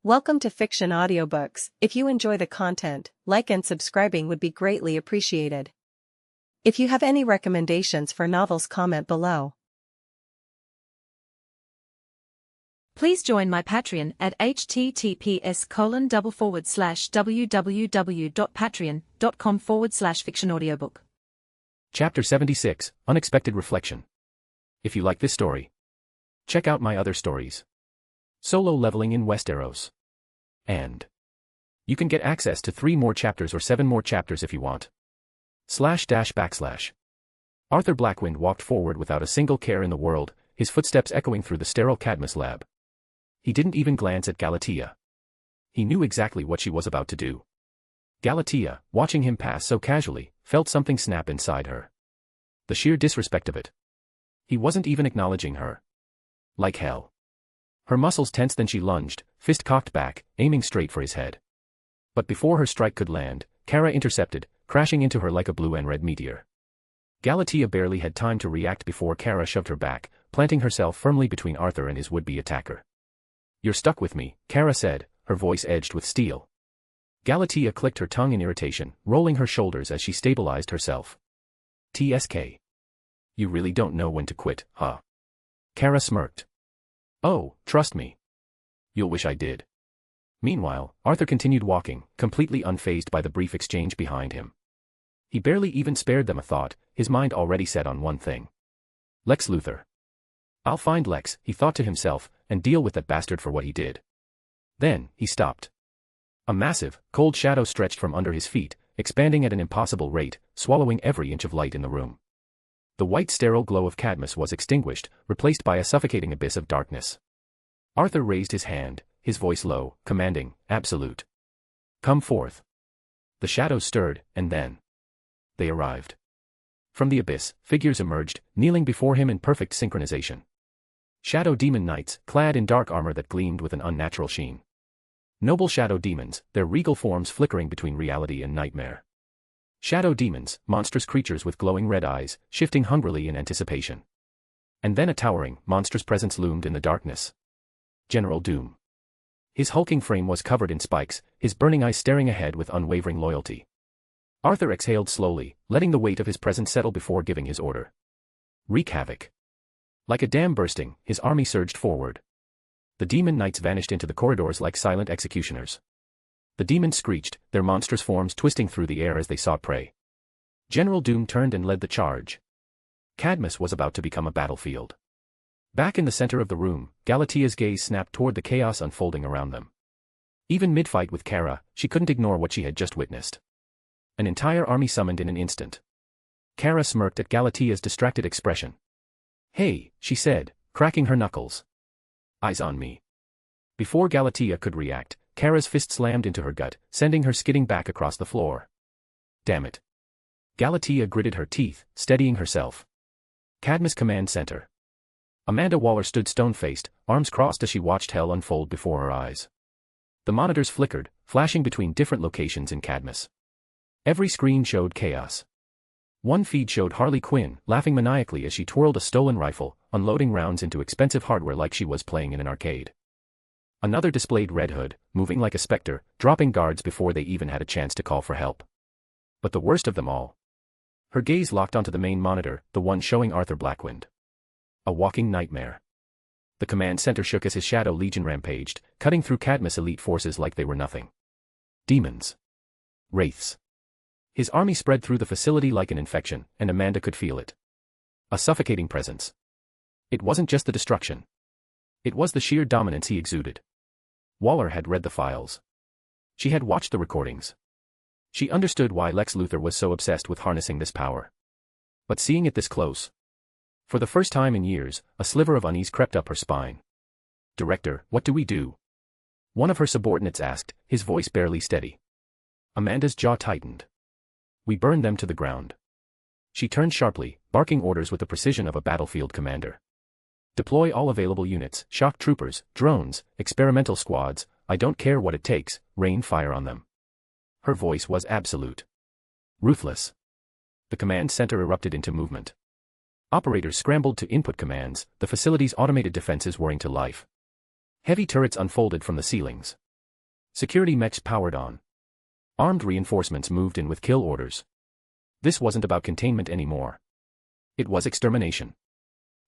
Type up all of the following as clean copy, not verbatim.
Welcome to Fiction Audiobooks. If you enjoy the content, like and subscribing would be greatly appreciated. If you have any recommendations for novels, comment below. Please join my Patreon at https://www.patreon.com/fictionaudiobook. Chapter 76, Unexpected Reflection. If you like this story, check out my other stories. Solo Leveling in Westeros. And you can get access to 3 more chapters or 7 more chapters if you want. //. Arthur Blackwynd walked forward without a single care in the world, his footsteps echoing through the sterile Cadmus lab. He didn't even glance at Galatea. He knew exactly what she was about to do. Galatea, watching him pass so casually, felt something snap inside her. The sheer disrespect of it. He wasn't even acknowledging her. Like hell. Her muscles tensed, then she lunged, fist cocked back, aiming straight for his head. But before her strike could land, Kara intercepted, crashing into her like a blue and red meteor. Galatea barely had time to react before Kara shoved her back, planting herself firmly between Arthur and his would-be attacker. "You're stuck with me," Kara said, her voice edged with steel. Galatea clicked her tongue in irritation, rolling her shoulders as she stabilized herself. "TSK. You really don't know when to quit, huh?" Kara smirked. "Oh, trust me. You'll wish I did." Meanwhile, Arthur continued walking, completely unfazed by the brief exchange behind him. He barely even spared them a thought, his mind already set on one thing. Lex Luthor. "I'll find Lex," he thought to himself, "and deal with that bastard for what he did." Then, he stopped. A massive, cold shadow stretched from under his feet, expanding at an impossible rate, swallowing every inch of light in the room. The white sterile glow of Cadmus was extinguished, replaced by a suffocating abyss of darkness. Arthur raised his hand, his voice low, commanding, "Absolute. Come forth." The shadows stirred, and then they arrived. From the abyss, figures emerged, kneeling before him in perfect synchronization. Shadow demon knights, clad in dark armor that gleamed with an unnatural sheen. Noble shadow demons, their regal forms flickering between reality and nightmare. Shadow demons, monstrous creatures with glowing red eyes, shifting hungrily in anticipation. And then a towering, monstrous presence loomed in the darkness. General Doom. His hulking frame was covered in spikes, his burning eyes staring ahead with unwavering loyalty. Arthur exhaled slowly, letting the weight of his presence settle before giving his order. "Wreak havoc." Like a dam bursting, his army surged forward. The demon knights vanished into the corridors like silent executioners. The demons screeched, their monstrous forms twisting through the air as they sought prey. General Doom turned and led the charge. Cadmus was about to become a battlefield. Back in the center of the room, Galatea's gaze snapped toward the chaos unfolding around them. Even mid-fight with Kara, she couldn't ignore what she had just witnessed. An entire army summoned in an instant. Kara smirked at Galatea's distracted expression. "Hey," she said, cracking her knuckles. "Eyes on me." Before Galatea could react, Kara's fist slammed into her gut, sending her skidding back across the floor. "Damn it." Galatea gritted her teeth, steadying herself. Cadmus Command Center. Amanda Waller stood stone-faced, arms crossed as she watched hell unfold before her eyes. The monitors flickered, flashing between different locations in Cadmus. Every screen showed chaos. One feed showed Harley Quinn, laughing maniacally as she twirled a stolen rifle, unloading rounds into expensive hardware like she was playing in an arcade. Another displayed Red Hood, moving like a specter, dropping guards before they even had a chance to call for help. But the worst of them all. Her gaze locked onto the main monitor, the one showing Arthur Blackwynd. A walking nightmare. The command center shook as his Shadow Legion rampaged, cutting through Cadmus' elite forces like they were nothing. Demons. Wraiths. His army spread through the facility like an infection, and Amanda could feel it. A suffocating presence. It wasn't just the destruction. It was the sheer dominance he exuded. Waller had read the files. She had watched the recordings. She understood why Lex Luthor was so obsessed with harnessing this power. But seeing it this close. For the first time in years, a sliver of unease crept up her spine. "Director, what do we do?" One of her subordinates asked, his voice barely steady. Amanda's jaw tightened. "We burn them to the ground." She turned sharply, barking orders with the precision of a battlefield commander. "Deploy all available units, shock troopers, drones, experimental squads, I don't care what it takes, rain fire on them." Her voice was absolute. Ruthless. The command center erupted into movement. Operators scrambled to input commands, the facility's automated defenses whirring to life. Heavy turrets unfolded from the ceilings. Security mechs powered on. Armed reinforcements moved in with kill orders. This wasn't about containment anymore. It was extermination.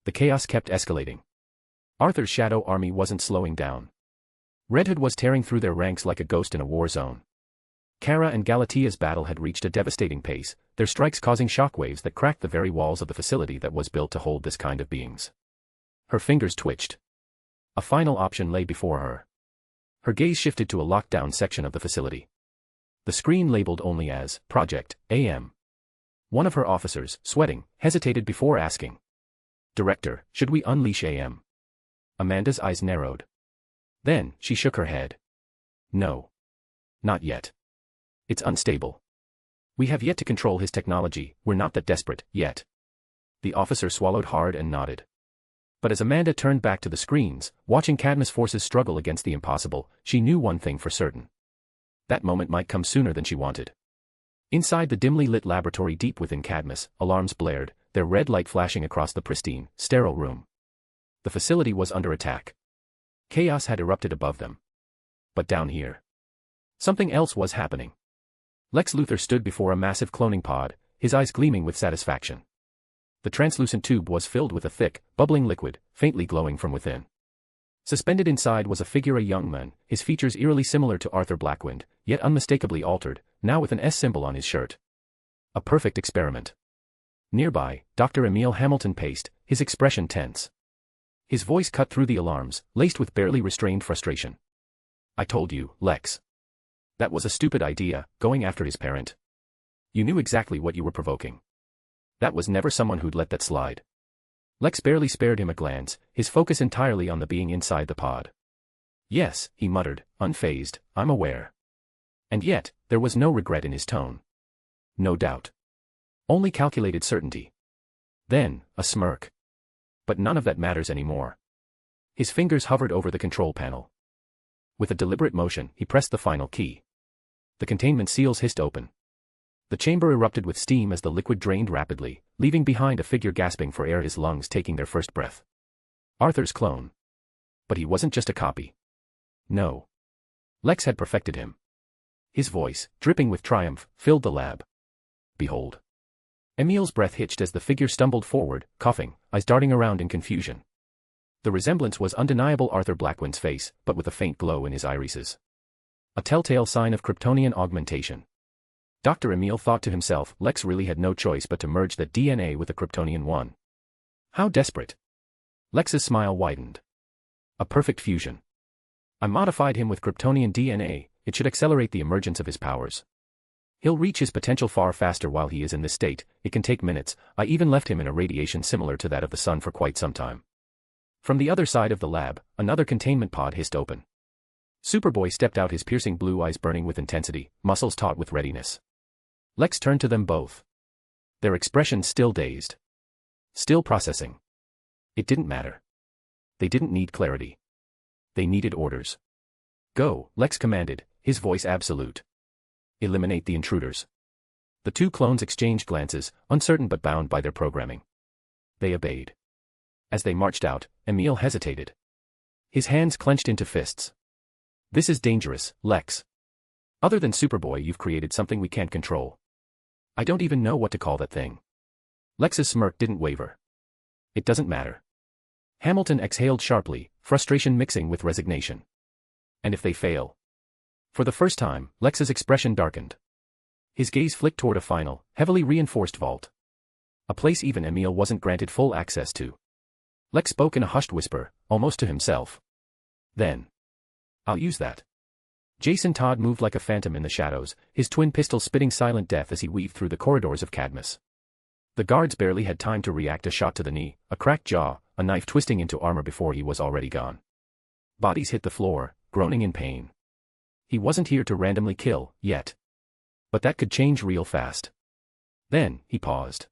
The chaos kept escalating. Arthur's shadow army wasn't slowing down. Red Hood was tearing through their ranks like a ghost in a war zone. Kara and Galatia's battle had reached a devastating pace, their strikes causing shockwaves that cracked the very walls of the facility that was built to hold this kind of beings. Her fingers twitched. A final option lay before her. Her gaze shifted to a locked-down section of the facility. The screen labeled only as Project AM. One of her officers, sweating, hesitated before asking. "Director, should we unleash AM?" Amanda's eyes narrowed. Then, she shook her head. "No. Not yet. It's unstable. We have yet to control his technology, we're not that desperate, yet." The officer swallowed hard and nodded. But as Amanda turned back to the screens, watching Cadmus' forces struggle against the impossible, she knew one thing for certain. That moment might come sooner than she wanted. Inside the dimly lit laboratory deep within Cadmus, alarms blared, their red light flashing across the pristine, sterile room. The facility was under attack. Chaos had erupted above them. But down here, something else was happening. Lex Luthor stood before a massive cloning pod, his eyes gleaming with satisfaction. The translucent tube was filled with a thick, bubbling liquid, faintly glowing from within. Suspended inside was a figure, a young man, his features eerily similar to Arthur Blackwynd, yet unmistakably altered, now with an S symbol on his shirt. A perfect experiment. Nearby, Dr. Emil Hamilton paced, his expression tense. His voice cut through the alarms, laced with barely restrained frustration. "I told you, Lex. That was a stupid idea, going after his parent. You knew exactly what you were provoking. That was never someone who'd let that slide." Lex barely spared him a glance, his focus entirely on the being inside the pod. "Yes," he muttered, unfazed, "I'm aware." And yet, there was no regret in his tone. No doubt. Only calculated certainty. Then, a smirk. But none of that matters anymore. His fingers hovered over the control panel. With a deliberate motion, he pressed the final key. The containment seals hissed open. The chamber erupted with steam as the liquid drained rapidly, leaving behind a figure gasping for air, his lungs taking their first breath. Arthur's clone. But he wasn't just a copy. No. Lex had perfected him. His voice, dripping with triumph, filled the lab. "Behold." Emil's breath hitched as the figure stumbled forward, coughing, eyes darting around in confusion. The resemblance was undeniable, Arthur Blackwynd's face, but with a faint glow in his irises. A telltale sign of Kryptonian augmentation. Dr. Emil thought to himself, Lex really had no choice but to merge that DNA with the Kryptonian one. How desperate. Lex's smile widened. A perfect fusion. I modified him with Kryptonian DNA, it should accelerate the emergence of his powers. He'll reach his potential far faster while he is in this state, it can take minutes, I even left him in a radiation similar to that of the sun for quite some time. From the other side of the lab, another containment pod hissed open. Superboy stepped out, his piercing blue eyes burning with intensity, muscles taut with readiness. Lex turned to them both. Their expressions still dazed. Still processing. It didn't matter. They didn't need clarity. They needed orders. "Go," Lex commanded, his voice absolute. "Eliminate the intruders." The two clones exchanged glances, uncertain but bound by their programming. They obeyed. As they marched out, Emil hesitated. His hands clenched into fists. "This is dangerous, Lex. Other than Superboy, you've created something we can't control. I don't even know what to call that thing." Lex's smirk didn't waver. "It doesn't matter." Hamilton exhaled sharply, frustration mixing with resignation. "And if they fail?" For the first time, Lex's expression darkened. His gaze flicked toward a final, heavily reinforced vault. A place even Emil wasn't granted full access to. Lex spoke in a hushed whisper, almost to himself. "Then. I'll use that." Jason Todd moved like a phantom in the shadows, his twin pistol spitting silent death as he weaved through the corridors of Cadmus. The guards barely had time to react, a shot to the knee, a cracked jaw, a knife twisting into armor before he was already gone. Bodies hit the floor, groaning in pain. He wasn't here to randomly kill, yet. But that could change real fast. Then, he paused.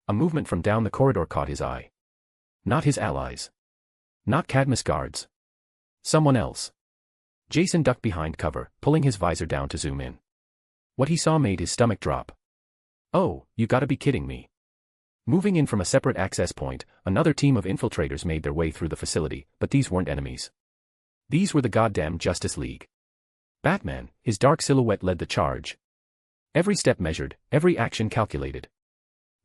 A movement from down the corridor caught his eye. Not his allies. Not Cadmus guards. Someone else. Jason ducked behind cover, pulling his visor down to zoom in. What he saw made his stomach drop. "Oh, you gotta be kidding me." Moving in from a separate access point, another team of infiltrators made their way through the facility, but these weren't enemies. These were the goddamn Justice League. Batman, his dark silhouette led the charge. Every step measured, every action calculated.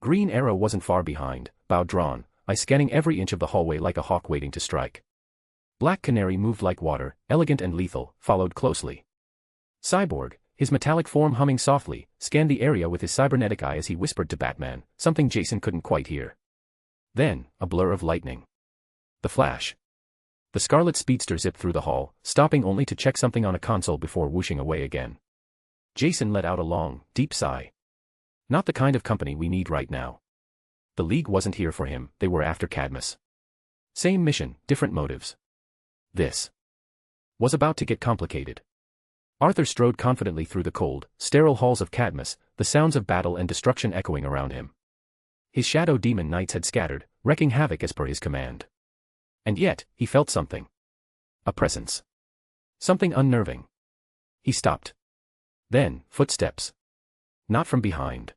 Green Arrow wasn't far behind, bow drawn, eye scanning every inch of the hallway like a hawk waiting to strike. Black Canary moved like water, elegant and lethal, followed closely. Cyborg, his metallic form humming softly, scanned the area with his cybernetic eye as he whispered to Batman, something Jason couldn't quite hear. Then, a blur of lightning. The flash. The Scarlet Speedster zipped through the hall, stopping only to check something on a console before whooshing away again. Jason let out a long, deep sigh. Not the kind of company we need right now. The League wasn't here for him, they were after Cadmus. Same mission, different motives. This was about to get complicated. Arthur strode confidently through the cold, sterile halls of Cadmus, the sounds of battle and destruction echoing around him. His shadow demon knights had scattered, wreaking havoc as per his command. And yet, he felt something. A presence. Something unnerving. He stopped. Then, footsteps. Not from behind.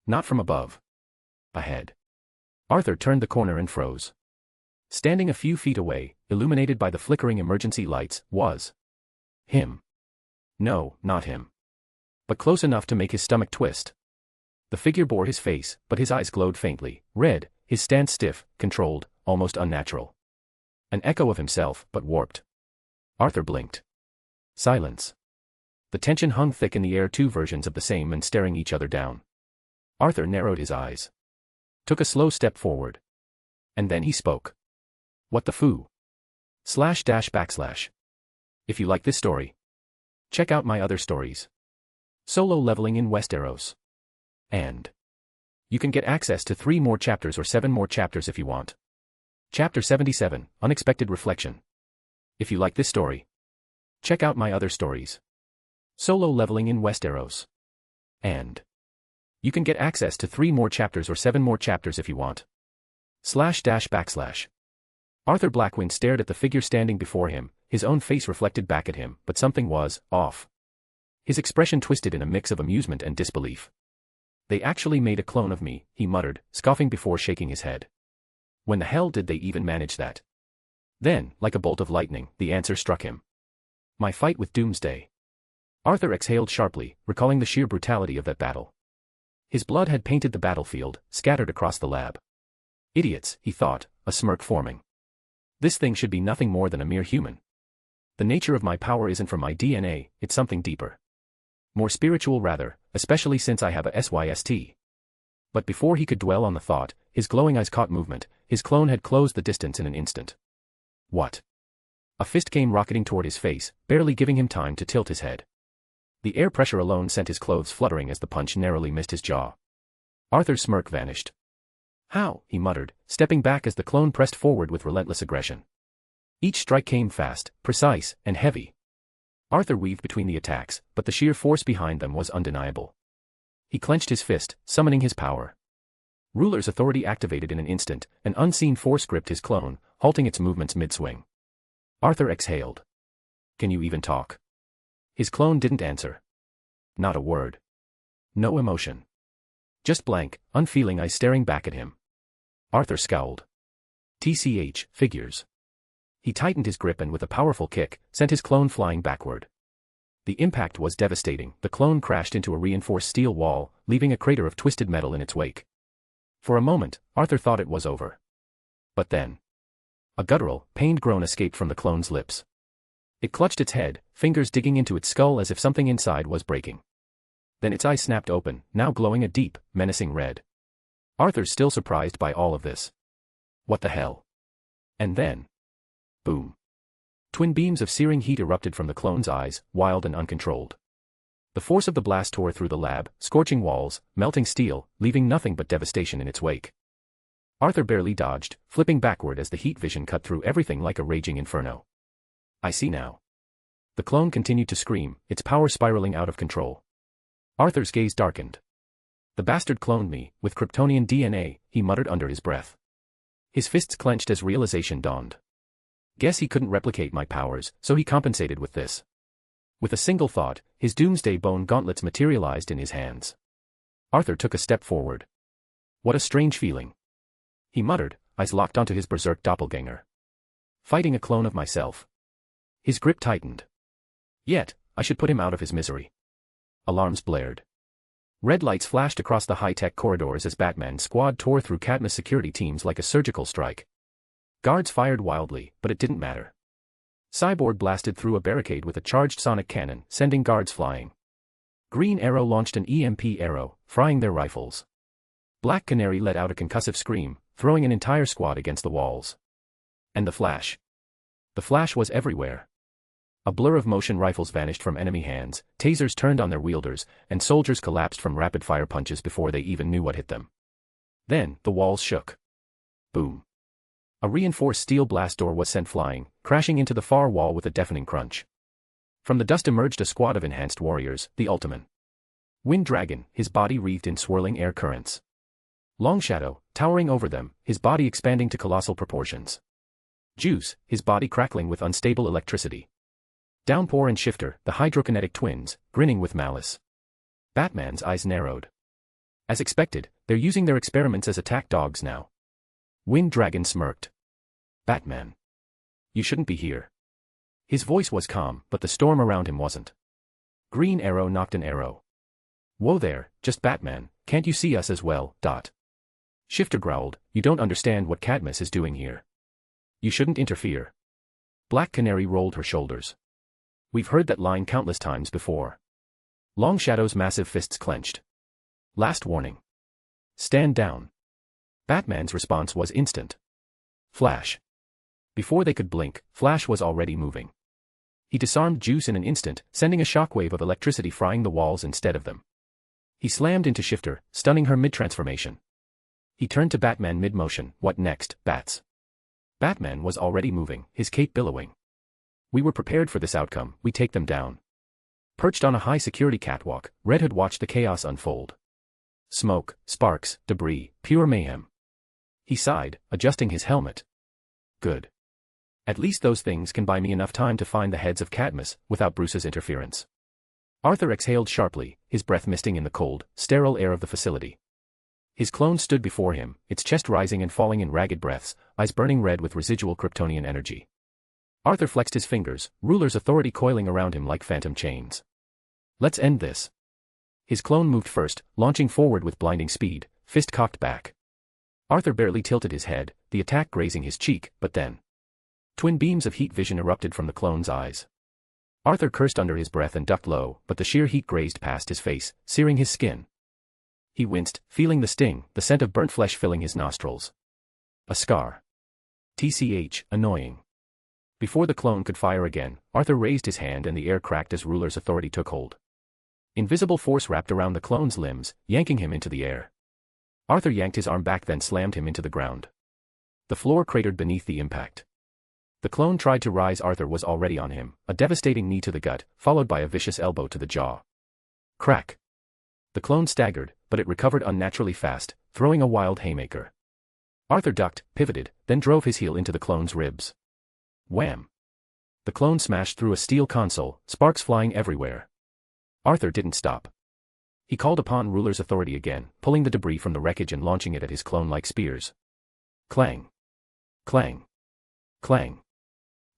Not from above. Ahead. Arthur turned the corner and froze. Standing a few feet away, illuminated by the flickering emergency lights, was him. No, not him. But close enough to make his stomach twist. The figure bore his face, but his eyes glowed faintly, red, his stance stiff, controlled, almost unnatural. An echo of himself, but warped. Arthur blinked. Silence. The tension hung thick in the air, two versions of the same men staring each other down. Arthur narrowed his eyes. Took a slow step forward. And then he spoke. What the foo? // If you like this story, check out my other stories. Solo leveling in Westeros. And you can get access to 3 more chapters or 7 more chapters if you want. Chapter 77, Unexpected Reflection. If you like this story, check out my other stories. Solo leveling in Westeros. And you can get access to 3 more chapters or 7 more chapters if you want. // Arthur Blackwynd stared at the figure standing before him, his own face reflected back at him, but something was off. His expression twisted in a mix of amusement and disbelief. They actually made a clone of me, he muttered, scoffing before shaking his head. When the hell did they even manage that? Then, like a bolt of lightning, the answer struck him. My fight with Doomsday. Arthur exhaled sharply, recalling the sheer brutality of that battle. His blood had painted the battlefield, scattered across the lab. Idiots, he thought, a smirk forming. This thing should be nothing more than a mere human. The nature of my power isn't from my DNA, it's something deeper. More spiritual rather, especially since I have a SYST. But before he could dwell on the thought, his glowing eyes caught movement, his clone had closed the distance in an instant. What? A fist came rocketing toward his face, barely giving him time to tilt his head. The air pressure alone sent his clothes fluttering as the punch narrowly missed his jaw. Arthur's smirk vanished. How? He muttered, stepping back as the clone pressed forward with relentless aggression. Each strike came fast, precise, and heavy. Arthur weaved between the attacks, but the sheer force behind them was undeniable. He clenched his fist, summoning his power. Ruler's authority activated in an instant, an unseen force gripped his clone, halting its movements mid-swing. Arthur exhaled. Can you even talk? His clone didn't answer. Not a word. No emotion. Just blank, unfeeling eyes staring back at him. Arthur scowled. TCH, figures. He tightened his grip and with a powerful kick, sent his clone flying backward. The impact was devastating, the clone crashed into a reinforced steel wall, leaving a crater of twisted metal in its wake. For a moment, Arthur thought it was over. But then, a guttural, pained groan escaped from the clone's lips. It clutched its head, fingers digging into its skull as if something inside was breaking. Then its eyes snapped open, now glowing a deep, menacing red. Arthur's still surprised by all of this. What the hell? And then, boom. Twin beams of searing heat erupted from the clone's eyes, wild and uncontrolled. The force of the blast tore through the lab, scorching walls, melting steel, leaving nothing but devastation in its wake. Arthur barely dodged, flipping backward as the heat vision cut through everything like a raging inferno. I see now. The clone continued to scream, its power spiraling out of control. Arthur's gaze darkened. The bastard cloned me, with Kryptonian DNA, he muttered under his breath. His fists clenched as realization dawned. Guess he couldn't replicate my powers, so he compensated with this. With a single thought, his doomsday bone gauntlets materialized in his hands. Arthur took a step forward. What a strange feeling. He muttered, eyes locked onto his berserk doppelganger. Fighting a clone of myself. His grip tightened. Yet, I should put him out of his misery. Alarms blared. Red lights flashed across the high-tech corridors as Batman's squad tore through Cadmus security teams like a surgical strike. Guards fired wildly, but it didn't matter. Cyborg blasted through a barricade with a charged sonic cannon, sending guards flying. Green Arrow launched an EMP arrow, frying their rifles. Black Canary let out a concussive scream, throwing an entire squad against the walls. And the Flash. The Flash was everywhere. A blur of motion rifles vanished from enemy hands, tasers turned on their wielders, and soldiers collapsed from rapid-fire punches before they even knew what hit them. Then, the walls shook. Boom. A reinforced steel blast door was sent flying, crashing into the far wall with a deafening crunch. From the dust emerged a squad of enhanced warriors, the Ultiman. Wind Dragon, his body wreathed in swirling air currents. Long Shadow, towering over them, his body expanding to colossal proportions. Juice, his body crackling with unstable electricity. Downpour and Shifter, the hydrokinetic twins, grinning with malice. Batman's eyes narrowed. As expected, they're using their experiments as attack dogs now. Wind Dragon smirked. Batman. You shouldn't be here. His voice was calm, but the storm around him wasn't. Green Arrow knocked an arrow. Whoa there, just Batman, can't you see us as well, dot. Shifter growled, you don't understand what Cadmus is doing here. You shouldn't interfere. Black Canary rolled her shoulders. We've heard that line countless times before. Long Shadow's massive fists clenched. Last warning. Stand down. Batman's response was instant. Flash. Before they could blink, Flash was already moving. He disarmed Juice in an instant, sending a shockwave of electricity frying the walls instead of them. He slammed into Shifter, stunning her mid-transformation. He turned to Batman mid-motion, what next, Bats? Batman was already moving, his cape billowing. We were prepared for this outcome, we take them down. Perched on a high-security catwalk, Red Hood watched the chaos unfold. Smoke, sparks, debris, pure mayhem. He sighed, adjusting his helmet. Good. At least those things can buy me enough time to find the heads of Cadmus, without Bruce's interference. Arthur exhaled sharply, his breath misting in the cold, sterile air of the facility. His clone stood before him, its chest rising and falling in ragged breaths, eyes burning red with residual Kryptonian energy. Arthur flexed his fingers, ruler's authority coiling around him like phantom chains. Let's end this. His clone moved first, launching forward with blinding speed, fist cocked back. Arthur barely tilted his head, the attack grazing his cheek, but then. Twin beams of heat vision erupted from the clone's eyes. Arthur cursed under his breath and ducked low, but the sheer heat grazed past his face, searing his skin. He winced, feeling the sting, the scent of burnt flesh filling his nostrils. A scar. TCH, annoying. Before the clone could fire again, Arthur raised his hand and the air cracked as ruler's authority took hold. Invisible force wrapped around the clone's limbs, yanking him into the air. Arthur yanked his arm back then slammed him into the ground. The floor cratered beneath the impact. The clone tried to rise. Arthur was already on him, a devastating knee to the gut, followed by a vicious elbow to the jaw. Crack. The clone staggered, but it recovered unnaturally fast, throwing a wild haymaker. Arthur ducked, pivoted, then drove his heel into the clone's ribs. Wham! The clone smashed through a steel console, sparks flying everywhere. Arthur didn't stop. He called upon ruler's authority again, pulling the debris from the wreckage and launching it at his clone like spears. Clang. Clang. Clang.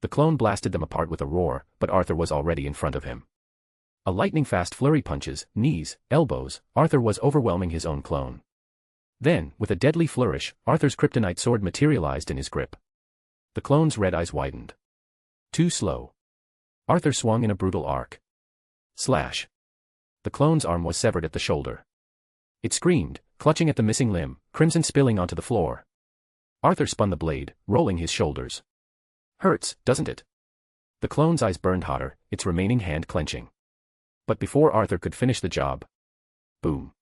The clone blasted them apart with a roar, but Arthur was already in front of him. A lightning-fast flurry punches, knees, elbows, Arthur was overwhelming his own clone. Then, with a deadly flourish, Arthur's kryptonite sword materialized in his grip. The clone's red eyes widened. Too slow. Arthur swung in a brutal arc. Slash. The clone's arm was severed at the shoulder. It screamed, clutching at the missing limb, crimson spilling onto the floor. Arthur spun the blade, rolling his shoulders. Hurts, doesn't it? The clone's eyes burned hotter, its remaining hand clenching. But before Arthur could finish the job. Boom.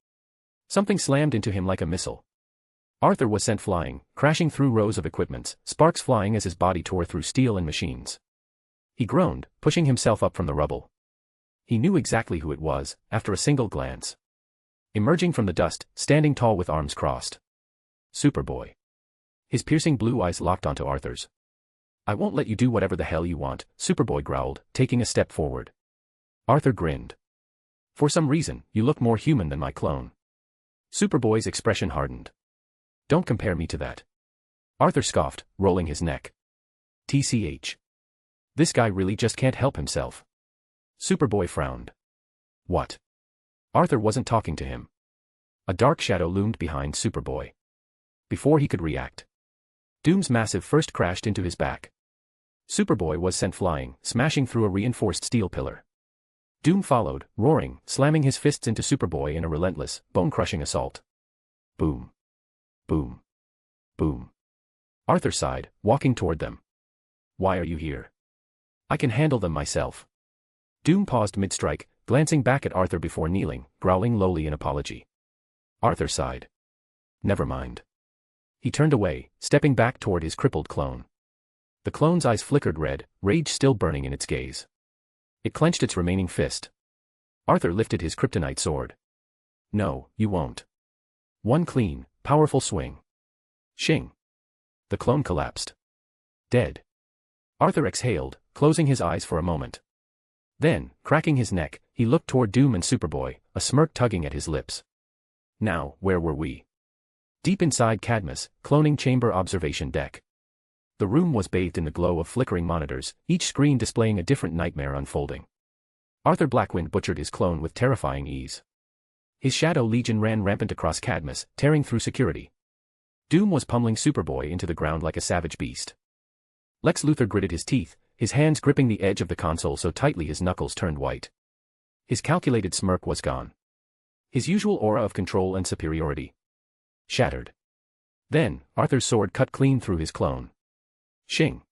Something slammed into him like a missile. Arthur was sent flying, crashing through rows of equipments, sparks flying as his body tore through steel and machines. He groaned, pushing himself up from the rubble. He knew exactly who it was, after a single glance. Emerging from the dust, standing tall with arms crossed. Superboy. His piercing blue eyes locked onto Arthur's. I won't let you do whatever the hell you want, Superboy growled, taking a step forward. Arthur grinned. For some reason, you look more human than my clone. Superboy's expression hardened. Don't compare me to that. Arthur scoffed, rolling his neck. TCH. This guy really just can't help himself. Superboy frowned. What? Arthur wasn't talking to him. A dark shadow loomed behind Superboy. Before he could react, Doom's massive fist crashed into his back. Superboy was sent flying, smashing through a reinforced steel pillar. Doom followed, roaring, slamming his fists into Superboy in a relentless, bone-crushing assault. Boom. Boom. Boom. Arthur sighed, walking toward them. Why are you here? I can handle them myself. Doom paused mid-strike, glancing back at Arthur before kneeling, growling lowly in apology. Arthur sighed. Never mind. He turned away, stepping back toward his crippled clone. The clone's eyes flickered red, rage still burning in its gaze. It clenched its remaining fist. Arthur lifted his kryptonite sword. No, you won't. One clean, powerful swing. Shing. The clone collapsed. Dead. Arthur exhaled, closing his eyes for a moment. Then, cracking his neck, he looked toward Doom and Superboy, a smirk tugging at his lips. Now, where were we? Deep inside Cadmus, cloning chamber observation deck. The room was bathed in the glow of flickering monitors, each screen displaying a different nightmare unfolding. Arthur Blackwynd butchered his clone with terrifying ease. His Shadow Legion ran rampant across Cadmus, tearing through security. Doom was pummeling Superboy into the ground like a savage beast. Lex Luthor gritted his teeth, his hands gripping the edge of the console so tightly his knuckles turned white. His calculated smirk was gone. His usual aura of control and superiority shattered. Then, Arthur's sword cut clean through his clone. Shing.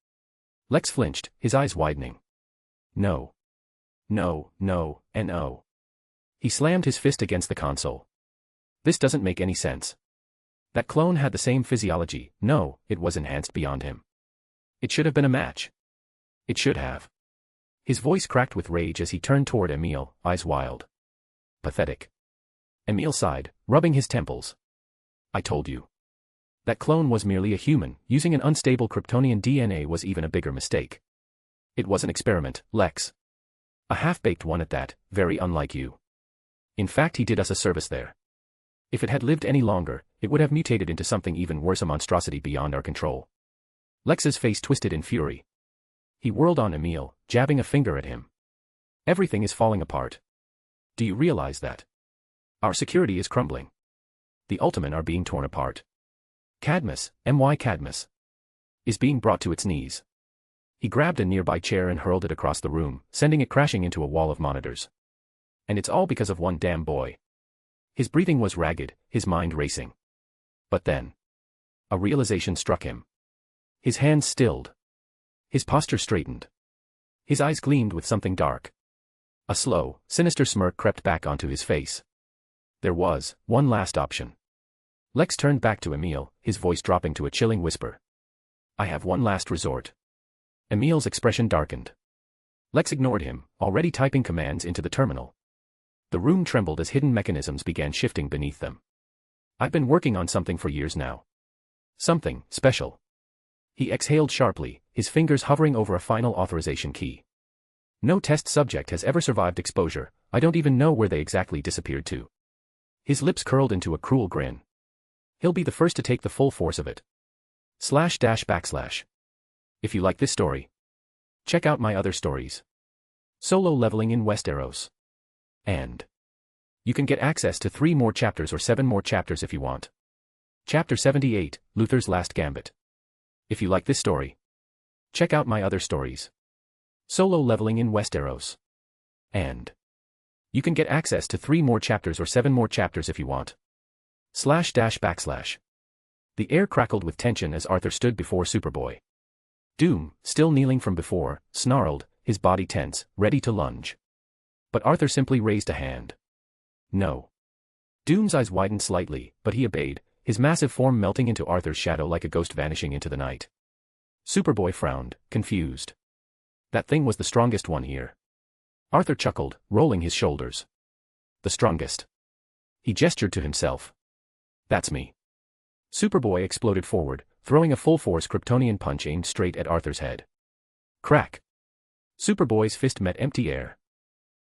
Lex flinched, his eyes widening. No. No, no, and no. He slammed his fist against the console. This doesn't make any sense. That clone had the same physiology. No, it was enhanced beyond him. It should have been a match. It should have. His voice cracked with rage as he turned toward Emil, eyes wild. Pathetic. Emil sighed, rubbing his temples. I told you. That clone was merely a human. Using an unstable Kryptonian DNA was even a bigger mistake. It was an experiment, Lex. A half-baked one at that, very unlike you. In fact, he did us a service there. If it had lived any longer, it would have mutated into something even worse, a monstrosity beyond our control. Lex's face twisted in fury. He whirled on Emil, jabbing a finger at him. Everything is falling apart. Do you realize that? Our security is crumbling. The Ultimen are being torn apart. Cadmus, Cadmus, is being brought to its knees. He grabbed a nearby chair and hurled it across the room, sending it crashing into a wall of monitors. And it's all because of one damn boy. His breathing was ragged, his mind racing. But then, a realization struck him. His hands stilled. His posture straightened. His eyes gleamed with something dark. A slow, sinister smirk crept back onto his face. There was one last option. Lex turned back to Emil, his voice dropping to a chilling whisper. I have one last resort. Emil's expression darkened. Lex ignored him, already typing commands into the terminal. The room trembled as hidden mechanisms began shifting beneath them. I've been working on something for years now. Something special. He exhaled sharply, his fingers hovering over a final authorization key. No test subject has ever survived exposure. I don't even know where they exactly disappeared to. His lips curled into a cruel grin. He'll be the first to take the full force of it. //. If you like this story, check out my other stories. Solo Leveling in Westeros. And you can get access to 3 more chapters or 7 more chapters if you want. Chapter 78, Luthor's Last Gambit. If you like this story, check out my other stories. Solo Leveling in Westeros. And you can get access to 3 more chapters or 7 more chapters if you want. //. The air crackled with tension as Arthur stood before Superboy. Doom, still kneeling from before, snarled, his body tense, ready to lunge. But Arthur simply raised a hand. No. Doom's eyes widened slightly, but he obeyed, his massive form melting into Arthur's shadow like a ghost vanishing into the night. Superboy frowned, confused. That thing was the strongest one here. Arthur chuckled, rolling his shoulders. The strongest. He gestured to himself. That's me. Superboy exploded forward, throwing a full-force Kryptonian punch aimed straight at Arthur's head. Crack. Superboy's fist met empty air.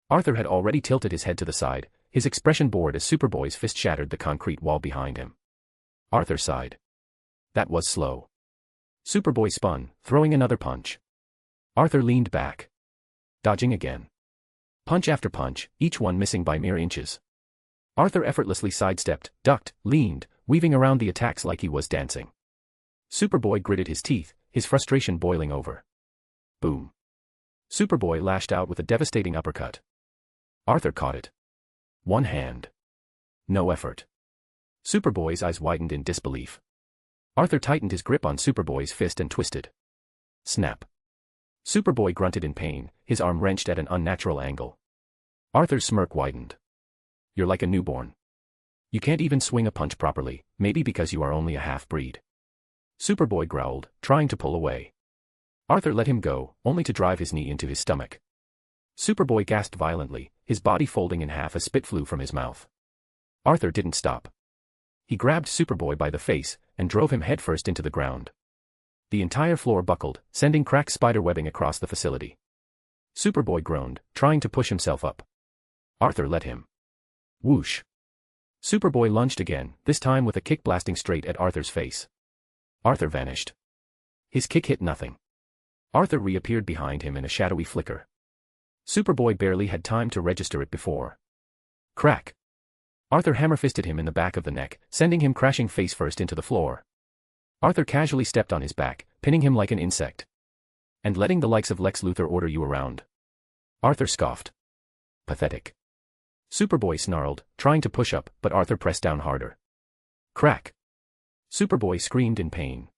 Arthur had already tilted his head to the side, his expression bored as Superboy's fist shattered the concrete wall behind him. Arthur sighed. That was slow. Superboy spun, throwing another punch. Arthur leaned back. Dodging again. Punch after punch, each one missing by mere inches. Arthur effortlessly sidestepped, ducked, leaned, weaving around the attacks like he was dancing. Superboy gritted his teeth, his frustration boiling over. Boom. Superboy lashed out with a devastating uppercut. Arthur caught it. One hand. No effort. Superboy's eyes widened in disbelief. Arthur tightened his grip on Superboy's fist and twisted. Snap. Superboy grunted in pain, his arm wrenched at an unnatural angle. Arthur's smirk widened. You're like a newborn. You can't even swing a punch properly, maybe because you are only a half-breed. Superboy growled, trying to pull away. Arthur let him go, only to drive his knee into his stomach. Superboy gasped violently, his body folding in half as spit flew from his mouth. Arthur didn't stop. He grabbed Superboy by the face and drove him headfirst into the ground. The entire floor buckled, sending cracked spider-webbing across the facility. Superboy groaned, trying to push himself up. Arthur let him. Whoosh. Superboy lunged again, this time with a kick blasting straight at Arthur's face. Arthur vanished. His kick hit nothing. Arthur reappeared behind him in a shadowy flicker. Superboy barely had time to register it before. Crack. Arthur hammer-fisted him in the back of the neck, sending him crashing face-first into the floor. Arthur casually stepped on his back, pinning him like an insect. And letting the likes of Lex Luthor order you around. Arthur scoffed. Pathetic. Superboy snarled, trying to push up, but Arthur pressed down harder. Crack. Superboy screamed in pain.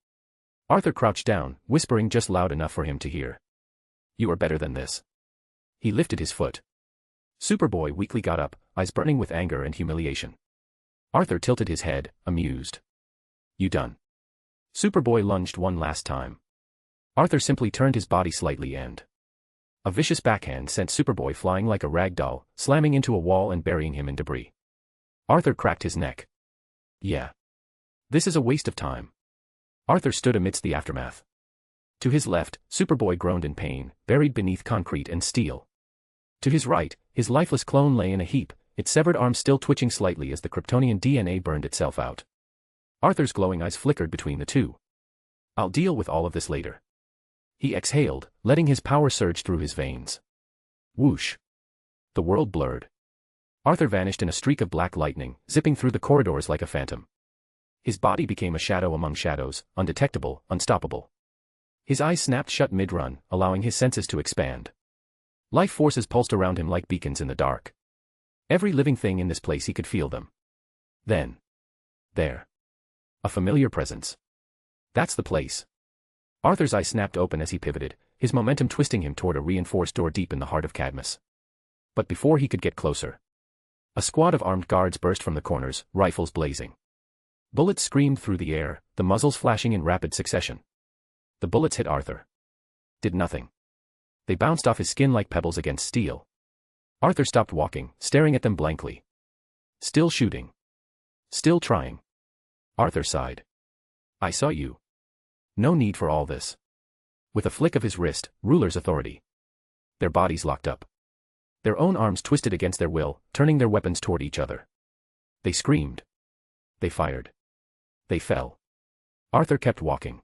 Arthur crouched down, whispering just loud enough for him to hear. You are better than this. He lifted his foot. Superboy weakly got up, eyes burning with anger and humiliation. Arthur tilted his head, amused. You done. Superboy lunged one last time. Arthur simply turned his body slightly and... A vicious backhand sent Superboy flying like a rag doll, slamming into a wall and burying him in debris. Arthur cracked his neck. Yeah. This is a waste of time. Arthur stood amidst the aftermath. To his left, Superboy groaned in pain, buried beneath concrete and steel. To his right, his lifeless clone lay in a heap, its severed arm still twitching slightly as the Kryptonian DNA burned itself out. Arthur's glowing eyes flickered between the two. I'll deal with all of this later. He exhaled, letting his power surge through his veins. Whoosh. The world blurred. Arthur vanished in a streak of black lightning, zipping through the corridors like a phantom. His body became a shadow among shadows, undetectable, unstoppable. His eyes snapped shut mid-run, allowing his senses to expand. Life forces pulsed around him like beacons in the dark. Every living thing in this place he could feel them. Then. There. A familiar presence. That's the place. Arthur's eyes snapped open as he pivoted, his momentum twisting him toward a reinforced door deep in the heart of Cadmus. But before he could get closer, a squad of armed guards burst from the corners, rifles blazing. Bullets screamed through the air, the muzzles flashing in rapid succession. The bullets hit Arthur. Did nothing. They bounced off his skin like pebbles against steel. Arthur stopped walking, staring at them blankly. Still shooting. Still trying. Arthur sighed. I saw you. No need for all this. With a flick of his wrist, ruler's authority. Their bodies locked up. Their own arms twisted against their will, turning their weapons toward each other. They screamed. They fired. They fell. Arthur kept walking.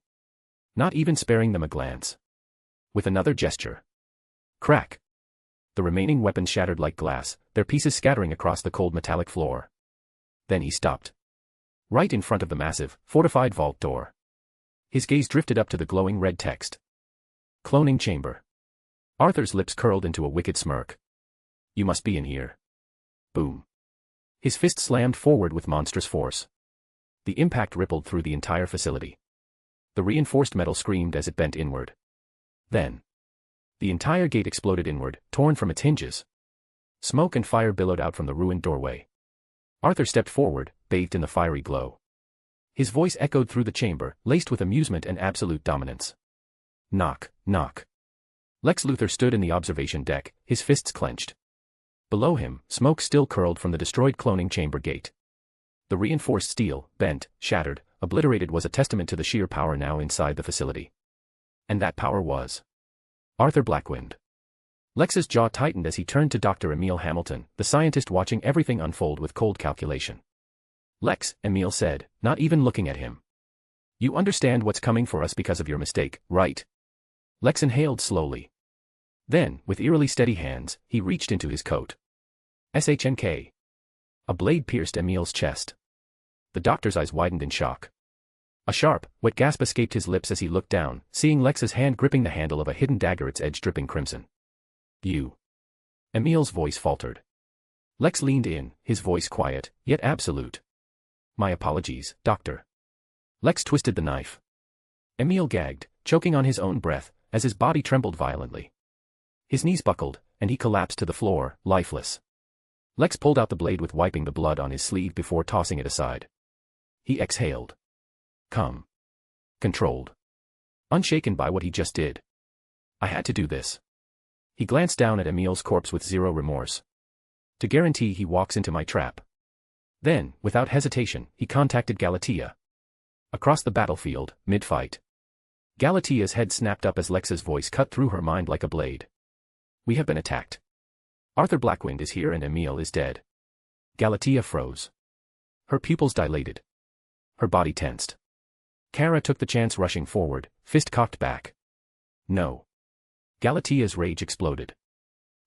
Not even sparing them a glance. With another gesture. Crack. The remaining weapons shattered like glass, their pieces scattering across the cold metallic floor. Then he stopped. Right in front of the massive, fortified vault door. His gaze drifted up to the glowing red text. Cloning chamber. Arthur's lips curled into a wicked smirk. You must be in here. Boom. His fist slammed forward with monstrous force. The impact rippled through the entire facility. The reinforced metal screamed as it bent inward. Then. The entire gate exploded inward, torn from its hinges. Smoke and fire billowed out from the ruined doorway. Arthur stepped forward, bathed in the fiery glow. His voice echoed through the chamber, laced with amusement and absolute dominance. Knock, knock. Lex Luthor stood in the observation deck, his fists clenched. Below him, smoke still curled from the destroyed cloning chamber gate. The reinforced steel, bent, shattered, obliterated was a testament to the sheer power now inside the facility. And that power was Arthur Blackwynd. Lex's jaw tightened as he turned to Dr. Emil Hamilton, the scientist watching everything unfold with cold calculation. Lex, Emil said, not even looking at him. You understand what's coming for us because of your mistake, right? Lex inhaled slowly. Then, with eerily steady hands, he reached into his coat. SHNK. A blade pierced Emil's chest. The doctor's eyes widened in shock. A sharp, wet gasp escaped his lips as he looked down, seeing Lex's hand gripping the handle of a hidden dagger, its edge dripping crimson. You. Emil's voice faltered. Lex leaned in, his voice quiet, yet absolute. My apologies, doctor. Lex twisted the knife. Emil gagged, choking on his own breath, as his body trembled violently. His knees buckled, and he collapsed to the floor, lifeless. Lex pulled out the blade with wiping the blood on his sleeve before tossing it aside. He exhaled. Calm. Controlled. Unshaken by what he just did. I had to do this. He glanced down at Emil's corpse with zero remorse. To guarantee he walks into my trap. Then, without hesitation, he contacted Galatea. Across the battlefield, mid-fight. Galatea's head snapped up as Lex's voice cut through her mind like a blade. We have been attacked. Arthur Blackwynd is here and Emil is dead. Galatea froze. Her pupils dilated. Her body tensed. Kara took the chance, rushing forward, fist cocked back. No. Galatea's rage exploded.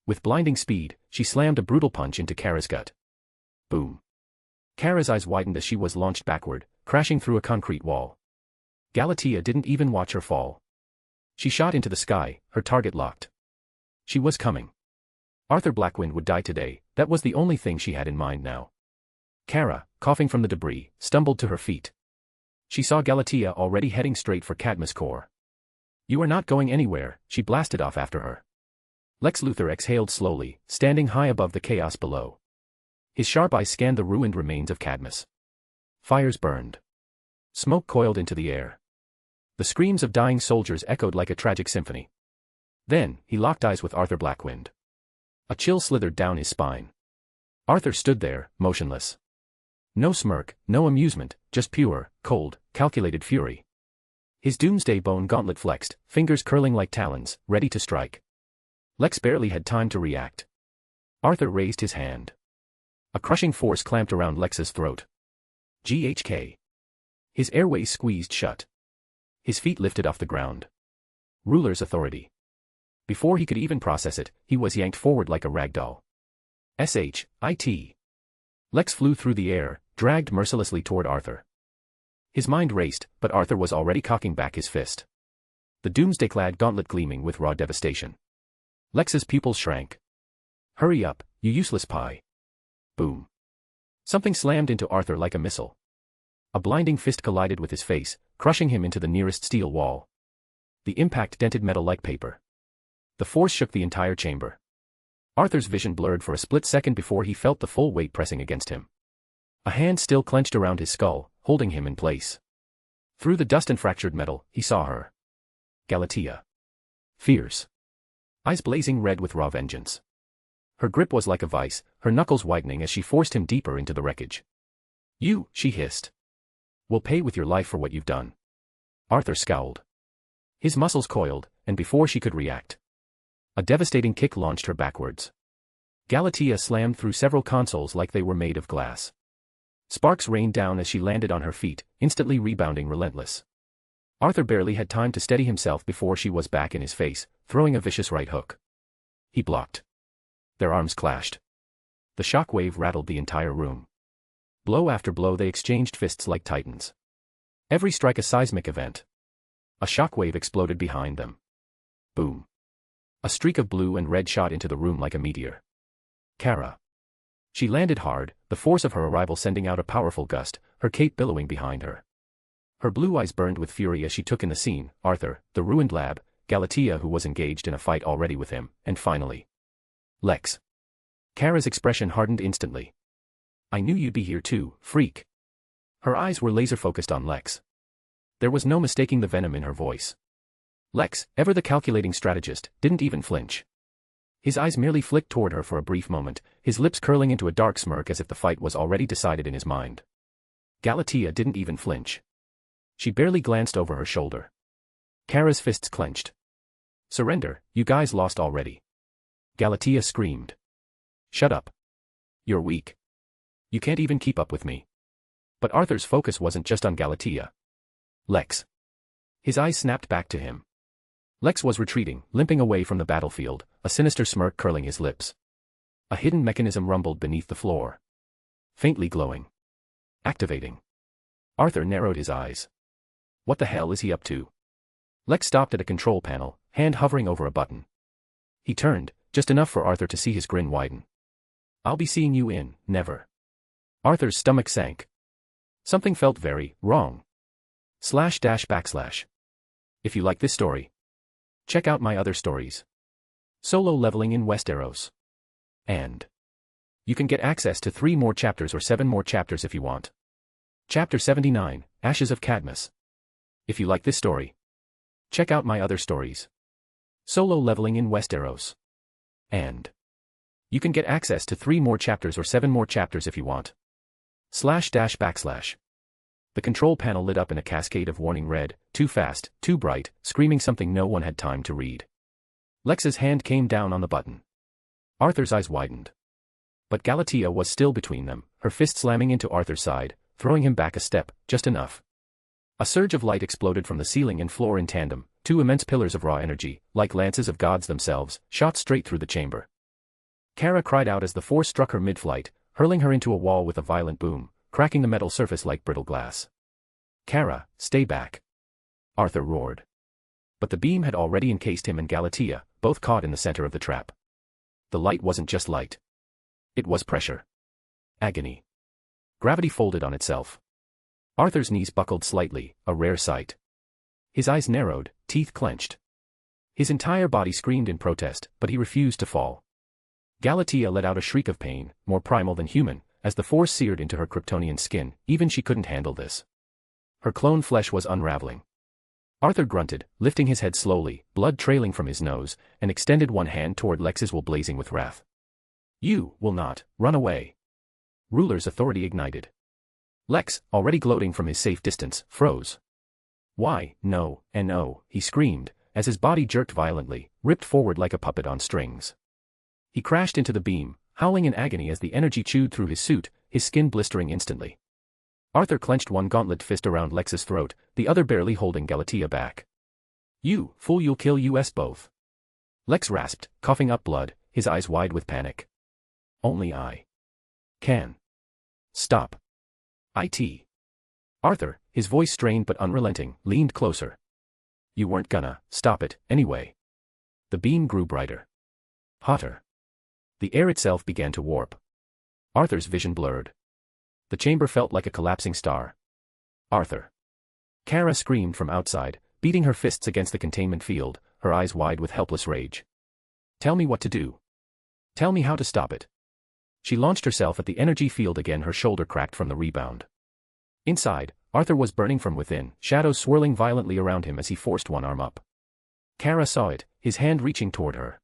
With blinding speed, she slammed a brutal punch into Kara's gut. Boom. Kara's eyes widened as she was launched backward, crashing through a concrete wall. Galatea didn't even watch her fall. She shot into the sky, her target locked. She was coming. Arthur Blackwynd would die today, that was the only thing she had in mind now. Kara, coughing from the debris, stumbled to her feet. She saw Galatea already heading straight for Cadmus' core. You are not going anywhere, she blasted off after her. Lex Luthor exhaled slowly, standing high above the chaos below. His sharp eyes scanned the ruined remains of Cadmus. Fires burned. Smoke coiled into the air. The screams of dying soldiers echoed like a tragic symphony. Then, he locked eyes with Arthur Blackwynd. A chill slithered down his spine. Arthur stood there, motionless. No smirk, no amusement, just pure, cold, calculated fury. His doomsday bone gauntlet flexed, fingers curling like talons, ready to strike. Lex barely had time to react. Arthur raised his hand. A crushing force clamped around Lex's throat. GHK. His airways squeezed shut. His feet lifted off the ground. Ruler's authority. Before he could even process it, he was yanked forward like a rag doll. SHIT. Lex flew through the air, dragged mercilessly toward Arthur. His mind raced, but Arthur was already cocking back his fist. The doomsday-clad gauntlet gleaming with raw devastation. Lex's pupils shrank. Hurry up, you useless pie. Boom. Something slammed into Arthur like a missile. A blinding fist collided with his face, crushing him into the nearest steel wall. The impact dented metal like paper. The force shook the entire chamber. Arthur's vision blurred for a split second before he felt the full weight pressing against him. A hand still clenched around his skull, holding him in place. Through the dust and fractured metal, he saw her. Galatea. Fierce. Eyes blazing red with raw vengeance. Her grip was like a vice, her knuckles widening as she forced him deeper into the wreckage. You, she hissed. Will pay with your life for what you've done. Arthur scowled. His muscles coiled, and before she could react, a devastating kick launched her backwards. Galatea slammed through several consoles like they were made of glass. Sparks rained down as she landed on her feet, instantly rebounding relentless. Arthur barely had time to steady himself before she was back in his face, throwing a vicious right hook. He blocked. Their arms clashed. The shock wave rattled the entire room. Blow after blow they exchanged fists like titans. Every strike a seismic event. A shock wave exploded behind them. Boom. A streak of blue and red shot into the room like a meteor. Kara. She landed hard, the force of her arrival sending out a powerful gust, her cape billowing behind her. Her blue eyes burned with fury as she took in the scene, Arthur, the ruined lab, Galatea who was engaged in a fight already with him, and finally, Lex. Kara's expression hardened instantly. I knew you'd be here too, freak. Her eyes were laser-focused on Lex. There was no mistaking the venom in her voice. Lex, ever the calculating strategist, didn't even flinch. His eyes merely flicked toward her for a brief moment, his lips curling into a dark smirk as if the fight was already decided in his mind. Galatea didn't even flinch. She barely glanced over her shoulder. Kara's fists clenched. Surrender, you guys lost already. Galatea screamed. Shut up. You're weak. You can't even keep up with me. But Arthur's focus wasn't just on Galatea. Lex. His eyes snapped back to him. Lex was retreating, limping away from the battlefield, a sinister smirk curling his lips. A hidden mechanism rumbled beneath the floor. Faintly glowing. Activating. Arthur narrowed his eyes. What the hell is he up to? Lex stopped at a control panel, hand hovering over a button. He turned, just enough for Arthur to see his grin widen. I'll be seeing you in, never. Arthur's stomach sank. Something felt very wrong. //. If you like this story, check out my other stories. Solo leveling in Westeros. And you can get access to 3 more chapters or 7 more chapters if you want. Chapter 79, Ashes of Cadmus. If you like this story, check out my other stories. Solo leveling in Westeros. And you can get access to 3 more chapters or 7 more chapters if you want. //. The control panel lit up in a cascade of warning red, too fast, too bright, screaming something no one had time to read. Lex's hand came down on the button. Arthur's eyes widened. But Galatea was still between them, her fist slamming into Arthur's side, throwing him back a step, just enough. A surge of light exploded from the ceiling and floor in tandem, 2 immense pillars of raw energy, like lances of gods themselves, shot straight through the chamber. Kara cried out as the force struck her mid-flight, hurling her into a wall with a violent boom, cracking the metal surface like brittle glass. Kara, stay back. Arthur roared. But the beam had already encased him and Galatea, both caught in the center of the trap. The light wasn't just light. It was pressure. Agony. Gravity folded on itself. Arthur's knees buckled slightly, a rare sight. His eyes narrowed, teeth clenched. His entire body screamed in protest, but he refused to fall. Galatea let out a shriek of pain, more primal than human, as the force seared into her Kryptonian skin. Even she couldn't handle this. Her clone flesh was unraveling. Arthur grunted, lifting his head slowly, blood trailing from his nose, and extended one hand toward Lex's will blazing with wrath. You will not run away. Ruler's authority ignited. Lex, already gloating from his safe distance, froze. Why, no, and no, he screamed, as his body jerked violently, ripped forward like a puppet on strings. He crashed into the beam, howling in agony as the energy chewed through his suit, his skin blistering instantly. Arthur clenched one gauntlet fist around Lex's throat, the other barely holding Galatea back. You fool, you'll kill us both. Lex rasped, coughing up blood, his eyes wide with panic. Only I can stop it. Arthur, his voice strained but unrelenting, leaned closer. You weren't gonna stop it, anyway. The beam grew brighter. Hotter. The air itself began to warp. Arthur's vision blurred. The chamber felt like a collapsing star. Arthur. Kara screamed from outside, beating her fists against the containment field, her eyes wide with helpless rage. Tell me what to do. Tell me how to stop it. She launched herself at the energy field again, her shoulder cracked from the rebound. Inside, Arthur was burning from within, shadows swirling violently around him as he forced one arm up. Kara saw it, his hand reaching toward her.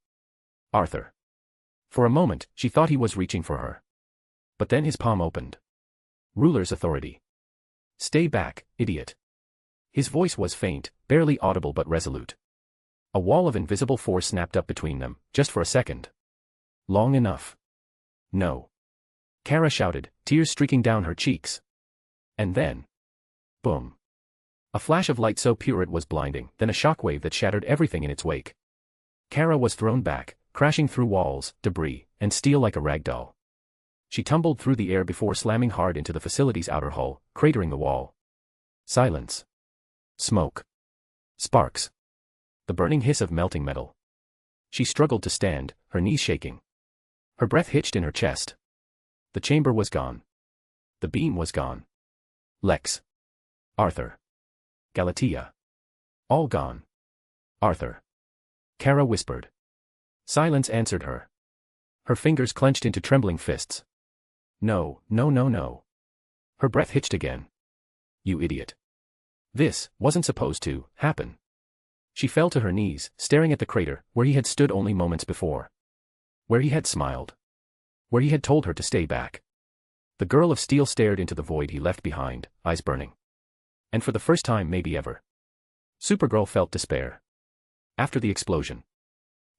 Arthur. For a moment, she thought he was reaching for her. But then his palm opened. Ruler's authority. Stay back, idiot. His voice was faint, barely audible but resolute. A wall of invisible force snapped up between them, just for a second. Long enough. No. Kara shouted, tears streaking down her cheeks. And then. Boom. A flash of light so pure it was blinding, then a shockwave that shattered everything in its wake. Kara was thrown back, crashing through walls, debris, and steel like a rag doll. She tumbled through the air before slamming hard into the facility's outer hull, cratering the wall. Silence. Smoke. Sparks. The burning hiss of melting metal. She struggled to stand, her knees shaking. Her breath hitched in her chest. The chamber was gone. The beam was gone. Lex. Arthur. Galatea. All gone. Arthur. Kara whispered. Silence answered her. Her fingers clenched into trembling fists. No, no, no, no. Her breath hitched again. You idiot. This wasn't supposed to happen. She fell to her knees, staring at the crater, where he had stood only moments before. Where he had smiled. Where he had told her to stay back. The girl of steel stared into the void he left behind, eyes burning. And for the first time maybe ever, Supergirl felt despair. After the explosion.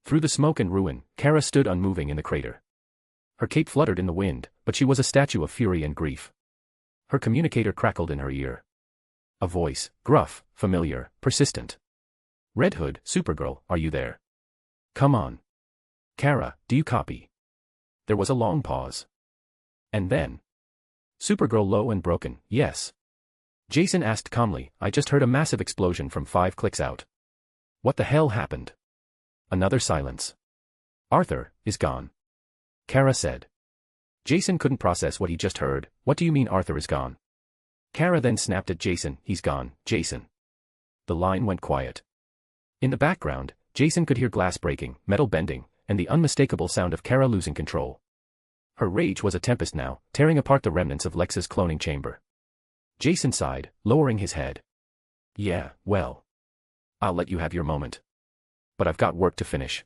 Through the smoke and ruin, Kara stood unmoving in the crater. Her cape fluttered in the wind, but she was a statue of fury and grief. Her communicator crackled in her ear. A voice, gruff, familiar, persistent. Red Hood, Supergirl, are you there? Come on. Kara, do you copy? There was a long pause. And then. Supergirl low and broken, yes. Jason asked calmly, I just heard a massive explosion from 5 clicks out. What the hell happened? Another silence. Arthur is gone. Kara said. Jason couldn't process what he just heard. What do you mean Arthur is gone? Kara then snapped at Jason, he's gone, Jason. The line went quiet. In the background, Jason could hear glass breaking, metal bending, and the unmistakable sound of Kara losing control. Her rage was a tempest now, tearing apart the remnants of Lex's cloning chamber. Jason sighed, lowering his head. Yeah, well. I'll let you have your moment. But I've got work to finish.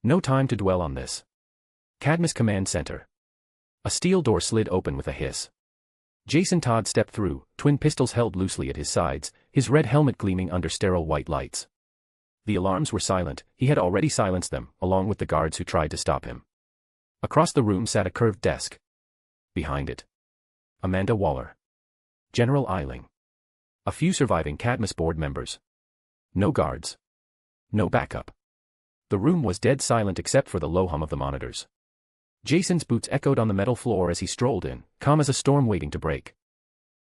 No time to dwell on this. Cadmus Command Center. A steel door slid open with a hiss. Jason Todd stepped through, twin pistols held loosely at his sides, his red helmet gleaming under sterile white lights. The alarms were silent, he had already silenced them, along with the guards who tried to stop him. Across the room sat a curved desk. Behind it. Amanda Waller. General Eiling. A few surviving Cadmus board members. No guards. No backup. The room was dead silent except for the low hum of the monitors. Jason's boots echoed on the metal floor as he strolled in, calm as a storm waiting to break.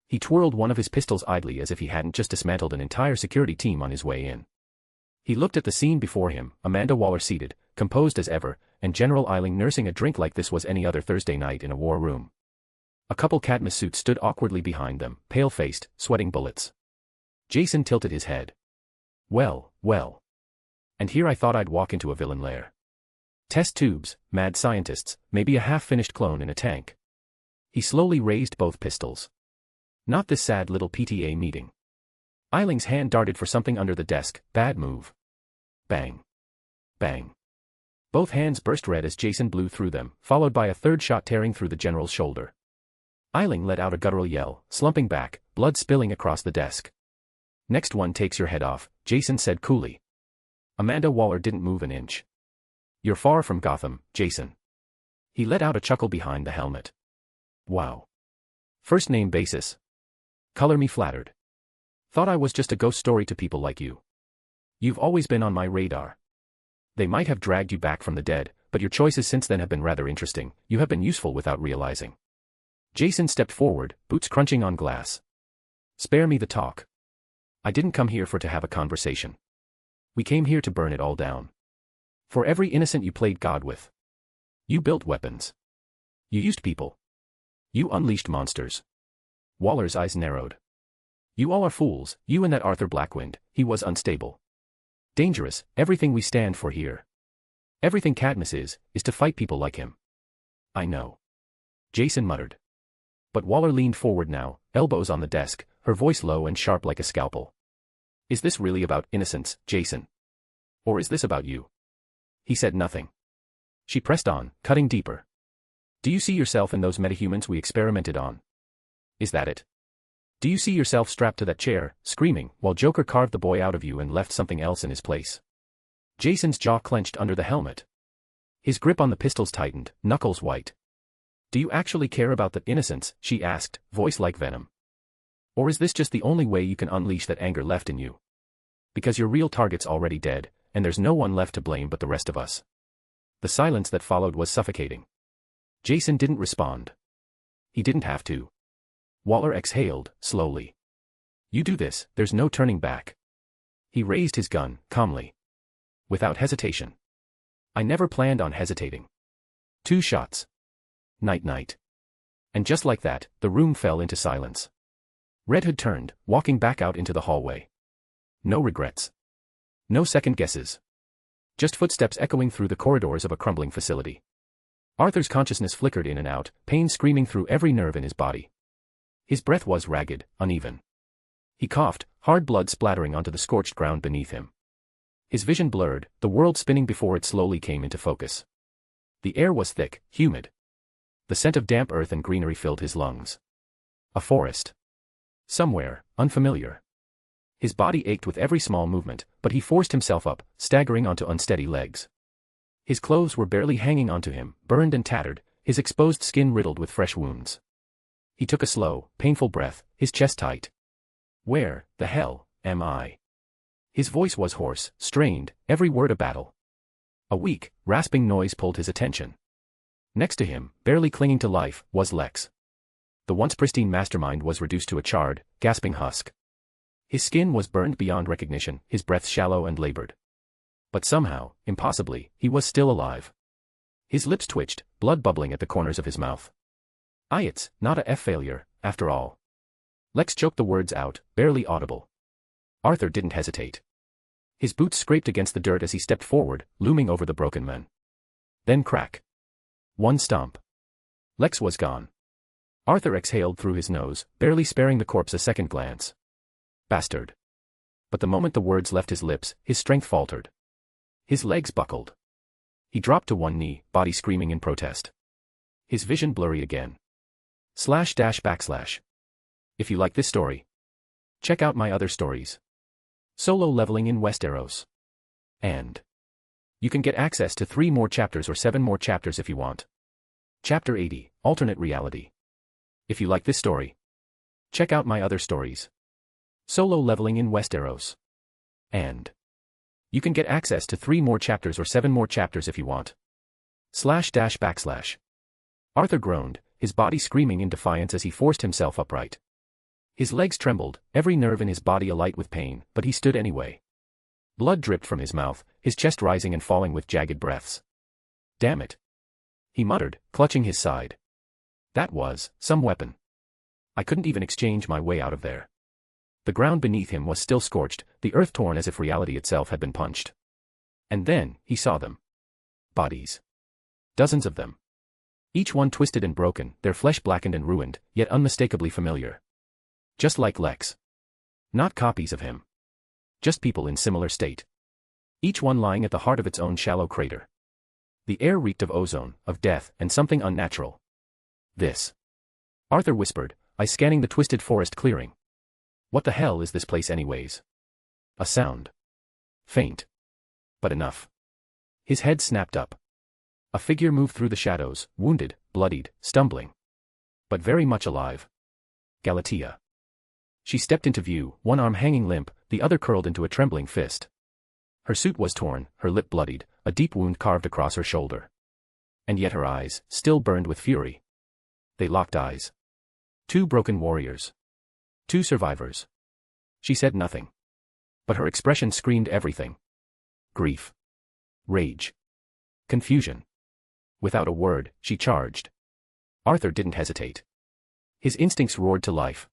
He twirled one of his pistols idly as if he hadn't just dismantled an entire security team on his way in. He looked at the scene before him, Amanda Waller seated, composed as ever, and General Eiling nursing a drink like this was any other Thursday night in a war room. A couple Cadmus suits stood awkwardly behind them, pale-faced, sweating bullets. Jason tilted his head. Well, well. And here I thought I'd walk into a villain lair. Test tubes, mad scientists, maybe a half-finished clone in a tank. He slowly raised both pistols. Not this sad little PTA meeting. Eiling's hand darted for something under the desk, bad move. Bang. Bang. Both hands burst red as Jason blew through them, followed by a third shot tearing through the general's shoulder. Eiling let out a guttural yell, slumping back, blood spilling across the desk. Next one takes your head off, Jason said coolly. Amanda Waller didn't move an inch. You're far from Gotham, Jason. He let out a chuckle behind the helmet. Wow. First name basis. Color me flattered. Thought I was just a ghost story to people like you. You've always been on my radar. They might have dragged you back from the dead, but your choices since then have been rather interesting, you have been useful without realizing. Jason stepped forward, boots crunching on glass. Spare me the talk. I didn't come here to have a conversation. We came here to burn it all down. For every innocent you played God with. You built weapons. You used people. You unleashed monsters. Waller's eyes narrowed. You all are fools, you and that Arthur Blackwynd, he was unstable. Dangerous, everything we stand for here. Everything Cadmus is to fight people like him. I know. Jason muttered. But Waller leaned forward now, elbows on the desk, her voice low and sharp like a scalpel. Is this really about innocence, Jason? Or is this about you? He said nothing. She pressed on, cutting deeper. Do you see yourself in those metahumans we experimented on? Is that it? Do you see yourself strapped to that chair, screaming, while Joker carved the boy out of you and left something else in his place? Jason's jaw clenched under the helmet. His grip on the pistols tightened, knuckles white. Do you actually care about that innocence, she asked, voice like venom. Or is this just the only way you can unleash that anger left in you? Because your real target's already dead, and there's no one left to blame but the rest of us. The silence that followed was suffocating. Jason didn't respond. He didn't have to. Waller exhaled, slowly. You do this, there's no turning back. He raised his gun, calmly. Without hesitation. I never planned on hesitating. 2 shots. Night-night. And just like that, the room fell into silence. Red Hood turned, walking back out into the hallway. No regrets. No second guesses. Just footsteps echoing through the corridors of a crumbling facility. Arthur's consciousness flickered in and out, pain screaming through every nerve in his body. His breath was ragged, uneven. He coughed, hard blood splattering onto the scorched ground beneath him. His vision blurred, the world spinning before it slowly came into focus. The air was thick, humid. The scent of damp earth and greenery filled his lungs. A forest. Somewhere, unfamiliar. His body ached with every small movement, but he forced himself up, staggering onto unsteady legs. His clothes were barely hanging onto him, burned and tattered, his exposed skin riddled with fresh wounds. He took a slow, painful breath, his chest tight. Where the hell am I? His voice was hoarse, strained, every word a battle. A weak, rasping noise pulled his attention. Next to him, barely clinging to life, was Lex. The once pristine mastermind was reduced to a charred, gasping husk. His skin was burned beyond recognition, his breath shallow and labored. But somehow, impossibly, he was still alive. His lips twitched, blood bubbling at the corners of his mouth. It's not a failure, after all. Lex choked the words out, barely audible. Arthur didn't hesitate. His boots scraped against the dirt as he stepped forward, looming over the broken men. Then crack. One stomp. Lex was gone. Arthur exhaled through his nose, barely sparing the corpse a second glance. Bastard. But the moment the words left his lips, his strength faltered. His legs buckled. He dropped to one knee, body screaming in protest. His vision blurry again. // If you like this story, check out my other stories. Solo leveling in Westeros. And you can get access to 3 more chapters or 7 more chapters if you want. Chapter 80, Alternate Reality. If you like this story, check out my other stories. Solo leveling in Westeros. And you can get access to 3 more chapters or 7 more chapters if you want. // Arthur groaned, his body screaming in defiance as he forced himself upright. His legs trembled, every nerve in his body alight with pain, but he stood anyway. Blood dripped from his mouth, his chest rising and falling with jagged breaths. Damn it. He muttered, clutching his side. That was some weapon. I couldn't even exchange my way out of there. The ground beneath him was still scorched, the earth torn as if reality itself had been punched. And then, he saw them. Bodies. Dozens of them. Each one twisted and broken, their flesh blackened and ruined, yet unmistakably familiar. Just like Lex. Not copies of him. Just people in similar state. Each one lying at the heart of its own shallow crater. The air reeked of ozone, of death, and something unnatural. This. Arthur whispered, eyes scanning the twisted forest clearing. What the hell is this place anyways? A sound. Faint. But enough. His head snapped up. A figure moved through the shadows, wounded, bloodied, stumbling. But very much alive. Galatea. She stepped into view, one arm hanging limp, the other curled into a trembling fist. Her suit was torn, her lip bloodied, a deep wound carved across her shoulder. And yet her eyes, still burned with fury. They locked eyes. 2 broken warriors. 2 survivors. She said nothing. But her expression screamed everything. Grief. Rage. Confusion. Without a word, she charged. Arthur didn't hesitate. His instincts roared to life.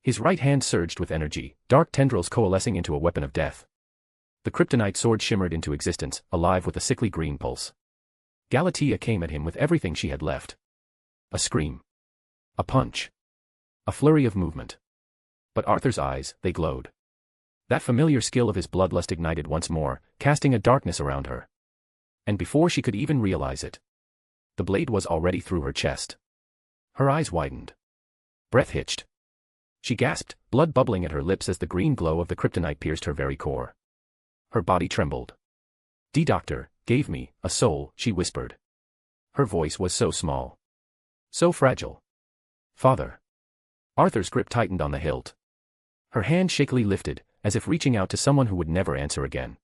His right hand surged with energy, dark tendrils coalescing into a weapon of death. The kryptonite sword shimmered into existence, alive with a sickly green pulse. Galatea came at him with everything she had left. A scream. A punch. A flurry of movement. But Arthur's eyes, they glowed. That familiar skill of his bloodlust ignited once more, casting a darkness around her. And before she could even realize it, the blade was already through her chest. Her eyes widened. Breath hitched. She gasped, blood bubbling at her lips as the green glow of the kryptonite pierced her very core. Her body trembled. "D-Doctor gave me a soul," she whispered. Her voice was so small. So fragile. "Father." Arthur's grip tightened on the hilt. Her hand shakily lifted, as if reaching out to someone who would never answer again.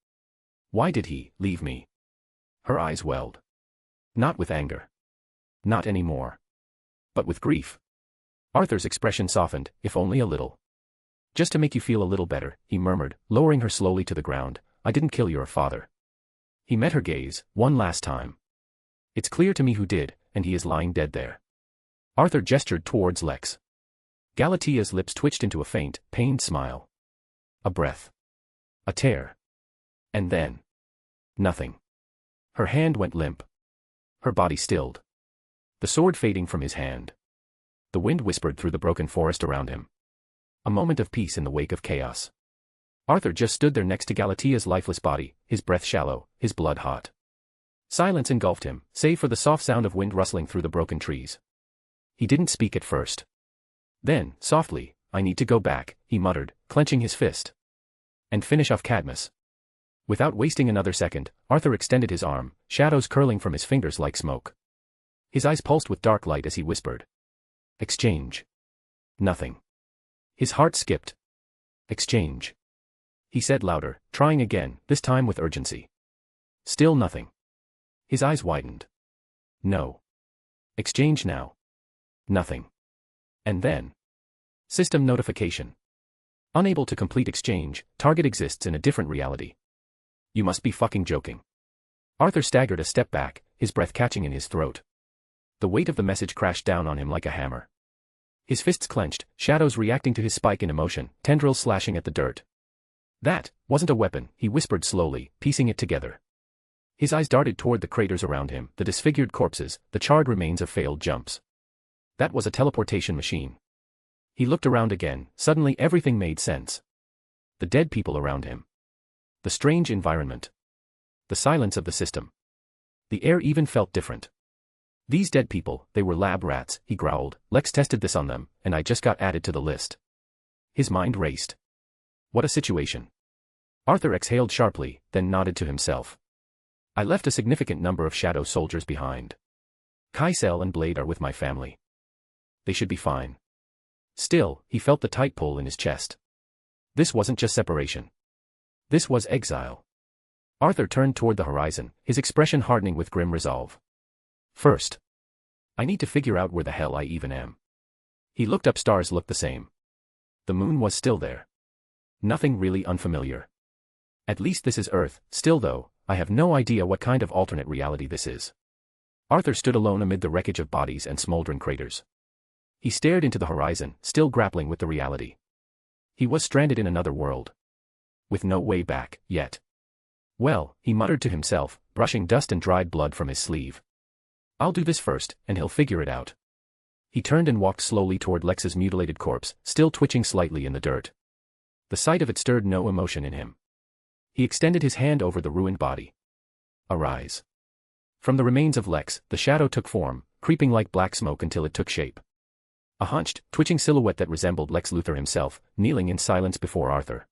"Why did he leave me?" Her eyes welled. Not with anger. Not anymore. But with grief. Arthur's expression softened, if only a little. "Just to make you feel a little better," he murmured, lowering her slowly to the ground. "I didn't kill your father." He met her gaze, one last time. "It's clear to me who did, and he is lying dead there." Arthur gestured towards Lex. Galatea's lips twitched into a faint, pained smile. A breath. A tear. And then. Nothing. Her hand went limp. Her body stilled. The sword fading from his hand. The wind whispered through the broken forest around him. A moment of peace in the wake of chaos. Arthur just stood there next to Galatea's lifeless body, his breath shallow, his blood hot. Silence engulfed him, save for the soft sound of wind rustling through the broken trees. He didn't speak at first. Then, softly, "I need to go back," he muttered, clenching his fist. "And finish off Cadmus." Without wasting another second, Arthur extended his arm, shadows curling from his fingers like smoke. His eyes pulsed with dark light as he whispered. "Exchange." Nothing. His heart skipped. Exchange. he said louder, trying again, this time with urgency. Still nothing. His eyes widened. No. Exchange now. Nothing. And then. System notification. Unable to complete exchange, target exists in a different reality. You must be fucking joking. Arthur staggered a step back, his breath catching in his throat. The weight of the message crashed down on him like a hammer. His fists clenched, shadows reacting to his spike in emotion, tendrils slashing at the dirt. That wasn't a weapon, he whispered slowly, piecing it together. His eyes darted toward the craters around him, the disfigured corpses, the charred remains of failed jumps. That was a teleportation machine. He looked around again, suddenly everything made sense. The dead people around him. The strange environment. The silence of the system. The air even felt different. These dead people, they were lab rats, he growled. Lex tested this on them, and I just got added to the list. His mind raced. What a situation. Arthur exhaled sharply, then nodded to himself. I left a significant number of shadow soldiers behind. Kaisel and Blade are with my family. They should be fine. Still, he felt the tight pull in his chest. This wasn't just separation. This was exile. Arthur turned toward the horizon, his expression hardening with grim resolve. First, I need to figure out where the hell I even am. He looked up. Stars looked the same. The moon was still there. Nothing really unfamiliar. At least this is Earth. Still though, I have no idea what kind of alternate reality this is. Arthur stood alone amid the wreckage of bodies and smoldering craters. He stared into the horizon, still grappling with the reality. He was stranded in another world. With no way back, yet. Well, he muttered to himself, brushing dust and dried blood from his sleeve. I'll do this first, and he'll figure it out. He turned and walked slowly toward Lex's mutilated corpse, still twitching slightly in the dirt. The sight of it stirred no emotion in him. He extended his hand over the ruined body. Arise. From the remains of Lex, the shadow took form, creeping like black smoke until it took shape. A hunched, twitching silhouette that resembled Lex Luthor himself, kneeling in silence before Arthur.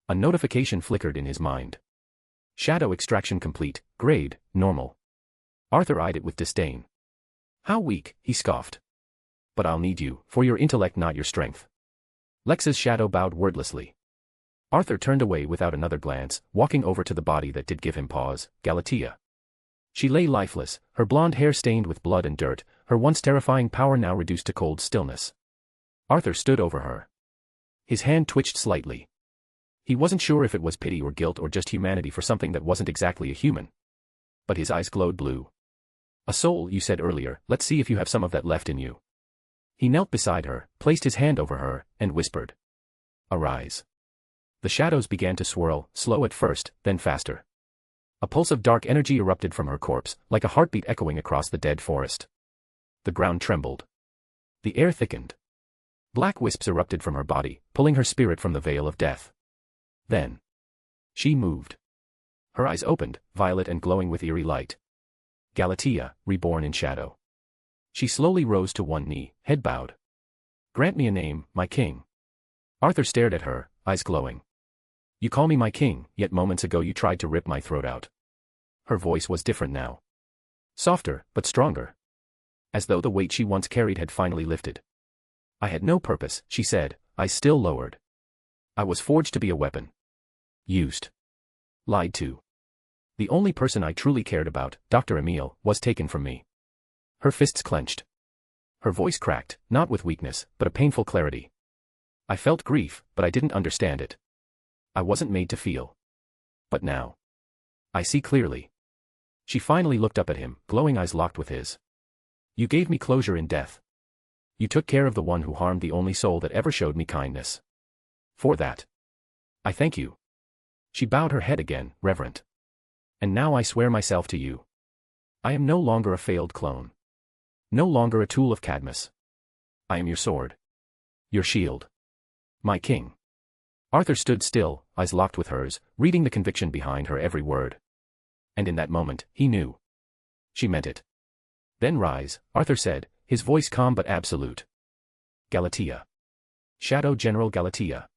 A notification flickered in his mind. Shadow extraction complete, grade, normal. Arthur eyed it with disdain. How weak, he scoffed. But I'll need you, for your intellect not your strength. Lex's shadow bowed wordlessly. Arthur turned away without another glance, walking over to the body that did give him pause, Galatea. She lay lifeless, her blonde hair stained with blood and dirt, her once terrifying power now reduced to cold stillness. Arthur stood over her. His hand twitched slightly. He wasn't sure if it was pity or guilt or just humanity for something that wasn't exactly a human. But his eyes glowed blue. A soul, you said earlier, let's see if you have some of that left in you. He knelt beside her, placed his hand over her, and whispered. Arise. The shadows began to swirl, slow at first, then faster. A pulse of dark energy erupted from her corpse, like a heartbeat echoing across the dead forest. The ground trembled. The air thickened. Black wisps erupted from her body, pulling her spirit from the veil of death. Then. She moved. Her eyes opened, violet and glowing with eerie light. Galatea, reborn in shadow. She slowly rose to one knee, head bowed. Grant me a name, my king. Arthur stared at her, eyes glowing. You call me my king, yet moments ago you tried to rip my throat out. Her voice was different now. Softer, but stronger. As though the weight she once carried had finally lifted. I had no purpose, she said, eyes still lowered. I was forged to be a weapon. Used. Lied to. The only person I truly cared about, Dr. Emile, was taken from me. Her fists clenched. Her voice cracked, not with weakness, but a painful clarity. I felt grief, but I didn't understand it. I wasn't made to feel. But now. I see clearly. She finally looked up at him, glowing eyes locked with his. You gave me closure in death. You took care of the one who harmed the only soul that ever showed me kindness. For that. I thank you. She bowed her head again, reverent. And now I swear myself to you. I am no longer a failed clone. No longer a tool of Cadmus. I am your sword. Your shield. My king. Arthur stood still, eyes locked with hers, reading the conviction behind her every word. And in that moment, he knew. She meant it. Then rise, Arthur said, his voice calm but absolute. Galatea. Shadow General Galatea.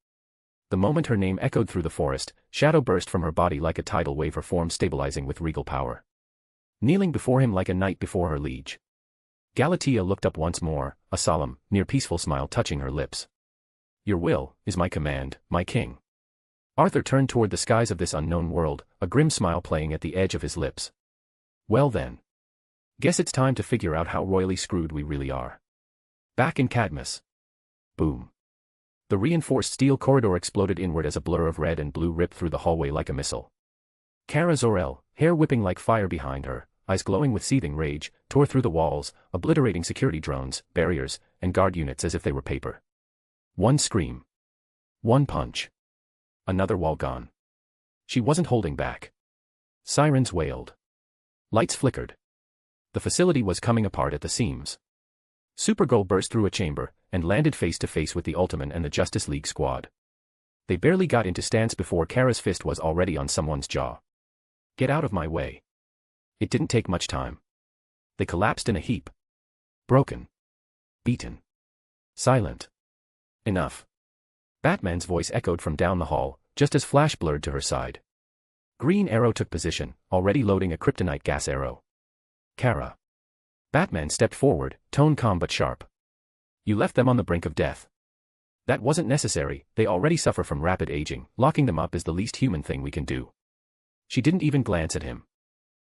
The moment her name echoed through the forest, shadow burst from her body like a tidal wave, her form stabilizing with regal power. Kneeling before him like a knight before her liege. Galatea looked up once more, a solemn, near peaceful smile touching her lips. Your will is my command, my king. Arthur turned toward the skies of this unknown world, a grim smile playing at the edge of his lips. Well then. Guess it's time to figure out how royally screwed we really are. Back in Cadmus. Boom. The reinforced steel corridor exploded inward as a blur of red and blue ripped through the hallway like a missile. Kara Zor-El, hair whipping like fire behind her, eyes glowing with seething rage, tore through the walls, obliterating security drones, barriers, and guard units as if they were paper. One scream. One punch. Another wall gone. She wasn't holding back. Sirens wailed. Lights flickered. The facility was coming apart at the seams. Supergirl burst through a chamber, and landed face to face with the Ultiman and the Justice League squad. They barely got into stance before Kara's fist was already on someone's jaw. Get out of my way. It didn't take much time. They collapsed in a heap. Broken. Beaten. Silent. Enough. Batman's voice echoed from down the hall, just as Flash blurred to her side. Green Arrow took position, already loading a kryptonite gas arrow. Kara. Batman stepped forward, tone calm but sharp. You left them on the brink of death. That wasn't necessary, they already suffer from rapid aging, locking them up is the least human thing we can do. She didn't even glance at him.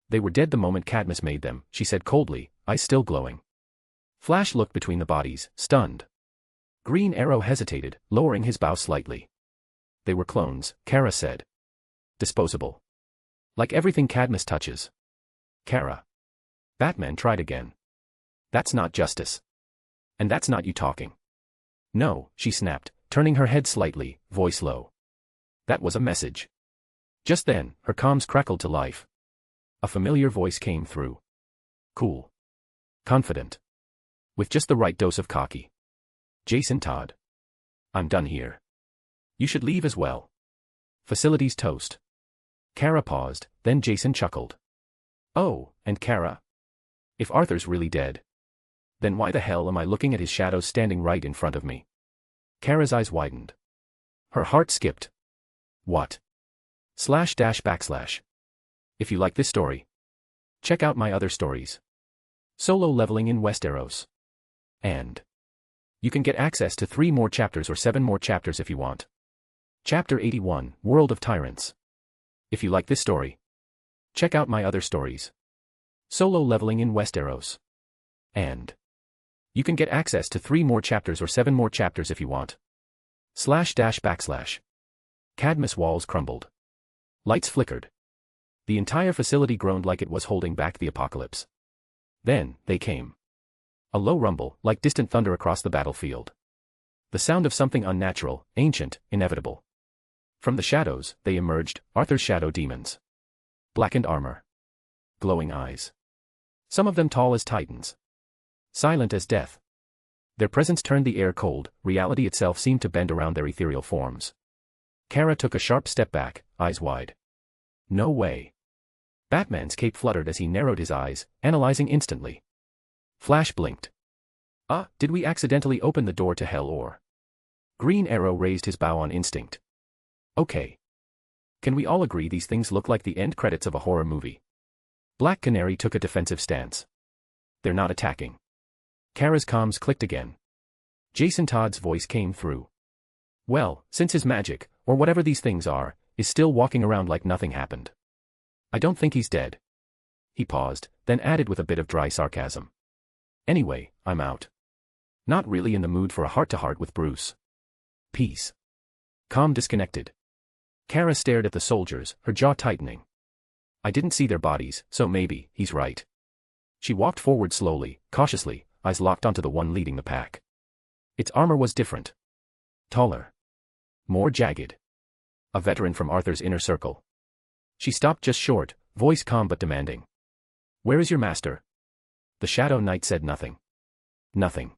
They were dead the moment Cadmus made them, she said coldly, eyes still glowing. Flash looked between the bodies, stunned. Green Arrow hesitated, lowering his bow slightly. They were clones, Kara said. Disposable. Like everything Cadmus touches. Kara. Batman tried again. That's not justice. And that's not you talking. No, she snapped, turning her head slightly, voice low. That was a message. Just then, her comms crackled to life. A familiar voice came through. Cool. Confident. With just the right dose of cocky. Jason Todd. I'm done here. You should leave as well. Facilities toast. Kara paused, then Jason chuckled. Oh, and Kara? If Arthur's really dead. Then why the hell am I looking at his shadow standing right in front of me? Kara's eyes widened. Her heart skipped. What? // If you like this story, check out my other stories. Solo leveling in Westeros. And you can get access to 3 more chapters or 7 more chapters if you want. Chapter 81, World of Tyrants. If you like this story, check out my other stories. Solo leveling in Westeros. And you can get access to 3 more chapters or 7 more chapters if you want. // Cadmus walls crumbled. Lights flickered. The entire facility groaned like it was holding back the apocalypse. Then, they came. A low rumble, like distant thunder across the battlefield. The sound of something unnatural, ancient, inevitable. From the shadows, they emerged, Arthur's shadow demons. Blackened armor. Glowing eyes. Some of them tall as titans. Silent as death. Their presence turned the air cold, reality itself seemed to bend around their ethereal forms. Kara took a sharp step back, eyes wide. No way. Batman's cape fluttered as he narrowed his eyes, analyzing instantly. Flash blinked. Did we accidentally open the door to hell or? Green Arrow raised his bow on instinct. Okay. Can we all agree these things look like the end credits of a horror movie? Black Canary took a defensive stance. They're not attacking. Kara's comms clicked again. Jason Todd's voice came through. Well, since his magic, or whatever these things are, is still walking around like nothing happened. I don't think he's dead. He paused, then added with a bit of dry sarcasm. Anyway, I'm out. Not really in the mood for a heart-to-heart with Bruce. Peace. Comm disconnected. Kara stared at the soldiers, her jaw tightening. I didn't see their bodies, so maybe, he's right. She walked forward slowly, cautiously, eyes locked onto the one leading the pack. Its armor was different. Taller. More jagged. A veteran from Arthur's inner circle. She stopped just short, voice calm but demanding. Where is your master? The Shadow Knight said nothing. Nothing.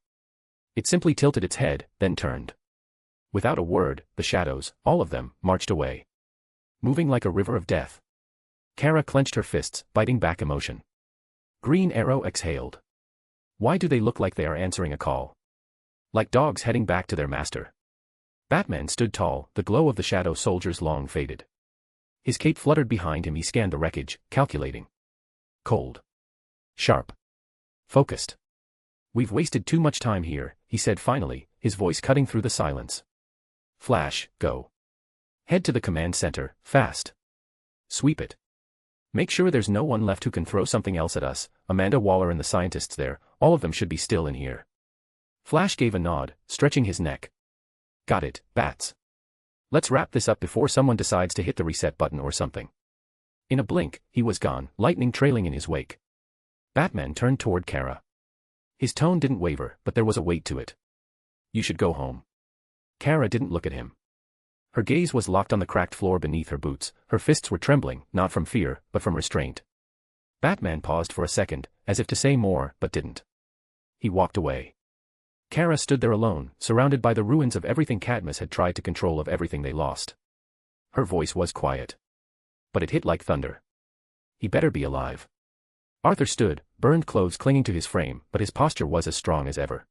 It simply tilted its head, then turned. Without a word, the shadows, all of them, marched away. Moving like a river of death. Kara clenched her fists, biting back emotion. Green Arrow exhaled. Why do they look like they are answering a call? Like dogs heading back to their master. Batman stood tall, the glow of the shadow soldiers long faded. His cape fluttered behind him, he scanned the wreckage, calculating. Cold. Sharp. Focused. We've wasted too much time here, he said finally, his voice cutting through the silence. Flash, go. Head to the command center, fast. Sweep it. Make sure there's no one left who can throw something else at us. Amanda Waller and the scientists there, all of them should be still in here. Flash gave a nod, stretching his neck. Got it, Bats. Let's wrap this up before someone decides to hit the reset button or something. In a blink, he was gone, lightning trailing in his wake. Batman turned toward Kara. His tone didn't waver, but there was a weight to it. You should go home. Kara didn't look at him. Her gaze was locked on the cracked floor beneath her boots, her fists were trembling, not from fear, but from restraint. Batman paused for a second, as if to say more, but didn't. He walked away. Kara stood there alone, surrounded by the ruins of everything Cadmus had tried to control, of everything they lost. Her voice was quiet. But it hit like thunder. He better be alive. Arthur stood, burned clothes clinging to his frame, but his posture was as strong as ever.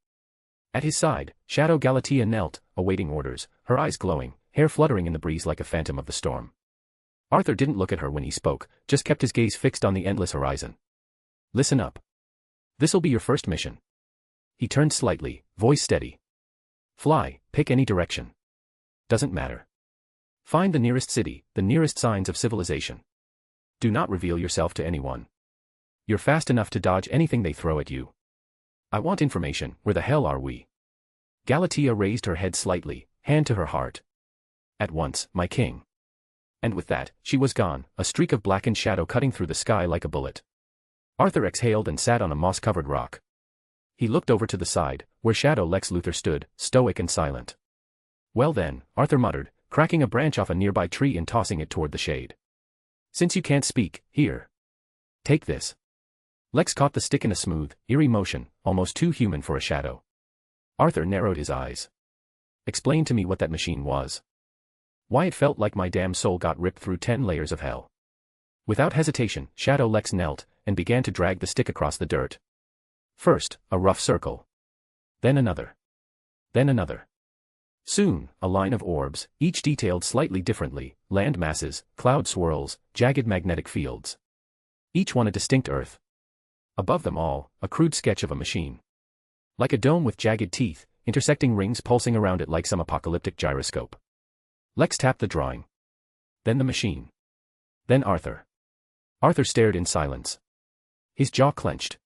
At his side, Shadow Galatea knelt, awaiting orders, her eyes glowing, hair fluttering in the breeze like a phantom of the storm. Arthur didn't look at her when he spoke, just kept his gaze fixed on the endless horizon. Listen up. This'll be your first mission. He turned slightly, voice steady. Fly, pick any direction. Doesn't matter. Find the nearest city, the nearest signs of civilization. Do not reveal yourself to anyone. You're fast enough to dodge anything they throw at you. I want information. Where the hell are we? Galatea raised her head slightly, hand to her heart. At once, my king. And with that, she was gone, a streak of blackened shadow cutting through the sky like a bullet. Arthur exhaled and sat on a moss-covered rock. He looked over to the side, where Shadow Lex Luthor stood, stoic and silent. Well then, Arthur muttered, cracking a branch off a nearby tree and tossing it toward the shade. Since you can't speak, here. Take this. Lex caught the stick in a smooth, eerie motion, almost too human for a shadow. Arthur narrowed his eyes. Explain to me what that machine was. Why it felt like my damn soul got ripped through 10 layers of hell. Without hesitation, Shadow Lex knelt, and began to drag the stick across the dirt. First, a rough circle. Then another. Then another. Soon, a line of orbs, each detailed slightly differently, land masses, cloud swirls, jagged magnetic fields. Each one a distinct Earth. Above them all, a crude sketch of a machine. Like a dome with jagged teeth, intersecting rings pulsing around it like some apocalyptic gyroscope. Lex tapped the drawing. Then the machine. Then Arthur. Arthur stared in silence. His jaw clenched.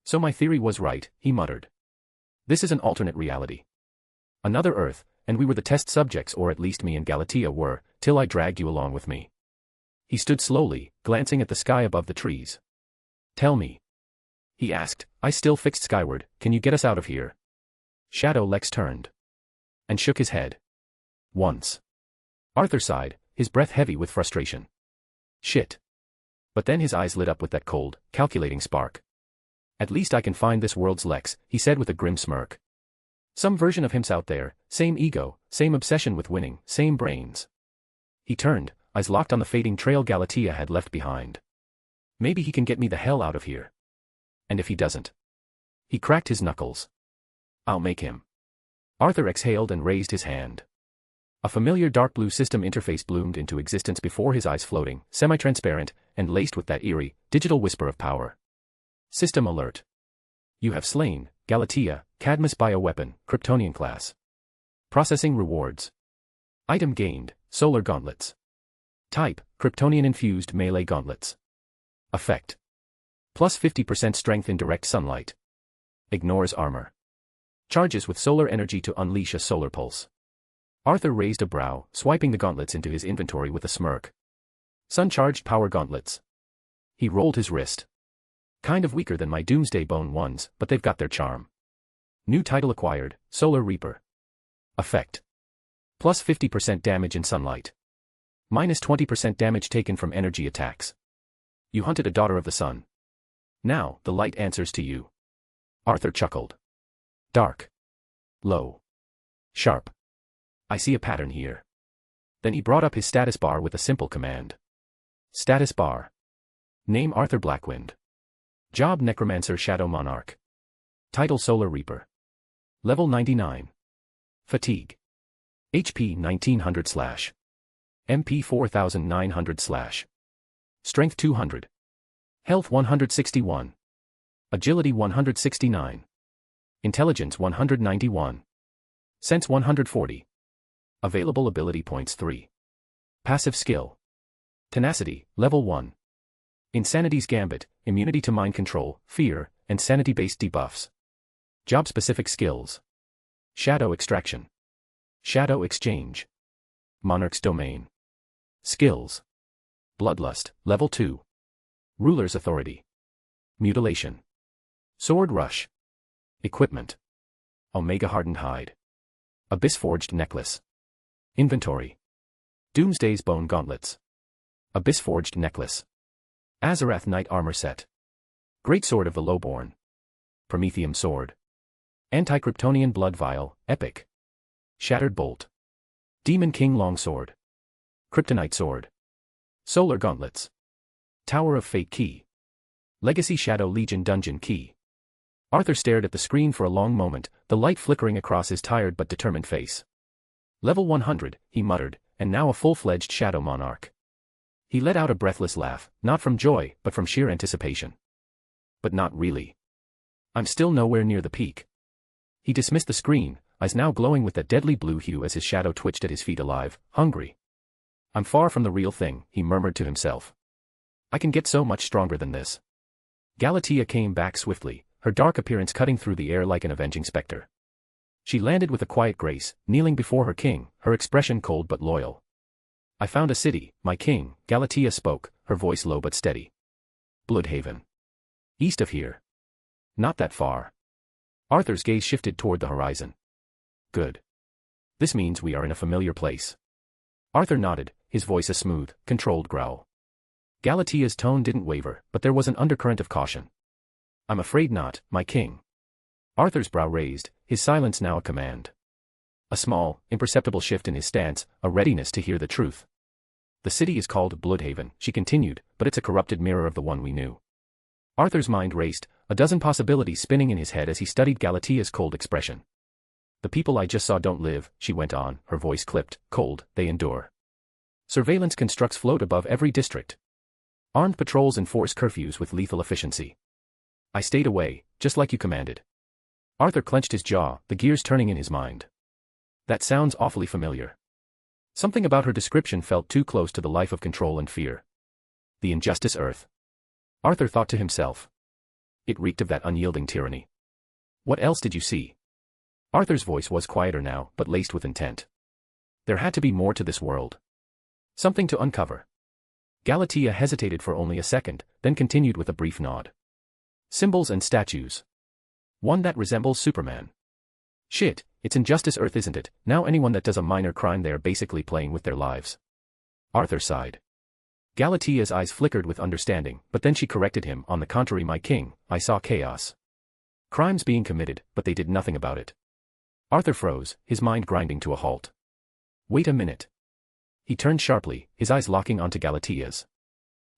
So my theory was right, he muttered. This is an alternate reality. Another Earth, and we were the test subjects, or at least me and Galatea were, till I dragged you along with me. He stood slowly, glancing at the sky above the trees. Tell me. He asked, eyes still fixed skyward, can you get us out of here? Shadow Lex turned. And shook his head. Once. Arthur sighed, his breath heavy with frustration. Shit. But then his eyes lit up with that cold, calculating spark. At least I can find this world's Lex, he said with a grim smirk. Some version of him's out there, same ego, same obsession with winning, same brains. He turned, eyes locked on the fading trail Galatea had left behind. Maybe he can get me the hell out of here. And if he doesn't? He cracked his knuckles. I'll make him. Arthur exhaled and raised his hand. A familiar dark blue system interface bloomed into existence before his eyes, floating, semi-transparent, and laced with that eerie, digital whisper of power. System alert. You have slain, Galatea, Cadmus bioweapon, Kryptonian class. Processing rewards. Item gained, solar gauntlets. Type, Kryptonian-infused melee gauntlets. Effect. Plus 50% strength in direct sunlight. Ignores armor. Charges with solar energy to unleash a solar pulse. Arthur raised a brow, swiping the gauntlets into his inventory with a smirk. Sun-charged power gauntlets. He rolled his wrist. Kind of weaker than my Doomsday Bone ones, but they've got their charm. New title acquired, Solar Reaper. Effect. Plus 50% damage in sunlight. Minus 20% damage taken from energy attacks. You hunted a daughter of the sun. Now, the light answers to you. Arthur chuckled. Dark. Low. Sharp. I see a pattern here. Then he brought up his status bar with a simple command. Status bar. Name Arthur Blackwynd. Job Necromancer Shadow Monarch. Title Solar Reaper. Level 99. Fatigue. HP 1900/. MP 4900/. Strength 200. Health 161. Agility 169. Intelligence 191. Sense 140. Available ability points 3. Passive skill. Tenacity, level 1. Insanity's Gambit, immunity to mind control, fear, and sanity-based debuffs. Job-specific skills. Shadow Extraction. Shadow Exchange. Monarch's Domain. Skills. Bloodlust, level 2. Ruler's Authority. Mutilation. Sword Rush. Equipment. Omega Hardened Hide. Abyss Forged Necklace. Inventory. Doomsday's Bone Gauntlets. Abyss Forged Necklace. Azarath Knight Armor Set. Greatsword of the Lowborn. Prometheum Sword. Anti-Kryptonian Blood Vial, Epic. Shattered Bolt. Demon King Longsword. Kryptonite Sword. Solar Gauntlets. Tower of Fate Key. Legacy Shadow Legion Dungeon Key. Arthur stared at the screen for a long moment, the light flickering across his tired but determined face. Level 100, he muttered, and now a full-fledged Shadow Monarch. He let out a breathless laugh, not from joy, but from sheer anticipation. But not really. I'm still nowhere near the peak. He dismissed the screen, eyes now glowing with that deadly blue hue as his shadow twitched at his feet, alive, hungry. I'm far from the real thing, he murmured to himself. I can get so much stronger than this. Galatea came back swiftly, her dark appearance cutting through the air like an avenging specter. She landed with a quiet grace, kneeling before her king, her expression cold but loyal. I found a city, my king, Galatea spoke, her voice low but steady. Bloodhaven. East of here. Not that far. Arthur's gaze shifted toward the horizon. Good. This means we are in a familiar place. Arthur nodded, his voice a smooth, controlled growl. Galatea's tone didn't waver, but there was an undercurrent of caution. I'm afraid not, my king. Arthur's brow raised, his silence now a command. A small, imperceptible shift in his stance, a readiness to hear the truth. The city is called Bloodhaven, she continued, but it's a corrupted mirror of the one we knew. Arthur's mind raced, a dozen possibilities spinning in his head as he studied Galatea's cold expression. The people I just saw don't live, she went on, her voice clipped, cold, they endure. Surveillance constructs float above every district. Armed patrols enforce curfews with lethal efficiency. I stayed away, just like you commanded. Arthur clenched his jaw, the gears turning in his mind. That sounds awfully familiar. Something about her description felt too close to the life of control and fear. The injustice Earth. Arthur thought to himself. It reeked of that unyielding tyranny. What else did you see? Arthur's voice was quieter now, but laced with intent. There had to be more to this world. Something to uncover. Galatea hesitated for only a second, then continued with a brief nod. Symbols and statues. One that resembles Superman. Shit, it's Injustice Earth, isn't it? Now anyone that does a minor crime they're basically playing with their lives. Arthur sighed. Galatea's eyes flickered with understanding, but then she corrected him, on the contrary, my king, I saw chaos. Crimes being committed, but they did nothing about it. Arthur froze, his mind grinding to a halt. Wait a minute. He turned sharply, his eyes locking onto Galatea's.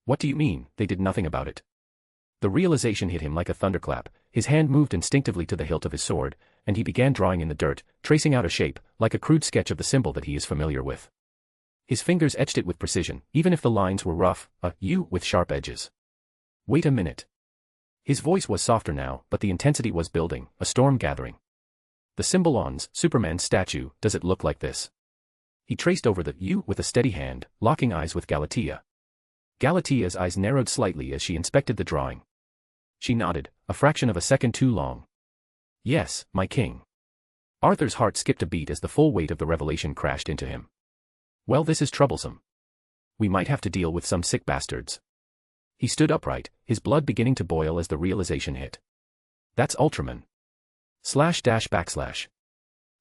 What do you mean, they did nothing about it? The realization hit him like a thunderclap, his hand moved instinctively to the hilt of his sword, and he began drawing in the dirt, tracing out a shape, like a crude sketch of the symbol that he is familiar with. His fingers etched it with precision, even if the lines were rough, a U with sharp edges. Wait a minute. His voice was softer now, but the intensity was building, a storm gathering. The symbol on Superman's statue, does it look like this? He traced over the U with a steady hand, locking eyes with Galatea. Galatea's eyes narrowed slightly as she inspected the drawing. She nodded, a fraction of a second too long. Yes, my king. Arthur's heart skipped a beat as the full weight of the revelation crashed into him. Well, this is troublesome. We might have to deal with some sick bastards. He stood upright, his blood beginning to boil as the realization hit. That's Ultraman. //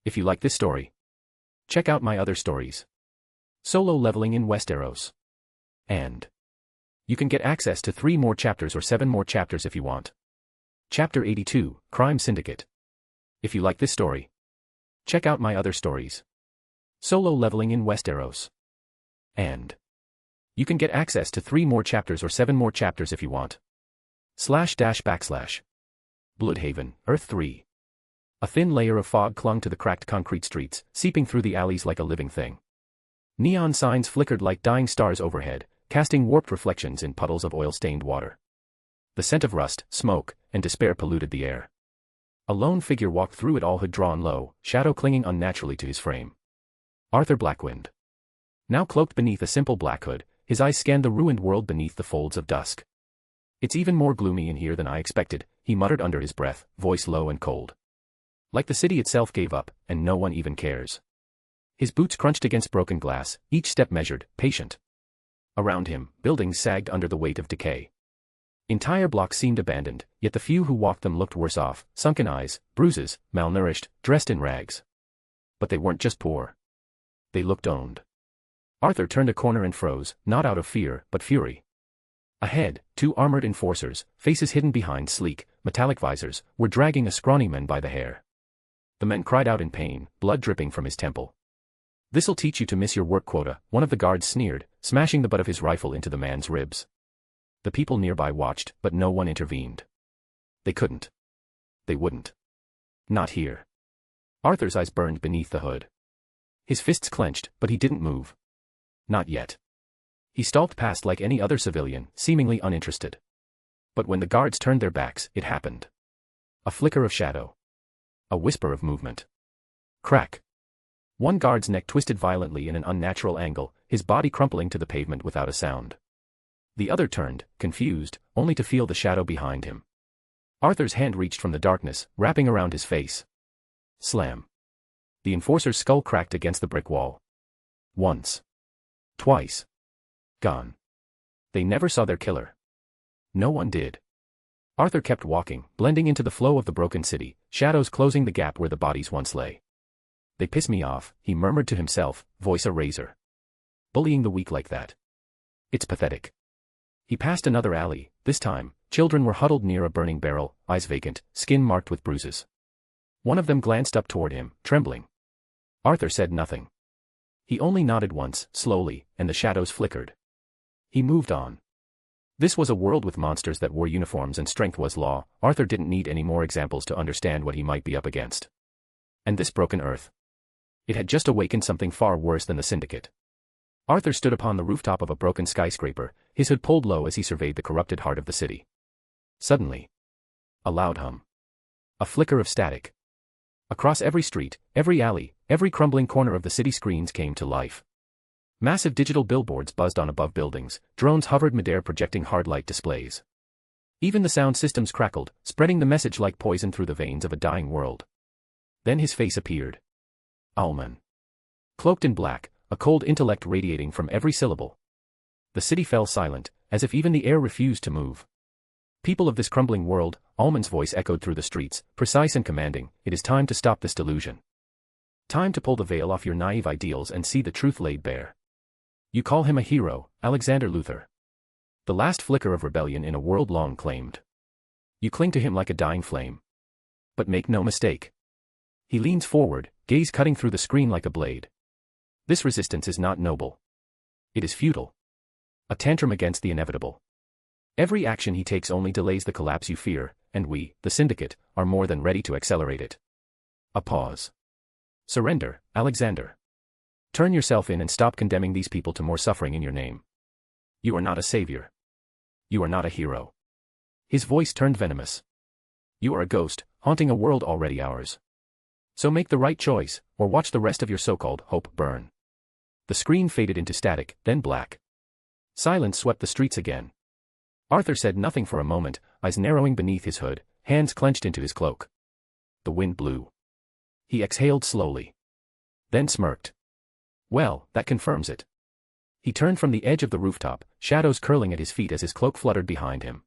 If you like this story, check out my other stories. Solo leveling in Westeros. And you can get access to 3 more chapters or 7 more chapters if you want. Chapter 82, Crime Syndicate. If you like this story, check out my other stories. Solo leveling in Westeros. And you can get access to 3 more chapters or 7 more chapters if you want. // Bloodhaven, Earth 3. A thin layer of fog clung to the cracked concrete streets, seeping through the alleys like a living thing. Neon signs flickered like dying stars overhead, casting warped reflections in puddles of oil-stained water. The scent of rust, smoke, and despair polluted the air. A lone figure walked through it all, hood drawn low, shadow clinging unnaturally to his frame. Arthur Blackwynd. Now cloaked beneath a simple black hood, his eyes scanned the ruined world beneath the folds of dusk. "It's even more gloomy in here than I expected," he muttered under his breath, voice low and cold. "Like the city itself gave up, and no one even cares." His boots crunched against broken glass, each step measured, patient. Around him, buildings sagged under the weight of decay. Entire blocks seemed abandoned, yet the few who walked them looked worse off, sunken eyes, bruises, malnourished, dressed in rags. But they weren't just poor. They looked owned. Arthur turned a corner and froze, not out of fear, but fury. Ahead, two armored enforcers, faces hidden behind sleek, metallic visors, were dragging a scrawny man by the hair. The man cried out in pain, blood dripping from his temple. "This'll teach you to miss your work quota," one of the guards sneered, smashing the butt of his rifle into the man's ribs. The people nearby watched, but no one intervened. They couldn't. They wouldn't. Not here. Arthur's eyes burned beneath the hood. His fists clenched, but he didn't move. Not yet. He stalked past like any other civilian, seemingly uninterested. But when the guards turned their backs, it happened. A flicker of shadow. A whisper of movement. Crack. One guard's neck twisted violently in an unnatural angle, his body crumpling to the pavement without a sound. The other turned, confused, only to feel the shadow behind him. Arthur's hand reached from the darkness, wrapping around his face. Slam. The enforcer's skull cracked against the brick wall. Once. Twice. Gone. They never saw their killer. No one did. Arthur kept walking, blending into the flow of the broken city, shadows closing the gap where the bodies once lay. "They piss me off," he murmured to himself, voice a razor. "Bullying the weak like that. It's pathetic." He passed another alley. This time, children were huddled near a burning barrel, eyes vacant, skin marked with bruises. One of them glanced up toward him, trembling. Arthur said nothing. He only nodded once, slowly, and the shadows flickered. He moved on. This was a world with monsters that wore uniforms and strength was law. Arthur didn't need any more examples to understand what he might be up against. And this broken earth. It had just awakened something far worse than the Syndicate. Arthur stood upon the rooftop of a broken skyscraper, his hood pulled low as he surveyed the corrupted heart of the city. Suddenly. A loud hum. A flicker of static. Across every street, every alley, every crumbling corner of the city screens came to life. Massive digital billboards buzzed on above buildings, drones hovered midair projecting hard light displays. Even the sound systems crackled, spreading the message like poison through the veins of a dying world. Then his face appeared. Owlman. Cloaked in black, a cold intellect radiating from every syllable. The city fell silent, as if even the air refused to move. "People of this crumbling world," Owlman's voice echoed through the streets, precise and commanding, "it is time to stop this delusion. Time to pull the veil off your naive ideals and see the truth laid bare. You call him a hero, Alexander Luthor. The last flicker of rebellion in a world long claimed. You cling to him like a dying flame. But make no mistake. He leans forward, gaze cutting through the screen like a blade. This resistance is not noble. It is futile. A tantrum against the inevitable. Every action he takes only delays the collapse you fear, and we, the Syndicate, are more than ready to accelerate it." A pause. "Surrender, Alexander. Turn yourself in and stop condemning these people to more suffering in your name. You are not a savior. You are not a hero." His voice turned venomous. "You are a ghost, haunting a world already ours. So make the right choice, or watch the rest of your so-called hope burn." The screen faded into static, then black. Silence swept the streets again. Arthur said nothing for a moment, eyes narrowing beneath his hood, hands clenched into his cloak. The wind blew. He exhaled slowly. Then smirked. "Well, that confirms it." He turned from the edge of the rooftop, shadows curling at his feet as his cloak fluttered behind him.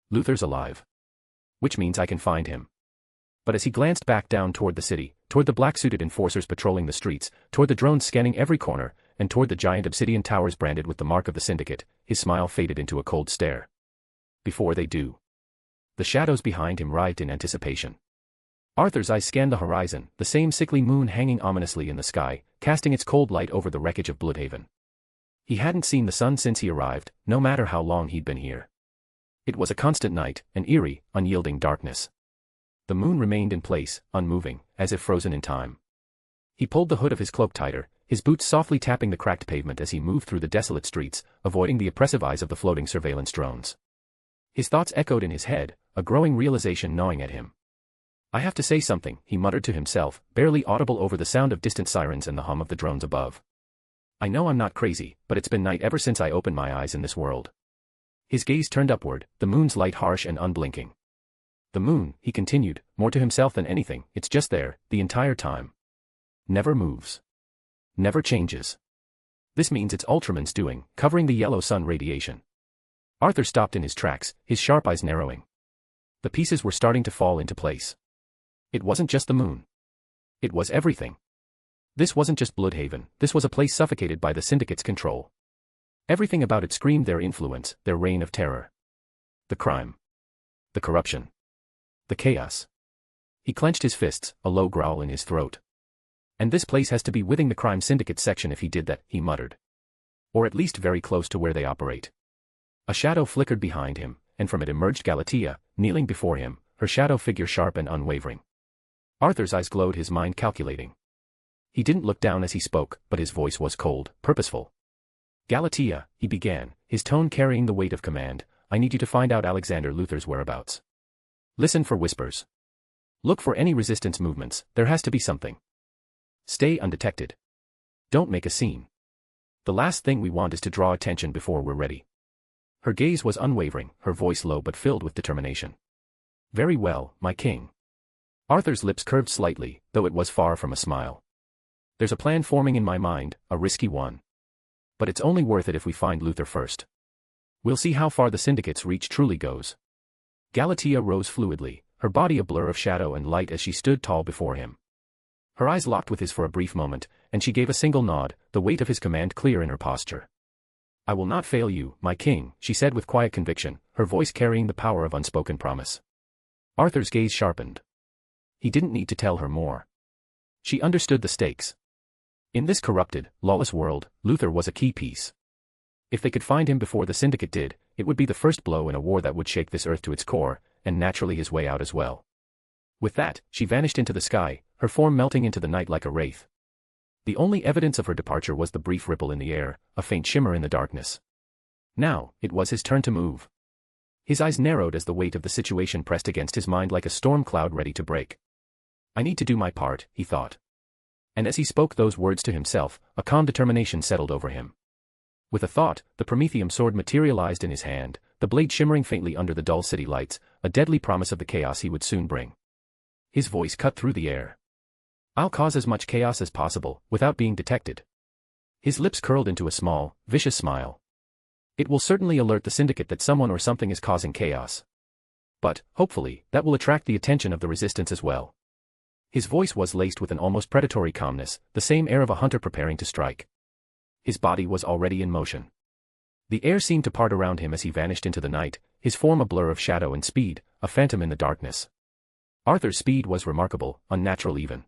"Luthor's alive. Which means I can find him." But as he glanced back down toward the city, toward the black-suited enforcers patrolling the streets, toward the drones scanning every corner, and toward the giant obsidian towers branded with the mark of the Syndicate, his smile faded into a cold stare. Before they do. The shadows behind him writhed in anticipation. Arthur's eyes scanned the horizon, the same sickly moon hanging ominously in the sky, casting its cold light over the wreckage of Bloodhaven. He hadn't seen the sun since he arrived, no matter how long he'd been here. It was a constant night, an eerie, unyielding darkness. The moon remained in place, unmoving, as if frozen in time. He pulled the hood of his cloak tighter, his boots softly tapping the cracked pavement as he moved through the desolate streets, avoiding the oppressive eyes of the floating surveillance drones. His thoughts echoed in his head, a growing realization gnawing at him. "I have to say something," he muttered to himself, barely audible over the sound of distant sirens and the hum of the drones above. I know I'm not crazy, but it's been night ever since I opened my eyes in this world. His gaze turned upward, the moon's light harsh and unblinking. The moon, he continued, more to himself than anything, it's just there, the entire time. Never moves. Never changes. This means it's Ultraman's doing, covering the yellow sun radiation. Arthur stopped in his tracks, his sharp eyes narrowing. The pieces were starting to fall into place. It wasn't just the moon. It was everything. This wasn't just Bloodhaven, this was a place suffocated by the Syndicate's control. Everything about it screamed their influence, their reign of terror. The crime. The corruption. The chaos. He clenched his fists, a low growl in his throat. And this place has to be within the crime syndicate section if he did that, he muttered. Or at least very close to where they operate. A shadow flickered behind him, and from it emerged Galatea, kneeling before him, her shadow figure sharp and unwavering. Arthur's eyes glowed, his mind calculating. He didn't look down as he spoke, but his voice was cold, purposeful. Galatea, he began, his tone carrying the weight of command, I need you to find out Alexander Luthor's whereabouts. Listen for whispers. Look for any resistance movements, there has to be something. Stay undetected. Don't make a scene. The last thing we want is to draw attention before we're ready. Her gaze was unwavering, her voice low but filled with determination. Very well, my king. Arthur's lips curved slightly, though it was far from a smile. There's a plan forming in my mind, a risky one. But it's only worth it if we find Luthor first. We'll see how far the Syndicate's reach truly goes. Galatea rose fluidly, her body a blur of shadow and light as she stood tall before him. Her eyes locked with his for a brief moment, and she gave a single nod, the weight of his command clear in her posture. I will not fail you, my king, she said with quiet conviction, her voice carrying the power of unspoken promise. Arthur's gaze sharpened. He didn't need to tell her more. She understood the stakes. In this corrupted, lawless world, Luthor was a key piece. If they could find him before the Syndicate did, it would be the first blow in a war that would shake this earth to its core, and naturally his way out as well. With that, she vanished into the sky, her form melting into the night like a wraith. The only evidence of her departure was the brief ripple in the air, a faint shimmer in the darkness. Now, it was his turn to move. His eyes narrowed as the weight of the situation pressed against his mind like a storm cloud ready to break. I need to do my part, he thought. And as he spoke those words to himself, a calm determination settled over him. With a thought, the Prometheum sword materialized in his hand, the blade shimmering faintly under the dull city lights, a deadly promise of the chaos he would soon bring. His voice cut through the air. I'll cause as much chaos as possible, without being detected. His lips curled into a small, vicious smile. It will certainly alert the Syndicate that someone or something is causing chaos. But, hopefully, that will attract the attention of the Resistance as well. His voice was laced with an almost predatory calmness, the same air of a hunter preparing to strike. His body was already in motion. The air seemed to part around him as he vanished into the night, his form a blur of shadow and speed, a phantom in the darkness. Arthur's speed was remarkable, unnatural even.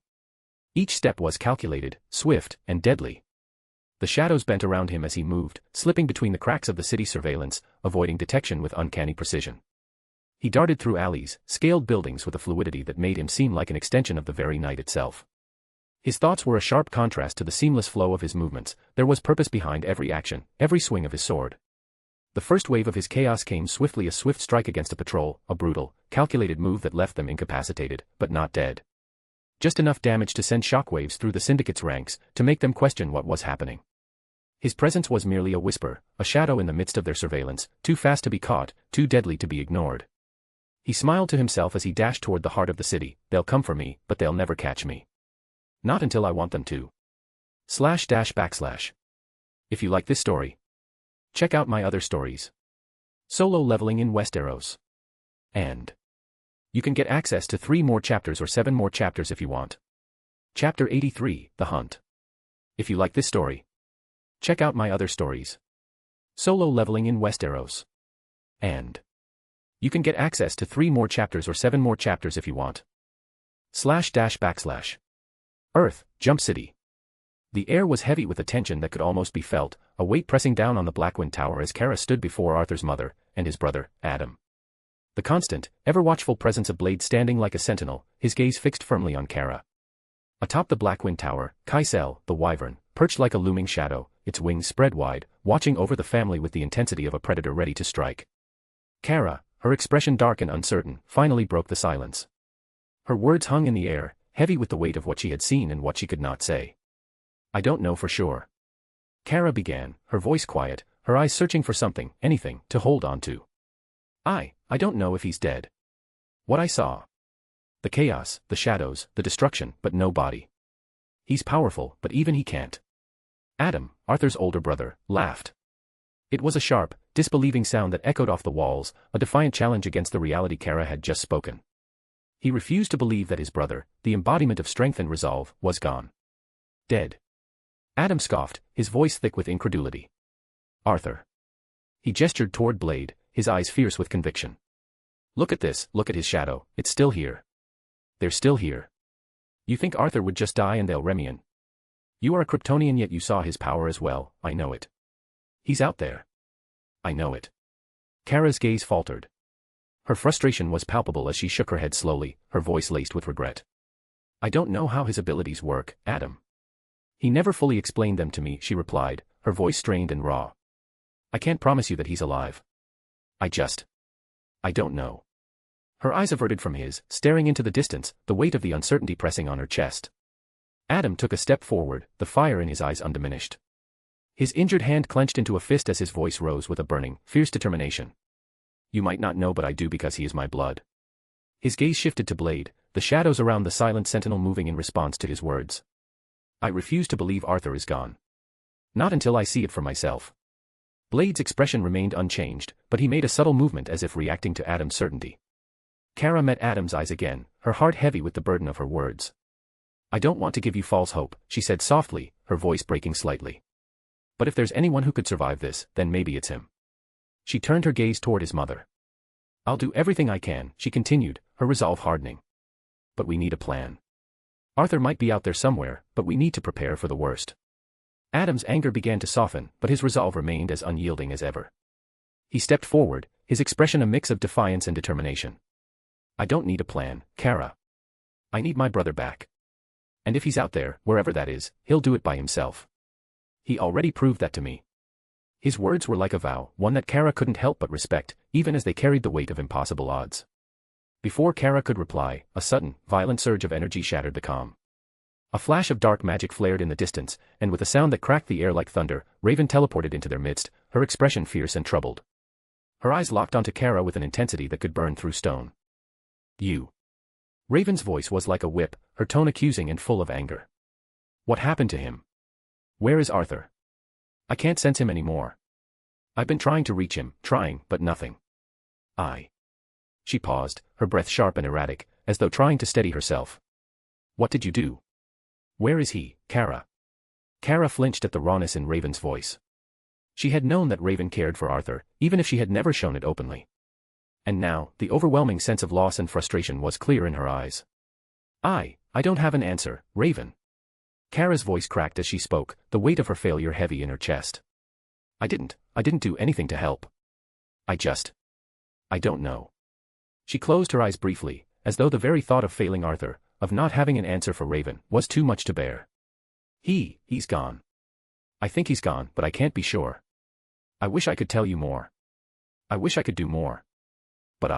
Each step was calculated, swift, and deadly. The shadows bent around him as he moved, slipping between the cracks of the city's surveillance, avoiding detection with uncanny precision. He darted through alleys, scaled buildings with a fluidity that made him seem like an extension of the very night itself. His thoughts were a sharp contrast to the seamless flow of his movements, there was purpose behind every action, every swing of his sword. The first wave of his chaos came swiftly, a swift strike against a patrol, a brutal, calculated move that left them incapacitated, but not dead. Just enough damage to send shockwaves through the Syndicate's ranks, to make them question what was happening. His presence was merely a whisper, a shadow in the midst of their surveillance, too fast to be caught, too deadly to be ignored. He smiled to himself as he dashed toward the heart of the city. They'll come for me, but they'll never catch me. Not until I want them to. //. If you like this story, check out my other stories. Solo leveling in Westeros. And you can get access to 3 more chapters or 7 more chapters if you want. Chapter 83, The Hunt. If you like this story, check out my other stories. Solo leveling in Westeros. And you can get access to 3 more chapters or 7 more chapters if you want. //. Earth, Jump City. The air was heavy with a tension that could almost be felt, a weight pressing down on the Blackwynd Tower as Kara stood before Arthur's mother, and his brother, Adam. The constant, ever-watchful presence of Blade standing like a sentinel, his gaze fixed firmly on Kara. Atop the Blackwynd Tower, Kaisel, the wyvern, perched like a looming shadow, its wings spread wide, watching over the family with the intensity of a predator ready to strike. Kara, her expression dark and uncertain, finally broke the silence. Her words hung in the air, heavy with the weight of what she had seen and what she could not say. I don't know for sure. Kara began, her voice quiet, her eyes searching for something, anything, to hold on to. I don't know if he's dead. What I saw. The chaos, the shadows, the destruction, but no body. He's powerful, but even he can't. Adam, Arthur's older brother, laughed. It was a sharp, disbelieving sound that echoed off the walls, a defiant challenge against the reality Kara had just spoken. He refused to believe that his brother, the embodiment of strength and resolve, was gone. Dead. Adam scoffed, his voice thick with incredulity. Arthur. He gestured toward Blade, his eyes fierce with conviction. Look at this, look at his shadow, it's still here. They're still here. You think Arthur would just die and they'll Remian? You are a Kryptonian yet you saw his power as well, I know it. He's out there. I know it. Kara's gaze faltered. Her frustration was palpable as she shook her head slowly, her voice laced with regret. I don't know how his abilities work, Adam. He never fully explained them to me, she replied, her voice strained and raw. I can't promise you that he's alive. I don't know. Her eyes averted from his, staring into the distance, the weight of the uncertainty pressing on her chest. Adam took a step forward, the fire in his eyes undiminished. His injured hand clenched into a fist as his voice rose with a burning, fierce determination. You might not know but I do because he is my blood. His gaze shifted to Blade, the shadows around the silent sentinel moving in response to his words. I refuse to believe Arthur is gone. Not until I see it for myself. Blade's expression remained unchanged, but he made a subtle movement as if reacting to Adam's certainty. Kara met Adam's eyes again, her heart heavy with the burden of her words. I don't want to give you false hope, she said softly, her voice breaking slightly. But if there's anyone who could survive this, then maybe it's him. She turned her gaze toward his mother. I'll do everything I can, she continued, her resolve hardening. But we need a plan. Arthur might be out there somewhere, but we need to prepare for the worst. Adam's anger began to soften, but his resolve remained as unyielding as ever. He stepped forward, his expression a mix of defiance and determination. I don't need a plan, Kara. I need my brother back. And if he's out there, wherever that is, he'll do it by himself. He already proved that to me. His words were like a vow, one that Kara couldn't help but respect, even as they carried the weight of impossible odds. Before Kara could reply, a sudden, violent surge of energy shattered the calm. A flash of dark magic flared in the distance, and with a sound that cracked the air like thunder, Raven teleported into their midst, her expression fierce and troubled. Her eyes locked onto Kara with an intensity that could burn through stone. You. Raven's voice was like a whip, her tone accusing and full of anger. What happened to him? Where is Arthur? I can't sense him anymore. I've been trying to reach him, but nothing. She paused, her breath sharp and erratic, as though trying to steady herself. What did you do? Where is he, Kara? Kara flinched at the rawness in Raven's voice. She had known that Raven cared for Arthur, even if she had never shown it openly. And now, the overwhelming sense of loss and frustration was clear in her eyes. I don't have an answer, Raven. Kara's voice cracked as she spoke, the weight of her failure heavy in her chest. I didn't do anything to help. I don't know. She closed her eyes briefly, as though the very thought of failing Arthur, of not having an answer for Raven, was too much to bear. He's gone. I think he's gone, but I can't be sure. I wish I could tell you more. I wish I could do more. But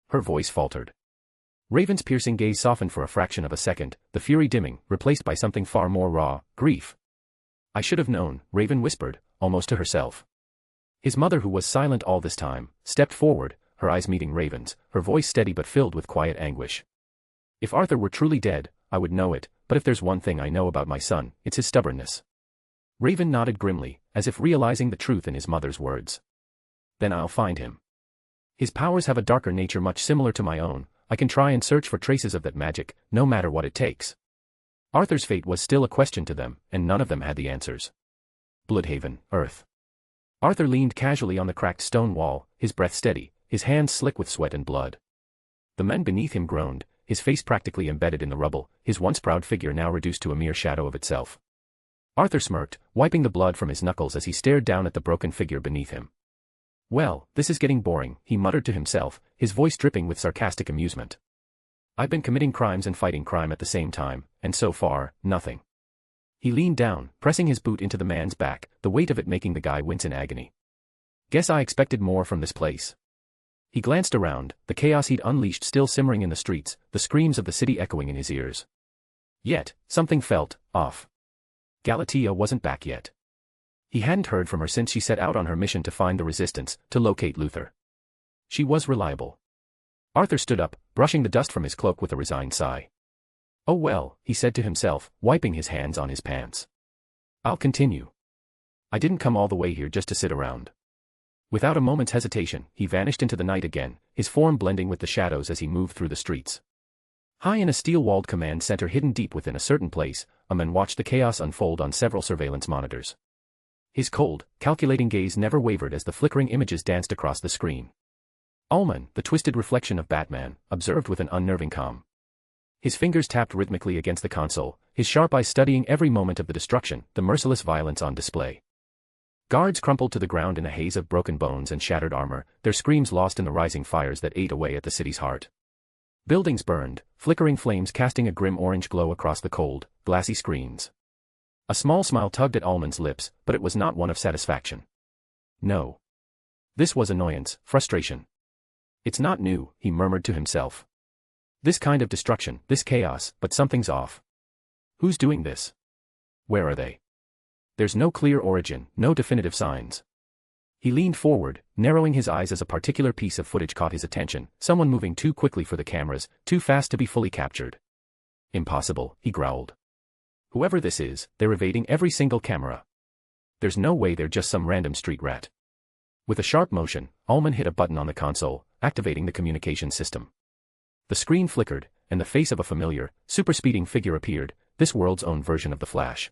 Her voice faltered. Raven's piercing gaze softened for a fraction of a second, the fury dimming, replaced by something far more raw, grief. I should have known, Raven whispered, almost to herself. His mother, who was silent all this time, stepped forward, her eyes meeting Raven's, her voice steady but filled with quiet anguish. If Arthur were truly dead, I would know it, but if there's one thing I know about my son, it's his stubbornness. Raven nodded grimly, as if realizing the truth in his mother's words. Then I'll find him. His powers have a darker nature much similar to my own. I can try and search for traces of that magic, no matter what it takes. Arthur's fate was still a question to them, and none of them had the answers. Bloodhaven, Earth. Arthur leaned casually on the cracked stone wall, his breath steady, his hands slick with sweat and blood. The men beneath him groaned, his face practically embedded in the rubble, his once proud figure now reduced to a mere shadow of itself. Arthur smirked, wiping the blood from his knuckles as he stared down at the broken figure beneath him. Well, this is getting boring, he muttered to himself, his voice dripping with sarcastic amusement. I've been committing crimes and fighting crime at the same time, and so far, nothing. He leaned down, pressing his boot into the man's back, the weight of it making the guy wince in agony. Guess I expected more from this place. He glanced around, the chaos he'd unleashed still simmering in the streets, the screams of the city echoing in his ears. Yet, something felt off. Galatea wasn't back yet. He hadn't heard from her since she set out on her mission to find the resistance, to locate Luther. She was reliable. Arthur stood up, brushing the dust from his cloak with a resigned sigh. Oh well, he said to himself, wiping his hands on his pants. I'll continue. I didn't come all the way here just to sit around. Without a moment's hesitation, he vanished into the night again, his form blending with the shadows as he moved through the streets. High in a steel-walled command center hidden deep within a certain place, a man watched the chaos unfold on several surveillance monitors. His cold, calculating gaze never wavered as the flickering images danced across the screen. Ullman, the twisted reflection of Batman, observed with an unnerving calm. His fingers tapped rhythmically against the console, his sharp eyes studying every moment of the destruction, the merciless violence on display. Guards crumpled to the ground in a haze of broken bones and shattered armor, their screams lost in the rising fires that ate away at the city's heart. Buildings burned, flickering flames casting a grim orange glow across the cold, glassy screens. A small smile tugged at Ullman's lips, but it was not one of satisfaction. No. This was annoyance, frustration. It's not new, he murmured to himself. This kind of destruction, this chaos, but something's off. Who's doing this? Where are they? There's no clear origin, no definitive signs. He leaned forward, narrowing his eyes as a particular piece of footage caught his attention, someone moving too quickly for the cameras, too fast to be fully captured. Impossible, he growled. Whoever this is, they're evading every single camera. There's no way they're just some random street rat. With a sharp motion, Ullman hit a button on the console, activating the communication system. The screen flickered, and the face of a familiar, super-speeding figure appeared, this world's own version of the Flash.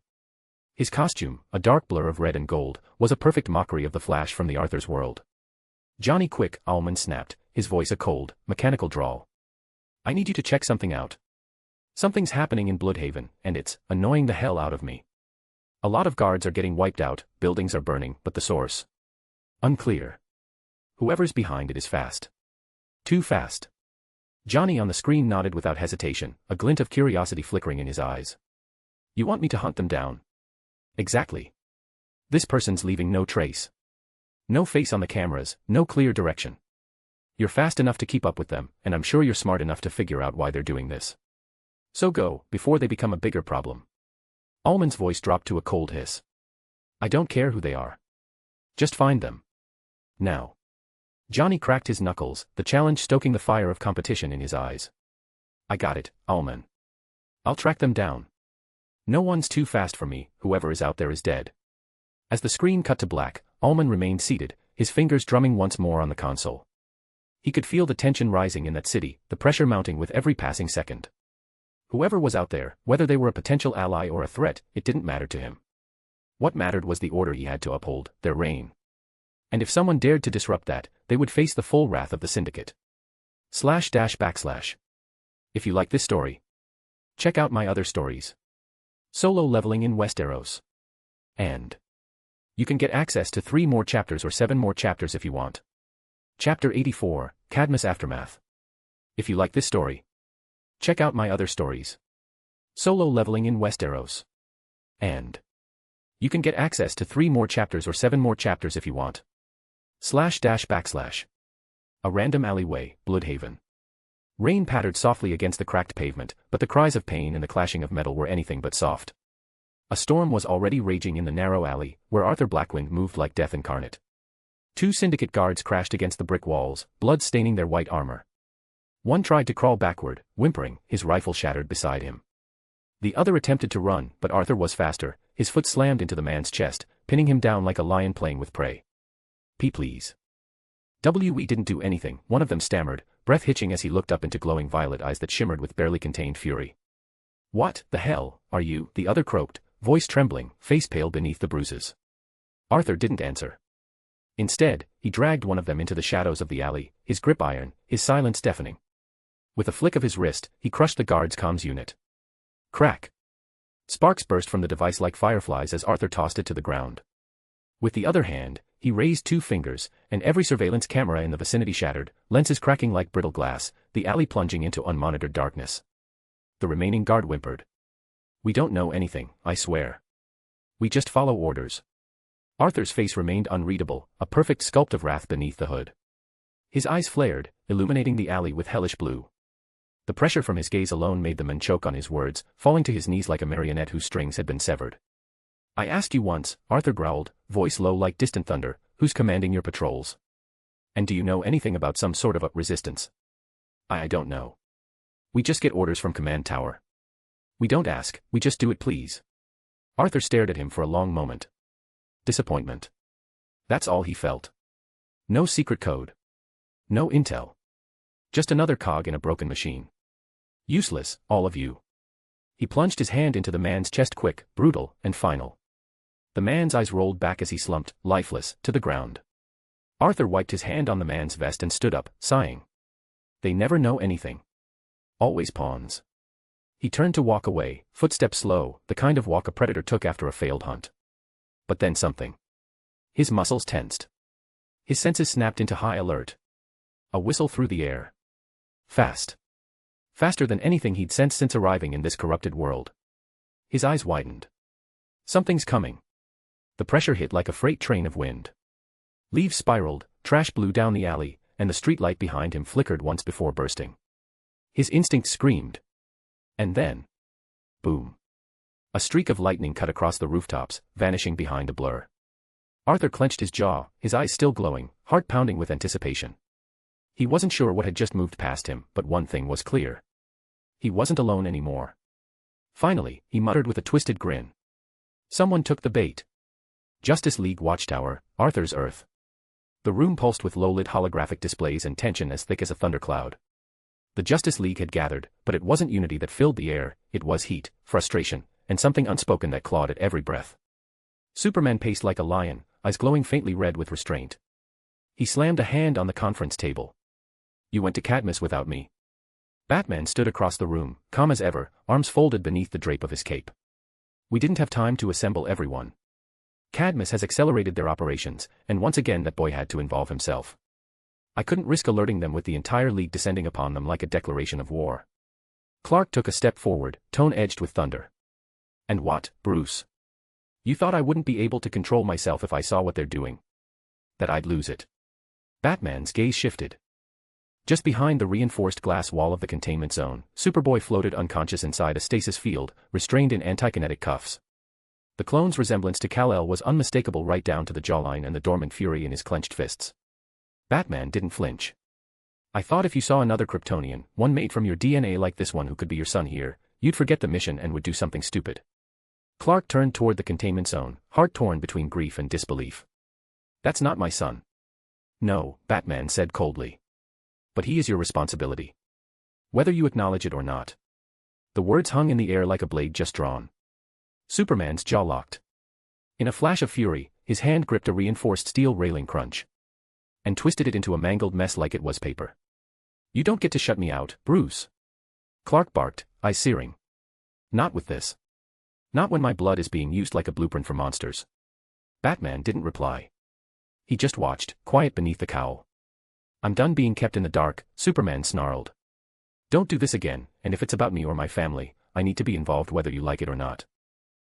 His costume, a dark blur of red and gold, was a perfect mockery of the Flash from the Arthur's world. Johnny quick, Ullman snapped, his voice a cold, mechanical drawl. I need you to check something out. Something's happening in Bloodhaven, and it's annoying the hell out of me. A lot of guards are getting wiped out, buildings are burning, but the source? Unclear. Whoever's behind it is fast. Too fast. Johnny on the screen nodded without hesitation, a glint of curiosity flickering in his eyes. You want me to hunt them down? Exactly. This person's leaving no trace. No face on the cameras, no clear direction. You're fast enough to keep up with them, and I'm sure you're smart enough to figure out why they're doing this. So go, before they become a bigger problem. Ullman's voice dropped to a cold hiss. I don't care who they are. Just find them. Now. Johnny cracked his knuckles, the challenge stoking the fire of competition in his eyes. I got it, Ullman. I'll track them down. No one's too fast for me, whoever is out there is dead. As the screen cut to black, Ullman remained seated, his fingers drumming once more on the console. He could feel the tension rising in that city, the pressure mounting with every passing second. Whoever was out there, whether they were a potential ally or a threat, it didn't matter to him. What mattered was the order he had to uphold, their reign. And if someone dared to disrupt that, they would face the full wrath of the syndicate. //. If you like this story, check out my other stories. Solo leveling in Westeros. And you can get access to 3 more chapters or 7 more chapters if you want. Chapter 84, Cadmus Aftermath. If you like this story, check out my other stories. Solo leveling in Westeros. And you can get access to 3 more chapters or 7 more chapters if you want. //. A random alleyway, Bloodhaven. Rain pattered softly against the cracked pavement, but the cries of pain and the clashing of metal were anything but soft. A storm was already raging in the narrow alley, where Arthur Blackwynd moved like death incarnate. 2 syndicate guards crashed against the brick walls, blood staining their white armor. One tried to crawl backward, whimpering, his rifle shattered beside him. The other attempted to run, but Arthur was faster, his foot slammed into the man's chest, pinning him down like a lion playing with prey. Please. We didn't do anything, one of them stammered, breath hitching as he looked up into glowing violet eyes that shimmered with barely contained fury. What the hell are you? The other croaked, voice trembling, face pale beneath the bruises. Arthur didn't answer. Instead, he dragged one of them into the shadows of the alley, his grip iron, his silence deafening. With a flick of his wrist, he crushed the guard's comms unit. Crack. Sparks burst from the device like fireflies as Arthur tossed it to the ground. With the other hand, he raised 2 fingers, and every surveillance camera in the vicinity shattered, lenses cracking like brittle glass, the alley plunging into unmonitored darkness. The remaining guard whimpered. We don't know anything, I swear. We just follow orders. Arthur's face remained unreadable, a perfect sculpt of wrath beneath the hood. His eyes flared, illuminating the alley with hellish blue. The pressure from his gaze alone made the man choke on his words, falling to his knees like a marionette whose strings had been severed. I asked you once, Arthur growled, voice low like distant thunder, who's commanding your patrols? And do you know anything about some sort of a resistance? I don't know. We just get orders from command tower. We don't ask, we just do it please. Arthur stared at him for a long moment. Disappointment. That's all he felt. No secret code. No intel. Just another cog in a broken machine. Useless, all of you. He plunged his hand into the man's chest quick, brutal, and final. The man's eyes rolled back as he slumped, lifeless, to the ground. Arthur wiped his hand on the man's vest and stood up, sighing. They never know anything. Always pawns. He turned to walk away, footsteps slow, the kind of walk a predator took after a failed hunt. But then something. His muscles tensed. His senses snapped into high alert. A whistle through the air. Fast. Faster than anything he'd sensed since arriving in this corrupted world. His eyes widened. Something's coming. The pressure hit like a freight train of wind. Leaves spiraled, trash blew down the alley, and the streetlight behind him flickered once before bursting. His instinct screamed. And then... boom. A streak of lightning cut across the rooftops, vanishing behind a blur. Arthur clenched his jaw, his eyes still glowing, heart pounding with anticipation. He wasn't sure what had just moved past him, but one thing was clear. He wasn't alone anymore. Finally, he muttered with a twisted grin. Someone took the bait. Justice League Watchtower, Arthur's Earth. The room pulsed with low-lit holographic displays and tension as thick as a thundercloud. The Justice League had gathered, but it wasn't unity that filled the air, it was heat, frustration, and something unspoken that clawed at every breath. Superman paced like a lion, eyes glowing faintly red with restraint. He slammed a hand on the conference table. You went to Cadmus without me. Batman stood across the room, calm as ever, arms folded beneath the drape of his cape. We didn't have time to assemble everyone. Cadmus has accelerated their operations, and once again that boy had to involve himself. I couldn't risk alerting them with the entire league descending upon them like a declaration of war. Clark took a step forward, tone edged with thunder. And what, Bruce? You thought I wouldn't be able to control myself if I saw what they're doing? That I'd lose it. Batman's gaze shifted. Just behind the reinforced glass wall of the containment zone, Superboy floated unconscious inside a stasis field, restrained in antikinetic cuffs. The clone's resemblance to Kal-El was unmistakable right down to the jawline and the dormant fury in his clenched fists. Batman didn't flinch. I thought if you saw another Kryptonian, one made from your DNA like this one who could be your son here, you'd forget the mission and would do something stupid. Clark turned toward the containment zone, heart torn between grief and disbelief. That's not my son. No, Batman said coldly. But he is your responsibility. Whether you acknowledge it or not. The words hung in the air like a blade just drawn. Superman's jaw locked. In a flash of fury, his hand gripped a reinforced steel railing crunch. And twisted it into a mangled mess like it was paper. You don't get to shut me out, Bruce. Clark barked, eyes searing. Not with this. Not when my blood is being used like a blueprint for monsters. Batman didn't reply. He just watched, quiet beneath the cowl. I'm done being kept in the dark, Superman snarled. Don't do this again, and if it's about me or my family, I need to be involved whether you like it or not.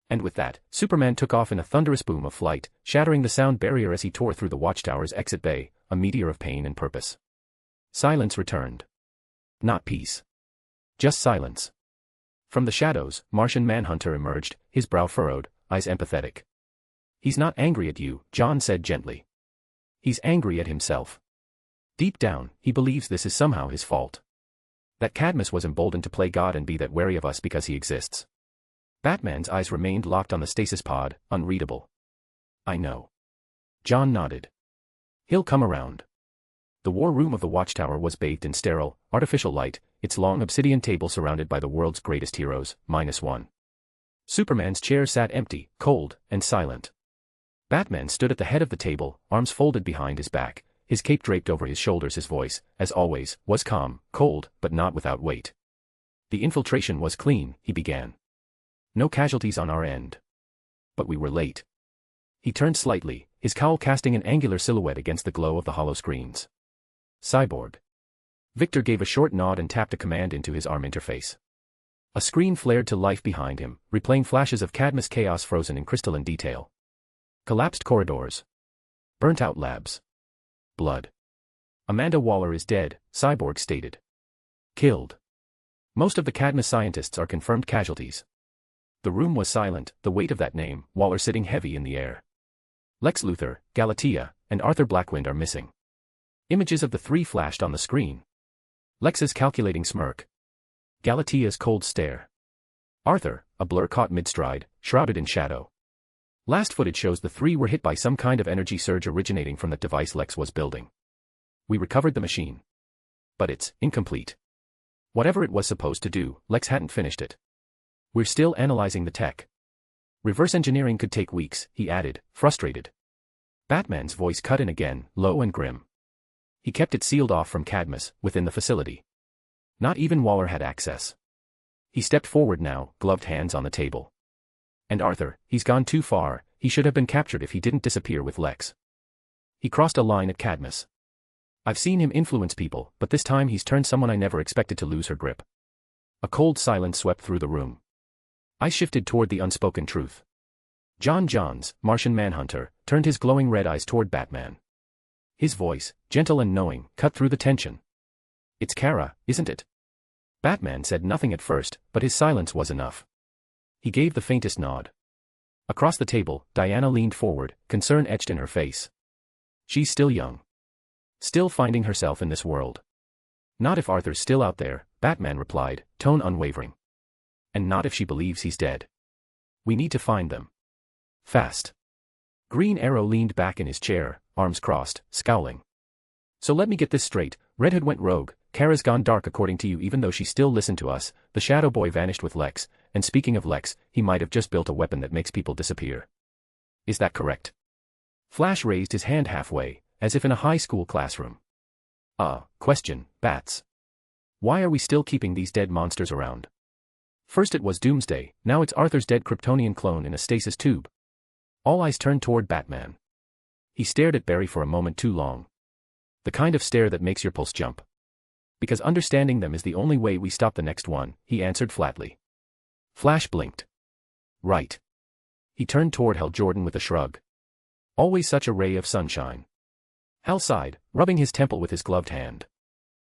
And with that, Superman took off in a thunderous boom of flight, shattering the sound barrier as he tore through the Watchtower's exit bay, a meteor of pain and purpose. Silence returned. Not peace. Just silence. From the shadows, Martian Manhunter emerged, his brow furrowed, eyes empathetic. He's not angry at you, John said gently. He's angry at himself. Deep down, he believes this is somehow his fault. That Cadmus was emboldened to play God and be that wary of us because he exists. Batman's eyes remained locked on the stasis pod, unreadable. I know. John nodded. He'll come around. The war room of the Watchtower was bathed in sterile, artificial light, its long obsidian table surrounded by the world's greatest heroes, -1. Superman's chair sat empty, cold, and silent. Batman stood at the head of the table, arms folded behind his back, his cape draped over his shoulders. His voice, as always, was calm, cold, but not without weight. The infiltration was clean, he began. No casualties on our end. But we were late. He turned slightly, his cowl casting an angular silhouette against the glow of the hollow screens. Cyborg. Victor gave a short nod and tapped a command into his arm interface. A screen flared to life behind him, replaying flashes of Cadmus chaos frozen in crystalline detail. Collapsed corridors. Burnt-out labs. Blood. Amanda Waller is dead, Cyborg stated. Killed. Most of the Cadmus scientists are confirmed casualties. The room was silent, the weight of that name, Waller, sitting heavy in the air. Lex Luthor, Galatea, and Arthur Blackwynd are missing. Images of the three flashed on the screen. Lex's calculating smirk. Galatea's cold stare. Arthur, a blur caught mid-stride, shrouded in shadow. Last footage shows the three were hit by some kind of energy surge originating from that device Lex was building. We recovered the machine. But it's incomplete. Whatever it was supposed to do, Lex hadn't finished it. We're still analyzing the tech. Reverse engineering could take weeks, he added, frustrated. Batman's voice cut in again, low and grim. He kept it sealed off from Cadmus, within the facility. Not even Waller had access. He stepped forward now, gloved hands on the table. And Arthur, he's gone too far, he should have been captured if he didn't disappear with Lex. He crossed a line at Cadmus. I've seen him influence people, but this time he's turned someone I never expected to lose her grip. A cold silence swept through the room. I shifted toward the unspoken truth. John Johns, Martian Manhunter, turned his glowing red eyes toward Batman. His voice, gentle and knowing, cut through the tension. It's Kara, isn't it? Batman said nothing at first, but his silence was enough. He gave the faintest nod. Across the table, Diana leaned forward, concern etched in her face. She's still young. Still finding herself in this world. Not if Arthur's still out there, Batman replied, tone unwavering. And not if she believes he's dead. We need to find them. Fast. Green Arrow leaned back in his chair, arms crossed, scowling. So let me get this straight, Red Hood went rogue, Kara's gone dark according to you even though she still listened to us, the Shadow Boy vanished with Lex, and speaking of Lex, he might have just built a weapon that makes people disappear. Is that correct? Flash raised his hand halfway, as if in a high school classroom. Question, Bats. Why are we still keeping these dead monsters around? First it was Doomsday, now it's Arthur's dead Kryptonian clone in a stasis tube. All eyes turned toward Batman. He stared at Barry for a moment too long. The kind of stare that makes your pulse jump. Because understanding them is the only way we stop the next one, he answered flatly. Flash blinked. Right. He turned toward Hal Jordan with a shrug. Always such a ray of sunshine. Hal sighed, rubbing his temple with his gloved hand.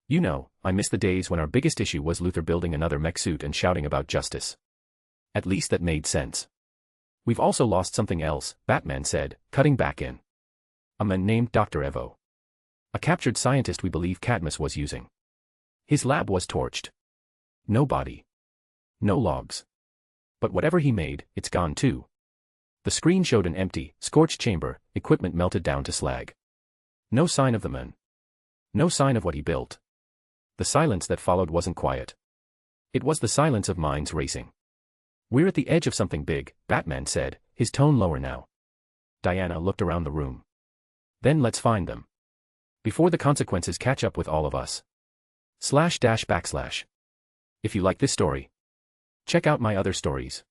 You know, I miss the days when our biggest issue was Luthor building another mech suit and shouting about justice. At least that made sense. We've also lost something else, Batman said, cutting back in. A man named Dr. Evo. A captured scientist we believe Cadmus was using. His lab was torched. No body. No logs. But whatever he made, it's gone too. The screen showed an empty, scorched chamber, equipment melted down to slag. No sign of the man. No sign of what he built. The silence that followed wasn't quiet. It was the silence of minds racing. We're at the edge of something big, Batman said, his tone lower now. Diana looked around the room. Then let's find them. Before the consequences catch up with all of us. // If you like this story, check out my other stories.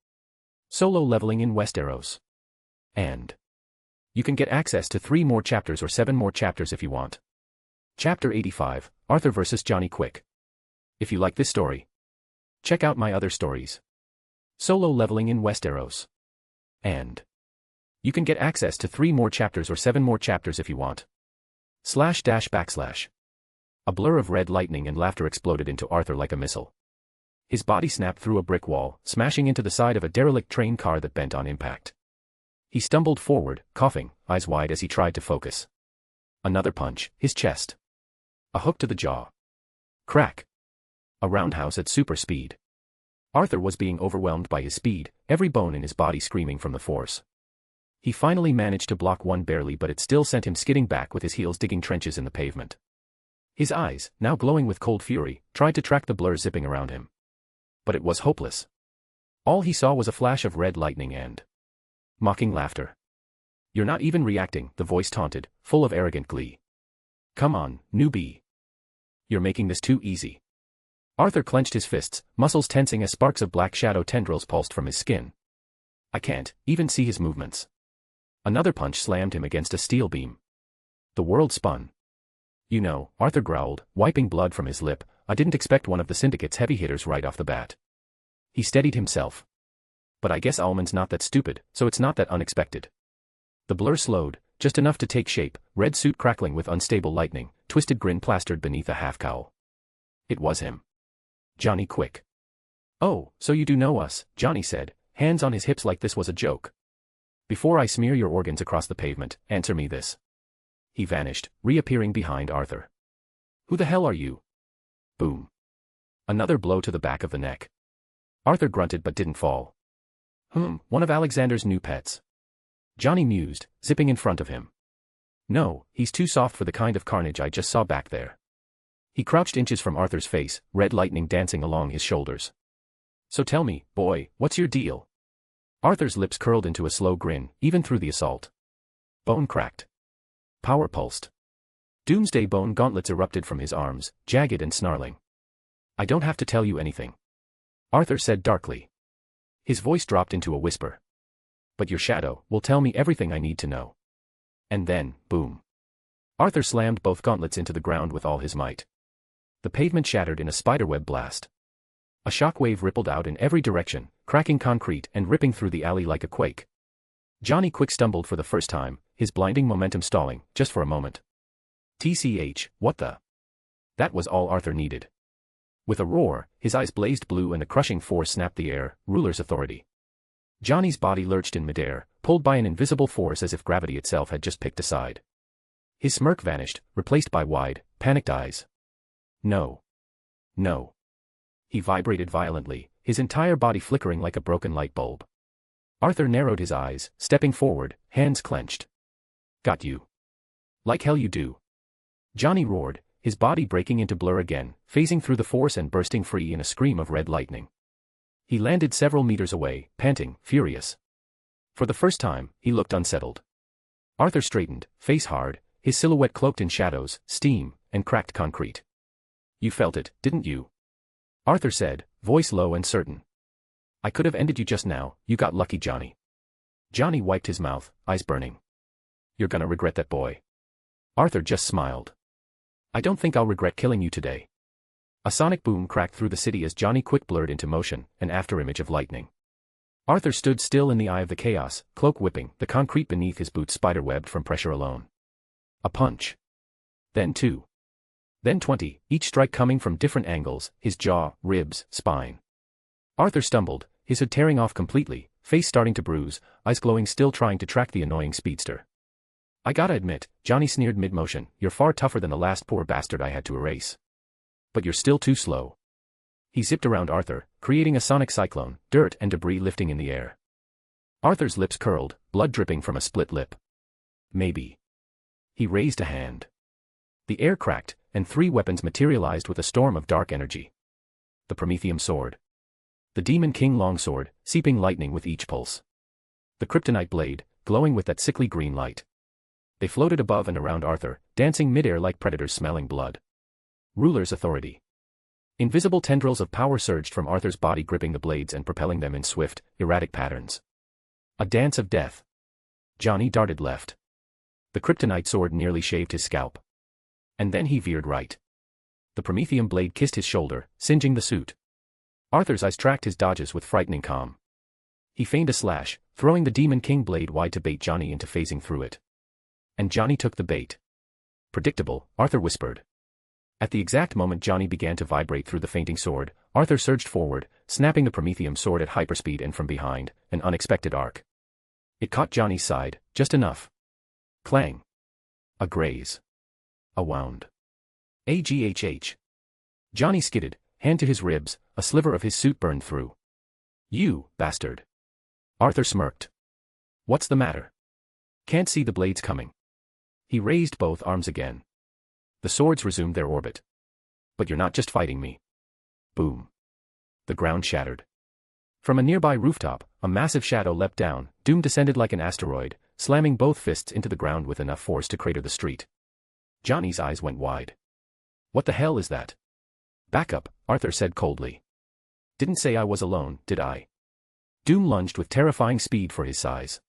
Solo leveling in Westeros. And you can get access to 3 more chapters or 7 more chapters if you want. Chapter 85, Arthur vs. Johnny Quick. If you like this story, check out my other stories. Solo leveling in Westeros. And you can get access to 3 more chapters or 7 more chapters if you want. // A blur of red lightning and laughter exploded into Arthur like a missile. His body snapped through a brick wall, smashing into the side of a derelict train car that bent on impact. He stumbled forward, coughing, eyes wide as he tried to focus. Another punch, his chest. A hook to the jaw. Crack. A roundhouse at super speed. Arthur was being overwhelmed by his speed, every bone in his body screaming from the force. He finally managed to block one barely, but it still sent him skidding back with his heels digging trenches in the pavement. His eyes, now glowing with cold fury, tried to track the blur zipping around him. But it was hopeless. All he saw was a flash of red lightning and mocking laughter. You're not even reacting, the voice taunted, full of arrogant glee. Come on, newbie. You're making this too easy. Arthur clenched his fists, muscles tensing as sparks of black shadow tendrils pulsed from his skin. I can't even see his movements. Another punch slammed him against a steel beam. The world spun. You know, Arthur growled, wiping blood from his lip, I didn't expect one of the Syndicate's heavy hitters right off the bat. He steadied himself. But I guess Almond's not that stupid, so it's not that unexpected. The blur slowed, just enough to take shape, red suit crackling with unstable lightning, twisted grin plastered beneath a half-cowl. It was him. Johnny Quick. Oh, so you do know us, Johnny said, hands on his hips like this was a joke. Before I smear your organs across the pavement, answer me this. He vanished, reappearing behind Arthur. Who the hell are you? Boom. Another blow to the back of the neck. Arthur grunted but didn't fall. One of Alexander's new pets. Johnny mused, zipping in front of him. No, he's too soft for the kind of carnage I just saw back there. He crouched inches from Arthur's face, red lightning dancing along his shoulders. So tell me, boy, what's your deal? Arthur's lips curled into a slow grin, even through the assault. Bone cracked. Power pulsed. Doomsday bone gauntlets erupted from his arms, jagged and snarling. I don't have to tell you anything. Arthur said darkly. His voice dropped into a whisper. But your shadow will tell me everything I need to know. And then, boom. Arthur slammed both gauntlets into the ground with all his might. The pavement shattered in a spiderweb blast. A shockwave rippled out in every direction, cracking concrete and ripping through the alley like a quake. Johnny Quick stumbled for the first time, his blinding momentum stalling, just for a moment. TCH, what the? That was all Arthur needed. With a roar, his eyes blazed blue and a crushing force snapped the air, ruler's authority. Johnny's body lurched in midair, pulled by an invisible force as if gravity itself had just picked a side. His smirk vanished, replaced by wide, panicked eyes. No. No. He vibrated violently, his entire body flickering like a broken light bulb. Arthur narrowed his eyes, stepping forward, hands clenched. Got you. Like hell you do. Johnny roared, his body breaking into blur again, phasing through the force and bursting free in a scream of red lightning. He landed several meters away, panting, furious. For the first time, he looked unsettled. Arthur straightened, face hard, his silhouette cloaked in shadows, steam, and cracked concrete. You felt it, didn't you? Arthur said, voice low and certain. I could have ended you just now, you got lucky, Johnny. Johnny wiped his mouth, eyes burning. You're gonna regret that, boy. Arthur just smiled. I don't think I'll regret killing you today. A sonic boom cracked through the city as Johnny Quick blurred into motion, an afterimage of lightning. Arthur stood still in the eye of the chaos, cloak whipping, the concrete beneath his boots spiderwebbed from pressure alone. A punch. Then 2. Then 20, each strike coming from different angles, his jaw, ribs, spine. Arthur stumbled, his hood tearing off completely, face starting to bruise, eyes glowing still trying to track the annoying speedster. I gotta admit, Johnny sneered mid-motion, you're far tougher than the last poor bastard I had to erase. But you're still too slow. He zipped around Arthur, creating a sonic cyclone, dirt and debris lifting in the air. Arthur's lips curled, blood dripping from a split lip. Maybe. He raised a hand. The air cracked, and 3 weapons materialized with a storm of dark energy. The Prometheum sword. The Demon King longsword, seeping lightning with each pulse. The Kryptonite blade, glowing with that sickly green light. They floated above and around Arthur, dancing midair like predators smelling blood. Ruler's authority. Invisible tendrils of power surged from Arthur's body, gripping the blades and propelling them in swift, erratic patterns. A dance of death. Johnny darted left. The Kryptonite sword nearly shaved his scalp. And then he veered right. The Prometheum blade kissed his shoulder, singeing the suit. Arthur's eyes tracked his dodges with frightening calm. He feigned a slash, throwing the Demon King blade wide to bait Johnny into phasing through it. And Johnny took the bait. Predictable, Arthur whispered. At the exact moment Johnny began to vibrate through the fainting sword, Arthur surged forward, snapping the Prometheum sword at hyperspeed, and from behind, an unexpected arc. It caught Johnny's side, just enough. Clang. A graze. A wound. AGHH. Johnny skidded, hand to his ribs, a sliver of his suit burned through. You, bastard. Arthur smirked. What's the matter? Can't see the blades coming. He raised both arms again. The swords resumed their orbit. But you're not just fighting me. Boom. The ground shattered. From a nearby rooftop, a massive shadow leapt down. Doom descended like an asteroid, slamming both fists into the ground with enough force to crater the street. Johnny's eyes went wide. What the hell is that? Back up, Arthur said coldly. Didn't say I was alone, did I? Doom lunged with terrifying speed for his size.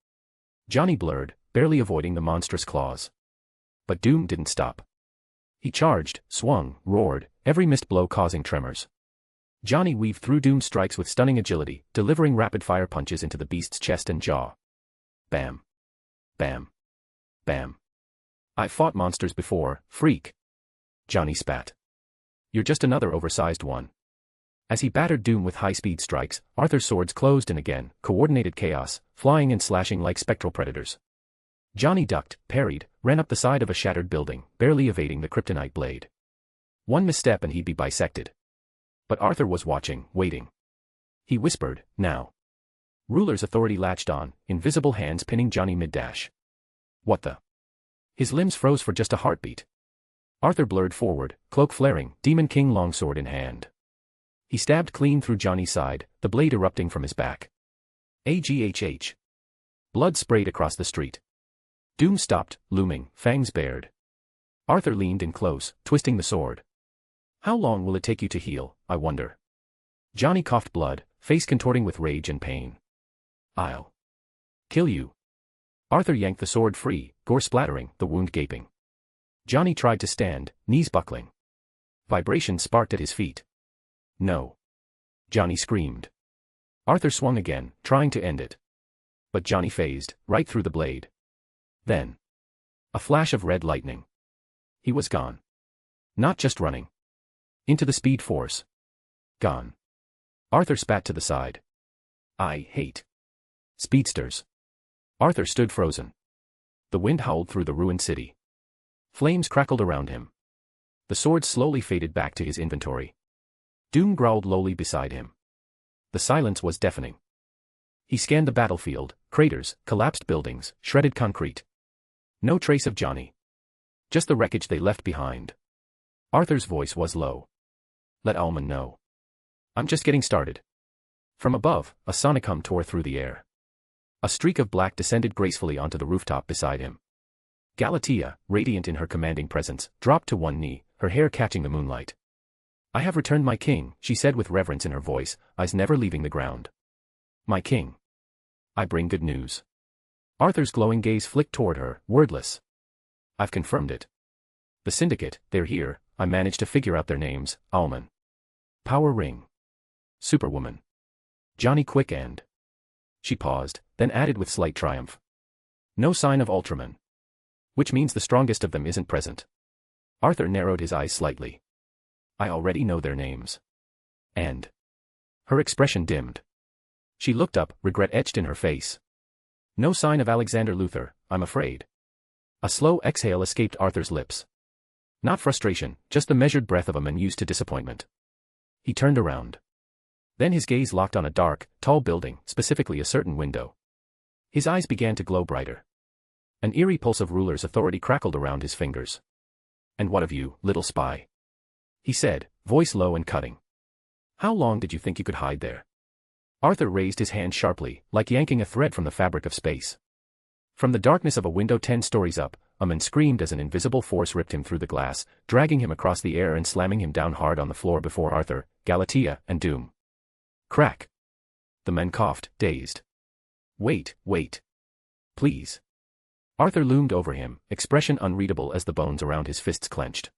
Johnny blurred, barely avoiding the monstrous claws. But Doom didn't stop. He charged, swung, roared, every missed blow causing tremors. Johnny weaved through Doom's strikes with stunning agility, delivering rapid-fire punches into the beast's chest and jaw. Bam. Bam. Bam. I've fought monsters before, freak. Johnny spat. You're just another oversized one. As he battered Doom with high-speed strikes, Arthur's swords closed in again, coordinated chaos, flying and slashing like spectral predators. Johnny ducked, parried, ran up the side of a shattered building, barely evading the kryptonite blade. One misstep and he'd be bisected. But Arthur was watching, waiting. He whispered, "Now." Ruler's authority latched on, invisible hands pinning Johnny mid-dash. What the? His limbs froze for just a heartbeat. Arthur blurred forward, cloak flaring, Demon King longsword in hand. He stabbed clean through Johnny's side, the blade erupting from his back. AGHH. Blood sprayed across the street. Doom stopped, looming, fangs bared. Arthur leaned in close, twisting the sword. How long will it take you to heal, I wonder? Johnny coughed blood, face contorting with rage and pain. I'll kill you. Arthur yanked the sword free, gore splattering, the wound gaping. Johnny tried to stand, knees buckling. Vibration sparked at his feet. No. Johnny screamed. Arthur swung again, trying to end it. But Johnny phased, right through the blade. Then. A flash of red lightning. He was gone. Not just running. Into the speed force. Gone. Arthur spat to the side. I hate speedsters. Arthur stood frozen. The wind howled through the ruined city. Flames crackled around him. The sword slowly faded back to his inventory. Doom growled lowly beside him. The silence was deafening. He scanned the battlefield, craters, collapsed buildings, shredded concrete. No trace of Johnny. Just the wreckage they left behind. Arthur's voice was low. Let Alman know. I'm just getting started. From above, a sonic hum tore through the air. A streak of black descended gracefully onto the rooftop beside him. Galatea, radiant in her commanding presence, dropped to one knee, her hair catching the moonlight. I have returned my king, she said with reverence in her voice, eyes never leaving the ground. My king. I bring good news. Arthur's glowing gaze flicked toward her, wordless. I've confirmed it. The Syndicate, they're here, I managed to figure out their names, Alman. Power Ring. Superwoman. Johnny Quick and... She paused, then added with slight triumph. No sign of Ultraman. Which means the strongest of them isn't present. Arthur narrowed his eyes slightly. I already know their names. And... Her expression dimmed. She looked up, regret etched in her face. No sign of Alexander Luthor, I'm afraid. A slow exhale escaped Arthur's lips. Not frustration, just the measured breath of a man used to disappointment. He turned around. Then his gaze locked on a dark, tall building, specifically a certain window. His eyes began to glow brighter. An eerie pulse of ruler's authority crackled around his fingers. And what of you, little spy? He said, voice low and cutting. How long did you think you could hide there? Arthur raised his hand sharply, like yanking a thread from the fabric of space. From the darkness of a window 10 stories up, a man screamed as an invisible force ripped him through the glass, dragging him across the air and slamming him down hard on the floor before Arthur, Galatea, and Doom. Crack. The men coughed, dazed. Wait. Please. Arthur loomed over him, expression unreadable as the bones around his fists clenched.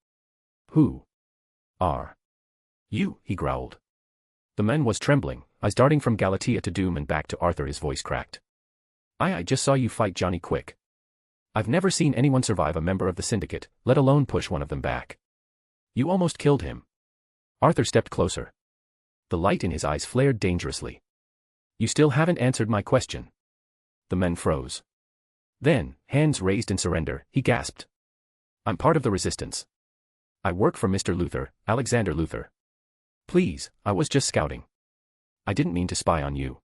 Who are you? He growled. The man was trembling, eyes darting from Galatea to Doom and back to Arthur, his voice cracked. I just saw you fight Johnny Quick. I've never seen anyone survive a member of the Syndicate, let alone push one of them back. You almost killed him. Arthur stepped closer. The light in his eyes flared dangerously. You still haven't answered my question. The men froze. Then, hands raised in surrender, he gasped. I'm part of the resistance. I work for Mr. Luthor, Alexander Luthor. Please, I was just scouting. I didn't mean to spy on you.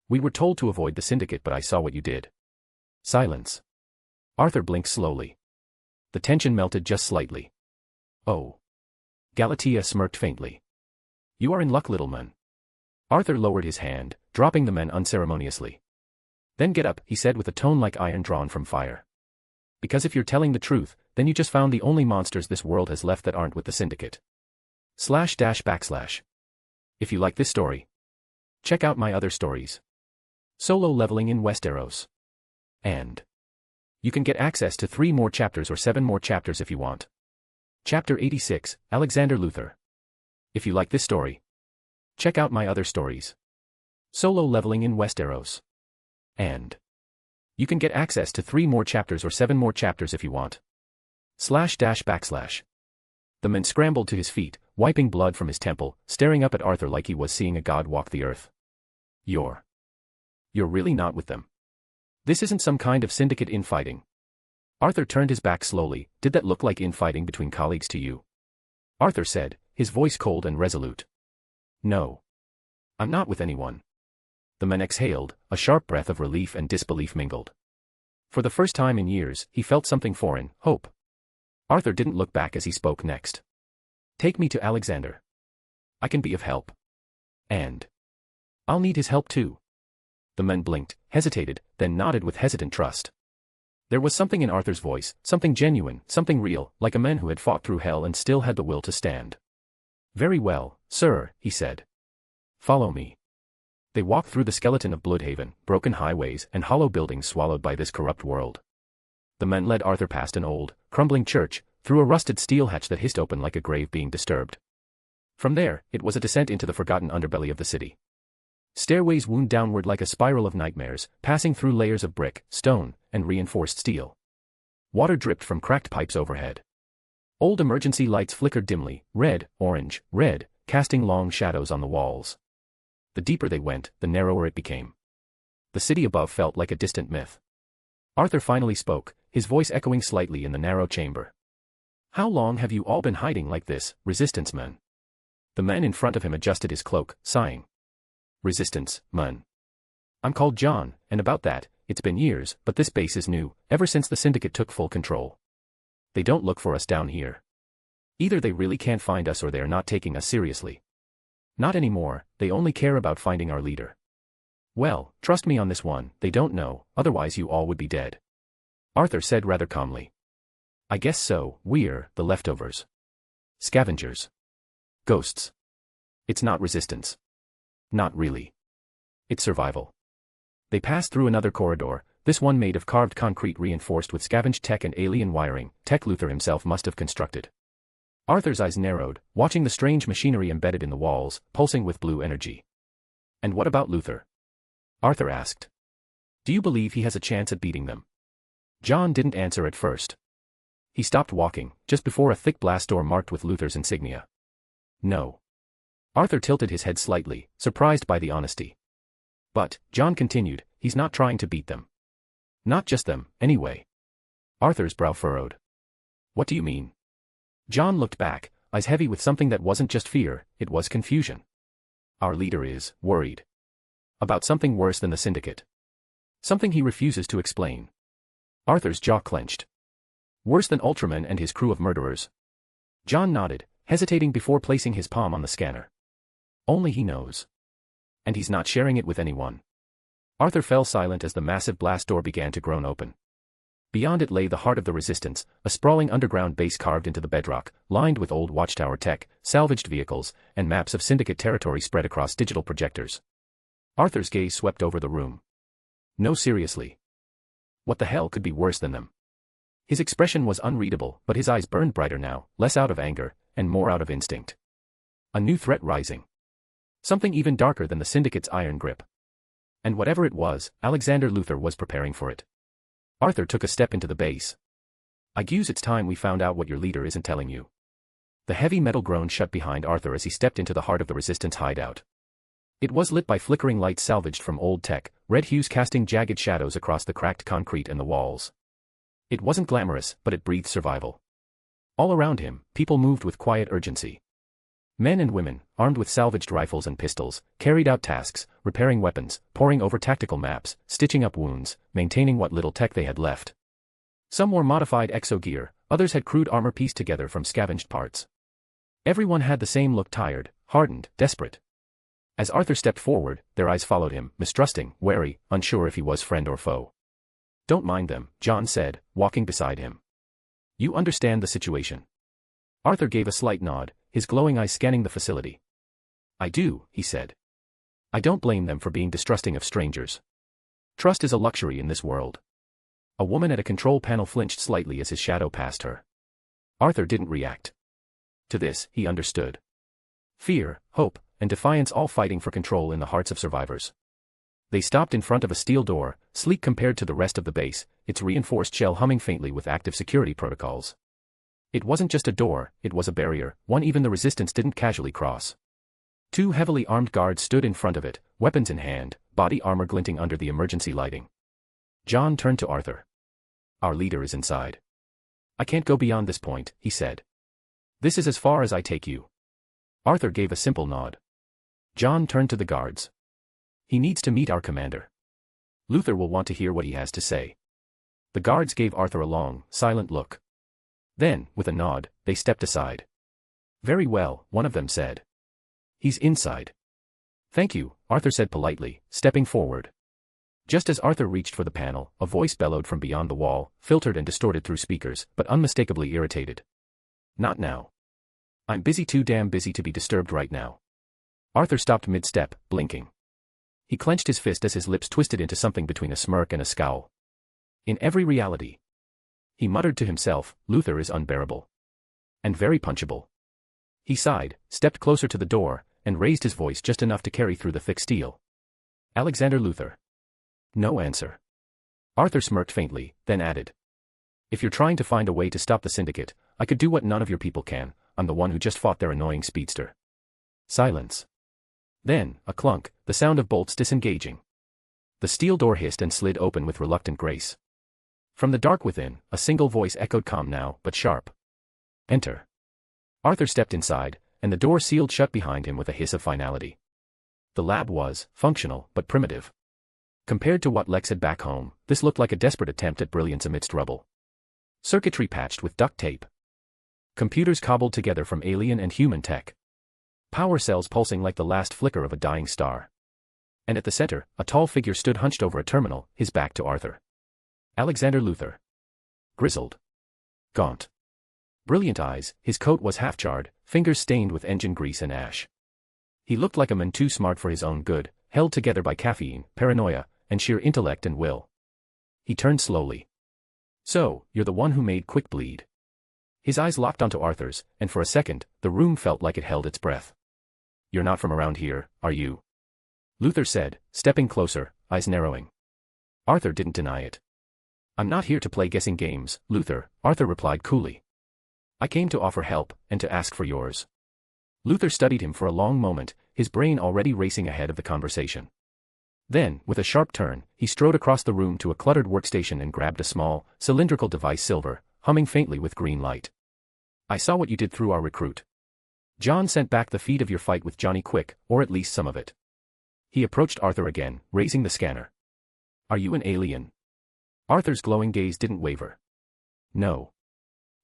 We were told to avoid the Syndicate, but I saw what you did. Silence. Arthur blinked slowly. The tension melted just slightly. Oh. Galatea smirked faintly. You are in luck, little man. Arthur lowered his hand, dropping the men unceremoniously. Then get up, he said with a tone like iron drawn from fire. Because if you're telling the truth, then you just found the only monsters this world has left that aren't with the Syndicate. // If you like this story, check out my other stories. Solo leveling in Westeros. And you can get access to 3 more chapters or 7 more chapters if you want. Chapter 86, Alexander Luthor. If you like this story, check out my other stories. Solo leveling in Westeros. And you can get access to 3 more chapters or 7 more chapters if you want. // The man scrambled to his feet, wiping blood from his temple, staring up at Arthur like he was seeing a god walk the earth. You're really not with them. This isn't some kind of syndicate infighting. Arthur turned his back slowly. Did that look like infighting between colleagues to you? Arthur said, his voice cold and resolute. No. I'm not with anyone. The man exhaled, a sharp breath of relief and disbelief mingled. For the first time in years, he felt something foreign, hope. Arthur didn't look back as he spoke next. Take me to Alexander. I can be of help. And I'll need his help too. The man blinked, hesitated, then nodded with hesitant trust. There was something in Arthur's voice, something genuine, something real, like a man who had fought through hell and still had the will to stand. Very well, sir, he said. Follow me. They walked through the skeleton of Bloodhaven, broken highways and hollow buildings swallowed by this corrupt world. The men led Arthur past an old, crumbling church, through a rusted steel hatch that hissed open like a grave being disturbed. From there, it was a descent into the forgotten underbelly of the city. Stairways wound downward like a spiral of nightmares, passing through layers of brick, stone, and reinforced steel. Water dripped from cracked pipes overhead. Old emergency lights flickered dimly, red, orange, red, casting long shadows on the walls. The deeper they went, the narrower it became. The city above felt like a distant myth. Arthur finally spoke, his voice echoing slightly in the narrow chamber. How long have you all been hiding like this, resistance men? The man in front of him adjusted his cloak, sighing. Resistance, man. I'm called John, and about that, it's been years, but this base is new, ever since the Syndicate took full control. They don't look for us down here. Either they really can't find us or they're not taking us seriously. Not anymore, they only care about finding our leader. Well, trust me on this one, they don't know, otherwise you all would be dead. Arthur said rather calmly. I guess so, we're the leftovers. Scavengers. Ghosts. It's not resistance. Not really. It's survival. They passed through another corridor, this one made of carved concrete reinforced with scavenged tech and alien wiring, tech Luther himself must have constructed. Arthur's eyes narrowed, watching the strange machinery embedded in the walls, pulsing with blue energy. And what about Luther? Arthur asked. Do you believe he has a chance at beating them? John didn't answer at first. He stopped walking, just before a thick blast door marked with Luther's insignia. No. Arthur tilted his head slightly, surprised by the honesty. But, John continued, he's not trying to beat them. Not just them, anyway. Arthur's brow furrowed. What do you mean? John looked back, eyes heavy with something that wasn't just fear, it was confusion. Our leader is worried. About something worse than the Syndicate. Something he refuses to explain. Arthur's jaw clenched. Worse than Ultraman and his crew of murderers. John nodded, hesitating before placing his palm on the scanner. Only he knows. And he's not sharing it with anyone. Arthur fell silent as the massive blast door began to groan open. Beyond it lay the heart of the Resistance, a sprawling underground base carved into the bedrock, lined with old watchtower tech, salvaged vehicles, and maps of Syndicate territory spread across digital projectors. Arthur's gaze swept over the room. No, seriously. What the hell could be worse than them? His expression was unreadable, but his eyes burned brighter now, less out of anger, and more out of instinct. A new threat rising. Something even darker than the Syndicate's iron grip. And whatever it was, Alexander Luther was preparing for it. Arthur took a step into the base. I guess it's time we found out what your leader isn't telling you. The heavy metal groan shut behind Arthur as he stepped into the heart of the Resistance hideout. It was lit by flickering lights salvaged from old tech, red hues casting jagged shadows across the cracked concrete and the walls. It wasn't glamorous, but it breathed survival. All around him, people moved with quiet urgency. Men and women, armed with salvaged rifles and pistols, carried out tasks, repairing weapons, poring over tactical maps, stitching up wounds, maintaining what little tech they had left. Some wore modified exogear, others had crude armor pieced together from scavenged parts. Everyone had the same look: tired, hardened, desperate. As Arthur stepped forward, their eyes followed him, mistrusting, wary, unsure if he was friend or foe. Don't mind them, John said, walking beside him. You understand the situation. Arthur gave a slight nod, his glowing eyes scanning the facility. I do, he said. I don't blame them for being distrusting of strangers. Trust is a luxury in this world. A woman at a control panel flinched slightly as his shadow passed her. Arthur didn't react. To this, he understood. Fear, hope, and defiance all fighting for control in the hearts of survivors. They stopped in front of a steel door, sleek compared to the rest of the base, its reinforced shell humming faintly with active security protocols. It wasn't just a door, it was a barrier, one even the resistance didn't casually cross. 2 heavily armed guards stood in front of it, weapons in hand, body armor glinting under the emergency lighting. John turned to Arthur. Our leader is inside. I can't go beyond this point, he said. This is as far as I take you. Arthur gave a simple nod. John turned to the guards. He needs to meet our commander. Luther will want to hear what he has to say. The guards gave Arthur a long, silent look. Then, with a nod, they stepped aside. Very well, one of them said. He's inside. Thank you, Arthur said politely, stepping forward. Just as Arthur reached for the panel, a voice bellowed from beyond the wall, filtered and distorted through speakers, but unmistakably irritated. Not now. I'm busy, too damn busy to be disturbed right now. Arthur stopped mid-step, blinking. He clenched his fist as his lips twisted into something between a smirk and a scowl. In every reality. He muttered to himself, Luther is unbearable. And very punchable. He sighed, stepped closer to the door, and raised his voice just enough to carry through the thick steel. Alexander Luther. No answer. Arthur smirked faintly, then added. If you're trying to find a way to stop the syndicate, I could do what none of your people can. I'm the one who just fought their annoying speedster. Silence. Then, a clunk, the sound of bolts disengaging. The steel door hissed and slid open with reluctant grace. From the dark within, a single voice echoed, calm now, but sharp. Enter. Arthur stepped inside, and the door sealed shut behind him with a hiss of finality. The lab was functional, but primitive. Compared to what Lex had back home, this looked like a desperate attempt at brilliance amidst rubble. Circuitry patched with duct tape. Computers cobbled together from alien and human tech. Power cells pulsing like the last flicker of a dying star. And at the center, a tall figure stood hunched over a terminal, his back to Arthur. Alexander Luther. Grizzled. Gaunt. Brilliant eyes, his coat was half-charred, fingers stained with engine grease and ash. He looked like a man too smart for his own good, held together by caffeine, paranoia, and sheer intellect and will. He turned slowly. So, you're the one who made Quick bleed. His eyes locked onto Arthur's, and for a second, the room felt like it held its breath. You're not from around here, are you? Luther said, stepping closer, eyes narrowing. Arthur didn't deny it. I'm not here to play guessing games, Luther, Arthur replied coolly. I came to offer help, and to ask for yours. Luther studied him for a long moment, his brain already racing ahead of the conversation. Then, with a sharp turn, he strode across the room to a cluttered workstation and grabbed a small, cylindrical device, silver, humming faintly with green light. I saw what you did through our recruit. John sent back the feed of your fight with Johnny Quick, or at least some of it. He approached Arthur again, raising the scanner. Are you an alien? Arthur's glowing gaze didn't waver. No.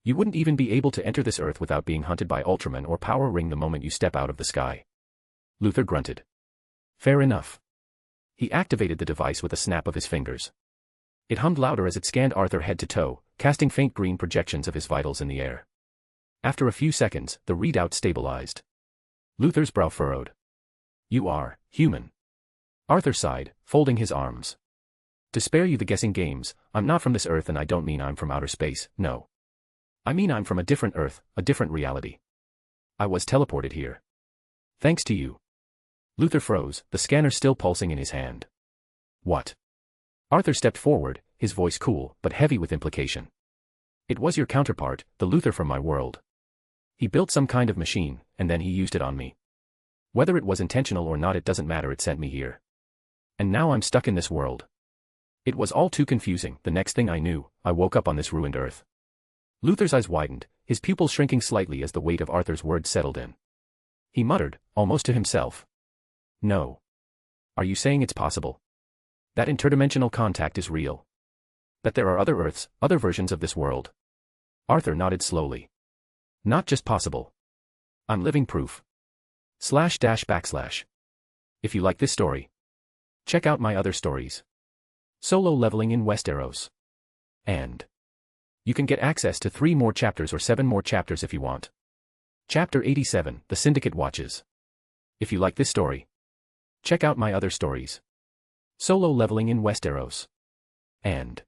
You wouldn't even be able to enter this Earth without being hunted by Ultraman or Power Ring the moment you step out of the sky. Luther grunted. Fair enough. He activated the device with a snap of his fingers. It hummed louder as it scanned Arthur head to toe, casting faint green projections of his vitals in the air. After a few seconds, the readout stabilized. Luther's brow furrowed. You are human. Arthur sighed, folding his arms. To spare you the guessing games, I'm not from this Earth, and I don't mean I'm from outer space, no. I mean I'm from a different Earth, a different reality. I was teleported here. Thanks to you. Luther froze, the scanner still pulsing in his hand. What? Arthur stepped forward, his voice cool, but heavy with implication. It was your counterpart, the Luther from my world. He built some kind of machine, and then he used it on me. Whether it was intentional or not, it doesn't matter, it sent me here. And now I'm stuck in this world. It was all too confusing. The next thing I knew, I woke up on this ruined Earth. Luther's eyes widened, his pupils shrinking slightly as the weight of Arthur's words settled in. He muttered, almost to himself. No. Are you saying it's possible? That interdimensional contact is real? That there are other Earths, other versions of this world? Arthur nodded slowly. Not just possible. I'm living proof. // If you like this story, check out my other stories. Solo leveling in Westeros. And you can get access to 3 more chapters or 7 more chapters if you want. Chapter 87, The Syndicate Watches. If you like this story, check out my other stories. Solo leveling in Westeros. And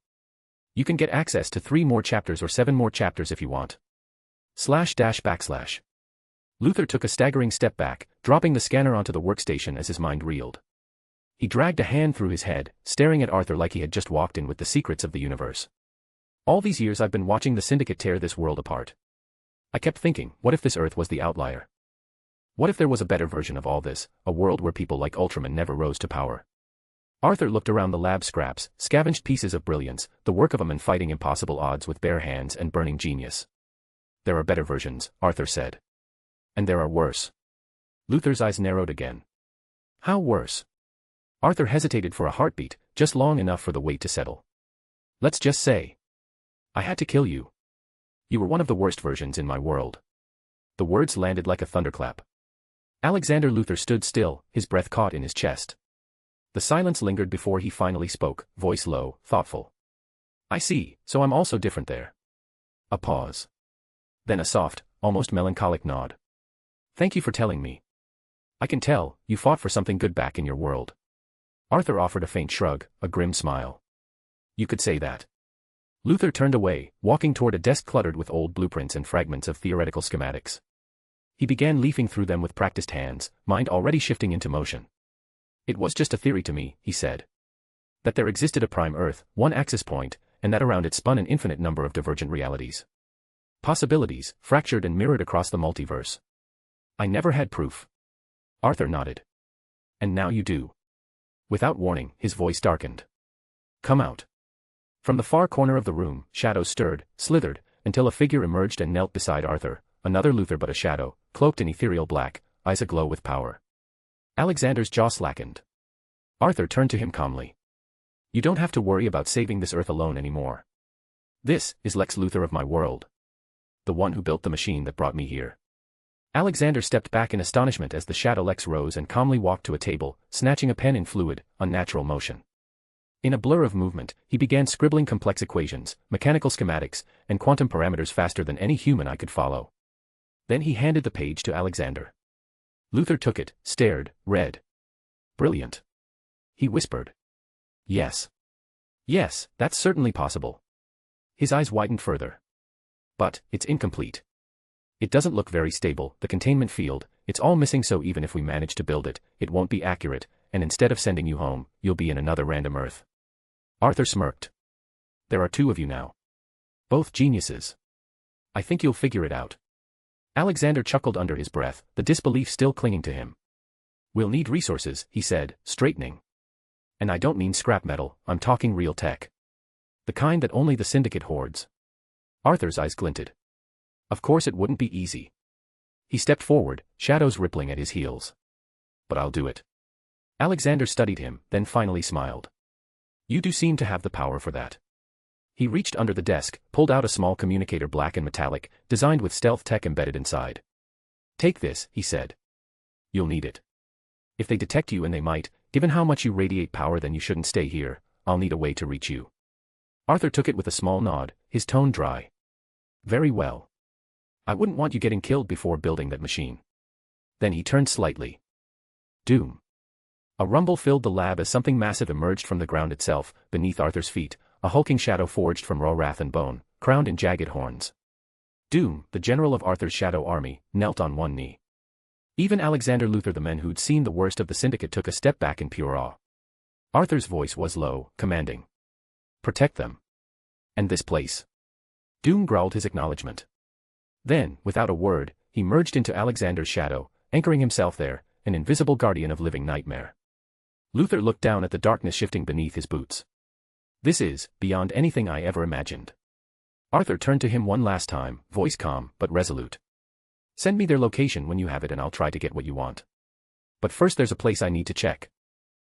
you can get access to 3 more chapters or 7 more chapters if you want. // Luther took a staggering step back, dropping the scanner onto the workstation as his mind reeled. He dragged a hand through his head, staring at Arthur like he had just walked in with the secrets of the universe. All these years I've been watching the Syndicate tear this world apart. I kept thinking, what if this Earth was the outlier? What if there was a better version of all this, a world where people like Ultraman never rose to power? Arthur looked around the lab scraps, scavenged pieces of brilliance, the work of a man fighting impossible odds with bare hands and burning genius. There are better versions, Arthur said. And there are worse. Luther's eyes narrowed again. How worse? Arthur hesitated for a heartbeat, just long enough for the weight to settle. Let's just say, I had to kill you. You were one of the worst versions in my world. The words landed like a thunderclap. Alexander Luther stood still, his breath caught in his chest. The silence lingered before he finally spoke, voice low, thoughtful. I see, so I'm also different there. A pause. Then a soft, almost melancholic nod. Thank you for telling me. I can tell, you fought for something good back in your world. Arthur offered a faint shrug, a grim smile. You could say that. Luther turned away, walking toward a desk cluttered with old blueprints and fragments of theoretical schematics. He began leafing through them with practiced hands, mind already shifting into motion. It was just a theory to me, he said. That there existed a prime Earth, one axis point, and that around it spun an infinite number of divergent realities. Possibilities, fractured and mirrored across the multiverse. I never had proof. Arthur nodded. And now you do. Without warning, his voice darkened. Come out. From the far corner of the room, shadows stirred, slithered, until a figure emerged and knelt beside Arthur, another Luther but a shadow, cloaked in ethereal black, eyes aglow with power. Alexander's jaw slackened. Arthur turned to him calmly. You don't have to worry about saving this Earth alone anymore. This is Lex Luthor of my world. The one who built the machine that brought me here. Alexander stepped back in astonishment as the shadow Lex rose and calmly walked to a table, snatching a pen in fluid, unnatural motion. In a blur of movement, he began scribbling complex equations, mechanical schematics, and quantum parameters faster than any human I could follow. Then he handed the page to Alexander. Luther took it, stared, read. Brilliant. He whispered. Yes. Yes, that's certainly possible. His eyes widened further. But, it's incomplete. It doesn't look very stable, the containment field, it's all missing, so even if we manage to build it, it won't be accurate, and instead of sending you home, you'll be in another random Earth. Arthur smirked. There are two of you now. Both geniuses. I think you'll figure it out. Alexander chuckled under his breath, the disbelief still clinging to him. We'll need resources, he said, straightening. And I don't mean scrap metal, I'm talking real tech. The kind that only the Syndicate hoards. Arthur's eyes glinted. Of course it wouldn't be easy. He stepped forward, shadows rippling at his heels. But I'll do it. Alexander studied him, then finally smiled. You do seem to have the power for that. He reached under the desk, pulled out a small communicator, black and metallic, designed with stealth tech embedded inside. Take this, he said. You'll need it. If they detect you, and they might, given how much you radiate power, then you shouldn't stay here, I'll need a way to reach you. Arthur took it with a small nod, his tone dry. Very well. I wouldn't want you getting killed before building that machine. Then he turned slightly. Doom. A rumble filled the lab as something massive emerged from the ground itself, beneath Arthur's feet, a hulking shadow forged from raw wrath and bone, crowned in jagged horns. Doom, the general of Arthur's shadow army, knelt on one knee. Even Alexander Luther, the men who'd seen the worst of the Syndicate, took a step back in pure awe. Arthur's voice was low, commanding. Protect them. And this place. Doom growled his acknowledgement. Then, without a word, he merged into Alexander's shadow, anchoring himself there, an invisible guardian of living nightmare. Luther looked down at the darkness shifting beneath his boots. This is, beyond anything I ever imagined. Arthur turned to him one last time, voice calm, but resolute. Send me their location when you have it and I'll try to get what you want. But first there's a place I need to check.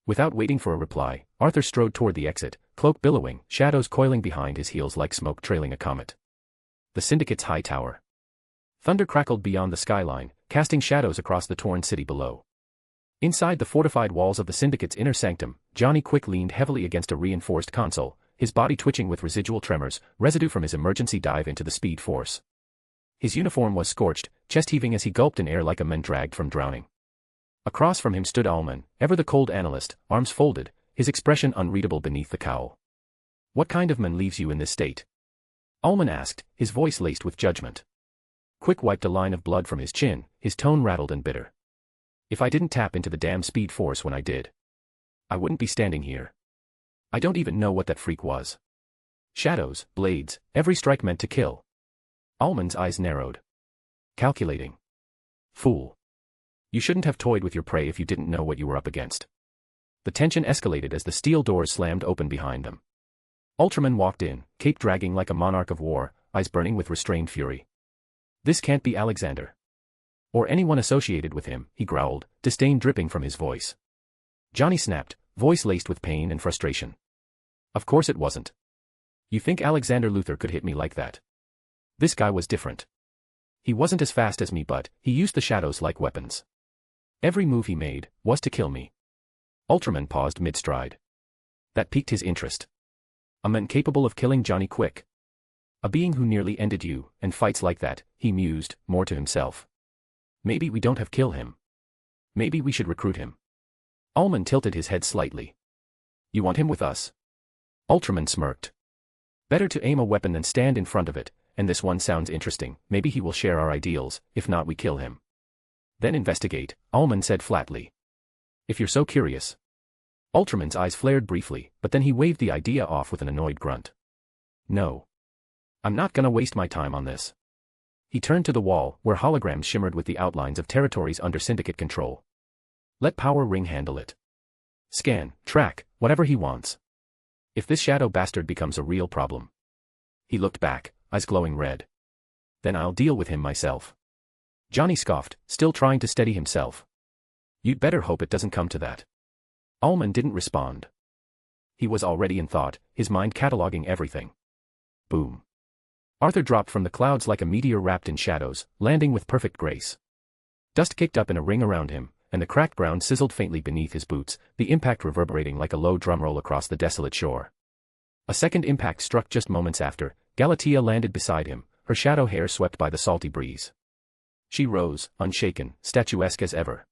Without waiting for a reply, Arthur strode toward the exit, cloak billowing, shadows coiling behind his heels like smoke trailing a comet. The Syndicate's high tower. Thunder crackled beyond the skyline, casting shadows across the torn city below. Inside the fortified walls of the Syndicate's inner sanctum, Johnny Quick leaned heavily against a reinforced console, his body twitching with residual tremors, residue from his emergency dive into the Speed Force. His uniform was scorched, chest heaving as he gulped in air like a man dragged from drowning. Across from him stood Ullman, ever the cold analyst, arms folded, his expression unreadable beneath the cowl. What kind of man leaves you in this state? Ullman asked, his voice laced with judgment. Quick wiped a line of blood from his chin, his tone rattled and bitter. If I didn't tap into the damn Speed Force when I did, I wouldn't be standing here. I don't even know what that freak was. Shadows, blades, every strike meant to kill. Ullman's eyes narrowed. Calculating. Fool. You shouldn't have toyed with your prey if you didn't know what you were up against. The tension escalated as the steel doors slammed open behind them. Ultraman walked in, cape dragging like a monarch of war, eyes burning with restrained fury. This can't be Alexander. Or anyone associated with him, he growled, disdain dripping from his voice. Johnny snapped, voice laced with pain and frustration. Of course it wasn't. You think Alexander Luthor could hit me like that? This guy was different. He wasn't as fast as me, but he used the shadows like weapons. Every move he made was to kill me. Ultraman paused mid-stride. That piqued his interest. A man capable of killing Johnny quick. A being who nearly ended you, and fights like that, he mused, more to himself. Maybe we don't have kill him. Maybe we should recruit him. Ullman tilted his head slightly. You want him with us? Ultraman smirked. Better to aim a weapon than stand in front of it, and this one sounds interesting, maybe he will share our ideals, if not we kill him. Then investigate, Ullman said flatly. If you're so curious. Ultraman's eyes flared briefly, but then he waved the idea off with an annoyed grunt. No. I'm not gonna waste my time on this. He turned to the wall, where holograms shimmered with the outlines of territories under Syndicate control. Let Power Ring handle it. Scan, track, whatever he wants. If this shadow bastard becomes a real problem. He looked back, eyes glowing red. Then I'll deal with him myself. Johnny scoffed, still trying to steady himself. You'd better hope it doesn't come to that. Ullman didn't respond. He was already in thought, his mind cataloging everything. Boom. Arthur dropped from the clouds like a meteor wrapped in shadows, landing with perfect grace. Dust kicked up in a ring around him, and the cracked ground sizzled faintly beneath his boots, the impact reverberating like a low drumroll across the desolate shore. A second impact struck just moments after. Galatea landed beside him, her shadow hair swept by the salty breeze. She rose, unshaken, statuesque as ever.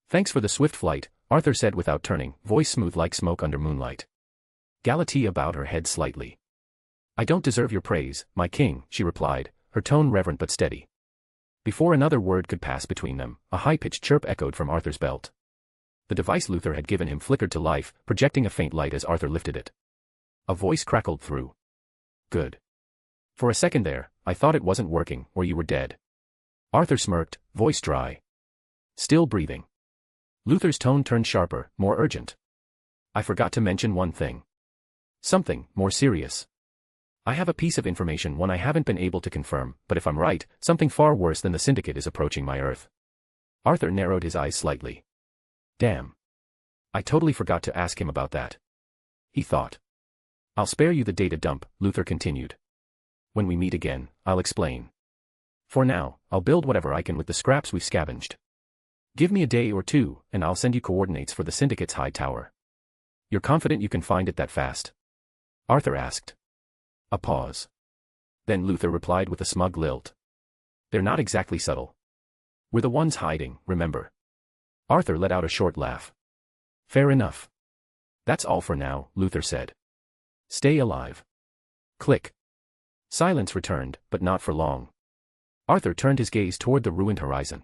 Thanks for the swift flight, Arthur said without turning, voice smooth like smoke under moonlight. Galatea bowed her head slightly. I don't deserve your praise, my king, she replied, her tone reverent but steady. Before another word could pass between them, a high-pitched chirp echoed from Arthur's belt. The device Luthor had given him flickered to life, projecting a faint light as Arthur lifted it. A voice crackled through. Good. For a second there, I thought it wasn't working, or you were dead. Arthur smirked, voice dry. Still breathing. Luthor's tone turned sharper, more urgent. I forgot to mention one thing. Something more serious. I have a piece of information one I haven't been able to confirm, but if I'm right, something far worse than the Syndicate is approaching my Earth. Arthur narrowed his eyes slightly. Damn. I totally forgot to ask him about that. He thought. I'll spare you the data dump, Luthor continued. When we meet again, I'll explain. For now, I'll build whatever I can with the scraps we've scavenged. Give me a day or two, and I'll send you coordinates for the Syndicate's high tower. You're confident you can find it that fast? Arthur asked. A pause. Then Luthor replied with a smug lilt. They're not exactly subtle. We're the ones hiding, remember? Arthur let out a short laugh. Fair enough. That's all for now, Luthor said. Stay alive. Click. Silence returned, but not for long. Arthur turned his gaze toward the ruined horizon.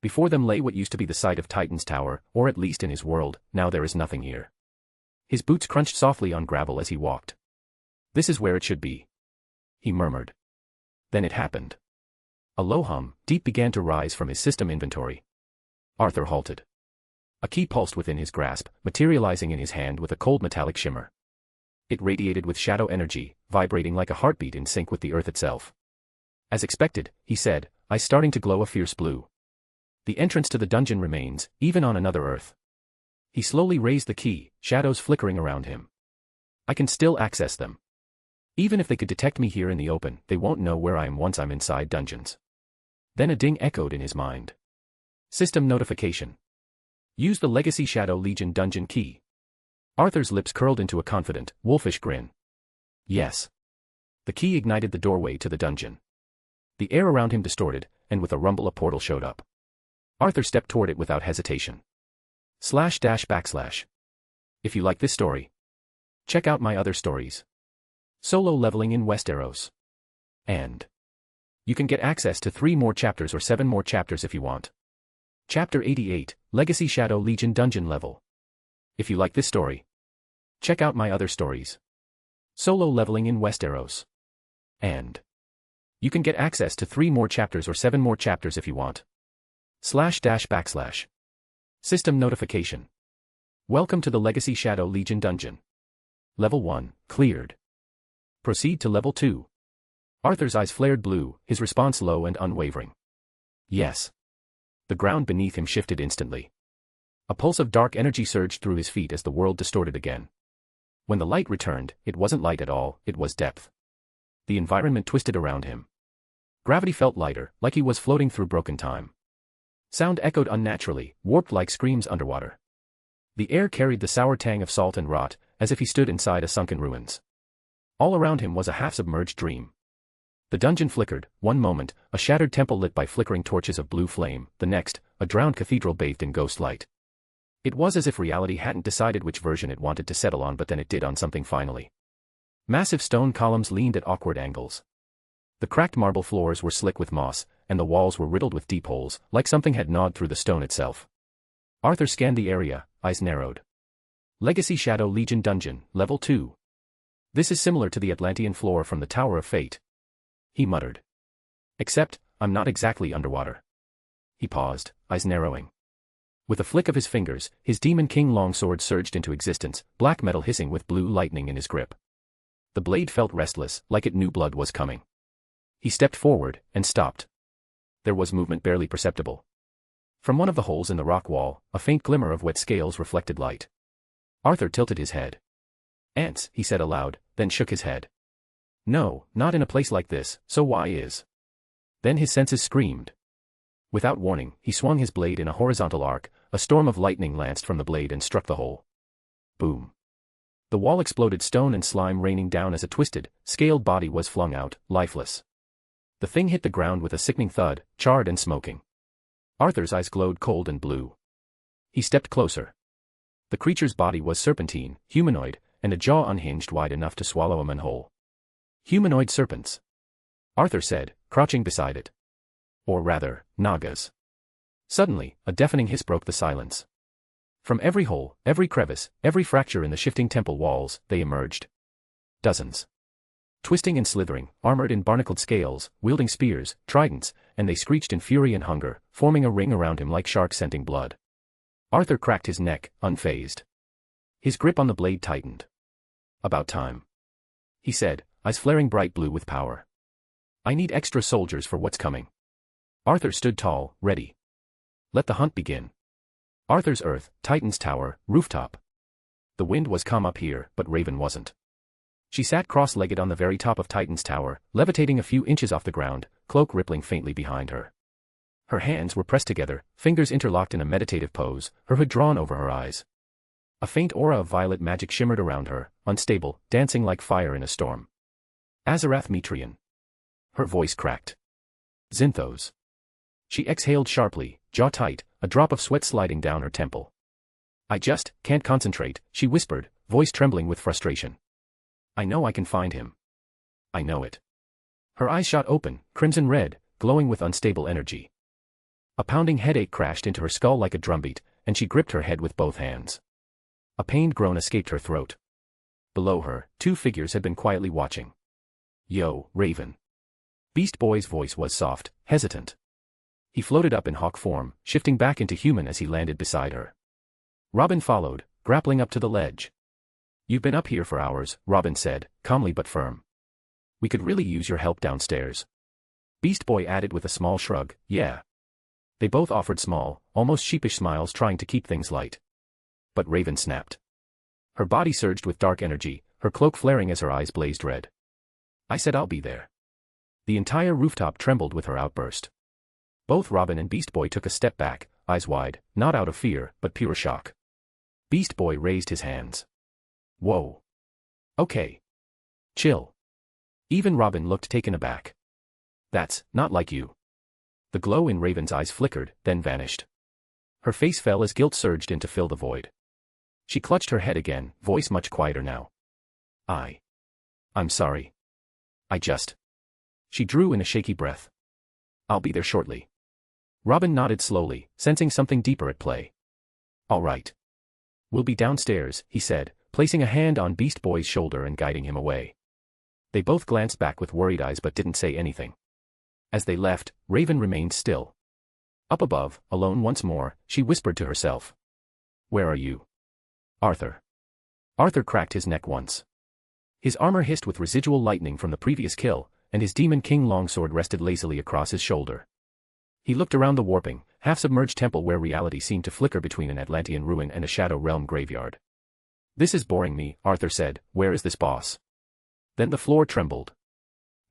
Before them lay what used to be the site of Titan's tower, or at least in his world, now there is nothing here. His boots crunched softly on gravel as he walked. This is where it should be. He murmured. Then it happened. A low hum, deep began to rise from his system inventory. Arthur halted. A key pulsed within his grasp, materializing in his hand with a cold metallic shimmer. It radiated with shadow energy, vibrating like a heartbeat in sync with the earth itself. As expected, he said, eyes starting to glow a fierce blue. The entrance to the dungeon remains, even on another Earth. He slowly raised the key, shadows flickering around him. I can still access them. Even if they could detect me here in the open, they won't know where I am once I'm inside dungeons. Then a ding echoed in his mind. System notification. Use the Legacy Shadow Legion dungeon key. Arthur's lips curled into a confident, wolfish grin. Yes. The key ignited the doorway to the dungeon. The air around him distorted, and with a rumble a portal showed up. Arthur stepped toward it without hesitation. // If you like this story, check out my other stories. Solo leveling in Westeros. And you can get access to 3 more chapters or 7 more chapters if you want. Chapter 88, Legacy Shadow Legion Dungeon Level. If you like this story, check out my other stories. Solo leveling in Westeros. And You can get access to 3 more chapters or 7 more chapters if you want. //. System notification. Welcome to the Legacy Shadow Legion dungeon. Level 1, cleared. Proceed to Level 2. Arthur's eyes flared blue, his response low and unwavering. Yes. The ground beneath him shifted instantly. A pulse of dark energy surged through his feet as the world distorted again. When the light returned, it wasn't light at all, it was depth. The environment twisted around him. Gravity felt lighter, like he was floating through broken time. Sound echoed unnaturally, warped like screams underwater. The air carried the sour tang of salt and rot, as if he stood inside a sunken ruins. All around him was a half-submerged dream. The dungeon flickered, one moment, a shattered temple lit by flickering torches of blue flame, the next, a drowned cathedral bathed in ghost light. It was as if reality hadn't decided which version it wanted to settle on, but then it did on something finally. Massive stone columns leaned at awkward angles. The cracked marble floors were slick with moss, and the walls were riddled with deep holes, like something had gnawed through the stone itself. Arthur scanned the area, eyes narrowed. Legacy Shadow Legion Dungeon, Level 2. This is similar to the Atlantean floor from the Tower of Fate. He muttered. Except, I'm not exactly underwater. He paused, eyes narrowing. With a flick of his fingers, his Demon King longsword surged into existence, black metal hissing with blue lightning in his grip. The blade felt restless, like it knew blood was coming. He stepped forward, and stopped. There was movement barely perceptible. From one of the holes in the rock wall, a faint glimmer of wet scales reflected light. Arthur tilted his head. Ants, he said aloud, then shook his head. No, not in a place like this, so why is? Then his senses screamed. Without warning, he swung his blade in a horizontal arc, a storm of lightning lanced from the blade and struck the hole. Boom. The wall exploded, stone and slime raining down as a twisted, scaled body was flung out, lifeless. The thing hit the ground with a sickening thud, charred and smoking. Arthur's eyes glowed cold and blue. He stepped closer. The creature's body was serpentine, humanoid, and a jaw unhinged wide enough to swallow a man whole. Humanoid serpents. Arthur said, crouching beside it. Or rather, nagas. Suddenly, a deafening hiss broke the silence. From every hole, every crevice, every fracture in the shifting temple walls, they emerged. Dozens. Twisting and slithering, armored in barnacled scales, wielding spears, tridents, and they screeched in fury and hunger, forming a ring around him like sharks scenting blood. Arthur cracked his neck, unfazed. His grip on the blade tightened. About time. He said, eyes flaring bright blue with power. I need extra soldiers for what's coming. Arthur stood tall, ready. Let the hunt begin. Arthur's Earth, Titan's Tower, rooftop. The wind was calm up here, but Raven wasn't. She sat cross-legged on the very top of Titan's Tower, levitating a few inches off the ground, cloak rippling faintly behind her. Her hands were pressed together, fingers interlocked in a meditative pose, her hood drawn over her eyes. A faint aura of violet magic shimmered around her, unstable, dancing like fire in a storm. Azarath Metrian. Her voice cracked. Zinthos. She exhaled sharply, jaw tight, a drop of sweat sliding down her temple. I just can't concentrate, she whispered, voice trembling with frustration. I know I can find him. I know it. Her eyes shot open, crimson red, glowing with unstable energy. A pounding headache crashed into her skull like a drumbeat, and she gripped her head with both hands. A pained groan escaped her throat. Below her, 2 figures had been quietly watching. Yo, Raven. Beast Boy's voice was soft, hesitant. He floated up in hawk form, shifting back into human as he landed beside her. Robin followed, grappling up to the ledge. You've been up here for hours, Robin said, calmly but firm. We could really use your help downstairs. Beast Boy added with a small shrug, yeah. They both offered small, almost sheepish smiles trying to keep things light. But Raven snapped. Her body surged with dark energy, her cloak flaring as her eyes blazed red. I said I'll be there. The entire rooftop trembled with her outburst. Both Robin and Beast Boy took a step back, eyes wide, not out of fear, but pure shock. Beast Boy raised his hands. Whoa. Okay. Chill. Even Robin looked taken aback. That's not like you. The glow in Raven's eyes flickered, then vanished. Her face fell as guilt surged in to fill the void. She clutched her head again, voice much quieter now. I'm sorry. She drew in a shaky breath. I'll be there shortly. Robin nodded slowly, sensing something deeper at play. All right. We'll be downstairs, he said, placing a hand on Beast Boy's shoulder and guiding him away. They both glanced back with worried eyes but didn't say anything. As they left, Raven remained still. Up above, alone once more, she whispered to herself. Where are you? Arthur. Arthur cracked his neck once. His armor hissed with residual lightning from the previous kill, and his Demon King longsword rested lazily across his shoulder. He looked around the warping, half-submerged temple where reality seemed to flicker between an Atlantean ruin and a Shadow Realm graveyard. This is boring me, Arthur said. Where is this boss? Then the floor trembled.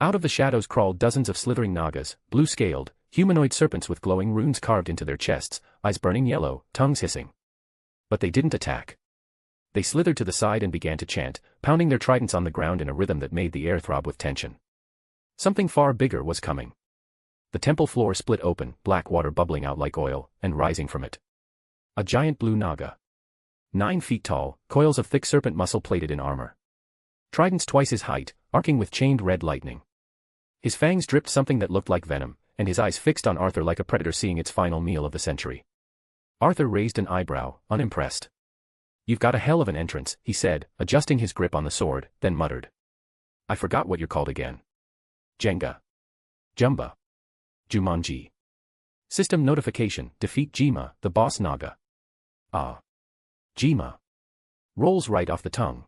Out of the shadows crawled dozens of slithering nagas, blue-scaled, humanoid serpents with glowing runes carved into their chests, eyes burning yellow, tongues hissing. But they didn't attack. They slithered to the side and began to chant, pounding their tridents on the ground in a rhythm that made the air throb with tension. Something far bigger was coming. The temple floor split open, black water bubbling out like oil, and rising from it. A giant blue naga. 9 feet tall, coils of thick serpent muscle plated in armor. Tridents twice his height, arcing with chained red lightning. His fangs dripped something that looked like venom, and his eyes fixed on Arthur like a predator seeing its final meal of the century. Arthur raised an eyebrow, unimpressed. You've got a hell of an entrance, he said, adjusting his grip on the sword, then muttered. I forgot what you're called again. Jenga. Jumba. Jumanji. System notification, defeat Jima, the boss Naga. Ah. Jima. Rolls right off the tongue.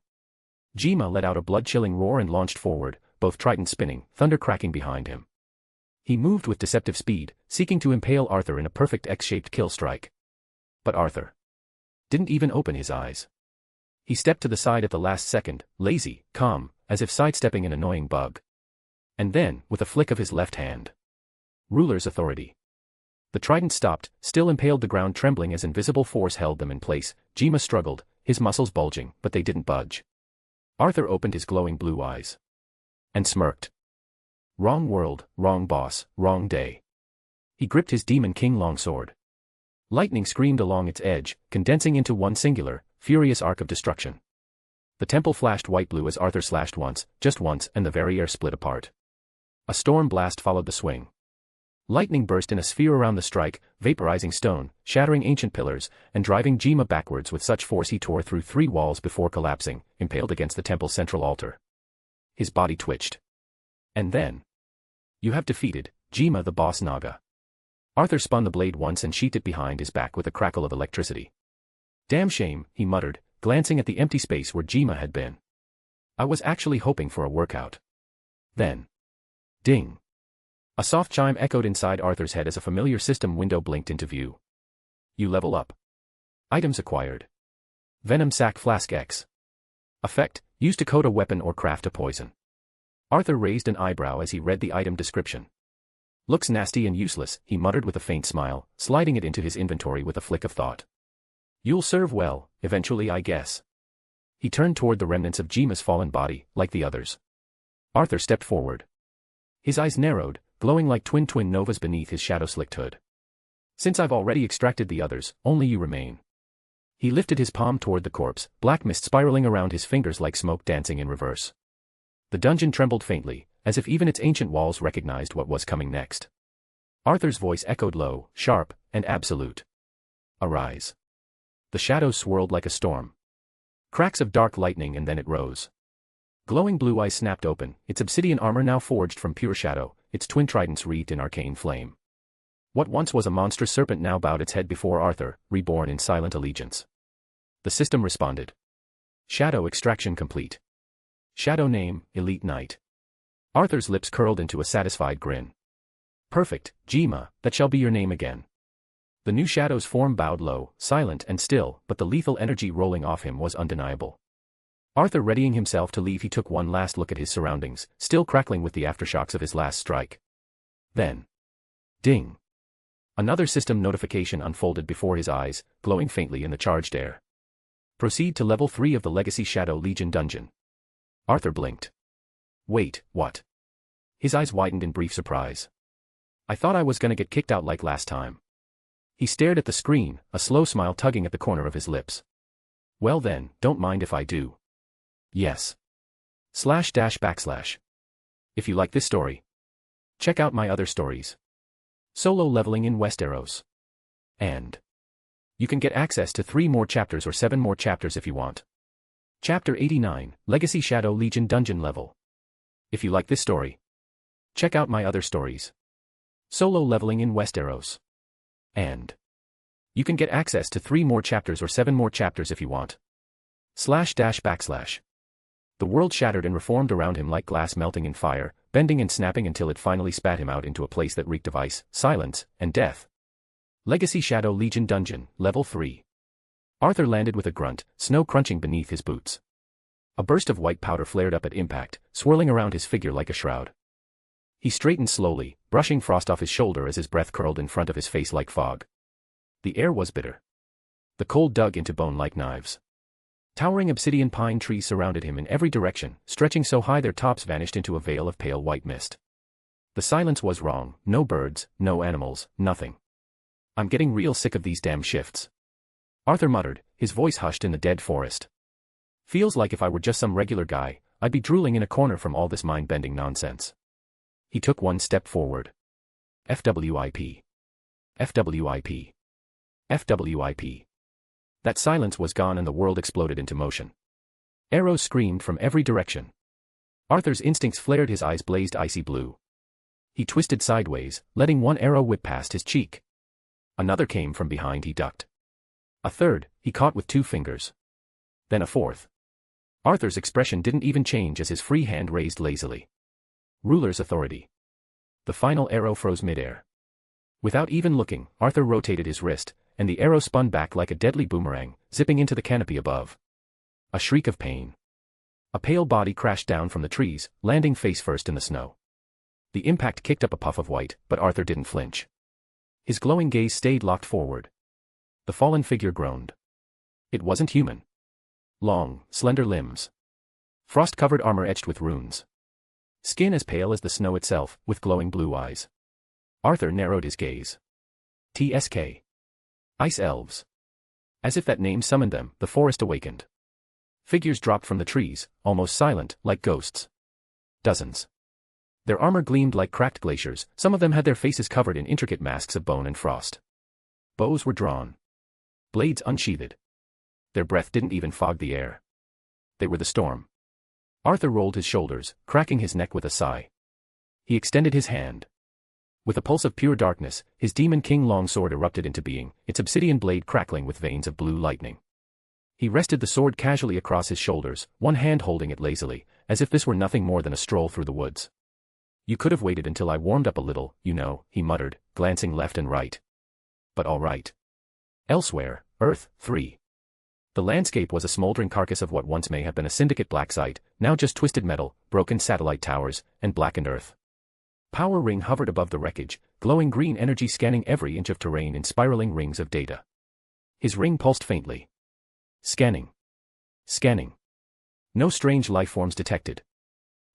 Jima let out a blood-chilling roar and launched forward, both tridents spinning, thunder cracking behind him. He moved with deceptive speed, seeking to impale Arthur in a perfect X-shaped kill strike. But Arthur didn't even open his eyes. He stepped to the side at the last second, lazy, calm, as if sidestepping an annoying bug. And then, with a flick of his left hand. Ruler's authority. The trident stopped, still impaled the ground trembling as invisible force held them in place. Jima struggled, his muscles bulging, but they didn't budge. Arthur opened his glowing blue eyes. And smirked. Wrong world, wrong boss, wrong day. He gripped his Demon King longsword. Lightning screamed along its edge, condensing into one singular, furious arc of destruction. The temple flashed white-blue as Arthur slashed once, just once, and the very air split apart. A storm blast followed the swing. Lightning burst in a sphere around the strike, vaporizing stone, shattering ancient pillars, and driving Jima backwards with such force he tore through 3 walls before collapsing, impaled against the temple's central altar. His body twitched. And then. You have defeated Jima the boss Naga. Arthur spun the blade once and sheathed it behind his back with a crackle of electricity. Damn shame, he muttered, glancing at the empty space where Jima had been. I was actually hoping for a workout. Then. Ding. A soft chime echoed inside Arthur's head as a familiar system window blinked into view. You level up. Items acquired. Venom Sac Flask X. Effect, used to coat a weapon or craft a poison. Arthur raised an eyebrow as he read the item description. Looks nasty and useless, he muttered with a faint smile, sliding it into his inventory with a flick of thought. You'll serve well, eventually I guess. He turned toward the remnants of Jima's fallen body, like the others. Arthur stepped forward. His eyes narrowed, glowing like twin novas beneath his shadow-slicked hood. Since I've already extracted the others, only you remain. He lifted his palm toward the corpse, black mist spiraling around his fingers like smoke dancing in reverse. The dungeon trembled faintly, as if even its ancient walls recognized what was coming next. Arthur's voice echoed low, sharp, and absolute. Arise. The shadows swirled like a storm. Cracks of dark lightning and then it rose. Glowing blue eyes snapped open, its obsidian armor now forged from pure shadow, its twin tridents wreathed in arcane flame. What once was a monstrous serpent now bowed its head before Arthur, reborn in silent allegiance. The system responded. Shadow extraction complete. Shadow name, Elite Knight. Arthur's lips curled into a satisfied grin. Perfect, Jima, that shall be your name again. The new shadow's form bowed low, silent and still, but the lethal energy rolling off him was undeniable. Arthur readying himself to leave, he took one last look at his surroundings, still crackling with the aftershocks of his last strike. Then. Ding. Another system notification unfolded before his eyes, glowing faintly in the charged air. Proceed to level 3 of the Legacy Shadow Legion dungeon. Arthur blinked. Wait, what? His eyes widened in brief surprise. I thought I was gonna get kicked out like last time. He stared at the screen, a slow smile tugging at the corner of his lips. Well then, don't mind if I do. Yes. // If you like this story, check out my other stories. Solo leveling in Westeros. And you can get access to 3 more chapters or 7 more chapters if you want. Chapter 89, Legacy Shadow Legion Dungeon Level. If you like this story, check out my other stories. Solo leveling in Westeros. And you can get access to 3 more chapters or 7 more chapters if you want. //. The world shattered and reformed around him like glass melting in fire, bending and snapping until it finally spat him out into a place that reeked of ice, silence, and death. Legacy Shadow Legion Dungeon, Level 3. Arthur landed with a grunt, snow crunching beneath his boots. A burst of white powder flared up at impact, swirling around his figure like a shroud. He straightened slowly, brushing frost off his shoulder as his breath curled in front of his face like fog. The air was bitter. The cold dug into bone like knives. Towering obsidian pine trees surrounded him in every direction, stretching so high their tops vanished into a veil of pale white mist. The silence was wrong, no birds, no animals, nothing. I'm getting real sick of these damn shifts. Arthur muttered, his voice hushed in the dead forest. Feels like if I were just some regular guy, I'd be drooling in a corner from all this mind-bending nonsense. He took one step forward. FWIP. FWIP. FWIP. That silence was gone and the world exploded into motion. Arrows screamed from every direction. Arthur's instincts flared, his eyes blazed icy blue. He twisted sideways, letting one arrow whip past his cheek. Another came from behind, he ducked. A third, he caught with 2 fingers. Then a fourth. Arthur's expression didn't even change as his free hand raised lazily. Ruler's authority. The final arrow froze midair. Without even looking, Arthur rotated his wrist, and the arrow spun back like a deadly boomerang, zipping into the canopy above. A shriek of pain. A pale body crashed down from the trees, landing face first in the snow. The impact kicked up a puff of white, but Arthur didn't flinch. His glowing gaze stayed locked forward. The fallen figure groaned. It wasn't human. Long, slender limbs. Frost-covered armor etched with runes. Skin as pale as the snow itself, with glowing blue eyes. Arthur narrowed his gaze. TSK. Ice elves. As if that name summoned them, the forest awakened. Figures dropped from the trees, almost silent, like ghosts. Dozens. Their armor gleamed like cracked glaciers, some of them had their faces covered in intricate masks of bone and frost. Bows were drawn. Blades unsheathed. Their breath didn't even fog the air. They were the storm. Arthur rolled his shoulders, cracking his neck with a sigh. He extended his hand. With a pulse of pure darkness, his Demon King longsword erupted into being, its obsidian blade crackling with veins of blue lightning. He rested the sword casually across his shoulders, one hand holding it lazily, as if this were nothing more than a stroll through the woods. You could have waited until I warmed up a little, you know, he muttered, glancing left and right. But all right. Elsewhere, Earth, 3. The landscape was a smoldering carcass of what once may have been a syndicate black site, now just twisted metal, broken satellite towers, and blackened earth. Power Ring hovered above the wreckage, glowing green energy scanning every inch of terrain in spiraling rings of data. His ring pulsed faintly. Scanning. Scanning. No strange life forms detected.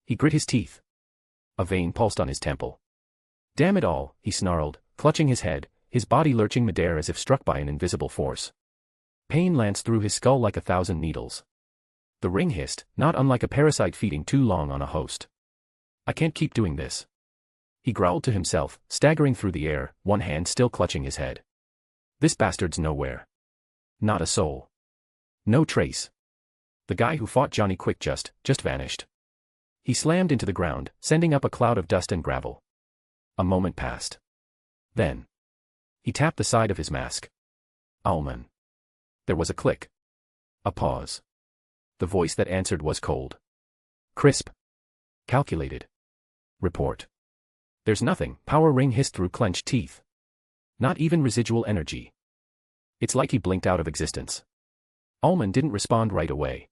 He grit his teeth. A vein pulsed on his temple. Damn it all, he snarled, clutching his head, his body lurching midair as if struck by an invisible force. Pain lanced through his skull like 1,000 needles. The ring hissed, not unlike a parasite feeding too long on a host. I can't keep doing this. He growled to himself, staggering through the air, one hand still clutching his head. This bastard's nowhere. Not a soul. No trace. The guy who fought Johnny Quick just vanished. He slammed into the ground, sending up a cloud of dust and gravel. A moment passed. Then he tapped the side of his mask. Alman. There was a click. A pause. The voice that answered was cold. Crisp. Calculated. Report. There's nothing, Power Ring hissed through clenched teeth. Not even residual energy. It's like he blinked out of existence. Alman didn't respond right away.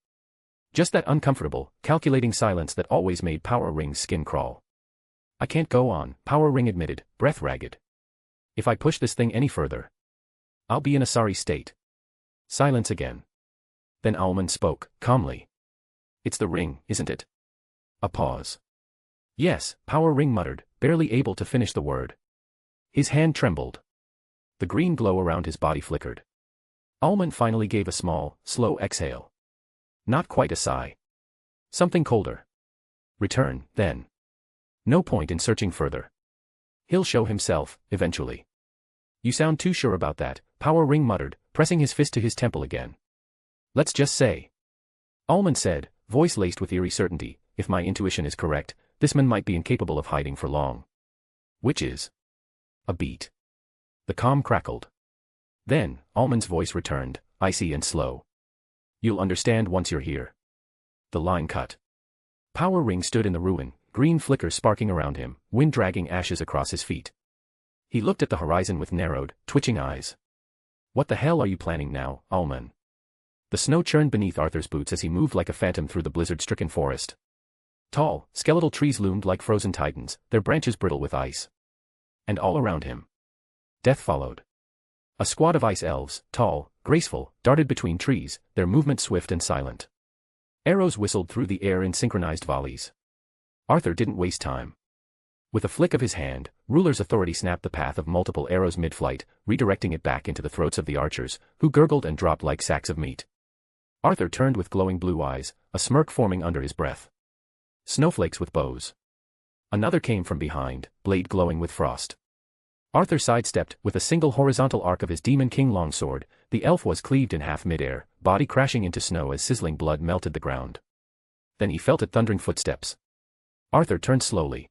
Just that uncomfortable, calculating silence that always made Power Ring's skin crawl. I can't go on, Power Ring admitted, breath ragged. If I push this thing any further, I'll be in a sorry state. Silence again. Then Alman spoke, calmly. It's the ring, isn't it? A pause. Yes, Power Ring muttered, barely able to finish the word. His hand trembled. The green glow around his body flickered. Alman finally gave a small, slow exhale. Not quite a sigh. Something colder. Return, then. No point in searching further. He'll show himself, eventually. You sound too sure about that, Power Ring muttered, pressing his fist to his temple again. Let's just say. Alman said, voice laced with eerie certainty, if my intuition is correct, this man might be incapable of hiding for long. Which is A beat. The calm crackled. Then, Almond's voice returned, icy and slow. You'll understand once you're here. The line cut. Power Ring stood in the ruin, green flickers sparking around him, wind dragging ashes across his feet. He looked at the horizon with narrowed, twitching eyes. What the hell are you planning now, Almond? The snow churned beneath Arthur's boots as he moved like a phantom through the blizzard-stricken forest. Tall, skeletal trees loomed like frozen titans, their branches brittle with ice. And all around him, death followed. A squad of ice elves, tall, graceful, darted between trees, their movement swift and silent. Arrows whistled through the air in synchronized volleys. Arthur didn't waste time. With a flick of his hand, Ruler's authority snapped the path of multiple arrows mid-flight, redirecting it back into the throats of the archers, who gurgled and dropped like sacks of meat. Arthur turned with glowing blue eyes, a smirk forming under his breath. Snowflakes with bows. Another came from behind, blade glowing with frost. Arthur sidestepped, with a single horizontal arc of his Demon King longsword. The elf was cleaved in half midair, body crashing into snow as sizzling blood melted the ground. Then he felt it thundering footsteps. Arthur turned slowly.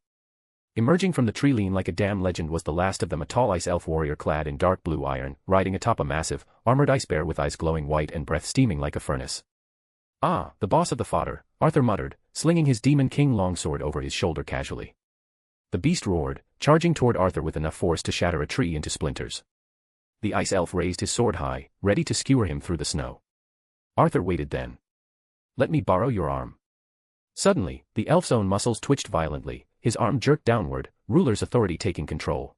Emerging from the tree lean like a damn legend was the last of them, a tall ice elf warrior clad in dark blue iron, riding atop a massive, armored ice bear with eyes glowing white and breath steaming like a furnace. Ah, the boss of the fodder, Arthur muttered, slinging his Demon King longsword over his shoulder casually. The beast roared, charging toward Arthur with enough force to shatter a tree into splinters. The ice elf raised his sword high, ready to skewer him through the snow. Arthur waited then. Let me borrow your arm. Suddenly, the elf's own muscles twitched violently, his arm jerked downward, Ruler's authority taking control.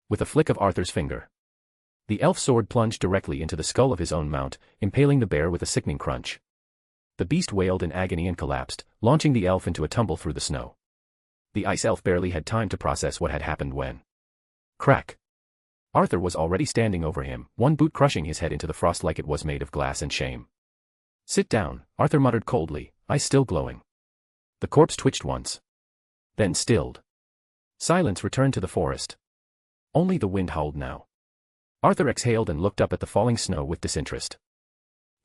With a flick of Arthur's finger, the elf's sword plunged directly into the skull of his own mount, impaling the bear with a sickening crunch. The beast wailed in agony and collapsed, launching the elf into a tumble through the snow. The ice elf barely had time to process what had happened when. Crack! Arthur was already standing over him, one boot crushing his head into the frost like it was made of glass and shame. Sit down, Arthur muttered coldly, eyes still glowing. The corpse twitched once. Then stilled. Silence returned to the forest. Only the wind howled now. Arthur exhaled and looked up at the falling snow with disinterest.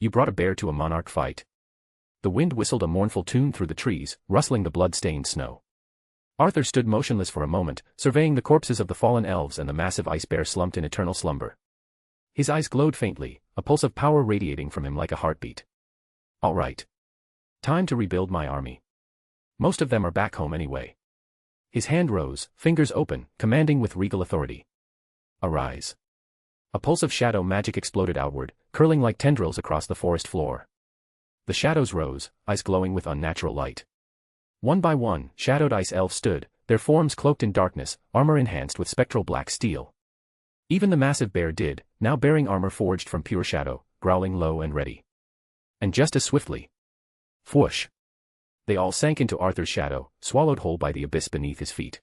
You brought a bear to a monarch fight. The wind whistled a mournful tune through the trees, rustling the blood-stained snow. Arthur stood motionless for a moment, surveying the corpses of the fallen elves and the massive ice bear slumped in eternal slumber. His eyes glowed faintly, a pulse of power radiating from him like a heartbeat. All right. Time to rebuild my army. Most of them are back home anyway. His hand rose, fingers open, commanding with regal authority. Arise. A pulse of shadow magic exploded outward, curling like tendrils across the forest floor. The shadows rose, eyes glowing with unnatural light. One by one, shadowed ice elves stood, their forms cloaked in darkness, armor enhanced with spectral black steel. Even the massive bear did, now bearing armor forged from pure shadow, growling low and ready. And just as swiftly. Whoosh! They all sank into Arthur's shadow, swallowed whole by the abyss beneath his feet.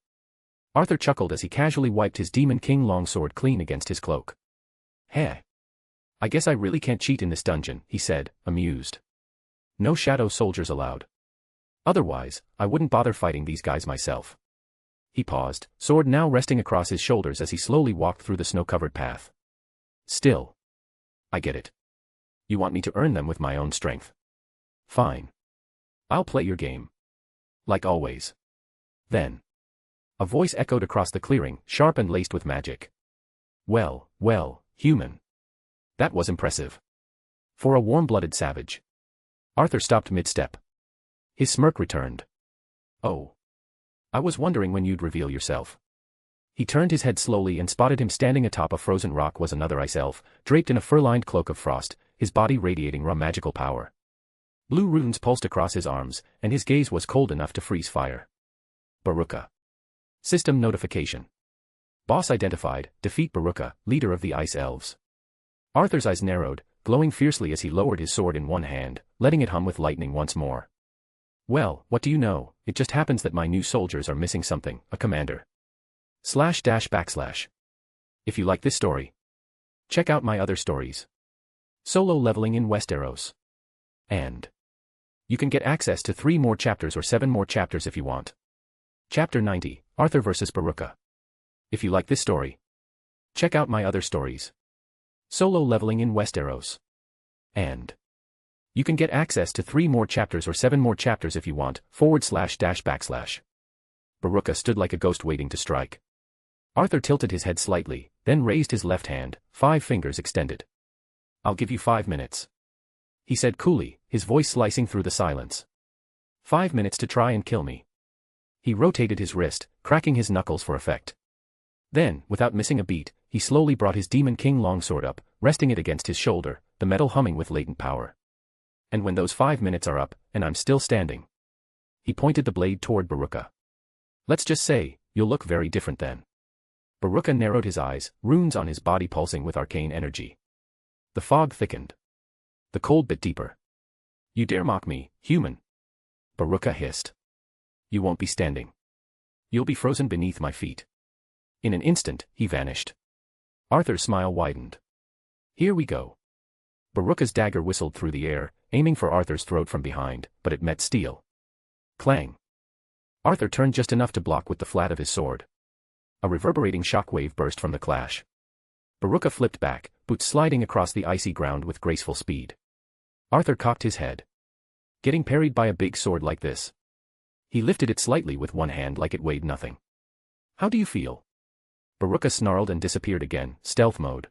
Arthur chuckled as he casually wiped his Demon King longsword clean against his cloak. Heh. I guess I really can't cheat in this dungeon, he said, amused. No shadow soldiers allowed. Otherwise, I wouldn't bother fighting these guys myself. He paused, sword now resting across his shoulders as he slowly walked through the snow-covered path. Still. I get it. You want me to earn them with my own strength. Fine. I'll play your game. Like always. Then. A voice echoed across the clearing, sharp and laced with magic. Well, human. That was impressive. For a warm-blooded savage. Arthur stopped mid-step. His smirk returned. Oh. I was wondering when you'd reveal yourself. He turned his head slowly and spotted him standing atop a frozen rock was another ice elf, draped in a fur-lined cloak of frost, his body radiating raw magical power. Blue runes pulsed across his arms, and his gaze was cold enough to freeze fire. Baruka. System notification. Boss identified, defeat Baruka, leader of the ice elves. Arthur's eyes narrowed, glowing fiercely as he lowered his sword in one hand, letting it hum with lightning once more. Well, what do you know, it just happens that my new soldiers are missing something, a commander. // If you like this story, check out my other stories. Solo leveling in Westeros. And you can get access to 3 more chapters or 7 more chapters if you want. Chapter 90, Arthur vs. Baruka. If you like this story, check out my other stories. Solo leveling in Westeros. And you can get access to 3 more chapters or 7 more chapters if you want, // Baruka stood like a ghost waiting to strike. Arthur tilted his head slightly, then raised his left hand, 5 fingers extended. "I'll give you 5 minutes," he said coolly, his voice slicing through the silence. 5 minutes to try and kill me." He rotated his wrist, cracking his knuckles for effect. Then, without missing a beat, he slowly brought his Demon King longsword up, resting it against his shoulder, the metal humming with latent power. "And when those 5 minutes are up, and I'm still standing," he pointed the blade toward Baruka. "Let's just say, you'll look very different then." Baruka narrowed his eyes, runes on his body pulsing with arcane energy. The fog thickened. The cold bit deeper. "You dare mock me, human?" Baruka hissed. "You won't be standing. You'll be frozen beneath my feet." In an instant, he vanished. Arthur's smile widened. "Here we go." Baruka's dagger whistled through the air, aiming for Arthur's throat from behind, but it met steel. Clang. Arthur turned just enough to block with the flat of his sword. A reverberating shockwave burst from the clash. Baruka flipped back, boots sliding across the icy ground with graceful speed. Arthur cocked his head. Getting parried by a big sword like this. He lifted it slightly with one hand like it weighed nothing. "How do you feel?" Baruka snarled and disappeared again, stealth mode.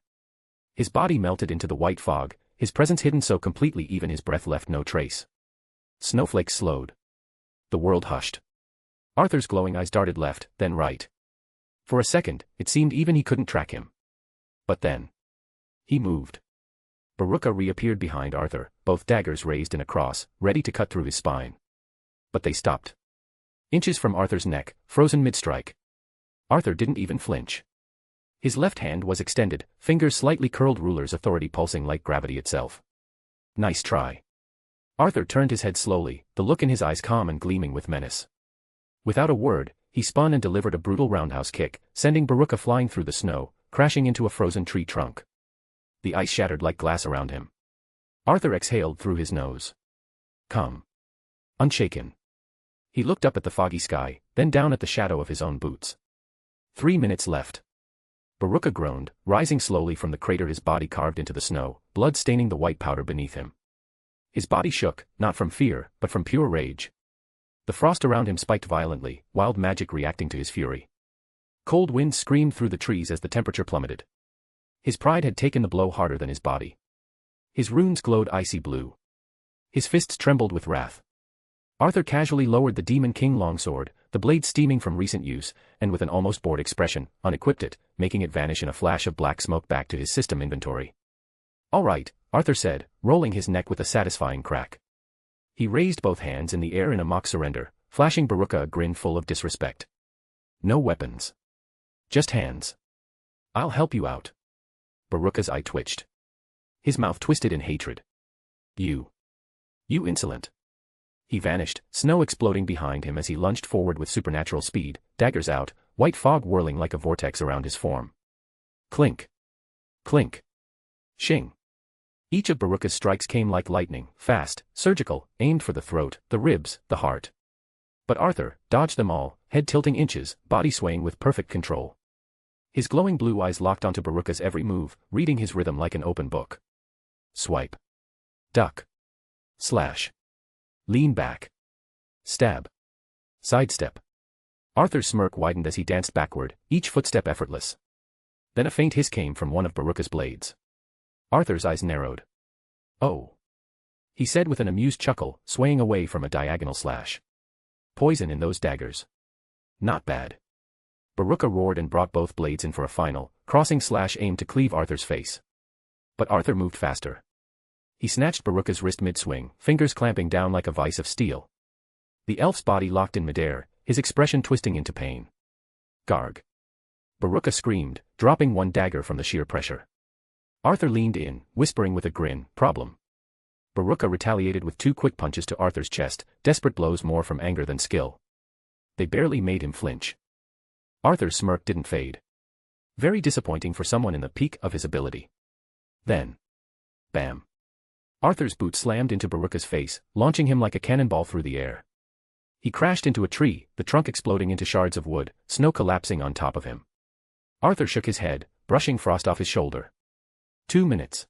His body melted into the white fog, his presence hidden so completely even his breath left no trace. Snowflakes slowed. The world hushed. Arthur's glowing eyes darted left, then right. For a second, it seemed even he couldn't track him. But then, he moved. Baruka reappeared behind Arthur, both daggers raised in a cross, ready to cut through his spine. But they stopped. Inches from Arthur's neck, frozen mid-strike. Arthur didn't even flinch. His left hand was extended, fingers slightly curled, rulers authority pulsing like gravity itself. "Nice try." Arthur turned his head slowly, the look in his eyes calm and gleaming with menace. Without a word, he spun and delivered a brutal roundhouse kick, sending Baruka flying through the snow, crashing into a frozen tree trunk. The ice shattered like glass around him. Arthur exhaled through his nose. Calm. Unshaken. He looked up at the foggy sky, then down at the shadow of his own boots. 3 minutes left. Baruka groaned, rising slowly from the crater, his body carved into the snow, blood staining the white powder beneath him. His body shook, not from fear, but from pure rage. The frost around him spiked violently, wild magic reacting to his fury. Cold winds screamed through the trees as the temperature plummeted. His pride had taken the blow harder than his body. His runes glowed icy blue. His fists trembled with wrath. Arthur casually lowered the Demon King longsword, the blade steaming from recent use, and with an almost bored expression, unequipped it, making it vanish in a flash of black smoke back to his system inventory. "All right," Arthur said, rolling his neck with a satisfying crack. He raised both hands in the air in a mock surrender, flashing Baruka a grin full of disrespect. "No weapons. Just hands. I'll help you out." Baruka's eye twitched. His mouth twisted in hatred. You insolent." He vanished, snow exploding behind him as he lunged forward with supernatural speed, daggers out, white fog whirling like a vortex around his form. Clink. Clink. Shing. Each of Baruka's strikes came like lightning, fast, surgical, aimed for the throat, the ribs, the heart. But Arthur dodged them all, head tilting inches, body swaying with perfect control. His glowing blue eyes locked onto Baruka's every move, reading his rhythm like an open book. Swipe. Duck. Slash. Lean back. Stab. Sidestep. Arthur's smirk widened as he danced backward, each footstep effortless. Then a faint hiss came from one of Baruka's blades. Arthur's eyes narrowed. "Oh," he said with an amused chuckle, swaying away from a diagonal slash. "Poison in those daggers. Not bad." Baruka roared and brought both blades in for a final, crossing slash aimed to cleave Arthur's face. But Arthur moved faster. He snatched Baruka's wrist mid-swing, fingers clamping down like a vice of steel. The elf's body locked in midair, his expression twisting into pain. Garg. Baruka screamed, dropping one dagger from the sheer pressure. Arthur leaned in, whispering with a grin, "Problem." Baruka retaliated with 2 quick punches to Arthur's chest, desperate blows more from anger than skill. They barely made him flinch. Arthur's smirk didn't fade. Very disappointing for someone in the peak of his ability. Then. Bam. Arthur's boot slammed into Baruka's face, launching him like a cannonball through the air. He crashed into a tree, the trunk exploding into shards of wood, snow collapsing on top of him. Arthur shook his head, brushing frost off his shoulder. 2 minutes.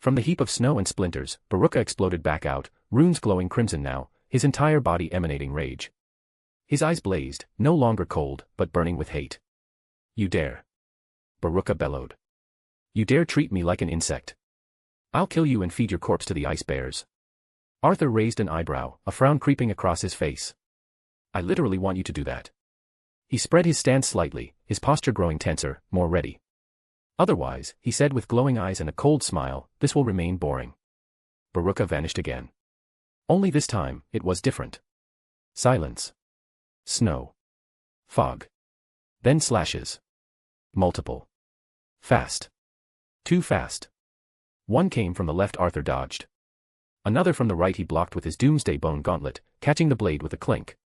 From the heap of snow and splinters, Baruka exploded back out, runes glowing crimson now, his entire body emanating rage. His eyes blazed, no longer cold, but burning with hate. You dare. Baruka bellowed. You dare treat me like an insect. I'll kill you and feed your corpse to the ice bears. Arthur raised an eyebrow, a frown creeping across his face. I literally want you to do that. He spread his stance slightly, his posture growing tenser, more ready. Otherwise, he said with glowing eyes and a cold smile, this will remain boring. Baruka vanished again. Only this time, it was different. Silence. Snow. Fog. Then slashes. Multiple. Fast. Too fast. One came from the left. Arthur dodged. Another from the right he blocked with his doomsday bone gauntlet, catching the blade with a clink.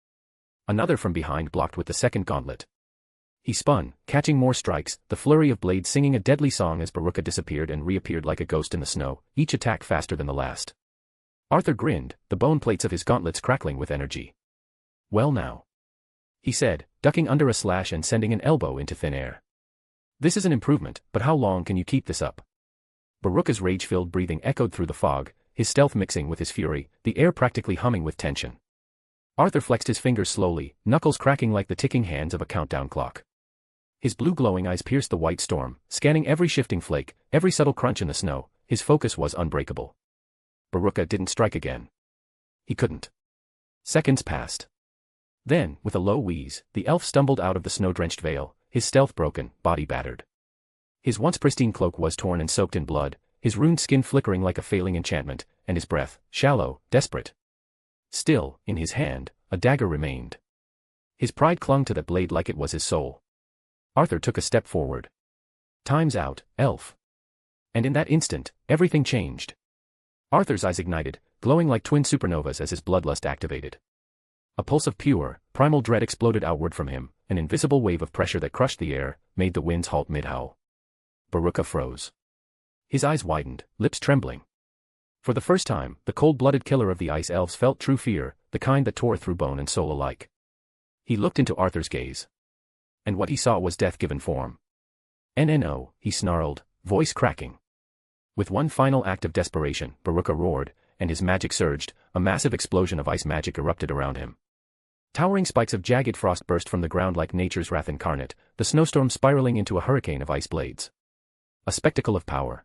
Another from behind blocked with the second gauntlet. He spun, catching more strikes, the flurry of blades singing a deadly song as Baruka disappeared and reappeared like a ghost in the snow, each attack faster than the last. Arthur grinned, the bone plates of his gauntlets crackling with energy. Well now, he said, ducking under a slash and sending an elbow into thin air. This is an improvement, but how long can you keep this up? Baruka's rage-filled breathing echoed through the fog, his stealth mixing with his fury, the air practically humming with tension. Arthur flexed his fingers slowly, knuckles cracking like the ticking hands of a countdown clock. His blue glowing eyes pierced the white storm, scanning every shifting flake, every subtle crunch in the snow. His focus was unbreakable. Baruka didn't strike again. He couldn't. Seconds passed. Then, with a low wheeze, the elf stumbled out of the snow-drenched vale, his stealth broken, body battered. His once pristine cloak was torn and soaked in blood, his ruined skin flickering like a failing enchantment, and his breath, shallow, desperate. Still, in his hand, a dagger remained. His pride clung to that blade like it was his soul. Arthur took a step forward. Time's out, elf. And in that instant, everything changed. Arthur's eyes ignited, glowing like twin supernovas as his bloodlust activated. A pulse of pure, primal dread exploded outward from him, an invisible wave of pressure that crushed the air, made the winds halt mid-howl. Baruka froze. His eyes widened, lips trembling. For the first time, the cold-blooded killer of the ice elves felt true fear, the kind that tore through bone and soul alike. He looked into Arthur's gaze. And what he saw was death given form. "No," he snarled, voice cracking. With one final act of desperation, Baruka roared, and his magic surged, a massive explosion of ice magic erupted around him. Towering spikes of jagged frost burst from the ground like nature's wrath incarnate, the snowstorm spiraling into a hurricane of ice blades. A spectacle of power.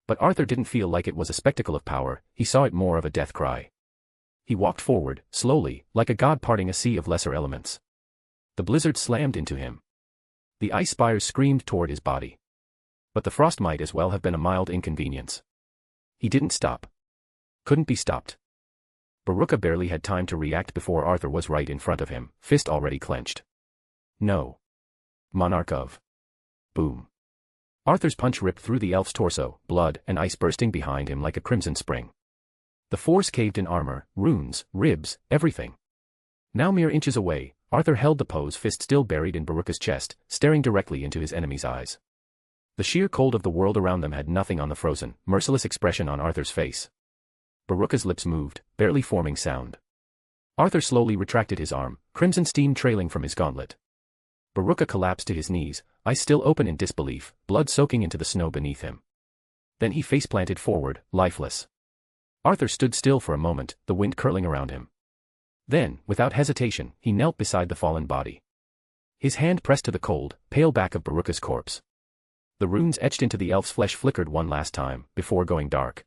But Arthur didn't feel like it was a spectacle of power, he saw it more of a death cry. He walked forward, slowly, like a god parting a sea of lesser elements. The blizzard slammed into him. The ice spires screamed toward his body. But the frost might as well have been a mild inconvenience. He didn't stop. Couldn't be stopped. Baruka barely had time to react before Arthur was right in front of him, fist already clenched. No. Monarch of. Boom. Arthur's punch ripped through the elf's torso, blood and ice bursting behind him like a crimson spring. The force caved in armor, runes, ribs, everything. Now mere inches away, Arthur held the pose, fist still buried in Baruka's chest, staring directly into his enemy's eyes. The sheer cold of the world around them had nothing on the frozen, merciless expression on Arthur's face. Baruka's lips moved, barely forming sound. Arthur slowly retracted his arm, crimson steam trailing from his gauntlet. Baruka collapsed to his knees, eyes still open in disbelief, blood soaking into the snow beneath him. Then he face-planted forward, lifeless. Arthur stood still for a moment, the wind curling around him. Then, without hesitation, he knelt beside the fallen body. His hand pressed to the cold, pale back of Baruka's corpse. The runes etched into the elf's flesh flickered one last time, before going dark.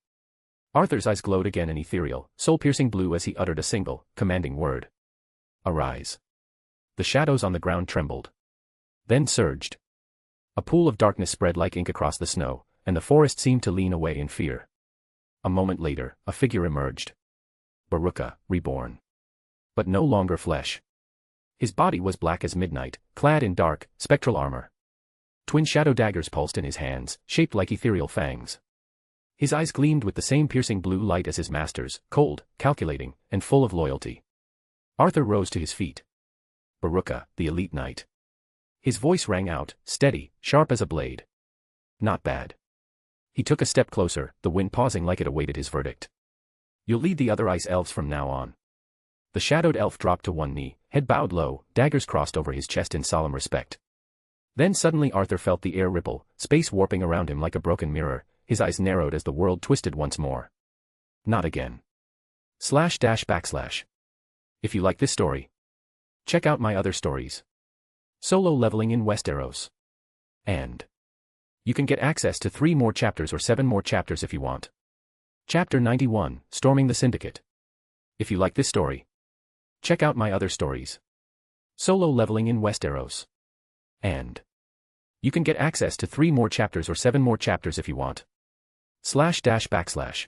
Arthur's eyes glowed again, an ethereal, soul-piercing blue as he uttered a single, commanding word. Arise. The shadows on the ground trembled. Then surged. A pool of darkness spread like ink across the snow, and the forest seemed to lean away in fear. A moment later, a figure emerged. Baruka, reborn. But no longer flesh. His body was black as midnight, clad in dark, spectral armor. Twin shadow daggers pulsed in his hands, shaped like ethereal fangs. His eyes gleamed with the same piercing blue light as his master's, cold, calculating, and full of loyalty. Arthur rose to his feet. Baruka, the elite knight. His voice rang out, steady, sharp as a blade. Not bad. He took a step closer, the wind pausing like it awaited his verdict. You'll lead the other ice elves from now on. The shadowed elf dropped to one knee, head bowed low, daggers crossed over his chest in solemn respect. Then suddenly Arthur felt the air ripple, space warping around him like a broken mirror, his eyes narrowed as the world twisted once more. Not again. // If you like this story, check out my other stories. Solo leveling in Westeros. And you can get access to 3 more chapters or 7 more chapters if you want. Chapter 91, Storming the Syndicate. If you like this story, check out my other stories. Solo Leveling in Westeros. And you can get access to 3 more chapters or 7 more chapters if you want. //.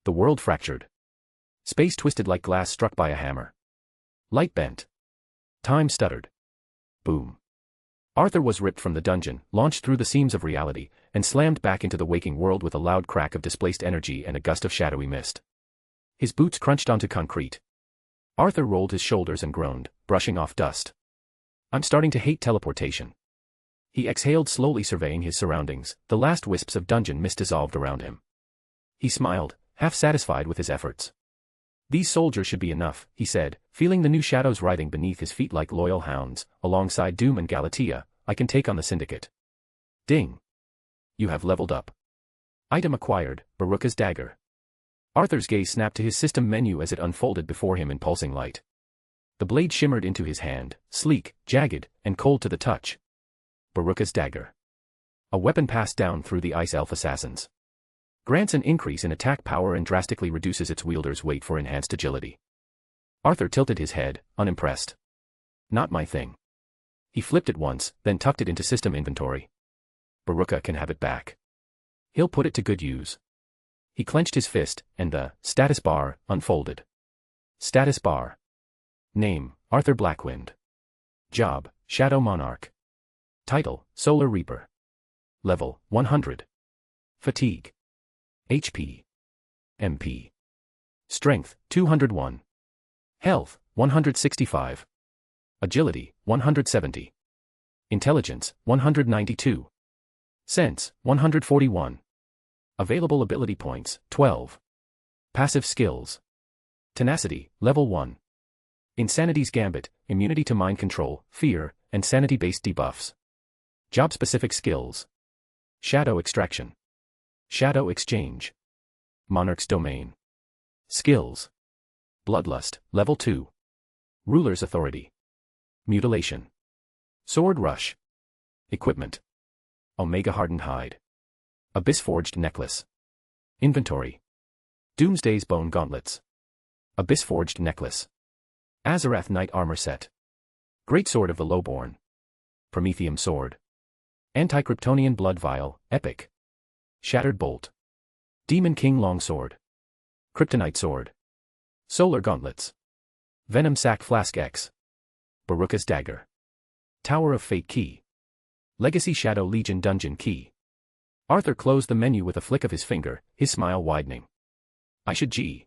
The world fractured. Space twisted like glass struck by a hammer. Light bent. Time stuttered. Boom. Arthur was ripped from the dungeon, launched through the seams of reality, and slammed back into the waking world with a loud crack of displaced energy and a gust of shadowy mist. His boots crunched onto concrete. Arthur rolled his shoulders and groaned, brushing off dust. I'm starting to hate teleportation. He exhaled, slowly surveying his surroundings, the last wisps of dungeon mist dissolved around him. He smiled, half satisfied with his efforts. These soldiers should be enough, he said, feeling the new shadows writhing beneath his feet like loyal hounds. Alongside Doom and Galatea, I can take on the Syndicate. Ding. You have leveled up. Item acquired, Baruka's dagger. Arthur's gaze snapped to his system menu as it unfolded before him in pulsing light. The blade shimmered into his hand, sleek, jagged, and cold to the touch. Baruka's dagger. A weapon passed down through the Ice Elf assassins. Grants an increase in attack power and drastically reduces its wielder's weight for enhanced agility. Arthur tilted his head, unimpressed. Not my thing. He flipped it once, then tucked it into system inventory. Baruka can have it back. He'll put it to good use. He clenched his fist, and the status bar unfolded. Status bar. Name, Arthur Blackwynd. Job, Shadow Monarch. Title, Solar Reaper. Level, 100. Fatigue. HP. MP. Strength, 201. Health, 165. Agility, 170. Intelligence, 192. Sense, 141. Available ability points, 12. Passive skills. Tenacity, level 1. Insanity's Gambit, immunity to mind control, fear, and sanity-based debuffs. Job-specific skills. Shadow Extraction. Shadow Exchange. Monarch's Domain. Skills. Bloodlust, level 2. Ruler's Authority. Mutilation. Sword Rush. Equipment. Omega Hardened Hide. Abyss Forged Necklace. Inventory. Doomsday's Bone Gauntlets. Abyss Forged Necklace. Azarath Knight Armor Set. Greatsword of the Lowborn. Prometheum Sword. Anti-Kryptonian Blood Vial, Epic. Shattered Bolt. Demon King Longsword. Kryptonite Sword. Solar Gauntlets. Venom Sac Flask X. Baruka's Dagger. Tower of Fate Key. Legacy Shadow Legion Dungeon Key. Arthur closed the menu with a flick of his finger, his smile widening. I should G.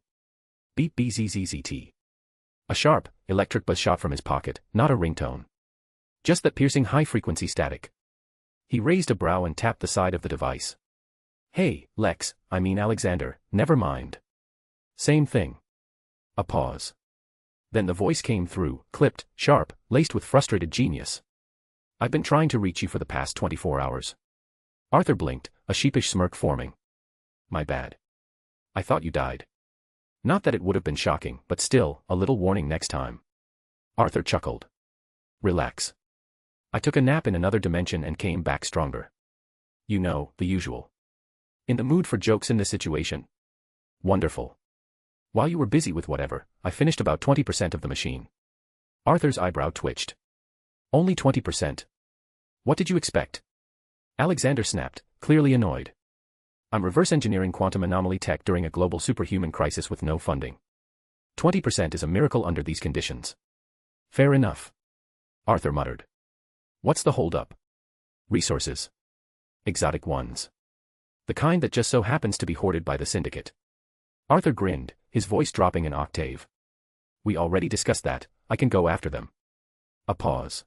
Beep BZZZT. A sharp, electric buzz shot from his pocket, not a ringtone. Just that piercing high-frequency static. He raised a brow and tapped the side of the device. Hey, Lex, I mean Alexander, never mind. Same thing. A pause. Then the voice came through, clipped, sharp, laced with frustrated genius. I've been trying to reach you for the past 24 hours. Arthur blinked, a sheepish smirk forming. My bad. I thought you died. Not that it would have been shocking, but still, a little warning next time. Arthur chuckled. Relax. I took a nap in another dimension and came back stronger. You know, the usual. In the mood for jokes in this situation? Wonderful. While you were busy with whatever, I finished about 20% of the machine. Arthur's eyebrow twitched. Only 20%. What did you expect? Alexander snapped, clearly annoyed. I'm reverse engineering quantum anomaly tech during a global superhuman crisis with no funding. 20% is a miracle under these conditions. Fair enough. Arthur muttered. What's the holdup? Resources. Exotic ones. The kind that just so happens to be hoarded by the Syndicate. Arthur grinned, his voice dropping an octave. We already discussed that, I can go after them. A pause.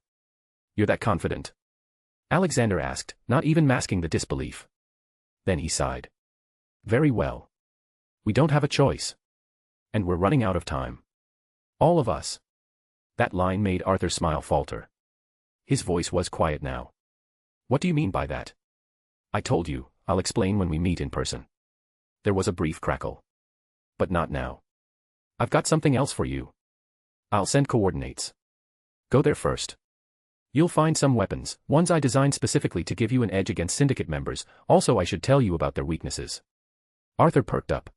You're that confident? Alexander asked, not even masking the disbelief. Then he sighed. Very well. We don't have a choice. And we're running out of time. All of us. That line made Arthur's smile falter. His voice was quiet now. What do you mean by that? I told you, I'll explain when we meet in person. There was a brief crackle. But not now. I've got something else for you. I'll send coordinates. Go there first. You'll find some weapons, ones I designed specifically to give you an edge against Syndicate members. Also, I should tell you about their weaknesses. Arthur perked up.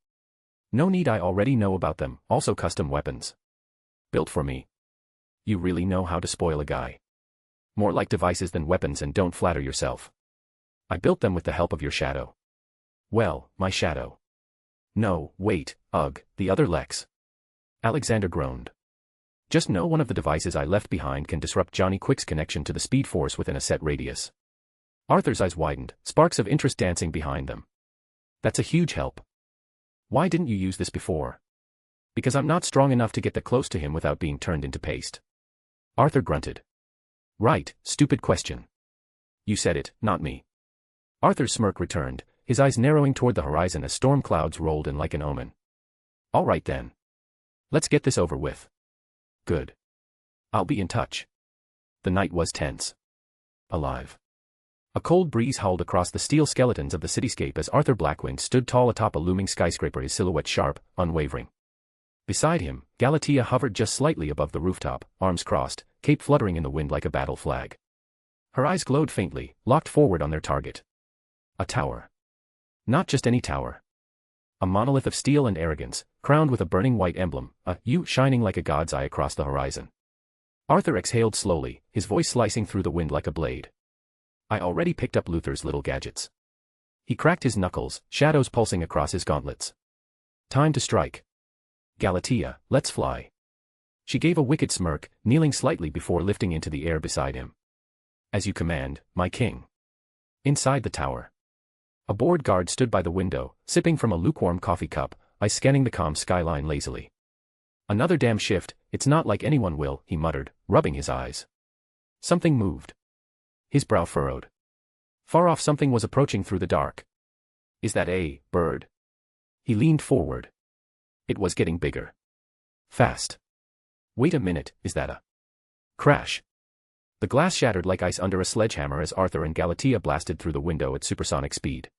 No need, I already know about them. Also custom weapons. Built for me. You really know how to spoil a guy. More like devices than weapons, and don't flatter yourself. I built them with the help of your shadow. Well, my shadow. No, wait, ugh, the other Lex. Alexander groaned. Just know one of the devices I left behind can disrupt Johnny Quick's connection to the Speed Force within a set radius. Arthur's eyes widened, sparks of interest dancing behind them. That's a huge help. Why didn't you use this before? Because I'm not strong enough to get that close to him without being turned into paste. Arthur grunted. Right, stupid question. You said it, not me. Arthur's smirk returned, his eyes narrowing toward the horizon as storm clouds rolled in like an omen. All right then. Let's get this over with. Good. I'll be in touch. The night was tense. Alive. A cold breeze howled across the steel skeletons of the cityscape as Arthur Blackwynd stood tall atop a looming skyscraper, his silhouette sharp, unwavering. Beside him, Galatea hovered just slightly above the rooftop, arms crossed, cape fluttering in the wind like a battle flag. Her eyes glowed faintly, locked forward on their target. A tower. Not just any tower. A monolith of steel and arrogance, crowned with a burning white emblem, a U shining like a god's eye across the horizon. Arthur exhaled slowly, his voice slicing through the wind like a blade. I already picked up Luther's little gadgets. He cracked his knuckles, shadows pulsing across his gauntlets. Time to strike. Galatea, let's fly. She gave a wicked smirk, kneeling slightly before lifting into the air beside him. As you command, my king. Inside the tower. A bored guard stood by the window, sipping from a lukewarm coffee cup, eyes scanning the calm skyline lazily. Another damn shift, it's not like anyone will, he muttered, rubbing his eyes. Something moved. His brow furrowed. Far off something was approaching through the dark. Is that a bird? He leaned forward. It was getting bigger. Fast. Wait a minute, is that a... Crash. The glass shattered like ice under a sledgehammer as Arthur and Galatea blasted through the window at supersonic speed.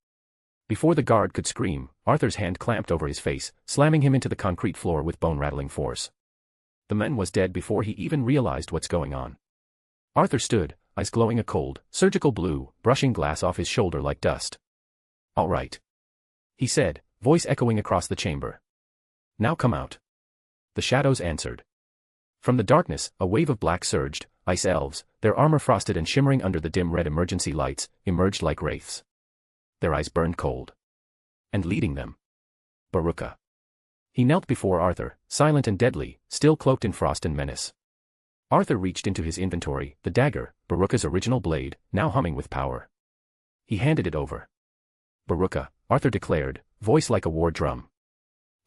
Before the guard could scream, Arthur's hand clamped over his face, slamming him into the concrete floor with bone-rattling force. The man was dead before he even realized what's going on. Arthur stood, eyes glowing a cold, surgical blue, brushing glass off his shoulder like dust. All right. He said, voice echoing across the chamber. Now come out. The shadows answered. From the darkness, a wave of black surged, ice elves, their armor frosted and shimmering under the dim red emergency lights, emerged like wraiths. Their eyes burned cold. And leading them. Baruka. He knelt before Arthur, silent and deadly, still cloaked in frost and menace. Arthur reached into his inventory, the dagger, Baruka's original blade, now humming with power. He handed it over. Baruka, Arthur declared, voice like a war drum.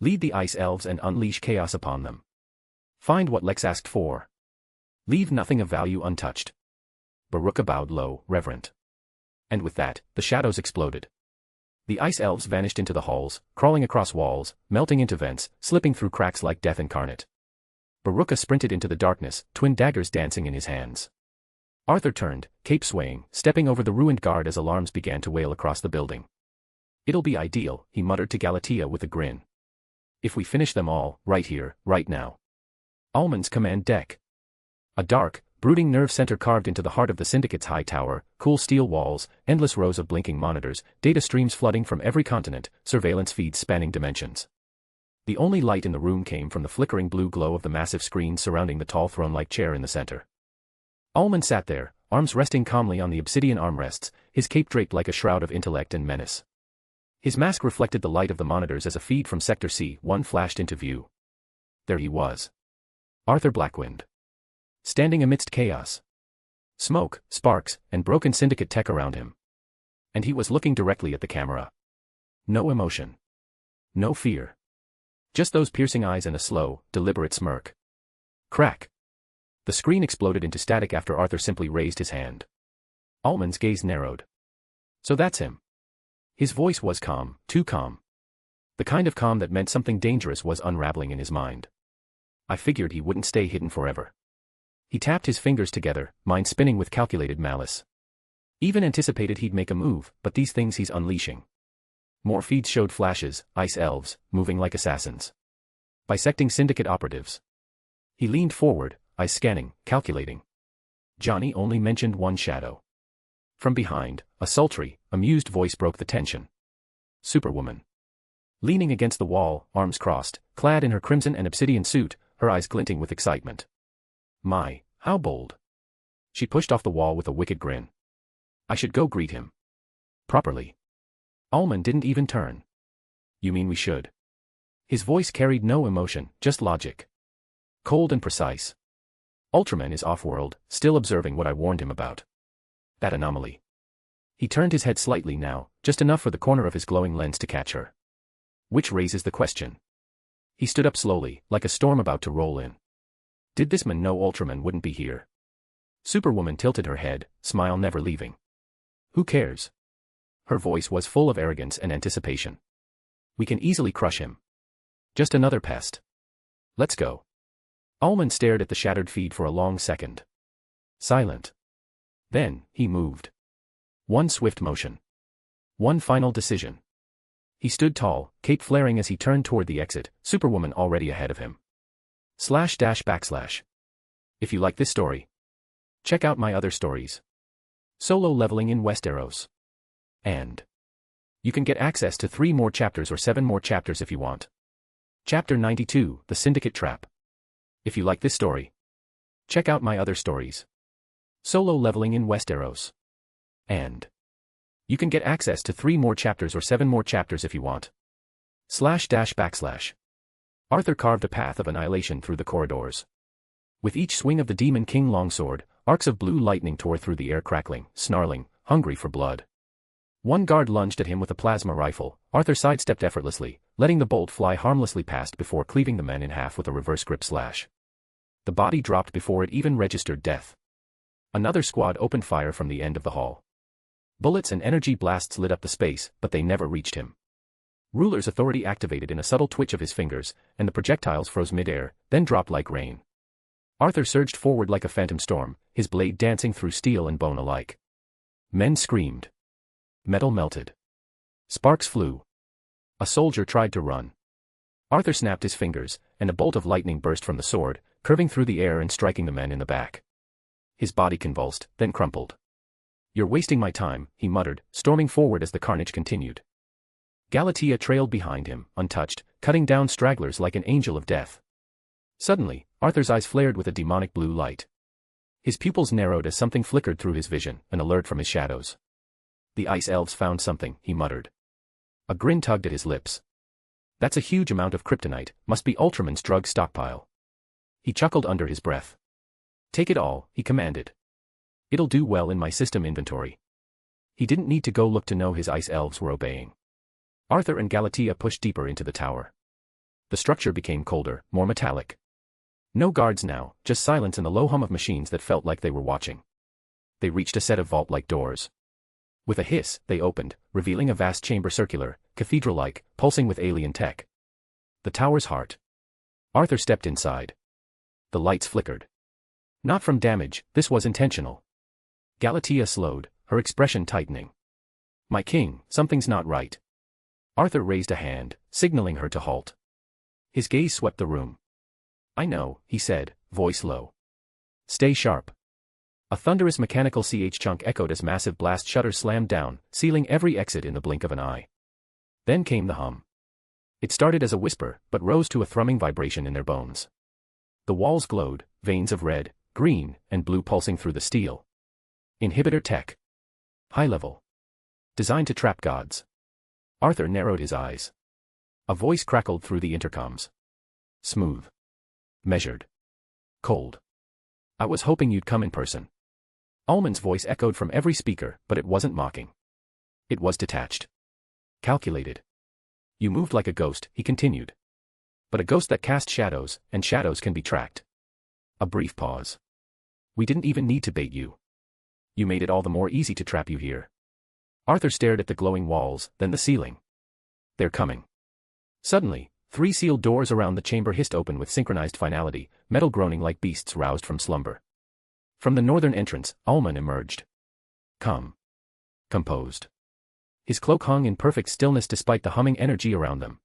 Lead the ice elves and unleash chaos upon them. Find what Lex asked for. Leave nothing of value untouched. Baruka bowed low, reverent. And with that, the shadows exploded. The ice elves vanished into the halls, crawling across walls, melting into vents, slipping through cracks like death incarnate. Baruka sprinted into the darkness, twin daggers dancing in his hands. Arthur turned, cape swaying, stepping over the ruined guard as alarms began to wail across the building. It'll be ideal, he muttered to Galatea with a grin. If we finish them all, right here, right now. Almond's command deck. A dark, brooding nerve center carved into the heart of the Syndicate's high tower, cool steel walls, endless rows of blinking monitors, data streams flooding from every continent, surveillance feeds spanning dimensions. The only light in the room came from the flickering blue glow of the massive screen surrounding the tall throne-like chair in the center. Almond sat there, arms resting calmly on the obsidian armrests, his cape draped like a shroud of intellect and menace. His mask reflected the light of the monitors as a feed from Sector C1 flashed into view. There he was. Arthur Blackwynd. Standing amidst chaos. Smoke, sparks, and broken Syndicate tech around him. And he was looking directly at the camera. No emotion. No fear. Just those piercing eyes and a slow, deliberate smirk. Crack. The screen exploded into static after Arthur simply raised his hand. Almond's gaze narrowed. So that's him. His voice was calm, too calm. The kind of calm that meant something dangerous was unraveling in his mind. I figured he wouldn't stay hidden forever. He tapped his fingers together, mind spinning with calculated malice. Even anticipated he'd make a move, but these things he's unleashing. More feeds showed flashes, ice elves, moving like assassins. Bisecting Syndicate operatives. He leaned forward, eyes scanning, calculating. Johnny only mentioned one shadow. From behind, a sultry, amused voice broke the tension. Superwoman. Leaning against the wall, arms crossed, clad in her crimson and obsidian suit, her eyes glinting with excitement. My, how bold. She pushed off the wall with a wicked grin. I should go greet him. Properly. Ullman didn't even turn. You mean we should? His voice carried no emotion, just logic. Cold and precise. Ultraman is off-world, still observing what I warned him about. That anomaly. He turned his head slightly now, just enough for the corner of his glowing lens to catch her. Which raises the question. He stood up slowly, like a storm about to roll in. Did this man know Ultraman wouldn't be here? Superwoman tilted her head, smile never leaving. Who cares? Her voice was full of arrogance and anticipation. We can easily crush him. Just another pest. Let's go. Ullman stared at the shattered feed for a long second. Silent. Then, he moved. One swift motion. One final decision. He stood tall, cape flaring as he turned toward the exit, Superwoman already ahead of him. // If you like this story, check out my other stories. Solo leveling in Westeros. And you can get access to 3 more chapters or 7 more chapters if you want. Chapter 92, The Syndicate Trap. If you like this story, check out my other stories. Solo leveling in Westeros. And you can get access to 3 more chapters or 7 more chapters if you want. // Arthur carved a path of annihilation through the corridors. With each swing of the Demon King longsword, arcs of blue lightning tore through the air, crackling, snarling, hungry for blood. One guard lunged at him with a plasma rifle. Arthur sidestepped effortlessly, letting the bolt fly harmlessly past before cleaving the man in half with a reverse grip slash. The body dropped before it even registered death. Another squad opened fire from the end of the hall. Bullets and energy blasts lit up the space, but they never reached him. Ruler's authority activated in a subtle twitch of his fingers, and the projectiles froze midair, then dropped like rain. Arthur surged forward like a phantom storm, his blade dancing through steel and bone alike. Men screamed. Metal melted. Sparks flew. A soldier tried to run. Arthur snapped his fingers, and a bolt of lightning burst from the sword, curving through the air and striking the man in the back. His body convulsed, then crumpled. You're wasting my time, he muttered, storming forward as the carnage continued. Galatea trailed behind him, untouched, cutting down stragglers like an angel of death. Suddenly, Arthur's eyes flared with a demonic blue light. His pupils narrowed as something flickered through his vision, an alert from his shadows. The ice elves found something, he muttered. A grin tugged at his lips. That's a huge amount of kryptonite, must be Ultraman's drug stockpile. He chuckled under his breath. Take it all, he commanded. It'll do well in my system inventory. He didn't need to go look to know his ice elves were obeying. Arthur and Galatea pushed deeper into the tower. The structure became colder, more metallic. No guards now, just silence and the low hum of machines that felt like they were watching. They reached a set of vault-like doors. With a hiss, they opened, revealing a vast chamber, circular, cathedral-like, pulsing with alien tech. The tower's heart. Arthur stepped inside. The lights flickered. Not from damage, this was intentional. Galatea slowed, her expression tightening. My king, something's not right. Arthur raised a hand, signaling her to halt. His gaze swept the room. I know, he said, voice low. Stay sharp. A thunderous mechanical chunk echoed as massive blast shutters slammed down, sealing every exit in the blink of an eye. Then came the hum. It started as a whisper, but rose to a thrumming vibration in their bones. The walls glowed, veins of red, green, and blue pulsing through the steel. Inhibitor tech. High level. Designed to trap gods. Arthur narrowed his eyes. A voice crackled through the intercoms. Smooth. Measured. Cold. I was hoping you'd come in person. Ullman's voice echoed from every speaker, but it wasn't mocking. It was detached. Calculated. You moved like a ghost, he continued. But a ghost that cast shadows, and shadows can be tracked. A brief pause. We didn't even need to bait you. You made it all the more easy to trap you here. Arthur stared at the glowing walls, then the ceiling. They're coming. Suddenly, 3 sealed doors around the chamber hissed open with synchronized finality, metal groaning like beasts roused from slumber. From the northern entrance, Ullman emerged. Calm. Composed. His cloak hung in perfect stillness despite the humming energy around them.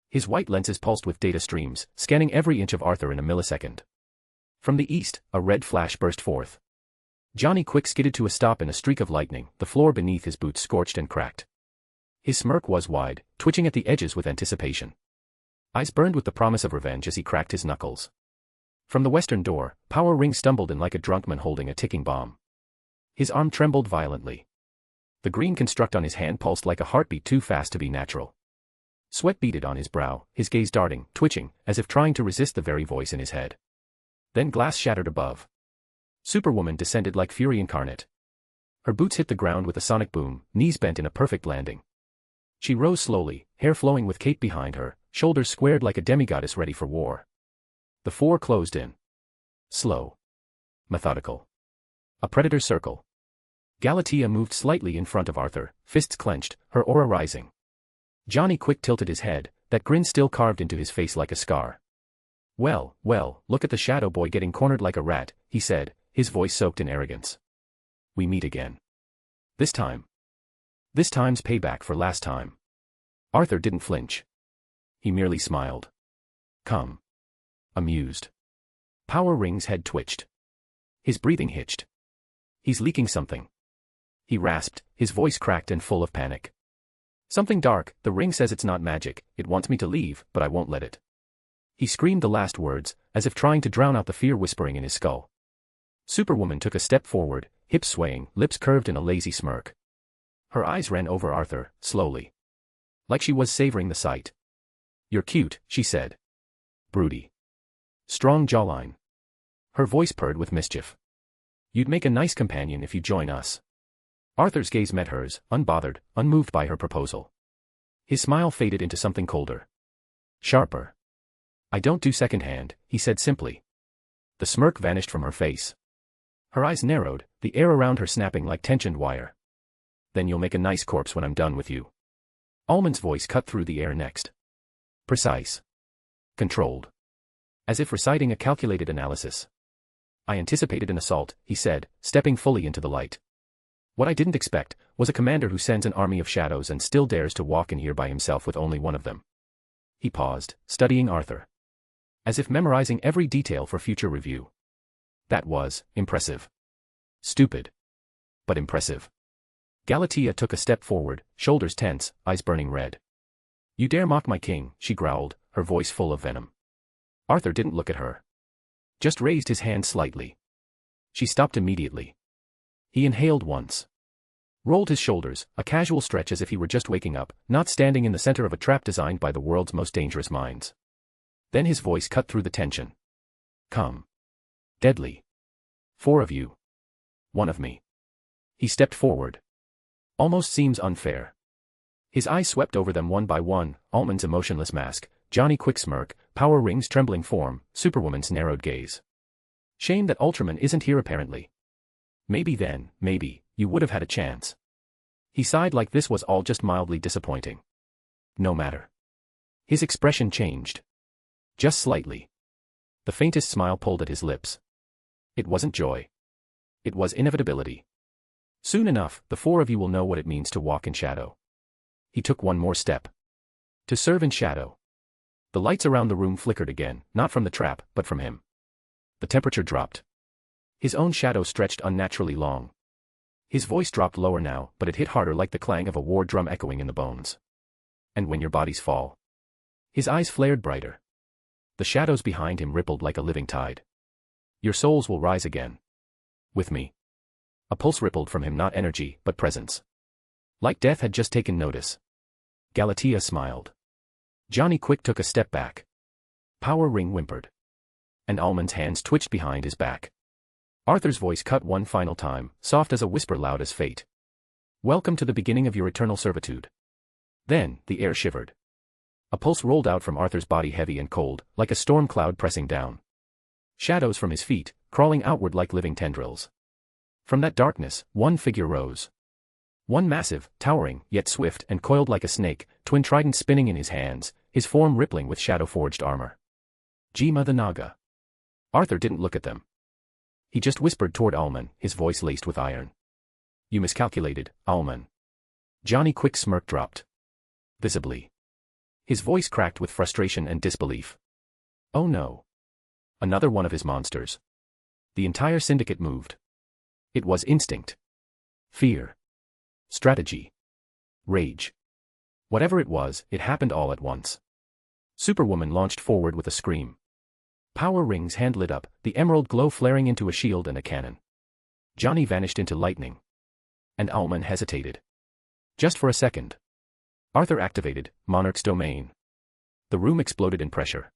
His white lenses pulsed with data streams, scanning every inch of Arthur in a millisecond. From the east, a red flash burst forth. Johnny Quick skidded to a stop in a streak of lightning, the floor beneath his boots scorched and cracked. His smirk was wide, twitching at the edges with anticipation. Eyes burned with the promise of revenge as he cracked his knuckles. From the western door, Power Ring stumbled in like a drunk man holding a ticking bomb. His arm trembled violently. The green construct on his hand pulsed like a heartbeat too fast to be natural. Sweat beaded on his brow, his gaze darting, twitching, as if trying to resist the very voice in his head. Then glass shattered above. Superwoman descended like fury incarnate. Her boots hit the ground with a sonic boom, knees bent in a perfect landing. She rose slowly, hair flowing with cape behind her, shoulders squared like a demigoddess ready for war. The four closed in. Slow. Methodical. A predator's circle. Galatea moved slightly in front of Arthur, fists clenched, her aura rising. Johnny Quick tilted his head, that grin still carved into his face like a scar. Well, look at the Shadow Boy getting cornered like a rat, he said, his voice soaked in arrogance. We meet again. This time's payback for last time. Arthur didn't flinch. He merely smiled. Come. Amused. Power Ring's head twitched. His breathing hitched. He's leaking something. He rasped, his voice cracked and full of panic. Something dark, the ring says it's not magic, it wants me to leave, but I won't let it. He screamed the last words, as if trying to drown out the fear whispering in his skull. Superwoman took a step forward, hips swaying, lips curved in a lazy smirk. Her eyes ran over Arthur, slowly. Like she was savoring the sight. You're cute, she said. Broody. Strong jawline. Her voice purred with mischief. You'd make a nice companion if you join us. Arthur's gaze met hers, unbothered, unmoved by her proposal. His smile faded into something colder. Sharper. I don't do secondhand, he said simply. The smirk vanished from her face. Her eyes narrowed, the air around her snapping like tensioned wire. Then you'll make a nice corpse when I'm done with you. Almond's voice cut through the air next. Precise. Controlled. As if reciting a calculated analysis. I anticipated an assault, he said, stepping fully into the light. What I didn't expect was a commander who sends an army of shadows and still dares to walk in here by himself with only one of them. He paused, studying Arthur. As if memorizing every detail for future review. That was impressive. Stupid. But impressive. Galatea took a step forward, shoulders tense, eyes burning red. You dare mock my king, she growled, her voice full of venom. Arthur didn't look at her. Just raised his hand slightly. She stopped immediately. He inhaled once. Rolled his shoulders, a casual stretch as if he were just waking up, not standing in the center of a trap designed by the world's most dangerous minds. Then his voice cut through the tension. Come. Deadly. 4 of you. 1 of me. He stepped forward. Almost seems unfair. His eyes swept over them one by one, Almond's emotionless mask, Johnny Quick's smirk, Power Ring's trembling form, Superwoman's narrowed gaze. Shame that Ultraman isn't here apparently. Maybe then, maybe, you would have had a chance. He sighed like this was all just mildly disappointing. No matter. His expression changed. Just slightly. The faintest smile pulled at his lips. It wasn't joy. It was inevitability. Soon enough, the 4 of you will know what it means to walk in shadow. He took one more step. To serve in shadow. The lights around the room flickered again, not from the trap, but from him. The temperature dropped. His own shadow stretched unnaturally long. His voice dropped lower now, but it hit harder like the clang of a war drum echoing in the bones. And when your bodies fall. His eyes flared brighter. The shadows behind him rippled like a living tide. Your souls will rise again. With me. A pulse rippled from him, not energy, but presence. Like death had just taken notice. Galatea smiled. Johnny Quick took a step back. Power Ring whimpered. And Almond's hands twitched behind his back. Arthur's voice cut one final time, soft as a whisper, loud as fate. Welcome to the beginning of your eternal servitude. Then, the air shivered. A pulse rolled out from Arthur's body, heavy and cold, like a storm cloud pressing down. Shadows from his feet, crawling outward like living tendrils. From that darkness, one figure rose. One massive, towering, yet swift and coiled like a snake, twin trident spinning in his hands, his form rippling with shadow-forged armor. Jima the Naga. Arthur didn't look at them. He just whispered toward Alman, his voice laced with iron. You miscalculated, Alman. Johnny Quick's smirk dropped. Visibly. His voice cracked with frustration and disbelief. Oh no. Another one of his monsters. The entire syndicate moved. It was instinct. Fear. Strategy. Rage. Whatever it was, it happened all at once. Superwoman launched forward with a scream. Power Ring's hand lit up, the emerald glow flaring into a shield and a cannon. Johnny vanished into lightning. And Alman hesitated. Just for a second. Arthur activated Monarch's domain. The room exploded in pressure.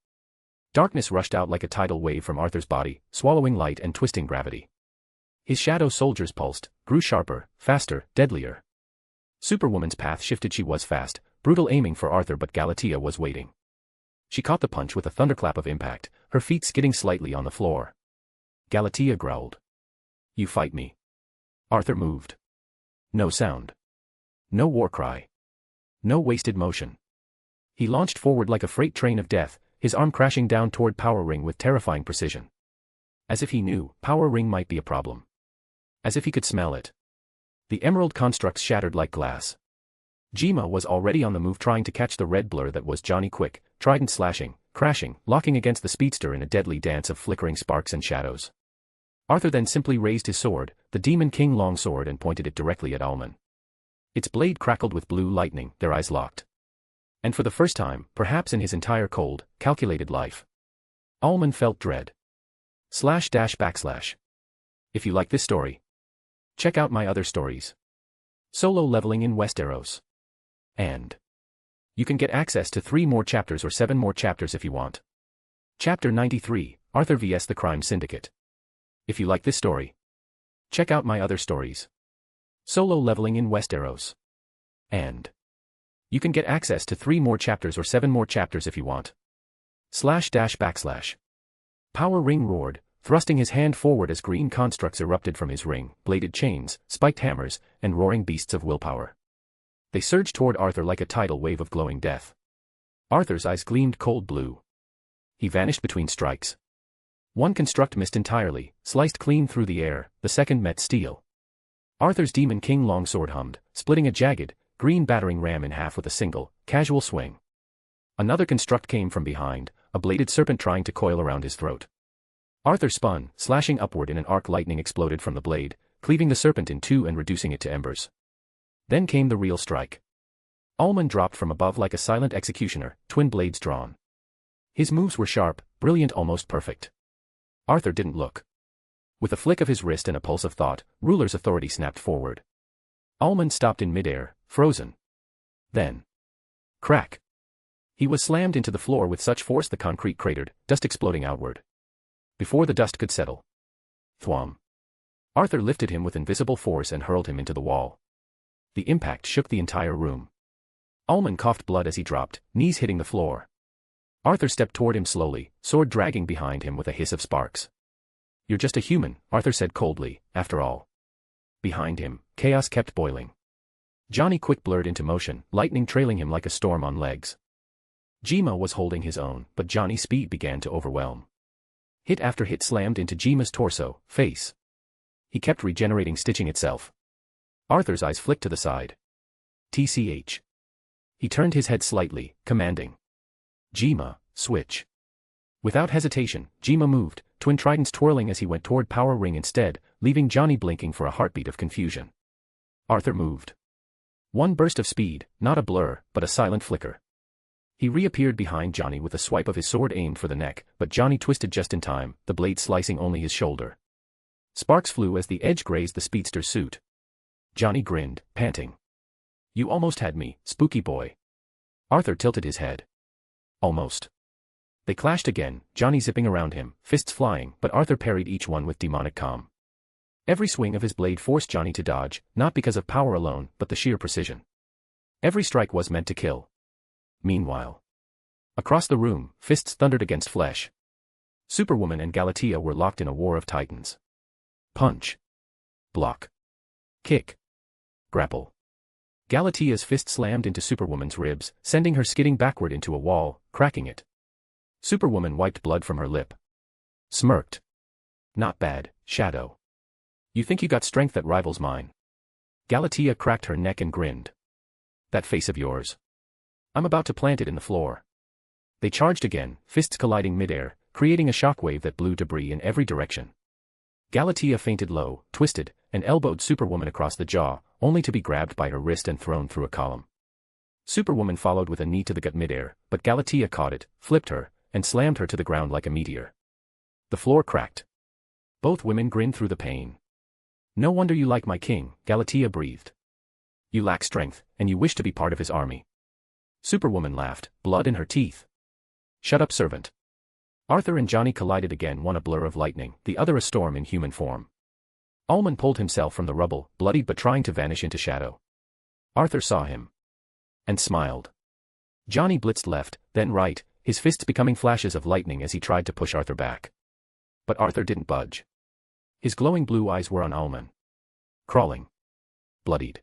Darkness rushed out like a tidal wave from Arthur's body, swallowing light and twisting gravity. His shadow soldiers pulsed, grew sharper, faster, deadlier. Superwoman's path shifted. She was fast, brutal, aiming for Arthur, but Galatea was waiting. She caught the punch with a thunderclap of impact, her feet skidding slightly on the floor. Galatea growled. "You fight me." Arthur moved. No sound. No war cry. No wasted motion. He launched forward like a freight train of death, his arm crashing down toward Power Ring with terrifying precision. As if he knew, Power Ring might be a problem. As if he could smell it. The emerald constructs shattered like glass. Jima was already on the move, trying to catch the red blur that was Johnny. Quick, trident slashing, crashing, locking against the speedster in a deadly dance of flickering sparks and shadows. Arthur then simply raised his sword, the Demon King longsword, and pointed it directly at Alman. Its blade crackled with blue lightning, their eyes locked. And for the first time, perhaps in his entire cold, calculated life, Alman felt dread. // If you like this story, check out my other stories. Solo Leveling in Westeros. And you can get access to 3 more chapters or 7 more chapters if you want. Chapter 93, Arthur vs the Crime Syndicate. If you like this story, check out my other stories. Solo Leveling in Westeros. And you can get access to 3 more chapters or 7 more chapters if you want. // Power Ring roared, thrusting his hand forward as green constructs erupted from his ring, bladed chains, spiked hammers, and roaring beasts of willpower. They surged toward Arthur like a tidal wave of glowing death. Arthur's eyes gleamed cold blue. He vanished between strikes. One construct missed entirely, sliced clean through the air, the second met steel. Arthur's Demon King longsword hummed, splitting a jagged, green battering ram in half with a single, casual swing. Another construct came from behind, a bladed serpent trying to coil around his throat. Arthur spun, slashing upward in an arc. Lightning exploded from the blade, cleaving the serpent in two and reducing it to embers. Then came the real strike. Alman dropped from above like a silent executioner, twin blades drawn. His moves were sharp, brilliant, almost perfect. Arthur didn't look. With a flick of his wrist and a pulse of thought, Ruler's authority snapped forward. Alman stopped in midair, frozen. Then, crack. He was slammed into the floor with such force the concrete cratered, dust exploding outward. Before the dust could settle, thwom. Arthur lifted him with invisible force and hurled him into the wall. The impact shook the entire room. Alman coughed blood as he dropped, knees hitting the floor. Arthur stepped toward him slowly, sword dragging behind him with a hiss of sparks. "You're just a human," Arthur said coldly, after all. Behind him, chaos kept boiling. Johnny Quick blurred into motion, lightning trailing him like a storm on legs. Jima was holding his own, but Johnny's speed began to overwhelm. Hit after hit slammed into Jima's torso, face. He kept regenerating, stitching itself. Arthur's eyes flicked to the side. TCH. He turned his head slightly, commanding. "Jima, switch." Without hesitation, Jima moved, twin tridents twirling as he went toward Power Ring instead, leaving Johnny blinking for a heartbeat of confusion. Arthur moved. One burst of speed, not a blur, but a silent flicker. He reappeared behind Johnny with a swipe of his sword aimed for the neck, but Johnny twisted just in time, the blade slicing only his shoulder. Sparks flew as the edge grazed the speedster's suit. Johnny grinned, panting. "You almost had me, spooky boy." Arthur tilted his head. "Almost." They clashed again, Johnny zipping around him, fists flying, but Arthur parried each one with demonic calm. Every swing of his blade forced Johnny to dodge, not because of power alone, but the sheer precision. Every strike was meant to kill. Meanwhile, across the room, fists thundered against flesh. Superwoman and Galatea were locked in a war of titans. Punch. Block. Kick. Grapple. Galatea's fist slammed into Superwoman's ribs, sending her skidding backward into a wall, cracking it. Superwoman wiped blood from her lip. Smirked. "Not bad, Shadow. You think you got strength that rivals mine?" Galatea cracked her neck and grinned. "That face of yours. I'm about to plant it in the floor." They charged again, fists colliding midair, creating a shockwave that blew debris in every direction. Galatea fainted low, twisted, and elbowed Superwoman across the jaw, only to be grabbed by her wrist and thrown through a column. Superwoman followed with a knee to the gut midair, but Galatea caught it, flipped her, and slammed her to the ground like a meteor. The floor cracked. Both women grinned through the pain. "No wonder you like my king," Galatea breathed. "You lack strength, and you wish to be part of his army." Superwoman laughed, blood in her teeth. "Shut up, servant." Arthur and Johnny collided again, one a blur of lightning, the other a storm in human form. Ullman pulled himself from the rubble, bloodied but trying to vanish into shadow. Arthur saw him. And smiled. Johnny blitzed left, then right, his fists becoming flashes of lightning as he tried to push Arthur back. But Arthur didn't budge. His glowing blue eyes were on Ullman. Crawling. Bloodied.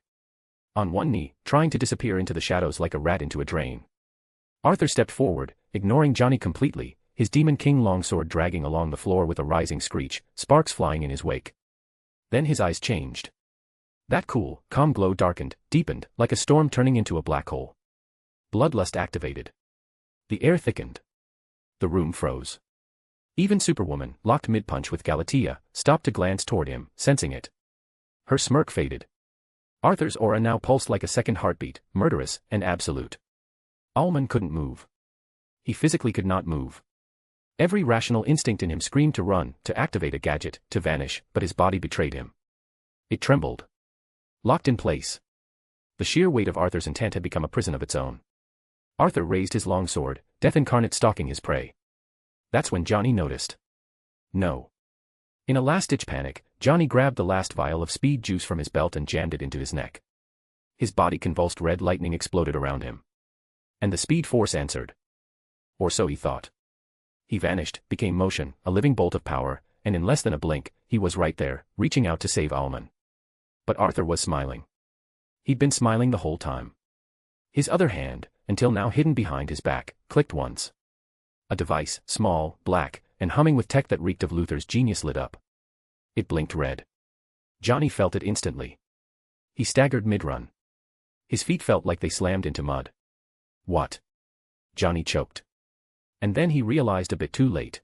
On one knee, trying to disappear into the shadows like a rat into a drain. Arthur stepped forward, ignoring Johnny completely, his Demon King longsword dragging along the floor with a rising screech, sparks flying in his wake. Then his eyes changed. That cool, calm glow darkened, deepened, like a storm turning into a black hole. Bloodlust activated. The air thickened. The room froze. Even Superwoman, locked mid-punch with Galatea, stopped to glance toward him, sensing it. Her smirk faded. Arthur's aura now pulsed like a second heartbeat, murderous and absolute. Ullman couldn't move. He physically could not move. Every rational instinct in him screamed to run, to activate a gadget, to vanish, but his body betrayed him. It trembled. Locked in place. The sheer weight of Arthur's intent had become a prison of its own. Arthur raised his longsword, death incarnate stalking his prey. That's when Johnny noticed. No. In a last-ditch panic, Johnny grabbed the last vial of speed juice from his belt and jammed it into his neck. His body convulsed, red lightning exploded around him. And the speed force answered. Or so he thought. He vanished, became motion, a living bolt of power, and in less than a blink, he was right there, reaching out to save Ullman. But Arthur was smiling. He'd been smiling the whole time. His other hand, until now hidden behind his back, clicked once. A device, small, black, and humming with tech that reeked of Luther's genius, lit up. It blinked red. Johnny felt it instantly. He staggered mid-run. His feet felt like they slammed into mud. What? Johnny choked. And then he realized a bit too late.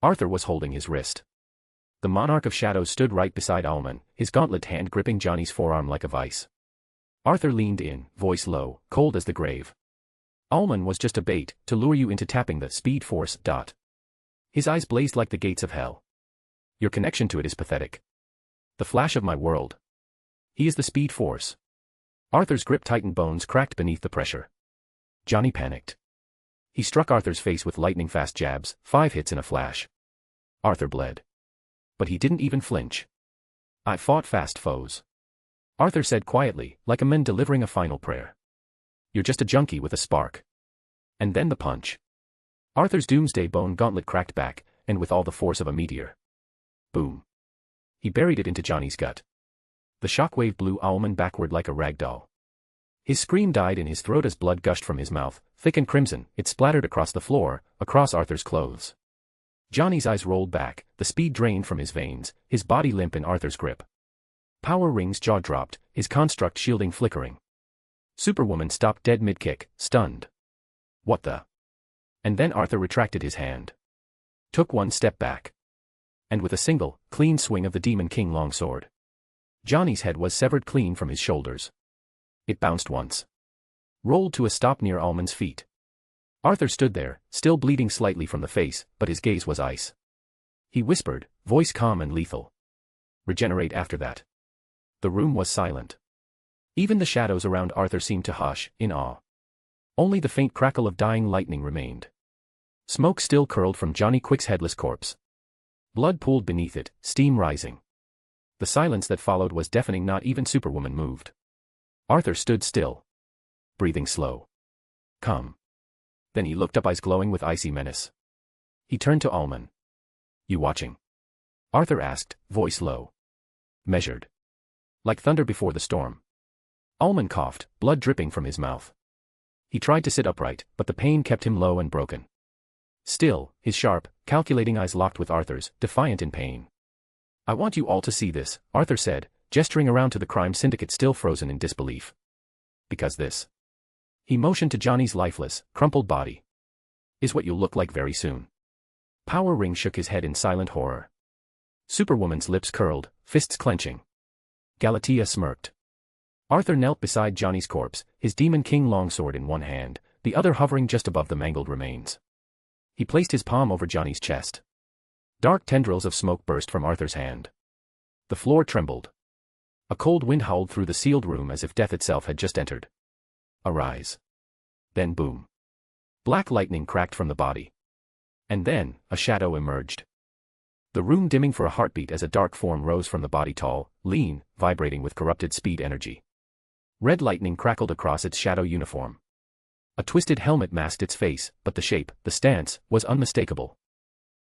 Arthur was holding his wrist. The Monarch of Shadows stood right beside Ullman, his gauntlet hand gripping Johnny's forearm like a vice. Arthur leaned in, voice low, cold as the grave. Ullman was just a bait, to lure you into tapping the speed force. His eyes blazed like the gates of hell. Your connection to it is pathetic. The flash of my world. He is the speed force. Arthur's grip tightened, bones cracked beneath the pressure. Johnny panicked. He struck Arthur's face with lightning-fast jabs, 5 hits in a flash. Arthur bled. But he didn't even flinch. I fought fast foes. Arthur said quietly, like a man delivering a final prayer. You're just a junkie with a spark. And then the punch. Arthur's doomsday bone gauntlet cracked back, and with all the force of a meteor. Boom. He buried it into Johnny's gut. The shockwave blew Ullman backward like a rag doll. His scream died in his throat as blood gushed from his mouth, thick and crimson. It splattered across the floor, across Arthur's clothes. Johnny's eyes rolled back, the speed drained from his veins, his body limp in Arthur's grip. Power Ring's jaw dropped, his construct shielding flickering. Superwoman stopped dead mid-kick, stunned. What the? And then Arthur retracted his hand. Took one step back. And with a single, clean swing of the Demon King longsword. Johnny's head was severed clean from his shoulders. It bounced once. Rolled to a stop near Ullman's feet. Arthur stood there, still bleeding slightly from the face, but his gaze was ice. He whispered, voice calm and lethal. Regenerate after that. The room was silent. Even the shadows around Arthur seemed to hush, in awe. Only the faint crackle of dying lightning remained. Smoke still curled from Johnny Quick's headless corpse. Blood pooled beneath it, steam rising. The silence that followed was deafening. Not even Superwoman moved. Arthur stood still. Breathing slow. Calm. Then he looked up, eyes glowing with icy menace. He turned to Ullman. You watching? Arthur asked, voice low. Measured. Like thunder before the storm. Ullman coughed, blood dripping from his mouth. He tried to sit upright, but the pain kept him low and broken. Still, his sharp, calculating eyes locked with Arthur's, defiant in pain. I want you all to see this, Arthur said, gesturing around to the crime syndicate still frozen in disbelief. Because this. He motioned to Johnny's lifeless, crumpled body. Is what you'll look like very soon. Power Ring shook his head in silent horror. Superwoman's lips curled, fists clenching. Galatea smirked. Arthur knelt beside Johnny's corpse, his Demon King longsword in one hand, the other hovering just above the mangled remains. He placed his palm over Johnny's chest. Dark tendrils of smoke burst from Arthur's hand. The floor trembled. A cold wind howled through the sealed room as if death itself had just entered. Arise. Then boom. Black lightning cracked from the body. And then, a shadow emerged. The room dimming for a heartbeat as a dark form rose from the body, tall, lean, vibrating with corrupted speed energy. Red lightning crackled across its shadow uniform. A twisted helmet masked its face, but the shape, the stance, was unmistakable.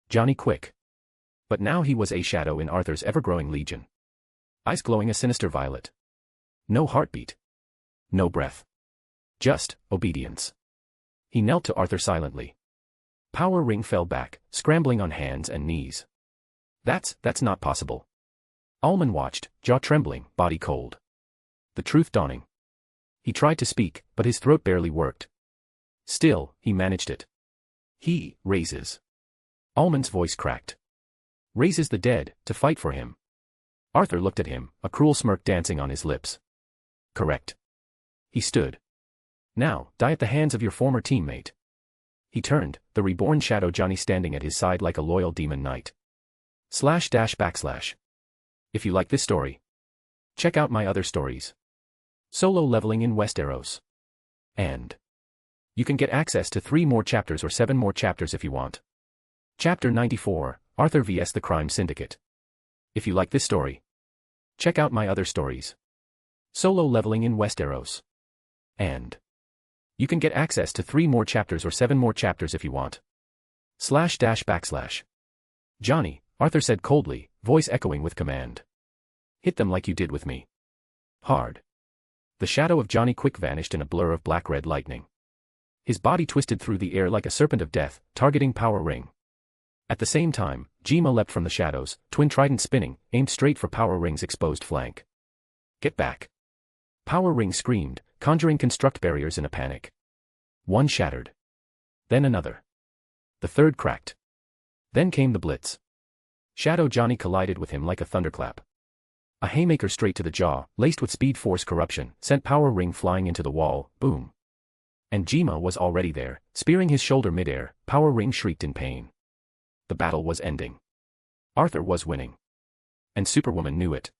Johnny Quick. But now he was a shadow in Arthur's ever-growing legion. Eyes glowing a sinister violet. No heartbeat. No breath. Just obedience. He knelt to Arthur silently. Power Ring fell back, scrambling on hands and knees. That's not possible. Ullman watched, jaw trembling, body cold. The truth dawning. He tried to speak, but his throat barely worked. Still, he managed it. He raises. Ullman's voice cracked. Raises the dead, to fight for him. Arthur looked at him, a cruel smirk dancing on his lips. Correct. He stood. Now, die at the hands of your former teammate. He turned, the reborn shadow Johnny standing at his side like a loyal demon knight. // If you like this story, check out my other stories. Solo leveling in Westeros. And you can get access to 3 more chapters or 7 more chapters if you want. Chapter 94, Arthur vs the Crime Syndicate. If you like this story, check out my other stories. Solo leveling in Westeros. And you can get access to 3 more chapters or 7 more chapters if you want. // Johnny, Arthur said coldly, voice echoing with command. Hit them like you did with me. Hard. The shadow of Johnny Quick vanished in a blur of black-red lightning. His body twisted through the air like a serpent of death, targeting Power Ring. At the same time, Jima leapt from the shadows, twin trident spinning, aimed straight for Power Ring's exposed flank. Get back. Power Ring screamed, conjuring construct barriers in a panic. One shattered. Then another. The third cracked. Then came the blitz. Shadow Johnny collided with him like a thunderclap. A haymaker straight to the jaw, laced with speed force corruption, sent Power Ring flying into the wall, boom. And Jima was already there, spearing his shoulder midair. Power Ring shrieked in pain. The battle was ending. Arthur was winning. And Superwoman knew it.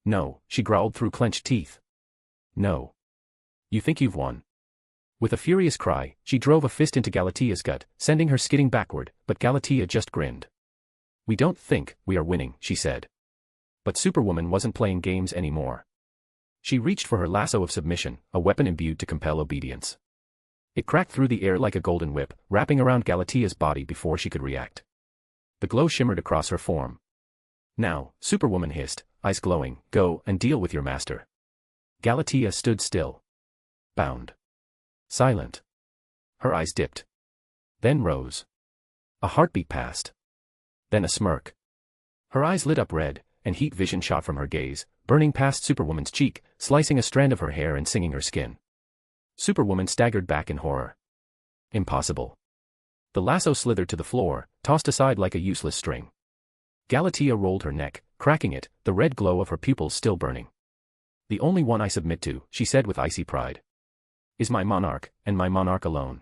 No, she growled through clenched teeth. No. You think you've won? With a furious cry, she drove a fist into Galatea's gut, sending her skidding backward, but Galatea just grinned. We don't think we are winning, she said. But Superwoman wasn't playing games anymore. She reached for her lasso of submission, a weapon imbued to compel obedience. It cracked through the air like a golden whip, wrapping around Galatea's body before she could react. The glow shimmered across her form. Now, Superwoman hissed, eyes glowing, go and deal with your master. Galatea stood still. Bound. Silent. Her eyes dipped. Then rose. A heartbeat passed. Then a smirk. Her eyes lit up red, and heat vision shot from her gaze, burning past Superwoman's cheek, slicing a strand of her hair and singing her skin. Superwoman staggered back in horror. Impossible. The lasso slithered to the floor, tossed aside like a useless string. Galatea rolled her neck, cracking it, the red glow of her pupils still burning. The only one I submit to, she said with icy pride, is my monarch, and my monarch alone.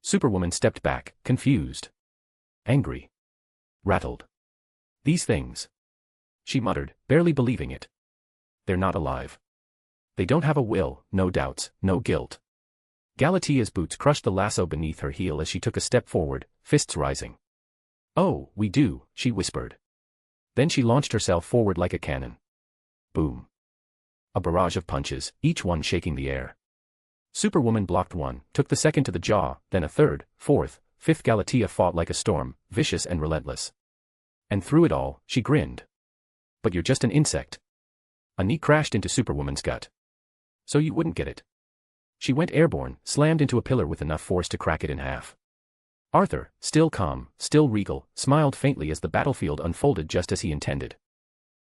Superwoman stepped back, confused. Angry. Rattled. These things. She muttered, barely believing it. They're not alive. They don't have a will, no doubts, no guilt. Galatea's boots crushed the lasso beneath her heel as she took a step forward, fists rising. Oh, we do, she whispered. Then she launched herself forward like a cannon. Boom. A barrage of punches, each one shaking the air. Superwoman blocked one, took the second to the jaw, then a third, fourth, fifth. Galatea fought like a storm, vicious and relentless. And through it all, she grinned. But you're just an insect. A knee crashed into Superwoman's gut. So you wouldn't get it. She went airborne, slammed into a pillar with enough force to crack it in half. Arthur, still calm, still regal, smiled faintly as the battlefield unfolded just as he intended.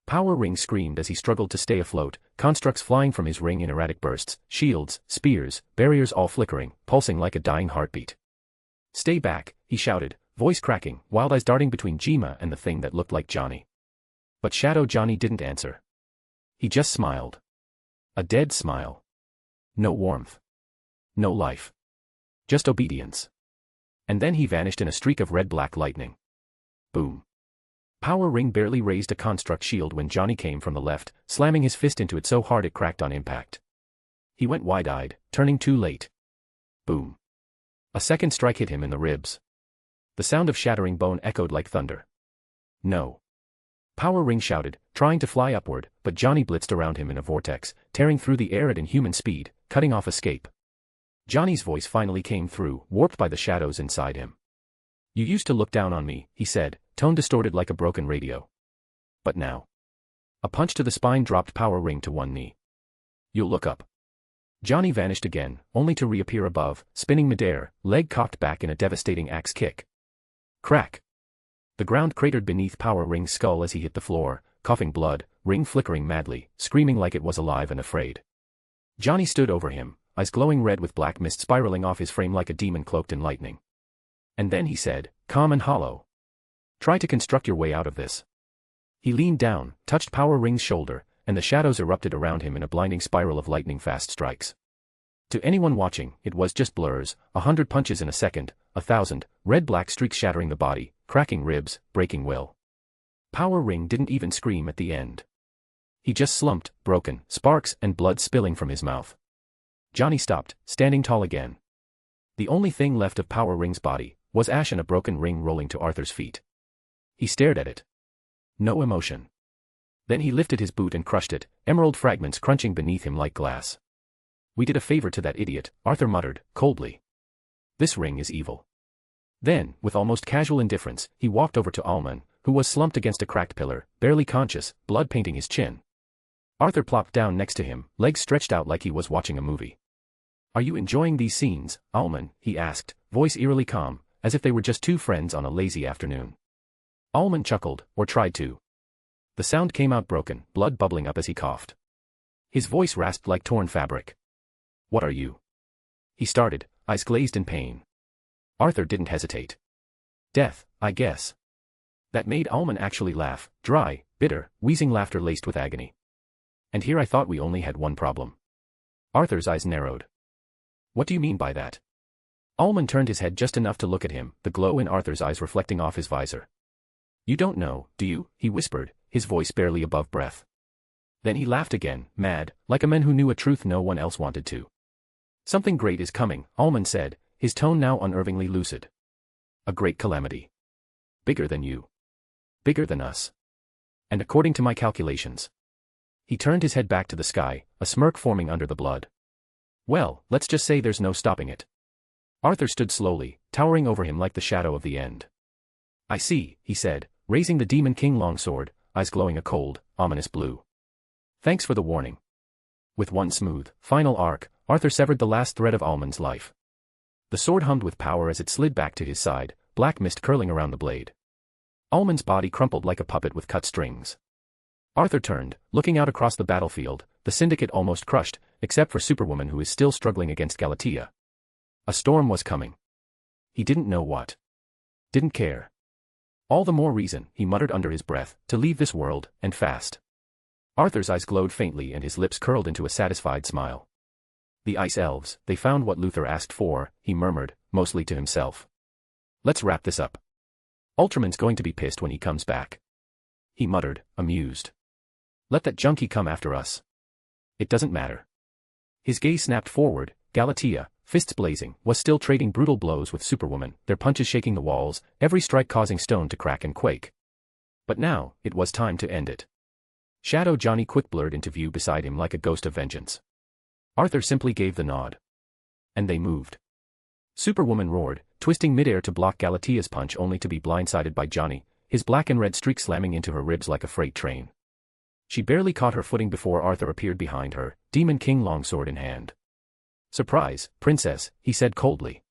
Power Ring screamed as he struggled to stay afloat, constructs flying from his ring in erratic bursts, shields, spears, barriers all flickering, pulsing like a dying heartbeat. Stay back, he shouted, voice cracking, wild eyes darting between Jima and the thing that looked like Johnny. But Shadow Johnny didn't answer. He just smiled. A dead smile. No warmth. No life. Just obedience. And then he vanished in a streak of red-black lightning. Boom. Power Ring barely raised a construct shield when Johnny came from the left, slamming his fist into it so hard it cracked on impact. He went wide-eyed, turning too late. Boom. A second strike hit him in the ribs. The sound of shattering bone echoed like thunder. No. Power Ring shouted, trying to fly upward, but Johnny blitzed around him in a vortex, tearing through the air at inhuman speed, cutting off escape. Johnny's voice finally came through, warped by the shadows inside him. You used to look down on me, he said, tone distorted like a broken radio. But now. A punch to the spine dropped Power Ring to one knee. You'll look up. Johnny vanished again, only to reappear above, spinning midair, leg cocked back in a devastating axe kick. Crack. The ground cratered beneath Power Ring's skull as he hit the floor, coughing blood, Ring flickering madly, screaming like it was alive and afraid. Johnny stood over him, eyes glowing red with black mist spiraling off his frame like a demon cloaked in lightning. And then he said, calm and hollow. Try to construct your way out of this. He leaned down, touched Power Ring's shoulder, and the shadows erupted around him in a blinding spiral of lightning-fast strikes. To anyone watching, it was just blurs, 100 punches in a second, 1,000, red-black streaks shattering the body, cracking ribs, breaking will. Power Ring didn't even scream at the end. He just slumped, broken, sparks and blood spilling from his mouth. Johnny stopped, standing tall again. The only thing left of Power Ring's body was ash and a broken ring rolling to Arthur's feet. He stared at it. No emotion. Then he lifted his boot and crushed it, emerald fragments crunching beneath him like glass. We did a favor to that idiot, Arthur muttered, coldly. This ring is evil. Then, with almost casual indifference, he walked over to Alman, who was slumped against a cracked pillar, barely conscious, blood painting his chin. Arthur plopped down next to him, legs stretched out like he was watching a movie. Are you enjoying these scenes, Alman? He asked, voice eerily calm, as if they were just two friends on a lazy afternoon. Alman chuckled, or tried to. The sound came out broken, blood bubbling up as he coughed. His voice rasped like torn fabric. What are you? He started, eyes glazed in pain. Arthur didn't hesitate. Death, I guess. That made Alman actually laugh, dry, bitter, wheezing laughter laced with agony. And here I thought we only had one problem. Arthur's eyes narrowed. What do you mean by that? Alman turned his head just enough to look at him, the glow in Arthur's eyes reflecting off his visor. You don't know, do you? He whispered, his voice barely above breath. Then he laughed again, mad, like a man who knew a truth no one else wanted to. Something great is coming, Alman said, his tone now unnervingly lucid. A great calamity. Bigger than you. Bigger than us. And according to my calculations. He turned his head back to the sky, a smirk forming under the blood. Well, let's just say there's no stopping it. Arthur stood slowly, towering over him like the shadow of the end. I see, he said, raising the Demon King longsword, eyes glowing a cold, ominous blue. Thanks for the warning. With one smooth, final arc, Arthur severed the last thread of Alman's life. The sword hummed with power as it slid back to his side, black mist curling around the blade. Alman's body crumpled like a puppet with cut strings. Arthur turned, looking out across the battlefield, the syndicate almost crushed, except for Superwoman who is still struggling against Galatea. A storm was coming. He didn't know what. Didn't care. All the more reason, he muttered under his breath, to leave this world, and fast. Arthur's eyes glowed faintly and his lips curled into a satisfied smile. The Ice Elves, they found what Luther asked for, he murmured, mostly to himself. Let's wrap this up. Ultraman's going to be pissed when he comes back. He muttered, amused. Let that junkie come after us. It doesn't matter. His gaze snapped forward. Galatea, fists blazing, was still trading brutal blows with Superwoman, their punches shaking the walls, every strike causing stone to crack and quake. But now, it was time to end it. Shadow Johnny quick blurred into view beside him like a ghost of vengeance. Arthur simply gave the nod. And they moved. Superwoman roared, twisting midair to block Galatea's punch only to be blindsided by Johnny, his black and red streak slamming into her ribs like a freight train. She barely caught her footing before Arthur appeared behind her, Demon King longsword in hand. Surprise, princess, he said coldly.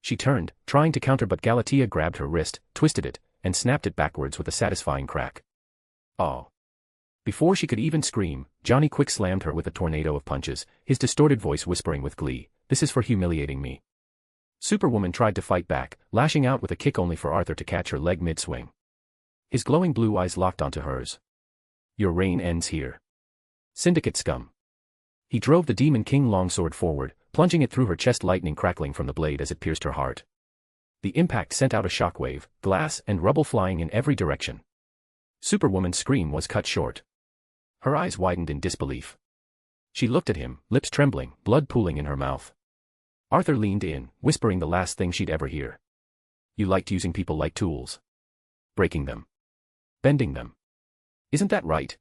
She turned, trying to counter but Galatea grabbed her wrist, twisted it, and snapped it backwards with a satisfying crack. Oh. Before she could even scream, Johnny quick slammed her with a tornado of punches, his distorted voice whispering with glee, this is for humiliating me. Superwoman tried to fight back, lashing out with a kick only for Arthur to catch her leg mid-swing. His glowing blue eyes locked onto hers. Your reign ends here. Syndicate scum. He drove the Demon King longsword forward, plunging it through her chest, lightning crackling from the blade as it pierced her heart. The impact sent out a shockwave, glass and rubble flying in every direction. Superwoman's scream was cut short. Her eyes widened in disbelief. She looked at him, lips trembling, blood pooling in her mouth. Arthur leaned in, whispering the last thing she'd ever hear. You liked using people like tools. Breaking them. Bending them. Isn't that right?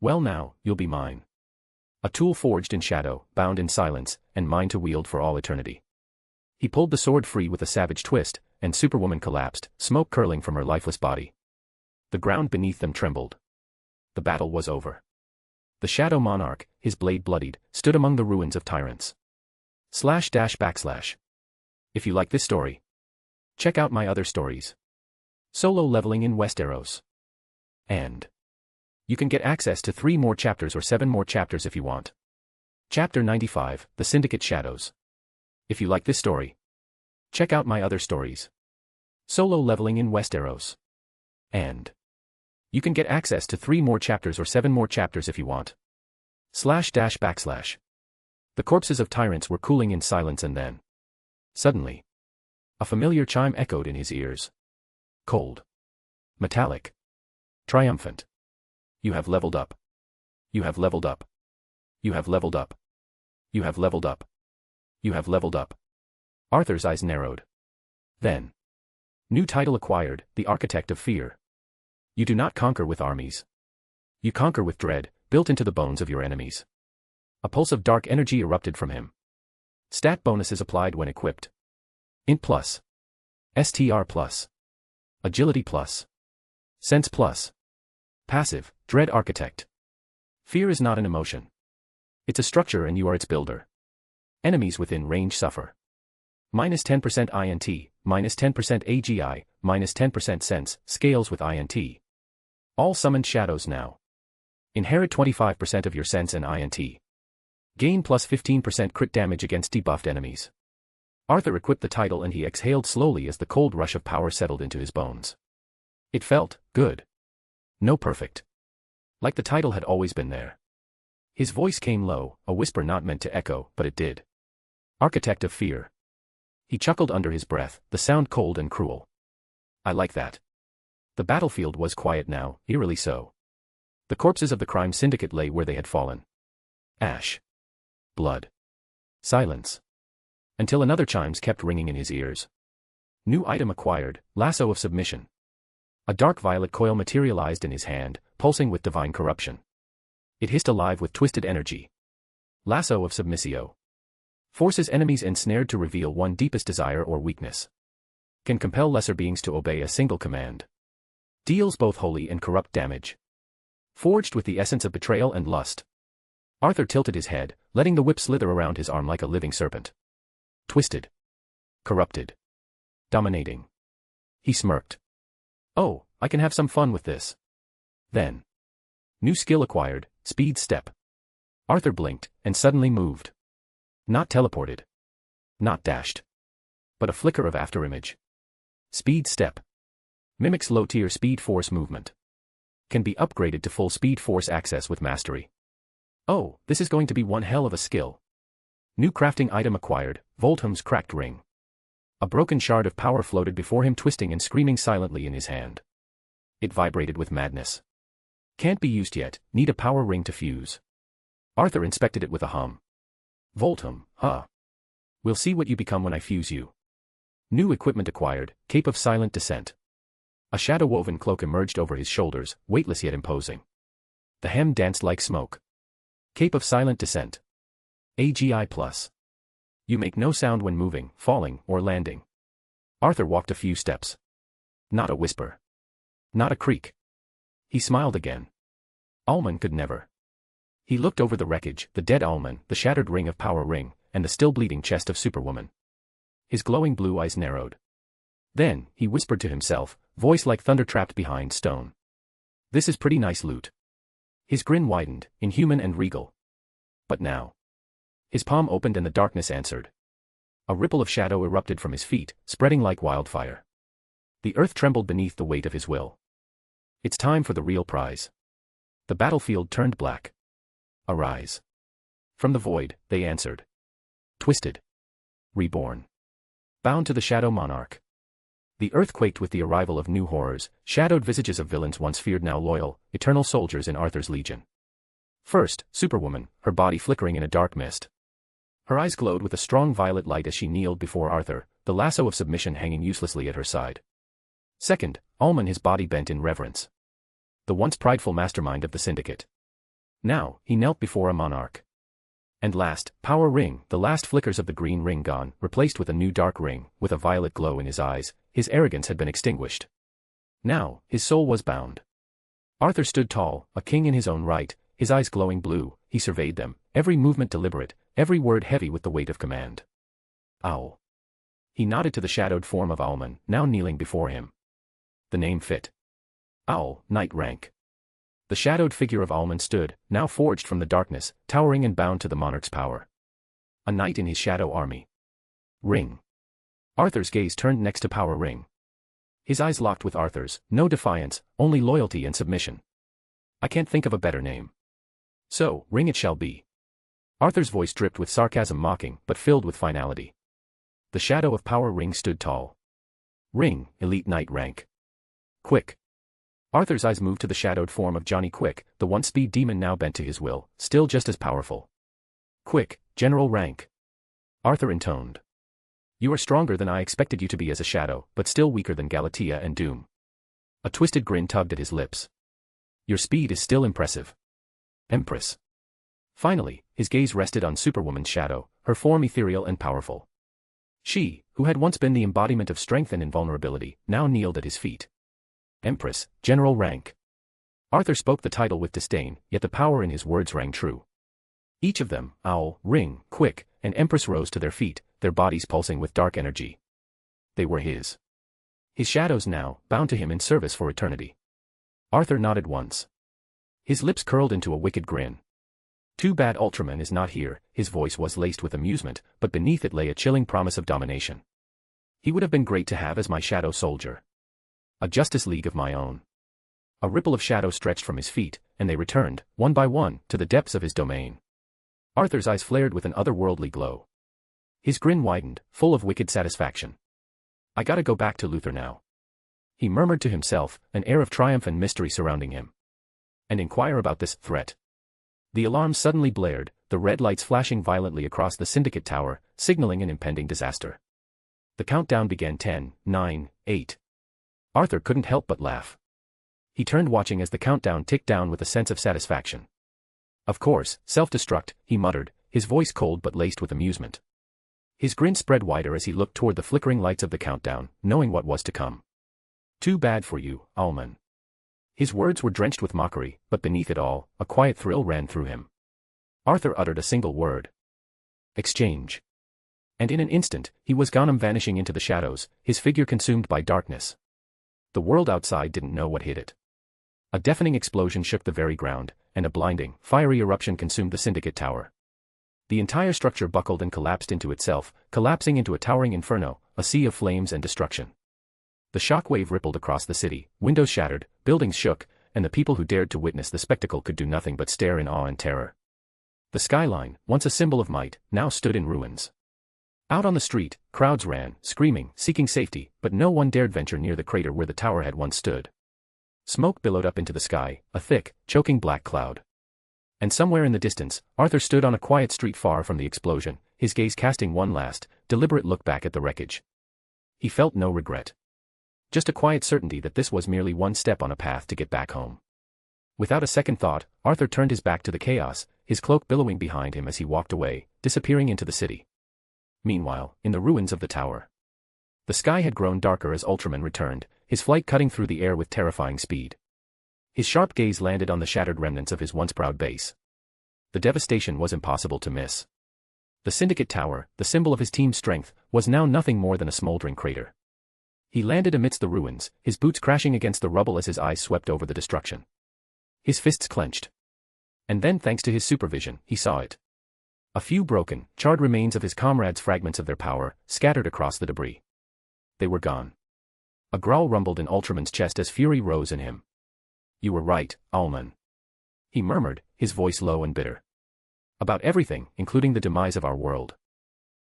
Well now, you'll be mine. A tool forged in shadow, bound in silence, and mine to wield for all eternity. He pulled the sword free with a savage twist, and Superwoman collapsed, smoke curling from her lifeless body. The ground beneath them trembled. The battle was over. The Shadow Monarch, his blade bloodied, stood among the ruins of tyrants. // If you like this story, check out my other stories. Solo leveling in Westeros. And you can get access to 3 more chapters or 7 more chapters if you want. Chapter 95, The Syndicate Shadows. If you like this story, check out my other stories. Solo leveling in Westeros. And you can get access to 3 more chapters or 7 more chapters if you want. // The corpses of tyrants were cooling in silence, and then, suddenly, a familiar chime echoed in his ears. Cold. Metallic. Triumphant. You have leveled up. You have leveled up. You have leveled up. You have leveled up. You have leveled up. Arthur's eyes narrowed. Then. New title acquired, the Architect of Fear. You do not conquer with armies. You conquer with dread, built into the bones of your enemies. A pulse of dark energy erupted from him. Stat bonuses applied when equipped. Int plus. STR plus. Agility plus. Sense plus. Passive, Dread Architect. Fear is not an emotion. It's a structure and you are its builder. Enemies within range suffer. Minus 10% INT, minus 10% AGI, minus 10% sense, scales with INT. All summoned shadows now. Inherit 25% of your sense and INT. Gain plus 15% crit damage against debuffed enemies. Arthur equipped the title and he exhaled slowly as the cold rush of power settled into his bones. It felt good. No perfect. Like the title had always been there. His voice came low, a whisper not meant to echo, but it did. Architect of Fear. He chuckled under his breath, the sound cold and cruel. I like that. The battlefield was quiet now, eerily so. The corpses of the crime syndicate lay where they had fallen. Ash. Blood. Silence. Until another chimes kept ringing in his ears. New item acquired, Lasso of Submission. A dark violet coil materialized in his hand, pulsing with divine corruption. It hissed alive with twisted energy. Lasso of Submissio. Forces enemies ensnared to reveal one deepest desire or weakness. Can compel lesser beings to obey a single command. Deals both holy and corrupt damage. Forged with the essence of betrayal and lust. Arthur tilted his head, letting the whip slither around his arm like a living serpent. Twisted. Corrupted. Dominating. He smirked. Oh, I can have some fun with this. Then. New skill acquired, Speed Step. Arthur blinked, and suddenly moved. Not teleported. Not dashed. But a flicker of afterimage. Speed Step. Mimics low-tier Speed Force movement. Can be upgraded to full Speed Force access with mastery. Oh, this is going to be one hell of a skill. New crafting item acquired, Voltham's Cracked Ring. A broken shard of power floated before him, twisting and screaming silently in his hand. It vibrated with madness. Can't be used yet, need a power ring to fuse. Arthur inspected it with a hum. Voltham, huh? We'll see what you become when I fuse you. New equipment acquired, Cape of Silent Descent. A shadow-woven cloak emerged over his shoulders, weightless yet imposing. The hem danced like smoke. Cape of Silent Descent. AGI plus. You make no sound when moving, falling, or landing. Arthur walked a few steps. Not a whisper. Not a creak. He smiled again. Alman could never. He looked over the wreckage, the dead Alman, the shattered ring of power ring, and the still bleeding chest of Superwoman. His glowing blue eyes narrowed. Then, he whispered to himself, voice like thunder trapped behind stone. This is pretty nice loot. His grin widened, inhuman and regal. But now. His palm opened and the darkness answered. A ripple of shadow erupted from his feet, spreading like wildfire. The earth trembled beneath the weight of his will. It's time for the real prize. The battlefield turned black. Arise. From the void, they answered. Twisted. Reborn. Bound to the Shadow Monarch. The earth quaked with the arrival of new horrors, shadowed visages of villains once feared now loyal, eternal soldiers in Arthur's legion. First, Superwoman, her body flickering in a dark mist. Her eyes glowed with a strong violet light as she kneeled before Arthur, the lasso of submission hanging uselessly at her side. Second, Ullman, his body bent in reverence. The once prideful mastermind of the syndicate. Now, he knelt before a monarch. And last, Power Ring, the last flickers of the green ring gone, replaced with a new dark ring, with a violet glow in his eyes, his arrogance had been extinguished. Now, his soul was bound. Arthur stood tall, a king in his own right, his eyes glowing blue, he surveyed them, every movement deliberate, every word heavy with the weight of command. Owl. He nodded to the shadowed form of Ullman, now kneeling before him. The name fit. Owl, knight rank. The shadowed figure of Ullman stood, now forged from the darkness, towering and bound to the monarch's power. A knight in his shadow army. Ring. Arthur's gaze turned next to Power Ring. His eyes locked with Arthur's, no defiance, only loyalty and submission. I can't think of a better name. So, Ring it shall be. Arthur's voice dripped with sarcasm, mocking, but filled with finality. The shadow of Power Ring stood tall. Ring, elite knight rank. Quick. Arthur's eyes moved to the shadowed form of Johnny Quick, the once speed demon now bent to his will, still just as powerful. Quick, general rank. Arthur intoned. You are stronger than I expected you to be as a shadow, but still weaker than Galatea and Doom. A twisted grin tugged at his lips. Your speed is still impressive. Empress. Finally, his gaze rested on Superwoman's shadow, her form ethereal and powerful. She, who had once been the embodiment of strength and invulnerability, now kneeled at his feet. Empress, general rank. Arthur spoke the title with disdain, yet the power in his words rang true. Each of them, Owl, Ring, Quick, and Empress rose to their feet, their bodies pulsing with dark energy. They were his. His shadows now, bound to him in service for eternity. Arthur nodded once. His lips curled into a wicked grin. Too bad Ultraman is not here, his voice was laced with amusement, but beneath it lay a chilling promise of domination. He would have been great to have as my shadow soldier. A Justice League of my own. A ripple of shadow stretched from his feet, and they returned, one by one, to the depths of his domain. Arthur's eyes flared with an otherworldly glow. His grin widened, full of wicked satisfaction. I gotta go back to Luther now. He murmured to himself, an air of triumph and mystery surrounding him. And inquire about this threat. The alarm suddenly blared, the red lights flashing violently across the syndicate tower, signaling an impending disaster. The countdown began 10, 9, 8. Arthur couldn't help but laugh. He turned watching as the countdown ticked down with a sense of satisfaction. Of course, self-destruct, he muttered, his voice cold but laced with amusement. His grin spread wider as he looked toward the flickering lights of the countdown, knowing what was to come. Too bad for you, Ullman. His words were drenched with mockery, but beneath it all, a quiet thrill ran through him. Arthur uttered a single word. Exchange. And in an instant, he was gone, vanishing into the shadows, his figure consumed by darkness. The world outside didn't know what hit it. A deafening explosion shook the very ground, and a blinding, fiery eruption consumed the syndicate tower. The entire structure buckled and collapsed into itself, collapsing into a towering inferno, a sea of flames and destruction. The shock wave rippled across the city, windows shattered, buildings shook, and the people who dared to witness the spectacle could do nothing but stare in awe and terror. The skyline, once a symbol of might, now stood in ruins. Out on the street, crowds ran, screaming, seeking safety, but no one dared venture near the crater where the tower had once stood. Smoke billowed up into the sky, a thick, choking black cloud. And somewhere in the distance, Arthur stood on a quiet street far from the explosion, his gaze casting one last, deliberate look back at the wreckage. He felt no regret. Just a quiet certainty that this was merely one step on a path to get back home. Without a second thought, Arthur turned his back to the chaos, his cloak billowing behind him as he walked away, disappearing into the city. Meanwhile, in the ruins of the tower. The sky had grown darker as Ultraman returned, his flight cutting through the air with terrifying speed. His sharp gaze landed on the shattered remnants of his once proud base. The devastation was impossible to miss. The Syndicate Tower, the symbol of his team's strength, was now nothing more than a smoldering crater. He landed amidst the ruins, his boots crashing against the rubble as his eyes swept over the destruction. His fists clenched. And then, thanks to his supervision, he saw it. A few broken, charred remains of his comrades, fragments of their power, scattered across the debris. They were gone. A growl rumbled in Ultraman's chest as fury rose in him. You were right, Ullman. He murmured, his voice low and bitter. About everything, including the demise of our world.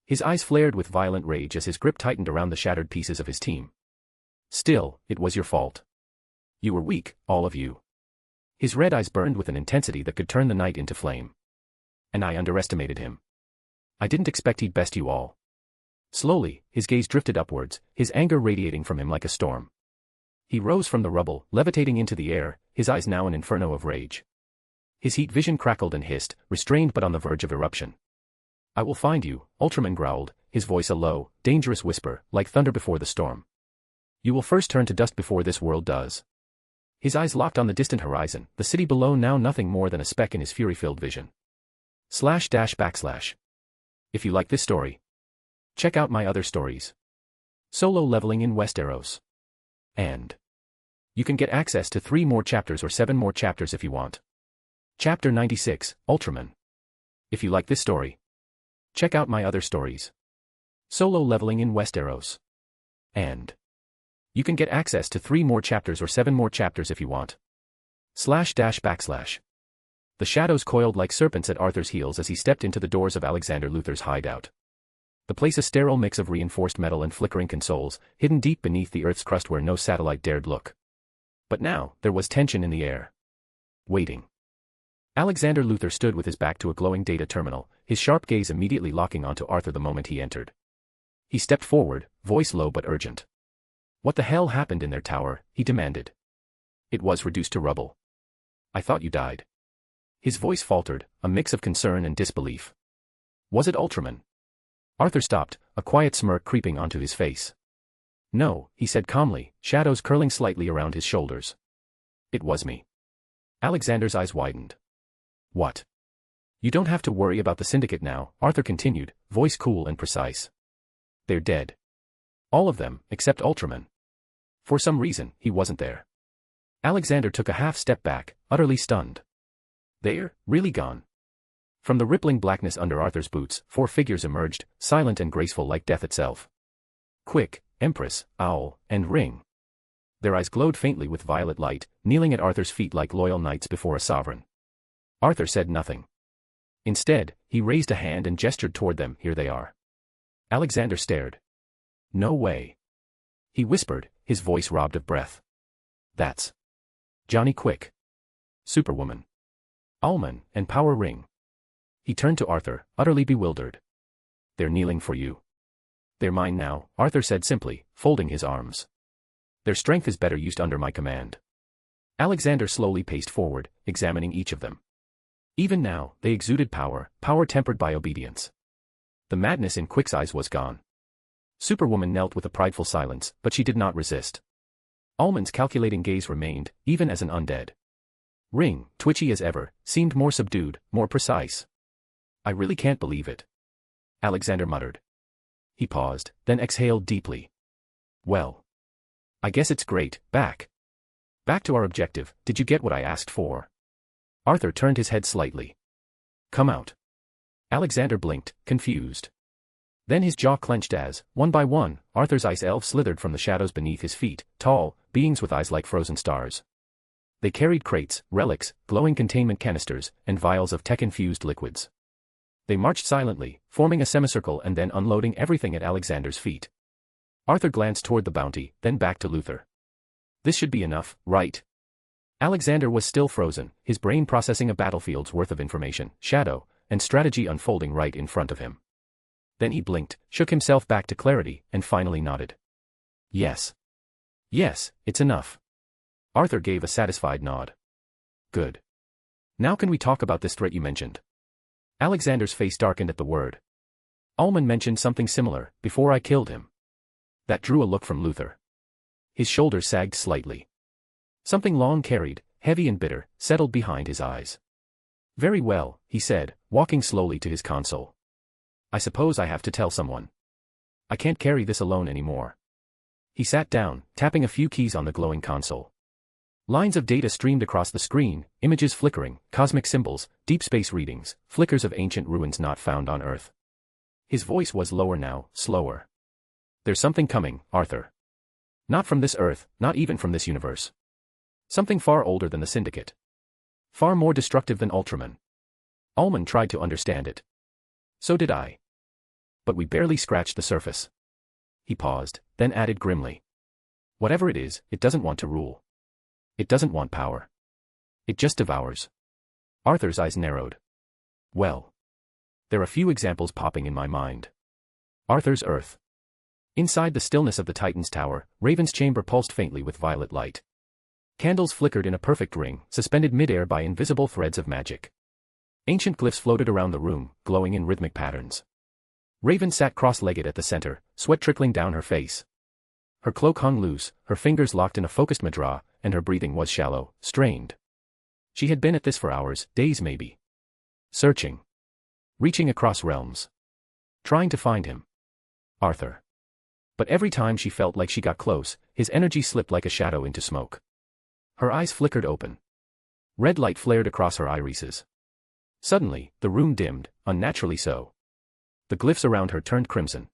His eyes flared with violent rage as his grip tightened around the shattered pieces of his team. Still, it was your fault. You were weak, all of you. His red eyes burned with an intensity that could turn the night into flame. And I underestimated him. I didn't expect he'd best you all. Slowly, his gaze drifted upwards, his anger radiating from him like a storm. He rose from the rubble, levitating into the air, his eyes now an inferno of rage. His heat vision crackled and hissed, restrained but on the verge of eruption. I will find you, Ultraman growled, his voice a low, dangerous whisper, like thunder before the storm. You will first turn to dust before this world does. His eyes locked on the distant horizon, the city below now nothing more than a speck in his fury-filled vision. // If you like this story, check out my other stories. Solo leveling in Westeros. And you can get access to 3 more chapters or 7 more chapters if you want. Chapter 96, Ultraman. If you like this story, check out my other stories. Solo leveling in Westeros. And you can get access to 3 more chapters or 7 more chapters if you want. // The shadows coiled like serpents at Arthur's heels as he stepped into the doors of Alexander Luthor's hideout. The place a sterile mix of reinforced metal and flickering consoles, hidden deep beneath the Earth's crust where no satellite dared look. But now, there was tension in the air. Waiting. Alexander Luthor stood with his back to a glowing data terminal, his sharp gaze immediately locking onto Arthur the moment he entered. He stepped forward, voice low but urgent. What the hell happened in their tower, he demanded. It was reduced to rubble. I thought you died. His voice faltered, a mix of concern and disbelief. Was it Ultraman? Arthur stopped, a quiet smirk creeping onto his face. No, he said calmly, shadows curling slightly around his shoulders. It was me. Alexander's eyes widened. What? You don't have to worry about the Syndicate now, Arthur continued, voice cool and precise. They're dead. All of them, except Ultraman. For some reason, he wasn't there. Alexander took a half step back, utterly stunned. They're really gone. From the rippling blackness under Arthur's boots, 4 figures emerged, silent and graceful like death itself. Quick, Empress, Owl, and Ring. Their eyes glowed faintly with violet light, kneeling at Arthur's feet like loyal knights before a sovereign. Arthur said nothing. Instead, he raised a hand and gestured toward them. Here they are. Alexander stared. No way. He whispered, his voice robbed of breath. That's Johnny Quick, Superwoman, Owlman, and Power Ring. He turned to Arthur, utterly bewildered. They're kneeling for you. They're mine now, Arthur said simply, folding his arms. Their strength is better used under my command. Alexander slowly paced forward, examining each of them. Even now, they exuded power, power tempered by obedience. The madness in Quick's eyes was gone. Superwoman knelt with a prideful silence, but she did not resist. Owlman's calculating gaze remained, even as an undead. Ring, twitchy as ever, seemed more subdued, more precise. I really can't believe it. Alexander muttered. He paused, then exhaled deeply. Well. I guess it's great, back to our objective. Did you get what I asked for? Arthur turned his head slightly. Come out. Alexander blinked, confused. Then his jaw clenched as, one by one, Arthur's ice elves slithered from the shadows beneath his feet, tall, beings with eyes like frozen stars. They carried crates, relics, glowing containment canisters, and vials of tech-infused liquids. They marched silently, forming a semicircle and then unloading everything at Alexander's feet. Arthur glanced toward the bounty, then back to Luthor. This should be enough, right? Alexander was still frozen, his brain processing a battlefield's worth of information, shadow, and strategy unfolding right in front of him. Then he blinked, shook himself back to clarity, and finally nodded. Yes. Yes, it's enough. Arthur gave a satisfied nod. Good. Now can we talk about this threat you mentioned? Alexander's face darkened at the word. Owlman mentioned something similar, before I killed him. That drew a look from Luthor. His shoulders sagged slightly. Something long carried, heavy and bitter, settled behind his eyes. Very well, he said, walking slowly to his console. I suppose I have to tell someone. I can't carry this alone anymore. He sat down, tapping a few keys on the glowing console. Lines of data streamed across the screen, images flickering, cosmic symbols, deep space readings, flickers of ancient ruins not found on Earth. His voice was lower now, slower. There's something coming, Arthur. Not from this Earth, not even from this universe. Something far older than the Syndicate. Far more destructive than Ultraman. Ullman tried to understand it. So did I. But we barely scratched the surface. He paused, then added grimly. Whatever it is, it doesn't want to rule. It doesn't want power. It just devours. Arthur's eyes narrowed. Well. There are few examples popping in my mind. Arthur's Earth. Inside the stillness of the Titan's tower, Raven's chamber pulsed faintly with violet light. Candles flickered in a perfect ring, suspended mid-air by invisible threads of magic. Ancient glyphs floated around the room, glowing in rhythmic patterns. Raven sat cross-legged at the center, sweat trickling down her face. Her cloak hung loose, her fingers locked in a focused mudra, and her breathing was shallow, strained. She had been at this for hours, days maybe. Searching. Reaching across realms. Trying to find him. Arthur. But every time she felt like she got close, his energy slipped like a shadow into smoke. Her eyes flickered open. Red light flared across her irises. Suddenly, the room dimmed, unnaturally so. The glyphs around her turned crimson.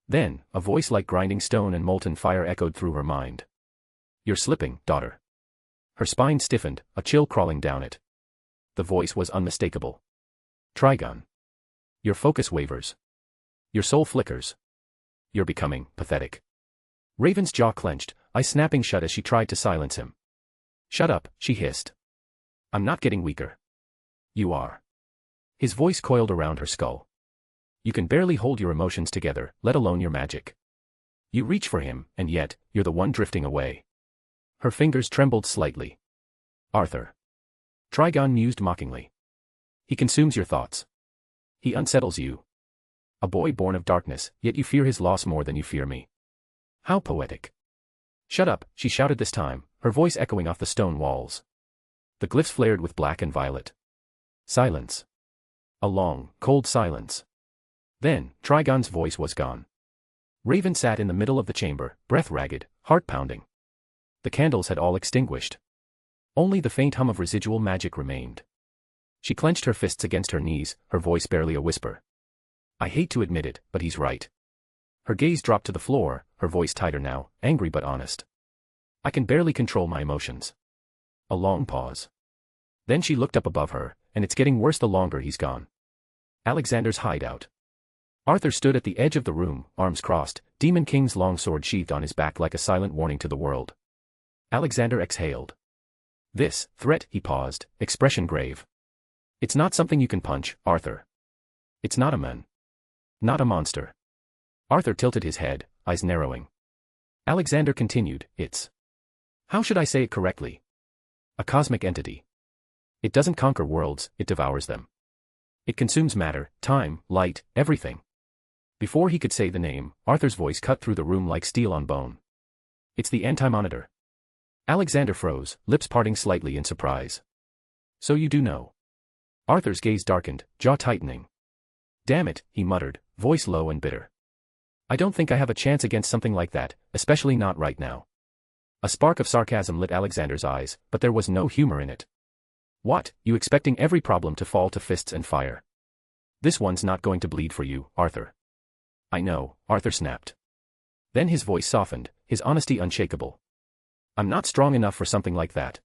Then, a voice like grinding stone and molten fire echoed through her mind. You're slipping, daughter. Her spine stiffened, a chill crawling down it. The voice was unmistakable. Trigon. Your focus wavers. Your soul flickers. You're becoming pathetic. Raven's jaw clenched, eyes snapping shut as she tried to silence him. Shut up, she hissed. I'm not getting weaker. You are. His voice coiled around her skull. You can barely hold your emotions together, let alone your magic. You reach for him, and yet, you're the one drifting away. Her fingers trembled slightly. Arthur. Trigon mused mockingly. He consumes your thoughts. He unsettles you. A boy born of darkness, yet you fear his loss more than you fear me. How poetic. Shut up, she shouted this time, her voice echoing off the stone walls. The glyphs flared with black and violet. Silence. A long, cold silence. Then, Trigon's voice was gone. Raven sat in the middle of the chamber, breath ragged, heart pounding. The candles had all extinguished. Only the faint hum of residual magic remained. She clenched her fists against her knees, her voice barely a whisper. I hate to admit it, but he's right. Her gaze dropped to the floor, her voice tighter now, angry but honest. I can barely control my emotions. A long pause. Then she looked up above her, and it's getting worse the longer he's gone. Alexander's hideout. Arthur stood at the edge of the room, arms crossed, Demon King's long sword sheathed on his back like a silent warning to the world. Alexander exhaled. This threat, he paused, expression grave. It's not something you can punch, Arthur. It's not a man. Not a monster. Arthur tilted his head, eyes narrowing. Alexander continued, it's. How should I say it correctly? A cosmic entity. It doesn't conquer worlds, it devours them. It consumes matter, time, light, everything. Before he could say the name, Arthur's voice cut through the room like steel on bone. It's the Anti-Monitor. Alexander froze, lips parting slightly in surprise. So you do know. Arthur's gaze darkened, jaw tightening. Damn it, he muttered, voice low and bitter. I don't think I have a chance against something like that, especially not right now. A spark of sarcasm lit Alexander's eyes, but there was no humor in it. What, you expecting every problem to fall to fists and fire? This one's not going to bleed for you, Arthur. I know, Arthur snapped. Then his voice softened, his honesty unshakable. I'm not strong enough for something like that.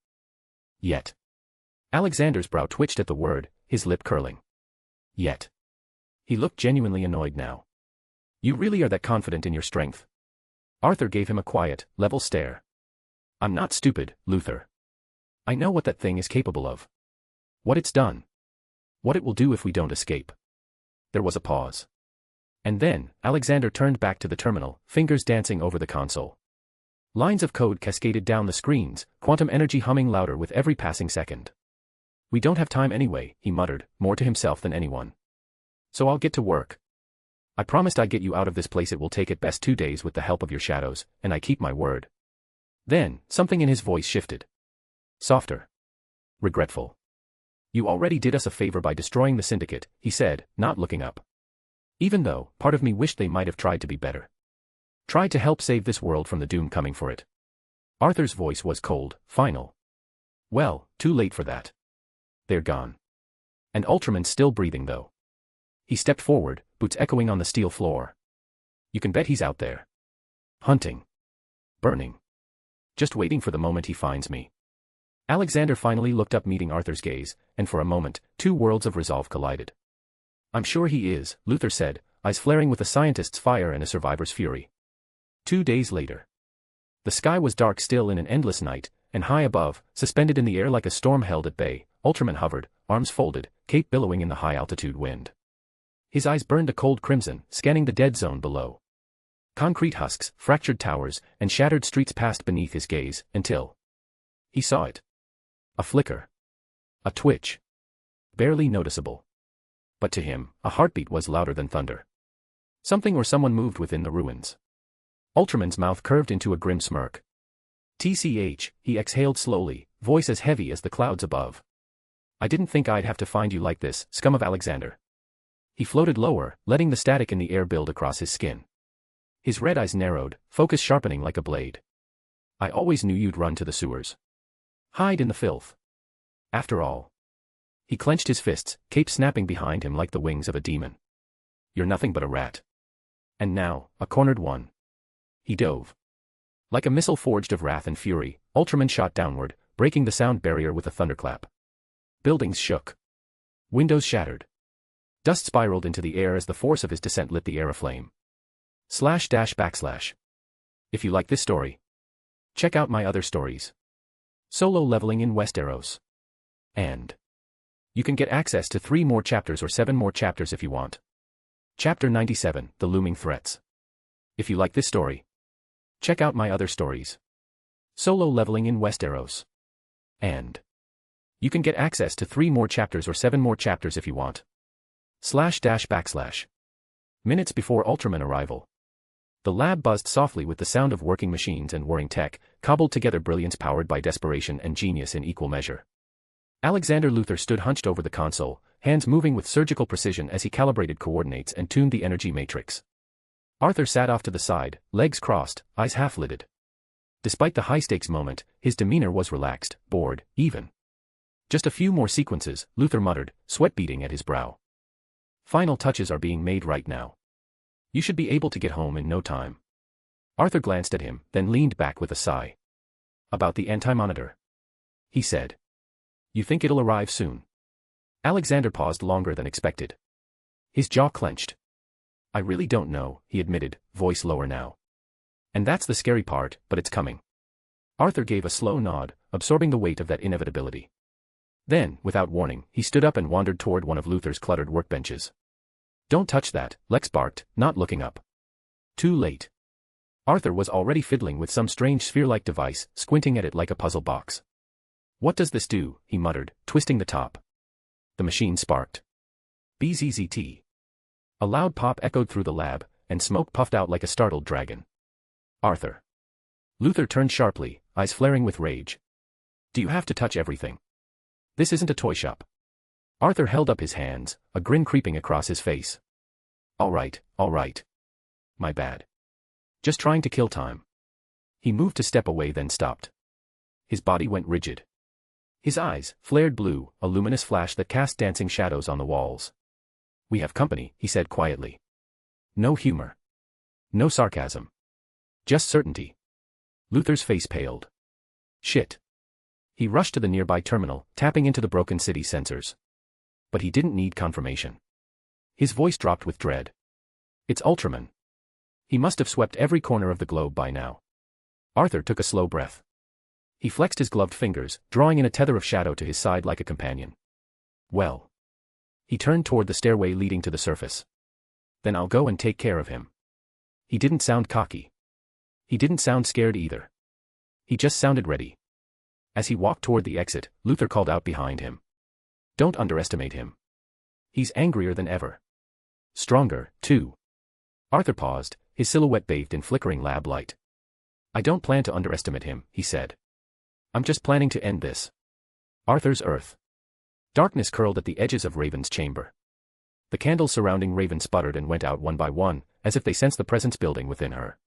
Yet. Alexander's brow twitched at the word, his lip curling. Yet. He looked genuinely annoyed now. You really are that confident in your strength? Arthur gave him a quiet, level stare. I'm not stupid, Luther. I know what that thing is capable of. What it's done. What it will do if we don't escape. There was a pause. And then, Alexander turned back to the terminal, fingers dancing over the console. Lines of code cascaded down the screens, quantum energy humming louder with every passing second. We don't have time anyway, he muttered, more to himself than anyone. So I'll get to work. I promised I'd get you out of this place. It will take at best 2 days with the help of your shadows, and I keep my word. Then, something in his voice shifted. Softer. Regretful. You already did us a favor by destroying the syndicate, he said, not looking up. Even though, part of me wished they might have tried to be better. Tried to help save this world from the doom coming for it. Arthur's voice was cold, final. Well, too late for that. They're gone. And Ultraman's still breathing though. He stepped forward, boots echoing on the steel floor. You can bet he's out there. Hunting. Burning. Just waiting for the moment he finds me. Alexander finally looked up, meeting Arthur's gaze, and for a moment, two worlds of resolve collided. "I'm sure he is," Luther said, eyes flaring with a scientist's fire and a survivor's fury. 2 days later. The sky was dark still in an endless night, and high above, suspended in the air like a storm held at bay, Ultraman hovered, arms folded, cape billowing in the high-altitude wind. His eyes burned a cold crimson, scanning the dead zone below. Concrete husks, fractured towers, and shattered streets passed beneath his gaze, until he saw it. A flicker. A twitch. Barely noticeable. But to him, a heartbeat was louder than thunder. Something or someone moved within the ruins. Ultraman's mouth curved into a grim smirk. "TCH," he exhaled slowly, voice as heavy as the clouds above. "I didn't think I'd have to find you like this, scum of Alexander." He floated lower, letting the static in the air build across his skin. His red eyes narrowed, focus sharpening like a blade. "I always knew you'd run to the sewers. Hide in the filth. After all." He clenched his fists, cape snapping behind him like the wings of a demon. "You're nothing but a rat. And now, a cornered one." He dove. Like a missile forged of wrath and fury, Ultraman shot downward, breaking the sound barrier with a thunderclap. Buildings shook. Windows shattered. Dust spiraled into the air as the force of his descent lit the air aflame. // If you like this story, check out my other stories. Solo leveling in Westeros. And you can get access to 3 more chapters or 7 more chapters if you want. Chapter 97, The Looming Threats. If you like this story, check out my other stories. Solo leveling in Westeros. And you can get access to 3 more chapters or 7 more chapters if you want. // Minutes before Ultraman arrival. The lab buzzed softly with the sound of working machines and whirring tech, cobbled together brilliance powered by desperation and genius in equal measure. Alexander Luther stood hunched over the console, hands moving with surgical precision as he calibrated coordinates and tuned the energy matrix. Arthur sat off to the side, legs crossed, eyes half-lidded. Despite the high-stakes moment, his demeanor was relaxed, bored, even. "Just a few more sequences," Luther muttered, sweat beading at his brow. "Final touches are being made right now. You should be able to get home in no time." Arthur glanced at him, then leaned back with a sigh. "About the anti-monitor," he said. "You think it'll arrive soon?" Alexander paused longer than expected. His jaw clenched. "I really don't know," he admitted, voice lower now. "And that's the scary part, but it's coming." Arthur gave a slow nod, absorbing the weight of that inevitability. Then, without warning, he stood up and wandered toward one of Luther's cluttered workbenches. "Don't touch that," Lex barked, not looking up. Too late. Arthur was already fiddling with some strange sphere-like device, squinting at it like a puzzle box. "What does this do?" he muttered, twisting the top. The machine sparked. Bzzzt. A loud pop echoed through the lab, and smoke puffed out like a startled dragon. "Arthur." Luther turned sharply, eyes flaring with rage. "Do you have to touch everything? This isn't a toy shop." Arthur held up his hands, a grin creeping across his face. All right. My bad. Just trying to kill time." He moved to step away, then stopped. His body went rigid. His eyes flared blue, a luminous flash that cast dancing shadows on the walls. "We have company," he said quietly. No humor. No sarcasm. Just certainty. Luther's face paled. Shit. He rushed to the nearby terminal, tapping into the broken city sensors. But he didn't need confirmation. His voice dropped with dread. "It's Ultraman." He must have swept every corner of the globe by now. Arthur took a slow breath. He flexed his gloved fingers, drawing in a tether of shadow to his side like a companion. "Well." He turned toward the stairway leading to the surface. "Then I'll go and take care of him." He didn't sound cocky. He didn't sound scared either. He just sounded ready. As he walked toward the exit, Luther called out behind him. "Don't underestimate him. He's angrier than ever. Stronger, too." Arthur paused, his silhouette bathed in flickering lab light. "I don't plan to underestimate him," he said. "I'm just planning to end this." Arthur's Earth. Darkness curled at the edges of Raven's chamber. The candles surrounding Raven sputtered and went out one by one, as if they sensed the presence building within her.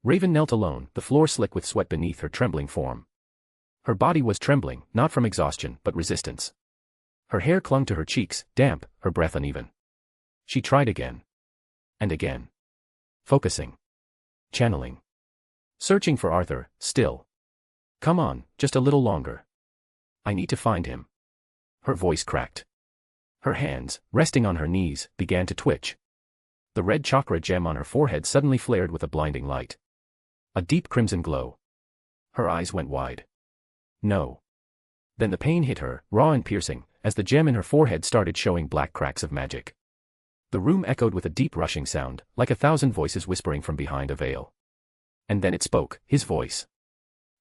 Raven knelt alone, the floor slick with sweat beneath her trembling form. Her body was trembling, not from exhaustion, but resistance. Her hair clung to her cheeks, damp, her breath uneven. She tried again. And again. Focusing. Channeling. Searching for Arthur, still. "Come on, just a little longer." I need to find him. Her voice cracked. Her hands, resting on her knees, began to twitch. The red chakra gem on her forehead suddenly flared with a blinding light. A deep crimson glow. Her eyes went wide. No. Then the pain hit her, raw and piercing, as the gem in her forehead started showing black cracks of magic. The room echoed with a deep rushing sound, like 1,000 voices whispering from behind a veil. And then it spoke, his voice.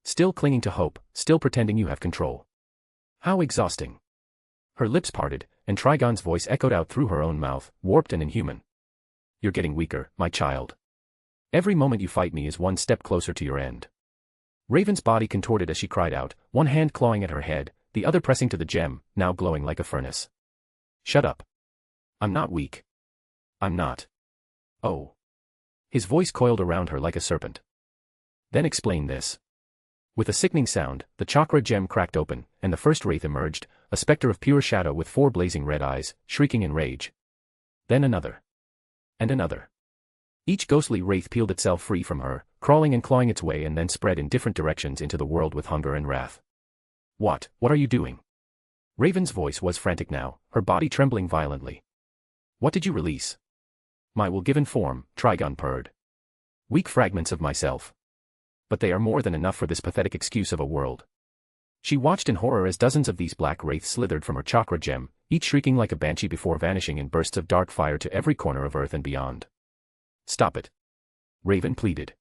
Still clinging to hope, still pretending you have control. How exhausting. Her lips parted, and Trigon's voice echoed out through her own mouth, warped and inhuman. You're getting weaker, my child. Every moment you fight me is one step closer to your end. Raven's body contorted as she cried out, one hand clawing at her head, the other pressing to the gem, now glowing like a furnace. Shut up. I'm not weak. I'm not. Oh. His voice coiled around her like a serpent. Then explain this. With a sickening sound, the chakra gem cracked open, and the first wraith emerged, a specter of pure shadow with 4 blazing red eyes, shrieking in rage. Then another. And another. Each ghostly wraith peeled itself free from her, crawling and clawing its way and then spread in different directions into the world with hunger and wrath. What are you doing? Raven's voice was frantic now, her body trembling violently. What did you release? My will-given form, Trigon purred. Weak fragments of myself. But they are more than enough for this pathetic excuse of a world. She watched in horror as dozens of these black wraiths slithered from her chakra gem, each shrieking like a banshee before vanishing in bursts of dark fire to every corner of Earth and beyond. Stop it. Raven pleaded.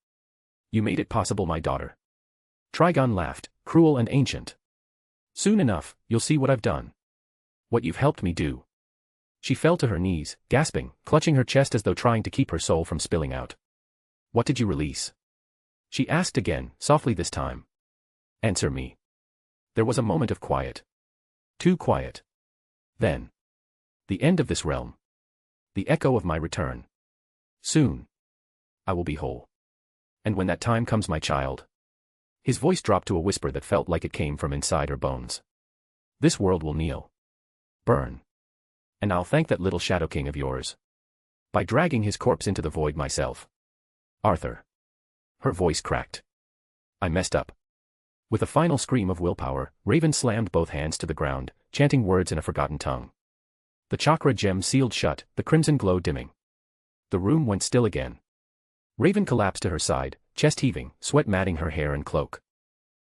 You made it possible, my daughter. Trigon laughed, cruel and ancient. Soon enough, you'll see what I've done. What you've helped me do. She fell to her knees, gasping, clutching her chest as though trying to keep her soul from spilling out. What did you release? She asked again, softly this time. Answer me. There was a moment of quiet. Too quiet. Then. The end of this realm. The echo of my return. Soon. I will be whole. And when that time comes, my child. His voice dropped to a whisper that felt like it came from inside her bones. This world will kneel. Burn. And I'll thank that little Shadow King of yours. By dragging his corpse into the void myself. Arthur. Her voice cracked. I messed up. With a final scream of willpower, Raven slammed both hands to the ground, chanting words in a forgotten tongue. The chakra gem sealed shut, the crimson glow dimming. The room went still again. Raven collapsed to her side, chest heaving, sweat matting her hair and cloak.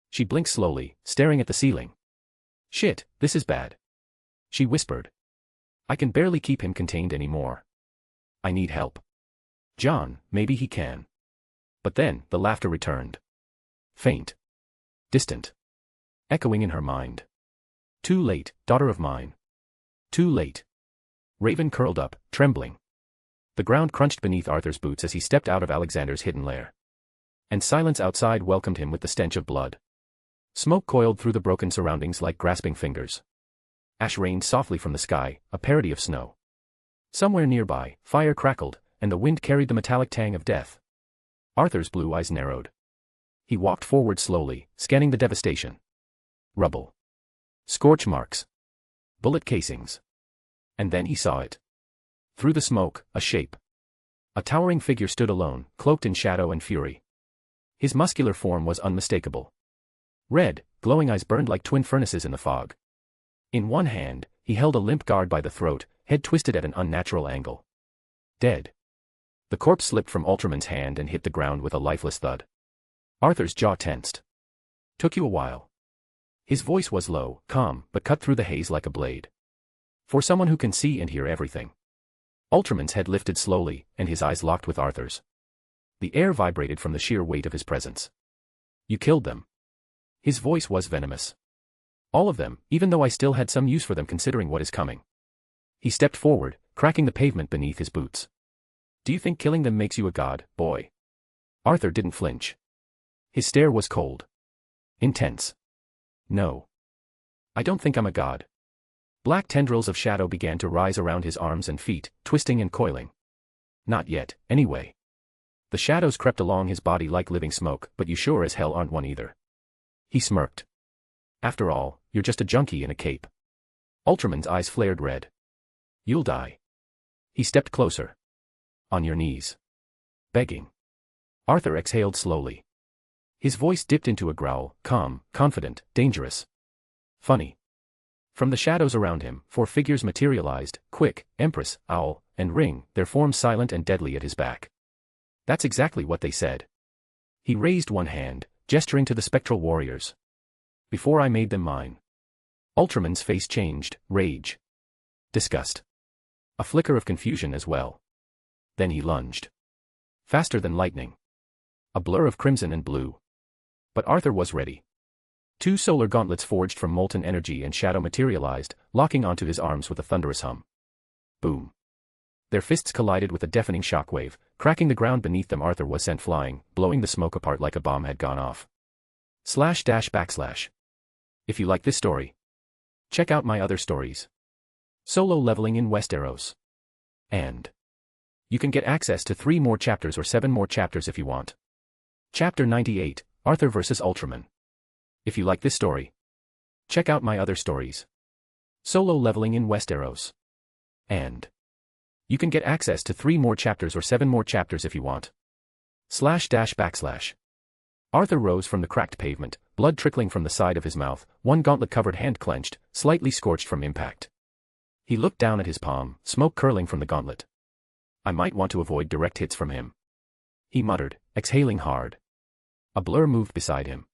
She blinked slowly, staring at the ceiling. Shit, this is bad. She whispered. I can barely keep him contained anymore. I need help. John, maybe he can. But then, the laughter returned. Faint. Distant. Echoing in her mind. Too late, daughter of mine. Too late. Raven curled up, trembling. The ground crunched beneath Arthur's boots as he stepped out of Alexander's hidden lair. And silence outside welcomed him with the stench of blood. Smoke coiled through the broken surroundings like grasping fingers. Ash rained softly from the sky, a parody of snow. Somewhere nearby, fire crackled, and the wind carried the metallic tang of death. Arthur's blue eyes narrowed. He walked forward slowly, scanning the devastation. Rubble. Scorch marks. Bullet casings. And then he saw it. Through the smoke, a shape. A towering figure stood alone, cloaked in shadow and fury. His muscular form was unmistakable. Red, glowing eyes burned like twin furnaces in the fog. In one hand, he held a limp guard by the throat, head twisted at an unnatural angle. Dead. The corpse slipped from Ultraman's hand and hit the ground with a lifeless thud. Arthur's jaw tensed. Took you a while. His voice was low, calm, but cut through the haze like a blade. For someone who can see and hear everything. Ultraman's head lifted slowly, and his eyes locked with Arthur's. The air vibrated from the sheer weight of his presence. You killed them. His voice was venomous. All of them, even though I still had some use for them considering what is coming. He stepped forward, cracking the pavement beneath his boots. Do you think killing them makes you a god, boy? Arthur didn't flinch. His stare was cold. Intense. No. I don't think I'm a god. Black tendrils of shadow began to rise around his arms and feet, twisting and coiling. Not yet, anyway. The shadows crept along his body like living smoke, but you sure as hell aren't one either. He smirked. After all, you're just a junkie in a cape. Ultraman's eyes flared red. You'll die. He stepped closer. On your knees. Begging. Arthur exhaled slowly. His voice dipped into a growl, calm, confident, dangerous. Funny. From the shadows around him, 4 figures materialized, Quick, Empress, Owl, and Ring, their forms silent and deadly at his back. That's exactly what they said. He raised one hand, gesturing to the spectral warriors. Before I made them mine. Ultraman's face changed, rage. Disgust. A flicker of confusion as well. Then he lunged. Faster than lightning. A blur of crimson and blue. But Arthur was ready. 2 solar gauntlets forged from molten energy and shadow materialized, locking onto his arms with a thunderous hum. Boom. Their fists collided with a deafening shockwave, cracking the ground beneath them. Arthur was sent flying, blowing the smoke apart like a bomb had gone off. // If you like this story, check out my other stories. Solo leveling in Westeros. And you can get access to 3 more chapters or 7 more chapters if you want. Chapter 98, Arthur vs. Ultraman. If you like this story, check out my other stories. Solo leveling in Westeros. And you can get access to 3 more chapters or 7 more chapters if you want. // Arthur rose from the cracked pavement, blood trickling from the side of his mouth, one gauntlet-covered hand clenched, slightly scorched from impact. He looked down at his palm, smoke curling from the gauntlet. I might want to avoid direct hits from him, he muttered, exhaling hard. A blur moved beside him.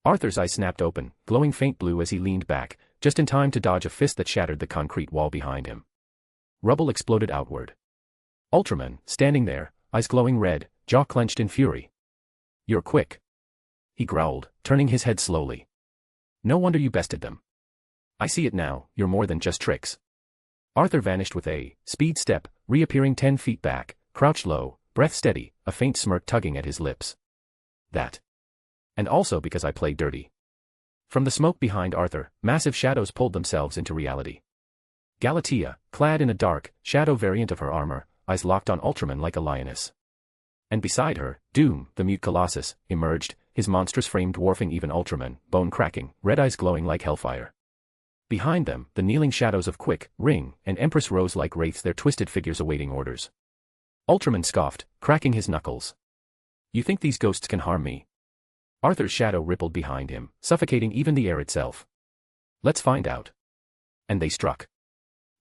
Arthur's eyes snapped open, glowing faint blue as he leaned back, just in time to dodge a fist that shattered the concrete wall behind him. Rubble exploded outward. Ultraman, standing there, eyes glowing red, jaw clenched in fury. You're quick, he growled, turning his head slowly. No wonder you bested them. I see it now, you're more than just tricks. Arthur vanished with a speed step, reappearing 10 feet back, crouched low, breath steady, a faint smirk tugging at his lips. That. And also because I played dirty. From the smoke behind Arthur, massive shadows pulled themselves into reality. Galatea, clad in a dark, shadow variant of her armor, eyes locked on Ultraman like a lioness. And beside her, Doom, the mute colossus, emerged, his monstrous frame dwarfing even Ultraman, bone-cracking, red eyes glowing like hellfire. Behind them, the kneeling shadows of Quick, Ring, and Empress rose like wraiths, their twisted figures awaiting orders. Ultraman scoffed, cracking his knuckles. You think these ghosts can harm me? Arthur's shadow rippled behind him, suffocating even the air itself. Let's find out. And they struck.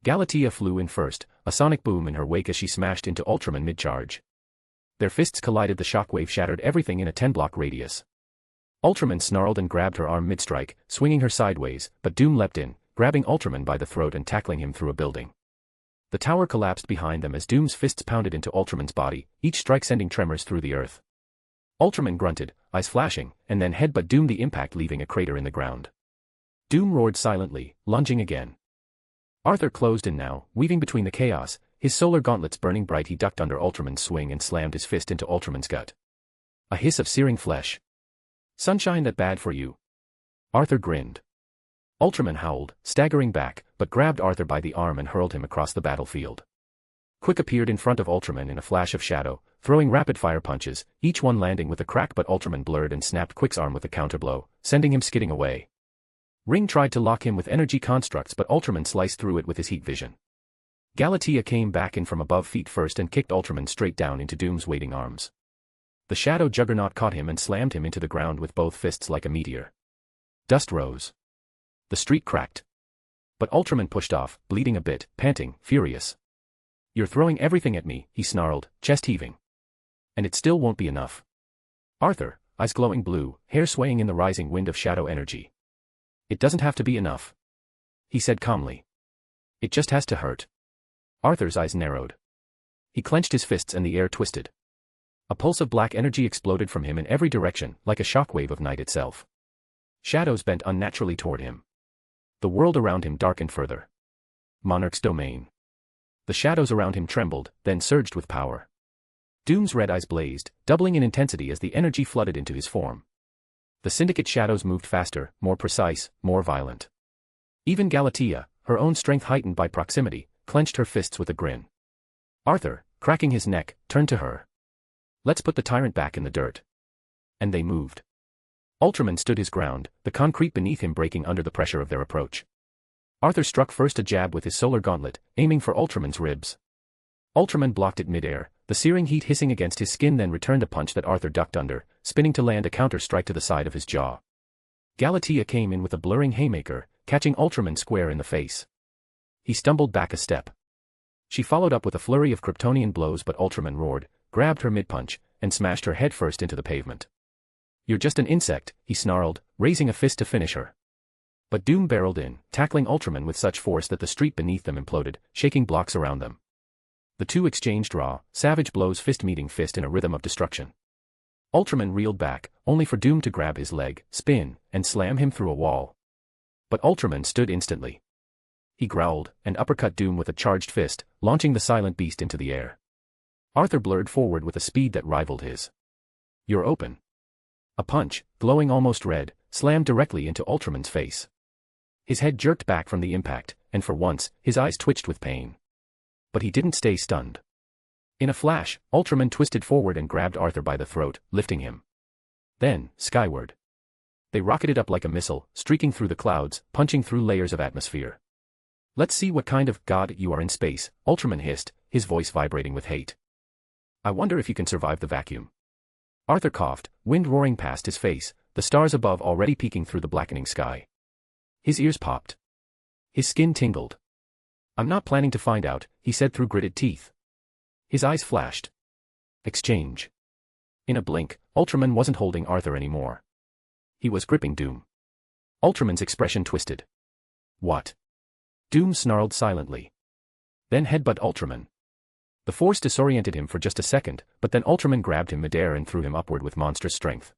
Galatea flew in first, a sonic boom in her wake as she smashed into Ultraman mid-charge. Their fists collided, the shockwave shattered everything in a 10-block radius. Ultraman snarled and grabbed her arm mid-strike, swinging her sideways, but Doom leapt in, grabbing Ultraman by the throat and tackling him through a building. The tower collapsed behind them as Doom's fists pounded into Ultraman's body, each strike sending tremors through the earth. Ultraman grunted, eyes flashing, and then headbutt Doom, the impact leaving a crater in the ground. Doom roared silently, lunging again. Arthur closed in now, weaving between the chaos, his solar gauntlets burning bright. He ducked under Ultraman's swing and slammed his fist into Ultraman's gut. A hiss of searing flesh. Sunshine that bad for you? Arthur grinned. Ultraman howled, staggering back, but grabbed Arthur by the arm and hurled him across the battlefield. Quick appeared in front of Ultraman in a flash of shadow, throwing rapid-fire punches, each one landing with a crack, but Ultraman blurred and snapped Quick's arm with a counterblow, sending him skidding away. Ring tried to lock him with energy constructs, but Ultraman sliced through it with his heat vision. Galatea came back in from above feet first and kicked Ultraman straight down into Doom's waiting arms. The shadow juggernaut caught him and slammed him into the ground with both fists like a meteor. Dust rose. The street cracked. But Ultraman pushed off, bleeding a bit, panting, furious. You're throwing everything at me, he snarled, chest heaving. And it still won't be enough. Arthur, eyes glowing blue, hair swaying in the rising wind of shadow energy. It doesn't have to be enough, he said calmly. It just has to hurt. Arthur's eyes narrowed. He clenched his fists and the air twisted. A pulse of black energy exploded from him in every direction, like a shockwave of night itself. Shadows bent unnaturally toward him. The world around him darkened further. Monarch's domain. The shadows around him trembled, then surged with power. Doom's red eyes blazed, doubling in intensity as the energy flooded into his form. The syndicate shadows moved faster, more precise, more violent. Even Galatea, her own strength heightened by proximity, clenched her fists with a grin. Arthur, cracking his neck, turned to her. Let's put the tyrant back in the dirt. And they moved. Ultraman stood his ground, the concrete beneath him breaking under the pressure of their approach. Arthur struck first a jab with his solar gauntlet, aiming for Ultraman's ribs. Ultraman blocked it midair, the searing heat hissing against his skin, then returned a punch that Arthur ducked under, spinning to land a counter strike to the side of his jaw. Galatea came in with a blurring haymaker, catching Ultraman square in the face. He stumbled back a step. She followed up with a flurry of Kryptonian blows, but Ultraman roared, grabbed her mid-punch, and smashed her head first into the pavement. "You're just an insect," he snarled, raising a fist to finish her. But Doom barreled in, tackling Ultraman with such force that the street beneath them imploded, shaking blocks around them. The two exchanged raw, savage blows, fist meeting fist in a rhythm of destruction. Ultraman reeled back, only for Doom to grab his leg, spin, and slam him through a wall. But Ultraman stood instantly. He growled, and uppercut Doom with a charged fist, launching the silent beast into the air. Arthur blurred forward with a speed that rivaled his. "You're open." A punch, glowing almost red, slammed directly into Ultraman's face. His head jerked back from the impact, and for once, his eyes twitched with pain. But he didn't stay stunned. In a flash, Ultraman twisted forward and grabbed Arthur by the throat, lifting him. Then, skyward. They rocketed up like a missile, streaking through the clouds, punching through layers of atmosphere. "Let's see what kind of god you are in space," Ultraman hissed, his voice vibrating with hate. "I wonder if you can survive the vacuum." Arthur coughed, wind roaring past his face, the stars above already peeking through the blackening sky. His ears popped. His skin tingled. "I'm not planning to find out," he said through gritted teeth. His eyes flashed. Exchange. In a blink, Ultraman wasn't holding Arthur anymore. He was gripping Doom. Ultraman's expression twisted. "What?" Doom snarled silently. Then headbutt Ultraman. The force disoriented him for just a second, but then Ultraman grabbed him midair and threw him upward with monstrous strength.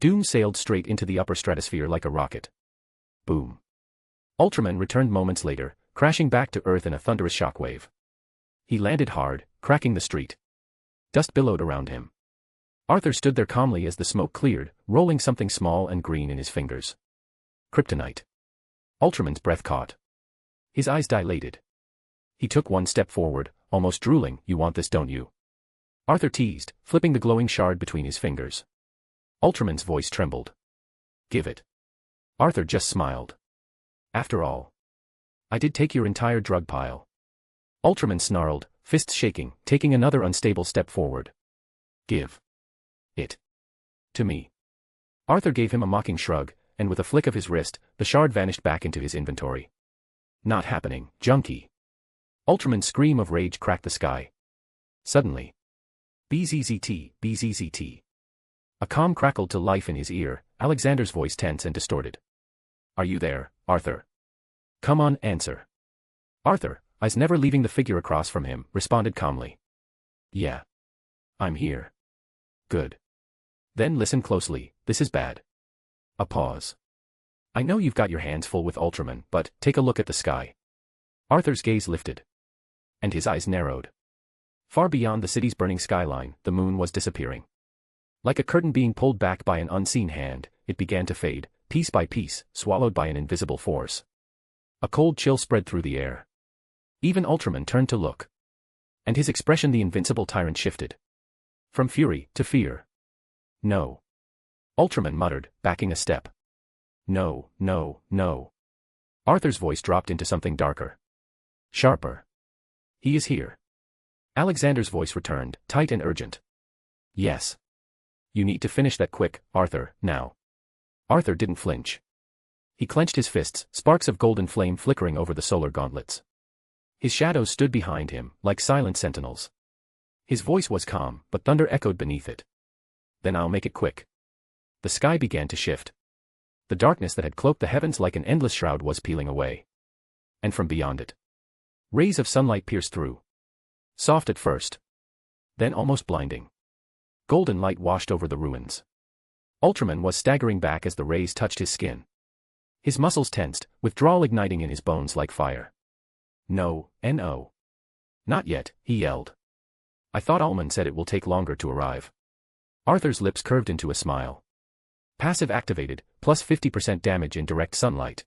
Doom sailed straight into the upper stratosphere like a rocket. Boom. Ultraman returned moments later, crashing back to Earth in a thunderous shockwave. He landed hard, cracking the street. Dust billowed around him. Arthur stood there calmly as the smoke cleared, rolling something small and green in his fingers. Kryptonite. Ultraman's breath caught. His eyes dilated. He took one step forward, almost drooling. "You want this, don't you?" Arthur teased, flipping the glowing shard between his fingers. Ultraman's voice trembled. "Give it." Arthur just smiled. "After all, I did take your entire drug pile." Ultraman snarled, fists shaking, taking another unstable step forward. "Give it to me." Arthur gave him a mocking shrug, and with a flick of his wrist, the shard vanished back into his inventory. "Not happening, junkie." Ultraman's scream of rage cracked the sky. Suddenly. "BZZT, BZZT." A calm crackled to life in his ear, Alexander's voice tense and distorted. "Are you there, Arthur? Come on, answer." Arthur, eyes never leaving the figure across from him, responded calmly. "Yeah. I'm here." "Good. Then listen closely, this is bad." A pause. "I know you've got your hands full with Ultraman, but take a look at the sky." Arthur's gaze lifted. And his eyes narrowed. Far beyond the city's burning skyline, the moon was disappearing. Like a curtain being pulled back by an unseen hand, it began to fade, piece by piece, swallowed by an invisible force. A cold chill spread through the air. Even Ultraman turned to look. And his expression, the invincible tyrant, shifted. From fury to fear. "No." Ultraman muttered, backing a step. "No, no, no." Arthur's voice dropped into something darker. Sharper. "He is here." Alexander's voice returned, tight and urgent. "Yes. You need to finish that quick, Arthur, now." Arthur didn't flinch. He clenched his fists, sparks of golden flame flickering over the solar gauntlets. His shadows stood behind him, like silent sentinels. His voice was calm, but thunder echoed beneath it. "Then I'll make it quick." The sky began to shift. The darkness that had cloaked the heavens like an endless shroud was peeling away. And from beyond it, rays of sunlight pierced through. Soft at first. Then almost blinding. Golden light washed over the ruins. Ultraman was staggering back as the rays touched his skin. His muscles tensed, withdrawal igniting in his bones like fire. "No, no. Not yet," he yelled. "I thought Ullman said it will take longer to arrive." Arthur's lips curved into a smile. Passive activated, plus 50% damage in direct sunlight.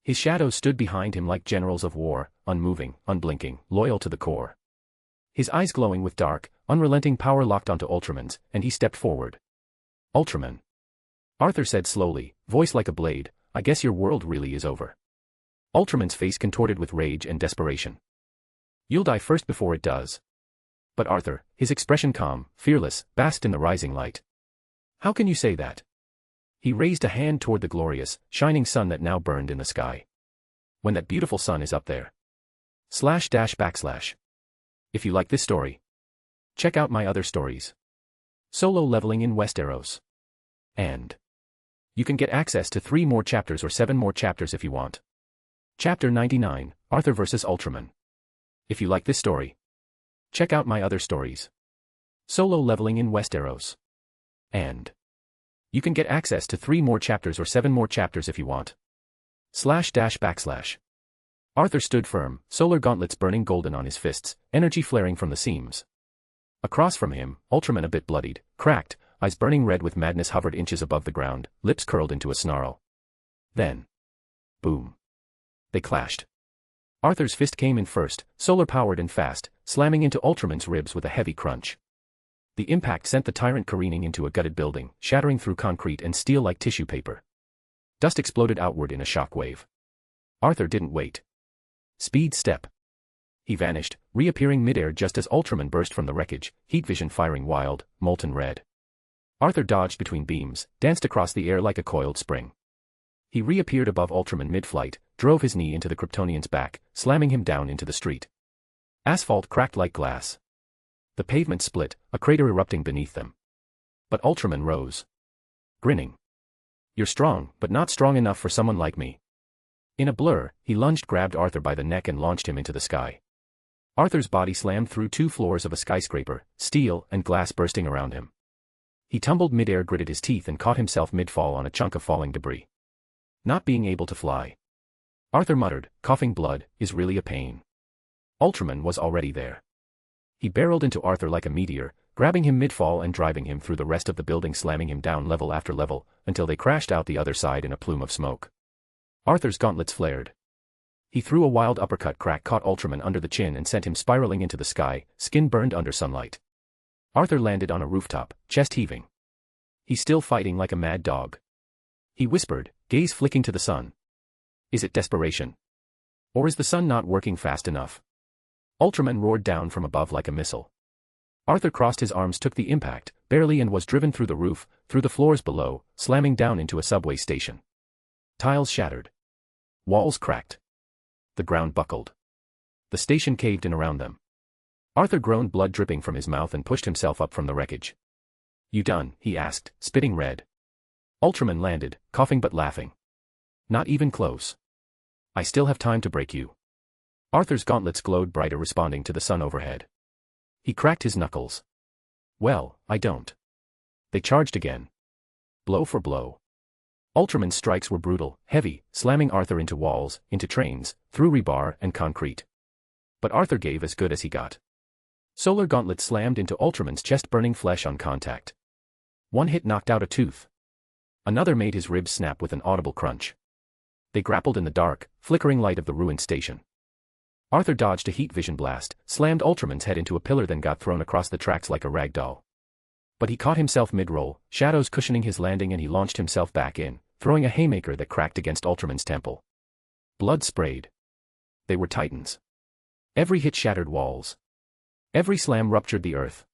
His shadows stood behind him like generals of war, unmoving, unblinking, loyal to the core. His eyes glowing with dark, unrelenting power locked onto Ultraman's, and he stepped forward. "Ultraman." Arthur said slowly, voice like a blade, "I guess your world really is over." Ultraman's face contorted with rage and desperation. "You'll die first before it does." But Arthur, his expression calm, fearless, basked in the rising light. "How can you say that? He raised a hand toward the glorious, shining sun that now burned in the sky. When that beautiful sun is up there. // If you like this story, check out my other stories. Solo leveling in Westeros. And you can get access to 3 more chapters or 7 more chapters if you want. Chapter 99, Arthur vs. Ultraman. If you like this story, check out my other stories. Solo leveling in Westeros. And you can get access to 3 more chapters or 7 more chapters if you want. // Arthur stood firm, solar gauntlets burning golden on his fists, energy flaring from the seams. Across from him, Ultraman a bit bloodied, cracked, eyes burning red with madness hovered inches above the ground, lips curled into a snarl. Then, boom. They clashed. Arthur's fist came in first, solar-powered and fast, slamming into Ultraman's ribs with a heavy crunch. The impact sent the tyrant careening into a gutted building, shattering through concrete and steel like tissue paper. Dust exploded outward in a shock wave. Arthur didn't wait. Speed step. He vanished, reappearing midair just as Ultraman burst from the wreckage, heat vision firing wild, molten red. Arthur dodged between beams, danced across the air like a coiled spring. He reappeared above Ultraman mid-flight, drove his knee into the Kryptonian's back, slamming him down into the street. Asphalt cracked like glass. The pavement split, a crater erupting beneath them. But Ultraman rose. Grinning. You're strong, but not strong enough for someone like me. In a blur, he lunged, grabbed Arthur by the neck and launched him into the sky. Arthur's body slammed through 2 floors of a skyscraper, steel and glass bursting around him. He tumbled midair, gritted his teeth and caught himself mid-fall on a chunk of falling debris. Not being able to fly. Arthur muttered, coughing blood, is really a pain. Ultraman was already there. He barreled into Arthur like a meteor, grabbing him mid-fall and driving him through the rest of the building, slamming him down level after level, until they crashed out the other side in a plume of smoke. Arthur's gauntlets flared. He threw a wild uppercut, caught Ultraman under the chin and sent him spiraling into the sky, skin burned under sunlight. Arthur landed on a rooftop, chest heaving. He's still fighting like a mad dog. He whispered, gaze flicking to the sun. Is it desperation? Or is the sun not working fast enough? Ultraman roared down from above like a missile. Arthur crossed his arms, took the impact, barely, and was driven through the roof, through the floors below, slamming down into a subway station. Tiles shattered. Walls cracked. The ground buckled. The station caved in around them. Arthur groaned, blood dripping from his mouth, and pushed himself up from the wreckage. You done? He asked, spitting red. Ultraman landed, coughing but laughing. Not even close. I still have time to break you. Arthur's gauntlets glowed brighter, responding to the sun overhead. He cracked his knuckles. Well, I don't. They charged again. Blow for blow. Ultraman's strikes were brutal, heavy, slamming Arthur into walls, into trains, through rebar and concrete. But Arthur gave as good as he got. Solar gauntlets slammed into Ultraman's chest, burning flesh on contact. One hit knocked out a tooth. Another made his ribs snap with an audible crunch. They grappled in the dark, flickering light of the ruined station. Arthur dodged a heat vision blast, slammed Ultraman's head into a pillar, then got thrown across the tracks like a rag doll. But he caught himself mid-roll, shadows cushioning his landing, and he launched himself back in, throwing a haymaker that cracked against Ultraman's temple. Blood sprayed. They were titans. Every hit shattered walls. Every slam ruptured the earth.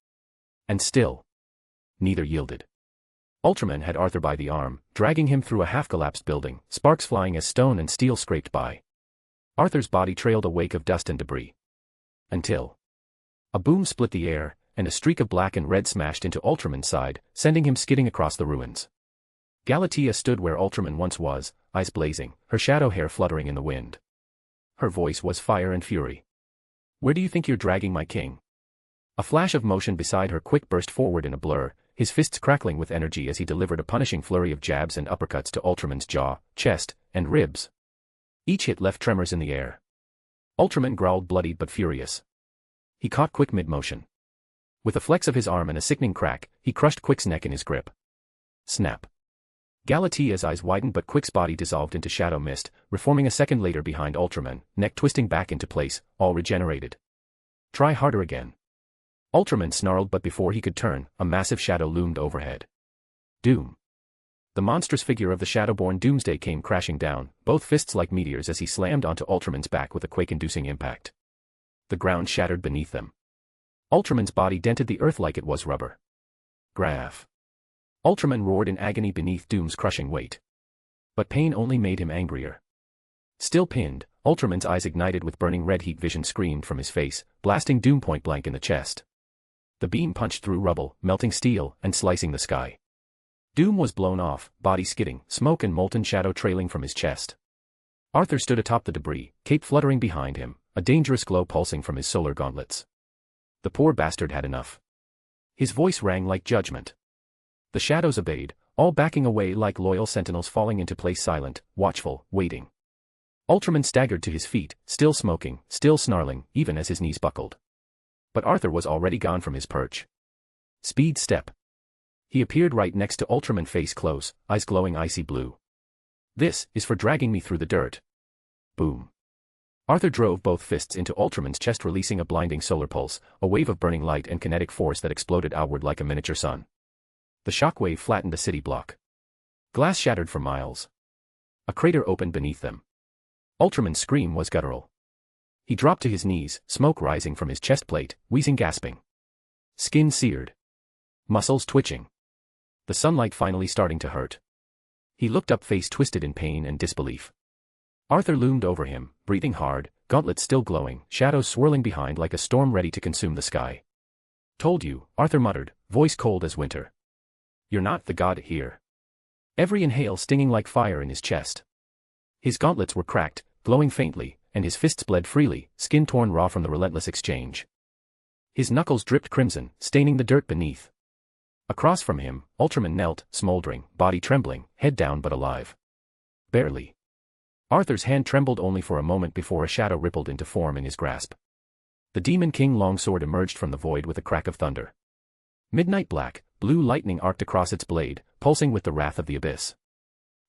And still, neither yielded. Ultraman had Arthur by the arm, dragging him through a half-collapsed building, sparks flying as stone and steel scraped by. Arthur's body trailed a wake of dust and debris. Until a boom split the air, and a streak of black and red smashed into Ultraman's side, sending him skidding across the ruins. Galatea stood where Ultraman once was, eyes blazing, her shadow hair fluttering in the wind. Her voice was fire and fury. Where do you think you're dragging my king? A flash of motion beside her quick burst forward in a blur, his fists crackling with energy as he delivered a punishing flurry of jabs and uppercuts to Ultraman's jaw, chest, and ribs. Each hit left tremors in the air. Ultraman growled, bloodied but furious. He caught Quick mid-motion. With a flex of his arm and a sickening crack, he crushed Quick's neck in his grip. Snap. Galatea's eyes widened, but Quick's body dissolved into shadow mist, reforming a second later behind Ultraman, neck twisting back into place, all regenerated. Try harder again. Ultraman snarled, but before he could turn, a massive shadow loomed overhead. Doom. The monstrous figure of the Shadowborn Doomsday came crashing down, both fists like meteors, as he slammed onto Ultraman's back with a quake-inducing impact. The ground shattered beneath them. Ultraman's body dented the earth like it was rubber. Graph. Ultraman roared in agony beneath Doom's crushing weight. But pain only made him angrier. Still pinned, Ultraman's eyes ignited with burning red heat. Vision screamed from his face, blasting Doom point blank in the chest. The beam punched through rubble, melting steel, and slicing the sky. Doom was blown off, body skidding, smoke and molten shadow trailing from his chest. Arthur stood atop the debris, cape fluttering behind him, a dangerous glow pulsing from his solar gauntlets. The poor bastard had enough. His voice rang like judgment. The shadows obeyed, all backing away like loyal sentinels, falling into place, silent, watchful, waiting. Ultraman staggered to his feet, still smoking, still snarling, even as his knees buckled. But Arthur was already gone from his perch. Speed step. He appeared right next to Ultraman, face close, eyes glowing icy blue. This is for dragging me through the dirt. Boom. Arthur drove both fists into Ultraman's chest, releasing a blinding solar pulse, a wave of burning light and kinetic force that exploded outward like a miniature sun. The shockwave flattened a city block. Glass shattered for miles. A crater opened beneath them. Ultraman's scream was guttural. He dropped to his knees, smoke rising from his chest plate, wheezing, gasping. Skin seared. Muscles twitching. The sunlight finally starting to hurt. He looked up, face twisted in pain and disbelief. Arthur loomed over him, breathing hard, gauntlets still glowing, shadows swirling behind like a storm ready to consume the sky. Told you, Arthur muttered, voice cold as winter. You're not the god here. Every inhale stinging like fire in his chest. His gauntlets were cracked, glowing faintly, and his fists bled freely, skin torn raw from the relentless exchange. His knuckles dripped crimson, staining the dirt beneath. Across from him, Ultraman knelt, smoldering, body trembling, head down but alive. Barely. Arthur's hand trembled only for a moment before a shadow rippled into form in his grasp. The Demon King longsword emerged from the void with a crack of thunder. Midnight black, blue lightning arced across its blade, pulsing with the wrath of the abyss.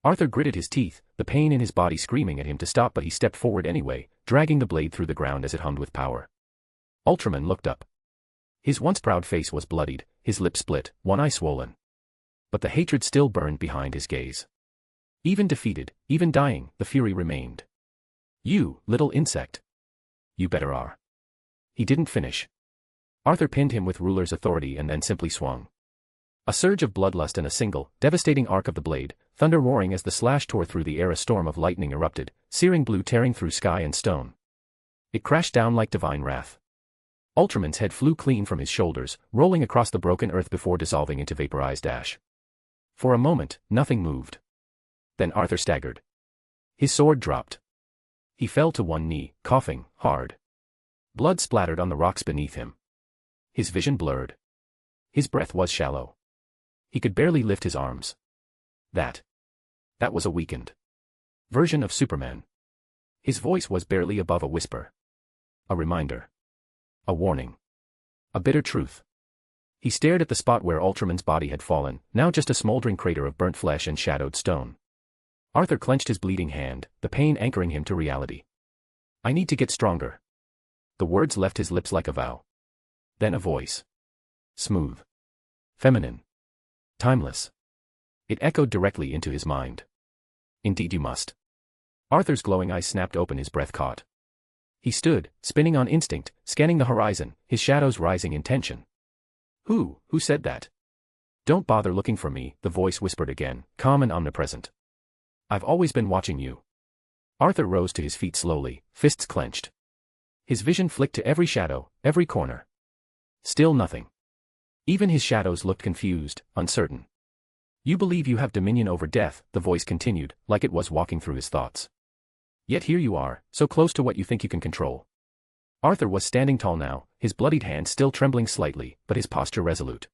Arthur gritted his teeth, the pain in his body screaming at him to stop, but he stepped forward anyway, dragging the blade through the ground as it hummed with power. Ultraman looked up. His once proud face was bloodied, his lips split, one eye swollen. But the hatred still burned behind his gaze. Even defeated, even dying, the fury remained. You, little insect. You better are. He didn't finish. Arthur pinned him with ruler's authority and then simply swung. A surge of bloodlust and a single, devastating arc of the blade, thunder roaring as the slash tore through the air. A storm of lightning erupted, searing blue tearing through sky and stone. It crashed down like divine wrath. Ultraman's head flew clean from his shoulders, rolling across the broken earth before dissolving into vaporized ash. For a moment, nothing moved. Then Arthur staggered. His sword dropped. He fell to one knee, coughing, hard. Blood splattered on the rocks beneath him. His vision blurred. His breath was shallow. He could barely lift his arms. That was a weakened version of Superman. His voice was barely above a whisper. A reminder. A warning. A bitter truth. He stared at the spot where Ultraman's body had fallen, now just a smoldering crater of burnt flesh and shadowed stone. Arthur clenched his bleeding hand, the pain anchoring him to reality. I need to get stronger. The words left his lips like a vow. Then a voice. Smooth. Feminine. Timeless. It echoed directly into his mind. Indeed you must. Arthur's glowing eyes snapped open, his breath caught. He stood, spinning on instinct, scanning the horizon, his shadows rising in tension. Who said that? Don't bother looking for me, the voice whispered again, calm and omnipresent. I've always been watching you. Arthur rose to his feet slowly, fists clenched. His vision flicked to every shadow, every corner. Still nothing. Even his shadows looked confused, uncertain. You believe you have dominion over death, the voice continued, like it was walking through his thoughts. Yet here you are, so close to what you think you can control. Arthur was standing tall now, his bloodied hand still trembling slightly, but his posture resolute.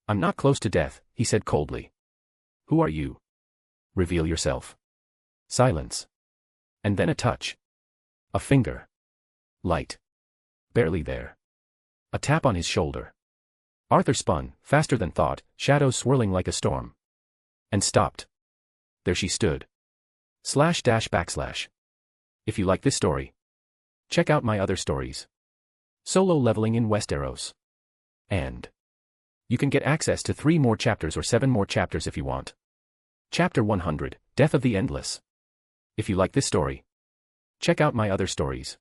I'm not close to death, he said coldly. Who are you? Reveal yourself. Silence. And then a touch. A finger. Light. Barely there. A tap on his shoulder. Arthur spun, faster than thought, shadows swirling like a storm. And stopped. There she stood. // If you like this story, check out my other stories. Solo leveling in Westeros. And you can get access to 3 more chapters or 7 more chapters if you want. Chapter 100, Death of the Endless. If you like this story, check out my other stories.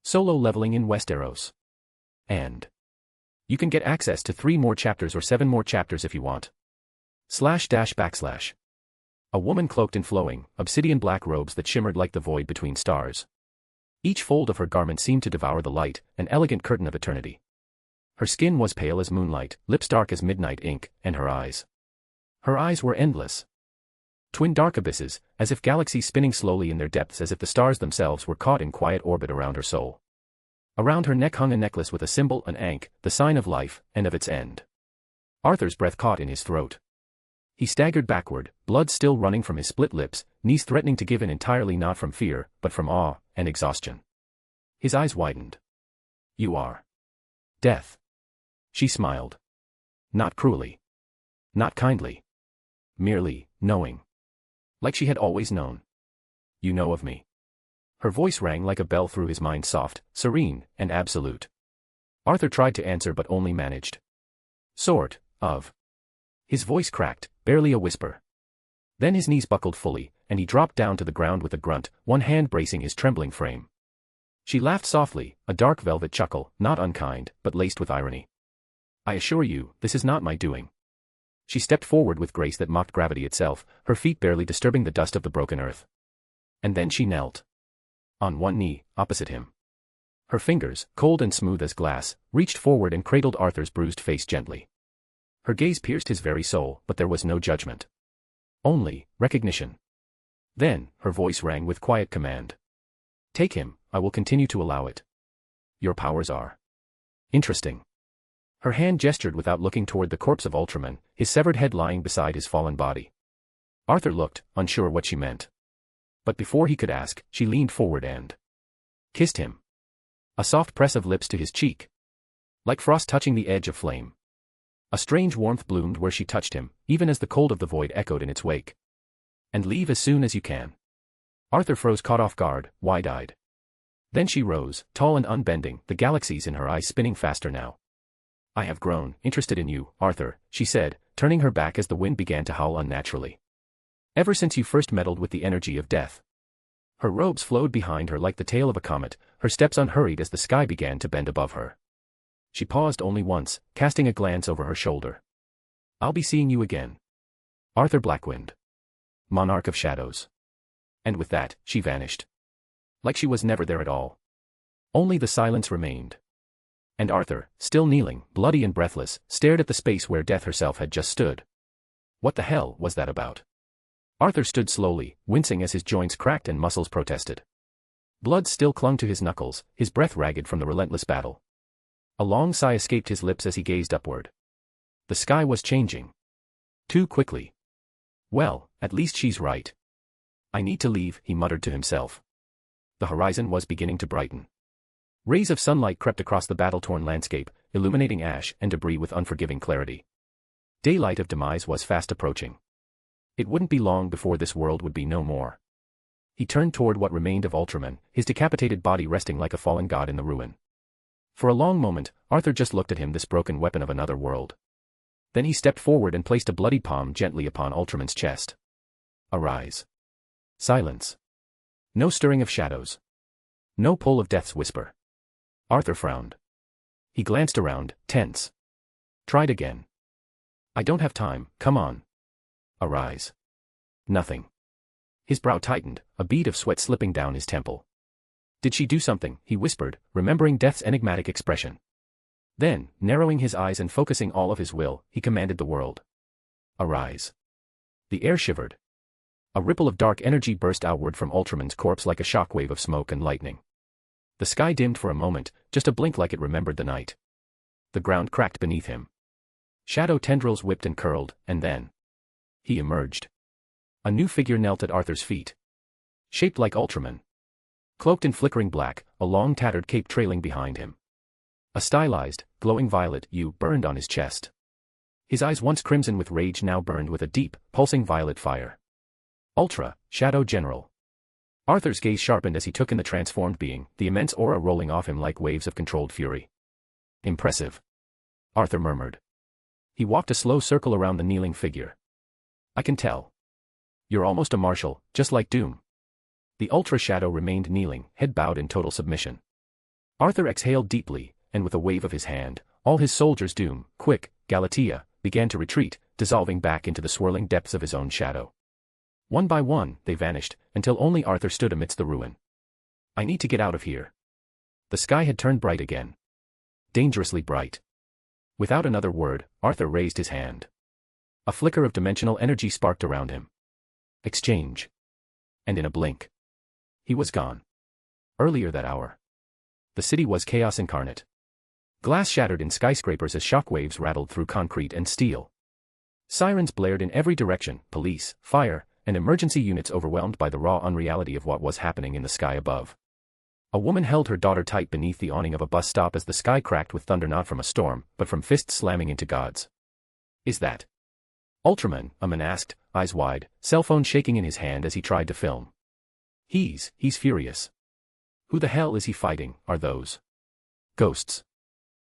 Solo leveling in Westeros. And you can get access to 3 more chapters or 7 more chapters if you want. //. A woman cloaked in flowing, obsidian black robes that shimmered like the void between stars. Each fold of her garment seemed to devour the light, an elegant curtain of eternity. Her skin was pale as moonlight, lips dark as midnight ink, and her eyes. Her eyes were endless. Twin dark abysses, as if galaxies spinning slowly in their depths, as if the stars themselves were caught in quiet orbit around her soul. Around her neck hung a necklace with a symbol, an ankh, the sign of life, and of its end. Arthur's breath caught in his throat. He staggered backward, blood still running from his split lips, knees threatening to give in entirely, not from fear, but from awe and exhaustion. His eyes widened. "You are Death." She smiled. Not cruelly. Not kindly. Merely, knowing. Like she had always known. "You know of me." Her voice rang like a bell through his mind, soft, serene, and absolute. Arthur tried to answer but only managed. "Sort of." His voice cracked, barely a whisper. Then his knees buckled fully, and he dropped down to the ground with a grunt, one hand bracing his trembling frame. She laughed softly, a dark velvet chuckle, not unkind, but laced with irony. "I assure you, this is not my doing." She stepped forward with grace that mocked gravity itself, her feet barely disturbing the dust of the broken earth. And then she knelt. On one knee, opposite him. Her fingers, cold and smooth as glass, reached forward and cradled Arthur's bruised face gently. Her gaze pierced his very soul, but there was no judgment. Only recognition. Then, her voice rang with quiet command. "Take him, I will continue to allow it. Your powers are interesting." Her hand gestured without looking toward the corpse of Ultraman, his severed head lying beside his fallen body. Arthur looked, unsure what she meant. But before he could ask, she leaned forward and kissed him. A soft press of lips to his cheek. Like frost touching the edge of flame. A strange warmth bloomed where she touched him, even as the cold of the void echoed in its wake. "And leave as soon as you can." Arthur froze, caught off guard, wide-eyed. Then she rose, tall and unbending, the galaxies in her eyes spinning faster now. "I have grown interested in you, Arthur," she said, turning her back as the wind began to howl unnaturally. "Ever since you first meddled with the energy of death." Her robes flowed behind her like the tail of a comet, her steps unhurried as the sky began to bend above her. She paused only once, casting a glance over her shoulder. "I'll be seeing you again. Arthur Blackwynd. Monarch of Shadows." And with that, she vanished. Like she was never there at all. Only the silence remained. And Arthur, still kneeling, bloody and breathless, stared at the space where death herself had just stood. What the hell was that about? Arthur stood slowly, wincing as his joints cracked and muscles protested. Blood still clung to his knuckles, his breath ragged from the relentless battle. A long sigh escaped his lips as he gazed upward. The sky was changing. Too quickly. "Well, at least she's right. I need to leave," he muttered to himself. The horizon was beginning to brighten. Rays of sunlight crept across the battle-torn landscape, illuminating ash and debris with unforgiving clarity. Daylight of demise was fast approaching. It wouldn't be long before this world would be no more. He turned toward what remained of Ultraman, his decapitated body resting like a fallen god in the ruin. For a long moment, Arthur just looked at him, this broken weapon of another world. Then he stepped forward and placed a bloody palm gently upon Ultraman's chest. "Arise." Silence. No stirring of shadows. No pull of death's whisper. Arthur frowned. He glanced around, tense. Tried again. "I don't have time, come on. Arise." Nothing. His brow tightened, a bead of sweat slipping down his temple. "Did she do something?" he whispered, remembering Death's enigmatic expression. Then, narrowing his eyes and focusing all of his will, he commanded the world. "Arise." The air shivered. A ripple of dark energy burst outward from Ultraman's corpse like a shockwave of smoke and lightning. The sky dimmed for a moment, just a blink like it remembered the night. The ground cracked beneath him. Shadow tendrils whipped and curled, and then he emerged. A new figure knelt at Arthur's feet. Shaped like Ultraman. Cloaked in flickering black, a long tattered cape trailing behind him. A stylized, glowing violet hue burned on his chest. His eyes, once crimson with rage, now burned with a deep, pulsing violet fire. Ultra, Shadow General. Arthur's gaze sharpened as he took in the transformed being, the immense aura rolling off him like waves of controlled fury. "Impressive," Arthur murmured. He walked a slow circle around the kneeling figure. "I can tell. You're almost a marshal, just like Doom." The Ultra Shadow remained kneeling, head bowed in total submission. Arthur exhaled deeply, and with a wave of his hand, all his soldiers, Doom, Quick, Galatea, began to retreat, dissolving back into the swirling depths of his own shadow. One by one, they vanished, until only Arthur stood amidst the ruin. I need to get out of here. The sky had turned bright again. Dangerously bright. Without another word, Arthur raised his hand. A flicker of dimensional energy sparked around him. Exchange. And in a blink, he was gone. Earlier that hour, the city was chaos incarnate. Glass shattered in skyscrapers as shockwaves rattled through concrete and steel. Sirens blared in every direction, police, fire, and emergency units overwhelmed by the raw unreality of what was happening in the sky above. A woman held her daughter tight beneath the awning of a bus stop as the sky cracked with thunder, not from a storm, but from fists slamming into gods. Is that Ultraman? A man asked, eyes wide, cell phone shaking in his hand as he tried to film. He's furious. Who the hell is he fighting? Are those ghosts?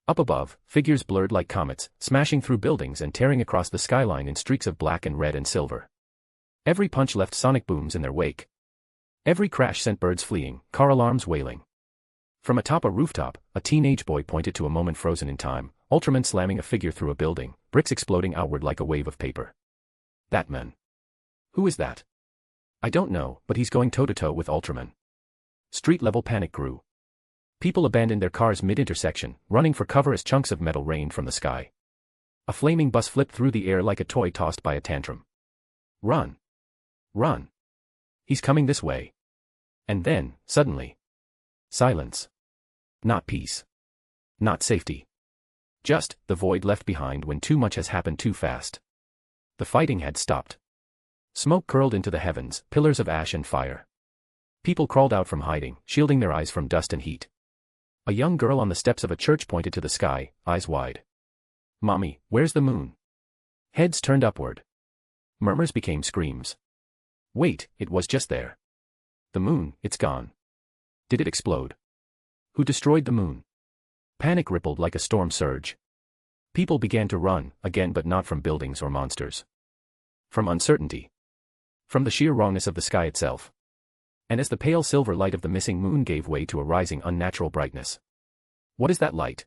Up above, figures blurred like comets, smashing through buildings and tearing across the skyline in streaks of black and red and silver. Every punch left sonic booms in their wake. Every crash sent birds fleeing, car alarms wailing. From atop a rooftop, a teenage boy pointed to a moment frozen in time, Ultraman slamming a figure through a building, bricks exploding outward like a wave of paper. That man. Who is that? I don't know, but he's going toe-to-toe with Ultraman. Street-level panic grew. People abandoned their cars mid-intersection, running for cover as chunks of metal rained from the sky. A flaming bus flipped through the air like a toy tossed by a tantrum. Run! Run! He's coming this way. And then, suddenly, silence. Not peace. Not safety. Just the void left behind when too much has happened too fast. The fighting had stopped. Smoke curled into the heavens, pillars of ash and fire. People crawled out from hiding, shielding their eyes from dust and heat. A young girl on the steps of a church pointed to the sky, eyes wide. Mommy, where's the moon? Heads turned upward. Murmurs became screams. Wait, it was just there. The moon, it's gone. Did it explode? Who destroyed the moon? Panic rippled like a storm surge. People began to run, again, but not from buildings or monsters. From uncertainty. From the sheer wrongness of the sky itself. And as the pale silver light of the missing moon gave way to a rising unnatural brightness. What is that light?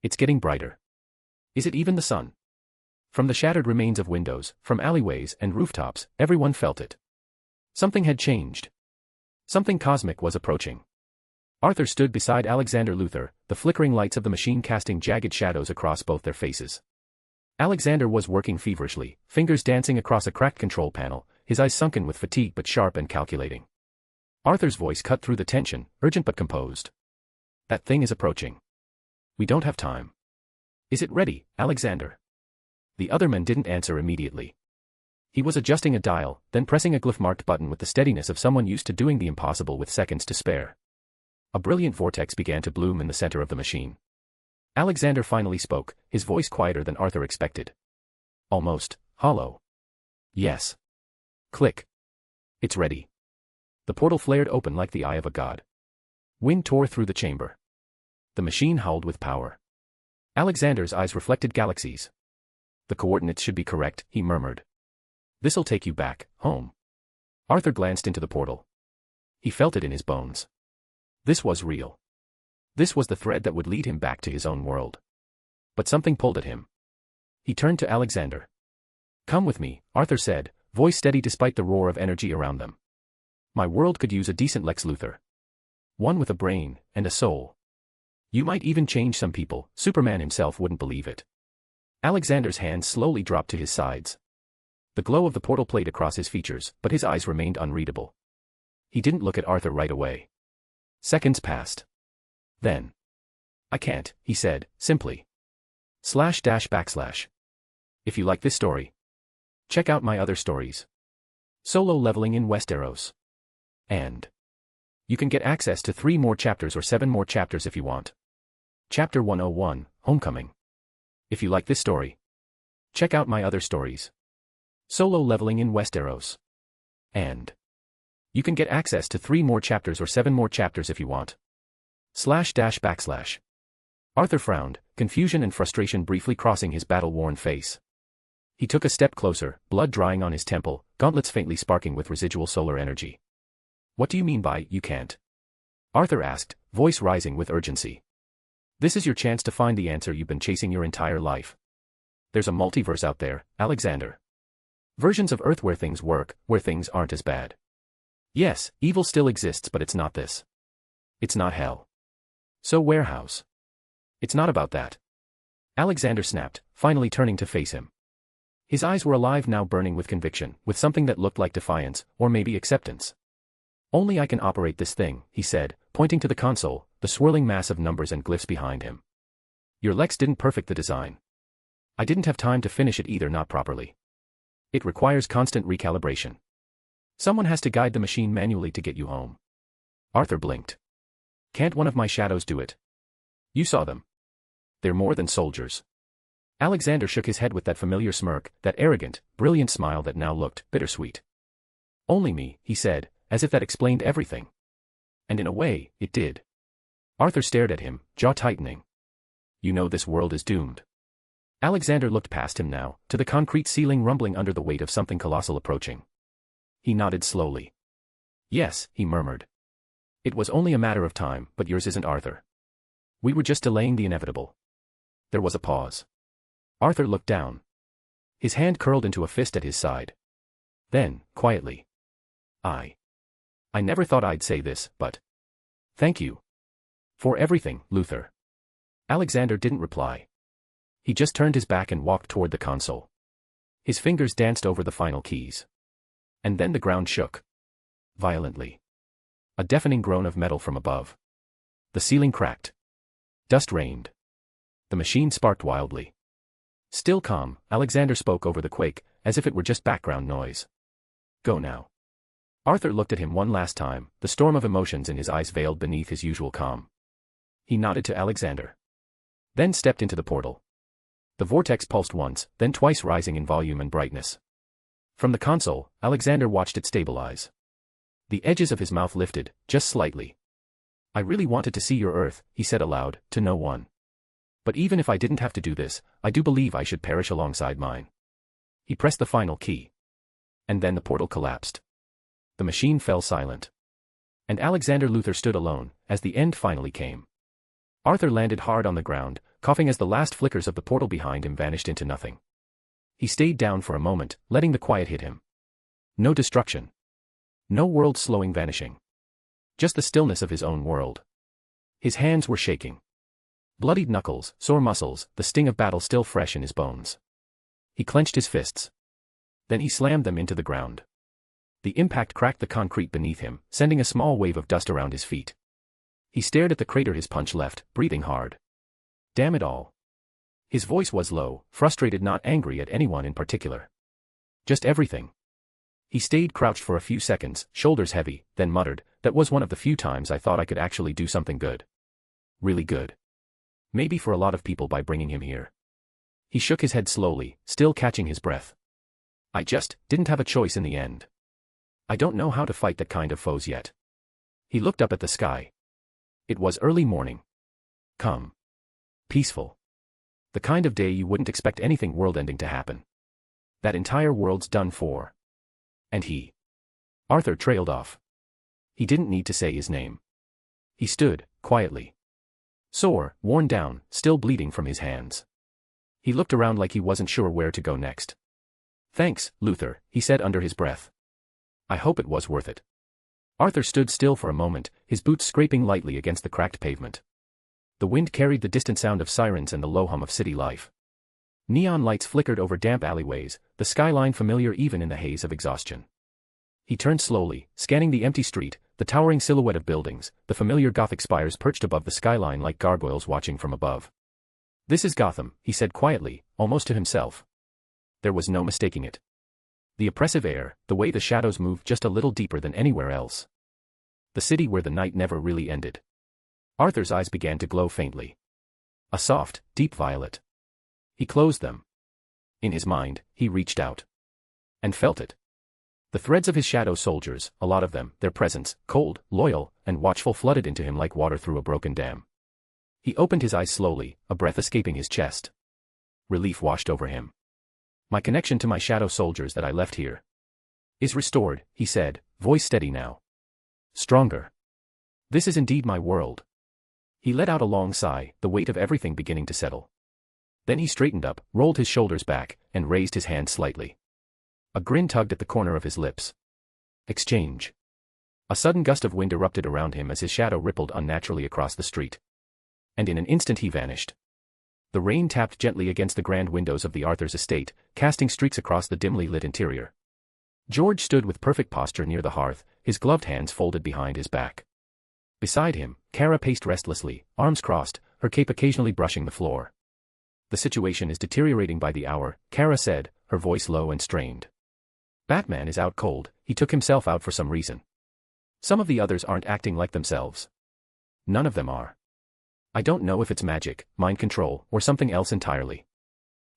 It's getting brighter. Is it even the sun? From the shattered remains of windows, from alleyways and rooftops, everyone felt it. Something had changed. Something cosmic was approaching. Arthur stood beside Alexander Luthor, the flickering lights of the machine casting jagged shadows across both their faces. Alexander was working feverishly, fingers dancing across a cracked control panel, his eyes sunken with fatigue but sharp and calculating. Arthur's voice cut through the tension, urgent but composed. That thing is approaching. We don't have time. Is it ready, Alexander? The other man didn't answer immediately. He was adjusting a dial, then pressing a glyph-marked button with the steadiness of someone used to doing the impossible with seconds to spare. A brilliant vortex began to bloom in the center of the machine. Alexander finally spoke, his voice quieter than Arthur expected. Almost hollow. Yes. Click. It's ready. The portal flared open like the eye of a god. Wind tore through the chamber. The machine howled with power. Alexander's eyes reflected galaxies. The coordinates should be correct, he murmured. This'll take you back, home. Arthur glanced into the portal. He felt it in his bones. This was real. This was the thread that would lead him back to his own world. But something pulled at him. He turned to Alexander. Come with me, Arthur said, voice steady despite the roar of energy around them. My world could use a decent Lex Luthor. One with a brain and a soul. You might even change some people, Superman himself wouldn't believe it. Alexander's hands slowly dropped to his sides. The glow of the portal played across his features, but his eyes remained unreadable. He didn't look at Arthur right away. Seconds passed. Then. I can't, he said, simply. // If you like this story, check out my other stories. Solo leveling in Westeros. And you can get access to 3 more chapters or 7 more chapters if you want. Chapter 101, Homecoming. If you like this story, check out my other stories. Solo leveling in Westeros. And you can get access to 3 more chapters or 7 more chapters if you want. // Arthur frowned, confusion and frustration briefly crossing his battle-worn face. He took a step closer, blood drying on his temple, gauntlets faintly sparking with residual solar energy. What do you mean by, you can't? Arthur asked, voice rising with urgency. This is your chance to find the answer you've been chasing your entire life. There's a multiverse out there, Alexander. Versions of Earth where things work, where things aren't as bad. Yes, evil still exists, but it's not this. It's not hell. So warehouse. It's not about that. Alexander snapped, finally turning to face him. His eyes were alive now, burning with conviction, with something that looked like defiance, or maybe acceptance. Only I can operate this thing, he said, pointing to the console, the swirling mass of numbers and glyphs behind him. Your Lex didn't perfect the design. I didn't have time to finish it either, not properly. It requires constant recalibration. Someone has to guide the machine manually to get you home. Arthur blinked. Can't one of my shadows do it? You saw them. They're more than soldiers. Alexander shook his head with that familiar smirk, that arrogant, brilliant smile that now looked bittersweet. Only me, he said, as if that explained everything. And in a way, it did. Arthur stared at him, jaw tightening. You know this world is doomed. Alexander looked past him now, to the concrete ceiling rumbling under the weight of something colossal approaching. He nodded slowly. Yes, he murmured. It was only a matter of time, but yours isn't, Arthur. We were just delaying the inevitable. There was a pause. Arthur looked down. His hand curled into a fist at his side. Then, quietly. I never thought I'd say this, but... Thank you. For everything, Luther. Alexander didn't reply. He just turned his back and walked toward the console. His fingers danced over the final keys. And then the ground shook. Violently. A deafening groan of metal from above. The ceiling cracked. Dust rained. The machine sparked wildly. Still calm, Alexander spoke over the quake, as if it were just background noise. Go now. Arthur looked at him one last time, the storm of emotions in his eyes veiled beneath his usual calm. He nodded to Alexander. Then stepped into the portal. The vortex pulsed once, then twice, rising in volume and brightness. From the console, Alexander watched it stabilize. The edges of his mouth lifted, just slightly. I really wanted to see your Earth, he said aloud, to no one. But even if I didn't have to do this, I do believe I should perish alongside mine. He pressed the final key. And then the portal collapsed. The machine fell silent. And Alexander Luther stood alone, as the end finally came. Arthur landed hard on the ground, coughing as the last flickers of the portal behind him vanished into nothing. He stayed down for a moment, letting the quiet hit him. No destruction. No world slowing vanishing. Just the stillness of his own world. His hands were shaking. Bloodied knuckles, sore muscles, the sting of battle still fresh in his bones. He clenched his fists. Then he slammed them into the ground. The impact cracked the concrete beneath him, sending a small wave of dust around his feet. He stared at the crater his punch left, breathing hard. Damn it all. His voice was low, frustrated, not angry at anyone in particular. Just everything. He stayed crouched for a few seconds, shoulders heavy, then muttered, that was one of the few times I thought I could actually do something good. Really good. Maybe for a lot of people by bringing him here. He shook his head slowly, still catching his breath. I just didn't have a choice in the end. I don't know how to fight that kind of foes yet. He looked up at the sky. It was early morning. Calm. Peaceful. The kind of day you wouldn't expect anything world-ending to happen. That entire world's done for. And he. Arthur trailed off. He didn't need to say his name. He stood, quietly. Sore, worn down, still bleeding from his hands. He looked around like he wasn't sure where to go next. Thanks, Luther, he said under his breath. I hope it was worth it. Arthur stood still for a moment, his boots scraping lightly against the cracked pavement. The wind carried the distant sound of sirens and the low hum of city life. Neon lights flickered over damp alleyways, the skyline familiar even in the haze of exhaustion. He turned slowly, scanning the empty street, the towering silhouette of buildings, the familiar Gothic spires perched above the skyline like gargoyles watching from above. This is Gotham, he said quietly, almost to himself. There was no mistaking it. The oppressive air, the way the shadows moved just a little deeper than anywhere else. The city where the night never really ended. Arthur's eyes began to glow faintly. A soft, deep violet. He closed them. In his mind, he reached out. And felt it. The threads of his shadow soldiers, a lot of them, their presence, cold, loyal, and watchful, flooded into him like water through a broken dam. He opened his eyes slowly, a breath escaping his chest. Relief washed over him. My connection to my shadow soldiers that I left here is restored, he said, voice steady now. Stronger. This is indeed my world. He let out a long sigh, the weight of everything beginning to settle. Then he straightened up, rolled his shoulders back, and raised his hand slightly. A grin tugged at the corner of his lips. Exchange. A sudden gust of wind erupted around him as his shadow rippled unnaturally across the street. And in an instant he vanished. The rain tapped gently against the grand windows of the Arthur's estate, casting streaks across the dimly lit interior. George stood with perfect posture near the hearth, his gloved hands folded behind his back. Beside him, Kara paced restlessly, arms crossed, her cape occasionally brushing the floor. The situation is deteriorating by the hour, Kara said, her voice low and strained. Batman is out cold, he took himself out for some reason. Some of the others aren't acting like themselves. None of them are. I don't know if it's magic, mind control, or something else entirely.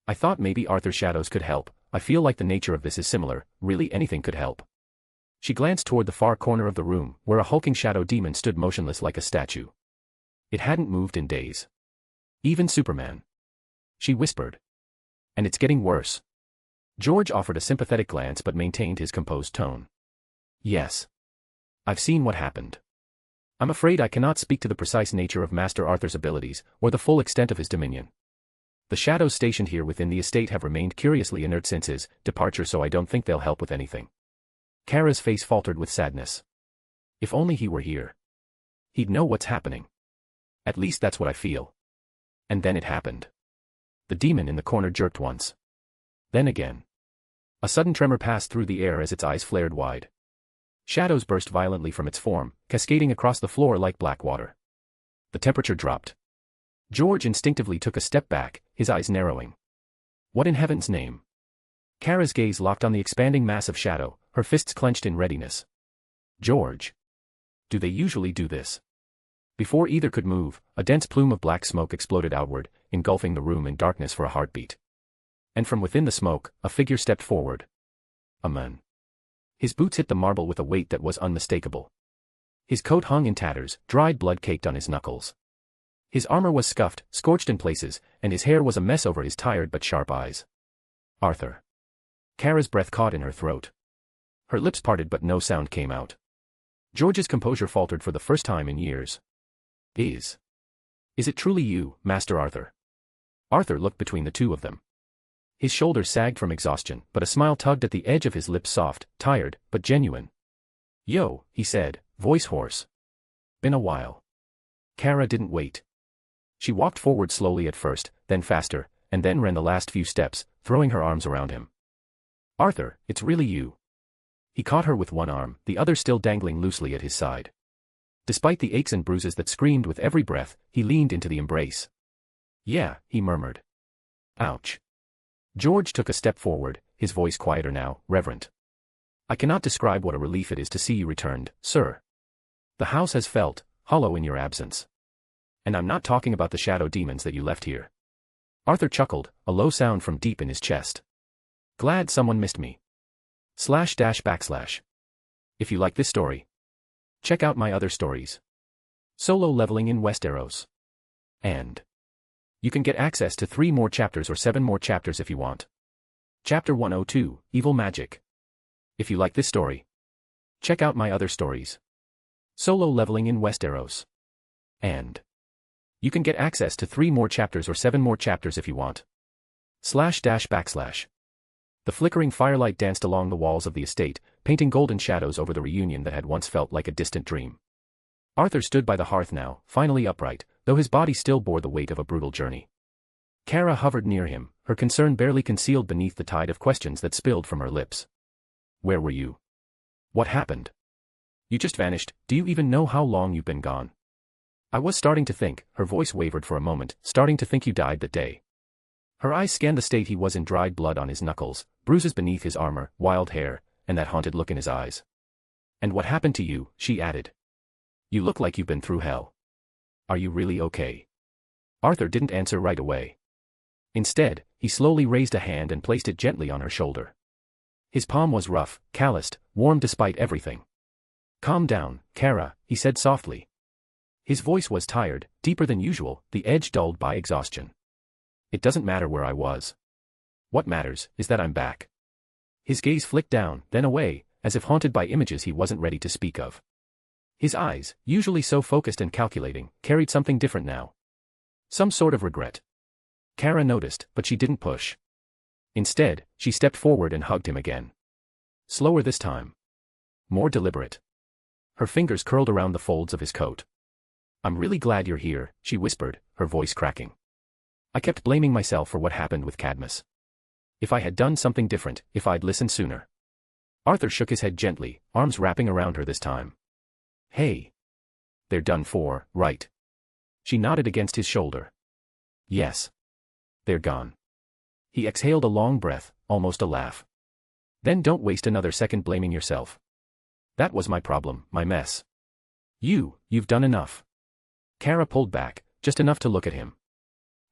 I thought maybe Arthur's shadows could help. I feel like the nature of this is similar, really anything could help. She glanced toward the far corner of the room, where a hulking shadow demon stood motionless like a statue. It hadn't moved in days. Even Superman. She whispered. And it's getting worse. George offered a sympathetic glance but maintained his composed tone. Yes. I've seen what happened. I'm afraid I cannot speak to the precise nature of Master Arthur's abilities, or the full extent of his dominion. The shadows stationed here within the estate have remained curiously inert since his departure, so I don't think they'll help with anything. Kara's face faltered with sadness. If only he were here. He'd know what's happening. At least that's what I feel. And then it happened. The demon in the corner jerked once. Then again. A sudden tremor passed through the air as its eyes flared wide. Shadows burst violently from its form, cascading across the floor like black water. The temperature dropped. George instinctively took a step back, his eyes narrowing. What in heaven's name? Kara's gaze locked on the expanding mass of shadow, her fists clenched in readiness. George. Do they usually do this? Before either could move, a dense plume of black smoke exploded outward, engulfing the room in darkness for a heartbeat. And from within the smoke, a figure stepped forward. A man. His boots hit the marble with a weight that was unmistakable. His coat hung in tatters, dried blood caked on his knuckles. His armor was scuffed, scorched in places, and his hair was a mess over his tired but sharp eyes. Arthur. Kara's breath caught in her throat. Her lips parted but no sound came out. George's composure faltered for the first time in years. Is it truly you, Master Arthur? Arthur looked between the two of them. His shoulders sagged from exhaustion, but a smile tugged at the edge of his lips, soft, tired, but genuine. Yo, he said, voice hoarse. Been a while. Kara didn't wait. She walked forward slowly at first, then faster, and then ran the last few steps, throwing her arms around him. Arthur, it's really you. He caught her with one arm, the other still dangling loosely at his side. Despite the aches and bruises that screamed with every breath, he leaned into the embrace. Yeah, he murmured. Ouch. George took a step forward, his voice quieter now, reverent. I cannot describe what a relief it is to see you returned, sir. The house has felt hollow in your absence. And I'm not talking about the shadow demons that you left here. Arthur chuckled, a low sound from deep in his chest. Glad someone missed me. // If you like this story, check out my other stories. Solo leveling in Westeros. And you can get access to 3 more chapters or 7 more chapters if you want. Chapter 102, Evil Magic. If you like this story, check out my other stories. Solo leveling in Westeros. And you can get access to 3 more chapters or 7 more chapters if you want. // The flickering firelight danced along the walls of the estate, painting golden shadows over the reunion that had once felt like a distant dream. Arthur stood by the hearth now, finally upright, though his body still bore the weight of a brutal journey. Kara hovered near him, her concern barely concealed beneath the tide of questions that spilled from her lips. Where were you? What happened? You just vanished. Do you even know how long you've been gone? I was starting to think, her voice wavered for a moment, starting to think you died that day. Her eyes scanned the state he was in, dried blood on his knuckles, bruises beneath his armor, wild hair, and that haunted look in his eyes. And what happened to you, she added. You look like you've been through hell. Are you really okay? Arthur didn't answer right away. Instead, he slowly raised a hand and placed it gently on her shoulder. His palm was rough, calloused, warm despite everything. Calm down, Kara, he said softly. His voice was tired, deeper than usual, the edge dulled by exhaustion. It doesn't matter where I was. What matters is that I'm back. His gaze flicked down, then away, as if haunted by images he wasn't ready to speak of. His eyes, usually so focused and calculating, carried something different now. Some sort of regret. Kara noticed, but she didn't push. Instead, she stepped forward and hugged him again. Slower this time. More deliberate. Her fingers curled around the folds of his coat. I'm really glad you're here, she whispered, her voice cracking. I kept blaming myself for what happened with Cadmus. If I had done something different, if I'd listened sooner. Arthur shook his head gently, arms wrapping around her this time. Hey. They're done for, right? She nodded against his shoulder. Yes. They're gone. He exhaled a long breath, almost a laugh. Then don't waste another second blaming yourself. That was my problem, my mess. You've done enough. Kara pulled back, just enough to look at him.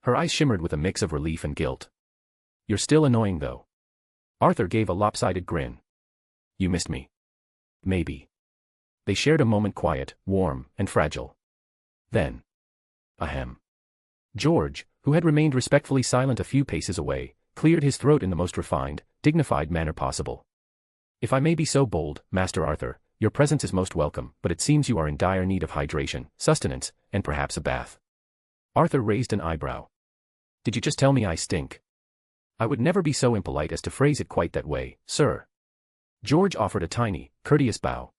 Her eyes shimmered with a mix of relief and guilt. You're still annoying though. Arthur gave a lopsided grin. You missed me. Maybe. They shared a moment quiet, warm, and fragile. Then. Ahem. George, who had remained respectfully silent a few paces away, cleared his throat in the most refined, dignified manner possible. If I may be so bold, Master Arthur, your presence is most welcome, but it seems you are in dire need of hydration, sustenance, and perhaps a bath. Arthur raised an eyebrow. Did you just tell me I stink? I would never be so impolite as to phrase it quite that way, sir. George offered a tiny, courteous bow.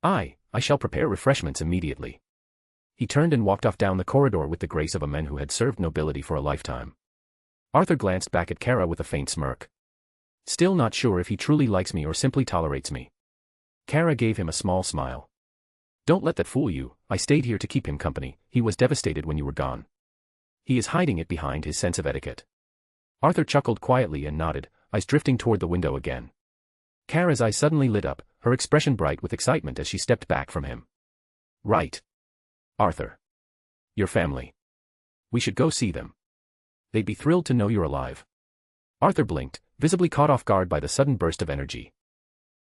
I shall prepare refreshments immediately. He turned and walked off down the corridor with the grace of a man who had served nobility for a lifetime. Arthur glanced back at Kara with a faint smirk. Still not sure if he truly likes me or simply tolerates me. Kara gave him a small smile. Don't let that fool you, I stayed here to keep him company, he was devastated when you were gone. He is hiding it behind his sense of etiquette. Arthur chuckled quietly and nodded, eyes drifting toward the window again. Kara's eyes suddenly lit up, her expression bright with excitement as she stepped back from him. Right. Arthur. Your family. We should go see them. They'd be thrilled to know you're alive. Arthur blinked, visibly caught off guard by the sudden burst of energy.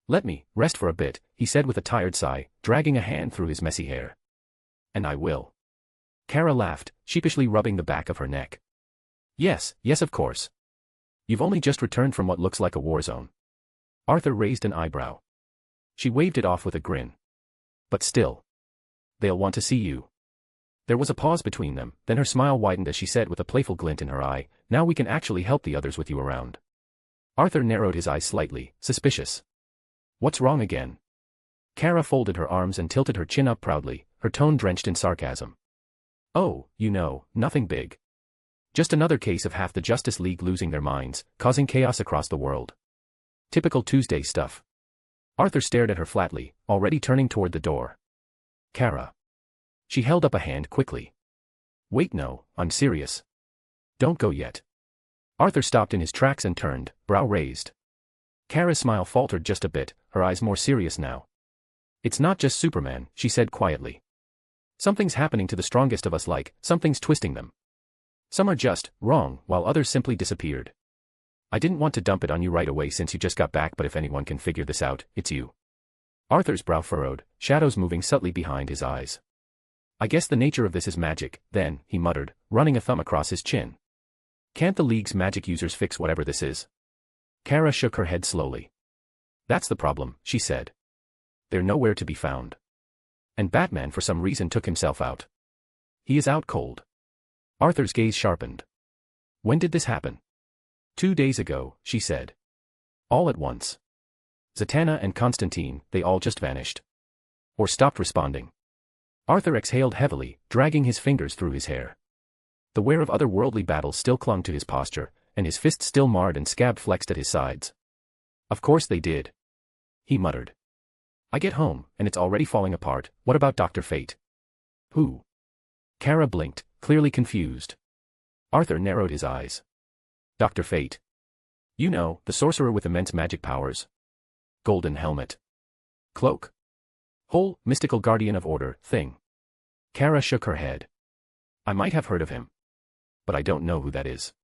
Let me rest for a bit, he said with a tired sigh, dragging a hand through his messy hair. And I will. Kara laughed, sheepishly rubbing the back of her neck. Yes, of course. You've only just returned from what looks like a war zone. Arthur raised an eyebrow. She waved it off with a grin. But still. They'll want to see you. There was a pause between them, then her smile widened as she said with a playful glint in her eye, now we can actually help the others with you around. Arthur narrowed his eyes slightly, suspicious. What's wrong again? Kara folded her arms and tilted her chin up proudly, her tone drenched in sarcasm. Oh, nothing big. Just another case of half the Justice League losing their minds, causing chaos across the world. Typical Tuesday stuff. Arthur stared at her flatly, already turning toward the door. Kara. She held up a hand quickly. Wait, no, I'm serious. Don't go yet. Arthur stopped in his tracks and turned, brow raised. Kara's smile faltered just a bit, her eyes more serious now. It's not just Superman, she said quietly. Something's happening to the strongest of us, like, something's twisting them. Some are just wrong, while others simply disappeared. I didn't want to dump it on you right away since you just got back, but if anyone can figure this out, it's you. Arthur's brow furrowed, shadows moving subtly behind his eyes. I guess the nature of this is magic, then, he muttered, running a thumb across his chin. Can't the League's magic users fix whatever this is? Kara shook her head slowly. That's the problem, she said. They're nowhere to be found. And Batman for some reason took himself out. He is out cold. Arthur's gaze sharpened. When did this happen? 2 days ago, she said. All at once. Zatanna and Constantine, they all just vanished. Or stopped responding. Arthur exhaled heavily, dragging his fingers through his hair. The wear of otherworldly battles still clung to his posture, and his fists still marred and scabbed flexed at his sides. Of course they did. He muttered. I get home, and it's already falling apart. What about Dr. Fate? Who? Kara blinked, clearly confused. Arthur narrowed his eyes. Dr. Fate. You know, the sorcerer with immense magic powers. Golden helmet. Cloak. Whole, mystical guardian of order, thing. Kara shook her head. I might have heard of him. But I don't know who that is.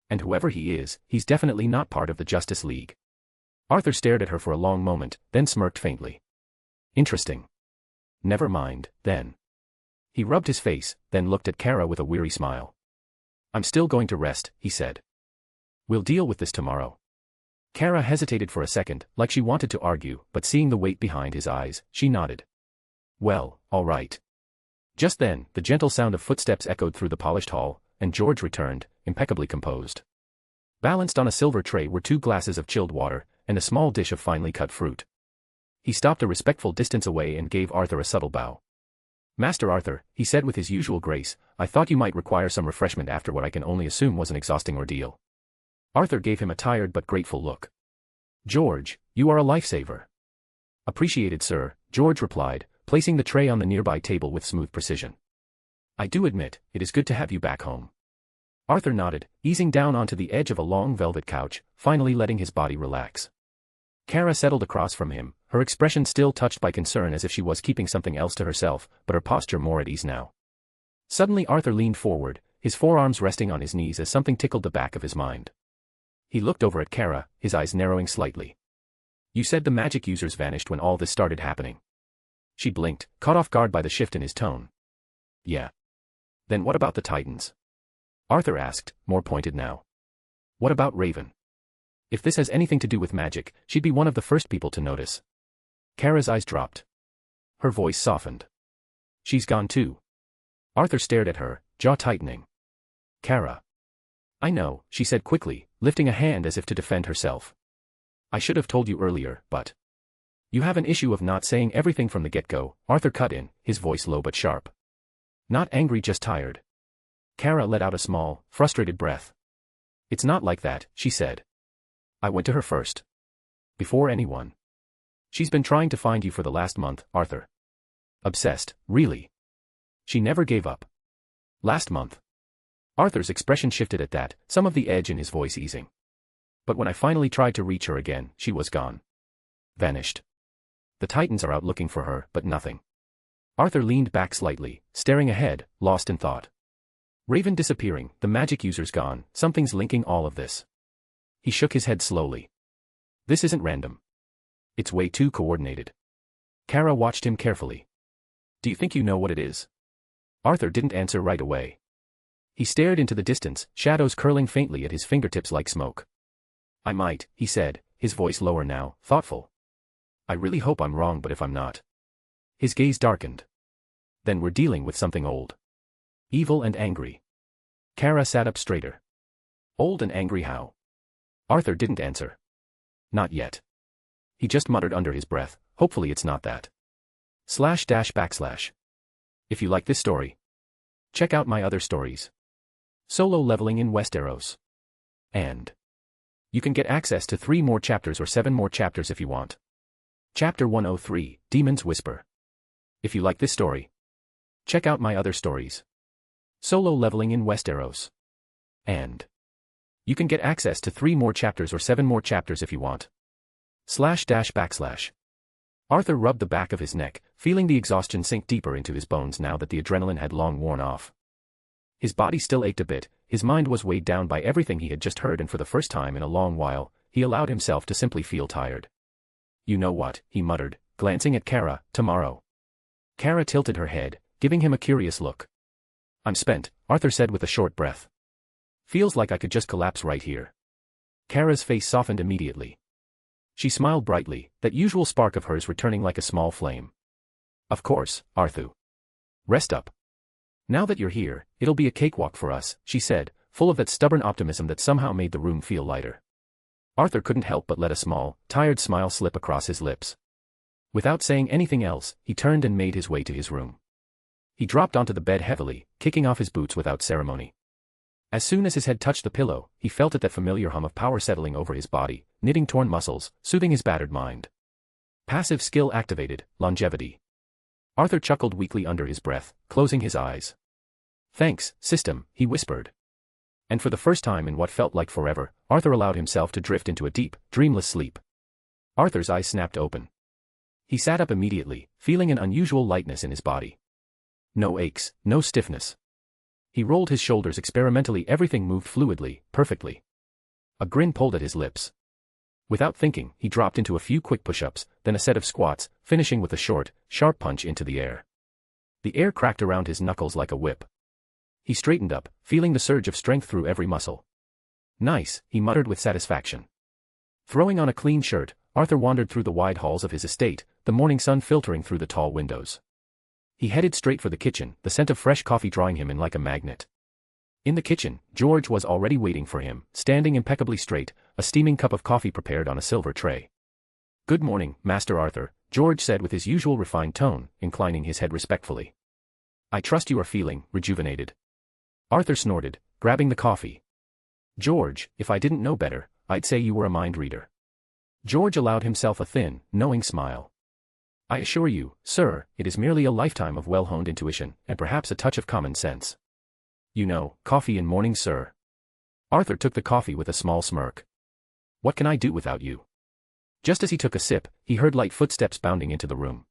And whoever he is, he's definitely not part of the Justice League. Arthur stared at her for a long moment, then smirked faintly. Interesting. Never mind, then. He rubbed his face, then looked at Kara with a weary smile. I'm still going to rest, he said. We'll deal with this tomorrow. Kara hesitated for a second, like she wanted to argue, but seeing the weight behind his eyes, she nodded. Well, all right. Just then, the gentle sound of footsteps echoed through the polished hall, and George returned, impeccably composed. Balanced on a silver tray were 2 glasses of chilled water, and a small dish of finely cut fruit. He stopped a respectful distance away and gave Arthur a subtle bow. "Master Arthur," he said with his usual grace, "I thought you might require some refreshment after what I can only assume was an exhausting ordeal." Arthur gave him a tired but grateful look. "George, you are a lifesaver." "Appreciated, sir," George replied, placing the tray on the nearby table with smooth precision. "I do admit, it is good to have you back home." Arthur nodded, easing down onto the edge of a long velvet couch, finally letting his body relax. Kara settled across from him, her expression still touched by concern as if she was keeping something else to herself, but her posture more at ease now. Suddenly Arthur leaned forward, his forearms resting on his knees as something tickled the back of his mind. He looked over at Kara, his eyes narrowing slightly. "You said the magic users vanished when all this started happening." She blinked, caught off guard by the shift in his tone. "Yeah. Then what about the Titans?" Arthur asked, more pointed now. "What about Raven? If this has anything to do with magic, she'd be one of the first people to notice." Kara's eyes dropped. Her voice softened. "She's gone too." Arthur stared at her, jaw tightening. "Kara." "I know," she said quickly, lifting a hand as if to defend herself. "I should have told you earlier, but..." "You have an issue of not saying everything from the get-go," Arthur cut in, his voice low but sharp. "Not angry, just tired." Kara let out a small, frustrated breath. "It's not like that," she said. "I went to her first. Before anyone. She's been trying to find you for the last month, Arthur. Obsessed, really. She never gave up. Last month." Arthur's expression shifted at that, some of the edge in his voice easing. "But when I finally tried to reach her again, she was gone. Vanished. The Titans are out looking for her, but nothing." Arthur leaned back slightly, staring ahead, lost in thought. Raven disappearing, the magic users gone, something's linking all of this. He shook his head slowly. "This isn't random. It's way too coordinated." Kara watched him carefully. "Do you think you know what it is?" Arthur didn't answer right away. He stared into the distance, shadows curling faintly at his fingertips like smoke. "I might," he said, his voice lower now, thoughtful. "I really hope I'm wrong, but if I'm not..." His gaze darkened. "Then we're dealing with something old. Evil and angry." Kara sat up straighter. "Old and angry how?" Arthur didn't answer. "Not yet." He just muttered under his breath, "Hopefully it's not that. // If you like this story, check out my other stories. Solo leveling in Westeros. And you can get access to 3 more chapters or 7 more chapters if you want. Chapter 103, Demon's Whisper. If you like this story, check out my other stories. Solo leveling in Westeros. And you can get access to 3 more chapters or 7 more chapters if you want. // Arthur rubbed the back of his neck, feeling the exhaustion sink deeper into his bones now that the adrenaline had long worn off. His body still ached a bit, his mind was weighed down by everything he had just heard, and for the first time in a long while, he allowed himself to simply feel tired. "You know what," he muttered, glancing at Kara, "tomorrow." Kara tilted her head, giving him a curious look. "I'm spent," Arthur said with a short breath. "Feels like I could just collapse right here." Kara's face softened immediately. She smiled brightly, that usual spark of hers returning like a small flame. "Of course, Arthur. Rest up. Now that you're here, it'll be a cakewalk for us," she said, full of that stubborn optimism that somehow made the room feel lighter. Arthur couldn't help but let a small, tired smile slip across his lips. Without saying anything else, he turned and made his way to his room. He dropped onto the bed heavily, kicking off his boots without ceremony. As soon as his head touched the pillow, he felt that familiar hum of power settling over his body, knitting torn muscles, soothing his battered mind. Passive skill activated, longevity. Arthur chuckled weakly under his breath, closing his eyes. "Thanks, system," he whispered. And for the first time in what felt like forever, Arthur allowed himself to drift into a deep, dreamless sleep. Arthur's eyes snapped open. He sat up immediately, feeling an unusual lightness in his body. No aches, no stiffness. He rolled his shoulders experimentally, everything moved fluidly, perfectly. A grin pulled at his lips. Without thinking, he dropped into a few quick push-ups, then a set of squats, finishing with a short, sharp punch into the air. The air cracked around his knuckles like a whip. He straightened up, feeling the surge of strength through every muscle. "Nice," he muttered with satisfaction. Throwing on a clean shirt, Arthur wandered through the wide halls of his estate, the morning sun filtering through the tall windows. He headed straight for the kitchen, the scent of fresh coffee drawing him in like a magnet. In the kitchen, George was already waiting for him, standing impeccably straight, a steaming cup of coffee prepared on a silver tray. "Good morning, Master Arthur," George said with his usual refined tone, inclining his head respectfully. "I trust you are feeling rejuvenated." Arthur snorted, grabbing the coffee. "George, if I didn't know better, I'd say you were a mind reader." George allowed himself a thin, knowing smile. "I assure you, sir, it is merely a lifetime of well-honed intuition, and perhaps a touch of common sense. You know, coffee in morning, sir." Arthur took the coffee with a small smirk. "What can I do without you?" Just as he took a sip, he heard light footsteps bounding into the room.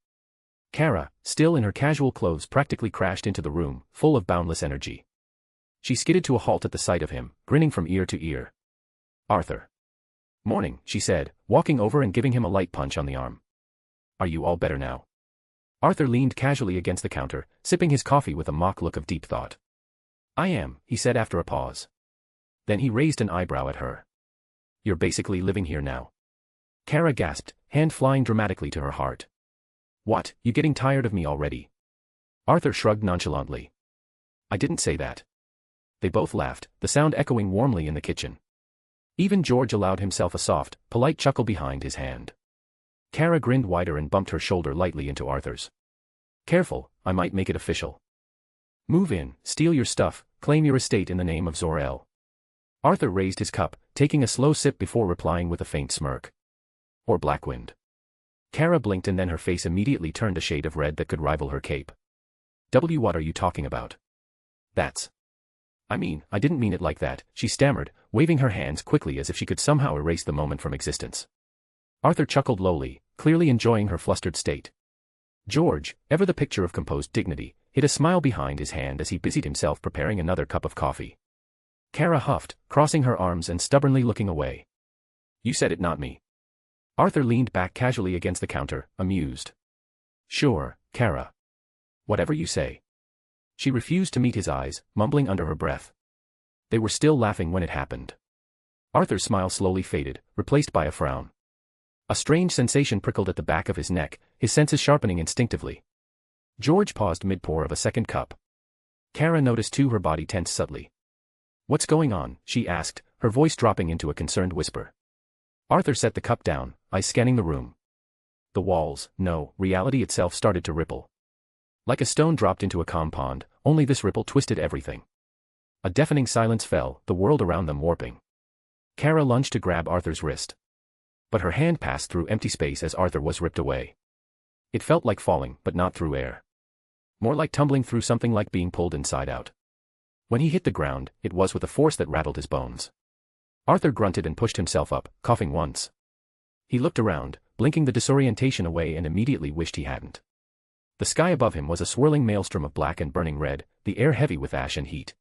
Kara, still in her casual clothes, practically crashed into the room, full of boundless energy. She skidded to a halt at the sight of him, grinning from ear to ear. "Arthur." "Morning," she said, walking over and giving him a light punch on the arm. "Are you all better now?" Arthur leaned casually against the counter, sipping his coffee with a mock look of deep thought. "I am," he said after a pause. Then he raised an eyebrow at her. "You're basically living here now." Kara gasped, hand flying dramatically to her heart. "What, you getting tired of me already?" Arthur shrugged nonchalantly. "I didn't say that." They both laughed, the sound echoing warmly in the kitchen. Even George allowed himself a soft, polite chuckle behind his hand. Kara grinned wider and bumped her shoulder lightly into Arthur's. "Careful, I might make it official. Move in, steal your stuff, claim your estate in the name of Zor-El." Arthur raised his cup, taking a slow sip before replying with a faint smirk. "Or Blackwynd." Kara blinked and then her face immediately turned a shade of red that could rival her cape. What are you talking about?" I didn't mean it like that," she stammered, waving her hands quickly as if she could somehow erase the moment from existence. Arthur chuckled lowly, clearly enjoying her flustered state. George, ever the picture of composed dignity, hid a smile behind his hand as he busied himself preparing another cup of coffee. Kara huffed, crossing her arms and stubbornly looking away. "You said it, not me." Arthur leaned back casually against the counter, amused. "Sure, Kara. Whatever you say." She refused to meet his eyes, mumbling under her breath. They were still laughing when it happened. Arthur's smile slowly faded, replaced by a frown. A strange sensation prickled at the back of his neck, his senses sharpening instinctively. George paused mid-pour of a second cup. Kara noticed too, her body tensed subtly. "What's going on?" she asked, her voice dropping into a concerned whisper. Arthur set the cup down, eyes scanning the room. The walls, no, reality itself started to ripple. Like a stone dropped into a calm pond, only this ripple twisted everything. A deafening silence fell, the world around them warping. Kara lunged to grab Arthur's wrist. But her hand passed through empty space as Arthur was ripped away. It felt like falling, but not through air. More like tumbling through something, like being pulled inside out. When he hit the ground, it was with a force that rattled his bones. Arthur grunted and pushed himself up, coughing once. He looked around, blinking the disorientation away, and immediately wished he hadn't. The sky above him was a swirling maelstrom of black and burning red, the air heavy with ash and heat.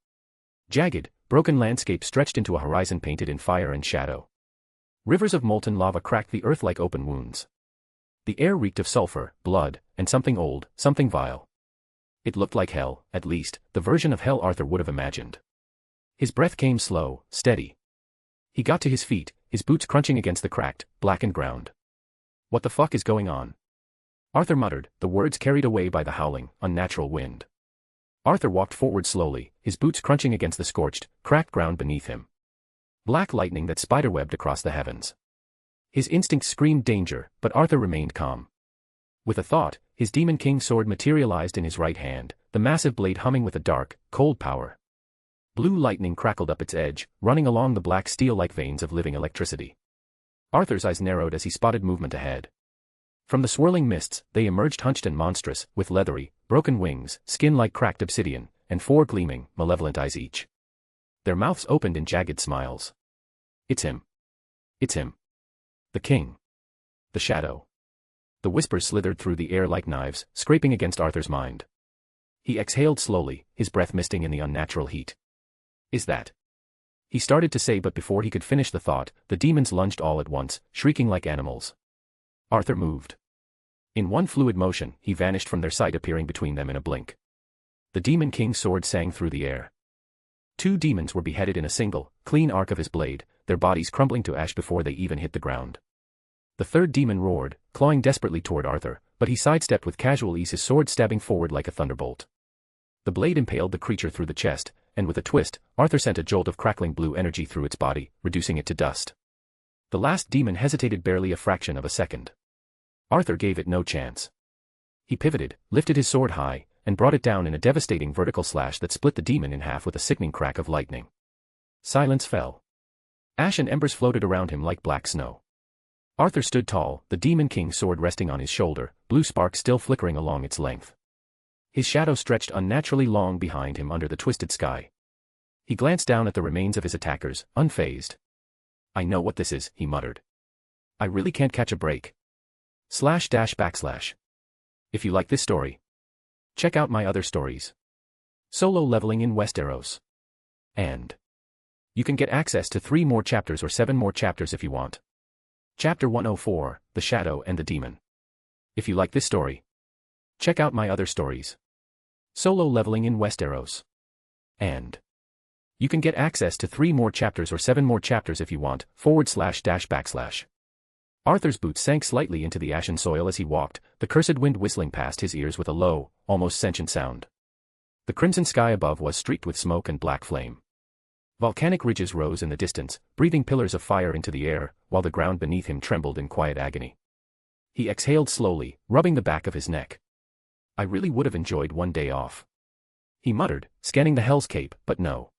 Jagged, broken landscape stretched into a horizon painted in fire and shadow. Rivers of molten lava cracked the earth like open wounds. The air reeked of sulfur, blood, and something old, something vile. It looked like hell, at least, the version of hell Arthur would have imagined. His breath came slow, steady. He got to his feet, his boots crunching against the cracked, blackened ground. "What the fuck is going on?" Arthur muttered, the words carried away by the howling, unnatural wind. Arthur walked forward slowly, his boots crunching against the scorched, cracked ground beneath him. Black lightning that spiderwebbed across the heavens. His instincts screamed danger, but Arthur remained calm. With a thought, his Demon King sword materialized in his right hand, the massive blade humming with a dark, cold power. Blue lightning crackled up its edge, running along the black steel like veins of living electricity. Arthur's eyes narrowed as he spotted movement ahead. From the swirling mists, they emerged hunched and monstrous, with leathery, broken wings, skin like cracked obsidian, and 4 gleaming, malevolent eyes each. Their mouths opened in jagged smiles. "It's him. It's him. The king. The shadow." The whispers slithered through the air like knives, scraping against Arthur's mind. He exhaled slowly, his breath misting in the unnatural heat. "Is that?" he started to say, but before he could finish the thought, the demons lunged all at once, shrieking like animals. Arthur moved. In one fluid motion, he vanished from their sight, appearing between them in a blink. The Demon King's sword sang through the air. 2 demons were beheaded in a single, clean arc of his blade, their bodies crumbling to ash before they even hit the ground. The 3rd demon roared, clawing desperately toward Arthur, but he sidestepped with casual ease, his sword stabbing forward like a thunderbolt. The blade impaled the creature through the chest, and with a twist, Arthur sent a jolt of crackling blue energy through its body, reducing it to dust. The last demon hesitated barely a fraction of a second. Arthur gave it no chance. He pivoted, lifted his sword high, and brought it down in a devastating vertical slash that split the demon in half with a sickening crack of lightning. Silence fell. Ash and embers floated around him like black snow. Arthur stood tall, the Demon King's sword resting on his shoulder, blue sparks still flickering along its length. His shadow stretched unnaturally long behind him under the twisted sky. He glanced down at the remains of his attackers, unfazed. "I know what this is," he muttered. "I really can't catch a break." // If you like this story, check out my other stories. Solo leveling in Westeros. And you can get access to 3 more chapters or 7 more chapters if you want. Chapter 104, The Shadow and the Demon. If you like this story, check out my other stories. Solo leveling in Westeros. And you can get access to 3 more chapters or 7 more chapters if you want, // Arthur's boots sank slightly into the ashen soil as he walked, the cursed wind whistling past his ears with a low, almost sentient sound. The crimson sky above was streaked with smoke and black flame. Volcanic ridges rose in the distance, breathing pillars of fire into the air, while the ground beneath him trembled in quiet agony. He exhaled slowly, rubbing the back of his neck. "I really would have enjoyed one day off," he muttered, scanning the Hell's Cape, but no.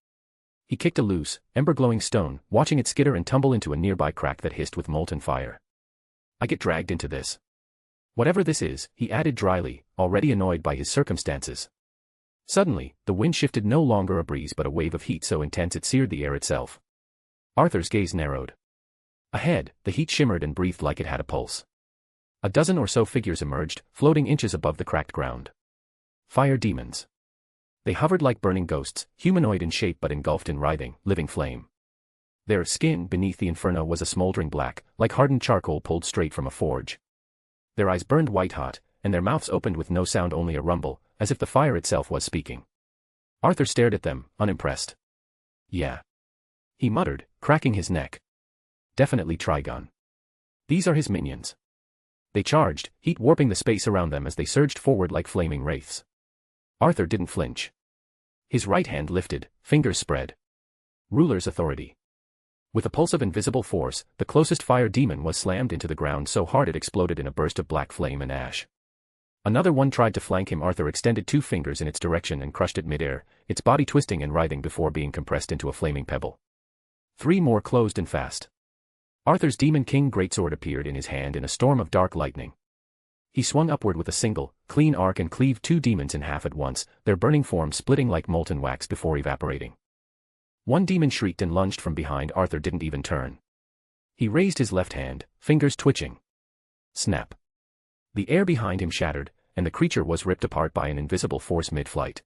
He kicked a loose, ember-glowing stone, watching it skitter and tumble into a nearby crack that hissed with molten fire. "I get dragged into this. Whatever this is," he added dryly, already annoyed by his circumstances. Suddenly, the wind shifted, no longer a breeze but a wave of heat so intense it seared the air itself. Arthur's gaze narrowed. Ahead, the heat shimmered and breathed like it had a pulse. A dozen or so figures emerged, floating inches above the cracked ground. Fire demons. They hovered like burning ghosts, humanoid in shape but engulfed in writhing, living flame. Their skin beneath the inferno was a smoldering black, like hardened charcoal pulled straight from a forge. Their eyes burned white-hot, and their mouths opened with no sound, only a rumble, as if the fire itself was speaking. Arthur stared at them, unimpressed. "Yeah," he muttered, cracking his neck. "Definitely Trigon. These are his minions." They charged, heat warping the space around them as they surged forward like flaming wraiths. Arthur didn't flinch. His right hand lifted, fingers spread. Ruler's authority. With a pulse of invisible force, the closest fire demon was slammed into the ground so hard it exploded in a burst of black flame and ash. Another one tried to flank him. Arthur extended 2 fingers in its direction and crushed it midair, its body twisting and writhing before being compressed into a flaming pebble. 3 more closed in fast. Arthur's Demon King greatsword appeared in his hand in a storm of dark lightning. He swung upward with a single, clean arc and cleaved 2 demons in half at once, their burning forms splitting like molten wax before evaporating. One demon shrieked and lunged from behind. Arthur didn't even turn. He raised his left hand, fingers twitching. Snap. The air behind him shattered, and the creature was ripped apart by an invisible force mid-flight.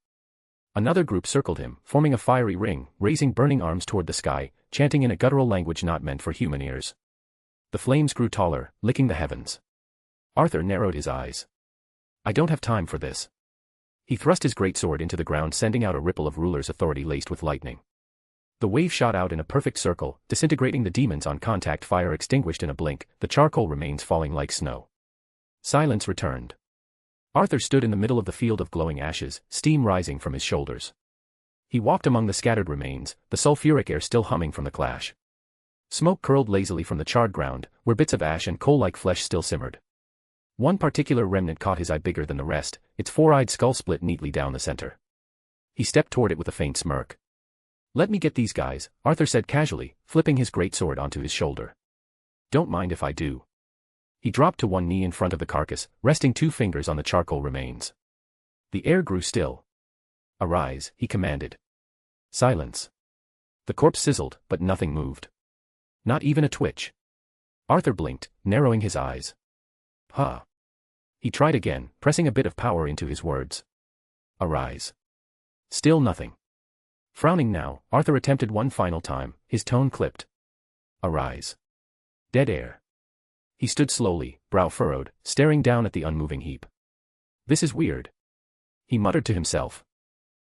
Another group circled him, forming a fiery ring, raising burning arms toward the sky, chanting in a guttural language not meant for human ears. The flames grew taller, licking the heavens. Arthur narrowed his eyes. "I don't have time for this." He thrust his greatsword into the ground, sending out a ripple of ruler's authority laced with lightning. The wave shot out in a perfect circle, disintegrating the demons on contact. Fire extinguished in a blink, the charcoal remains falling like snow. Silence returned. Arthur stood in the middle of the field of glowing ashes, steam rising from his shoulders. He walked among the scattered remains, the sulfuric air still humming from the clash. Smoke curled lazily from the charred ground, where bits of ash and coal-like flesh still simmered. One particular remnant caught his eye, bigger than the rest, its 4-eyed skull split neatly down the center. He stepped toward it with a faint smirk. "Let me get these guys," Arthur said casually, flipping his greatsword onto his shoulder. "Don't mind if I do." He dropped to one knee in front of the carcass, resting 2 fingers on the charcoal remains. The air grew still. "Arise," he commanded. Silence. The corpse sizzled, but nothing moved. Not even a twitch. Arthur blinked, narrowing his eyes. "Huh." He tried again, pressing a bit of power into his words. "Arise." Still nothing. Frowning now, Arthur attempted one final time, his tone clipped. "Arise." Dead air. He stood slowly, brow furrowed, staring down at the unmoving heap. "This is weird," he muttered to himself.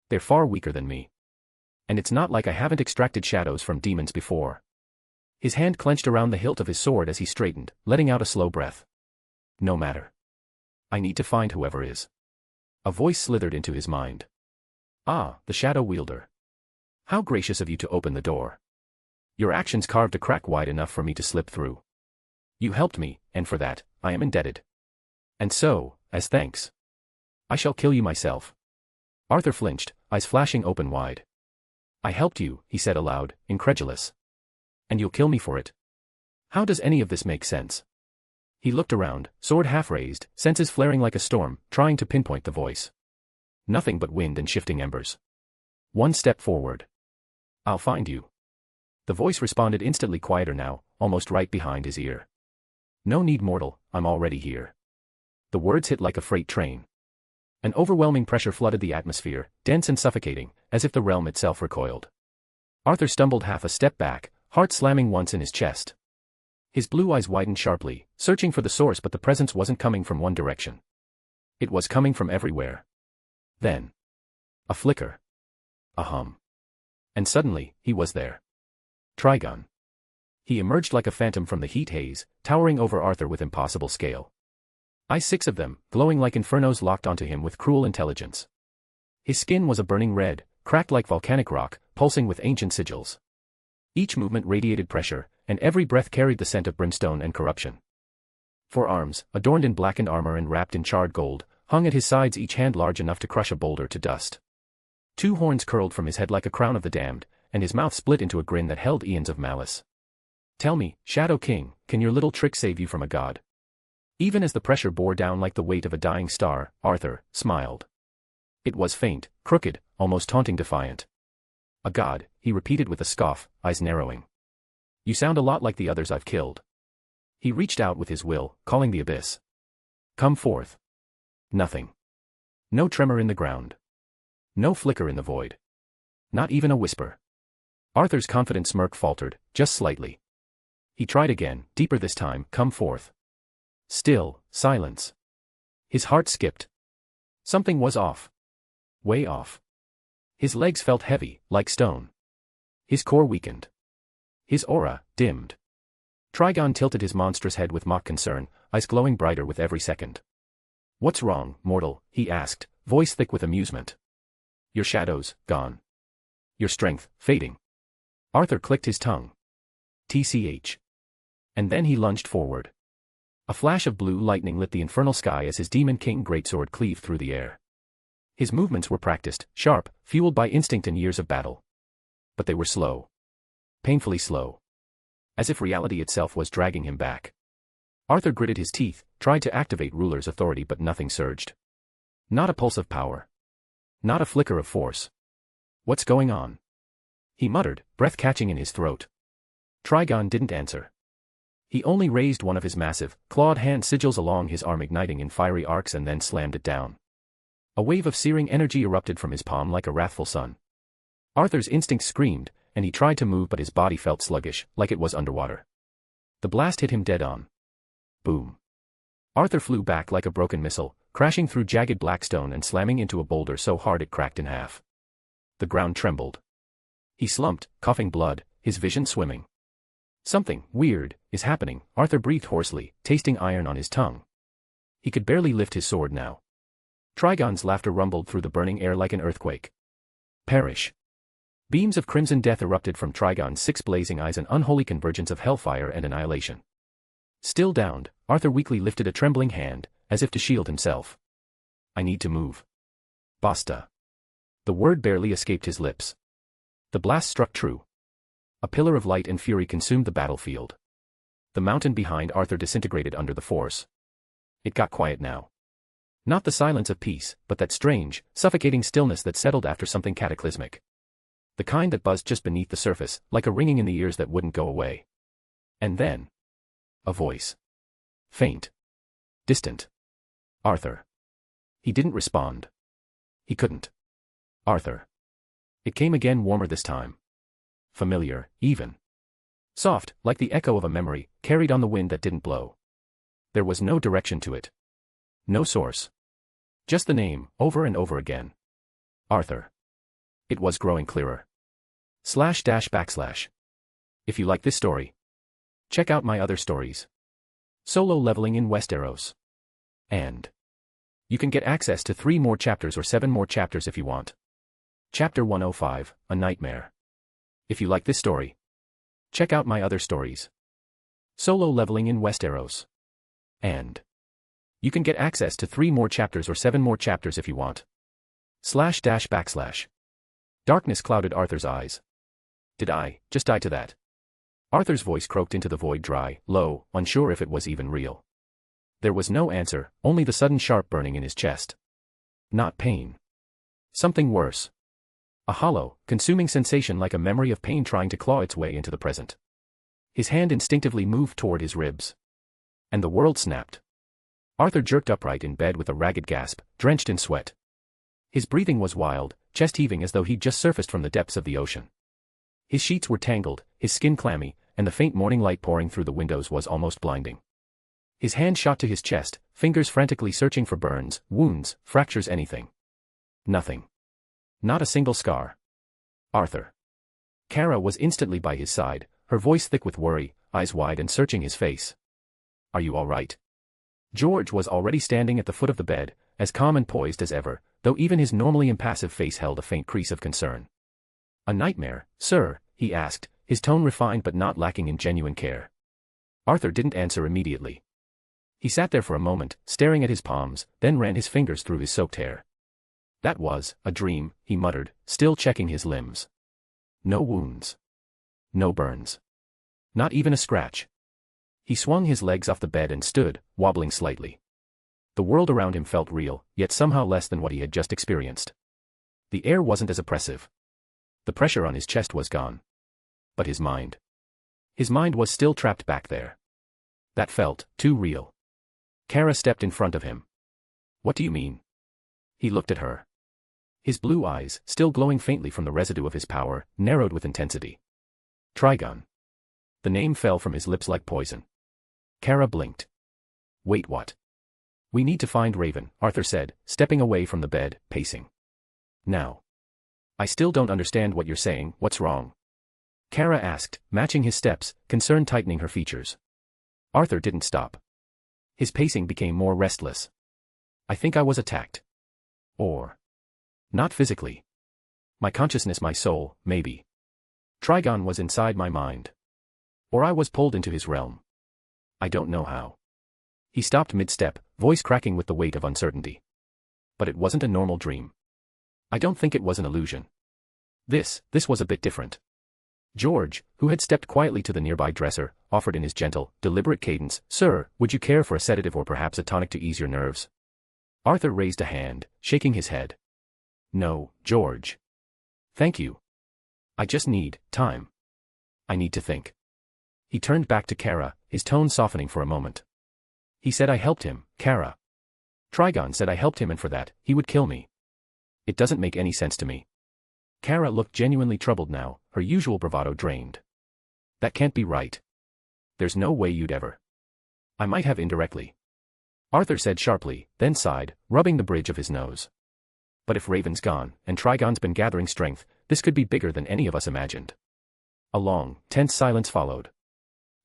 "They're far weaker than me. And it's not like I haven't extracted shadows from demons before." His hand clenched around the hilt of his sword as he straightened, letting out a slow breath. "No matter. I need to find whoever is." A voice slithered into his mind. "Ah, the Shadow Wielder. How gracious of you to open the door. Your actions carved a crack wide enough for me to slip through. You helped me, and for that, I am indebted. And so, as thanks, I shall kill you myself. Arthur flinched, eyes flashing open wide. I helped you, he said aloud, incredulous. And you'll kill me for it? How does any of this make sense? He looked around, sword half raised, senses flaring like a storm, trying to pinpoint the voice. Nothing but wind and shifting embers. One step forward. I'll find you. The voice responded instantly, quieter now, almost right behind his ear. No need, mortal, I'm already here. The words hit like a freight train. An overwhelming pressure flooded the atmosphere, dense and suffocating, as if the realm itself recoiled. Arthur stumbled half a step back, heart slamming once in his chest. His blue eyes widened sharply, searching for the source, but the presence wasn't coming from one direction. It was coming from everywhere. Then, a flicker. A hum. And suddenly, he was there. Trigon. He emerged like a phantom from the heat haze, towering over Arthur with impossible scale. Eyes, 6 of them, glowing like infernos, locked onto him with cruel intelligence. His skin was a burning red, cracked like volcanic rock, pulsing with ancient sigils. Each movement radiated pressure, and every breath carried the scent of brimstone and corruption. 4 arms, adorned in blackened armor and wrapped in charred gold, hung at his sides, each hand large enough to crush a boulder to dust. 2 horns curled from his head like a crown of the damned, and his mouth split into a grin that held eons of malice. Tell me, Shadow King, can your little trick save you from a god? Even as the pressure bore down like the weight of a dying star, Arthur smiled. It was faint, crooked, almost taunting, defiant. A god, he repeated with a scoff, eyes narrowing. You sound a lot like the others I've killed. He reached out with his will, calling the abyss. Come forth. Nothing. No tremor in the ground. No flicker in the void. Not even a whisper. Arthur's confident smirk faltered, just slightly. He tried again, deeper this time, come forth. Still, silence. His heart skipped. Something was off. Way off. His legs felt heavy, like stone. His core weakened. His aura dimmed. Trigon tilted his monstrous head with mock concern, eyes glowing brighter with every second. What's wrong, mortal? He asked, voice thick with amusement. Your shadows, gone. Your strength, fading. Arthur clicked his tongue. TCH. And then he lunged forward. A flash of blue lightning lit the infernal sky as his Demon King greatsword cleaved through the air. His movements were practiced, sharp, fueled by instinct and years of battle. But they were slow. Painfully slow. As if reality itself was dragging him back. Arthur gritted his teeth, tried to activate ruler's authority, but nothing surged. Not a pulse of power. Not a flicker of force. What's going on? He muttered, breath catching in his throat. Trigon didn't answer. He only raised one of his massive, clawed hand sigils along his arm, igniting in fiery arcs, and then slammed it down. A wave of searing energy erupted from his palm like a wrathful sun. Arthur's instincts screamed, and he tried to move, but his body felt sluggish, like it was underwater. The blast hit him dead on. Boom. Arthur flew back like a broken missile, crashing through jagged black stone and slamming into a boulder so hard it cracked in half. The ground trembled. He slumped, coughing blood, his vision swimming. Something weird is happening, Arthur breathed hoarsely, tasting iron on his tongue. He could barely lift his sword now. Trigon's laughter rumbled through the burning air like an earthquake. Perish. Beams of crimson death erupted from Trigon's 6 blazing eyes, an unholy convergence of hellfire and annihilation. Still downed, Arthur weakly lifted a trembling hand, as if to shield himself. I need to move. Basta. The word barely escaped his lips. The blast struck true. A pillar of light and fury consumed the battlefield. The mountain behind Arthur disintegrated under the force. It got quiet now. Not the silence of peace, but that strange, suffocating stillness that settled after something cataclysmic. The kind that buzzed just beneath the surface, like a ringing in the ears that wouldn't go away. And then, a voice. Faint. Distant. Arthur. He didn't respond. He couldn't. Arthur. It came again, warmer this time. Familiar, even. Soft, like the echo of a memory, carried on the wind that didn't blow. There was no direction to it. No source. Just the name, over and over again. Arthur. It was growing clearer. // If you like this story, check out my other stories. Solo leveling in Westeros. And you can get access to 3 more chapters or 7 more chapters if you want. Chapter 105, A Nightmare. If you like this story, check out my other stories. Solo Leveling in Westeros. And you can get access to 3 more chapters or 7 more chapters if you want. //. Darkness clouded Arthur's eyes. Did I just die to that? Arthur's voice croaked into the void, dry, low, unsure if it was even real. There was no answer, only the sudden sharp burning in his chest. Not pain. Something worse. A hollow, consuming sensation like a memory of pain trying to claw its way into the present. His hand instinctively moved toward his ribs. And the world snapped. Arthur jerked upright in bed with a ragged gasp, drenched in sweat. His breathing was wild, chest heaving as though he'd just surfaced from the depths of the ocean. His sheets were tangled, his skin clammy, and the faint morning light pouring through the windows was almost blinding. His hand shot to his chest, fingers frantically searching for burns, wounds, fractures, anything. Nothing. Not a single scar. Arthur. Kara was instantly by his side, her voice thick with worry, eyes wide and searching his face. Are you all right? George was already standing at the foot of the bed, as calm and poised as ever, though even his normally impassive face held a faint crease of concern. A nightmare, sir? He asked, his tone refined but not lacking in genuine care. Arthur didn't answer immediately. He sat there for a moment, staring at his palms, then ran his fingers through his soaked hair. That was a dream, he muttered, still checking his limbs. No wounds. No burns. Not even a scratch. He swung his legs off the bed and stood, wobbling slightly. The world around him felt real, yet somehow less than what he had just experienced. The air wasn't as oppressive. The pressure on his chest was gone. But his mind. His mind was still trapped back there. That felt too real. Kara stepped in front of him. What do you mean? He looked at her. His blue eyes, still glowing faintly from the residue of his power, narrowed with intensity. Trigon. The name fell from his lips like poison. Kara blinked. Wait, what? We need to find Raven, Arthur said, stepping away from the bed, pacing. Now. I still don't understand what you're saying, what's wrong? Kara asked, matching his steps, concern tightening her features. Arthur didn't stop. His pacing became more restless. I think I was attacked. Or. Not physically. My consciousness, my soul, maybe. Trigon was inside my mind. Or I was pulled into his realm. I don't know how. He stopped mid-step, voice cracking with the weight of uncertainty. But it wasn't a normal dream. I don't think it was an illusion. This was a bit different. George, who had stepped quietly to the nearby dresser, offered in his gentle, deliberate cadence, Sir, would you care for a sedative or perhaps a tonic to ease your nerves? Arthur raised a hand, shaking his head. No, George. Thank you. I just need time. I need to think. He turned back to Kara, his tone softening for a moment. He said I helped him, Kara. Trigon said I helped him and for that, he would kill me. It doesn't make any sense to me. Kara looked genuinely troubled now, her usual bravado drained. That can't be right. There's no way you'd ever. I might have indirectly. Arthur said sharply, then sighed, rubbing the bridge of his nose. But if Raven's gone, and Trigon's been gathering strength, this could be bigger than any of us imagined. A long, tense silence followed.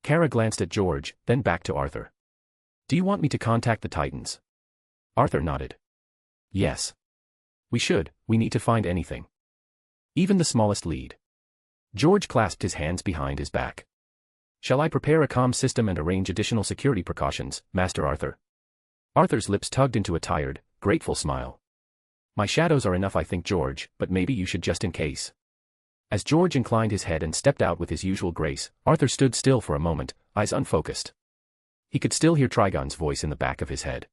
Kara glanced at George, then back to Arthur. Do you want me to contact the Titans? Arthur nodded. Yes. We should, we need to find anything. Even the smallest lead. George clasped his hands behind his back. Shall I prepare a comm system and arrange additional security precautions, Master Arthur? Arthur's lips tugged into a tired, grateful smile. My shadows are enough, I think, George, but maybe you should just in case. As George inclined his head and stepped out with his usual grace, Arthur stood still for a moment, eyes unfocused. He could still hear Trigon's voice in the back of his head.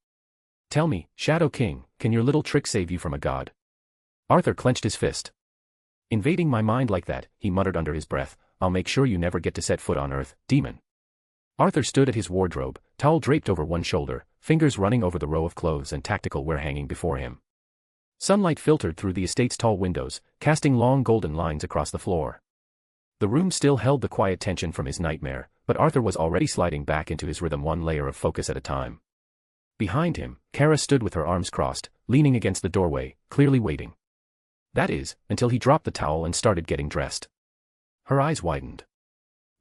Tell me, Shadow King, can your little trick save you from a god? Arthur clenched his fist. Invading my mind like that, he muttered under his breath, I'll make sure you never get to set foot on Earth, demon. Arthur stood at his wardrobe, towel draped over one shoulder, fingers running over the row of clothes and tactical wear hanging before him. Sunlight filtered through the estate's tall windows, casting long golden lines across the floor. The room still held the quiet tension from his nightmare, but Arthur was already sliding back into his rhythm, one layer of focus at a time. Behind him, Kara stood with her arms crossed, leaning against the doorway, clearly waiting. That is, until he dropped the towel and started getting dressed. Her eyes widened.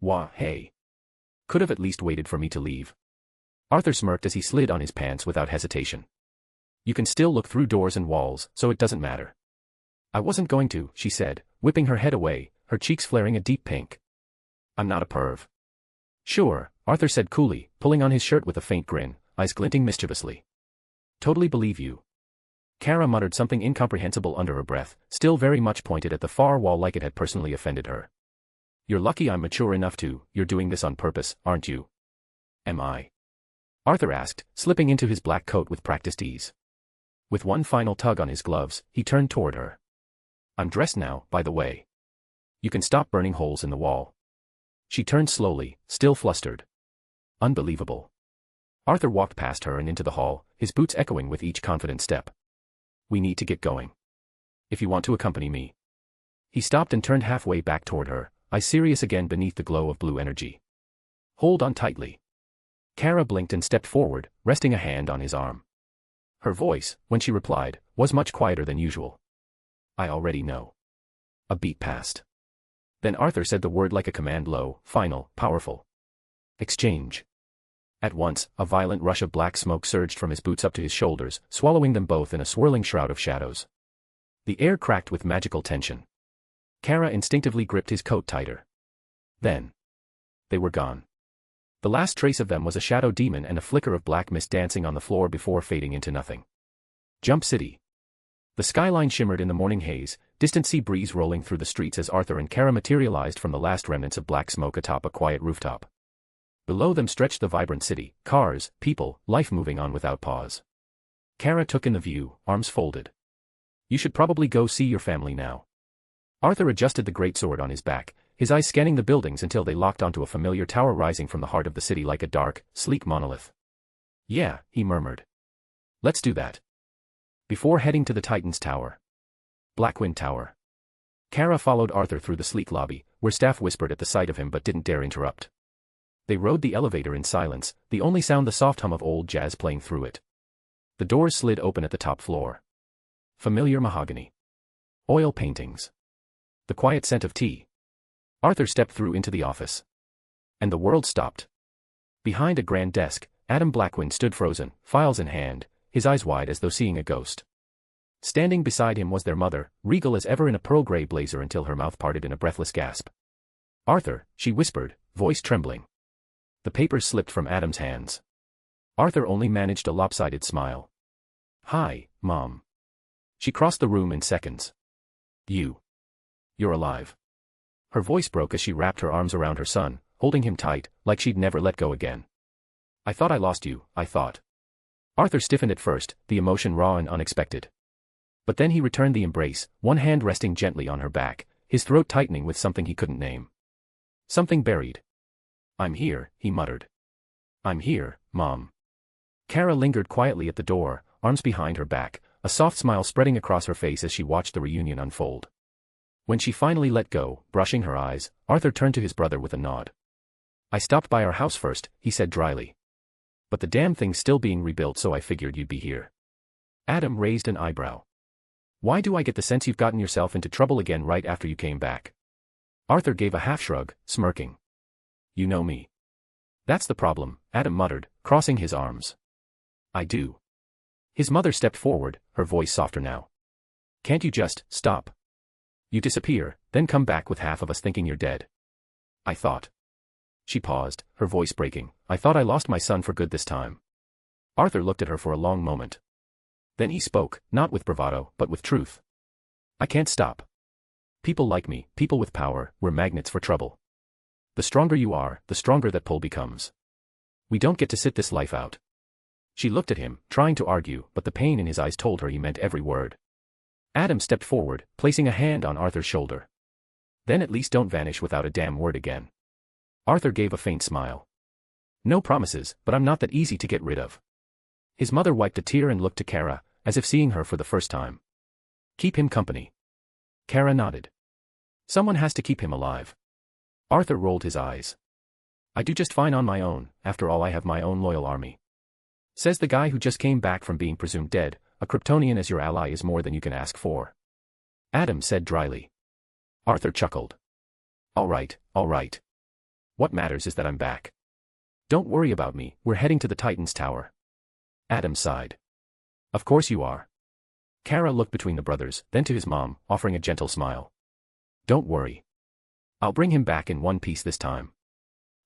Wah, hey. Could have at least waited for me to leave. Arthur smirked as he slid on his pants without hesitation. You can still look through doors and walls, so it doesn't matter. I wasn't going to, she said, whipping her head away, her cheeks flaring a deep pink. I'm not a perv. Sure, Arthur said coolly, pulling on his shirt with a faint grin, eyes glinting mischievously. Totally believe you. Kara muttered something incomprehensible under her breath, still very much pointed at the far wall like it had personally offended her. You're lucky I'm mature enough to. You're doing this on purpose, aren't you? Am I? Arthur asked, slipping into his black coat with practiced ease. With one final tug on his gloves, he turned toward her. I'm dressed now, by the way. You can stop burning holes in the wall. She turned slowly, still flustered. Unbelievable. Arthur walked past her and into the hall, his boots echoing with each confident step. We need to get going. If you want to accompany me. He stopped and turned halfway back toward her, eyes serious again beneath the glow of blue energy. Hold on tightly. Kara blinked and stepped forward, resting a hand on his arm. Her voice, when she replied, was much quieter than usual. I already know. A beat passed. Then Arthur said the word like a command, low, final, powerful. Exchange. At once, a violent rush of black smoke surged from his boots up to his shoulders, swallowing them both in a swirling shroud of shadows. The air cracked with magical tension. Kara instinctively gripped his coat tighter. Then. They were gone. The last trace of them was a shadow demon and a flicker of black mist dancing on the floor before fading into nothing. Jump City. The skyline shimmered in the morning haze, distant sea breeze rolling through the streets as Arthur and Kara materialized from the last remnants of black smoke atop a quiet rooftop. Below them stretched the vibrant city, cars, people, life moving on without pause. Kara took in the view, arms folded. You should probably go see your family now. Arthur adjusted the greatsword on his back, his eyes scanning the buildings until they locked onto a familiar tower rising from the heart of the city like a dark, sleek monolith. Yeah, he murmured. Let's do that. Before heading to the Titan's Tower. Blackwynd Tower. Kara followed Arthur through the sleek lobby, where staff whispered at the sight of him but didn't dare interrupt. They rode the elevator in silence, the only sound the soft hum of old jazz playing through it. The doors slid open at the top floor. Familiar mahogany. Oil paintings. The quiet scent of tea. Arthur stepped through into the office. And the world stopped. Behind a grand desk, Adam Blackwynd stood frozen, files in hand, his eyes wide as though seeing a ghost. Standing beside him was their mother, regal as ever in a pearl-gray blazer until her mouth parted in a breathless gasp. Arthur, she whispered, voice trembling. The papers slipped from Adam's hands. Arthur only managed a lopsided smile. Hi, Mom. She crossed the room in seconds. You're alive. Her voice broke as she wrapped her arms around her son, holding him tight, like she'd never let go again. I thought I lost you, I thought. Arthur stiffened at first, the emotion raw and unexpected. But then he returned the embrace, one hand resting gently on her back, his throat tightening with something he couldn't name. Something buried. I'm here, he muttered. I'm here, Mom. Kara lingered quietly at the door, arms behind her back, a soft smile spreading across her face as she watched the reunion unfold. When she finally let go, brushing her eyes, Arthur turned to his brother with a nod. I stopped by our house first, he said dryly. But the damn thing's still being rebuilt, so I figured you'd be here. Adam raised an eyebrow. Why do I get the sense you've gotten yourself into trouble again right after you came back? Arthur gave a half shrug, smirking. You know me. That's the problem, Adam muttered, crossing his arms. I do. His mother stepped forward, her voice softer now. Can't you just stop? You disappear, then come back with half of us thinking you're dead. I thought. She paused, her voice breaking. I thought I lost my son for good this time. Arthur looked at her for a long moment. Then he spoke, not with bravado, but with truth. I can't stop. People like me, people with power, we're magnets for trouble. The stronger you are, the stronger that pull becomes. We don't get to sit this life out. She looked at him, trying to argue, but the pain in his eyes told her he meant every word. Adam stepped forward, placing a hand on Arthur's shoulder. Then at least don't vanish without a damn word again. Arthur gave a faint smile. No promises, but I'm not that easy to get rid of. His mother wiped a tear and looked to Kara, as if seeing her for the first time. Keep him company. Kara nodded. Someone has to keep him alive. Arthur rolled his eyes. I do just fine on my own, after all I have my own loyal army. Says the guy who just came back from being presumed dead, a Kryptonian as your ally is more than you can ask for. Adam said dryly. Arthur chuckled. All right. What matters is that I'm back. Don't worry about me, we're heading to the Titan's Tower. Adam sighed. Of course you are. Kara looked between the brothers, then to his mom, offering a gentle smile. Don't worry. I'll bring him back in one piece this time.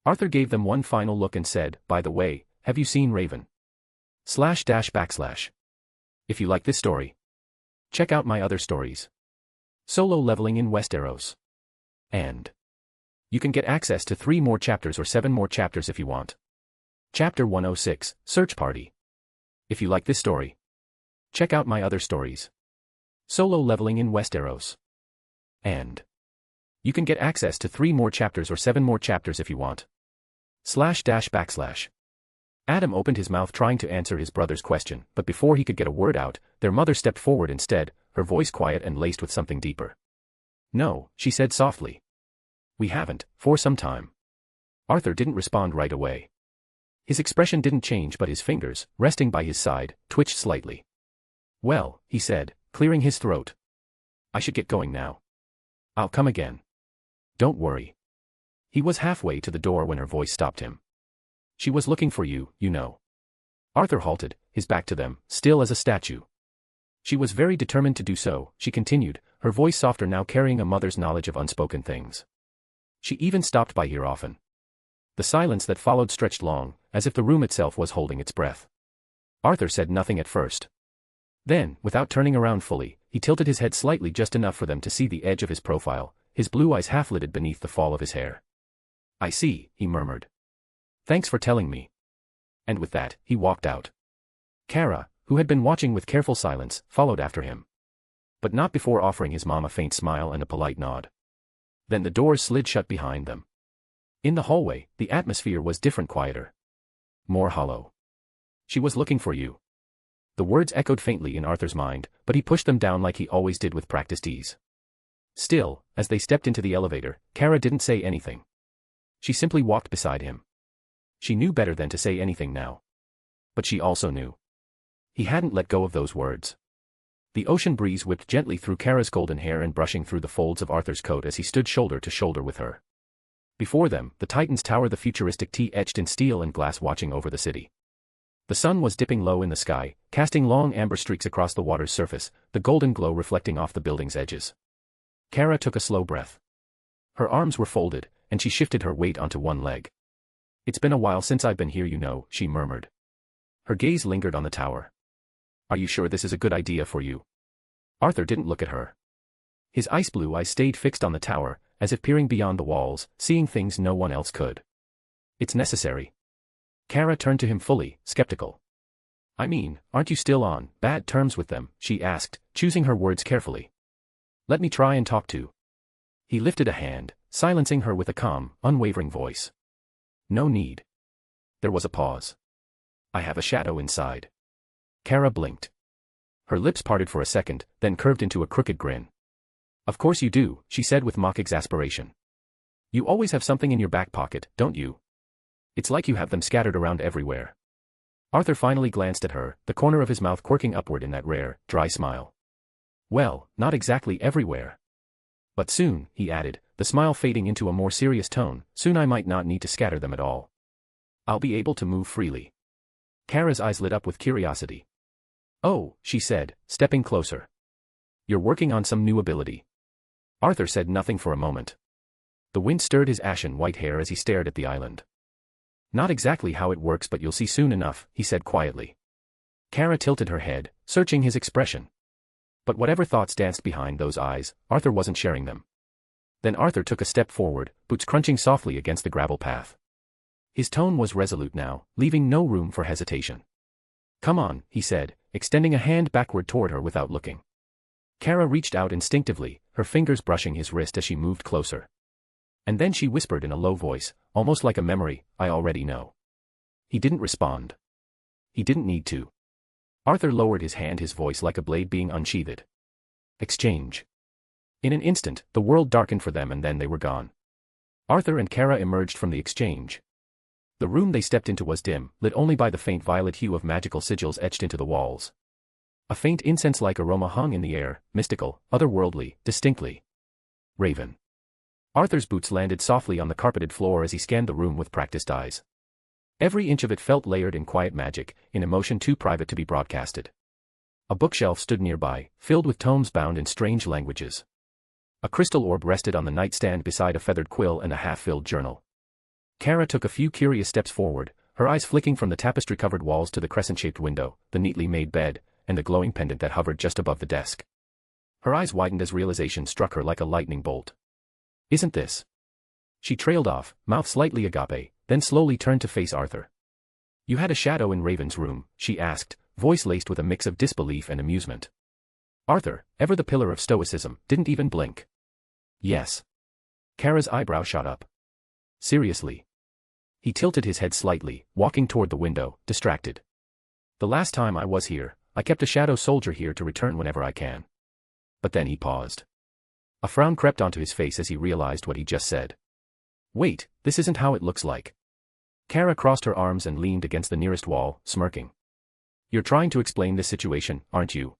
Arthur gave them one final look and said, by the way, have you seen Raven? //. If you like this story, check out my other stories. Solo leveling in Westeros. And you can get access to 3 more chapters or 7 more chapters if you want. Chapter 106, Search Party. If you like this story, check out my other stories. Solo leveling in Westeros. And you can get access to 3 more chapters or 7 more chapters if you want. //. Adam opened his mouth trying to answer his brother's question, but before he could get a word out, their mother stepped forward instead, her voice quiet and laced with something deeper. No, she said softly. We haven't, for some time. Arthur didn't respond right away. His expression didn't change but his fingers, resting by his side, twitched slightly. Well, he said, clearing his throat. I should get going now. I'll come again. Don't worry. He was halfway to the door when her voice stopped him. She was looking for you, you know. Arthur halted, his back to them, still as a statue. She was very determined to do so, she continued, her voice softer now carrying a mother's knowledge of unspoken things. She even stopped by here often. The silence that followed stretched long, as if the room itself was holding its breath. Arthur said nothing at first. Then, without turning around fully, he tilted his head slightly just enough for them to see the edge of his profile, his blue eyes half-lidded beneath the fall of his hair. I see, he murmured. Thanks for telling me. And with that, he walked out. Kara, who had been watching with careful silence, followed after him. But not before offering his mom a faint smile and a polite nod. Then the doors slid shut behind them. In the hallway, the atmosphere was different, quieter. More hollow. She was looking for you. The words echoed faintly in Arthur's mind, but he pushed them down like he always did with practiced ease. Still, as they stepped into the elevator, Kara didn't say anything. She simply walked beside him. She knew better than to say anything now. But she also knew. He hadn't let go of those words. The ocean breeze whipped gently through Kara's golden hair and brushing through the folds of Arthur's coat as he stood shoulder to shoulder with her. Before them, the Titan's tower, the futuristic T etched in steel and glass, watching over the city. The sun was dipping low in the sky, casting long amber streaks across the water's surface, the golden glow reflecting off the building's edges. Kara took a slow breath. Her arms were folded, and she shifted her weight onto one leg. It's been a while since I've been here, you know, she murmured. Her gaze lingered on the tower. Are you sure this is a good idea for you? Arthur didn't look at her. His ice blue eyes stayed fixed on the tower, as if peering beyond the walls, seeing things no one else could. It's necessary. Kara turned to him fully, skeptical. I mean, aren't you still on bad terms with them? She asked, choosing her words carefully. Let me try and talk to. He lifted a hand, silencing her with a calm, unwavering voice. No need. There was a pause. I have a shadow inside. Kara blinked. Her lips parted for a second, then curved into a crooked grin. Of course you do, she said with mock exasperation. You always have something in your back pocket, don't you? It's like you have them scattered around everywhere. Arthur finally glanced at her, the corner of his mouth quirking upward in that rare, dry smile. Well, not exactly everywhere. But soon, he added, the smile fading into a more serious tone, soon I might not need to scatter them at all. I'll be able to move freely. Kara's eyes lit up with curiosity. Oh, she said, stepping closer. You're working on some new ability. Arthur said nothing for a moment. The wind stirred his ashen white hair as he stared at the island. Not exactly how it works, but you'll see soon enough, he said quietly. Kara tilted her head, searching his expression. But whatever thoughts danced behind those eyes, Arthur wasn't sharing them. Then Arthur took a step forward, boots crunching softly against the gravel path. His tone was resolute now, leaving no room for hesitation. Come on, he said, extending a hand backward toward her without looking. Kara reached out instinctively, her fingers brushing his wrist as she moved closer. And then she whispered in a low voice, almost like a memory, I already know. He didn't respond. He didn't need to. Arthur lowered his hand, his voice like a blade being unsheathed. Exchange. In an instant, the world darkened for them and then they were gone. Arthur and Kara emerged from the exchange. The room they stepped into was dim, lit only by the faint violet hue of magical sigils etched into the walls. A faint incense-like aroma hung in the air, mystical, otherworldly, distinctly. Raven. Arthur's boots landed softly on the carpeted floor as he scanned the room with practiced eyes. Every inch of it felt layered in quiet magic, in emotion too private to be broadcasted. A bookshelf stood nearby, filled with tomes bound in strange languages. A crystal orb rested on the nightstand beside a feathered quill and a half-filled journal. Kara took a few curious steps forward, her eyes flicking from the tapestry-covered walls to the crescent-shaped window, the neatly made bed, and the glowing pendant that hovered just above the desk. Her eyes widened as realization struck her like a lightning bolt. Isn't this? She trailed off, mouth slightly agape, then slowly turned to face Arthur. You had a shadow in Raven's room, she asked, voice laced with a mix of disbelief and amusement. Arthur, ever the pillar of stoicism, didn't even blink. Yes. Kara's eyebrow shot up. Seriously? He tilted his head slightly, walking toward the window, distracted. The last time I was here, I kept a shadow soldier here to return whenever I can. But then he paused. A frown crept onto his face as he realized what he just said. Wait, this isn't how it looks like. Kara crossed her arms and leaned against the nearest wall, smirking. You're trying to explain this situation, aren't you?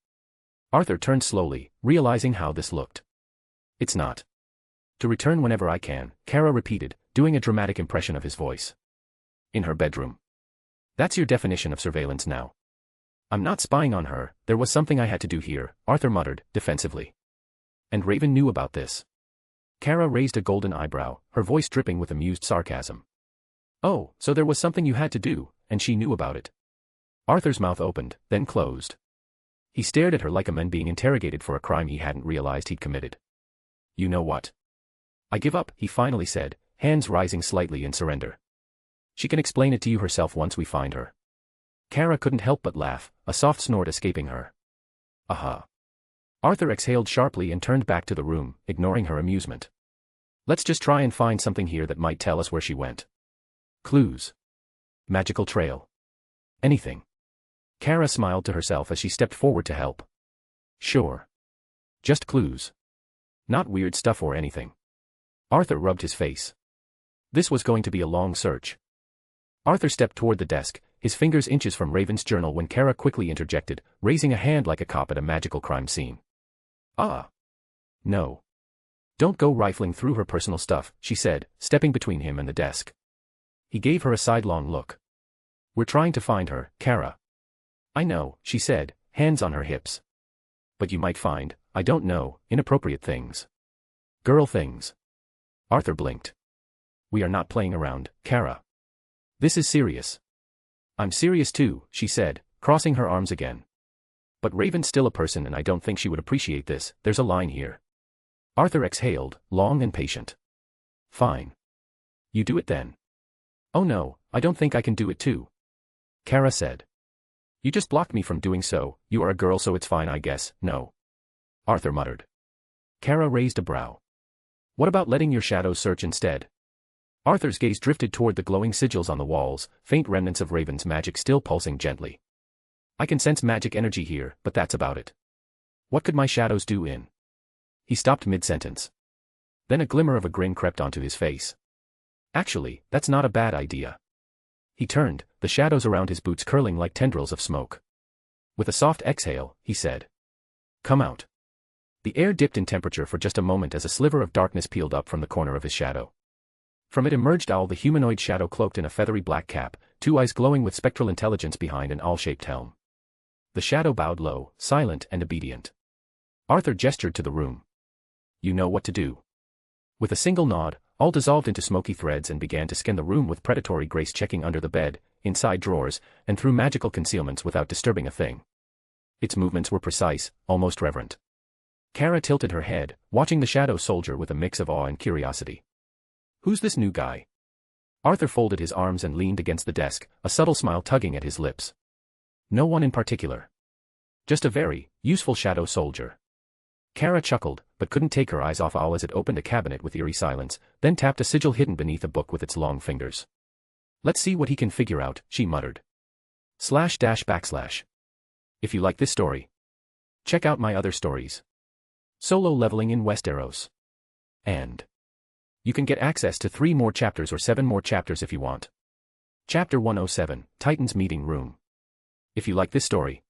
Arthur turned slowly, realizing how this looked. It's not. To return whenever I can, Kara repeated, doing a dramatic impression of his voice. In her bedroom. That's your definition of surveillance now. I'm not spying on her, there was something I had to do here, Arthur muttered, defensively. And Raven knew about this. Kara raised a golden eyebrow, her voice dripping with amused sarcasm. Oh, so there was something you had to do, and she knew about it. Arthur's mouth opened, then closed. He stared at her like a man being interrogated for a crime he hadn't realized he'd committed. You know what? I give up, he finally said, hands rising slightly in surrender. She can explain it to you herself once we find her. Kara couldn't help but laugh, a soft snort escaping her. Aha. Arthur exhaled sharply and turned back to the room, ignoring her amusement. Let's just try and find something here that might tell us where she went. Clues. Magical trail. Anything. Kara smiled to herself as she stepped forward to help. Sure. Just clues. Not weird stuff or anything. Arthur rubbed his face. This was going to be a long search. Arthur stepped toward the desk, his fingers inches from Raven's journal when Kara quickly interjected, raising a hand like a cop at a magical crime scene. Ah. No. Don't go rifling through her personal stuff, she said, stepping between him and the desk. He gave her a sidelong look. We're trying to find her, Kara. I know, she said, hands on her hips. But you might find, I don't know, inappropriate things. Girl things. Arthur blinked. We are not playing around, Kara. This is serious. I'm serious too, she said, crossing her arms again. But Raven's still a person and I don't think she would appreciate this, there's a line here. Arthur exhaled, long and patient. Fine. You do it then. Oh no, I don't think I can do it too. Kara said. You just blocked me from doing so, you are a girl so it's fine I guess, no. Arthur muttered. Kara raised a brow. What about letting your shadows search instead? Arthur's gaze drifted toward the glowing sigils on the walls, faint remnants of Raven's magic still pulsing gently. I can sense magic energy here, but that's about it. What could my shadows do in? He stopped mid-sentence. Then a glimmer of a grin crept onto his face. Actually, that's not a bad idea. He turned, the shadows around his boots curling like tendrils of smoke. With a soft exhale, he said. Come out. The air dipped in temperature for just a moment as a sliver of darkness peeled up from the corner of his shadow. From it emerged Owl, the humanoid shadow cloaked in a feathery black cap, two eyes glowing with spectral intelligence behind an owl-shaped helm. The shadow bowed low, silent and obedient. Arthur gestured to the room. You know what to do. With a single nod, Owl dissolved into smoky threads and began to scan the room with predatory grace, checking under the bed, inside drawers, and through magical concealments without disturbing a thing. Its movements were precise, almost reverent. Kara tilted her head, watching the shadow soldier with a mix of awe and curiosity. Who's this new guy? Arthur folded his arms and leaned against the desk, a subtle smile tugging at his lips. No one in particular. Just a very useful shadow soldier. Kara chuckled, but couldn't take her eyes off Owl as it opened a cabinet with eerie silence, then tapped a sigil hidden beneath a book with its long fingers. Let's see what he can figure out, she muttered. // If you like this story, check out my other stories. Solo leveling in Westeros. And you can get access to 3 more chapters or 7 more chapters if you want. Chapter 107, Titan's Meeting Room. If you like this story,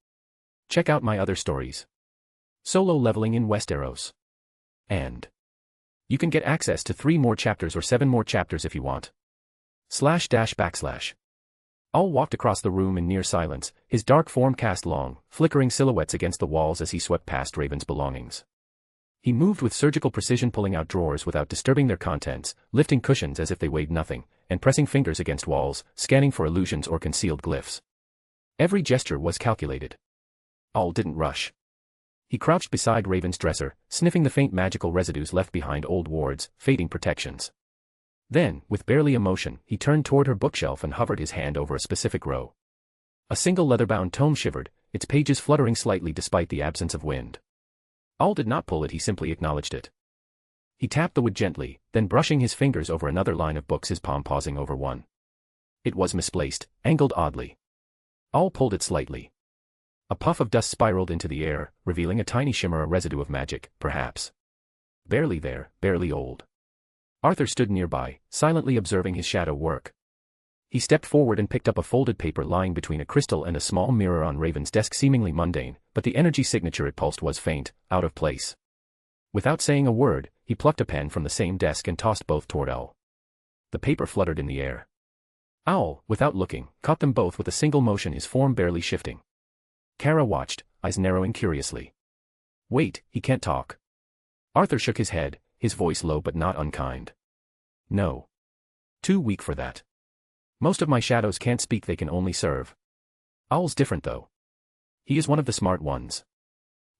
check out my other stories. Solo leveling in Westeros. And you can get access to 3 more chapters or 7 more chapters if you want. // Owl walked across the room in near silence, his dark form cast long, flickering silhouettes against the walls as he swept past Raven's belongings. He moved with surgical precision, pulling out drawers without disturbing their contents, lifting cushions as if they weighed nothing, and pressing fingers against walls, scanning for illusions or concealed glyphs. Every gesture was calculated. Owl didn't rush. He crouched beside Raven's dresser, sniffing the faint magical residues left behind old wards, fading protections. Then, with barely a motion, he turned toward her bookshelf and hovered his hand over a specific row. A single leather-bound tome shivered, its pages fluttering slightly despite the absence of wind. Owl did not pull it, he simply acknowledged it. He tapped the wood gently, then brushing his fingers over another line of books, his palm pausing over one. It was misplaced, angled oddly. Owl pulled it slightly. A puff of dust spiraled into the air, revealing a tiny shimmer, a residue of magic, perhaps. Barely there, barely old. Arthur stood nearby, silently observing his shadow work. He stepped forward and picked up a folded paper lying between a crystal and a small mirror on Raven's desk, seemingly mundane, but the energy signature it pulsed was faint, out of place. Without saying a word, he plucked a pen from the same desk and tossed both toward Owl. The paper fluttered in the air. Owl, without looking, caught them both with a single motion, his form barely shifting. Kara watched, eyes narrowing curiously. Wait, he can't talk. Arthur shook his head, his voice low but not unkind. No. Too weak for that. Most of my shadows can't speak, they can only serve. Owl's different though. He is one of the smart ones.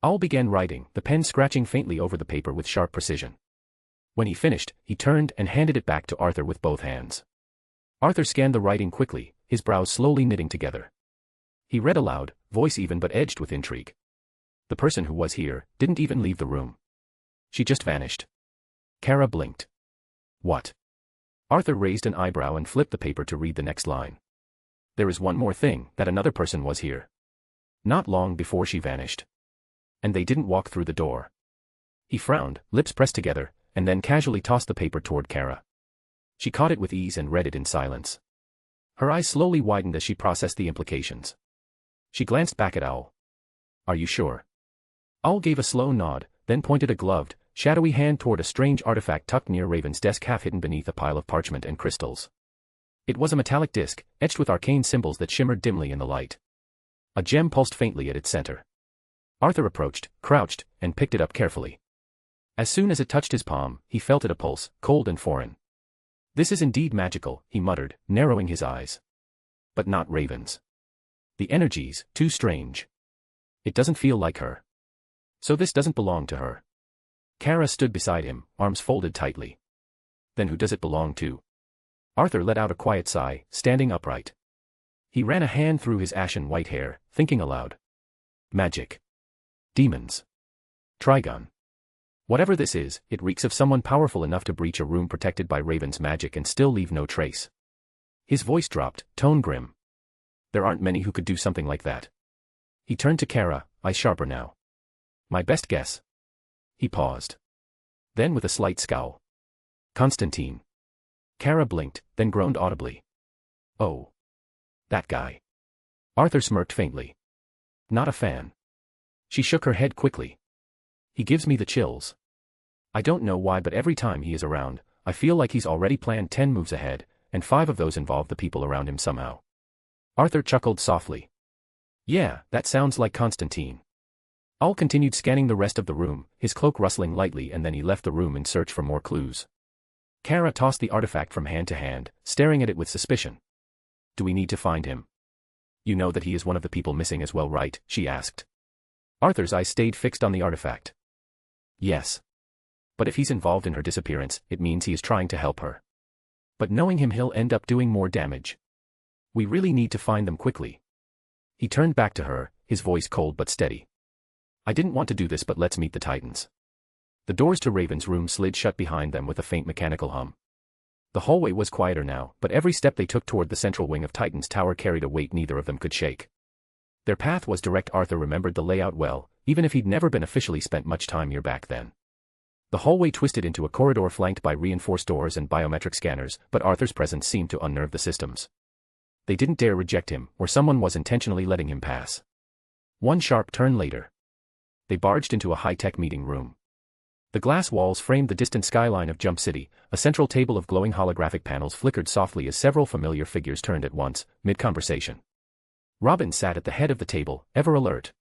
Owl began writing, the pen scratching faintly over the paper with sharp precision. When he finished, he turned and handed it back to Arthur with both hands. Arthur scanned the writing quickly, his brows slowly knitting together. He read aloud, voice even but edged with intrigue. The person who was here didn't even leave the room. She just vanished. Kara blinked. What? Arthur raised an eyebrow and flipped the paper to read the next line. There is one more thing, that another person was here. Not long before she vanished. And they didn't walk through the door. He frowned, lips pressed together, and then casually tossed the paper toward Kara. She caught it with ease and read it in silence. Her eyes slowly widened as she processed the implications. She glanced back at Owl. Are you sure? Owl gave a slow nod, then pointed a gloved, shadowy hand toward a strange artifact tucked near Raven's desk, half hidden beneath a pile of parchment and crystals. It was a metallic disc, etched with arcane symbols that shimmered dimly in the light. A gem pulsed faintly at its center. Arthur approached, crouched, and picked it up carefully. As soon as it touched his palm, he felt it a pulse, cold and foreign. This is indeed magical, he muttered, narrowing his eyes. But not Raven's. The energy's too strange. It doesn't feel like her. So this doesn't belong to her. Kara stood beside him, arms folded tightly. Then who does it belong to? Arthur let out a quiet sigh, standing upright. He ran a hand through his ashen white hair, thinking aloud. Magic. Demons. Trigon. Whatever this is, it reeks of someone powerful enough to breach a room protected by Raven's magic and still leave no trace. His voice dropped, tone grim. There aren't many who could do something like that. He turned to Kara, eyes sharper now. My best guess. He paused. Then with a slight scowl. Constantine. Kara blinked, then groaned audibly. Oh. That guy. Arthur smirked faintly. Not a fan. She shook her head quickly. He gives me the chills. I don't know why, but every time he is around, I feel like he's already planned 10 moves ahead, and 5 of those involve the people around him somehow. Arthur chuckled softly. Yeah, that sounds like Constantine. Owl continued scanning the rest of the room, his cloak rustling lightly, and then he left the room in search for more clues. Kara tossed the artifact from hand to hand, staring at it with suspicion. Do we need to find him? You know that he is one of the people missing as well, right? She asked. Arthur's eyes stayed fixed on the artifact. Yes. But if he's involved in her disappearance, it means he is trying to help her. But knowing him, he'll end up doing more damage. We really need to find them quickly. He turned back to her, his voice cold but steady. I didn't want to do this, but let's meet the Titans. The doors to Raven's room slid shut behind them with a faint mechanical hum. The hallway was quieter now, but every step they took toward the central wing of Titan's tower carried a weight neither of them could shake. Their path was direct. Arthur remembered the layout well, even if he'd never been officially spent much time here back then. The hallway twisted into a corridor flanked by reinforced doors and biometric scanners, but Arthur's presence seemed to unnerve the systems. They didn't dare reject him, or someone was intentionally letting him pass. One sharp turn later, they barged into a high-tech meeting room. The glass walls framed the distant skyline of Jump City. A central table of glowing holographic panels flickered softly as several familiar figures turned at once, mid-conversation. Robin sat at the head of the table, ever alert.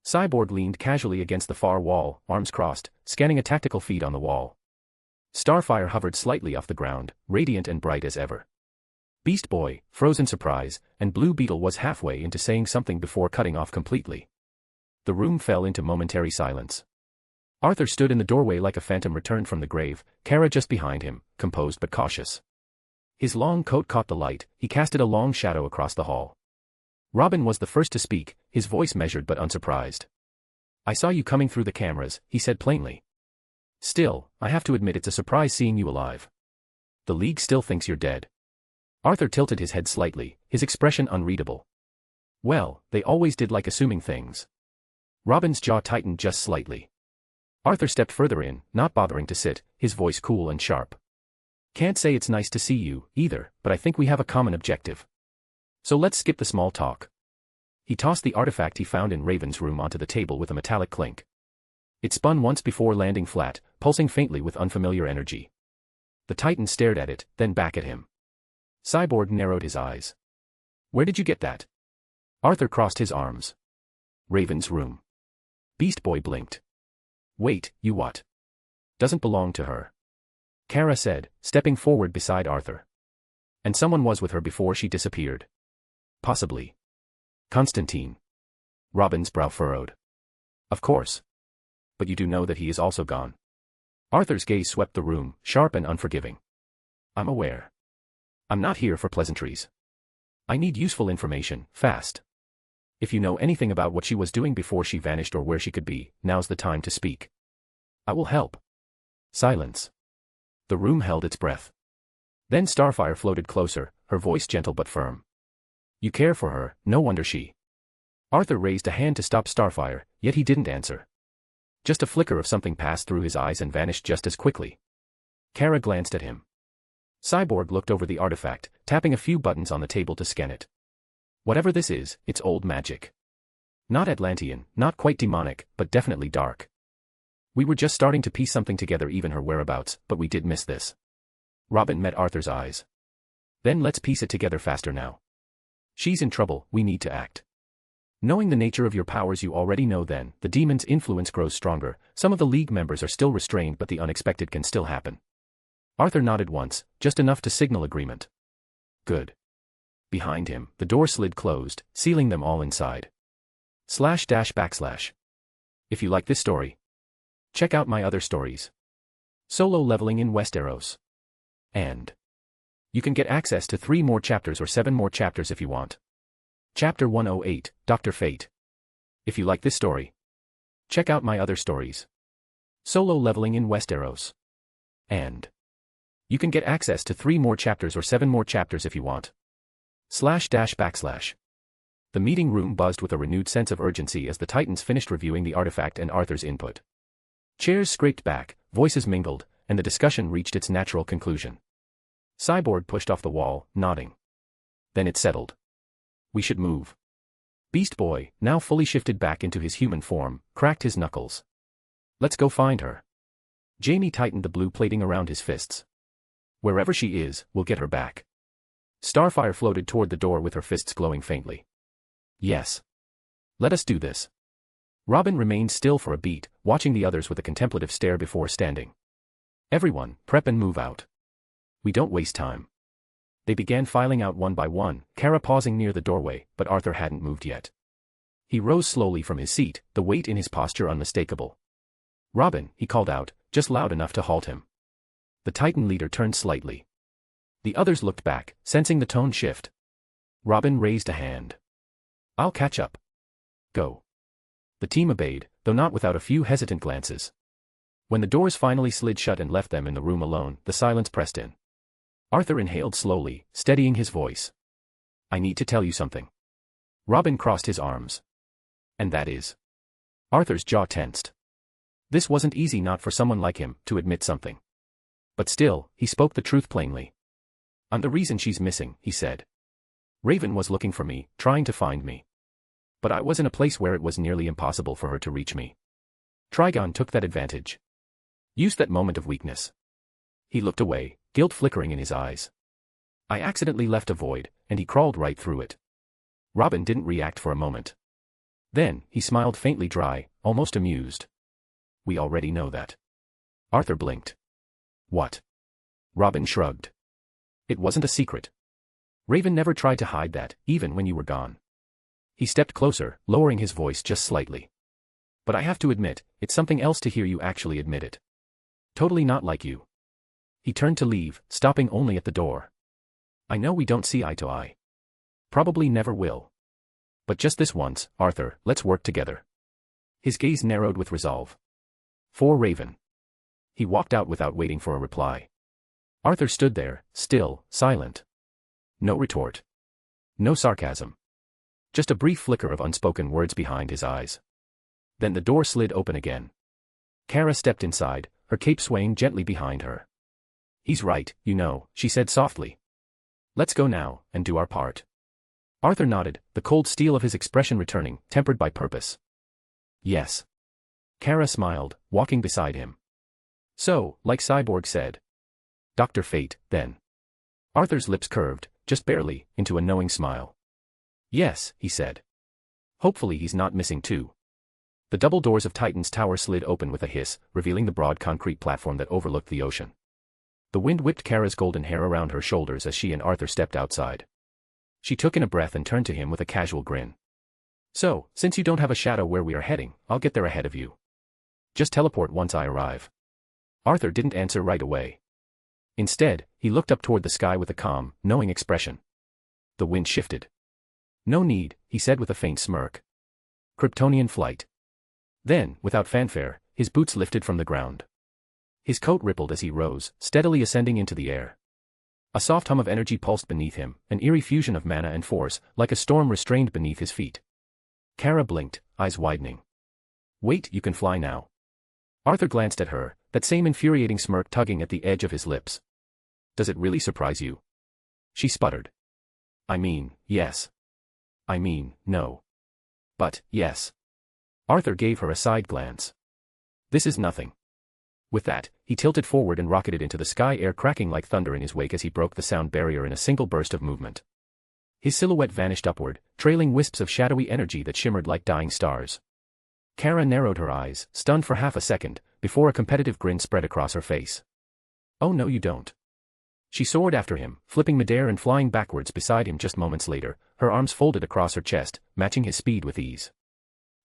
Cyborg leaned casually against the far wall, arms crossed, scanning a tactical feed on the wall. Starfire hovered slightly off the ground, radiant and bright as ever. Beast Boy, froze in surprise, and Blue Beetle was halfway into saying something before cutting off completely. The room fell into momentary silence. Arthur stood in the doorway like a phantom returned from the grave, Kara just behind him, composed but cautious. His long coat caught the light, he casted a long shadow across the hall. Robin was the first to speak, his voice measured but unsurprised. "I saw you coming through the cameras," he said plainly. "Still, I have to admit it's a surprise seeing you alive. The League still thinks you're dead." Arthur tilted his head slightly, his expression unreadable. "Well, they always did like assuming things." Robin's jaw tightened just slightly. Arthur stepped further in, not bothering to sit, his voice cool and sharp. "Can't say it's nice to see you, either, but I think we have a common objective. So let's skip the small talk." He tossed the artifact he found in Raven's room onto the table with a metallic clink. It spun once before landing flat, pulsing faintly with unfamiliar energy. The Titan stared at it, then back at him. Cyborg narrowed his eyes. "Where did you get that?" Arthur crossed his arms. "Raven's room." Beast Boy blinked. "Wait, you what? Doesn't belong to her," Kara said, stepping forward beside Arthur. "And someone was with her before she disappeared." "Possibly. Constantine." Robin's brow furrowed. "Of course. But you do know that he is also gone." Arthur's gaze swept the room, sharp and unforgiving. "I'm aware. I'm not here for pleasantries. I need useful information, fast. If you know anything about what she was doing before she vanished or where she could be, now's the time to speak. I will help." Silence. The room held its breath. Then Starfire floated closer, her voice gentle but firm. "You care for her, no wonder she." Arthur raised a hand to stop Starfire, yet he didn't answer. Just a flicker of something passed through his eyes and vanished just as quickly. Kara glanced at him. Cyborg looked over the artifact, tapping a few buttons on the table to scan it. "Whatever this is, it's old magic. Not Atlantean, not quite demonic, but definitely dark. We were just starting to piece something together, even her whereabouts, but we did miss this." Robin met Arthur's eyes. "Then let's piece it together faster now. She's in trouble, we need to act. Knowing the nature of your powers, you already know then, the demon's influence grows stronger, some of the League members are still restrained, but the unexpected can still happen." Arthur nodded once, just enough to signal agreement. "Good." Behind him, the door slid closed, sealing them all inside. // If you like this story, check out my other stories. Solo Leveling in Westeros. And you can get access to 3 more chapters or 7 more chapters if you want. Chapter 108, Dr. Fate. If you like this story, check out my other stories. Solo Leveling in Westeros. And you can get access to 3 more chapters or 7 more chapters if you want. // The meeting room buzzed with a renewed sense of urgency as the Titans finished reviewing the artifact and Arthur's input. Chairs scraped back, voices mingled, and the discussion reached its natural conclusion. Cyborg pushed off the wall, nodding. Then it settled. "We should move." Beast Boy, now fully shifted back into his human form, cracked his knuckles. "Let's go find her." Jamie tightened the blue plating around his fists. "Wherever she is, we'll get her back." Starfire floated toward the door with her fists glowing faintly. "Yes. Let us do this." Robin remained still for a beat, watching the others with a contemplative stare before standing. "Everyone, prep and move out. We don't waste time." They began filing out one by one, Kara pausing near the doorway, but Arthur hadn't moved yet. He rose slowly from his seat, the weight in his posture unmistakable. "Robin," he called out, just loud enough to halt him. The Titan leader turned slightly. The others looked back, sensing the tone shift. Robin raised a hand. "I'll catch up. Go." The team obeyed, though not without a few hesitant glances. When the doors finally slid shut and left them in the room alone, the silence pressed in. Arthur inhaled slowly, steadying his voice. "I need to tell you something." Robin crossed his arms. "And that is?" Arthur's jaw tensed. This wasn't easy, not for someone like him, to admit something. But still, he spoke the truth plainly. "I'm the reason she's missing," he said. "Raven was looking for me, trying to find me. But I was in a place where it was nearly impossible for her to reach me. Trigon took that advantage. Used that moment of weakness." He looked away, guilt flickering in his eyes. "I accidentally left a void, and he crawled right through it." Robin didn't react for a moment. Then, he smiled faintly dry, almost amused. We already know that. Arthur blinked. What? Robin shrugged. It wasn't a secret. Raven never tried to hide that, even when you were gone. He stepped closer, lowering his voice just slightly. But I have to admit, it's something else to hear you actually admit it. Totally not like you. He turned to leave, stopping only at the door. I know we don't see eye to eye. Probably never will. But just this once, Arthur, let's work together. His gaze narrowed with resolve. For Raven. He walked out without waiting for a reply. Arthur stood there, still, silent. No retort. No sarcasm. Just a brief flicker of unspoken words behind his eyes. Then the door slid open again. Kara stepped inside, her cape swaying gently behind her. He's right, you know, she said softly. Let's go now, and do our part. Arthur nodded, the cold steel of his expression returning, tempered by purpose. Yes. Kara smiled, walking beside him. So, like Cyborg said. Dr. Fate, then. Arthur's lips curved, just barely, into a knowing smile. Yes, he said. Hopefully he's not missing too. The double doors of Titan's tower slid open with a hiss, revealing the broad concrete platform that overlooked the ocean. The wind whipped Kara's golden hair around her shoulders as she and Arthur stepped outside. She took in a breath and turned to him with a casual grin. So, since you don't have a shadow where we are heading, I'll get there ahead of you. Just teleport once I arrive. Arthur didn't answer right away. Instead, he looked up toward the sky with a calm, knowing expression. The wind shifted. No need, he said with a faint smirk. Kryptonian flight. Then, without fanfare, his boots lifted from the ground. His coat rippled as he rose, steadily ascending into the air. A soft hum of energy pulsed beneath him, an eerie fusion of mana and force, like a storm restrained beneath his feet. Kara blinked, eyes widening. Wait, you can fly now. Arthur glanced at her, that same infuriating smirk tugging at the edge of his lips. Does it really surprise you? She sputtered. I mean, yes. I mean, no. But, yes. Arthur gave her a side glance. This is nothing. With that, he tilted forward and rocketed into the sky, air cracking like thunder in his wake as he broke the sound barrier in a single burst of movement. His silhouette vanished upward, trailing wisps of shadowy energy that shimmered like dying stars. Kara narrowed her eyes, stunned for half a second, before a competitive grin spread across her face. Oh no you don't. She soared after him, flipping midair and flying backwards beside him just moments later, her arms folded across her chest, matching his speed with ease.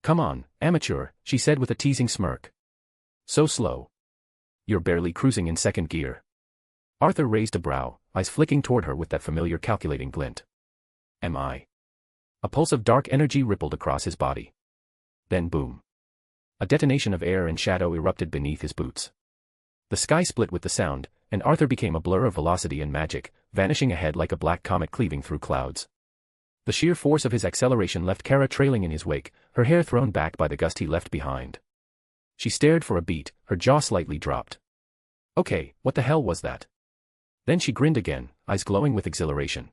Come on, amateur, she said with a teasing smirk. So slow. You're barely cruising in second gear. Arthur raised a brow, eyes flicking toward her with that familiar calculating glint. Am I? A pulse of dark energy rippled across his body. Then boom. A detonation of air and shadow erupted beneath his boots. The sky split with the sound, and Arthur became a blur of velocity and magic, vanishing ahead like a black comet cleaving through clouds. The sheer force of his acceleration left Kara trailing in his wake, her hair thrown back by the gust he left behind. She stared for a beat, her jaw slightly dropped. Okay, what the hell was that? Then she grinned again, eyes glowing with exhilaration.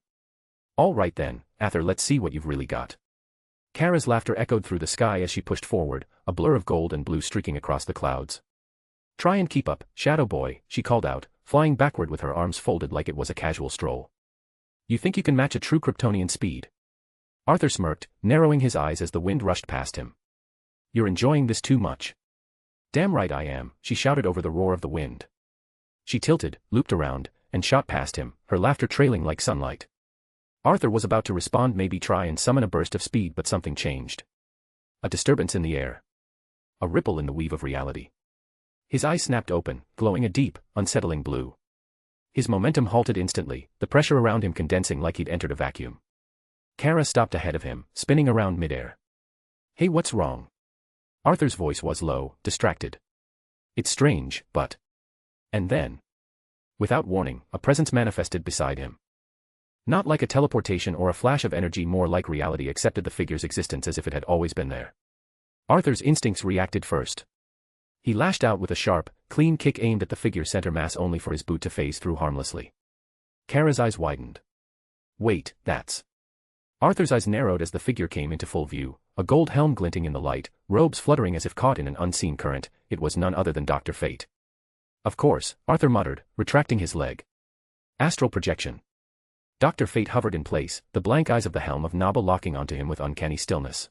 All right then, Arthur, let's see what you've really got. Kara's laughter echoed through the sky as she pushed forward, a blur of gold and blue streaking across the clouds. Try and keep up, Shadow Boy, she called out, flying backward with her arms folded like it was a casual stroll. You think you can match a true Kryptonian speed? Arthur smirked, narrowing his eyes as the wind rushed past him. You're enjoying this too much. Damn right I am, she shouted over the roar of the wind. She tilted, looped around, and shot past him, her laughter trailing like sunlight. Arthur was about to respond, maybe try and summon a burst of speed, but something changed. A disturbance in the air. A ripple in the weave of reality. His eyes snapped open, glowing a deep, unsettling blue. His momentum halted instantly, the pressure around him condensing like he'd entered a vacuum. Kara stopped ahead of him, spinning around midair. Hey, what's wrong? Arthur's voice was low, distracted. It's strange, but... And then... Without warning, a presence manifested beside him. Not like a teleportation or a flash of energy, more like reality accepted the figure's existence as if it had always been there. Arthur's instincts reacted first. He lashed out with a sharp, clean kick aimed at the figure's center mass only for his boot to phase through harmlessly. Kara's eyes widened. Wait, that's... Arthur's eyes narrowed as the figure came into full view, a gold helm glinting in the light, robes fluttering as if caught in an unseen current. It was none other than Dr. Fate. Of course, Arthur muttered, retracting his leg. Astral projection. Dr. Fate hovered in place, the blank eyes of the helm of Naba locking onto him with uncanny stillness.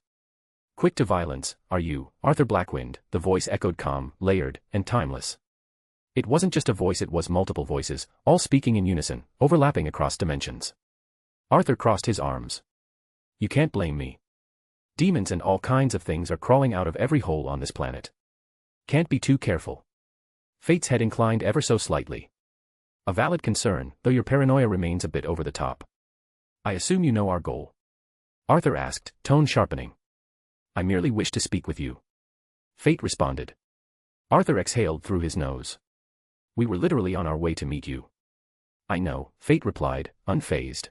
Quick to violence, are you, Arthur Blackwynd? The voice echoed calm, layered, and timeless. It wasn't just a voice, it was multiple voices, all speaking in unison, overlapping across dimensions. Arthur crossed his arms. You can't blame me. Demons and all kinds of things are crawling out of every hole on this planet. Can't be too careful. Fate's head inclined ever so slightly. A valid concern, though your paranoia remains a bit over the top. I assume you know our goal? Arthur asked, tone sharpening. I merely wish to speak with you. Fate responded. Arthur exhaled through his nose. We were literally on our way to meet you. I know, Fate replied, unfazed.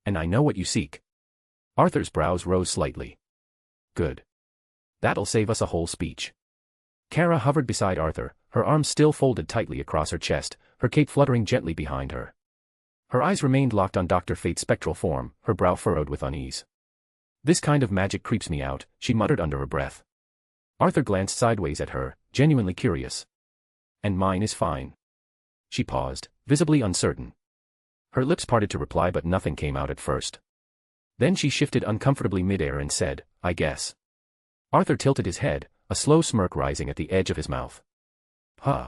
And I know what you seek. Arthur's brows rose slightly. Good. That'll save us a whole speech. Kara hovered beside Arthur, her arms still folded tightly across her chest, her cape fluttering gently behind her. Her eyes remained locked on Dr. Fate's spectral form, her brow furrowed with unease. This kind of magic creeps me out, she muttered under her breath. Arthur glanced sideways at her, genuinely curious. And mine is fine. She paused, visibly uncertain. Her lips parted to reply but nothing came out at first. Then she shifted uncomfortably midair and said, I guess. Arthur tilted his head, a slow smirk rising at the edge of his mouth. Huh.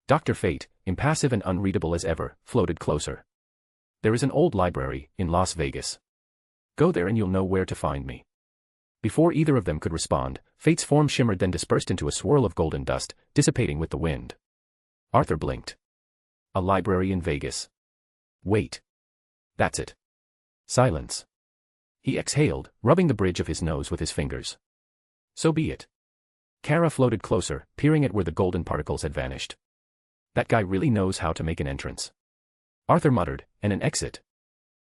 Dr. Fate, impassive and unreadable as ever, floated closer. There is an old library, in Las Vegas. Go there and you'll know where to find me. Before either of them could respond, Fate's form shimmered then dispersed into a swirl of golden dust, dissipating with the wind. Arthur blinked. A library in Vegas. Wait. That's it. Silence. He exhaled, rubbing the bridge of his nose with his fingers. So be it. Kara floated closer, peering at where the golden particles had vanished. That guy really knows how to make an entrance. Arthur muttered, and an exit.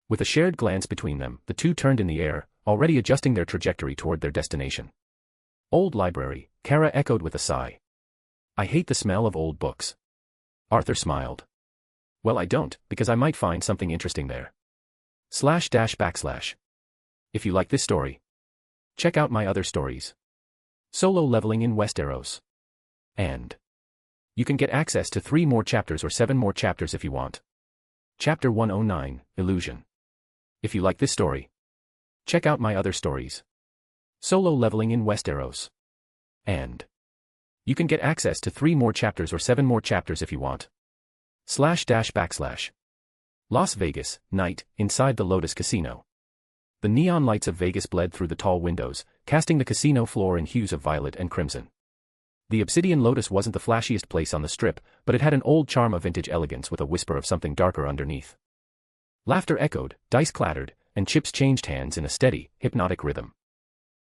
With a shared glance between them, the two turned in the air, already adjusting their trajectory toward their destination. Old library, Kara echoed with a sigh. I hate the smell of old books. Arthur smiled. Well, I don't, because I might find something interesting there. // If you like this story, check out my other stories. Solo leveling in Westeros. And you can get access to 3 more chapters or 7 more chapters if you want. Chapter 109, Illusion. If you like this story, check out my other stories. Solo leveling in Westeros. And you can get access to 3 more chapters or 7 more chapters if you want. // Las Vegas, night, inside the Lotus Casino. The neon lights of Vegas bled through the tall windows, casting the casino floor in hues of violet and crimson. The Obsidian Lotus wasn't the flashiest place on the strip, but it had an old charm of vintage elegance with a whisper of something darker underneath. Laughter echoed, dice clattered, and chips changed hands in a steady, hypnotic rhythm.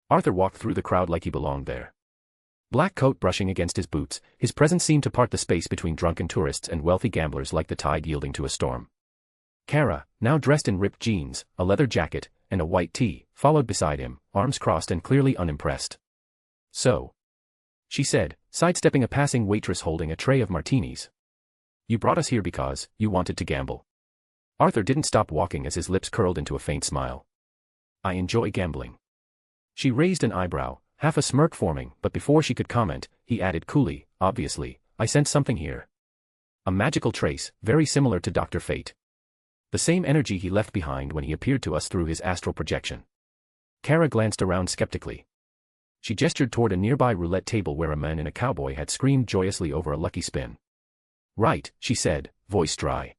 Arthur walked through the crowd like he belonged there. Black coat brushing against his boots, his presence seemed to part the space between drunken tourists and wealthy gamblers like the tide yielding to a storm. Kara, now dressed in ripped jeans, a leather jacket, and a white tee, followed beside him, arms crossed and clearly unimpressed. So, she said, sidestepping a passing waitress holding a tray of martinis. You brought us here because you wanted to gamble. Arthur didn't stop walking as his lips curled into a faint smile. I enjoy gambling. She raised an eyebrow, half a smirk forming, but before she could comment, he added coolly, obviously, I sense something here. A magical trace, very similar to Dr. Fate. The same energy he left behind when he appeared to us through his astral projection. Kara glanced around skeptically. She gestured toward a nearby roulette table where a man in a cowboy hat screamed joyously over a lucky spin. Right, she said, voice dry.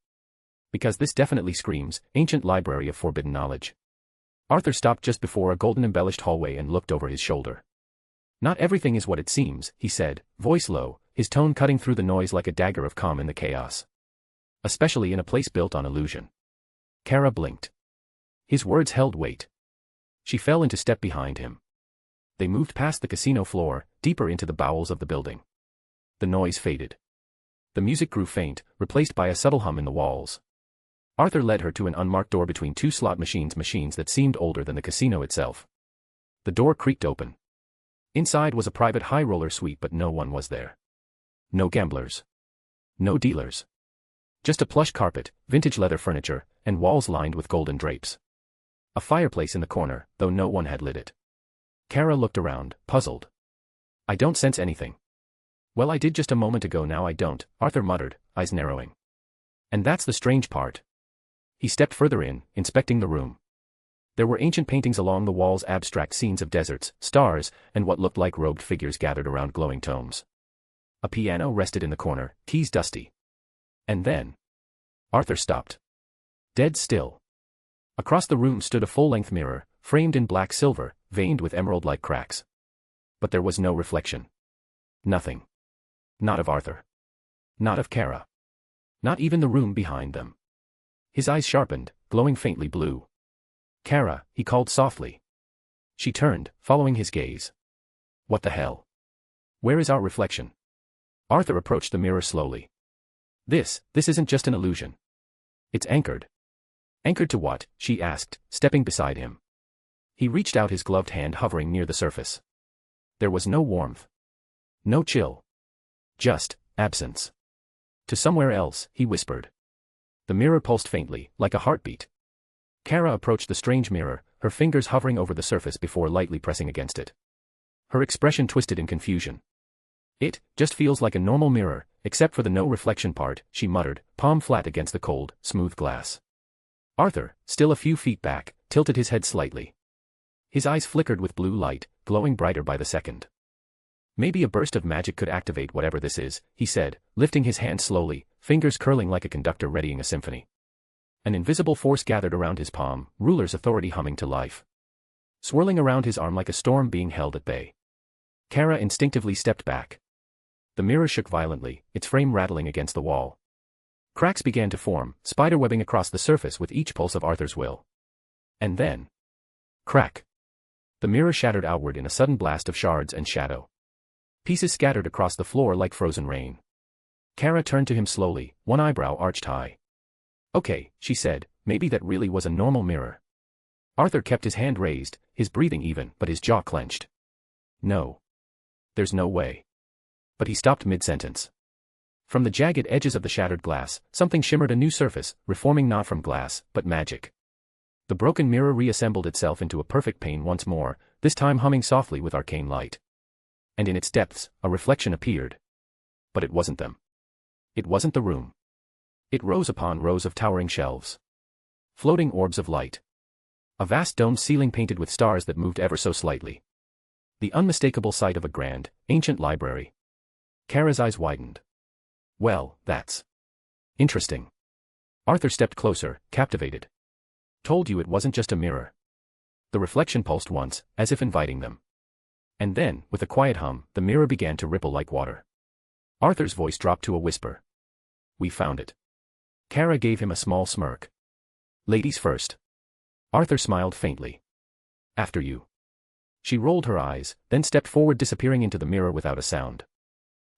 Because this definitely screams, ancient library of forbidden knowledge. Arthur stopped just before a golden-embellished hallway and looked over his shoulder. Not everything is what it seems, he said, voice low, his tone cutting through the noise like a dagger of calm in the chaos. Especially in a place built on illusion. Kara blinked. His words held weight. She fell into step behind him. They moved past the casino floor, deeper into the bowels of the building. The noise faded. The music grew faint, replaced by a subtle hum in the walls. Arthur led her to an unmarked door between 2 slot machines that seemed older than the casino itself. The door creaked open. Inside was a private high-roller suite but no one was there. No gamblers. No dealers. Just a plush carpet, vintage leather furniture, and walls lined with golden drapes. A fireplace in the corner, though no one had lit it. Kara looked around, puzzled. I don't sense anything. Well, I did just a moment ago, now I don't, Arthur muttered, eyes narrowing. And that's the strange part. He stepped further in, inspecting the room. There were ancient paintings along the walls, abstract scenes of deserts, stars, and what looked like robed figures gathered around glowing tomes. A piano rested in the corner, keys dusty. And then Arthur stopped. Dead still. Across the room stood a full-length mirror, framed in black silver, veined with emerald-like cracks. But there was no reflection. Nothing. Not of Arthur. Not of Kara. Not even the room behind them. His eyes sharpened, glowing faintly blue. "Kara," he called softly. She turned, following his gaze. "What the hell? Where is our reflection?" Arthur approached the mirror slowly. This isn't just an illusion. It's anchored." "Anchored to what?" she asked, stepping beside him. He reached out, his gloved hand hovering near the surface. There was no warmth. No chill. Just absence. "To somewhere else," he whispered. The mirror pulsed faintly, like a heartbeat. Kara approached the strange mirror, her fingers hovering over the surface before lightly pressing against it. Her expression twisted in confusion. "It just feels like a normal mirror, except for the no reflection part," she muttered, palm flat against the cold, smooth glass. Arthur, still a few feet back, tilted his head slightly. His eyes flickered with blue light, glowing brighter by the second. "Maybe a burst of magic could activate whatever this is," he said, lifting his hand slowly, fingers curling like a conductor readying a symphony. An invisible force gathered around his palm, ruler's authority humming to life. Swirling around his arm like a storm being held at bay. Kara instinctively stepped back. The mirror shook violently, its frame rattling against the wall. Cracks began to form, spiderwebbing across the surface with each pulse of Arthur's will. And then, crack. The mirror shattered outward in a sudden blast of shards and shadow. Pieces scattered across the floor like frozen rain. Kara turned to him slowly, one eyebrow arched high. "Okay," she said, "maybe that really was a normal mirror." Arthur kept his hand raised, his breathing even, but his jaw clenched. "No. There's no way." But he stopped mid-sentence. From the jagged edges of the shattered glass, something shimmered, a new surface, reforming not from glass, but magic. The broken mirror reassembled itself into a perfect pane once more, this time humming softly with arcane light. And in its depths, a reflection appeared. But it wasn't them. It wasn't the room. It rose upon rows of towering shelves. Floating orbs of light. A vast domed ceiling painted with stars that moved ever so slightly. The unmistakable sight of a grand, ancient library. Kara's eyes widened. "Well, that's interesting." Arthur stepped closer, captivated. "Told you it wasn't just a mirror." The reflection pulsed once, as if inviting them. And then, with a quiet hum, the mirror began to ripple like water. Arthur's voice dropped to a whisper. "We found it." Kara gave him a small smirk. "Ladies first." Arthur smiled faintly. "After you." She rolled her eyes, then stepped forward, disappearing into the mirror without a sound.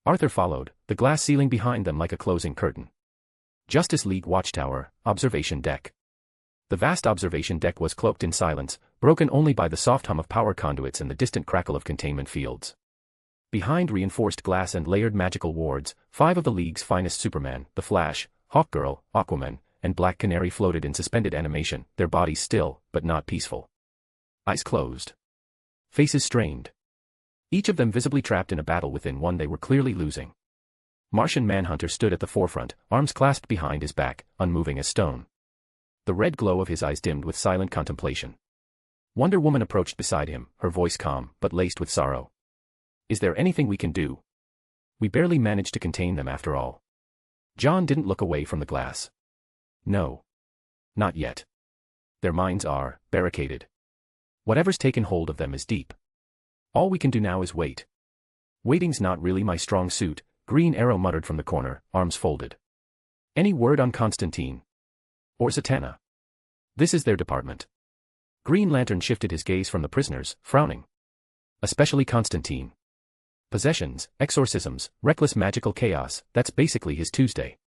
Arthur followed, the glass ceiling behind them like a closing curtain. Justice League Watchtower, Observation Deck. The vast observation deck was cloaked in silence, broken only by the soft hum of power conduits and the distant crackle of containment fields. Behind reinforced glass and layered magical wards, 5 of the League's finest Superman, the Flash, Hawkgirl, Aquaman, and Black Canary floated in suspended animation, their bodies still, but not peaceful. Eyes closed. Faces strained. Each of them visibly trapped in a battle within one they were clearly losing. Martian Manhunter stood at the forefront, arms clasped behind his back, unmoving as stone. The red glow of his eyes dimmed with silent contemplation. Wonder Woman approached beside him, her voice calm, but laced with sorrow. "Is there anything we can do? We barely managed to contain them after all." John didn't look away from the glass. "No. Not yet. Their minds are barricaded. Whatever's taken hold of them is deep. All we can do now is wait." "Waiting's not really my strong suit," Green Arrow muttered from the corner, arms folded. "Any word on Constantine? Or Zatanna? This is their department." Green Lantern shifted his gaze from the prisoners, frowning. "Especially Constantine. Possessions, exorcisms, reckless magical chaos, that's basically his Tuesday."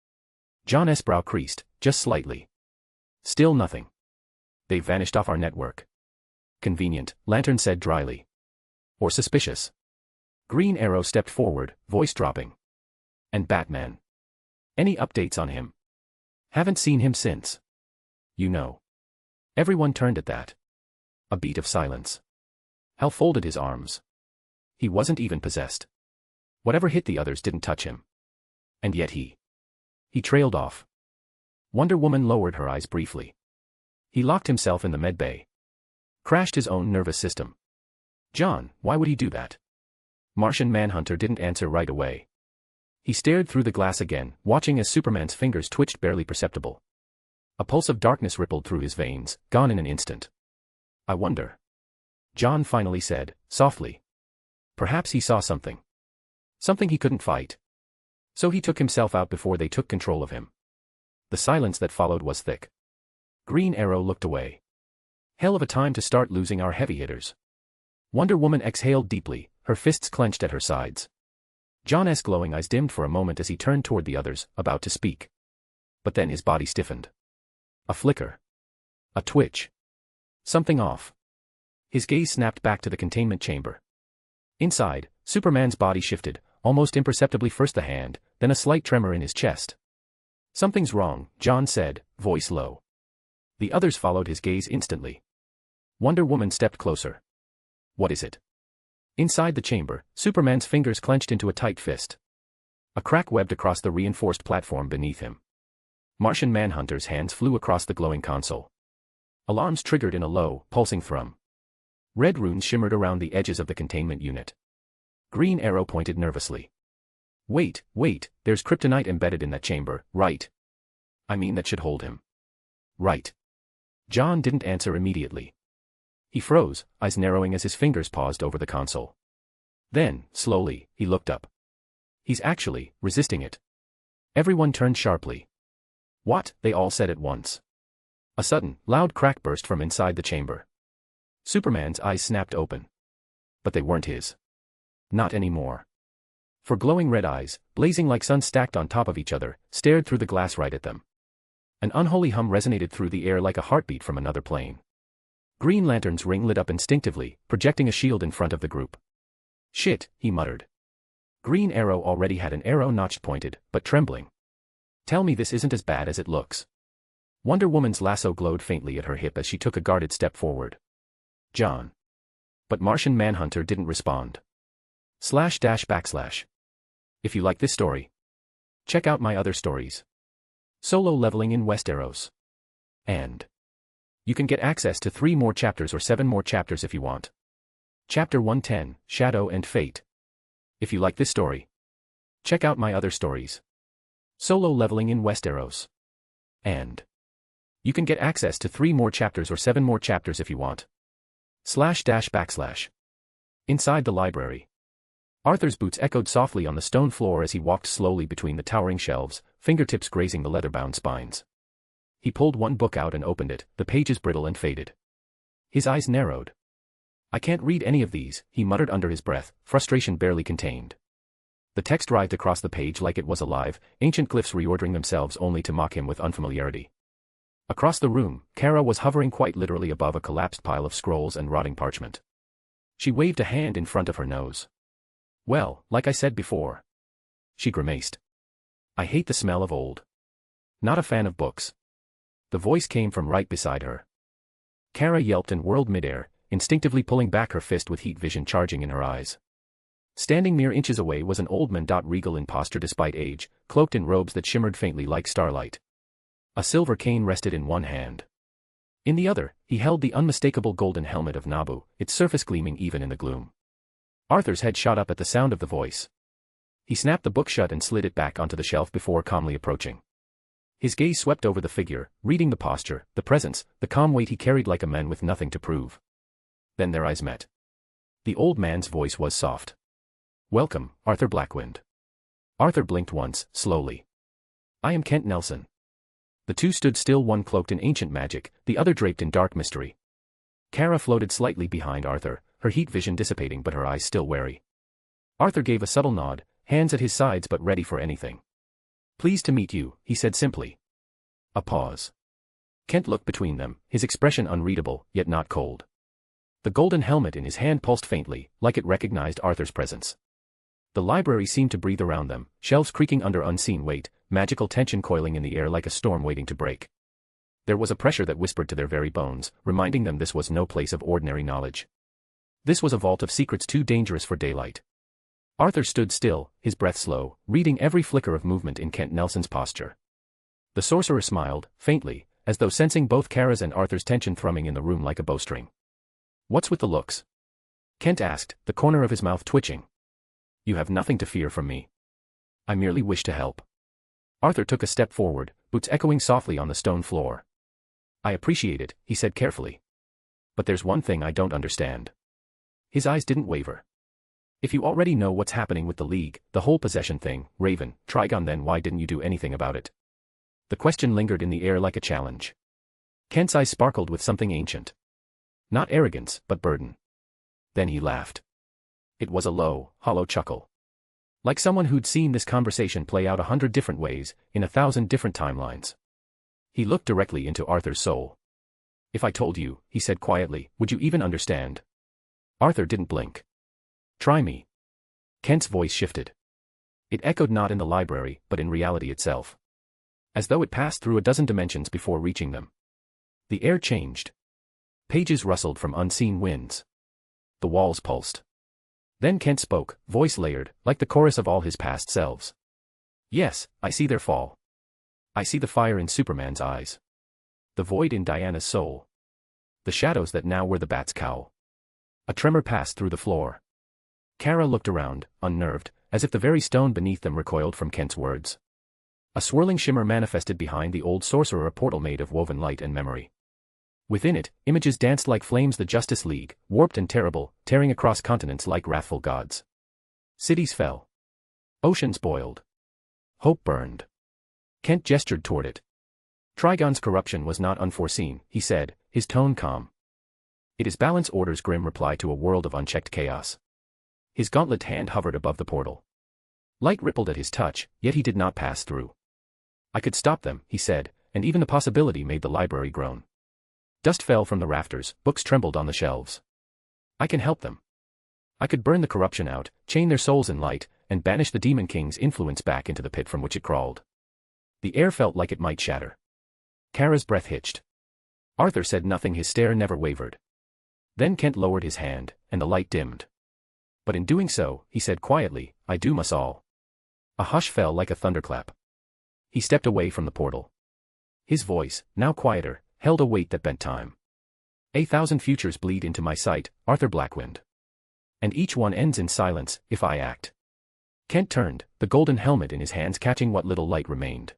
John's brow creased, just slightly. "Still nothing. They've vanished off our network." "Convenient," Lantern said dryly. "Or suspicious." Green Arrow stepped forward, voice dropping. "And Batman? Any updates on him?" "Haven't seen him since. You know." Everyone turned at that. A beat of silence. Hal folded his arms. He wasn't even possessed. Whatever hit the others didn't touch him. And yet he trailed off. Wonder Woman lowered her eyes briefly. He locked himself in the medbay. Crashed his own nervous system. John, why would he do that? Martian Manhunter didn't answer right away. He stared through the glass again, watching as Superman's fingers twitched barely perceptible. A pulse of darkness rippled through his veins, gone in an instant. I wonder. John finally said, softly. Perhaps he saw something. Something he couldn't fight. So he took himself out before they took control of him. The silence that followed was thick. Green Arrow looked away. Hell of a time to start losing our heavy hitters. Wonder Woman exhaled deeply, her fists clenched at her sides. John's glowing eyes dimmed for a moment as he turned toward the others, about to speak. But then his body stiffened. A flicker. A twitch. Something off. His gaze snapped back to the containment chamber. Inside, Superman's body shifted, almost imperceptibly, first the hand, then a slight tremor in his chest. Something's wrong, John said, voice low. The others followed his gaze instantly. Wonder Woman stepped closer. What is it? Inside the chamber, Superman's fingers clenched into a tight fist. A crack webbed across the reinforced platform beneath him. Martian Manhunter's hands flew across the glowing console. Alarms triggered in a low, pulsing thrum. Red runes shimmered around the edges of the containment unit. Green Arrow pointed nervously. Wait, there's kryptonite embedded in that chamber, right? I mean, that should hold him. Right. John didn't answer immediately. He froze, eyes narrowing as his fingers paused over the console. Then, slowly, he looked up. He's actually resisting it. Everyone turned sharply. What? They all said at once. A sudden, loud crack burst from inside the chamber. Superman's eyes snapped open. But they weren't his. Not anymore. For glowing red eyes, blazing like suns stacked on top of each other, stared through the glass right at them. An unholy hum resonated through the air like a heartbeat from another plane. Green Lantern's ring lit up instinctively, projecting a shield in front of the group. Shit, he muttered. Green Arrow already had an arrow notched pointed, but trembling. Tell me this isn't as bad as it looks. Wonder Woman's lasso glowed faintly at her hip as she took a guarded step forward. John. But Martian Manhunter didn't respond. // If you like this story, check out my other stories. Solo Leveling in Westeros. And you can get access to 3 more chapters or 7 more chapters if you want. Chapter 110, Shadow and Fate. If you like this story, check out my other stories. Solo Leveling in Westeros. And you can get access to 3 more chapters or 7 more chapters if you want. // Inside the library. Arthur's boots echoed softly on the stone floor as he walked slowly between the towering shelves, fingertips grazing the leather-bound spines. He pulled one book out and opened it, the pages brittle and faded. His eyes narrowed. I can't read any of these, he muttered under his breath, frustration barely contained. The text writhed across the page like it was alive, ancient glyphs reordering themselves only to mock him with unfamiliarity. Across the room, Kara was hovering quite literally above a collapsed pile of scrolls and rotting parchment. She waved a hand in front of her nose. Well, like I said before. She grimaced. I hate the smell of old. Not a fan of books. The voice came from right beside her. Kara yelped and whirled midair, instinctively pulling back her fist with heat vision charging in her eyes. Standing mere inches away was an old man. Regal in posture despite age, cloaked in robes that shimmered faintly like starlight. A silver cane rested in one hand. In the other, he held the unmistakable golden helmet of Nabu, its surface gleaming even in the gloom. Arthur's head shot up at the sound of the voice. He snapped the book shut and slid it back onto the shelf before calmly approaching. His gaze swept over the figure, reading the posture, the presence, the calm weight he carried like a man with nothing to prove. Then their eyes met. The old man's voice was soft. Welcome, Arthur Blackwynd. Arthur blinked once, slowly. I am Kent Nelson. The two stood still, one cloaked in ancient magic, the other draped in dark mystery. Kara floated slightly behind Arthur, her heat vision dissipating but her eyes still wary. Arthur gave a subtle nod, hands at his sides but ready for anything. Pleased to meet you, he said simply. A pause. Kent looked between them, his expression unreadable, yet not cold. The golden helmet in his hand pulsed faintly, like it recognized Arthur's presence. The library seemed to breathe around them, shelves creaking under unseen weight, magical tension coiling in the air like a storm waiting to break. There was a pressure that whispered to their very bones, reminding them this was no place of ordinary knowledge. This was a vault of secrets too dangerous for daylight. Arthur stood still, his breath slow, reading every flicker of movement in Kent Nelson's posture. The sorcerer smiled, faintly, as though sensing both Kara's and Arthur's tension thrumming in the room like a bowstring. What's with the looks? Kent asked, the corner of his mouth twitching. You have nothing to fear from me. I merely wish to help. Arthur took a step forward, boots echoing softly on the stone floor. I appreciate it, he said carefully. But there's one thing I don't understand. His eyes didn't waver. If you already know what's happening with the League, the whole possession thing, Raven, Trigon, then why didn't you do anything about it? The question lingered in the air like a challenge. Kent's eyes sparkled with something ancient. Not arrogance, but burden. Then he laughed. It was a low, hollow chuckle. Like someone who'd seen this conversation play out 100 different ways, in 1,000 different timelines. He looked directly into Arthur's soul. If I told you, he said quietly, would you even understand? Arthur didn't blink. Try me. Kent's voice shifted. It echoed not in the library, but in reality itself. As though it passed through a dozen dimensions before reaching them. The air changed. Pages rustled from unseen winds. The walls pulsed. Then Kent spoke, voice layered, like the chorus of all his past selves. Yes, I see their fall. I see the fire in Superman's eyes. The void in Diana's soul. The shadows that now were the bat's cowl. A tremor passed through the floor. Kara looked around, unnerved, as if the very stone beneath them recoiled from Kent's words. A swirling shimmer manifested behind the old sorcerer, a portal made of woven light and memory. Within it, images danced like flames, the Justice League, warped and terrible, tearing across continents like wrathful gods. Cities fell. Oceans boiled. Hope burned. Kent gestured toward it. Trigon's corruption was not unforeseen, he said, his tone calm. It is balance, Order's grim reply to a world of unchecked chaos. His gauntlet hand hovered above the portal. Light rippled at his touch, yet he did not pass through. I could stop them, he said, and even the possibility made the library groan. Dust fell from the rafters, books trembled on the shelves. I can help them. I could burn the corruption out, chain their souls in light, and banish the Demon King's influence back into the pit from which it crawled. The air felt like it might shatter. Kara's breath hitched. Arthur said nothing, his stare never wavered. Then Kent lowered his hand, and the light dimmed. But in doing so, he said quietly, I doom us all. A hush fell like a thunderclap. He stepped away from the portal. His voice, now quieter, held a weight that bent time. 1,000 futures bleed into my sight, Arthur Blackwynd. And each one ends in silence, if I act. Kent turned, the golden helmet in his hands catching what little light remained.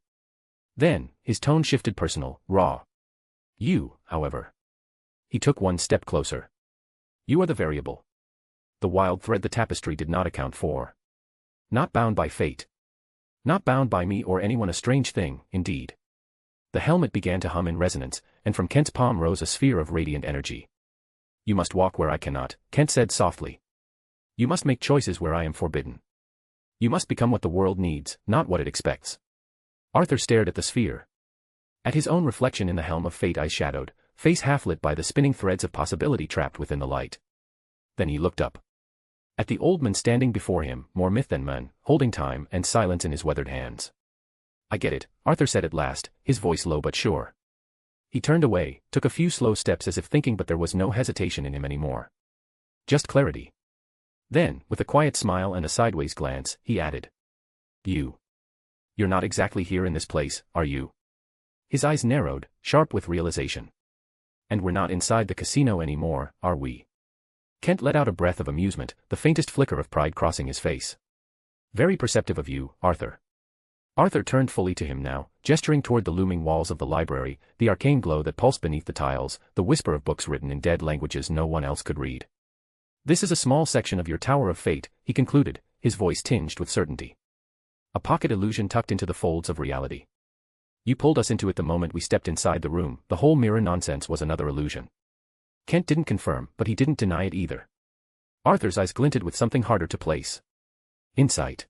Then, his tone shifted personal, raw. You, however. He took one step closer. You are the variable. The wild thread the tapestry did not account for. Not bound by fate. Not bound by me or anyone, a strange thing, indeed. The helmet began to hum in resonance, and from Kent's palm rose a sphere of radiant energy. You must walk where I cannot, Kent said softly. You must make choices where I am forbidden. You must become what the world needs, not what it expects. Arthur stared at the sphere. At his own reflection in the helm of fate, eyes shadowed, face half-lit by the spinning threads of possibility trapped within the light. Then he looked up. At the old man standing before him, more myth than man, holding time and silence in his weathered hands. I get it, Arthur said at last, his voice low but sure. He turned away, took a few slow steps as if thinking, but there was no hesitation in him anymore. Just clarity. Then, with a quiet smile and a sideways glance, he added. You're not exactly here in this place, are you? His eyes narrowed, sharp with realization. And we're not inside the casino anymore, are we? Kent let out a breath of amusement, the faintest flicker of pride crossing his face. Very perceptive of you, Arthur. Arthur turned fully to him now, gesturing toward the looming walls of the library, the arcane glow that pulsed beneath the tiles, the whisper of books written in dead languages no one else could read. This is a small section of your Tower of Fate, he concluded, his voice tinged with certainty. A pocket illusion tucked into the folds of reality. You pulled us into it the moment we stepped inside the room, the whole mirror nonsense was another illusion. Kent didn't confirm, but he didn't deny it either. Arthur's eyes glinted with something harder to place. Insight.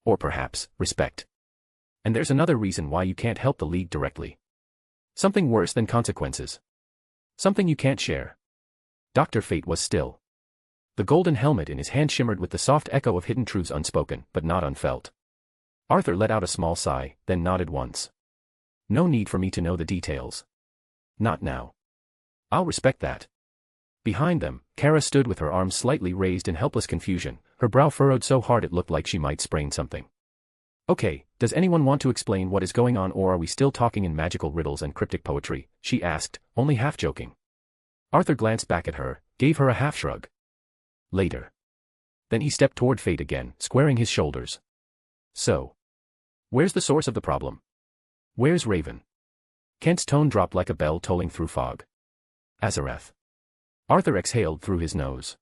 Or perhaps, respect. And there's another reason why you can't help the League directly. Something worse than consequences. Something you can't share. Dr. Fate was still. The golden helmet in his hand shimmered with the soft echo of hidden truths, unspoken, but not unfelt. Arthur let out a small sigh, then nodded once. No need for me to know the details. Not now. I'll respect that. Behind them, Kara stood with her arms slightly raised in helpless confusion, her brow furrowed so hard it looked like she might sprain something. Okay, does anyone want to explain what is going on, or are we still talking in magical riddles and cryptic poetry? She asked, only half joking. Arthur glanced back at her, gave her a half-shrug. Later. Then he stepped toward Fate again, squaring his shoulders. So. Where's the source of the problem? Where's Raven? Kent's tone dropped like a bell tolling through fog. Azarath. Arthur exhaled through his nose.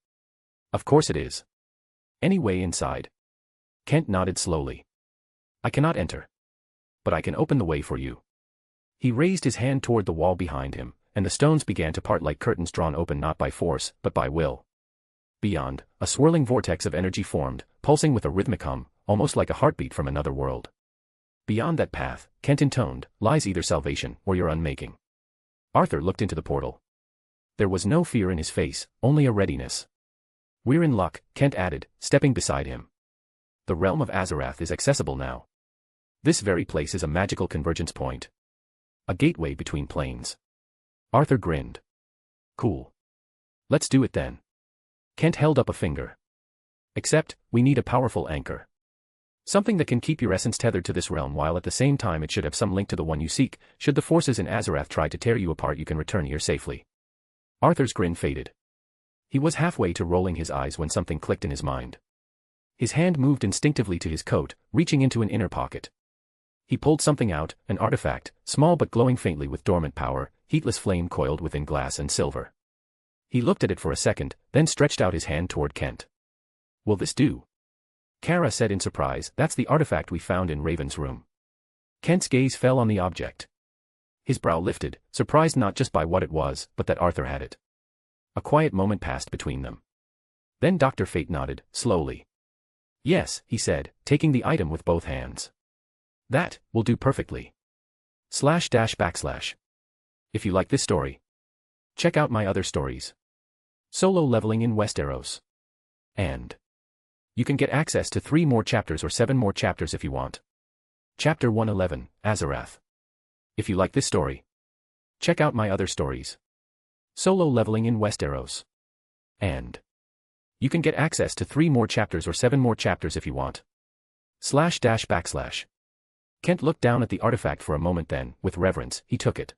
Of course it is. Any way inside? Kent nodded slowly. I cannot enter. But I can open the way for you. He raised his hand toward the wall behind him, and the stones began to part like curtains drawn open not by force, but by will. Beyond, a swirling vortex of energy formed, pulsing with a rhythmic hum, almost like a heartbeat from another world. Beyond that path, Kent intoned, lies either salvation or your unmaking. Arthur looked into the portal. There was no fear in his face, only a readiness. We're in luck, Kent added, stepping beside him. The realm of Azarath is accessible now. This very place is a magical convergence point. A gateway between planes. Arthur grinned. Cool. Let's do it then. Kent held up a finger. Except, we need a powerful anchor. Something that can keep your essence tethered to this realm while at the same time it should have some link to the one you seek. Should the forces in Azarath try to tear you apart, you can return here safely. Arthur's grin faded. He was halfway to rolling his eyes when something clicked in his mind. His hand moved instinctively to his coat, reaching into an inner pocket. He pulled something out, an artifact, small but glowing faintly with dormant power, heatless flame coiled within glass and silver. He looked at it for a second, then stretched out his hand toward Kent. Will this do? Kara said in surprise, that's the artifact we found in Raven's room. Kent's gaze fell on the object. His brow lifted, surprised not just by what it was, but that Arthur had it. A quiet moment passed between them. Then Dr. Fate nodded, slowly. Yes, he said, taking the item with both hands. That will do perfectly. // If you like this story, check out my other stories. Solo leveling in Westeros. And you can get access to 3 more chapters or 7 more chapters if you want. Chapter 111, Azarath. If you like this story, check out my other stories. Solo leveling in Westeros. And you can get access to 3 more chapters or 7 more chapters if you want. // Kent looked down at the artifact for a moment, then, with reverence, he took it.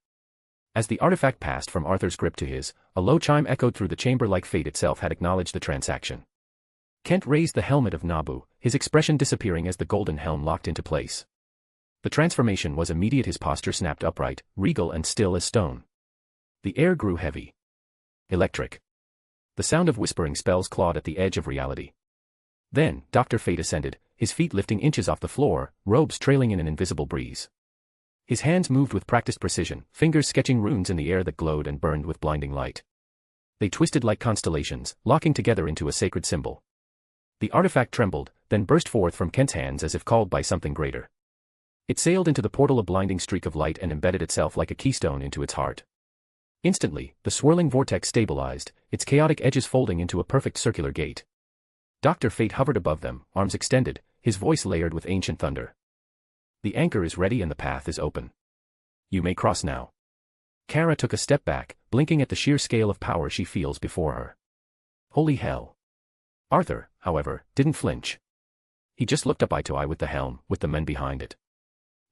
As the artifact passed from Arthur's grip to his, a low chime echoed through the chamber like fate itself had acknowledged the transaction. Kent raised the helmet of Nabu, his expression disappearing as the golden helm locked into place. The transformation was immediate, his posture snapped upright, regal and still as stone. The air grew heavy. Electric. The sound of whispering spells clawed at the edge of reality. Then, Dr. Fate ascended, his feet lifting inches off the floor, robes trailing in an invisible breeze. His hands moved with practiced precision, fingers sketching runes in the air that glowed and burned with blinding light. They twisted like constellations, locking together into a sacred symbol. The artifact trembled, then burst forth from Kent's hands as if called by something greater. It sailed into the portal, a blinding streak of light, and embedded itself like a keystone into its heart. Instantly, the swirling vortex stabilized, its chaotic edges folding into a perfect circular gate. Dr. Fate hovered above them, arms extended, his voice layered with ancient thunder. The anchor is ready and the path is open. You may cross now. Kara took a step back, blinking at the sheer scale of power she feels before her. Holy hell. Arthur, however, didn't flinch. He just looked up eye to eye with the helm, with the men behind it.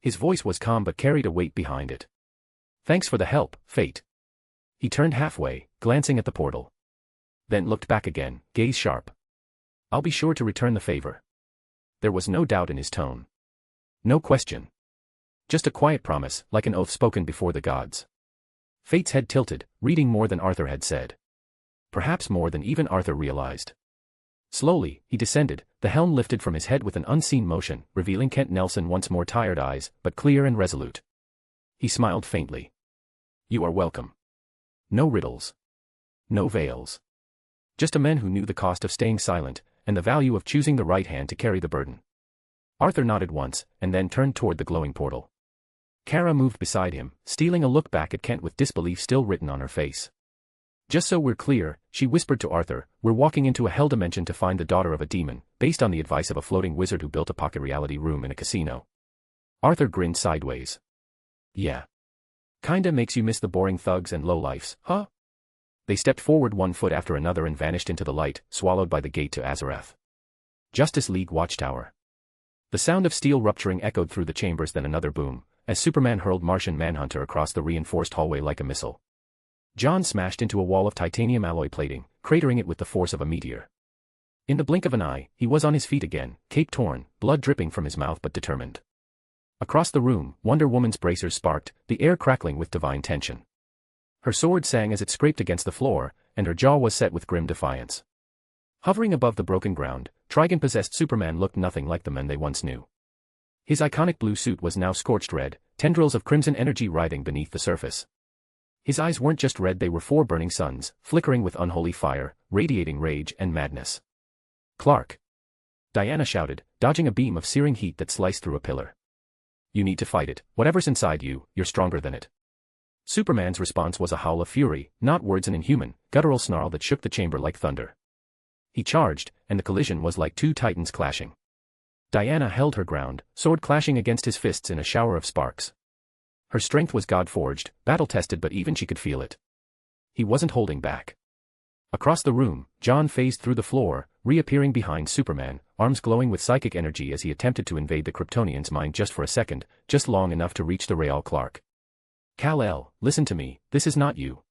His voice was calm but carried a weight behind it. Thanks for the help, Fate. He turned halfway, glancing at the portal. Then looked back again, gaze sharp. I'll be sure to return the favor. There was no doubt in his tone. No question. Just a quiet promise, like an oath spoken before the gods. Fate's head tilted, reading more than Arthur had said. Perhaps more than even Arthur realized. Slowly, he descended, the helm lifted from his head with an unseen motion, revealing Kent Nelson once more, tired eyes, but clear and resolute. He smiled faintly. You are welcome. No riddles. No veils. Just a man who knew the cost of staying silent, and the value of choosing the right hand to carry the burden. Arthur nodded once, and then turned toward the glowing portal. Kara moved beside him, stealing a look back at Kent with disbelief still written on her face. Just so we're clear, she whispered to Arthur, we're walking into a hell dimension to find the daughter of a demon, based on the advice of a floating wizard who built a pocket reality room in a casino. Arthur grinned sideways. Yeah. Kinda makes you miss the boring thugs and lowlifes, huh? They stepped forward one foot after another and vanished into the light, swallowed by the gate to Azarath. Justice League Watchtower. The sound of steel rupturing echoed through the chambers, then another boom, as Superman hurled Martian Manhunter across the reinforced hallway like a missile. John smashed into a wall of titanium alloy plating, cratering it with the force of a meteor. In the blink of an eye, he was on his feet again, cape torn, blood dripping from his mouth but determined. Across the room, Wonder Woman's bracers sparked, the air crackling with divine tension. Her sword sang as it scraped against the floor, and her jaw was set with grim defiance. Hovering above the broken ground, Trigon-possessed Superman looked nothing like the men they once knew. His iconic blue suit was now scorched red, tendrils of crimson energy writhing beneath the surface. His eyes weren't just red, they were four burning suns, flickering with unholy fire, radiating rage and madness. "Clark!" Diana shouted, dodging a beam of searing heat that sliced through a pillar. "You need to fight it, whatever's inside you, you're stronger than it." Superman's response was a howl of fury, not words, an inhuman, guttural snarl that shook the chamber like thunder. He charged, and the collision was like two titans clashing. Diana held her ground, sword clashing against his fists in a shower of sparks. Her strength was God-forged, battle-tested, but even she could feel it. He wasn't holding back. Across the room, John phased through the floor, reappearing behind Superman, arms glowing with psychic energy as he attempted to invade the Kryptonian's mind just for a second, just long enough to reach the Real Clark. "Kal-El, listen to me, this is not you.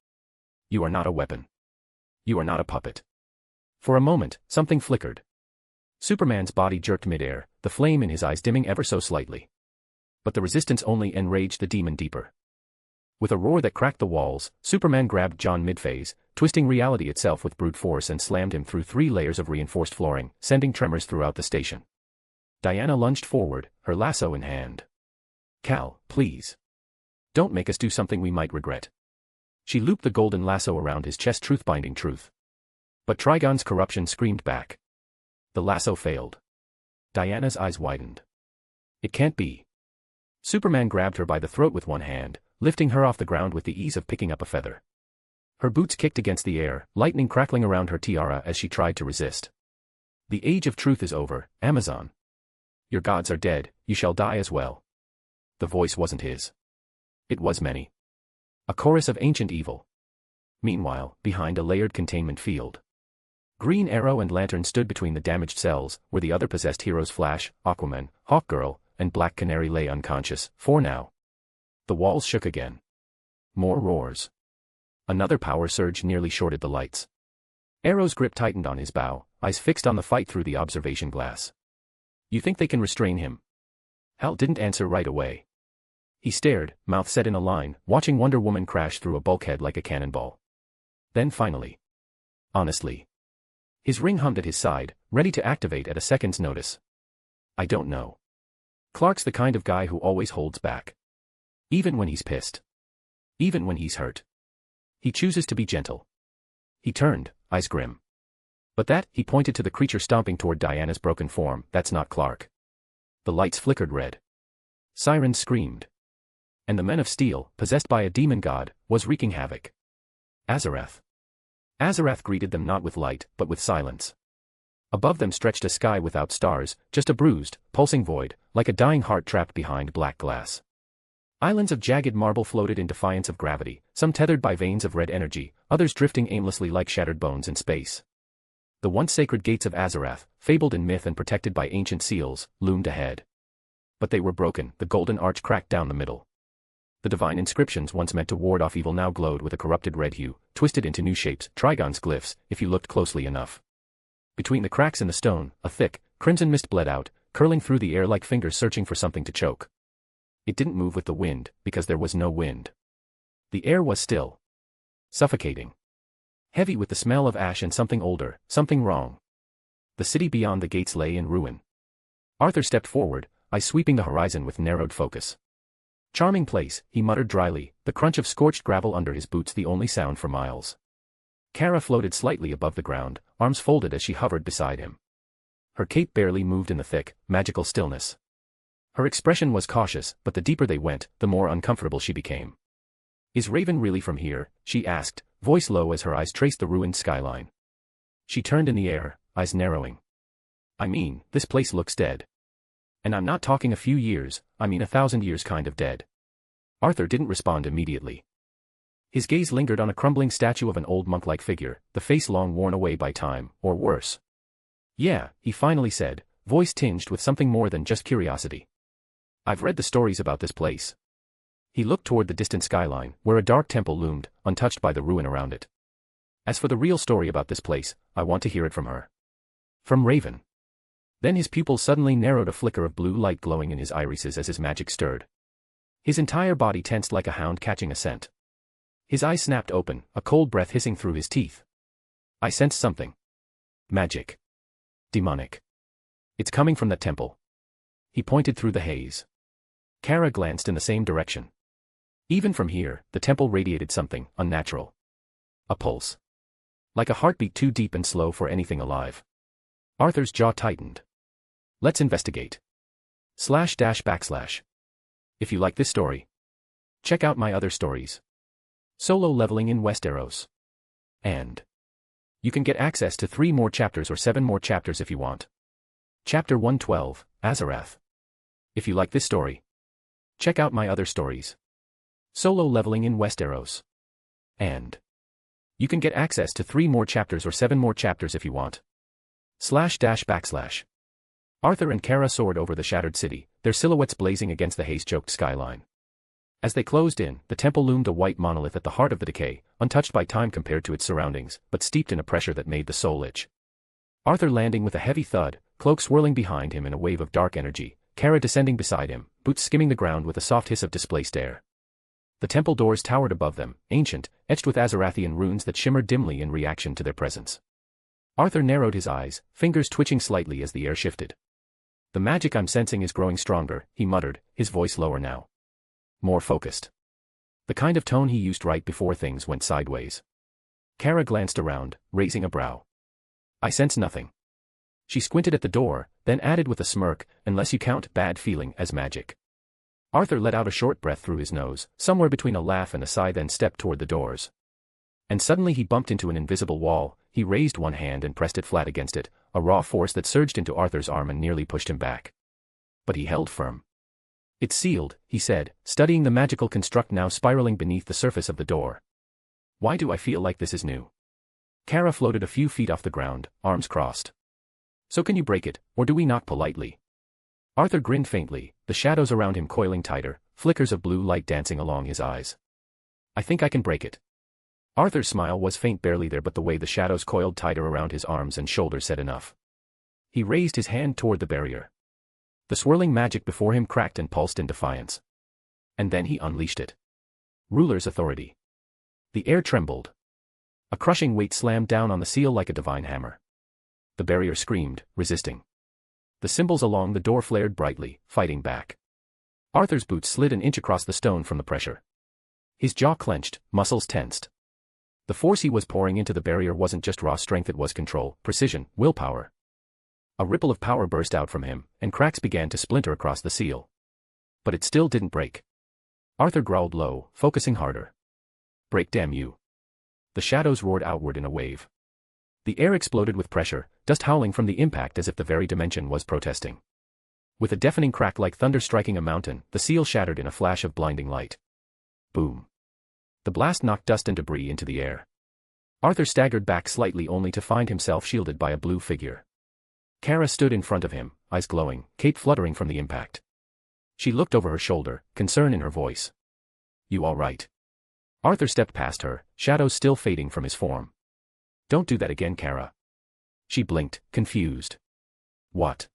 You are not a weapon. You are not a puppet." For a moment, something flickered. Superman's body jerked midair, the flame in his eyes dimming ever so slightly. But the resistance only enraged the demon deeper. With a roar that cracked the walls, Superman grabbed John mid-phase, twisting reality itself with brute force and slammed him through 3 layers of reinforced flooring, sending tremors throughout the station. Diana lunged forward, her lasso in hand. "Kal, please. Don't make us do something we might regret." She looped the golden lasso around his chest, truth-binding truth. But Trigon's corruption screamed back. The lasso failed. Diana's eyes widened. It can't be. Superman grabbed her by the throat with one hand, lifting her off the ground with the ease of picking up a feather. Her boots kicked against the air, lightning crackling around her tiara as she tried to resist. "The age of truth is over, Amazon. Your gods are dead, you shall die as well." The voice wasn't his. It was many. A chorus of ancient evil. Meanwhile, behind a layered containment field, Green Arrow and Lantern stood between the damaged cells, where the other possessed heroes Flash, Aquaman, Hawkgirl, and Black Canary lay unconscious, for now. The walls shook again. More roars. Another power surge nearly shorted the lights. Arrow's grip tightened on his bow, eyes fixed on the fight through the observation glass. "You think they can restrain him?" Hal didn't answer right away. He stared, mouth set in a line, watching Wonder Woman crash through a bulkhead like a cannonball. Then finally. Honestly. His ring hummed at his side, ready to activate at a second's notice. "I don't know. Clark's the kind of guy who always holds back. Even when he's pissed. Even when he's hurt. He chooses to be gentle." He turned, eyes grim. "But that," he pointed to the creature stomping toward Diana's broken form, "that's not Clark." The lights flickered red. Sirens screamed. And the Men of Steel, possessed by a demon god, was wreaking havoc. Azarath. Azarath greeted them not with light, but with silence. Above them stretched a sky without stars, just a bruised, pulsing void, like a dying heart trapped behind black glass. Islands of jagged marble floated in defiance of gravity, some tethered by veins of red energy, others drifting aimlessly like shattered bones in space. The once sacred gates of Azarath, fabled in myth and protected by ancient seals, loomed ahead. But they were broken, the golden arch cracked down the middle. The divine inscriptions once meant to ward off evil now glowed with a corrupted red hue, twisted into new shapes, Trigon's glyphs, if you looked closely enough. Between the cracks in the stone, a thick, crimson mist bled out, curling through the air like fingers searching for something to choke. It didn't move with the wind, because there was no wind. The air was still. Suffocating. Heavy with the smell of ash and something older, something wrong. The city beyond the gates lay in ruin. Arthur stepped forward, eyes sweeping the horizon with narrowed focus. "Charming place," he muttered dryly, the crunch of scorched gravel under his boots the only sound for miles. Kara floated slightly above the ground, arms folded as she hovered beside him. Her cape barely moved in the thick, magical stillness. Her expression was cautious, but the deeper they went, the more uncomfortable she became. "Is Raven really from here?" she asked, voice low as her eyes traced the ruined skyline. She turned in the air, eyes narrowing. "I mean, this place looks dead. And I'm not talking a few years, I mean 1,000 years kind of dead." Arthur didn't respond immediately. His gaze lingered on a crumbling statue of an old monk-like figure, the face long worn away by time, or worse. "Yeah," he finally said, voice tinged with something more than just curiosity. "I've read the stories about this place." He looked toward the distant skyline, where a dark temple loomed, untouched by the ruin around it. As for the real story about this place, I want to hear it from her. From Raven. Then his pupils suddenly narrowed, a flicker of blue light glowing in his irises as his magic stirred. His entire body tensed like a hound catching a scent. His eyes snapped open, a cold breath hissing through his teeth. I sensed something. Magic. Demonic. It's coming from that temple. He pointed through the haze. Kara glanced in the same direction. Even from here, the temple radiated something unnatural. A pulse. Like a heartbeat too deep and slow for anything alive. Arthur's jaw tightened. Let's investigate. //. If you like this story, check out my other stories. Solo leveling in Westeros. And you can get access to 3 more chapters or 7 more chapters if you want. Chapter 112, Azarath. If you like this story, check out my other stories. Solo leveling in Westeros. And you can get access to 3 more chapters or 7 more chapters if you want. //. Arthur and Kara soared over the shattered city, their silhouettes blazing against the haze-choked skyline. As they closed in, the temple loomed, a white monolith at the heart of the decay, untouched by time compared to its surroundings, but steeped in a pressure that made the soul itch. Arthur landing with a heavy thud, cloak swirling behind him in a wave of dark energy, Kara descending beside him, boots skimming the ground with a soft hiss of displaced air. The temple doors towered above them, ancient, etched with Azarathian runes that shimmered dimly in reaction to their presence. Arthur narrowed his eyes, fingers twitching slightly as the air shifted. The magic I'm sensing is growing stronger, he muttered, his voice lower now. More focused. The kind of tone he used right before things went sideways. Kara glanced around, raising a brow. I sense nothing. She squinted at the door, then added with a smirk, unless you count bad feeling as magic. Arthur let out a short breath through his nose, somewhere between a laugh and a sigh, then stepped toward the doors. And suddenly he bumped into an invisible wall. He raised one hand and pressed it flat against it, a raw force that surged into Arthur's arm and nearly pushed him back. But he held firm. It's sealed, he said, studying the magical construct now spiraling beneath the surface of the door. Why do I feel like this is new? Kara floated a few feet off the ground, arms crossed. So can you break it, or do we knock politely? Arthur grinned faintly, the shadows around him coiling tighter, flickers of blue light dancing along his eyes. I think I can break it. Arthur's smile was faint, barely there, but the way the shadows coiled tighter around his arms and shoulders said enough. He raised his hand toward the barrier. The swirling magic before him cracked and pulsed in defiance. And then he unleashed it. Ruler's authority. The air trembled. A crushing weight slammed down on the seal like a divine hammer. The barrier screamed, resisting. The symbols along the door flared brightly, fighting back. Arthur's boots slid an inch across the stone from the pressure. His jaw clenched, muscles tensed. The force he was pouring into the barrier wasn't just raw strength, it was control, precision, willpower. A ripple of power burst out from him, and cracks began to splinter across the seal. But it still didn't break. Arthur growled low, focusing harder. Break, damn you. The shadows roared outward in a wave. The air exploded with pressure, dust howling from the impact as if the very dimension was protesting. With a deafening crack like thunder striking a mountain, the seal shattered in a flash of blinding light. Boom. The blast knocked dust and debris into the air. Arthur staggered back slightly only to find himself shielded by a blue figure. Kara stood in front of him, eyes glowing, cape fluttering from the impact. She looked over her shoulder, concern in her voice. You all right? Arthur stepped past her, shadows still fading from his form. Don't do that again, Kara. She blinked, confused. What?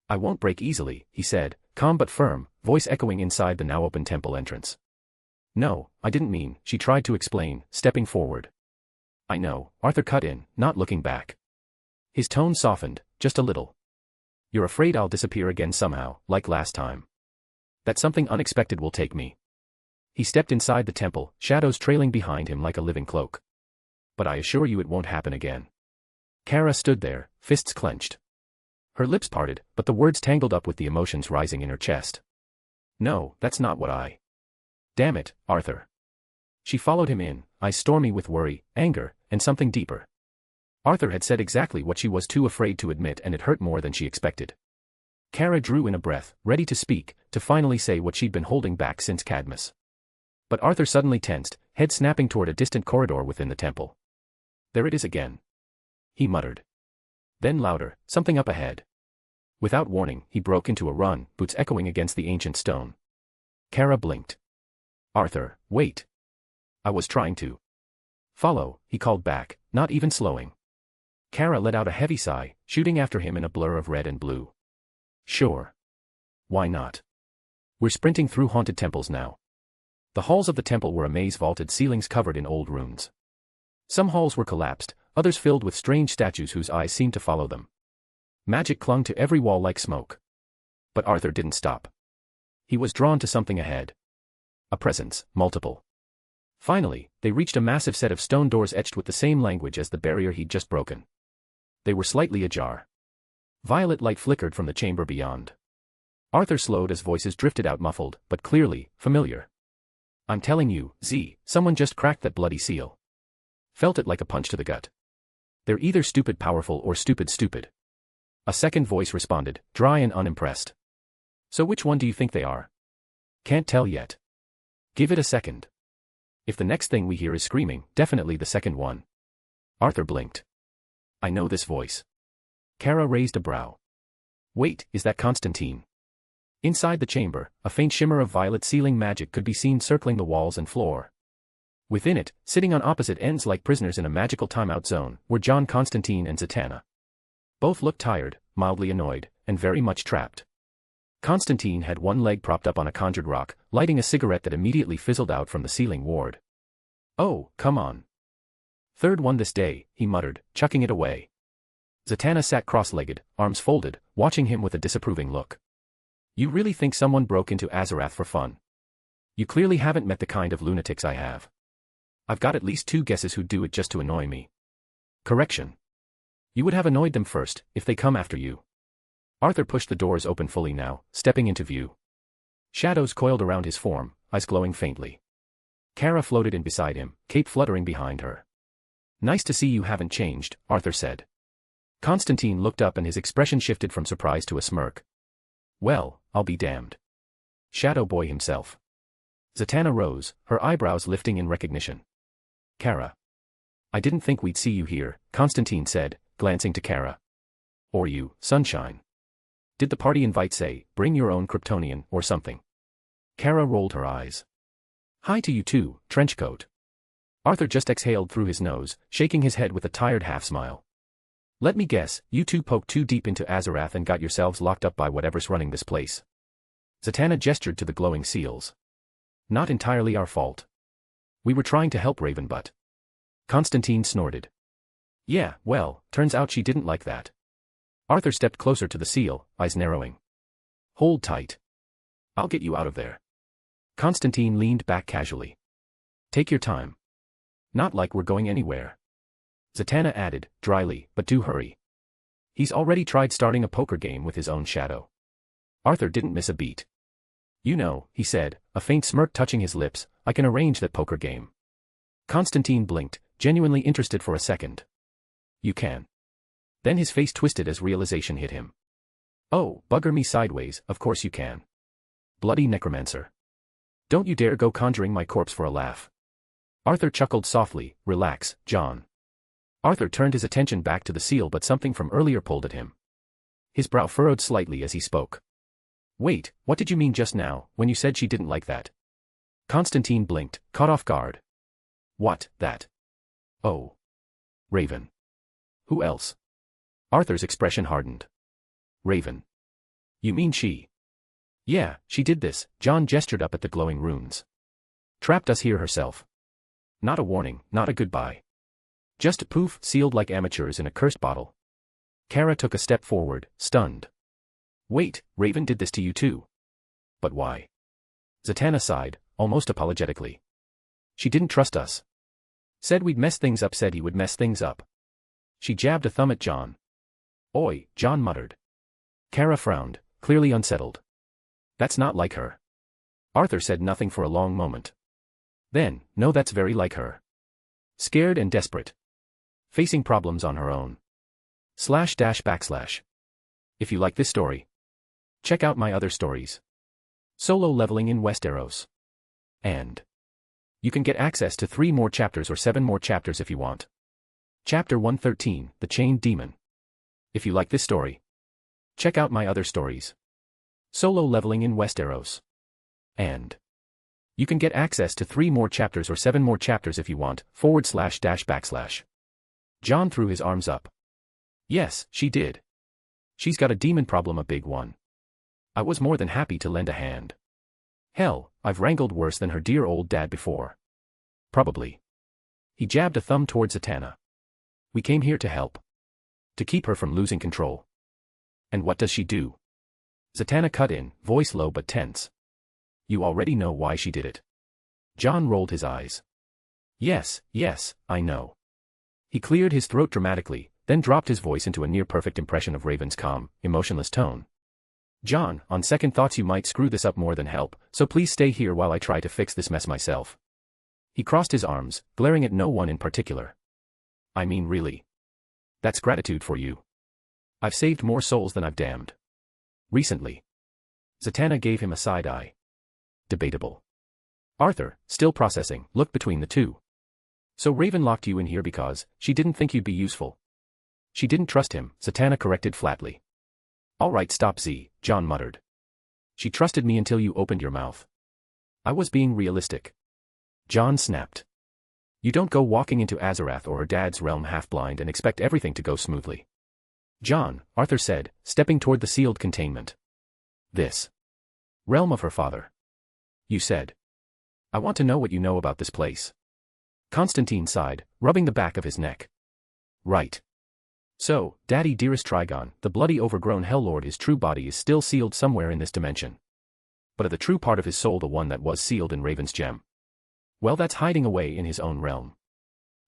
I won't break easily, he said, calm but firm, voice echoing inside the now open temple entrance. No, I didn't mean, she tried to explain, stepping forward. I know, Arthur cut in, not looking back. His tone softened, just a little. You're afraid I'll disappear again somehow, like last time. That something unexpected will take me. He stepped inside the temple, shadows trailing behind him like a living cloak. But I assure you it won't happen again. Kara stood there, fists clenched. Her lips parted, but the words tangled up with the emotions rising in her chest. No, that's not what I... Damn it, Arthur. She followed him in, eyes stormy with worry, anger, and something deeper. Arthur had said exactly what she was too afraid to admit, and it hurt more than she expected. Kara drew in a breath, ready to speak, to finally say what she'd been holding back since Cadmus. But Arthur suddenly tensed, head snapping toward a distant corridor within the temple. There it is again. He muttered. Then louder, something up ahead. Without warning, he broke into a run, boots echoing against the ancient stone. Kara blinked. Arthur, wait. I was trying to. Follow, he called back, not even slowing. Kara let out a heavy sigh, shooting after him in a blur of red and blue. Sure. Why not? We're sprinting through haunted temples now. The halls of the temple were a maze, vaulted ceilings covered in old runes. Some halls were collapsed, others filled with strange statues whose eyes seemed to follow them. Magic clung to every wall like smoke. But Arthur didn't stop. He was drawn to something ahead. A presence, multiple. Finally, they reached a massive set of stone doors etched with the same language as the barrier he'd just broken. They were slightly ajar. Violet light flickered from the chamber beyond. Arthur slowed as voices drifted out, muffled, but clearly, familiar. I'm telling you, Z, someone just cracked that bloody seal. Felt it like a punch to the gut. They're either stupid powerful or stupid stupid. A second voice responded, dry and unimpressed. So which one do you think they are? Can't tell yet. Give it a second. If the next thing we hear is screaming, definitely the second one. Arthur blinked. I know this voice. Kara raised a brow. Wait, is that Constantine? Inside the chamber, a faint shimmer of violet sealing magic could be seen circling the walls and floor. Within it, sitting on opposite ends like prisoners in a magical timeout zone, were John Constantine and Zatanna. Both looked tired, mildly annoyed, and very much trapped. Constantine had one leg propped up on a conjured rock, lighting a cigarette that immediately fizzled out from the ceiling ward. Oh, come on. Third one this day, he muttered, chucking it away. Zatanna sat cross-legged, arms folded, watching him with a disapproving look. You really think someone broke into Azarath for fun? You clearly haven't met the kind of lunatics I have. I've got at least 2 guesses who'd do it just to annoy me. Correction. You would have annoyed them first, if they come after you. Arthur pushed the doors open fully now, stepping into view. Shadows coiled around his form, eyes glowing faintly. Kara floated in beside him, cape fluttering behind her. Nice to see you haven't changed, Arthur said. Constantine looked up and his expression shifted from surprise to a smirk. Well, I'll be damned. Shadow boy himself. Zatanna rose, her eyebrows lifting in recognition. Kara. I didn't think we'd see you here, Constantine said, glancing to Kara. Or you, Sunshine. Did the party invite say, bring your own Kryptonian, or something? Kara rolled her eyes. Hi to you too, Trenchcoat. Arthur just exhaled through his nose, shaking his head with a tired half-smile. Let me guess, you two poked too deep into Azarath and got yourselves locked up by whatever's running this place. Zatanna gestured to the glowing seals. Not entirely our fault. We were trying to help Raven but... Constantine snorted. Yeah, well, turns out she didn't like that. Arthur stepped closer to the seal, eyes narrowing. Hold tight. I'll get you out of there. Constantine leaned back casually. Take your time. Not like we're going anywhere. Zatanna added, dryly, but do hurry. He's already tried starting a poker game with his own shadow. Arthur didn't miss a beat. You know, he said, a faint smirk touching his lips, I can arrange that poker game. Constantine blinked, genuinely interested for a second. You can. Then his face twisted as realization hit him. Oh, bugger me sideways, of course you can. Bloody necromancer. Don't you dare go conjuring my corpse for a laugh. Arthur chuckled softly, relax, John. Arthur turned his attention back to the seal but something from earlier pulled at him. His brow furrowed slightly as he spoke. Wait, what did you mean just now, when you said she didn't like that? Constantine blinked, caught off guard. What, that? Oh. Raven. Who else? Arthur's expression hardened. Raven. You mean she? Yeah, she did this, John gestured up at the glowing runes. Trapped us here herself. Not a warning, not a goodbye. Just poof, sealed like amateurs in a cursed bottle. Kara took a step forward, stunned. Wait, Raven did this to you too. But why? Zatanna sighed, almost apologetically. She didn't trust us. Said we'd mess things up, said he would mess things up. She jabbed a thumb at John. Oi, John muttered. Kara frowned, clearly unsettled. That's not like her. Arthur said nothing for a long moment. Then, no, that's very like her. Scared and desperate. Facing problems on her own. // If you like this story, check out my other stories. Solo leveling in Westeros. And you can get access to 3 more chapters or 7 more chapters if you want. Chapter 113, The Chained Demon. If you like this story, check out my other stories. Solo leveling in Westeros. And You can get access to 3 more chapters or 7 more chapters if you want, // John threw his arms up. Yes, she did. She's got a demon problem, a big one. I was more than happy to lend a hand. Hell, I've wrangled worse than her dear old dad before. Probably. He jabbed a thumb towards Zatanna. We came here to help. To keep her from losing control. And what does she do? Zatanna cut in, voice low but tense. You already know why she did it. John rolled his eyes. Yes, I know. He cleared his throat dramatically, then dropped his voice into a near-perfect impression of Raven's calm, emotionless tone. John, on second thoughts you might screw this up more than help, so please stay here while I try to fix this mess myself. He crossed his arms, glaring at no one in particular. I mean really. That's gratitude for you. I've saved more souls than I've damned. Recently. Zatanna gave him a side eye. Debatable. Arthur, still processing, looked between the two. So Raven locked you in here because she didn't think you'd be useful. She didn't trust him, Zatanna corrected flatly. All right, stop Z, John muttered. She trusted me until you opened your mouth. I was being realistic. John snapped. You don't go walking into Azarath or her dad's realm half-blind and expect everything to go smoothly. John, Arthur said, stepping toward the sealed containment. This realm of her father. You said. I want to know what you know about this place. Constantine sighed, rubbing the back of his neck. Right. So, Daddy dearest Trigon, the bloody overgrown Hell-Lord, his true body is still sealed somewhere in this dimension. But the true part of his soul, the one that was sealed in Raven's gem? Well, that's hiding away in his own realm.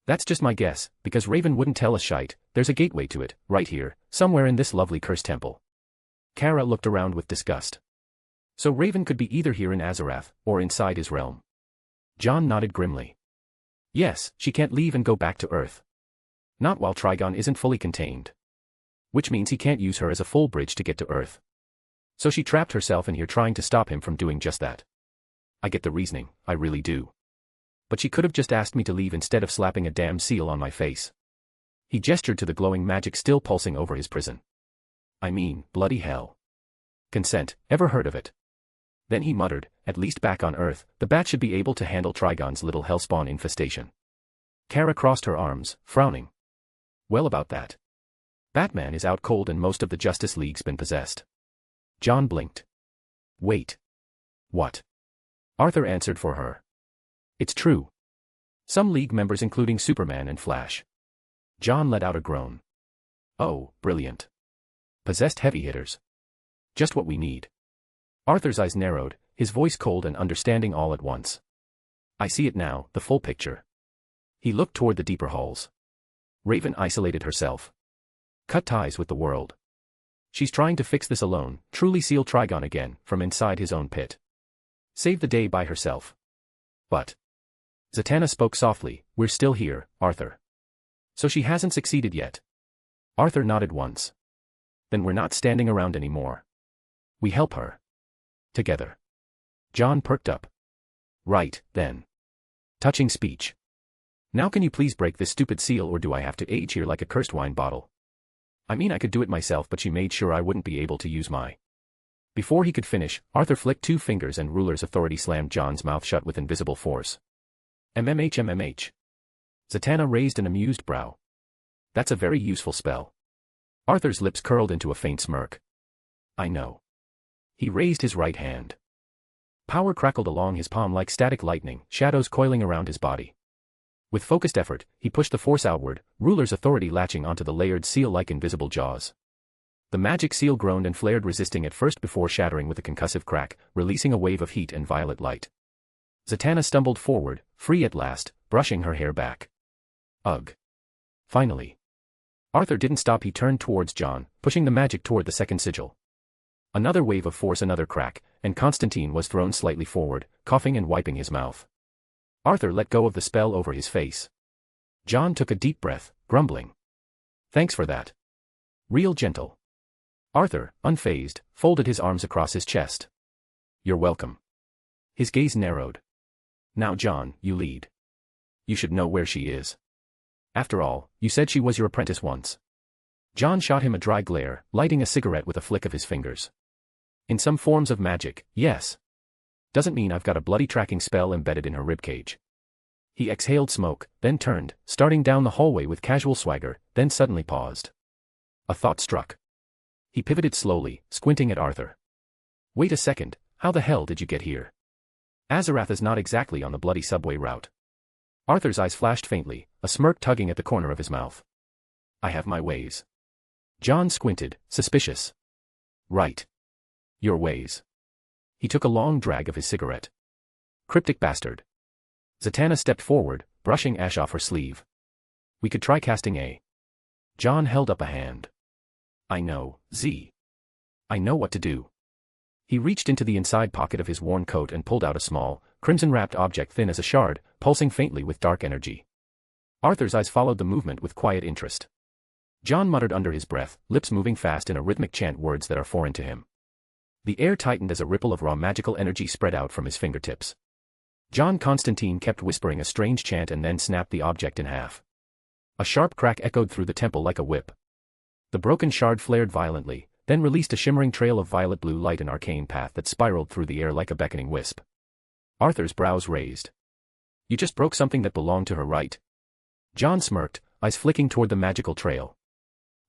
That's just my guess, because Raven wouldn't tell us shite. There's a gateway to it, right here, somewhere in this lovely cursed temple. Kara looked around with disgust. So Raven could be either here in Azarath, or inside his realm. John nodded grimly. Yes, she can't leave and go back to Earth. Not while Trigon isn't fully contained. Which means he can't use her as a full bridge to get to Earth. So she trapped herself in here trying to stop him from doing just that. I get the reasoning, I really do. But she could have just asked me to leave instead of slapping a damn seal on my face. He gestured to the glowing magic still pulsing over his prison. I mean, bloody hell. Consent, ever heard of it? Then he muttered, at least back on Earth, the bat should be able to handle Trigon's little hellspawn infestation. Kara crossed her arms, frowning. Well, about that. Batman is out cold and most of the Justice League's been possessed. John blinked. Wait. What? Arthur answered for her. It's true. Some League members including Superman and Flash. John let out a groan. Oh, brilliant. Possessed heavy hitters. Just what we need. Arthur's eyes narrowed, his voice cold and understanding all at once. I see it now, the full picture. He looked toward the deeper halls. Raven isolated herself. Cut ties with the world. She's trying to fix this alone, truly seal Trigon again, from inside his own pit. Save the day by herself. But Zatanna spoke softly, we're still here, Arthur. So she hasn't succeeded yet. Arthur nodded once. Then we're not standing around anymore. We help her. Together. John perked up. Right, then. Touching speech. Now can you please break this stupid seal, or do I have to age here like a cursed wine bottle? I mean, I could do it myself, but she made sure I wouldn't be able to use my... Before he could finish, Arthur flicked 2 fingers and ruler's authority slammed John's mouth shut with invisible force. MMH. Zatanna raised an amused brow. That's a very useful spell. Arthur's lips curled into a faint smirk. I know. He raised his right hand. Power crackled along his palm like static lightning, shadows coiling around his body. With focused effort, he pushed the force outward, ruler's authority latching onto the layered seal like invisible jaws. The magic seal groaned and flared, resisting at first before shattering with a concussive crack, releasing a wave of heat and violet light. Zatanna stumbled forward, free at last, brushing her hair back. Ugh. Finally. Arthur didn't stop. He turned towards John, pushing the magic toward the second sigil. Another wave of force, another crack, and Constantine was thrown slightly forward, coughing and wiping his mouth. Arthur let go of the spell over his face. John took a deep breath, grumbling. Thanks for that. Real gentle. Arthur, unfazed, folded his arms across his chest. You're welcome. His gaze narrowed. Now John, you lead. You should know where she is. After all, you said she was your apprentice once. John shot him a dry glare, lighting a cigarette with a flick of his fingers. In some forms of magic, yes. Doesn't mean I've got a bloody tracking spell embedded in her ribcage. He exhaled smoke, then turned, starting down the hallway with casual swagger, then suddenly paused. A thought struck. He pivoted slowly, squinting at Arthur. Wait a second, how the hell did you get here? Azarath is not exactly on the bloody subway route. Arthur's eyes flashed faintly, a smirk tugging at the corner of his mouth. I have my ways. John squinted, suspicious. Right. Your ways. He took a long drag of his cigarette. Cryptic bastard. Zatanna stepped forward, brushing ash off her sleeve. We could try casting a. John held up a hand. I know, Z. I know what to do. He reached into the inside pocket of his worn coat and pulled out a small, crimson-wrapped object thin as a shard, pulsing faintly with dark energy. Arthur's eyes followed the movement with quiet interest. John muttered under his breath, lips moving fast in a rhythmic chant words that are foreign to him. The air tightened as a ripple of raw magical energy spread out from his fingertips. John Constantine kept whispering a strange chant and then snapped the object in half. A sharp crack echoed through the temple like a whip. The broken shard flared violently, then released a shimmering trail of violet-blue light, an arcane path that spiraled through the air like a beckoning wisp. Arthur's brows raised. You just broke something that belonged to her, right? John smirked, eyes flicking toward the magical trail.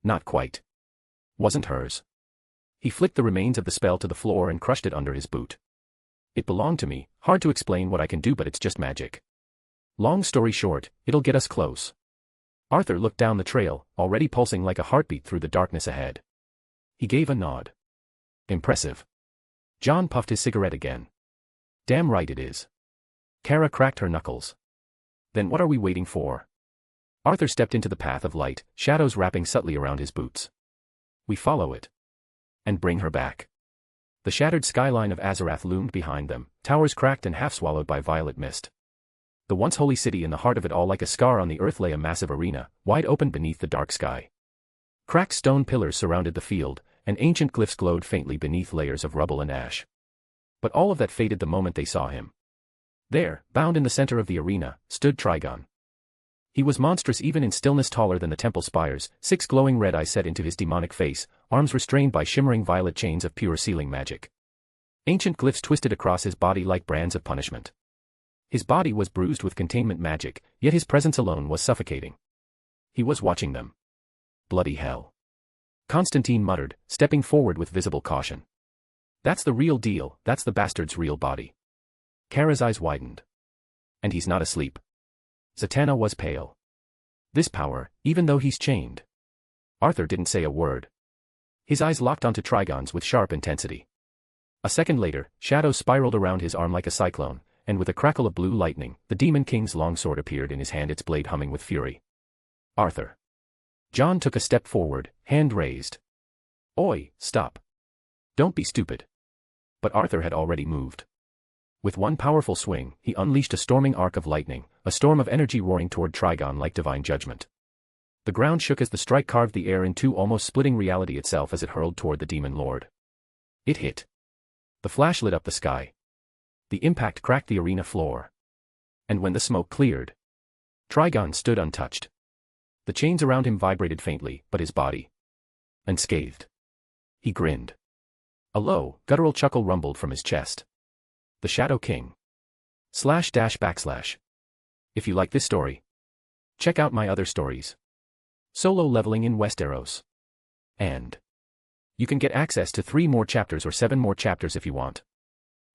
Not quite. Wasn't hers. He flicked the remains of the spell to the floor and crushed it under his boot. It belonged to me, hard to explain what I can do, but it's just magic. Long story short, it'll get us close. Arthur looked down the trail, already pulsing like a heartbeat through the darkness ahead. He gave a nod. Impressive. John puffed his cigarette again. Damn right it is. Kara cracked her knuckles. Then what are we waiting for? Arthur stepped into the path of light, shadows wrapping subtly around his boots. We follow it. And bring her back. The shattered skyline of Azarath loomed behind them, towers cracked and half swallowed by violet mist. The once holy city in the heart of it all like a scar on the earth lay a massive arena, wide open beneath the dark sky. Cracked stone pillars surrounded the field, and ancient glyphs glowed faintly beneath layers of rubble and ash. But all of that faded the moment they saw him. There, bound in the center of the arena, stood Trigon. He was monstrous even in stillness, taller than the temple spires, 6 glowing red eyes set into his demonic face, arms restrained by shimmering violet chains of pure sealing magic. Ancient glyphs twisted across his body like brands of punishment. His body was bruised with containment magic, yet his presence alone was suffocating. He was watching them. Bloody hell. Constantine muttered, stepping forward with visible caution. That's the real deal, that's the bastard's real body. Kara's eyes widened. And he's not asleep. Zatanna was pale. This power, even though he's chained. Arthur didn't say a word. His eyes locked onto Trigon's with sharp intensity. A second later, shadows spiraled around his arm like a cyclone, and with a crackle of blue lightning, the Demon King's longsword appeared in his hand, its blade humming with fury. Arthur. John took a step forward, hand raised. Oi, stop. Don't be stupid. But Arthur had already moved. With one powerful swing, he unleashed a storming arc of lightning, a storm of energy roaring toward Trigon like divine judgment. The ground shook as the strike carved the air in two, almost splitting reality itself as it hurled toward the demon lord. It hit. The flash lit up the sky. The impact cracked the arena floor. And when the smoke cleared, Trigon stood untouched. The chains around him vibrated faintly, but his body unscathed. He grinned. A low, guttural chuckle rumbled from his chest. The Shadow King. // If you like this story, check out my other stories. Solo leveling in Westeros. And you can get access to 3 more chapters or 7 more chapters if you want.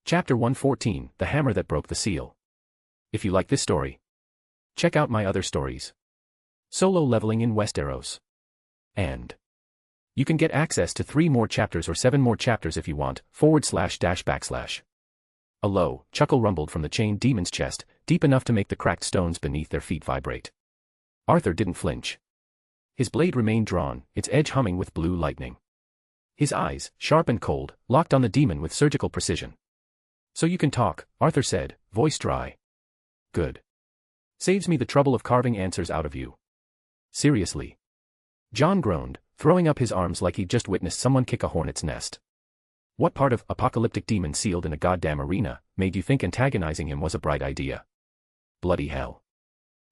Chapter 114, The Hammer That Broke the Seal. If you like this story, check out my other stories. Solo leveling in Westeros. And you can get access to 3 more chapters or 7 more chapters if you want, // A low chuckle rumbled from the chained demon's chest, deep enough to make the cracked stones beneath their feet vibrate. Arthur didn't flinch. His blade remained drawn, its edge humming with blue lightning. His eyes, sharp and cold, locked on the demon with surgical precision. So you can talk, Arthur said, voice dry. Good. Saves me the trouble of carving answers out of you. Seriously. John groaned, throwing up his arms like he'd just witnessed someone kick a hornet's nest. What part of apocalyptic demon sealed in a goddamn arena made you think antagonizing him was a bright idea? Bloody hell.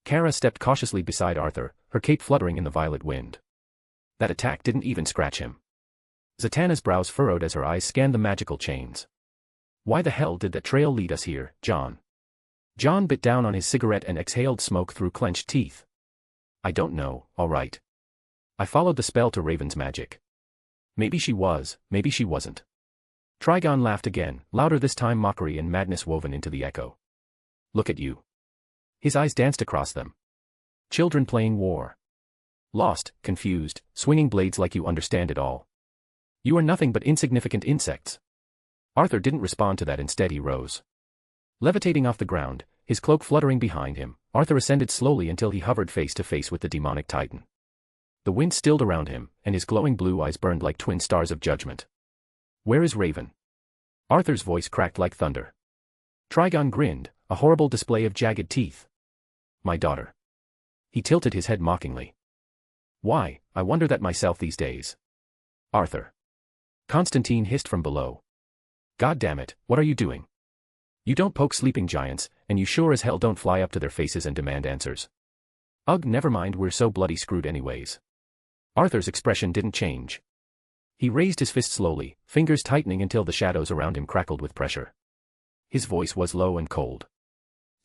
Kara stepped cautiously beside Arthur, her cape fluttering in the violet wind. That attack didn't even scratch him. Zatanna's brows furrowed as her eyes scanned the magical chains. Why the hell did that trail lead us here, John? John bit down on his cigarette and exhaled smoke through clenched teeth. I don't know, all right. I followed the spell to Raven's magic. Maybe she was, maybe she wasn't. Trigon laughed again, louder this time, mockery and madness woven into the echo. Look at you. His eyes danced across them. Children playing war. Lost, confused, swinging blades like you understand it all. You are nothing but insignificant insects. Arthur didn't respond to that. Instead he rose. Levitating off the ground, his cloak fluttering behind him, Arthur ascended slowly until he hovered face to face with the demonic titan. The wind stilled around him, and his glowing blue eyes burned like twin stars of judgment. Where is Raven? Arthur's voice cracked like thunder. Trigon grinned, a horrible display of jagged teeth. My daughter. He tilted his head mockingly. Why, I wonder that myself these days. Arthur. Constantine hissed from below. God damn it, what are you doing? You don't poke sleeping giants, and you sure as hell don't fly up to their faces and demand answers. Ugh, never mind, we're so bloody screwed anyways. Arthur's expression didn't change. He raised his fist slowly, fingers tightening until the shadows around him crackled with pressure. His voice was low and cold.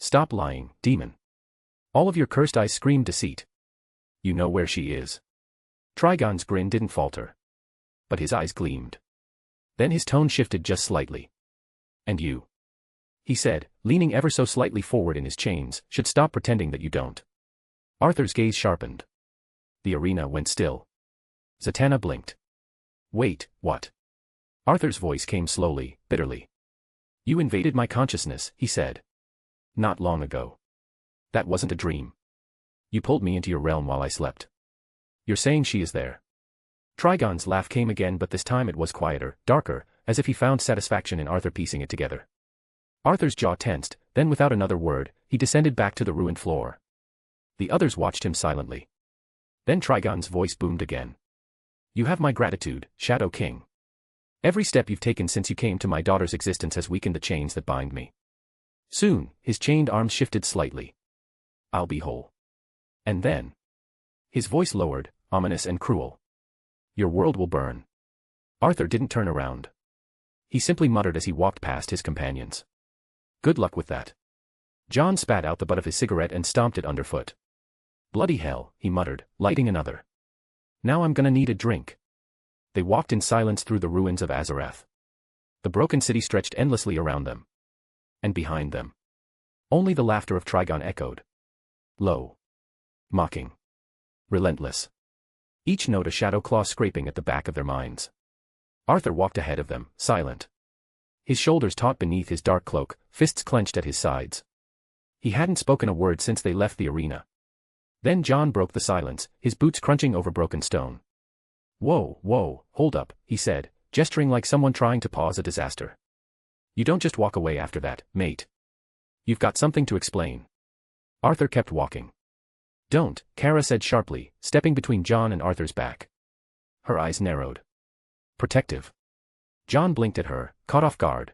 Stop lying, demon. All of your cursed eyes scream deceit. You know where she is. Trigon's grin didn't falter. But his eyes gleamed. Then his tone shifted just slightly. And you, he said, leaning ever so slightly forward in his chains, should stop pretending that you don't. Arthur's gaze sharpened. The arena went still. Zatanna blinked. Wait, what? Arthur's voice came slowly, bitterly. You invaded my consciousness, he said. Not long ago. That wasn't a dream. You pulled me into your realm while I slept. You're saying she is there? Trigon's laugh came again, but this time it was quieter, darker, as if he found satisfaction in Arthur piecing it together. Arthur's jaw tensed, then without another word, he descended back to the ruined floor. The others watched him silently. Then Trigon's voice boomed again. You have my gratitude, Shadow King. Every step you've taken since you came to my daughter's existence has weakened the chains that bind me. Soon, his chained arms shifted slightly. I'll be whole. And then. His voice lowered, ominous and cruel. Your world will burn. Arthur didn't turn around. He simply muttered as he walked past his companions. Good luck with that. John spat out the butt of his cigarette and stomped it underfoot. Bloody hell, he muttered, lighting another. Now I'm gonna need a drink. They walked in silence through the ruins of Azarath. The broken city stretched endlessly around them. And behind them. Only the laughter of Trigon echoed. Low. Mocking. Relentless. Each note a shadow claw scraping at the back of their minds. Arthur walked ahead of them, silent. His shoulders taut beneath his dark cloak, fists clenched at his sides. He hadn't spoken a word since they left the arena. Then John broke the silence, his boots crunching over broken stone. Whoa, whoa, hold up, he said, gesturing like someone trying to pause a disaster. You don't just walk away after that, mate. You've got something to explain. Arthur kept walking. Don't, Kara said sharply, stepping between John and Arthur's back. Her eyes narrowed. Protective. John blinked at her, caught off guard.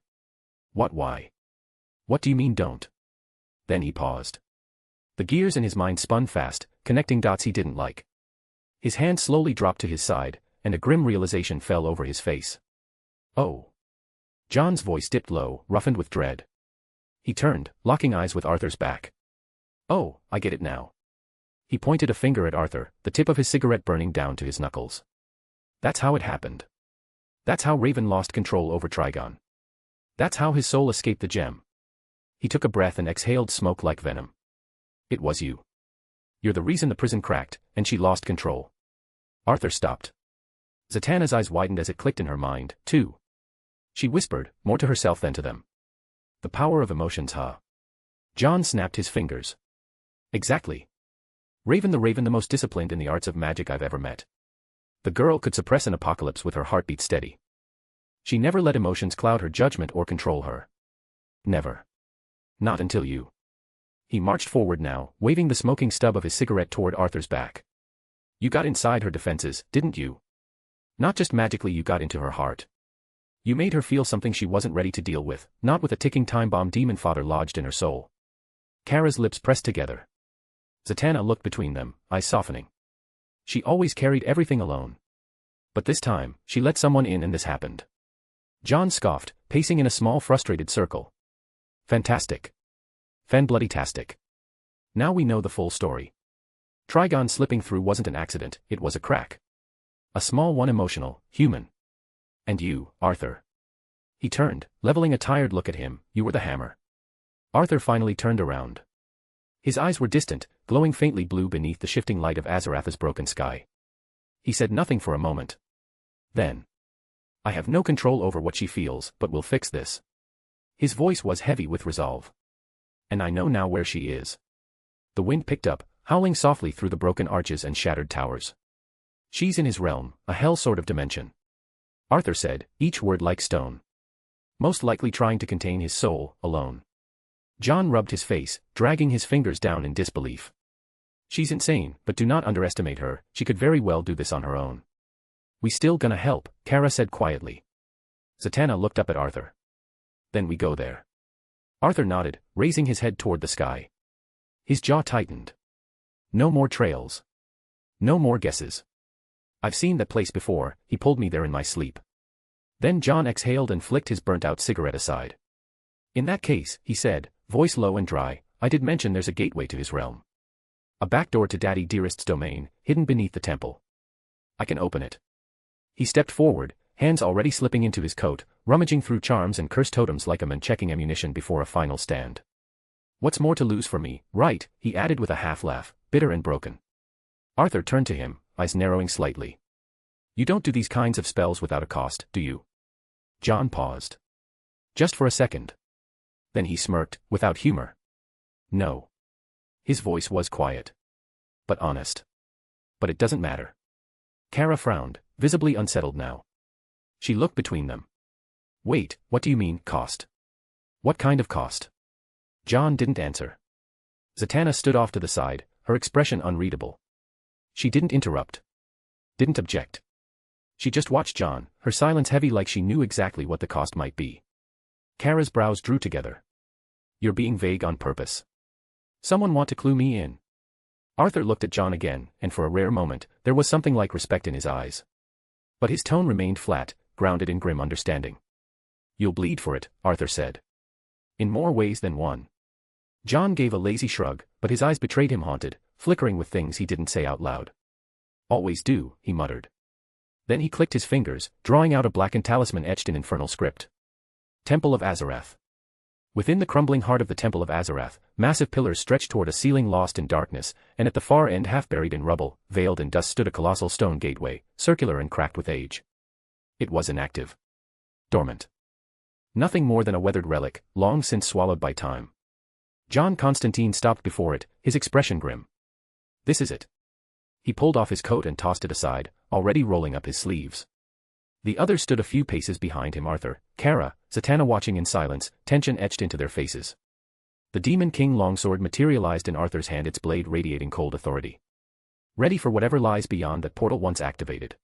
What, why? What do you mean don't? Then he paused. The gears in his mind spun fast, connecting dots he didn't like. His hand slowly dropped to his side, and a grim realization fell over his face. Oh. John's voice dipped low, roughened with dread. He turned, locking eyes with Arthur's back. Oh, I get it now. He pointed a finger at Arthur, the tip of his cigarette burning down to his knuckles. That's how it happened. That's how Raven lost control over Trigon. That's how his soul escaped the gem. He took a breath and exhaled smoke like venom. It was you. You're the reason the prison cracked, and she lost control. Arthur stopped. Zatanna's eyes widened as it clicked in her mind, too. She whispered, more to herself than to them. The power of emotions, huh? John snapped his fingers. Exactly. Raven, the most disciplined in the arts of magic I've ever met. The girl could suppress an apocalypse with her heartbeat steady. She never let emotions cloud her judgment or control her. Never. Not until you. He marched forward now, waving the smoking stub of his cigarette toward Arthur's back. You got inside her defenses, didn't you? Not just magically, you got into her heart. You made her feel something she wasn't ready to deal with, not with a ticking time bomb demon father lodged in her soul. Kara's lips pressed together. Zatanna looked between them, eyes softening. She always carried everything alone. But this time, she let someone in and this happened. John scoffed, pacing in a small frustrated circle. Fantastic. Fan-bloody-tastic. Now we know the full story. Trigon slipping through wasn't an accident, it was a crack. A small one, emotional, human. And you, Arthur. He turned, leveling a tired look at him. You were the hammer. Arthur finally turned around. His eyes were distant, glowing faintly blue beneath the shifting light of Azarath's broken sky. He said nothing for a moment. Then. I have no control over what she feels, but we'll fix this. His voice was heavy with resolve. And I know now where she is. The wind picked up, howling softly through the broken arches and shattered towers. She's in his realm, a hell sort of dimension. Arthur said, each word like stone. Most likely trying to contain his soul, alone. John rubbed his face, dragging his fingers down in disbelief. She's insane, but do not underestimate her, she could very well do this on her own. We still gonna help, Kara said quietly. Zatanna looked up at Arthur. Then we go there. Arthur nodded, raising his head toward the sky. His jaw tightened. No more trails. No more guesses. I've seen that place before, he pulled me there in my sleep. Then John exhaled and flicked his burnt-out cigarette aside. In that case, he said, voice low and dry, I did mention there's a gateway to his realm. A back door to Daddy Dearest's domain, hidden beneath the temple. I can open it. He stepped forward, hands already slipping into his coat, rummaging through charms and curse totems like a man checking ammunition before a final stand. What's more to lose for me, right? He added with a half-laugh, bitter and broken. Arthur turned to him, eyes narrowing slightly. You don't do these kinds of spells without a cost, do you? John paused. Just for a second. Then he smirked, without humor. No. His voice was quiet. But honest. But it doesn't matter. Kara frowned, visibly unsettled now. She looked between them. Wait, what do you mean, cost? What kind of cost? John didn't answer. Zatanna stood off to the side, her expression unreadable. She didn't interrupt. Didn't object. She just watched John, her silence heavy like she knew exactly what the cost might be. Kara's brows drew together. You're being vague on purpose. Someone want to clue me in? Arthur looked at John again, and for a rare moment, there was something like respect in his eyes. But his tone remained flat, grounded in grim understanding. You'll bleed for it, Arthur said. In more ways than one. John gave a lazy shrug, but his eyes betrayed him haunted, flickering with things he didn't say out loud. Always do, he muttered. Then he clicked his fingers, drawing out a blackened talisman etched in infernal script. Temple of Azarath. Within the crumbling heart of the Temple of Azarath, massive pillars stretched toward a ceiling lost in darkness, and at the far end half buried in rubble, veiled in dust stood a colossal stone gateway, circular and cracked with age. It was inactive. Dormant. Nothing more than a weathered relic, long since swallowed by time. John Constantine stopped before it, his expression grim. This is it. He pulled off his coat and tossed it aside, already rolling up his sleeves. The others stood a few paces behind him, Arthur, Kara, Zatanna watching in silence, tension etched into their faces. The Demon King longsword materialized in Arthur's hand, its blade radiating cold authority. Ready for whatever lies beyond that portal once activated.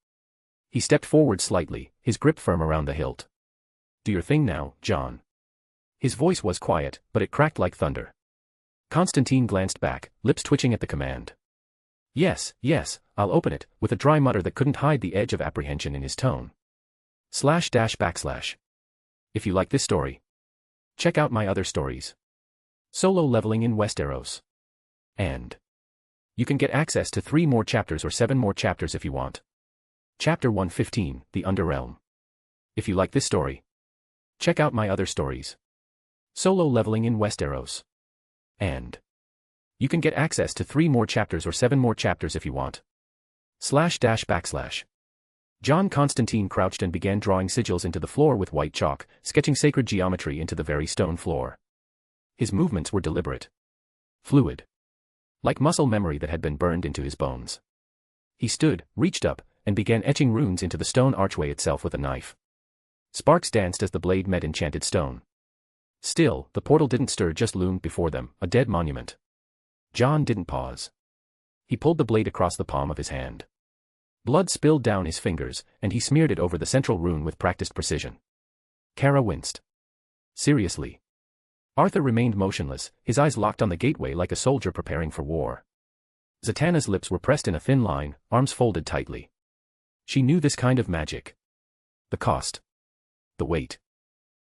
He stepped forward slightly, his grip firm around the hilt. Do your thing now, John. His voice was quiet, but it cracked like thunder. Constantine glanced back, lips twitching at the command. Yes, I'll open it, with a dry mutter that couldn't hide the edge of apprehension in his tone. // If you like this story, check out my other stories. Solo leveling in Westeros. And you can get access to 3 more chapters or 7 more chapters if you want. Chapter 115, The Underrealm. If you like this story, check out my other stories. Solo leveling in Westeros. And you can get access to 3 more chapters or 7 more chapters if you want. // John Constantine crouched and began drawing sigils into the floor with white chalk, sketching sacred geometry into the very stone floor. His movements were deliberate. Fluid. Like muscle memory that had been burned into his bones. He stood, reached up, and began etching runes into the stone archway itself with a knife. Sparks danced as the blade met enchanted stone. Still, the portal didn't stir, just loomed before them, a dead monument. John didn't pause. He pulled the blade across the palm of his hand. Blood spilled down his fingers, and he smeared it over the central rune with practiced precision. Kara winced. Seriously. Arthur remained motionless, his eyes locked on the gateway like a soldier preparing for war. Zatanna's lips were pressed in a thin line, arms folded tightly. She knew this kind of magic. The cost. The weight.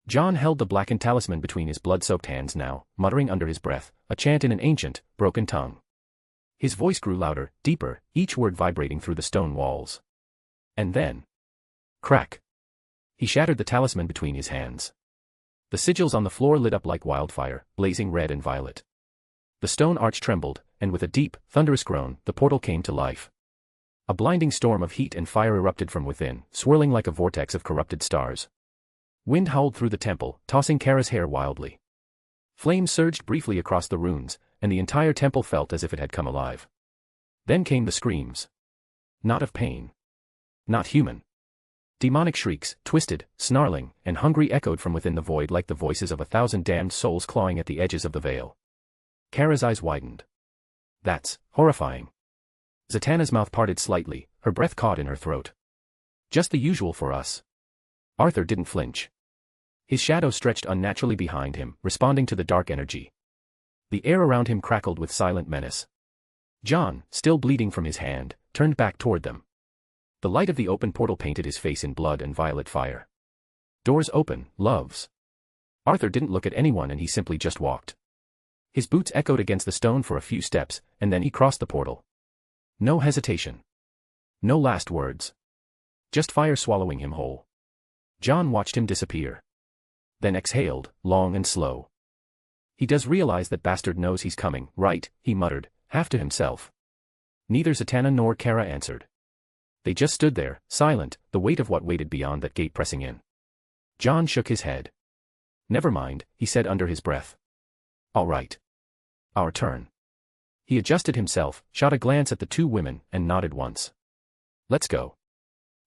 John held the blackened talisman between his blood-soaked hands now, muttering under his breath, a chant in an ancient, broken tongue. His voice grew louder, deeper, each word vibrating through the stone walls. And then... crack! He shattered the talisman between his hands. The sigils on the floor lit up like wildfire, blazing red and violet. The stone arch trembled, and with a deep, thunderous groan, the portal came to life. A blinding storm of heat and fire erupted from within, swirling like a vortex of corrupted stars. Wind howled through the temple, tossing Kara's hair wildly. Flames surged briefly across the ruins, and the entire temple felt as if it had come alive. Then came the screams. Not of pain. Not human. Demonic shrieks, twisted, snarling, and hungry echoed from within the void like the voices of 1,000 damned souls clawing at the edges of the veil. Kara's eyes widened. That's horrifying. Zatanna's mouth parted slightly, her breath caught in her throat. Just the usual for us. Arthur didn't flinch. His shadow stretched unnaturally behind him, responding to the dark energy. The air around him crackled with silent menace. John, still bleeding from his hand, turned back toward them. The light of the open portal painted his face in blood and violet fire. Doors open, loves. Arthur didn't look at anyone and he simply just walked. His boots echoed against the stone for a few steps, and then he crossed the portal. No hesitation. No last words. Just fire swallowing him whole. John watched him disappear. Then exhaled, long and slow. He does realize that bastard knows he's coming, right? He muttered, half to himself. Neither Zatanna nor Kara answered. They just stood there, silent, the weight of what waited beyond that gate pressing in. John shook his head. Never mind, he said under his breath. All right. Our turn. He adjusted himself, shot a glance at the two women, and nodded once. Let's go.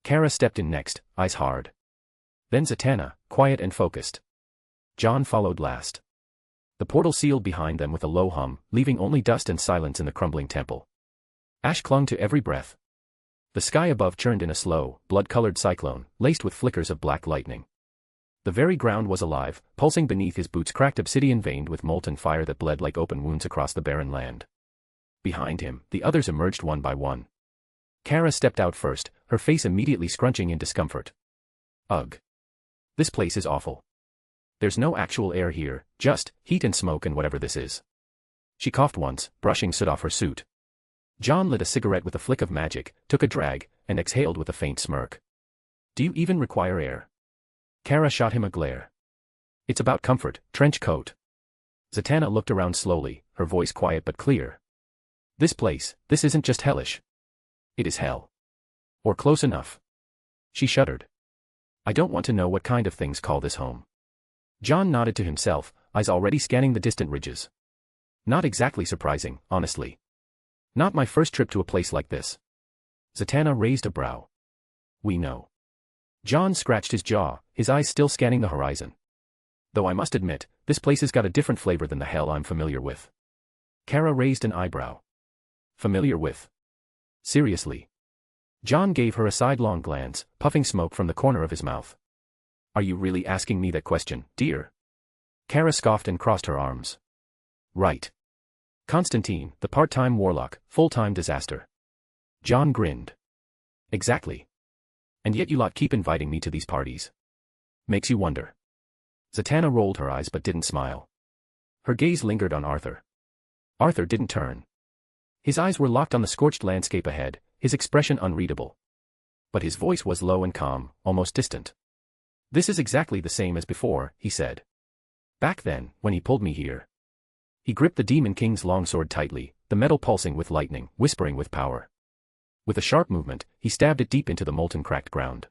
Kara stepped in next, eyes hard. Then Zatanna, quiet and focused. John followed last. The portal sealed behind them with a low hum, leaving only dust and silence in the crumbling temple. Ash clung to every breath. The sky above churned in a slow, blood-colored cyclone, laced with flickers of black lightning. The very ground was alive, pulsing beneath his boots, cracked obsidian veined with molten fire that bled like open wounds across the barren land. Behind him, the others emerged one by one. Kara stepped out first, her face immediately scrunching in discomfort. Ugh. This place is awful. There's no actual air here, just heat and smoke and whatever this is. She coughed once, brushing soot off her suit. John lit a cigarette with a flick of magic, took a drag, and exhaled with a faint smirk. Do you even require air? Kara shot him a glare. It's about comfort, trench coat. Zatanna looked around slowly, her voice quiet but clear. This place, this isn't just hellish. It is hell. Or close enough. She shuddered. I don't want to know what kind of things call this home. John nodded to himself, eyes already scanning the distant ridges. Not exactly surprising, honestly. Not my first trip to a place like this. Zatanna raised a brow. We know. John scratched his jaw, his eyes still scanning the horizon. Though I must admit, this place has got a different flavor than the hell I'm familiar with. Kara raised an eyebrow. Familiar with? Seriously? John gave her a sidelong glance, puffing smoke from the corner of his mouth. Are you really asking me that question, dear? Kara scoffed and crossed her arms. Right. Constantine, the part-time warlock, full-time disaster. John grinned. Exactly. And yet you lot keep inviting me to these parties. Makes you wonder. Zatanna rolled her eyes but didn't smile. Her gaze lingered on Arthur. Arthur didn't turn. His eyes were locked on the scorched landscape ahead, his expression unreadable. But his voice was low and calm, almost distant. This is exactly the same as before, he said. Back then, when he pulled me here. He gripped the Demon King's longsword tightly, the metal pulsing with lightning, whispering with power. With a sharp movement, he stabbed it deep into the molten cracked ground.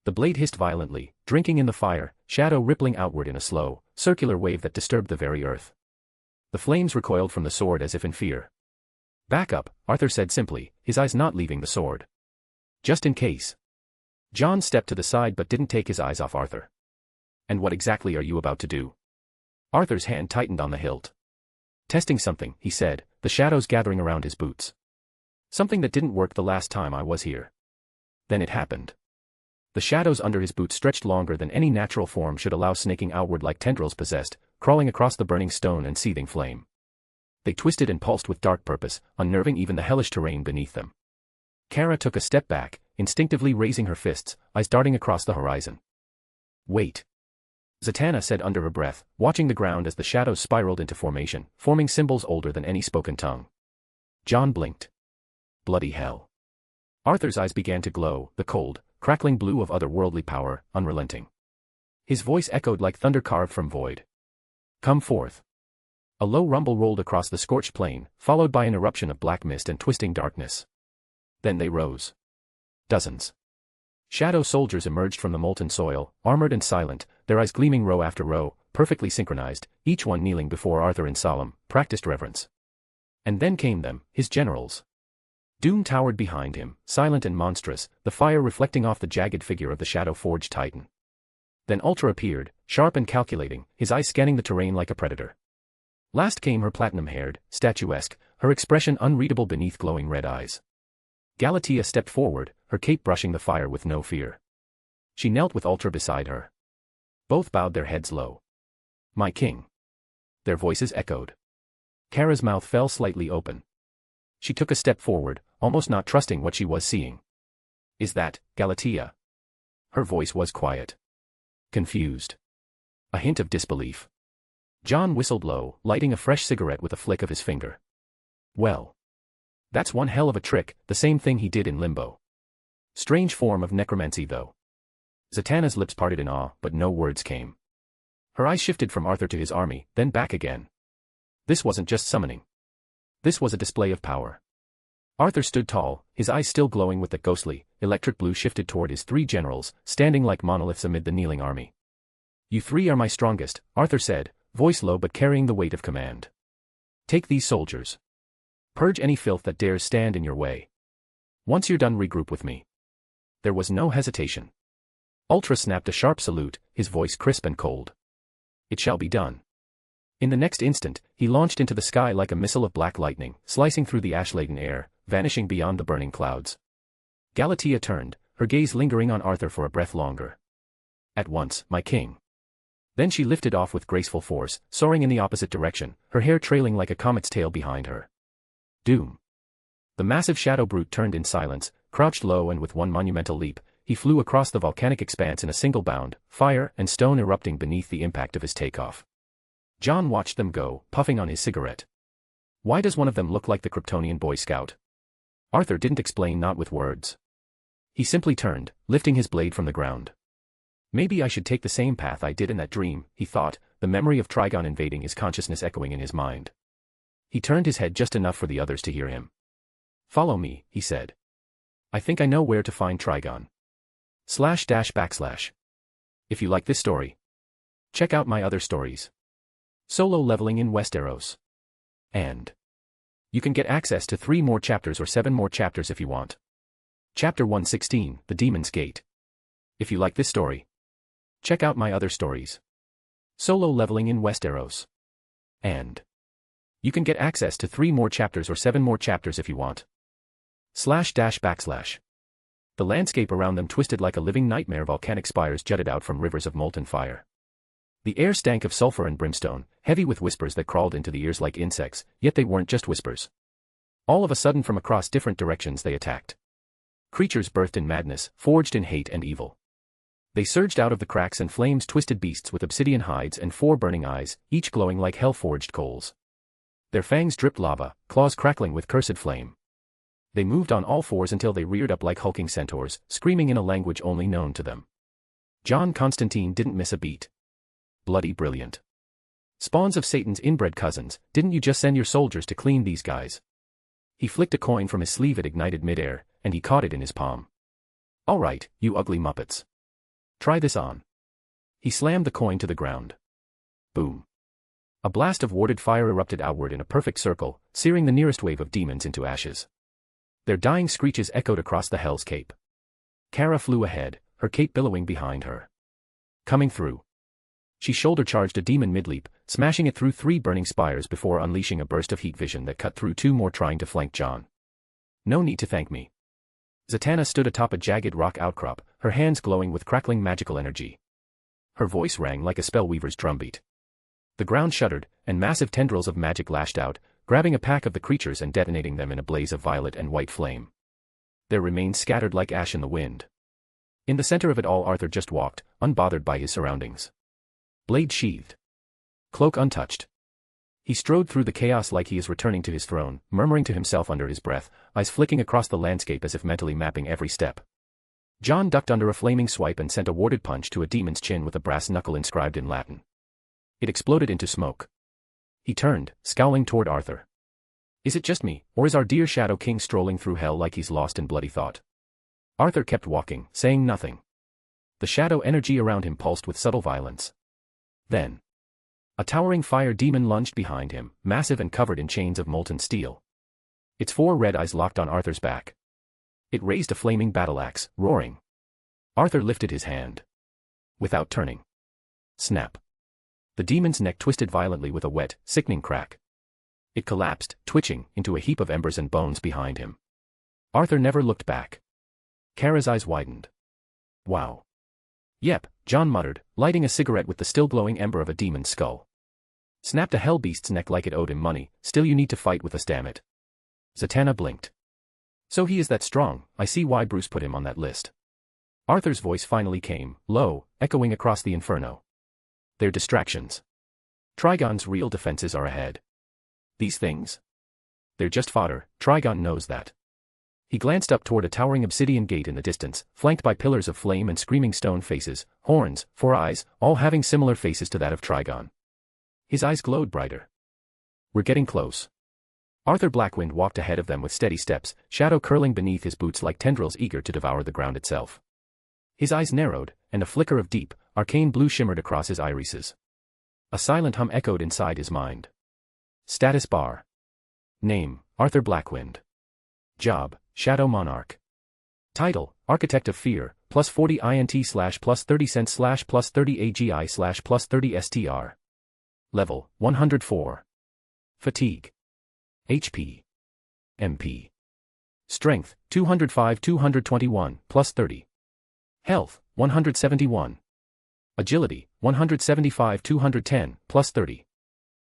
The blade hissed violently, drinking in the fire, shadow rippling outward in a slow, circular wave that disturbed the very earth. The flames recoiled from the sword as if in fear. Back up, Arthur said simply, his eyes not leaving the sword. Just in case. John stepped to the side but didn't take his eyes off Arthur. And what exactly are you about to do? Arthur's hand tightened on the hilt. Testing something, he said, the shadows gathering around his boots. Something that didn't work the last time I was here. Then it happened. The shadows under his boots stretched longer than any natural form should allow, snaking outward like tendrils possessed, crawling across the burning stone and seething flame. They twisted and pulsed with dark purpose, unnerving even the hellish terrain beneath them. Kara took a step back, instinctively raising her fists, eyes darting across the horizon. Wait. Zatanna said under her breath, watching the ground as the shadows spiraled into formation, forming symbols older than any spoken tongue. John blinked. Bloody hell. Arthur's eyes began to glow, the cold, crackling blue of otherworldly power, unrelenting. His voice echoed like thunder carved from void. Come forth. A low rumble rolled across the scorched plain, followed by an eruption of black mist and twisting darkness. Then they rose. Dozens. Shadow soldiers emerged from the molten soil, armored and silent, their eyes gleaming row after row, perfectly synchronized, each one kneeling before Arthur in solemn, practiced reverence. And then came them, his generals. Doom towered behind him, silent and monstrous, the fire reflecting off the jagged figure of the shadow-forged titan. Then Ultra appeared, sharp and calculating, his eyes scanning the terrain like a predator. Last came her platinum-haired, statuesque, her expression unreadable beneath glowing red eyes. Galatea stepped forward, her cape brushing the fire with no fear. She knelt with Ultra beside her. Both bowed their heads low. My king. Their voices echoed. Kara's mouth fell slightly open. She took a step forward, almost not trusting what she was seeing. Is that, Galatea? Her voice was quiet. Confused. A hint of disbelief. John whistled low, lighting a fresh cigarette with a flick of his finger. Well. That's one hell of a trick, the same thing he did in Limbo. Strange form of necromancy though. Zatanna's lips parted in awe, but no words came. Her eyes shifted from Arthur to his army, then back again. This wasn't just summoning. This was a display of power. Arthur stood tall, his eyes still glowing with the ghostly, electric blue shifted toward his three generals, standing like monoliths amid the kneeling army. You three are my strongest, Arthur said, voice low but carrying the weight of command. Take these soldiers. Purge any filth that dares stand in your way. Once you're done, regroup with me. There was no hesitation. Ultra snapped a sharp salute, his voice crisp and cold. It shall be done. In the next instant, he launched into the sky like a missile of black lightning, slicing through the ash-laden air, vanishing beyond the burning clouds. Galatea turned, her gaze lingering on Arthur for a breath longer. At once, my king. Then she lifted off with graceful force, soaring in the opposite direction, her hair trailing like a comet's tail behind her. Doom. The massive shadow brute turned in silence, crouched low, and with one monumental leap, he flew across the volcanic expanse in a single bound, fire and stone erupting beneath the impact of his takeoff. John watched them go, puffing on his cigarette. Why does one of them look like the Kryptonian Boy Scout? Arthur didn't explain, not with words. He simply turned, lifting his blade from the ground. Maybe I should take the same path I did in that dream, he thought, the memory of Trigon invading his consciousness echoing in his mind. He turned his head just enough for the others to hear him. Follow me, he said. I think I know where to find Trigon. // If you like this story, check out my other stories. Solo leveling in Westeros. And you can get access to 3 more chapters or 7 more chapters if you want. Chapter 116, The Demon's Gate. If you like this story, check out my other stories. Solo leveling in Westeros. And you can get access to 3 more chapters or 7 more chapters if you want. // The landscape around them twisted like a living nightmare. Volcanic spires jutted out from rivers of molten fire. The air stank of sulfur and brimstone, heavy with whispers that crawled into the ears like insects, yet they weren't just whispers. All of a sudden, from across different directions, they attacked. Creatures birthed in madness, forged in hate and evil. They surged out of the cracks and flames, twisted beasts with obsidian hides and 4 burning eyes, each glowing like hell-forged coals. Their fangs dripped lava, claws crackling with cursed flame. They moved on all 4s until they reared up like hulking centaurs, screaming in a language only known to them. John Constantine didn't miss a beat. Bloody brilliant. Spawns of Satan's inbred cousins, didn't you just send your soldiers to clean these guys? He flicked a coin from his sleeve. It ignited midair, and he caught it in his palm. All right, you ugly muppets. Try this on. He slammed the coin to the ground. Boom. A blast of warded fire erupted outward in a perfect circle, searing the nearest wave of demons into ashes. Their dying screeches echoed across the Hell's Cape. Kara flew ahead, her cape billowing behind her. Coming through. She shoulder-charged a demon mid-leap, smashing it through 3 burning spires before unleashing a burst of heat vision that cut through 2 more trying to flank John. No need to thank me. Zatanna stood atop a jagged rock outcrop, her hands glowing with crackling magical energy. Her voice rang like a spellweaver's drumbeat. The ground shuddered, and massive tendrils of magic lashed out, grabbing a pack of the creatures and detonating them in a blaze of violet and white flame. Their remains scattered like ash in the wind. In the center of it all, Arthur just walked, unbothered by his surroundings. Blade sheathed. Cloak untouched. He strode through the chaos like he is returning to his throne, murmuring to himself under his breath, eyes flicking across the landscape as if mentally mapping every step. John ducked under a flaming swipe and sent a warded punch to a demon's chin with a brass knuckle inscribed in Latin. It exploded into smoke. He turned, scowling toward Arthur. Is it just me, or is our dear Shadow King strolling through hell like he's lost in bloody thought? Arthur kept walking, saying nothing. The shadow energy around him pulsed with subtle violence. Then, a towering fire demon lunged behind him, massive and covered in chains of molten steel. Its 4 red eyes locked on Arthur's back. It raised a flaming battle axe, roaring. Arthur lifted his hand. Without turning. Snap. The demon's neck twisted violently with a wet, sickening crack. It collapsed, twitching, into a heap of embers and bones behind him. Arthur never looked back. Kara's eyes widened. Wow. Yep, John muttered, lighting a cigarette with the still glowing ember of a demon's skull. Snapped a hell beast's neck like it owed him money, still you need to fight with us, damn it. Zatanna blinked. So he is that strong, I see why Bruce put him on that list. Arthur's voice finally came, low, echoing across the inferno. They're distractions. Trigon's real defenses are ahead. These things? They're just fodder, Trigon knows that. He glanced up toward a towering obsidian gate in the distance, flanked by pillars of flame and screaming stone faces, horns, 4 eyes, all having similar faces to that of Trigon. His eyes glowed brighter. We're getting close. Arthur Blackwynd walked ahead of them with steady steps, shadow curling beneath his boots like tendrils eager to devour the ground itself. His eyes narrowed, and a flicker of deep, arcane blue shimmered across his irises. A silent hum echoed inside his mind. Status bar. Name, Arthur Blackwynd. Job, Shadow Monarch. Title, Architect of Fear, plus 40 INT / plus 30 cents / plus 30 AGI / plus 30 STR. Level, 104. Fatigue. HP. MP. Strength, 205-221, plus 30. Health, 171. Agility, 175-210, plus 30.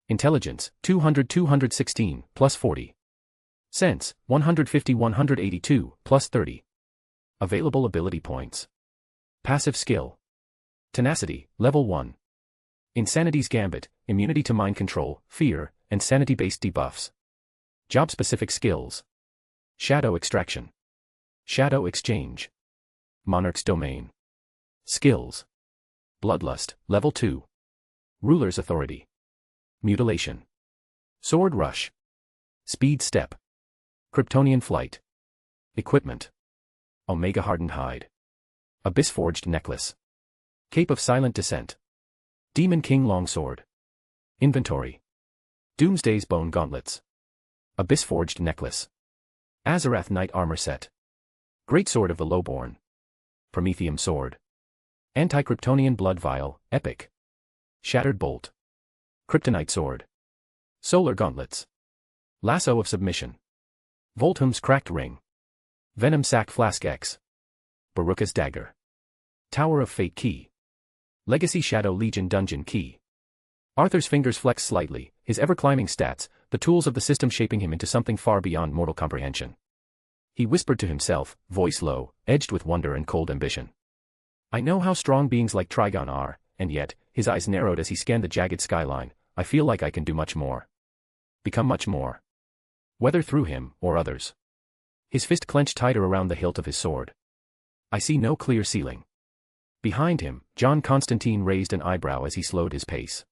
Intelligence, 200-216, plus 40. Sense, 150-182, plus 30. Available ability points. Passive skill. Tenacity, level 1. Insanity's Gambit, immunity to mind control, fear, and sanity-based debuffs. Job-specific skills. Shadow Extraction. Shadow Exchange. Monarch's Domain. Skills. Bloodlust, level 2. Ruler's Authority. Mutilation. Sword Rush. Speed Step. Kryptonian Flight. Equipment. Omega Hardened Hide. Abyss Forged Necklace. Cape of Silent Descent. Demon King Longsword. Inventory. Doomsday's Bone Gauntlets. Abyss Forged Necklace. Azarath Knight Armor Set. Greatsword of the Lowborn. Prometheum Sword. Anti-Kryptonian Blood Vial, Epic. Shattered Bolt. Kryptonite Sword. Solar Gauntlets. Lasso of Submission. Voltum's Cracked Ring. Venom Sac Flask X. Baruka's Dagger. Tower of Fate Key. Legacy Shadow Legion Dungeon Key. Arthur's fingers flexed slightly, his ever-climbing stats, the tools of the system shaping him into something far beyond mortal comprehension. He whispered to himself, voice low, edged with wonder and cold ambition. I know how strong beings like Trigon are, and yet, his eyes narrowed as he scanned the jagged skyline, I feel like I can do much more. Become much more. Whether through him, or others. His fist clenched tighter around the hilt of his sword. I see no clear ceiling. Behind him, John Constantine raised an eyebrow as he slowed his pace.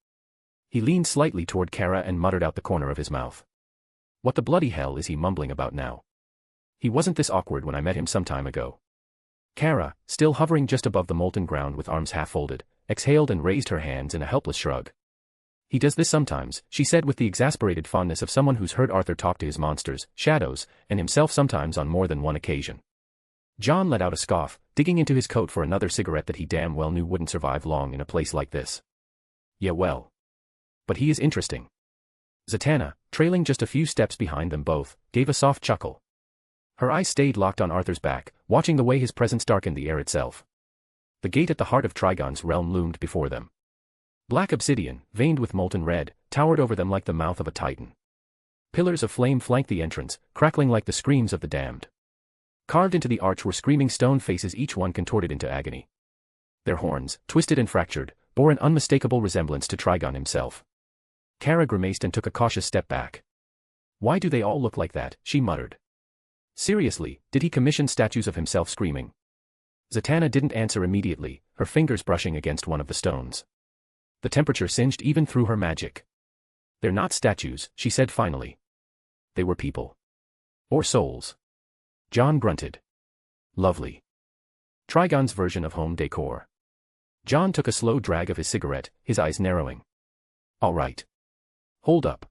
He leaned slightly toward Kara and muttered out the corner of his mouth. What the bloody hell is he mumbling about now? He wasn't this awkward when I met him some time ago. Kara, still hovering just above the molten ground with arms half folded, exhaled and raised her hands in a helpless shrug. He does this sometimes, she said with the exasperated fondness of someone who's heard Arthur talk to his monsters, shadows, and himself sometimes on more than one occasion. John let out a scoff, digging into his coat for another cigarette that he damn well knew wouldn't survive long in a place like this. Yeah well. But he is interesting. Zatanna, trailing just a few steps behind them both, gave a soft chuckle. Her eyes stayed locked on Arthur's back, watching the way his presence darkened the air itself. The gate at the heart of Trigon's realm loomed before them. Black obsidian, veined with molten red, towered over them like the mouth of a titan. Pillars of flame flanked the entrance, crackling like the screams of the damned. Carved into the arch were screaming stone faces, each one contorted into agony. Their horns, twisted and fractured, bore an unmistakable resemblance to Trigon himself. Kara grimaced and took a cautious step back. Why do they all look like that, she muttered. Seriously, did he commission statues of himself screaming? Zatanna didn't answer immediately, her fingers brushing against one of the stones. The temperature singed even through her magic. They're not statues, she said finally. They were people. Or souls. John grunted. Lovely. Trigon's version of home decor. John took a slow drag of his cigarette, his eyes narrowing. All right. Hold up.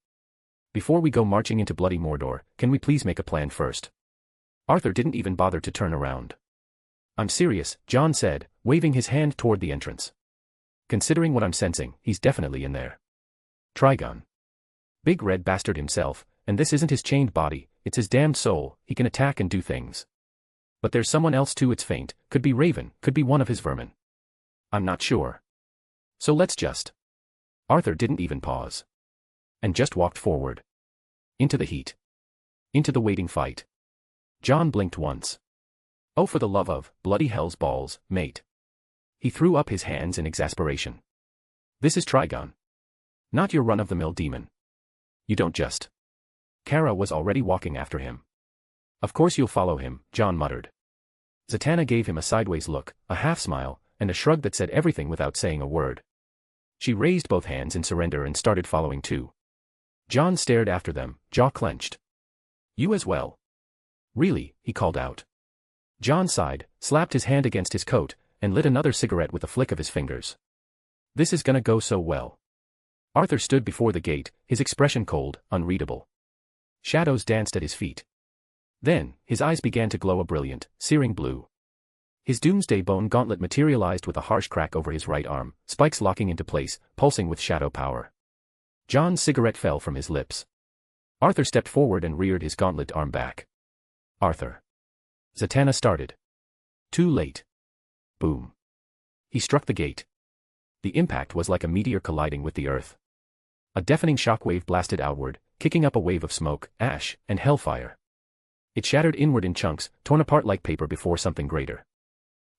Before we go marching into bloody Mordor, can we please make a plan first? Arthur didn't even bother to turn around. I'm serious, John said, waving his hand toward the entrance. Considering what I'm sensing, he's definitely in there. Trigon. Big red bastard himself, and this isn't his chained body, it's his damned soul, he can attack and do things. But there's someone else too, it's faint, could be Raven, could be one of his vermin. I'm not sure. So let's just. Arthur didn't even pause. And just walked forward. Into the heat. Into the waiting fight. John blinked once. Oh, for the love of, bloody hell's balls, mate. He threw up his hands in exasperation. This is Trigon. Not your run-of-the-mill demon. You don't just. Kara was already walking after him. Of course you'll follow him, John muttered. Zatanna gave him a sideways look, a half-smile, and a shrug that said everything without saying a word. She raised both hands in surrender and started following too. John stared after them, jaw clenched. You as well. Really, he called out. John sighed, slapped his hand against his coat, and lit another cigarette with a flick of his fingers. This is gonna go so well. Arthur stood before the gate, his expression cold, unreadable. Shadows danced at his feet. Then, his eyes began to glow a brilliant, searing blue. His doomsday bone gauntlet materialized with a harsh crack over his right arm, spikes locking into place, pulsing with shadow power. John's cigarette fell from his lips. Arthur stepped forward and reared his gauntlet arm back. Arthur. Zatanna started. Too late. Boom. He struck the gate. The impact was like a meteor colliding with the earth. A deafening shockwave blasted outward, kicking up a wave of smoke, ash, and hellfire. It shattered inward in chunks, torn apart like paper before something greater.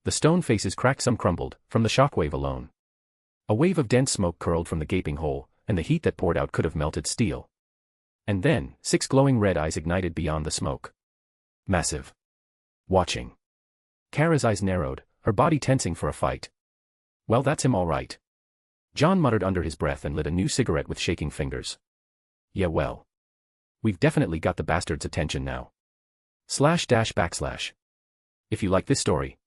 The stone faces cracked, some crumbled, from the shockwave alone. A wave of dense smoke curled from the gaping hole, and the heat that poured out could have melted steel. And then, 6 glowing red eyes ignited beyond the smoke. Massive. Watching. Kara's eyes narrowed, her body tensing for a fight. Well, that's him all right. John muttered under his breath and lit a new cigarette with shaking fingers. Yeah, well. We've definitely got the bastard's attention now. // If you like this story,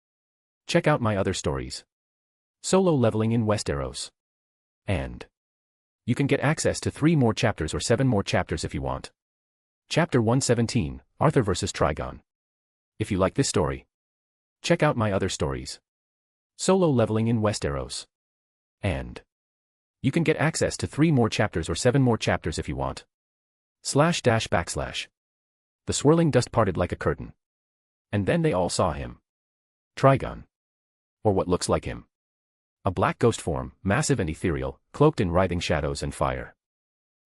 check out my other stories. Solo leveling in Westeros. And you can get access to 3 more chapters or 7 more chapters if you want. Chapter 117, Arthur vs. Trigon. If you like this story, check out my other stories. Solo leveling in Westeros. And you can get access to 3 more chapters or 7 more chapters if you want. // The swirling dust parted like a curtain. And then they all saw him. Trigon. Or what looks like him. A black ghost form, massive and ethereal, cloaked in writhing shadows and fire.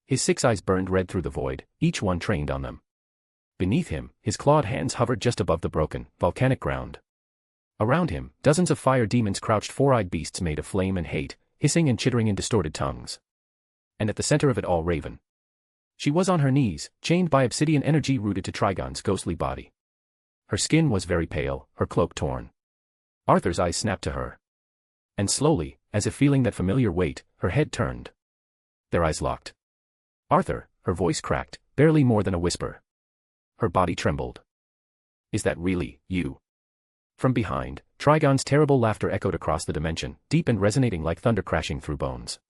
His 6 eyes burned red through the void, each one trained on them. Beneath him, his clawed hands hovered just above the broken, volcanic ground. Around him, dozens of fire demons crouched, 4-eyed beasts made of flame and hate, hissing and chittering in distorted tongues. And at the center of it all, Raven. She was on her knees, chained by obsidian energy rooted to Trigon's ghostly body. Her skin was very pale, her cloak torn. Arthur's eyes snapped to her. And slowly, as if feeling that familiar weight, her head turned. Their eyes locked. Arthur, her voice cracked, barely more than a whisper. Her body trembled. Is that really you? From behind, Trigon's terrible laughter echoed across the dimension, deep and resonating like thunder crashing through bones.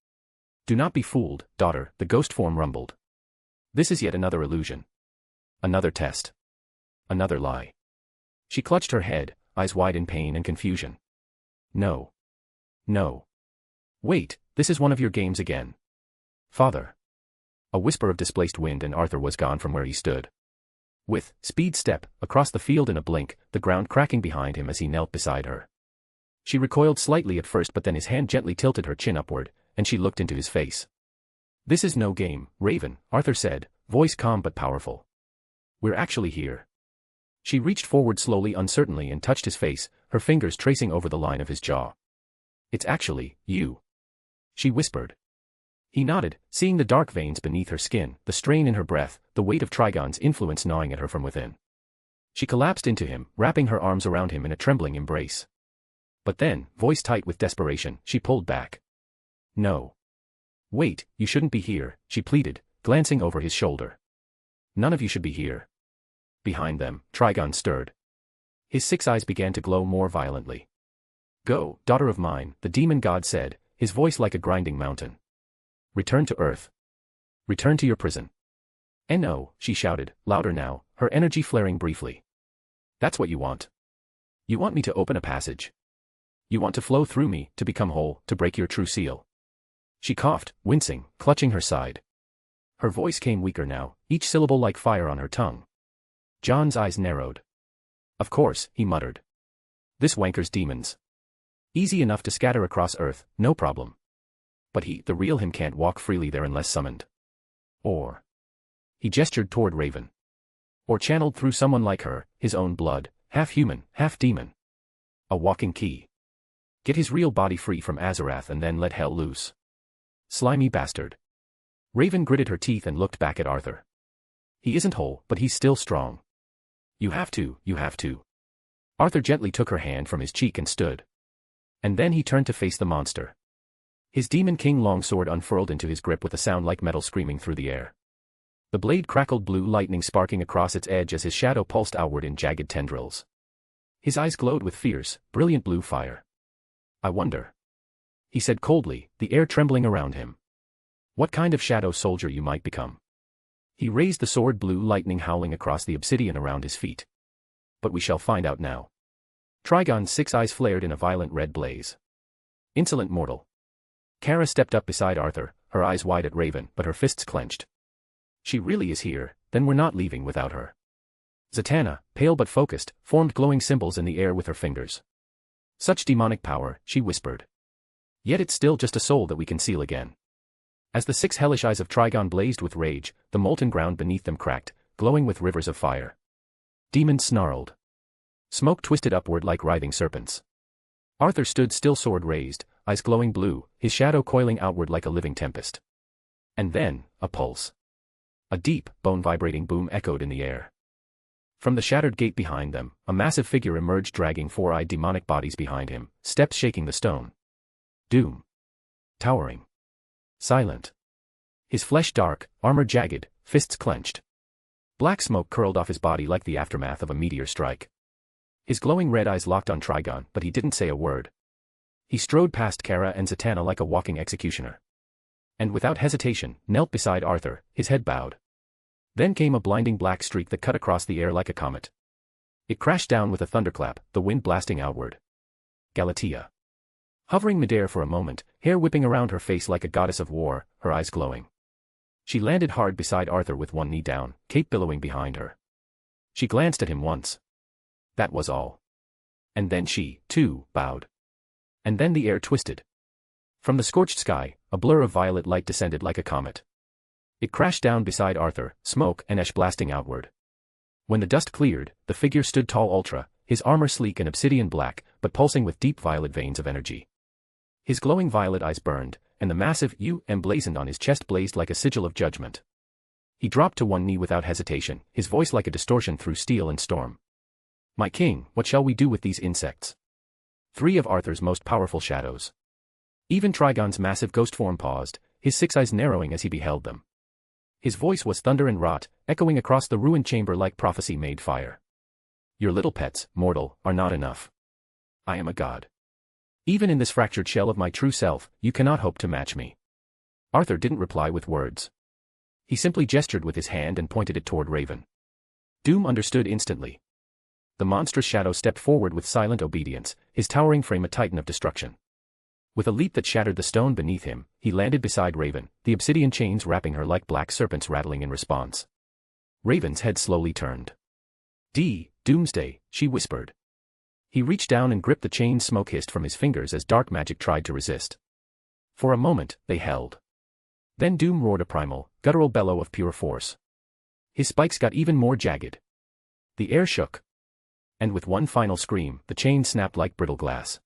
Do not be fooled, daughter, the ghost form rumbled. This is yet another illusion. Another test. Another lie. She clutched her head, eyes wide in pain and confusion. No. No. Wait, this is one of your games again. Father. A whisper of displaced wind and Arthur was gone from where he stood. With speed step, across the field in a blink, the ground cracking behind him as he knelt beside her. She recoiled slightly at first, but then his hand gently tilted her chin upward, and she looked into his face. This is no game, Raven, Arthur said, voice calm but powerful. We're actually here. She reached forward slowly, uncertainly, and touched his face, her fingers tracing over the line of his jaw. It's actually you. she whispered. He nodded, seeing the dark veins beneath her skin, the strain in her breath, the weight of Trigon's influence gnawing at her from within. She collapsed into him, wrapping her arms around him in a trembling embrace. But then, voice tight with desperation, she pulled back. No. Wait, you shouldn't be here, she pleaded, glancing over his shoulder. None of you should be here. Behind them, Trigon stirred. His 6 eyes began to glow more violently. Go, daughter of mine, the demon god said, his voice like a grinding mountain. Return to Earth. Return to your prison. No, she shouted, louder now, her energy flaring briefly. That's what you want. You want me to open a passage. You want to flow through me, to become whole, to break your true seal. She coughed, wincing, clutching her side. Her voice came weaker now, each syllable like fire on her tongue. John's eyes narrowed. Of course, he muttered. This wanker's demons. Easy enough to scatter across Earth, no problem. But he, the real him, can't walk freely there unless summoned. Or. He gestured toward Raven. Or channeled through someone like her, his own blood, half human, half demon. A walking key. Get his real body free from Azarath and then let hell loose. Slimy bastard. Raven gritted her teeth and looked back at Arthur. He isn't whole, but he's still strong. You have to, you have to. Arthur gently took her hand from his cheek and stood. And then he turned to face the monster. His Demon King longsword unfurled into his grip with a sound like metal screaming through the air. The blade crackled, blue lightning sparking across its edge as his shadow pulsed outward in jagged tendrils. His eyes glowed with fierce, brilliant blue fire. I wonder. He said coldly, the air trembling around him. What kind of shadow soldier you might become. He raised the sword, blue lightning howling across the obsidian around his feet. But we shall find out now. Trigon's 6 eyes flared in a violent red blaze. Insolent mortal. Kara stepped up beside Arthur, her eyes wide at Raven, but her fists clenched. She really is here, then we're not leaving without her. Zatanna, pale but focused, formed glowing symbols in the air with her fingers. Such demonic power, she whispered. Yet it's still just a soul that we can seal again. As the 6 hellish eyes of Trigon blazed with rage, the molten ground beneath them cracked, glowing with rivers of fire. Demons snarled. Smoke twisted upward like writhing serpents. Arthur stood still, sword raised, eyes glowing blue, his shadow coiling outward like a living tempest. And then, a pulse. A deep, bone-vibrating boom echoed in the air. From the shattered gate behind them, a massive figure emerged, dragging 4-eyed demonic bodies behind him, steps shaking the stone. Doom. Towering. Silent. His flesh dark, armor jagged, fists clenched. Black smoke curled off his body like the aftermath of a meteor strike. His glowing red eyes locked on Trigon, but he didn't say a word. He strode past Kara and Zatanna like a walking executioner. And without hesitation, knelt beside Arthur, his head bowed. Then came a blinding black streak that cut across the air like a comet. It crashed down with a thunderclap, the wind blasting outward. Galatea. Hovering midair for a moment, hair whipping around her face like a goddess of war, her eyes glowing. She landed hard beside Arthur with one knee down, cape billowing behind her. She glanced at him once. That was all. And then she, too, bowed. And then the air twisted. From the scorched sky, a blur of violet light descended like a comet. It crashed down beside Arthur, smoke and ash blasting outward. When the dust cleared, the figure stood tall, ultra, his armor sleek and obsidian black, but pulsing with deep violet veins of energy. His glowing violet eyes burned, and the massive U emblazoned on his chest blazed like a sigil of judgment. He dropped to one knee without hesitation, his voice like a distortion through steel and storm. My king, what shall we do with these insects? 3 of Arthur's most powerful shadows. Even Trigon's massive ghost form paused, his 6 eyes narrowing as he beheld them. His voice was thunder and wrought, echoing across the ruined chamber like prophecy made fire. Your little pets, mortal, are not enough. I am a god. Even in this fractured shell of my true self, you cannot hope to match me. Arthur didn't reply with words. He simply gestured with his hand and pointed it toward Raven. Doom understood instantly. The monstrous shadow stepped forward with silent obedience, his towering frame a titan of destruction. With a leap that shattered the stone beneath him, he landed beside Raven, the obsidian chains wrapping her like black serpents rattling in response. Raven's head slowly turned. Doomsday, she whispered. He reached down and gripped the chain, smoke hissed from his fingers as dark magic tried to resist. For a moment, they held. Then Doom roared a primal, guttural bellow of pure force. His spikes got even more jagged. The air shook. And with one final scream, the chain snapped like brittle glass.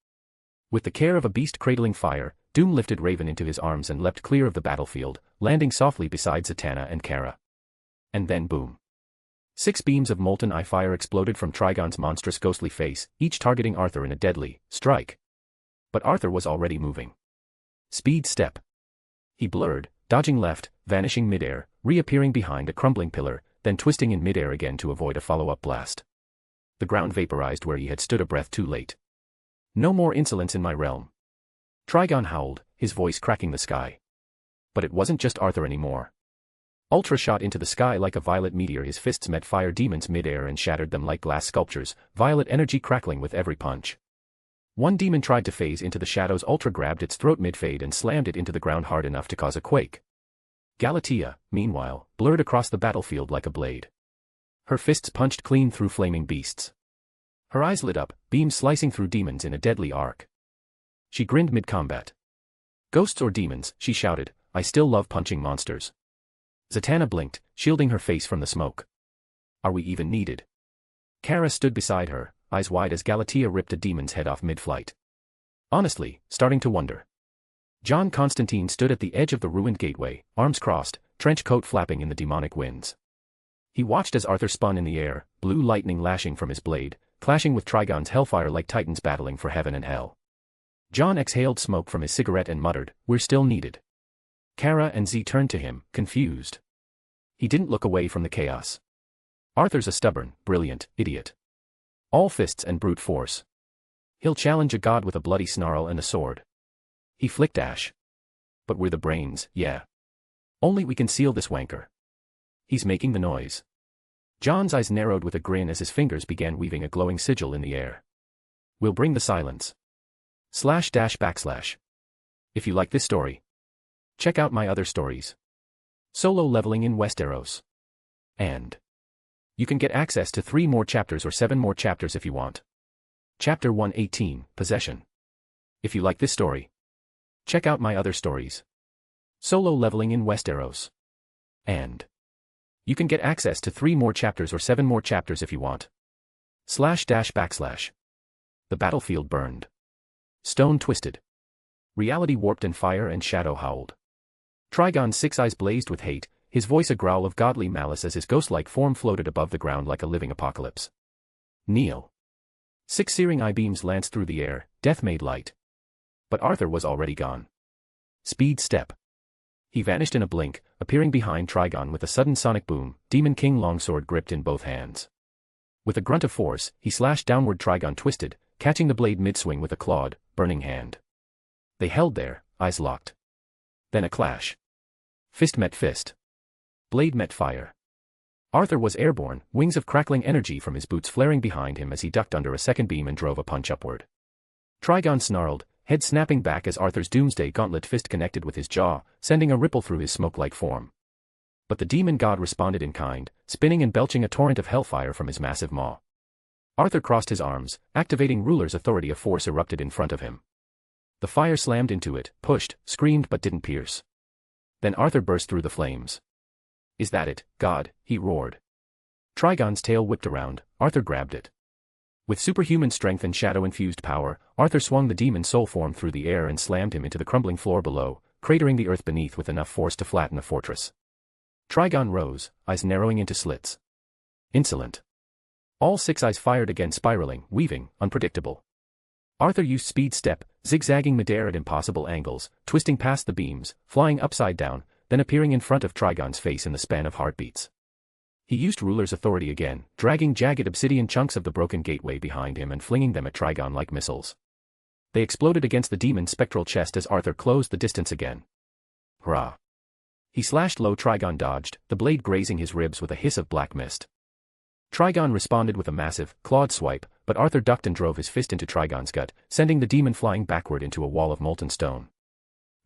With the care of a beast cradling fire, Doom lifted Raven into his arms and leapt clear of the battlefield, landing softly beside Zatanna and Kara. And then boom. 6 beams of molten eye fire exploded from Trigon's monstrous ghostly face, each targeting Arthur in a deadly strike. But Arthur was already moving. Speed step. He blurred, dodging left, vanishing midair, reappearing behind a crumbling pillar, then twisting in midair again to avoid a follow-up blast. The ground vaporized where he had stood a breath too late. No more insolence in my realm. Trigon howled, his voice cracking the sky. But it wasn't just Arthur anymore. Ultra shot into the sky like a violet meteor. His fists met fire demons midair and shattered them like glass sculptures, violet energy crackling with every punch. One demon tried to phase into the shadows. Ultra grabbed its throat mid-fade and slammed it into the ground hard enough to cause a quake. Galatea, meanwhile, blurred across the battlefield like a blade. Her fists punched clean through flaming beasts. Her eyes lit up, beams slicing through demons in a deadly arc. She grinned mid-combat. Ghosts or demons, she shouted, I still love punching monsters. Zatanna blinked, shielding her face from the smoke. Are we even needed? Kara stood beside her, eyes wide as Galatea ripped a demon's head off mid-flight. Honestly, starting to wonder. John Constantine stood at the edge of the ruined gateway, arms crossed, trench coat flapping in the demonic winds. He watched as Arthur spun in the air, blue lightning lashing from his blade, clashing with Trigon's hellfire like titans battling for heaven and hell. John exhaled smoke from his cigarette and muttered, we're still needed. Kara and Z turned to him, confused. He didn't look away from the chaos. Arthur's a stubborn, brilliant idiot. All fists and brute force. He'll challenge a god with a bloody snarl and a sword. He flicked ash. But we're the brains, yeah. Only we can seal this wanker. He's making the noise. John's eyes narrowed with a grin as his fingers began weaving a glowing sigil in the air. We'll bring the silence. // If you like this story, check out my other stories. Solo leveling in Westeros. And you can get access to 3 more chapters or 7 more chapters if you want. Chapter 118, Possession. If you like this story, check out my other stories. Solo leveling in Westeros. And you can get access to 3 more chapters or 7 more chapters if you want. // The battlefield burned. Stone twisted. Reality warped and fire and shadow howled. Trigon's 6 eyes blazed with hate, his voice a growl of godly malice as his ghost-like form floated above the ground like a living apocalypse. Kneel. 6 searing eye beams lanced through the air, death made light. But Arthur was already gone. Speed step. He vanished in a blink, appearing behind Trigon with a sudden sonic boom, Demon King longsword gripped in both hands. With a grunt of force, he slashed downward. Trigon twisted, catching the blade mid-swing with a clawed, burning hand. They held there, eyes locked. Then a clash. Fist met fist. Blade met fire. Arthur was airborne, wings of crackling energy from his boots flaring behind him as he ducked under a second beam and drove a punch upward. Trigon snarled, head snapping back as Arthur's doomsday gauntlet fist connected with his jaw, sending a ripple through his smoke-like form. But the demon god responded in kind, spinning and belching a torrent of hellfire from his massive maw. Arthur crossed his arms, activating ruler's authority. A force erupted in front of him. The fire slammed into it, pushed, screamed but didn't pierce. Then Arthur burst through the flames. Is that it, God? He roared. Trigon's tail whipped around, Arthur grabbed it. With superhuman strength and shadow-infused power, Arthur swung the demon soul form through the air and slammed him into the crumbling floor below, cratering the earth beneath with enough force to flatten a fortress. Trigon rose, eyes narrowing into slits. Insolent. All 6 eyes fired again, spiraling, weaving, unpredictable. Arthur used speed step, zigzagging midair at impossible angles, twisting past the beams, flying upside down, then appearing in front of Trigon's face in the span of heartbeats. He used ruler's authority again, dragging jagged obsidian chunks of the broken gateway behind him and flinging them at Trigon like missiles. They exploded against the demon's spectral chest as Arthur closed the distance again. Hurrah! He slashed low. Trigon dodged, the blade grazing his ribs with a hiss of black mist. Trigon responded with a massive, clawed swipe, but Arthur ducked and drove his fist into Trigon's gut, sending the demon flying backward into a wall of molten stone.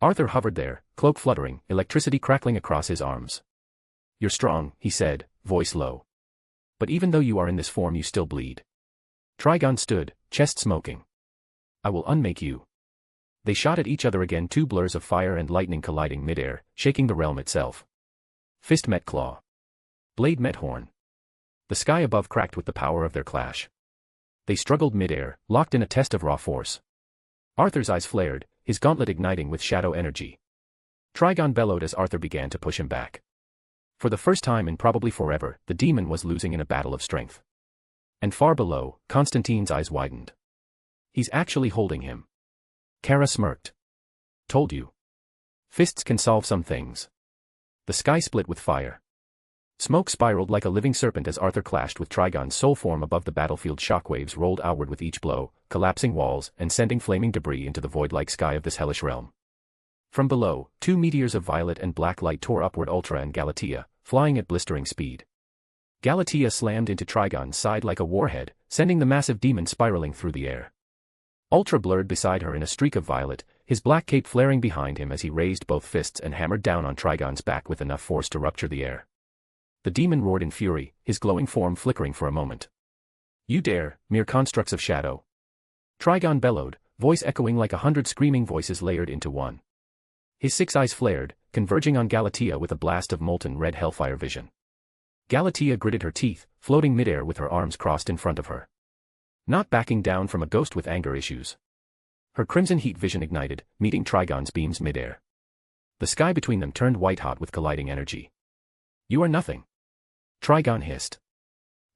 Arthur hovered there, cloak fluttering, electricity crackling across his arms. You're strong, he said, voice low. But even though you are in this form you still bleed. Trigon stood, chest smoking. I will unmake you. They shot at each other again, 2 blurs of fire and lightning colliding midair, shaking the realm itself. Fist met claw. Blade met horn. The sky above cracked with the power of their clash. They struggled midair, locked in a test of raw force. Arthur's eyes flared, his gauntlet igniting with shadow energy. Trigon bellowed as Arthur began to push him back. For the first time in probably forever, the demon was losing in a battle of strength. And far below, Constantine's eyes widened. He's actually holding him. Kara smirked. Told you. Fists can solve some things. The sky split with fire. Smoke spiraled like a living serpent as Arthur clashed with Trigon's soul form above the battlefield. Shockwaves rolled outward with each blow, collapsing walls and sending flaming debris into the void-like sky of this hellish realm. From below, two meteors of violet and black light tore upward. Ultra and Galatea, flying at blistering speed. Galatea slammed into Trigon's side like a warhead, sending the massive demon spiraling through the air. Ultra blurred beside her in a streak of violet, his black cape flaring behind him as he raised both fists and hammered down on Trigon's back with enough force to rupture the air. The demon roared in fury, his glowing form flickering for a moment. You dare, mere constructs of shadow. Trigon bellowed, voice echoing like 100 screaming voices layered into one. His six eyes flared, converging on Galatea with a blast of molten red hellfire vision. Galatea gritted her teeth, floating midair with her arms crossed in front of her. Not backing down from a ghost with anger issues. Her crimson heat vision ignited, meeting Trigon's beams midair. The sky between them turned white-hot with colliding energy. You are nothing. Trigon hissed.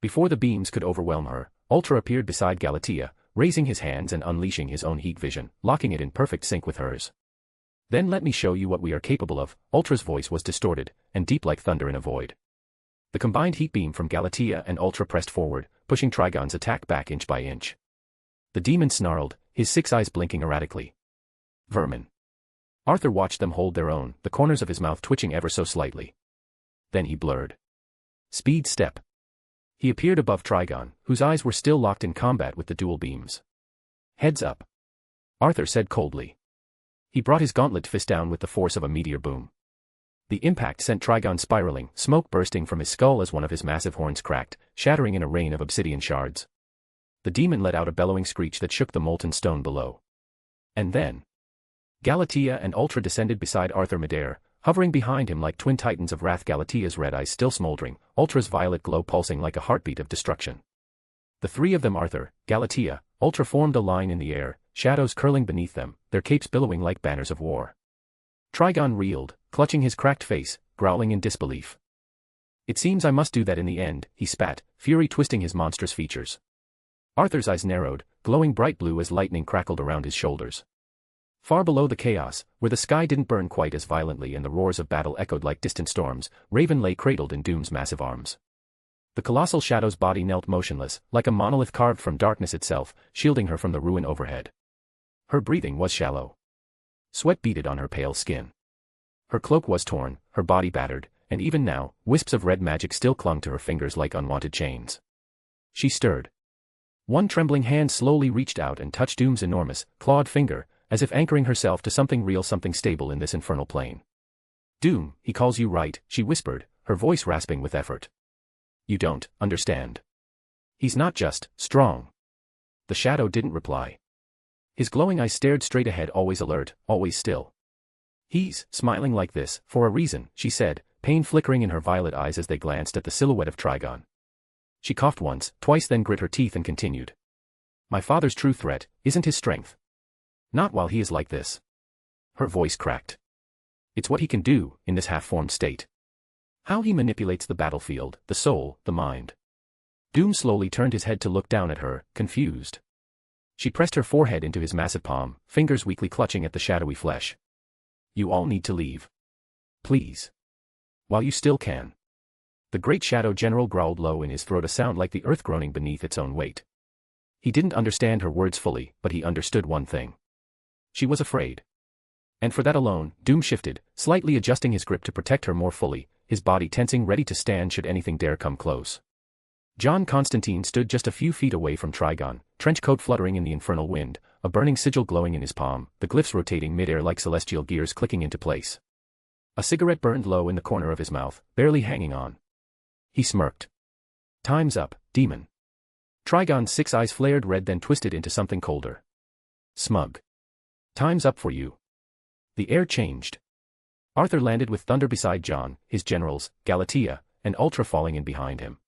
Before the beams could overwhelm her, Ultra appeared beside Galatea, raising his hands and unleashing his own heat vision, locking it in perfect sync with hers. Then let me show you what we are capable of. Ultra's voice was distorted, and deep like thunder in a void. The combined heat beam from Galatea and Ultra pressed forward, pushing Trigon's attack back inch by inch. The demon snarled, his six eyes blinking erratically. Vermin. Arthur watched them hold their own, the corners of his mouth twitching ever so slightly. Then he blurred. Speed step. He appeared above Trigon, whose eyes were still locked in combat with the dual beams. Heads up. Arthur said coldly. He brought his gauntlet fist down with the force of a meteor boom. The impact sent Trigon spiraling, smoke bursting from his skull as one of his massive horns cracked, shattering in a rain of obsidian shards. The demon let out a bellowing screech that shook the molten stone below. And then Galatea and Ultra descended beside Arthur midair, hovering behind him like twin titans of wrath. Galatea's red eyes still smoldering, Ultra's violet glow pulsing like a heartbeat of destruction. The three of them, Arthur, Galatea, Ultra, formed a line in the air, shadows curling beneath them, their capes billowing like banners of war. Trigon reeled, clutching his cracked face, growling in disbelief. It seems I must do that in the end, he spat, fury twisting his monstrous features. Arthur's eyes narrowed, glowing bright blue as lightning crackled around his shoulders. Far below the chaos, where the sky didn't burn quite as violently and the roars of battle echoed like distant storms, Raven lay cradled in Doom's massive arms. The colossal shadow's body knelt motionless, like a monolith carved from darkness itself, shielding her from the ruin overhead. Her breathing was shallow. Sweat beaded on her pale skin. Her cloak was torn, her body battered, and even now, wisps of red magic still clung to her fingers like unwanted chains. She stirred. One trembling hand slowly reached out and touched Doom's enormous, clawed finger, as if anchoring herself to something real, something stable in this infernal plane. Doom, he calls you right, she whispered, her voice rasping with effort. You don't understand. He's not just strong. The shadow didn't reply. His glowing eyes stared straight ahead, always alert, always still. He's smiling like this, for a reason, she said, pain flickering in her violet eyes as they glanced at the silhouette of Trigon. She coughed once, twice, then grit her teeth and continued. My father's true threat isn't his strength. Not while he is like this. Her voice cracked. It's what he can do, in this half-formed state. How he manipulates the battlefield, the soul, the mind. Doom slowly turned his head to look down at her, confused. She pressed her forehead into his massive palm, fingers weakly clutching at the shadowy flesh. You all need to leave. Please. While you still can. The great shadow general growled low in his throat, a sound like the earth groaning beneath its own weight. He didn't understand her words fully, but he understood one thing. She was afraid. And for that alone, Doom shifted, slightly adjusting his grip to protect her more fully, his body tensing, ready to stand should anything dare come close. John Constantine stood just a few feet away from Trigon, trench coat fluttering in the infernal wind, a burning sigil glowing in his palm, the glyphs rotating mid-air like celestial gears clicking into place. A cigarette burned low in the corner of his mouth, barely hanging on. He smirked. Time's up, demon. Trigon's six eyes flared red, then twisted into something colder. Smug. Time's up for you. The air changed. Arthur landed with thunder beside John, his generals, Galatea, and Ultra falling in behind him.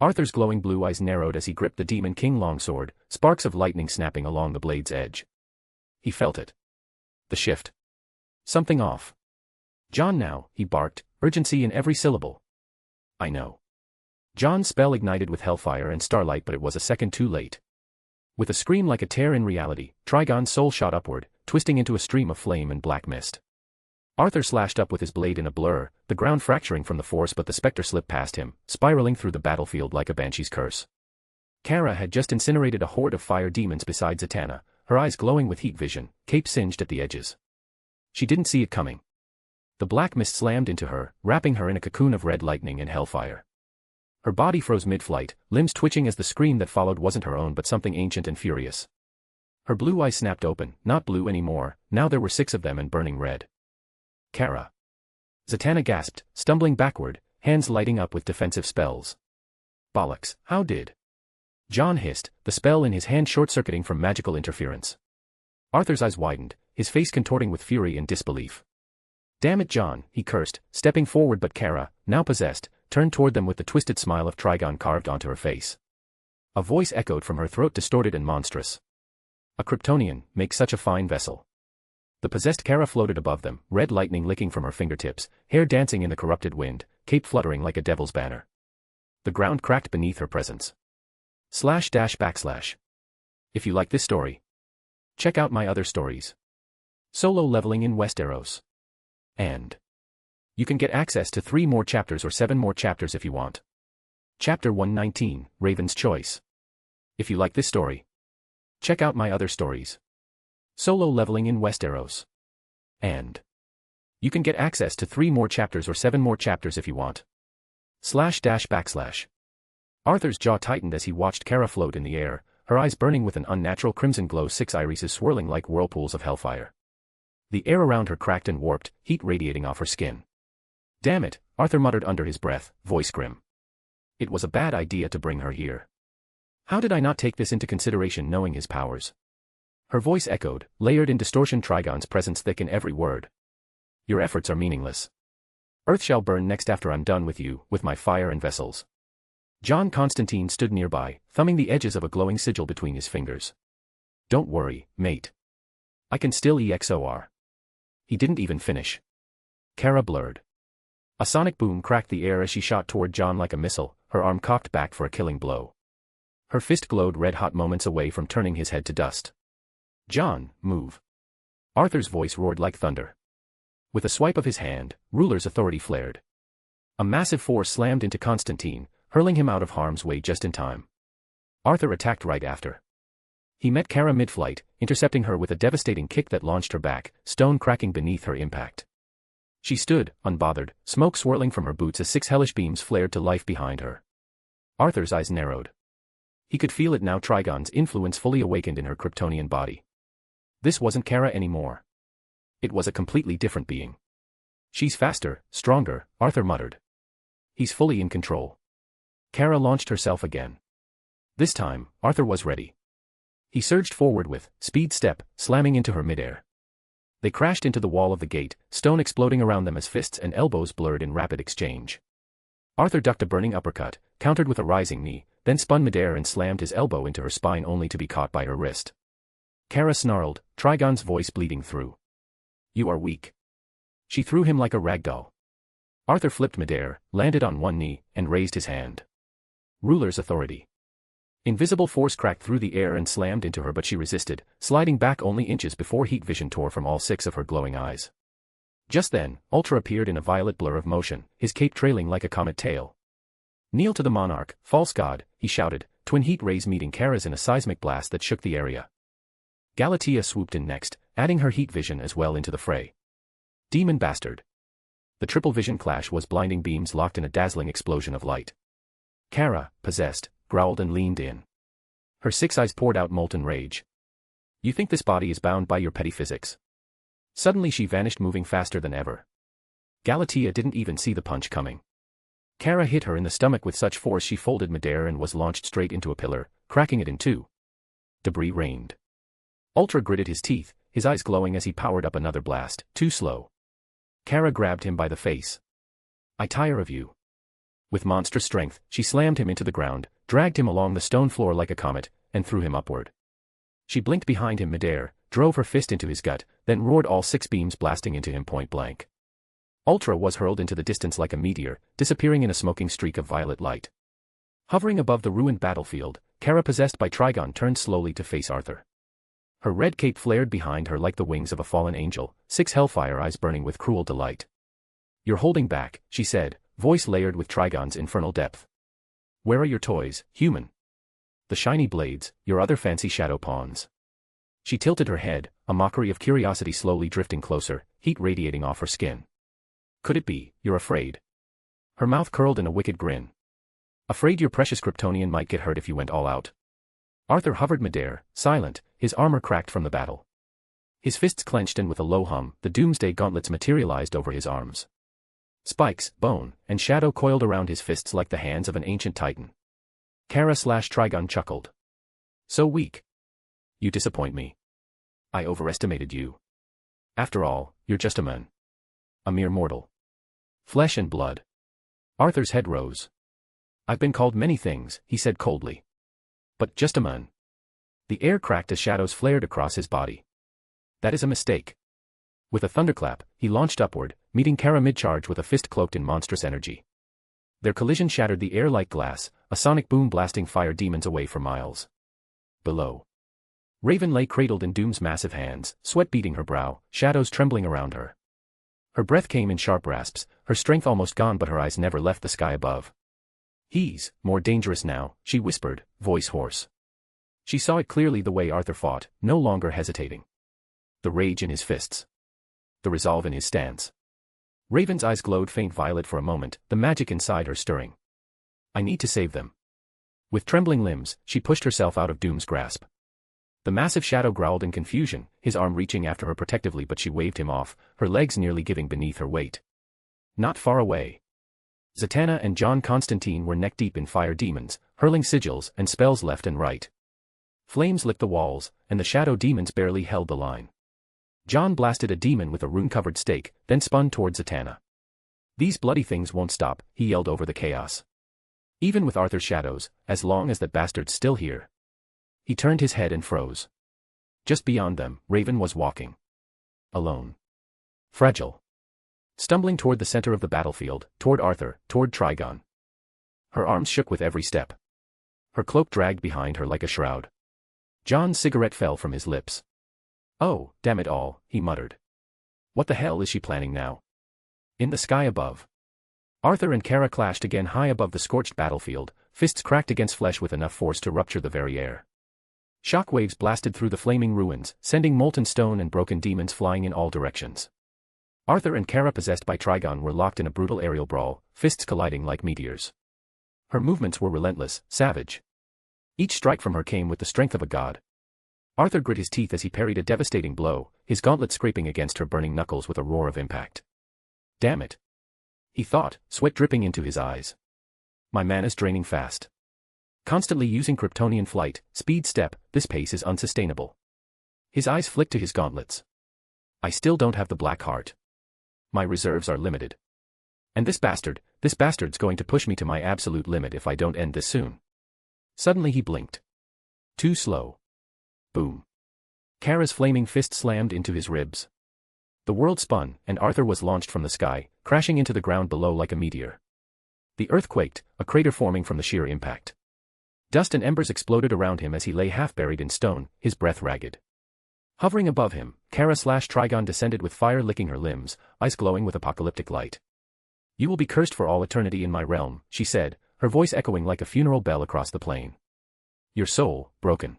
Arthur's glowing blue eyes narrowed as he gripped the Demon King longsword, sparks of lightning snapping along the blade's edge. He felt it. The shift. Something off. John now, he barked, urgency in every syllable. I know. John's spell ignited with hellfire and starlight, but it was a second too late. With a scream like a tear in reality, Trigon's soul shot upward, twisting into a stream of flame and black mist. Arthur slashed up with his blade in a blur, the ground fracturing from the force, but the spectre slipped past him, spiraling through the battlefield like a banshee's curse. Kara had just incinerated a horde of fire demons beside Zatanna, her eyes glowing with heat vision, cape singed at the edges. She didn't see it coming. The black mist slammed into her, wrapping her in a cocoon of red lightning and hellfire. Her body froze mid-flight, limbs twitching as the scream that followed wasn't her own but something ancient and furious. Her blue eyes snapped open, not blue anymore, now there were 6 of them and burning red. Kara. Zatanna gasped, stumbling backward, hands lighting up with defensive spells. Bollocks, how did? John hissed, the spell in his hand short-circuiting from magical interference. Arthur's eyes widened, his face contorting with fury and disbelief. Damn it, John, he cursed, stepping forward, but Kara, now possessed, turned toward them with the twisted smile of Trigon carved onto her face. A voice echoed from her throat, distorted and monstrous. A Kryptonian, make such a fine vessel. The possessed Kara floated above them, red lightning licking from her fingertips, hair dancing in the corrupted wind, cape fluttering like a devil's banner. The ground cracked beneath her presence. // If you like this story, check out my other stories. Solo leveling in Westeros. And you can get access to 3 more chapters or 7 more chapters if you want. Chapter 119, Raven's Choice. If you like this story, check out my other stories. Solo leveling in Westeros. And you can get access to 3 more chapters or 7 more chapters if you want. // Arthur's jaw tightened as he watched Kara float in the air, her eyes burning with an unnatural crimson glow, 6 irises swirling like whirlpools of hellfire. The air around her cracked and warped, heat radiating off her skin. Damn it, Arthur muttered under his breath, voice grim. It was a bad idea to bring her here. How did I not take this into consideration, knowing his powers? Her voice echoed, layered in distortion, Trigon's presence thick in every word. Your efforts are meaningless. Earth shall burn next after I'm done with you, with my fire and vessels. John Constantine stood nearby, thumbing the edges of a glowing sigil between his fingers. Don't worry, mate. I can still EXOR. He didn't even finish. Kara blurred. A sonic boom cracked the air as she shot toward John like a missile, her arm cocked back for a killing blow. Her fist glowed red-hot moments away from turning his head to dust. John, move. Arthur's voice roared like thunder. With a swipe of his hand, ruler's authority flared. A massive force slammed into Constantine, hurling him out of harm's way just in time. Arthur attacked right after. He met Kara mid-flight, intercepting her with a devastating kick that launched her back, stone cracking beneath her impact. She stood, unbothered, smoke swirling from her boots as 6 hellish beams flared to life behind her. Arthur's eyes narrowed. He could feel it now, Trigon's influence fully awakened in her Kryptonian body. This wasn't Kara anymore. It was a completely different being. She's faster, stronger, Arthur muttered. He's fully in control. Kara launched herself again. This time, Arthur was ready. He surged forward with speed step, slamming into her midair. They crashed into the wall of the gate, stone exploding around them as fists and elbows blurred in rapid exchange. Arthur ducked a burning uppercut, countered with a rising knee, then spun midair and slammed his elbow into her spine only to be caught by her wrist. Kara snarled, Trigon's voice bleeding through. You are weak. She threw him like a rag doll. Arthur flipped midair, landed on one knee, and raised his hand. Ruler's authority. Invisible force cracked through the air and slammed into her, but she resisted, sliding back only inches before heat vision tore from all 6 of her glowing eyes. Just then, Ultra appeared in a violet blur of motion, his cape trailing like a comet tail. Kneel to the monarch, false god, he shouted, twin heat rays meeting Kara's in a seismic blast that shook the area. Galatea swooped in next, adding her heat vision as well into the fray. Demon bastard. The triple vision clash was blinding beams locked in a dazzling explosion of light. Kara, possessed, growled and leaned in. Her 6 eyes poured out molten rage. You think this body is bound by your petty physics? Suddenly she vanished, moving faster than ever. Galatea didn't even see the punch coming. Kara hit her in the stomach with such force she folded midair and was launched straight into a pillar, cracking it in 2. Debris rained. Ultra gritted his teeth, his eyes glowing as he powered up another blast, too slow. Kara grabbed him by the face. I tire of you. With monstrous strength, she slammed him into the ground, dragged him along the stone floor like a comet, and threw him upward. She blinked behind him midair, drove her fist into his gut, then roared, all 6 beams blasting into him point blank. Ultra was hurled into the distance like a meteor, disappearing in a smoking streak of violet light. Hovering above the ruined battlefield, Kara, possessed by Trigon, turned slowly to face Arthur. Her red cape flared behind her like the wings of a fallen angel, 6 hellfire eyes burning with cruel delight. "You're holding back," she said, voice layered with Trigon's infernal depth. "Where are your toys, human? The shiny blades, your other fancy shadow pawns?" She tilted her head, a mockery of curiosity slowly drifting closer, heat radiating off her skin. "Could it be, you're afraid?" Her mouth curled in a wicked grin. "Afraid your precious Kryptonian might get hurt if you went all out?" Arthur hovered midair, silent, his armor cracked from the battle. His fists clenched, and with a low hum, the doomsday gauntlets materialized over his arms. Spikes, bone, and shadow coiled around his fists like the hands of an ancient titan. Kara/Trigon chuckled. "So weak. You disappoint me. I overestimated you. After all, you're just a man. A mere mortal. Flesh and blood." Arthur's head rose. "I've been called many things," he said coldly. "But just a man." The air cracked as shadows flared across his body. "That is a mistake." With a thunderclap, he launched upward, meeting Kara mid-charge with a fist cloaked in monstrous energy. Their collision shattered the air like glass, a sonic boom blasting fire demons away for miles. Below, Raven lay cradled in Doom's massive hands, sweat beading her brow, shadows trembling around her. Her breath came in sharp rasps, her strength almost gone, but her eyes never left the sky above. "He's more dangerous now," she whispered, voice hoarse. She saw it clearly, the way Arthur fought, no longer hesitating. The rage in his fists. The resolve in his stance. Raven's eyes glowed faint violet for a moment, the magic inside her stirring. "I need to save them." With trembling limbs, she pushed herself out of Doom's grasp. The massive shadow growled in confusion, his arm reaching after her protectively, but she waved him off, her legs nearly giving beneath her weight. Not far away, Zatanna and John Constantine were neck-deep in fire demons, hurling sigils and spells left and right. Flames licked the walls, and the shadow demons barely held the line. John blasted a demon with a rune-covered stake, then spun toward Zatanna. "These bloody things won't stop," he yelled over the chaos. "Even with Arthur's shadows, as long as that bastard's still here." He turned his head and froze. Just beyond them, Raven was walking. Alone. Fragile. Stumbling toward the center of the battlefield, toward Arthur, toward Trigon. Her arms shook with every step. Her cloak dragged behind her like a shroud. John's cigarette fell from his lips. "Oh, damn it all," he muttered. "What the hell is she planning now?" In the sky above, Arthur and Kara clashed again, high above the scorched battlefield, fists cracked against flesh with enough force to rupture the very air. Shockwaves blasted through the flaming ruins, sending molten stone and broken demons flying in all directions. Arthur and Kara, possessed by Trigon, were locked in a brutal aerial brawl, fists colliding like meteors. Her movements were relentless, savage. Each strike from her came with the strength of a god. Arthur grit his teeth as he parried a devastating blow, his gauntlet scraping against her burning knuckles with a roar of impact. "Damn it," he thought, sweat dripping into his eyes. "My mana's draining fast. Constantly using Kryptonian flight, speed step, this pace is unsustainable." His eyes flicked to his gauntlets. "I still don't have the black heart. My reserves are limited. And this bastard's going to push me to my absolute limit if I don't end this soon." Suddenly he blinked. Too slow. Boom. Kara's flaming fist slammed into his ribs. The world spun, and Arthur was launched from the sky, crashing into the ground below like a meteor. The earth quaked, a crater forming from the sheer impact. Dust and embers exploded around him as he lay half buried in stone, his breath ragged. Hovering above him, Kara/Trigon descended with fire licking her limbs, eyes glowing with apocalyptic light. "You will be cursed for all eternity in my realm," she said, her voice echoing like a funeral bell across the plain. "Your soul, broken."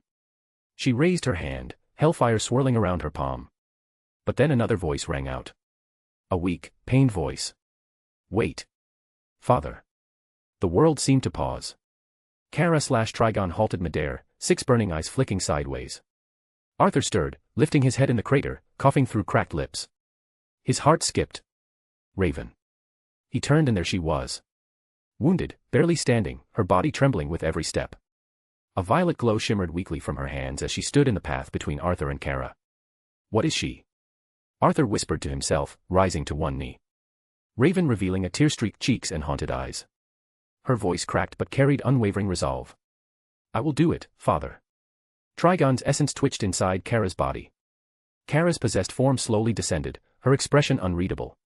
She raised her hand, hellfire swirling around her palm. But then another voice rang out. A weak, pained voice. "Wait. Father." The world seemed to pause. Kara/Trigon halted midair, 6 burning eyes flicking sideways. Arthur stirred, lifting his head in the crater, coughing through cracked lips. His heart skipped. Raven. He turned and there she was. Wounded, barely standing, her body trembling with every step. A violet glow shimmered weakly from her hands as she stood in the path between Arthur and Kara. "What is she?" Arthur whispered to himself, rising to one knee. Raven revealing a tear-streaked cheeks and haunted eyes. Her voice cracked but carried unwavering resolve. "I will do it, Father." Trigon's essence twitched inside Kara's body. Kara's possessed form slowly descended, her expression unreadable.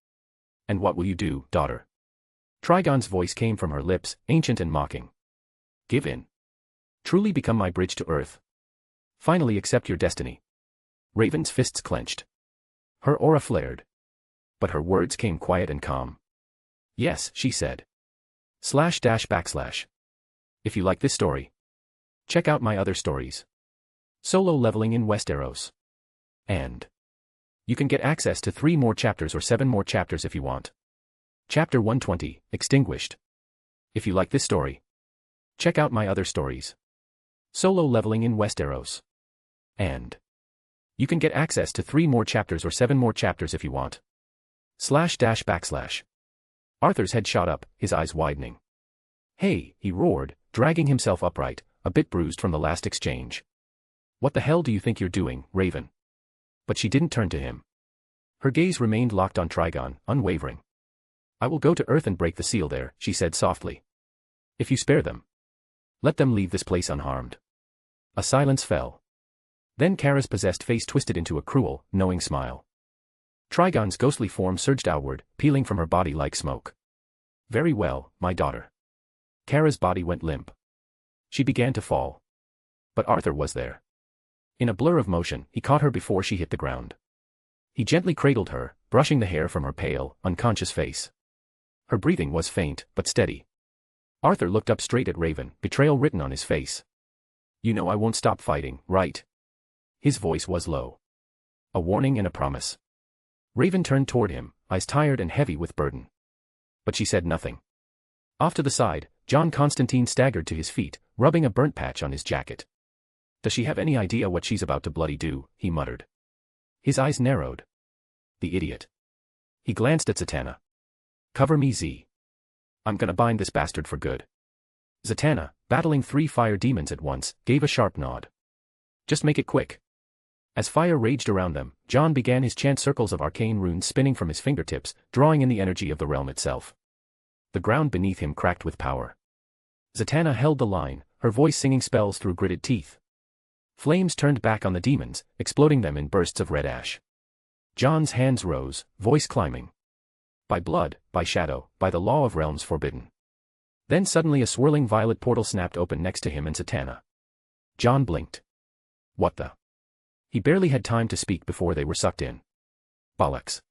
"And what will you do, daughter?" Trigon's voice came from her lips, ancient and mocking. "Give in. Truly become my bridge to Earth. Finally accept your destiny." Raven's fists clenched. Her aura flared. But her words came quiet and calm. "Yes," she said. // If you like this story, check out my other stories. Solo leveling in Westeros. And you can get access to 3 more chapters or 7 more chapters if you want. Chapter 120, Extinguished. If you like this story, check out my other stories. Solo leveling in Westeros. And you can get access to 3 more chapters or 7 more chapters if you want. // Arthur's head shot up, his eyes widening. "Hey," he roared, dragging himself upright, a bit bruised from the last exchange. "What the hell do you think you're doing, Raven?" But she didn't turn to him. Her gaze remained locked on Trigon, unwavering. "I will go to Earth and break the seal there," she said softly. "If you spare them, let them leave this place unharmed." A silence fell. Then Kara's possessed face twisted into a cruel, knowing smile. Trigon's ghostly form surged outward, peeling from her body like smoke. "Very well, my daughter." Kara's body went limp. She began to fall. But Arthur was there. In a blur of motion, he caught her before she hit the ground. He gently cradled her, brushing the hair from her pale, unconscious face. Her breathing was faint, but steady. Arthur looked up straight at Raven, betrayal written on his face. "You know I won't stop fighting, right?" His voice was low. A warning and a promise. Raven turned toward him, eyes tired and heavy with burden. But she said nothing. Off to the side, John Constantine staggered to his feet, rubbing a burnt patch on his jacket. "Does she have any idea what she's about to bloody do?" he muttered. His eyes narrowed. The idiot. He glanced at Zatanna. "Cover me, Z. I'm gonna bind this bastard for good." Zatanna, battling 3 fire demons at once, gave a sharp nod. "Just make it quick." As fire raged around them, John began his chant, circles of arcane runes spinning from his fingertips, drawing in the energy of the realm itself. The ground beneath him cracked with power. Zatanna held the line, her voice singing spells through gritted teeth. Flames turned back on the demons, exploding them in bursts of red ash. John's hands rose, voice climbing. "By blood, by shadow, by the law of realms forbidden." Then suddenly a swirling violet portal snapped open next to him and Zatanna. John blinked. "What the?" He barely had time to speak before they were sucked in. "Bollocks.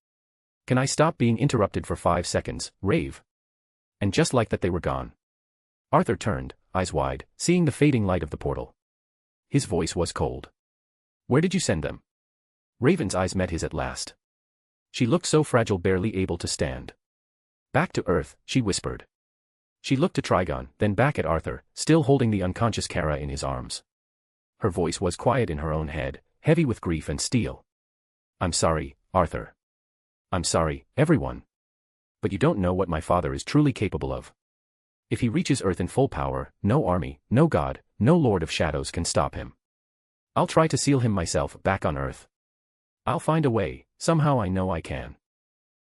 Can I stop being interrupted for 5 seconds, Rave?" And just like that they were gone. Arthur turned, eyes wide, seeing the fading light of the portal. His voice was cold. "Where did you send them?" Raven's eyes met his at last. She looked so fragile, barely able to stand. "Back to Earth," she whispered. She looked to Trigon, then back at Arthur, still holding the unconscious Kara in his arms. Her voice was quiet in her own head, heavy with grief and steel. "I'm sorry, Arthur. I'm sorry, everyone. But you don't know what my father is truly capable of. If he reaches Earth in full power, no army, no god, no Lord of Shadows can stop him. I'll try to seal him myself back on Earth. I'll find a way, somehow I know I can."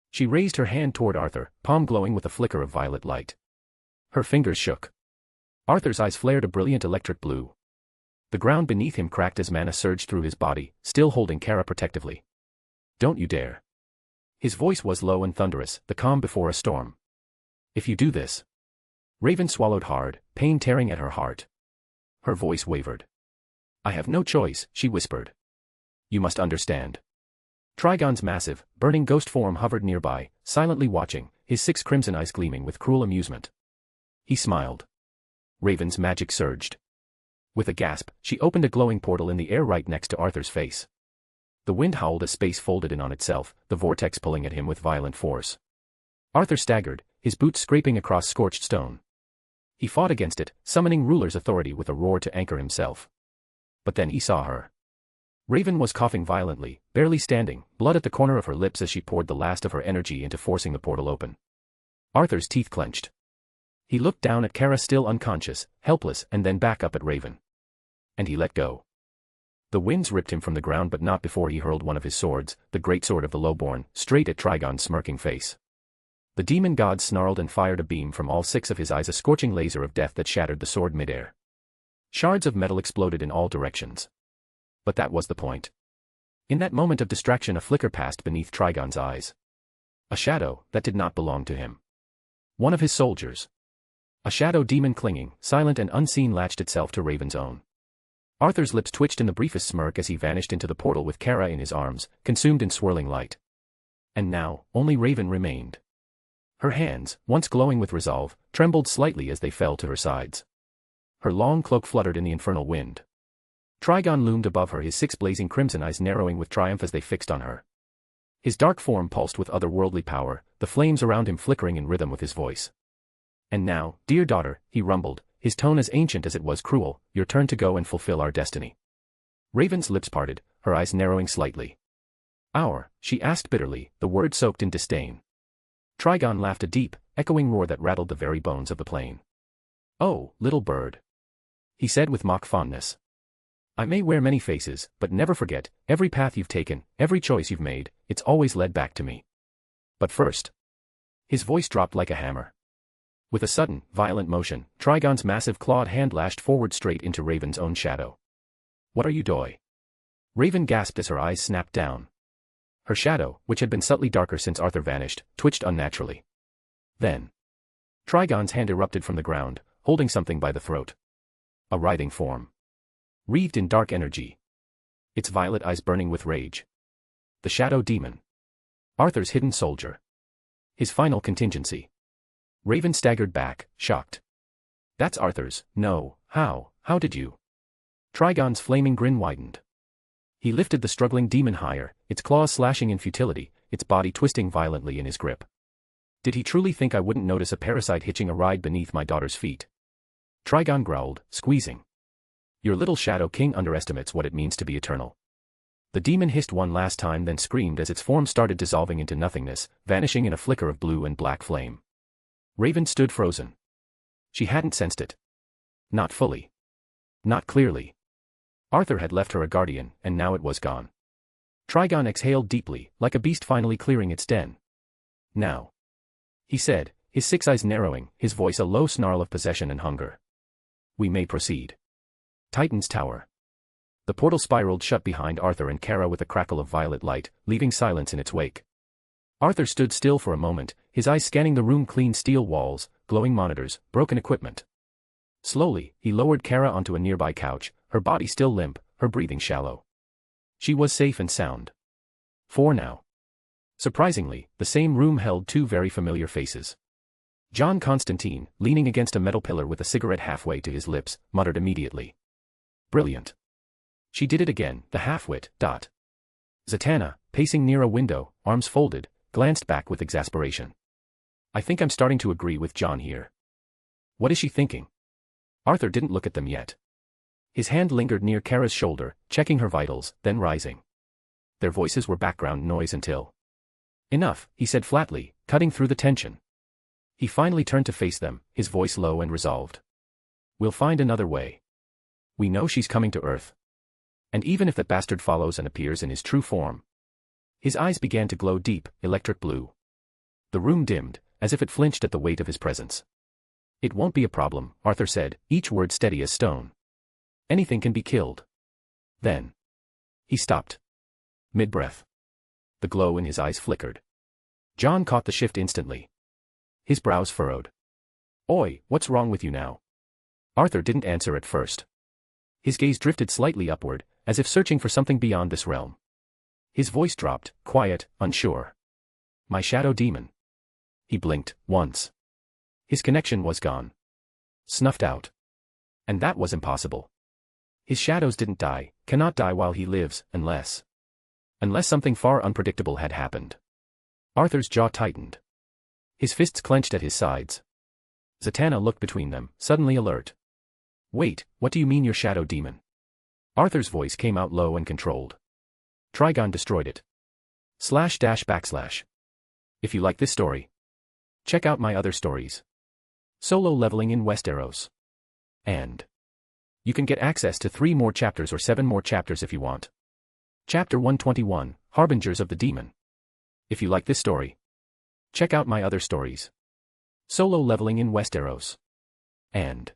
She raised her hand toward Arthur, palm glowing with a flicker of violet light. Her fingers shook. Arthur's eyes flared a brilliant electric blue. The ground beneath him cracked as mana surged through his body, still holding Kara protectively. "Don't you dare." His voice was low and thunderous, the calm before a storm. "If you do this." Raven swallowed hard, pain tearing at her heart. Her voice wavered. "I have no choice," she whispered. "You must understand." Trigon's massive, burning ghost form hovered nearby, silently watching, his 6 crimson eyes gleaming with cruel amusement. He smiled. Raven's magic surged. With a gasp, she opened a glowing portal in the air right next to Arthur's face. The wind howled as space folded in on itself, the vortex pulling at him with violent force. Arthur staggered, his boots scraping across scorched stone. He fought against it, summoning ruler's authority with a roar to anchor himself. But then he saw her. Raven was coughing violently, barely standing, blood at the corner of her lips as she poured the last of her energy into forcing the portal open. Arthur's teeth clenched. He looked down at Kara, still unconscious, helpless, and then back up at Raven. And he let go. The winds ripped him from the ground, but not before he hurled one of his swords, the great sword of the lowborn, straight at Trigon's smirking face. The demon god snarled and fired a beam from all 6 of his eyes, a scorching laser of death that shattered the sword midair. Shards of metal exploded in all directions. but that was the point. In that moment of distraction, a flicker passed beneath Trigon's eyes. A shadow that did not belong to him. One of his soldiers. A shadow demon clinging, silent and unseen, latched itself to Raven's own. Arthur's lips twitched in the briefest smirk as he vanished into the portal with Kara in his arms, consumed in swirling light. And now, only Raven remained. Her hands, once glowing with resolve, trembled slightly as they fell to her sides. Her long cloak fluttered in the infernal wind. Trigon loomed above her, his 6 blazing crimson eyes narrowing with triumph as they fixed on her. His dark form pulsed with otherworldly power, the flames around him flickering in rhythm with his voice. And now, dear daughter, he rumbled, his tone as ancient as it was cruel, your turn to go and fulfill our destiny. Raven's lips parted, her eyes narrowing slightly. Our, she asked bitterly, the word soaked in disdain. Trigon laughed, a deep, echoing roar that rattled the very bones of the plain. Oh, little bird, he said with mock fondness. I may wear many faces, but never forget, every path you've taken, every choice you've made, it's always led back to me. But first. His voice dropped like a hammer. With a sudden, violent motion, Trigon's massive clawed hand lashed forward straight into Raven's own shadow. What are you doing? Raven gasped as her eyes snapped down. Her shadow, which had been subtly darker since Arthur vanished, twitched unnaturally. Then. Trigon's hand erupted from the ground, holding something by the throat. A writhing form. Wreathed in dark energy. Its violet eyes burning with rage. The shadow demon. Arthur's hidden soldier. His final contingency. Raven staggered back, shocked. That's Arthur's, no, how did you? Trigon's flaming grin widened. He lifted the struggling demon higher, its claws slashing in futility, its body twisting violently in his grip. Did he truly think I wouldn't notice a parasite hitching a ride beneath my daughter's feet? Trigon growled, squeezing. Your little Shadow King underestimates what it means to be eternal. The demon hissed one last time, then screamed as its form started dissolving into nothingness, vanishing in a flicker of blue and black flame. Raven stood frozen. She hadn't sensed it. Not fully. Not clearly. Arthur had left her a guardian, and now it was gone. Trigon exhaled deeply, like a beast finally clearing its den. Now. He said, his 6 eyes narrowing, his voice a low snarl of possession and hunger. We may proceed. Titan's Tower. The portal spiraled shut behind Arthur and Kara with a crackle of violet light, leaving silence in its wake. Arthur stood still for a moment, his eyes scanning the room, clean steel walls, glowing monitors, broken equipment. Slowly, he lowered Kara onto a nearby couch, her body still limp, her breathing shallow. She was safe and sound. For now. Surprisingly, the same room held 2 very familiar faces. John Constantine, leaning against a metal pillar with a cigarette halfway to his lips, muttered immediately. Brilliant. She did it again, the half-wit. Zatanna, pacing near a window, arms folded, glanced back with exasperation. I think I'm starting to agree with John here. What is she thinking? Arthur didn't look at them yet. His hand lingered near Kara's shoulder, checking her vitals, then rising. Their voices were background noise until. Enough, he said flatly, cutting through the tension. He finally turned to face them, his voice low and resolved. We'll find another way. We know she's coming to Earth. And even if that bastard follows and appears in his true form. His eyes began to glow deep, electric blue. The room dimmed, as if it flinched at the weight of his presence. It won't be a problem, Arthur said, each word steady as stone. Anything can be killed. Then. He stopped. Mid-breath. The glow in his eyes flickered. John caught the shift instantly. His brows furrowed. Oi, what's wrong with you now? Arthur didn't answer at first. His gaze drifted slightly upward, as if searching for something beyond this realm. His voice dropped, quiet, unsure. My shadow demon. He blinked, once. His connection was gone. Snuffed out. And that was impossible. His shadows didn't die, cannot die while he lives, unless something far unpredictable had happened. Arthur's jaw tightened. His fists clenched at his sides. Zatanna looked between them, suddenly alert. Wait, what do you mean your shadow demon? Arthur's voice came out low and controlled. Trigon destroyed it. // If you like this story, check out my other stories. Solo leveling in Westeros. And you can get access to 3 more chapters or 7 more chapters if you want. Chapter 121, Harbingers of the Demon. If you like this story, check out my other stories. Solo leveling in Westeros. And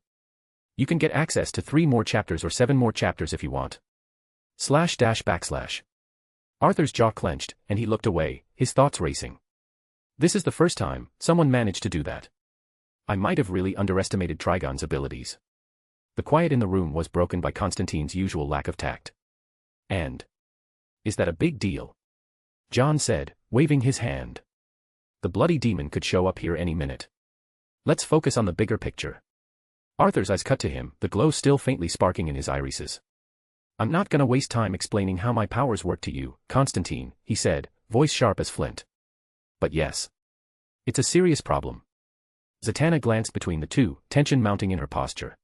you can get access to 3 more chapters or 7 more chapters if you want. // Arthur's jaw clenched, and he looked away, his thoughts racing. This is the first time someone managed to do that. I might have really underestimated Trigon's abilities. The quiet in the room was broken by Constantine's usual lack of tact. And is that a big deal? John said, waving his hand. The bloody demon could show up here any minute. Let's focus on the bigger picture. Arthur's eyes cut to him, the glow still faintly sparking in his irises. I'm not gonna waste time explaining how my powers work to you, Constantine, he said, voice sharp as flint. But yes. It's a serious problem. Zatanna glanced between the two, tension mounting in her posture.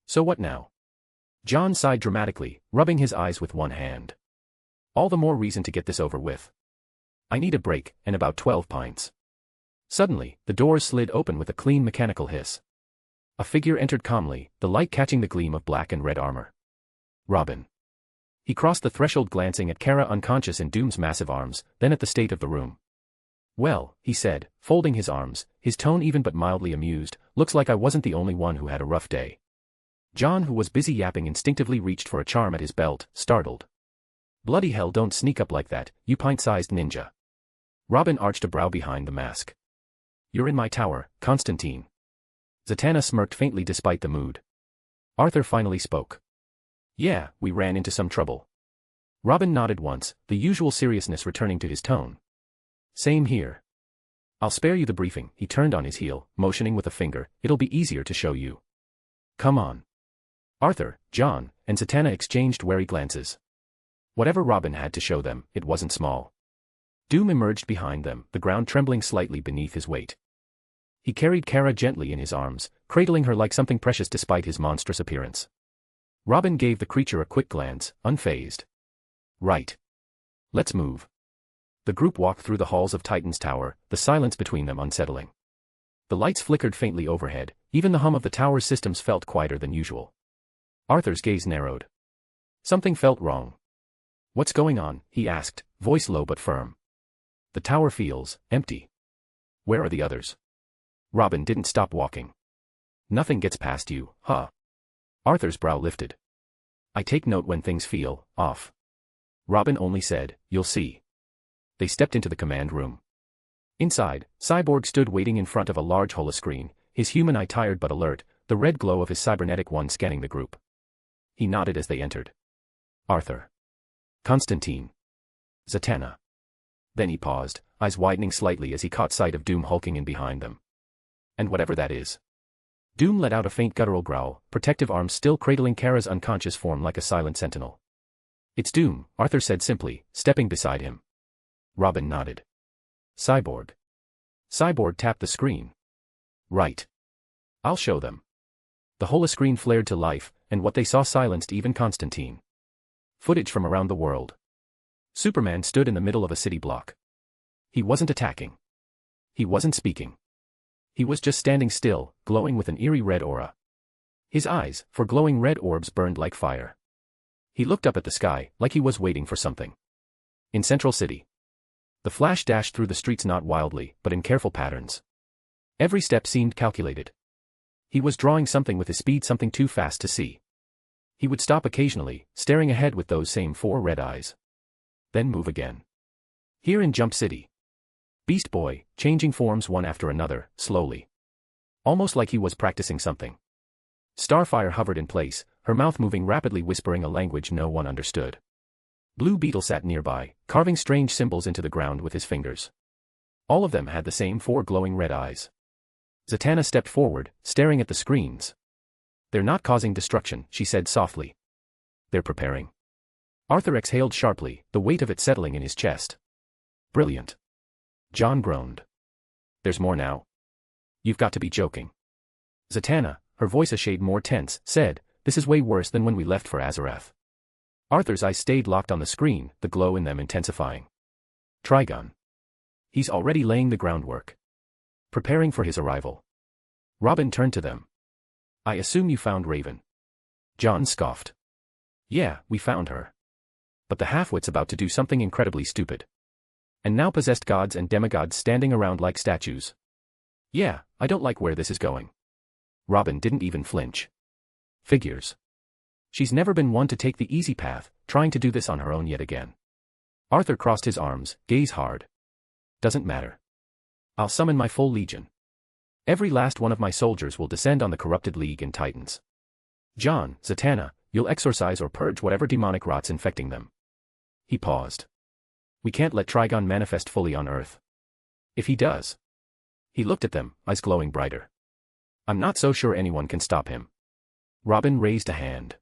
So what now? John sighed dramatically, rubbing his eyes with one hand. All the more reason to get this over with. I need a break, and about 12 pints. Suddenly, the doors slid open with a clean mechanical hiss. A figure entered calmly, the light catching the gleam of black and red armor. Robin. He crossed the threshold glancing at Kara unconscious in Doom's massive arms, then at the state of the room. Well, he said, folding his arms, his tone even but mildly amused, looks like I wasn't the only one who had a rough day. John, who was busy yapping, instinctively reached for a charm at his belt, startled. Bloody hell, don't sneak up like that, you pint-sized ninja. Robin arched a brow behind the mask. You're in my tower, Constantine. Zatanna smirked faintly despite the mood. Arthur finally spoke. Yeah, we ran into some trouble. Robin nodded once, the usual seriousness returning to his tone. Same here. I'll spare you the briefing, he turned on his heel, motioning with a finger, it'll be easier to show you. Come on. Arthur, John, and Zatanna exchanged wary glances. Whatever Robin had to show them, it wasn't small. Doom emerged behind them, the ground trembling slightly beneath his weight. He carried Kara gently in his arms, cradling her like something precious despite his monstrous appearance. Robin gave the creature a quick glance, unfazed. Right. Let's move. The group walked through the halls of Titan's tower, the silence between them unsettling. The lights flickered faintly overhead, even the hum of the tower's systems felt quieter than usual. Arthur's gaze narrowed. Something felt wrong. What's going on? He asked, voice low but firm. The tower feels empty. Where are the others? Robin didn't stop walking. Nothing gets past you, huh? Arthur's brow lifted. I take note when things feel off. Robin only said, you'll see. They stepped into the command room. Inside, Cyborg stood waiting in front of a large holoscreen, his human eye tired but alert, the red glow of his cybernetic one scanning the group. He nodded as they entered. Arthur. Constantine. Zatanna. Then he paused, eyes widening slightly as he caught sight of Doom hulking in behind them. And whatever that is. Doom let out a faint guttural growl, protective arms still cradling Kara's unconscious form like a silent sentinel. It's Doom, Arthur said simply, stepping beside him. Robin nodded. Cyborg. Cyborg tapped the screen. Right. I'll show them. The holoscreen flared to life, and what they saw silenced even Constantine. Footage from around the world. Superman stood in the middle of a city block. He wasn't attacking. He wasn't speaking. He was just standing still, glowing with an eerie red aura. His eyes, for glowing red orbs, burned like fire. He looked up at the sky, like he was waiting for something. In Central City. The Flash dashed through the streets not wildly, but in careful patterns. Every step seemed calculated. He was drawing something with his speed, something too fast to see. He would stop occasionally, staring ahead with those same 4 red eyes. Then move again. Here in Jump City. Beast Boy, changing forms one after another, slowly. Almost like he was practicing something. Starfire hovered in place, her mouth moving rapidly, whispering a language no one understood. Blue Beetle sat nearby, carving strange symbols into the ground with his fingers. All of them had the same 4 glowing red eyes. Zatanna stepped forward, staring at the screens. They're not causing destruction, she said softly. They're preparing. Arthur exhaled sharply, the weight of it settling in his chest. Brilliant. John groaned. There's more now. You've got to be joking. Zatanna, her voice a shade more tense, said, this is way worse than when we left for Azarath. Arthur's eyes stayed locked on the screen, the glow in them intensifying. Trigon. He's already laying the groundwork. Preparing for his arrival. Robin turned to them. I assume you found Raven. John scoffed. Yeah, we found her. But the halfwit's about to do something incredibly stupid. And now possessed gods and demigods standing around like statues. Yeah, I don't like where this is going. Robin didn't even flinch. Figures. She's never been one to take the easy path, trying to do this on her own yet again. Arthur crossed his arms, gaze hard. Doesn't matter. I'll summon my full legion. Every last one of my soldiers will descend on the corrupted League and Titans. John, Zatanna, you'll exorcise or purge whatever demonic rot's infecting them. He paused. We can't let Trigon manifest fully on Earth. If he does. He looked at them, eyes glowing brighter. I'm not so sure anyone can stop him. Robin raised a hand.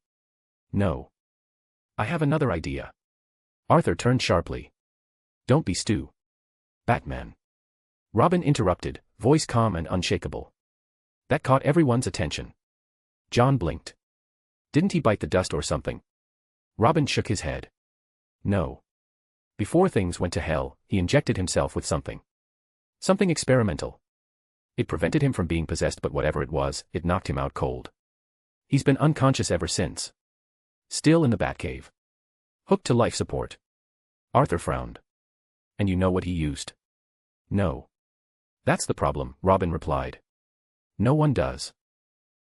No. I have another idea. Arthur turned sharply. Don't be Stu. Batman. Robin interrupted, voice calm and unshakable. That caught everyone's attention. John blinked. Didn't he bite the dust or something? Robin shook his head. No. Before things went to hell, he injected himself with something. Something experimental. It prevented him from being possessed, but whatever it was, it knocked him out cold. He's been unconscious ever since. Still in the Batcave. Hooked to life support. Arthur frowned. And you know what he used? No. That's the problem, Robin replied. No one does.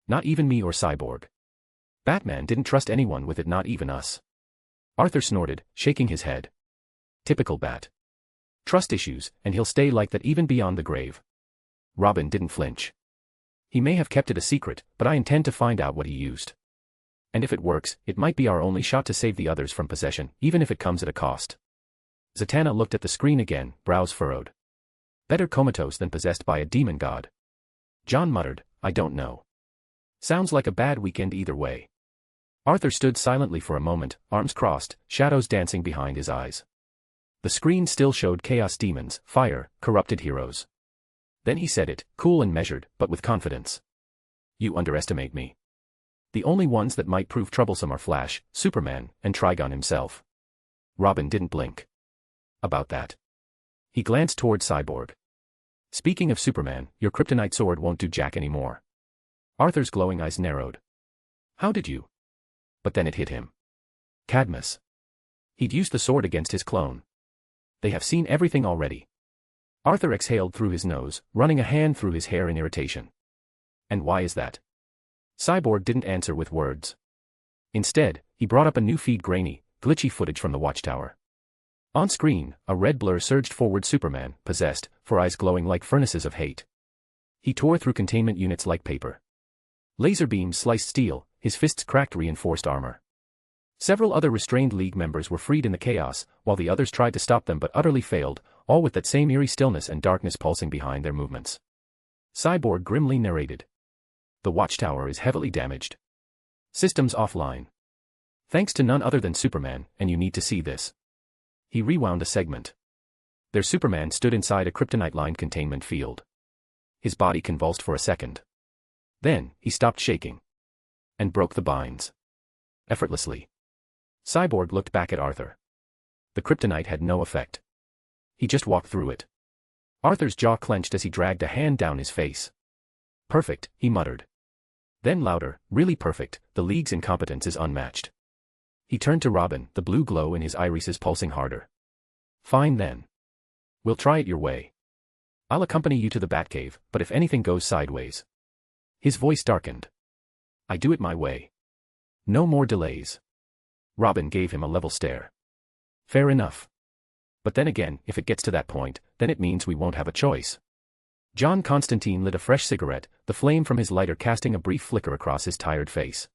Not even me or Cyborg. Batman didn't trust anyone with it, not even us. Arthur snorted, shaking his head. Typical Bat. Trust issues, and he'll stay like that even beyond the grave. Robin didn't flinch. He may have kept it a secret, but I intend to find out what he used. And if it works, it might be our only shot to save the others from possession, even if it comes at a cost. Zatanna looked at the screen again, brows furrowed. Better comatose than possessed by a demon god. John muttered, I don't know. Sounds like a bad weekend either way. Arthur stood silently for a moment, arms crossed, shadows dancing behind his eyes. The screen still showed chaos demons, fire, corrupted heroes. Then he said it, cool and measured, but with confidence. You underestimate me. The only ones that might prove troublesome are Flash, Superman, and Trigon himself. Robin didn't blink. About that. He glanced toward Cyborg. Speaking of Superman, your kryptonite sword won't do jack anymore. Arthur's glowing eyes narrowed. How did you? But then it hit him. Cadmus. He'd used the sword against his clone. They have seen everything already. Arthur exhaled through his nose, running a hand through his hair in irritation. And why is that? Cyborg didn't answer with words. Instead, he brought up a new feed, grainy, glitchy footage from the watchtower. On screen, a red blur surged forward. Superman, possessed, for eyes glowing like furnaces of hate. He tore through containment units like paper. Laser beams sliced steel, his fists cracked reinforced armor. Several other restrained League members were freed in the chaos, while the others tried to stop them but utterly failed, all with that same eerie stillness and darkness pulsing behind their movements. Cyborg grimly narrated. The watchtower is heavily damaged. Systems offline. Thanks to none other than Superman, and you need to see this. He rewound a segment. Their Superman stood inside a kryptonite-lined containment field. His body convulsed for a second. Then, he stopped shaking. And broke the binds. Effortlessly. Cyborg looked back at Arthur. The kryptonite had no effect. He just walked through it. Arthur's jaw clenched as he dragged a hand down his face. Perfect, he muttered. Then louder, really perfect, the League's incompetence is unmatched. He turned to Robin, the blue glow in his irises pulsing harder. Fine then. We'll try it your way. I'll accompany you to the Batcave, but if anything goes sideways. His voice darkened. I do it my way. No more delays. Robin gave him a level stare. Fair enough. But then again, if it gets to that point, then it means we won't have a choice. John Constantine lit a fresh cigarette, the flame from his lighter casting a brief flicker across his tired face.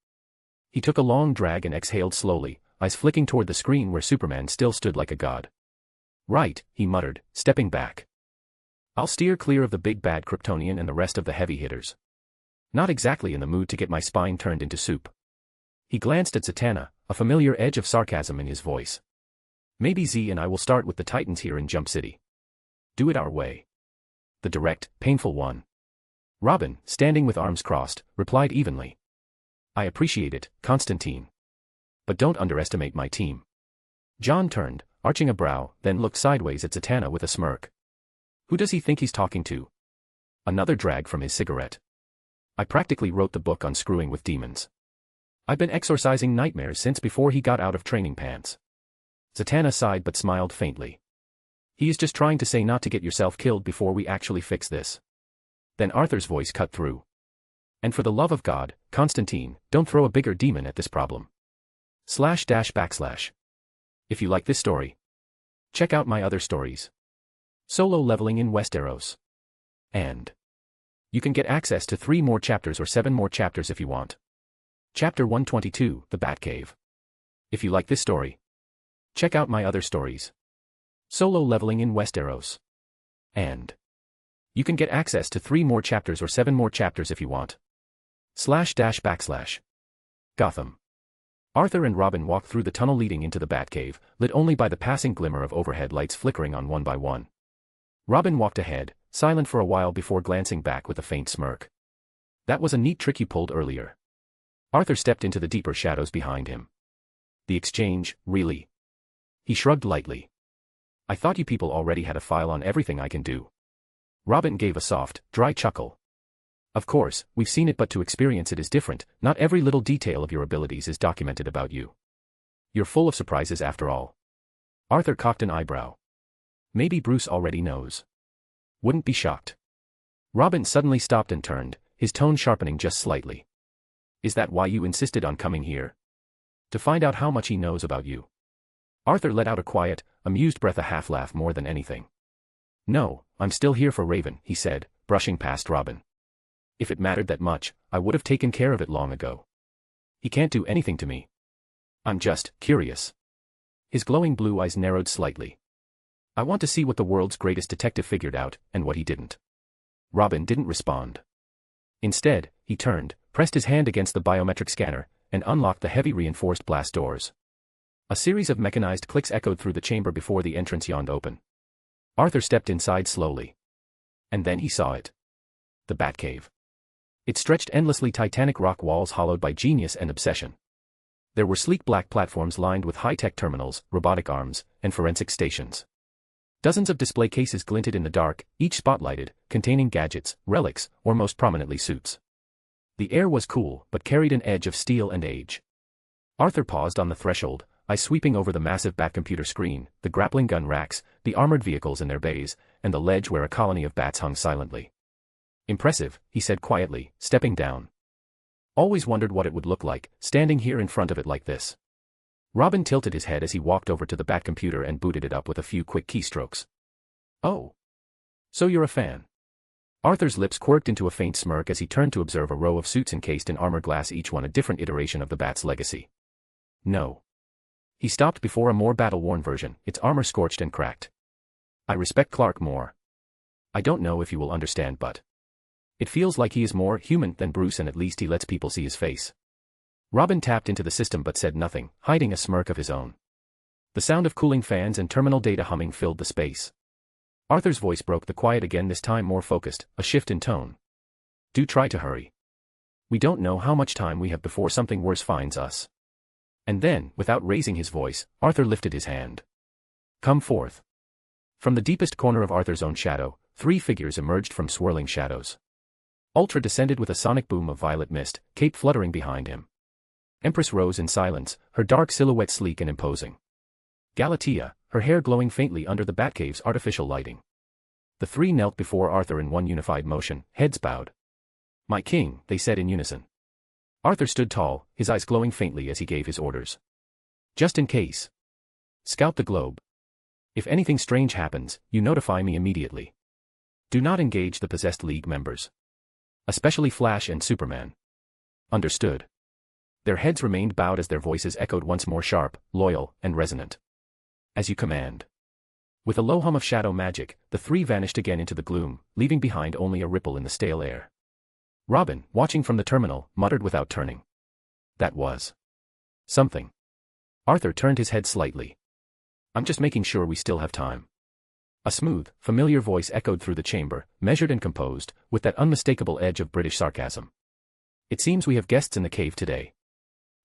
He took a long drag and exhaled slowly, eyes flicking toward the screen where Superman still stood like a god. Right, he muttered, stepping back. I'll steer clear of the big bad Kryptonian and the rest of the heavy hitters. Not exactly in the mood to get my spine turned into soup. He glanced at Zatanna, a familiar edge of sarcasm in his voice. Maybe Z and I will start with the Titans here in Jump City. Do it our way. The direct, painful one. Robin, standing with arms crossed, replied evenly. I appreciate it, Constantine. But don't underestimate my team. John turned, arching a brow, then looked sideways at Zatanna with a smirk. Who does he think he's talking to? Another drag from his cigarette. I practically wrote the book on screwing with demons. I've been exorcising nightmares since before he got out of training pants. Zatanna sighed but smiled faintly. He is just trying to say not to get yourself killed before we actually fix this. Then Arthur's voice cut through. And for the love of God, Constantine, don't throw a bigger demon at this problem. // If you like this story, check out my other stories. Solo Leveling in Westeros. And you can get access to 3 more chapters or 7 more chapters if you want. Chapter 122, The Batcave. If you like this story, check out my other stories. Solo Leveling in Westeros. And you can get access to 3 more chapters or 7 more chapters if you want. // Gotham. Arthur and Robin walk through the tunnel leading into the Batcave, lit only by the passing glimmer of overhead lights flickering on one by one. Robin walked ahead, silent for a while before glancing back with a faint smirk. That was a neat trick you pulled earlier. Arthur stepped into the deeper shadows behind him. The exchange, really? He shrugged lightly. I thought you people already had a file on everything I can do. Robin gave a soft, dry chuckle. Of course, we've seen it, but to experience it is different. Not every little detail of your abilities is documented about you. You're full of surprises after all. Arthur cocked an eyebrow. Maybe Bruce already knows. Wouldn't be shocked. Robin suddenly stopped and turned, his tone sharpening just slightly. Is that why you insisted on coming here? To find out how much he knows about you? Arthur let out a quiet, amused breath, a half-laugh more than anything. No, I'm still here for Raven, he said, brushing past Robin. If it mattered that much, I would have taken care of it long ago. He can't do anything to me. I'm just curious. His glowing blue eyes narrowed slightly. I want to see what the world's greatest detective figured out, and what he didn't. Robin didn't respond. Instead, he turned, pressed his hand against the biometric scanner, and unlocked the heavy reinforced blast doors. A series of mechanized clicks echoed through the chamber before the entrance yawned open. Arthur stepped inside slowly. And then he saw it. The Batcave. It stretched endlessly, titanic rock walls hollowed by genius and obsession. There were sleek black platforms lined with high-tech terminals, robotic arms, and forensic stations. Dozens of display cases glinted in the dark, each spotlighted, containing gadgets, relics, or most prominently suits. The air was cool, but carried an edge of steel and age. Arthur paused on the threshold, eyes sweeping over the massive Batcomputer screen, the grappling gun racks, the armored vehicles in their bays, and the ledge where a colony of bats hung silently. Impressive, he said quietly, stepping down. Always wondered what it would look like, standing here in front of it like this. Robin tilted his head as he walked over to the Batcomputer and booted it up with a few quick keystrokes. Oh. So you're a fan. Arthur's lips quirked into a faint smirk as he turned to observe a row of suits encased in armor glass, each one a different iteration of the Bat's legacy. No. He stopped before a more battle-worn version, its armor scorched and cracked. I respect Clark more. I don't know if you will understand, but it feels like he is more human than Bruce, and at least he lets people see his face. Robin tapped into the system but said nothing, hiding a smirk of his own. The sound of cooling fans and terminal data humming filled the space. Arthur's voice broke the quiet again, this time more focused, a shift in tone. Do try to hurry. We don't know how much time we have before something worse finds us. And then, without raising his voice, Arthur lifted his hand. Come forth. From the deepest corner of Arthur's own shadow, 3 figures emerged from swirling shadows. Ultra descended with a sonic boom of violet mist, cape fluttering behind him. Empress rose in silence, her dark silhouette sleek and imposing. Galatea, her hair glowing faintly under the Batcave's artificial lighting. The 3 knelt before Arthur in one unified motion, heads bowed. My king, they said in unison. Arthur stood tall, his eyes glowing faintly as he gave his orders. Just in case. Scout the globe. If anything strange happens, you notify me immediately. Do not engage the possessed League members. Especially Flash and Superman. Understood. Their heads remained bowed as their voices echoed once more, sharp, loyal, and resonant. As you command. With a low hum of shadow magic, the 3 vanished again into the gloom, leaving behind only a ripple in the stale air. Robin, watching from the terminal, muttered without turning. That was something. Arthur turned his head slightly. I'm just making sure we still have time. A smooth, familiar voice echoed through the chamber, measured and composed, with that unmistakable edge of British sarcasm. It seems we have guests in the cave today.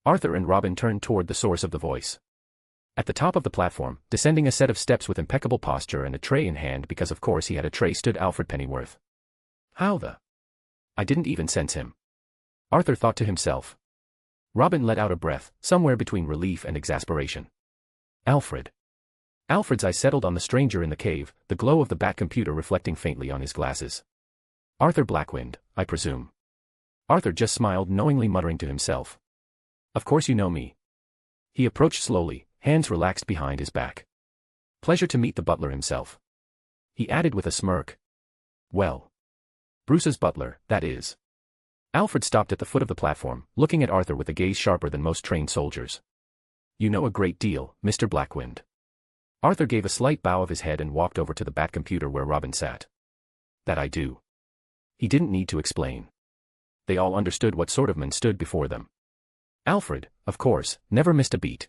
Arthur and Robin turned toward the source of the voice. At the top of the platform, descending a set of steps with impeccable posture and a tray in hand, because of course he had a tray, stood Alfred Pennyworth. How the? I didn't even sense him. Arthur thought to himself. Robin let out a breath, somewhere between relief and exasperation. Alfred. Alfred's eyes settled on the stranger in the cave, the glow of the Batcomputer reflecting faintly on his glasses. Arthur Blackwynd, I presume. Arthur just smiled knowingly, muttering to himself. Of course you know me. He approached slowly, hands relaxed behind his back. Pleasure to meet the butler himself. He added with a smirk. Well. Bruce's butler, that is. Alfred stopped at the foot of the platform, looking at Arthur with a gaze sharper than most trained soldiers. You know a great deal, Mr. Blackwynd. Arthur gave a slight bow of his head and walked over to the bat computer where Robin sat. That I do. He didn't need to explain. They all understood what sort of man stood before them. Alfred, of course, never missed a beat.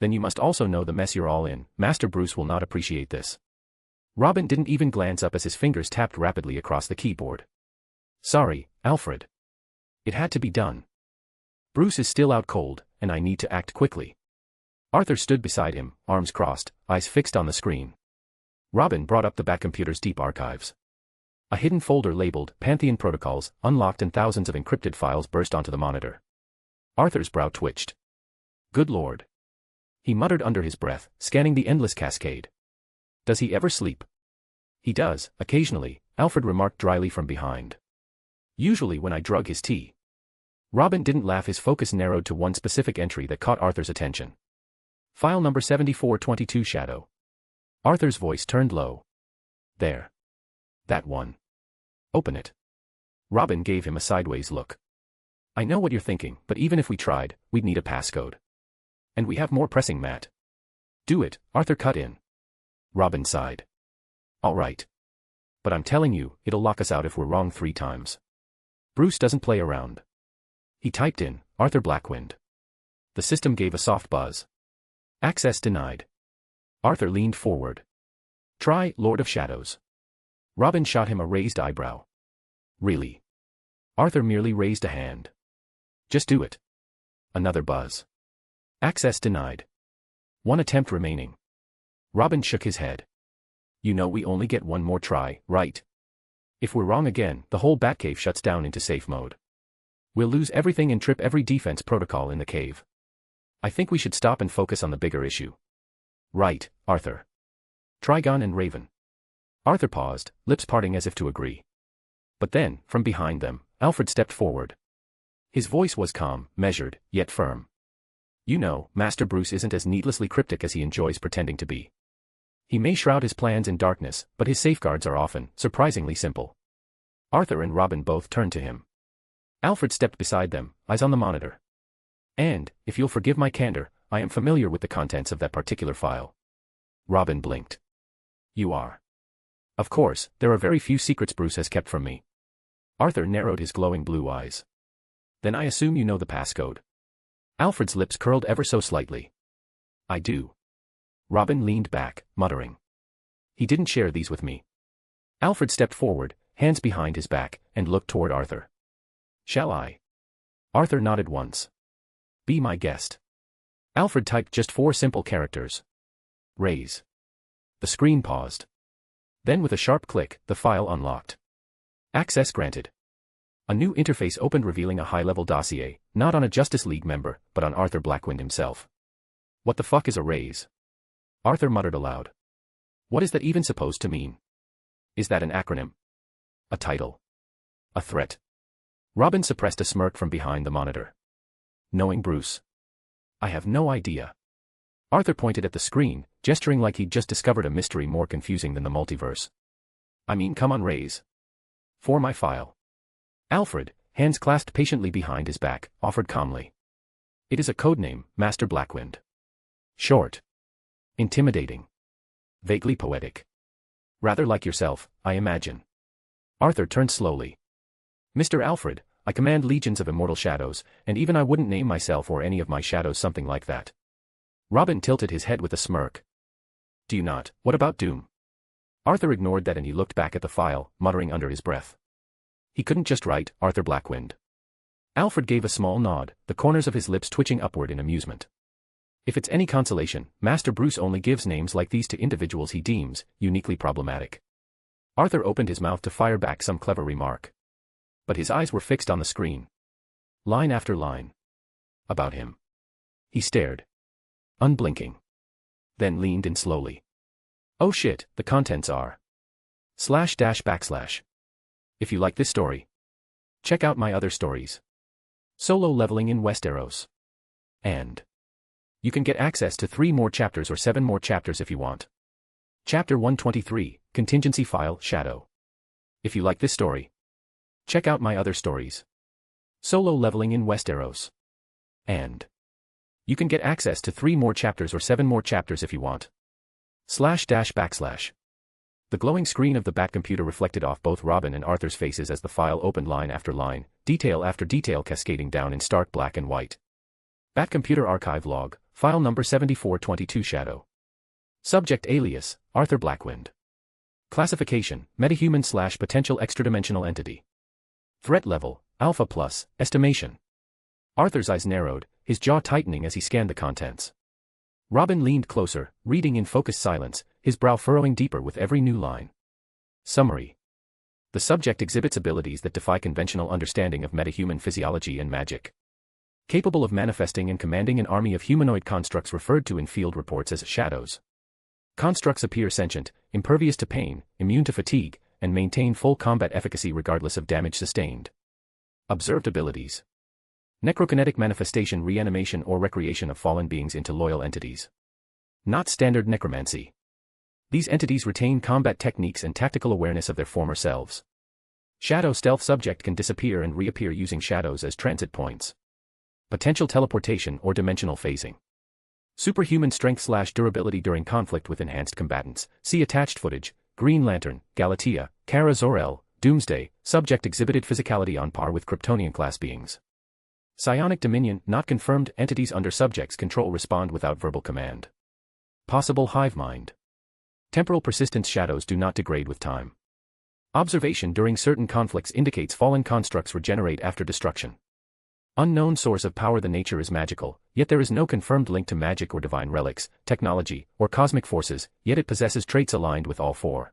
Then you must also know the mess you're all in. Master Bruce will not appreciate this. Robin didn't even glance up as his fingers tapped rapidly across the keyboard. Sorry, Alfred. It had to be done. Bruce is still out cold, and I need to act quickly. Arthur stood beside him, arms crossed, eyes fixed on the screen. Robin brought up the Batcomputer's deep archives. A hidden folder labeled Pantheon Protocols unlocked and thousands of encrypted files burst onto the monitor. Arthur's brow twitched. Good Lord. He muttered under his breath, scanning the endless cascade. Does he ever sleep? He does, occasionally, Alfred remarked dryly from behind. Usually when I drug his tea. Robin didn't laugh. His focus narrowed to one specific entry that caught Arthur's attention. File number 7422 Shadow. Arthur's voice turned low. There. That one. Open it. Robin gave him a sideways look. I know what you're thinking, but even if we tried, we'd need a passcode. And we have more pressing, Matt. Do it, Arthur cut in. Robin sighed. All right. But I'm telling you, it'll lock us out if we're wrong 3 times. Bruce doesn't play around. He typed in, Arthur Blackwynd. The system gave a soft buzz. Access denied. Arthur leaned forward. Try, Lord of Shadows. Robin shot him a raised eyebrow. Really? Arthur merely raised a hand. Just do it. Another buzz. Access denied. 1 attempt remaining. Robin shook his head. You know we only get one more try, right? If we're wrong again, the whole Batcave shuts down into safe mode. We'll lose everything and trip every defense protocol in the cave. I think we should stop and focus on the bigger issue. Right, Arthur. Trigon and Raven. Arthur paused, lips parting as if to agree. But then, from behind them, Alfred stepped forward. His voice was calm, measured, yet firm. You know, Master Bruce isn't as needlessly cryptic as he enjoys pretending to be. He may shroud his plans in darkness, but his safeguards are often, surprisingly simple. Arthur and Robin both turned to him. Alfred stepped beside them, eyes on the monitor. And, if you'll forgive my candor, I am familiar with the contents of that particular file. Robin blinked. You are. Of course, there are very few secrets Bruce has kept from me. Arthur narrowed his glowing blue eyes. Then I assume you know the passcode. Alfred's lips curled ever so slightly. I do. Robin leaned back, muttering. He didn't share these with me. Alfred stepped forward, hands behind his back, and looked toward Arthur. Shall I? Arthur nodded once. Be my guest. Alfred typed just 4 simple characters. Raise. The screen paused. Then with a sharp click, the file unlocked. Access granted. A new interface opened revealing a high-level dossier, not on a Justice League member, but on Arthur Blackwynd himself. What the fuck is a raise? Arthur muttered aloud. What is that even supposed to mean? Is that an acronym? A title? A threat? Robin suppressed a smirk from behind the monitor. Knowing Bruce. I have no idea. Arthur pointed at the screen, gesturing like he'd just discovered a mystery more confusing than the multiverse. I mean, come on, raise. For my file. Alfred, hands clasped patiently behind his back, offered calmly. It is a codename, Master Blackwynd. Short. Intimidating. Vaguely poetic. Rather like yourself, I imagine. Arthur turned slowly. Mr. Alfred, I command legions of immortal shadows, and even I wouldn't name myself or any of my shadows something like that. Robin tilted his head with a smirk. Do you not? What about Doom? Arthur ignored that and he looked back at the file, muttering under his breath. He couldn't just write, Arthur Blackwynd. Alfred gave a small nod, the corners of his lips twitching upward in amusement. If it's any consolation, Master Bruce only gives names like these to individuals he deems uniquely problematic. Arthur opened his mouth to fire back some clever remark. But his eyes were fixed on the screen. Line after line. About him. He stared. Unblinking. Then leaned in slowly. Oh shit, the contents are. // If you like this story, check out my other stories. Solo leveling in Westeros. And You can get access to 3 more chapters or 7 more chapters if you want. Chapter 123, Contingency File, Shadow. If you like this story, check out my other stories. Solo Leveling in Westeros. And you can get access to 3 more chapters or 7 more chapters if you want. //. The glowing screen of the Bat computer reflected off both Robin and Arthur's faces as the file opened line after line, detail after detail cascading down in stark black and white. Bat computer archive log, file number 7422 Shadow. Subject alias, Arthur Blackwynd. Classification, metahuman / potential extradimensional entity. Threat level, Alpha plus, estimation. Arthur's eyes narrowed, his jaw tightening as he scanned the contents. Robin leaned closer, reading in focused silence, his brow furrowing deeper with every new line. Summary. The subject exhibits abilities that defy conventional understanding of metahuman physiology and magic. Capable of manifesting and commanding an army of humanoid constructs referred to in field reports as shadows. Constructs appear sentient, impervious to pain, immune to fatigue, and maintain full combat efficacy regardless of damage sustained. Observed abilities. Necrokinetic manifestation, reanimation or recreation of fallen beings into loyal entities. Not standard necromancy. These entities retain combat techniques and tactical awareness of their former selves. Shadow stealth subject can disappear and reappear using shadows as transit points. Potential teleportation or dimensional phasing. Superhuman strength / durability during conflict with enhanced combatants. See attached footage. Green Lantern, Galatea, Kara Zor-El, Doomsday. Subject exhibited physicality on par with Kryptonian class beings. Psionic Dominion, not confirmed. Entities under subject's control respond without verbal command. Possible hive mind. Temporal persistence. Shadows do not degrade with time. Observation during certain conflicts indicates fallen constructs regenerate after destruction. Unknown source of power. The nature is magical, yet there is no confirmed link to magic or divine relics, technology, or cosmic forces, yet it possesses traits aligned with all 4.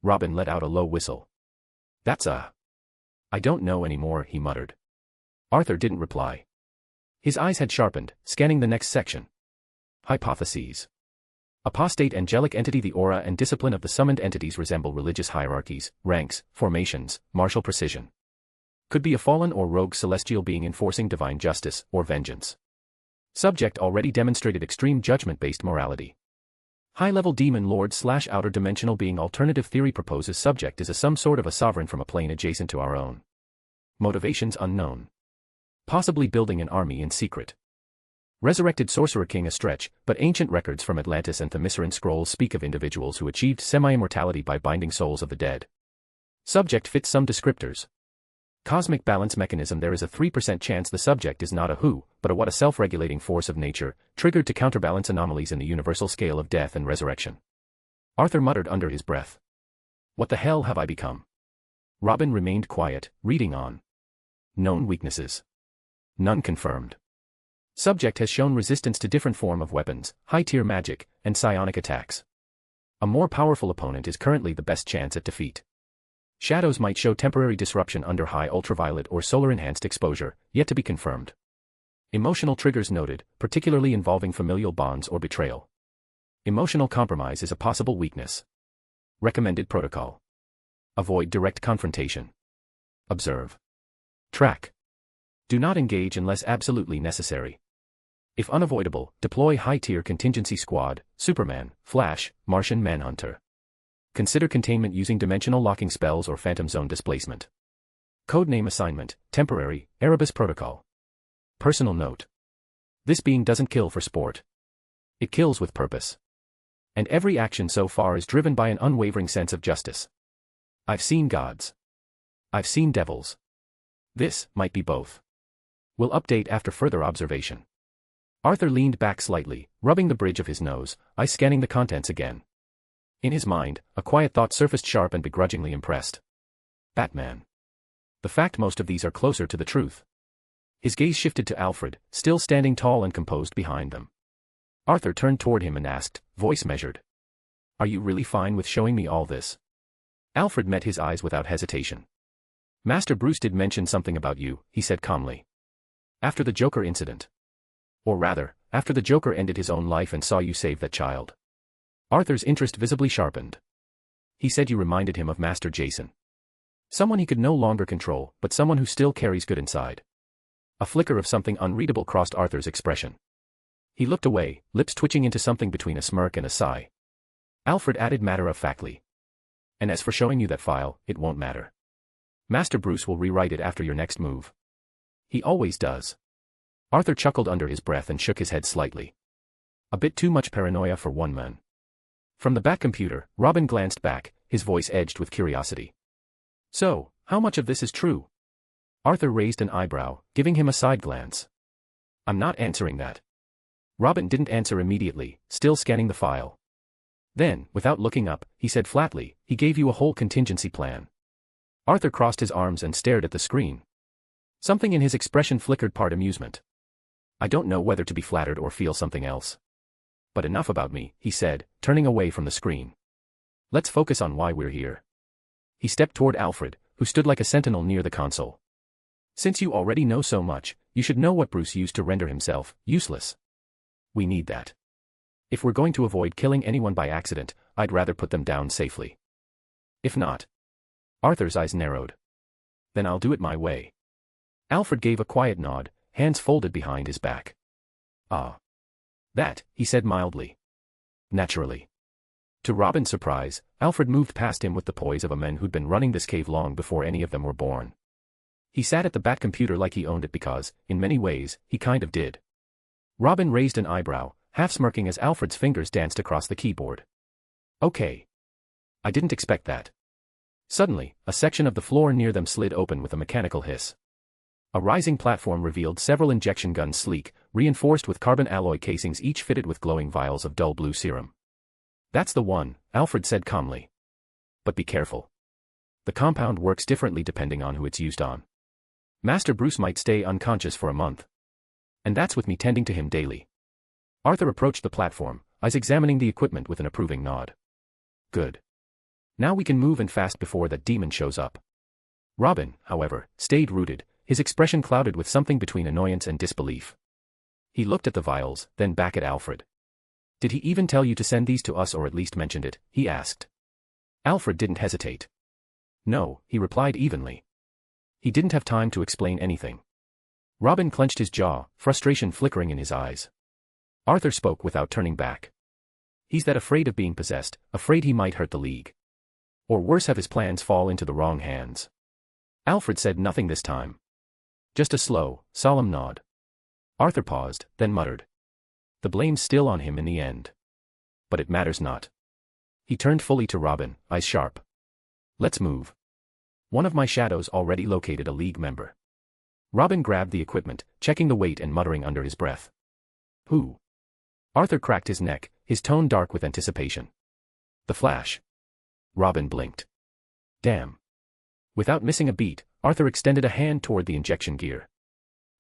Robin let out a low whistle. That's I don't know anymore, he muttered. Arthur didn't reply. His eyes had sharpened, scanning the next section. Hypotheses. Apostate angelic entity. The aura and discipline of the summoned entities resemble religious hierarchies, ranks, formations, martial precision. Could be a fallen or rogue celestial being enforcing divine justice or vengeance. Subject already demonstrated extreme judgment-based morality. High-level demon lord / outer dimensional being. Alternative theory proposes subject is some sort of a sovereign from a plane adjacent to our own. Motivations unknown. Possibly building an army in secret. Resurrected sorcerer king. A stretch, but ancient records from Atlantis and Themysciran scrolls speak of individuals who achieved semi-immortality by binding souls of the dead. Subject fits some descriptors. Cosmic balance mechanism. There is a 3% chance the subject is not a who, but a what, a self-regulating force of nature, triggered to counterbalance anomalies in the universal scale of death and resurrection. Arthur muttered under his breath. What the hell have I become? Robin remained quiet, reading on. Known weaknesses. None confirmed. Subject has shown resistance to different form of weapons, high-tier magic, and psionic attacks. A more powerful opponent is currently the best chance at defeat. Shadows might show temporary disruption under high ultraviolet or solar-enhanced exposure, yet to be confirmed. Emotional triggers noted, particularly involving familial bonds or betrayal. Emotional compromise is a possible weakness. Recommended protocol. Avoid direct confrontation. Observe. Track. Do not engage unless absolutely necessary. If unavoidable, deploy high-tier contingency squad, Superman, Flash, Martian Manhunter. Consider containment using dimensional locking spells or phantom zone displacement. Codename assignment, temporary, Erebus protocol. Personal note. This being doesn't kill for sport. It kills with purpose. And every action so far is driven by an unwavering sense of justice. I've seen gods. I've seen devils. This might be both. Will update after further observation. Arthur leaned back slightly, rubbing the bridge of his nose, eyes scanning the contents again. In his mind, a quiet thought surfaced, sharp and begrudgingly impressed. Batman. The fact most of these are closer to the truth. His gaze shifted to Alfred, still standing tall and composed behind them. Arthur turned toward him and asked, voice measured. Are you really fine with showing me all this? Alfred met his eyes without hesitation. Master Bruce did mention something about you, he said calmly. After the Joker incident. Or rather, after the Joker ended his own life and saw you save that child. Arthur's interest visibly sharpened. He said you reminded him of Master Jason. Someone he could no longer control, but someone who still carries good inside. A flicker of something unreadable crossed Arthur's expression. He looked away, lips twitching into something between a smirk and a sigh. Alfred added matter-of-factly. And as for showing you that file, it won't matter. Master Bruce will rewrite it after your next move. He always does. Arthur chuckled under his breath and shook his head slightly. A bit too much paranoia for one man. From the back computer, Robin glanced back, his voice edged with curiosity. So, how much of this is true? Arthur raised an eyebrow, giving him a side glance. I'm not answering that. Robin didn't answer immediately, still scanning the file. Then, without looking up, he said flatly, he gave you a whole contingency plan. Arthur crossed his arms and stared at the screen. Something in his expression flickered part amusement. I don't know whether to be flattered or feel something else. But enough about me, he said, turning away from the screen. Let's focus on why we're here. He stepped toward Alfred, who stood like a sentinel near the console. Since you already know so much, you should know what Bruce used to render himself useless. We need that. If we're going to avoid killing anyone by accident, I'd rather put them down safely. If not. Arthur's eyes narrowed. Then I'll do it my way. Alfred gave a quiet nod, hands folded behind his back. Ah. That, he said mildly. Naturally. To Robin's surprise, Alfred moved past him with the poise of a man who'd been running this cave long before any of them were born. He sat at the bat computer like he owned it because, in many ways, he kind of did. Robin raised an eyebrow, half smirking as Alfred's fingers danced across the keyboard. Okay. I didn't expect that. Suddenly, a section of the floor near them slid open with a mechanical hiss. A rising platform revealed several injection guns sleek, reinforced with carbon alloy casings each fitted with glowing vials of dull blue serum. That's the one, Alfred said calmly. But be careful. The compound works differently depending on who it's used on. Master Bruce might stay unconscious for a month. And that's with me tending to him daily. Arthur approached the platform, eyes examining the equipment with an approving nod. Good. Now we can move and fast before that demon shows up. Robin, however, stayed rooted, his expression clouded with something between annoyance and disbelief. He looked at the vials, then back at Alfred. Did he even tell you to send these to us or at least mentioned it? He asked. Alfred didn't hesitate. No, he replied evenly. He didn't have time to explain anything. Robin clenched his jaw, frustration flickering in his eyes. Arthur spoke without turning back. He's that afraid of being possessed, afraid he might hurt the League. Or worse, have his plans fall into the wrong hands. Alfred said nothing this time. Just a slow, solemn nod. Arthur paused, then muttered. The blame's still on him in the end. But it matters not. He turned fully to Robin, eyes sharp. Let's move. One of my shadows already located a League member. Robin grabbed the equipment, checking the weight and muttering under his breath. Who? Arthur cracked his neck, his tone dark with anticipation. The Flash. Robin blinked. Damn. Without missing a beat, Arthur extended a hand toward the injection gear.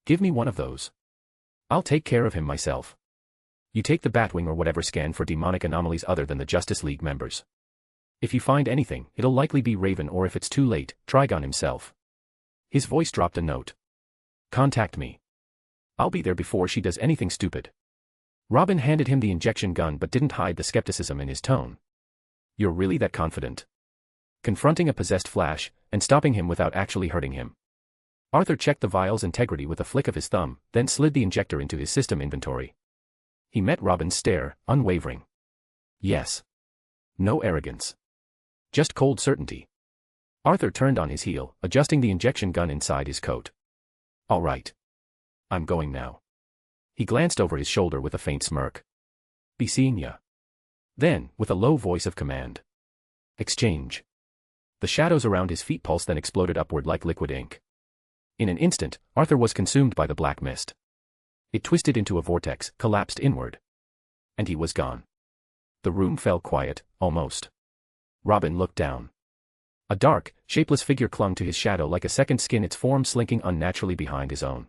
Give me one of those. I'll take care of him myself. You take the Batwing or whatever scan for demonic anomalies other than the Justice League members. If you find anything, it'll likely be Raven, or if it's too late, Trigon himself. His voice dropped a note. Contact me. I'll be there before she does anything stupid. Robin handed him the injection gun but didn't hide the skepticism in his tone. You're really that confident? Confronting a possessed Flash, and stopping him without actually hurting him. Arthur checked the vial's integrity with a flick of his thumb, then slid the injector into his system inventory. He met Robin's stare, unwavering. Yes. No arrogance. Just cold certainty. Arthur turned on his heel, adjusting the injection gun inside his coat. All right. I'm going now. He glanced over his shoulder with a faint smirk. Be seeing ya. Then, with a low voice of command. Exchange. The shadows around his feet pulsed then exploded upward like liquid ink. In an instant, Arthur was consumed by the black mist. It twisted into a vortex, collapsed inward. And he was gone. The room fell quiet, almost. Robin looked down. A dark, shapeless figure clung to his shadow like a second skin, its form slinking unnaturally behind his own.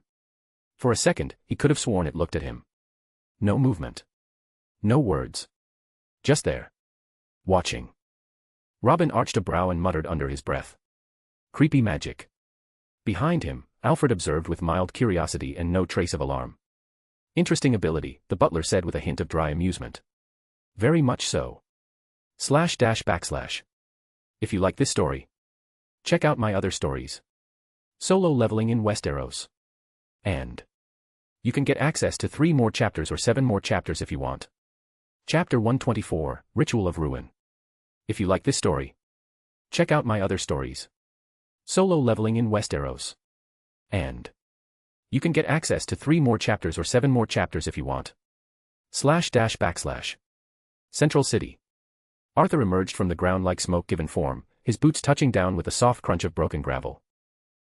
For a second, he could have sworn it looked at him. No movement. No words. Just there. Watching. Robin arched a brow and muttered under his breath. Creepy magic. Behind him, Alfred observed with mild curiosity and no trace of alarm. Interesting ability, the butler said with a hint of dry amusement. Very much so. // If you like this story, check out my other stories. Solo leveling in Westeros. And You can get access to 3 more chapters or 7 more chapters if you want. Chapter 124, Ritual of Ruin. If you like this story, check out my other stories. Solo Leveling in Westeros. And you can get access to 3 more chapters or 7 more chapters if you want. // Central City. Arthur emerged from the ground like smoke-given form, his boots touching down with a soft crunch of broken gravel.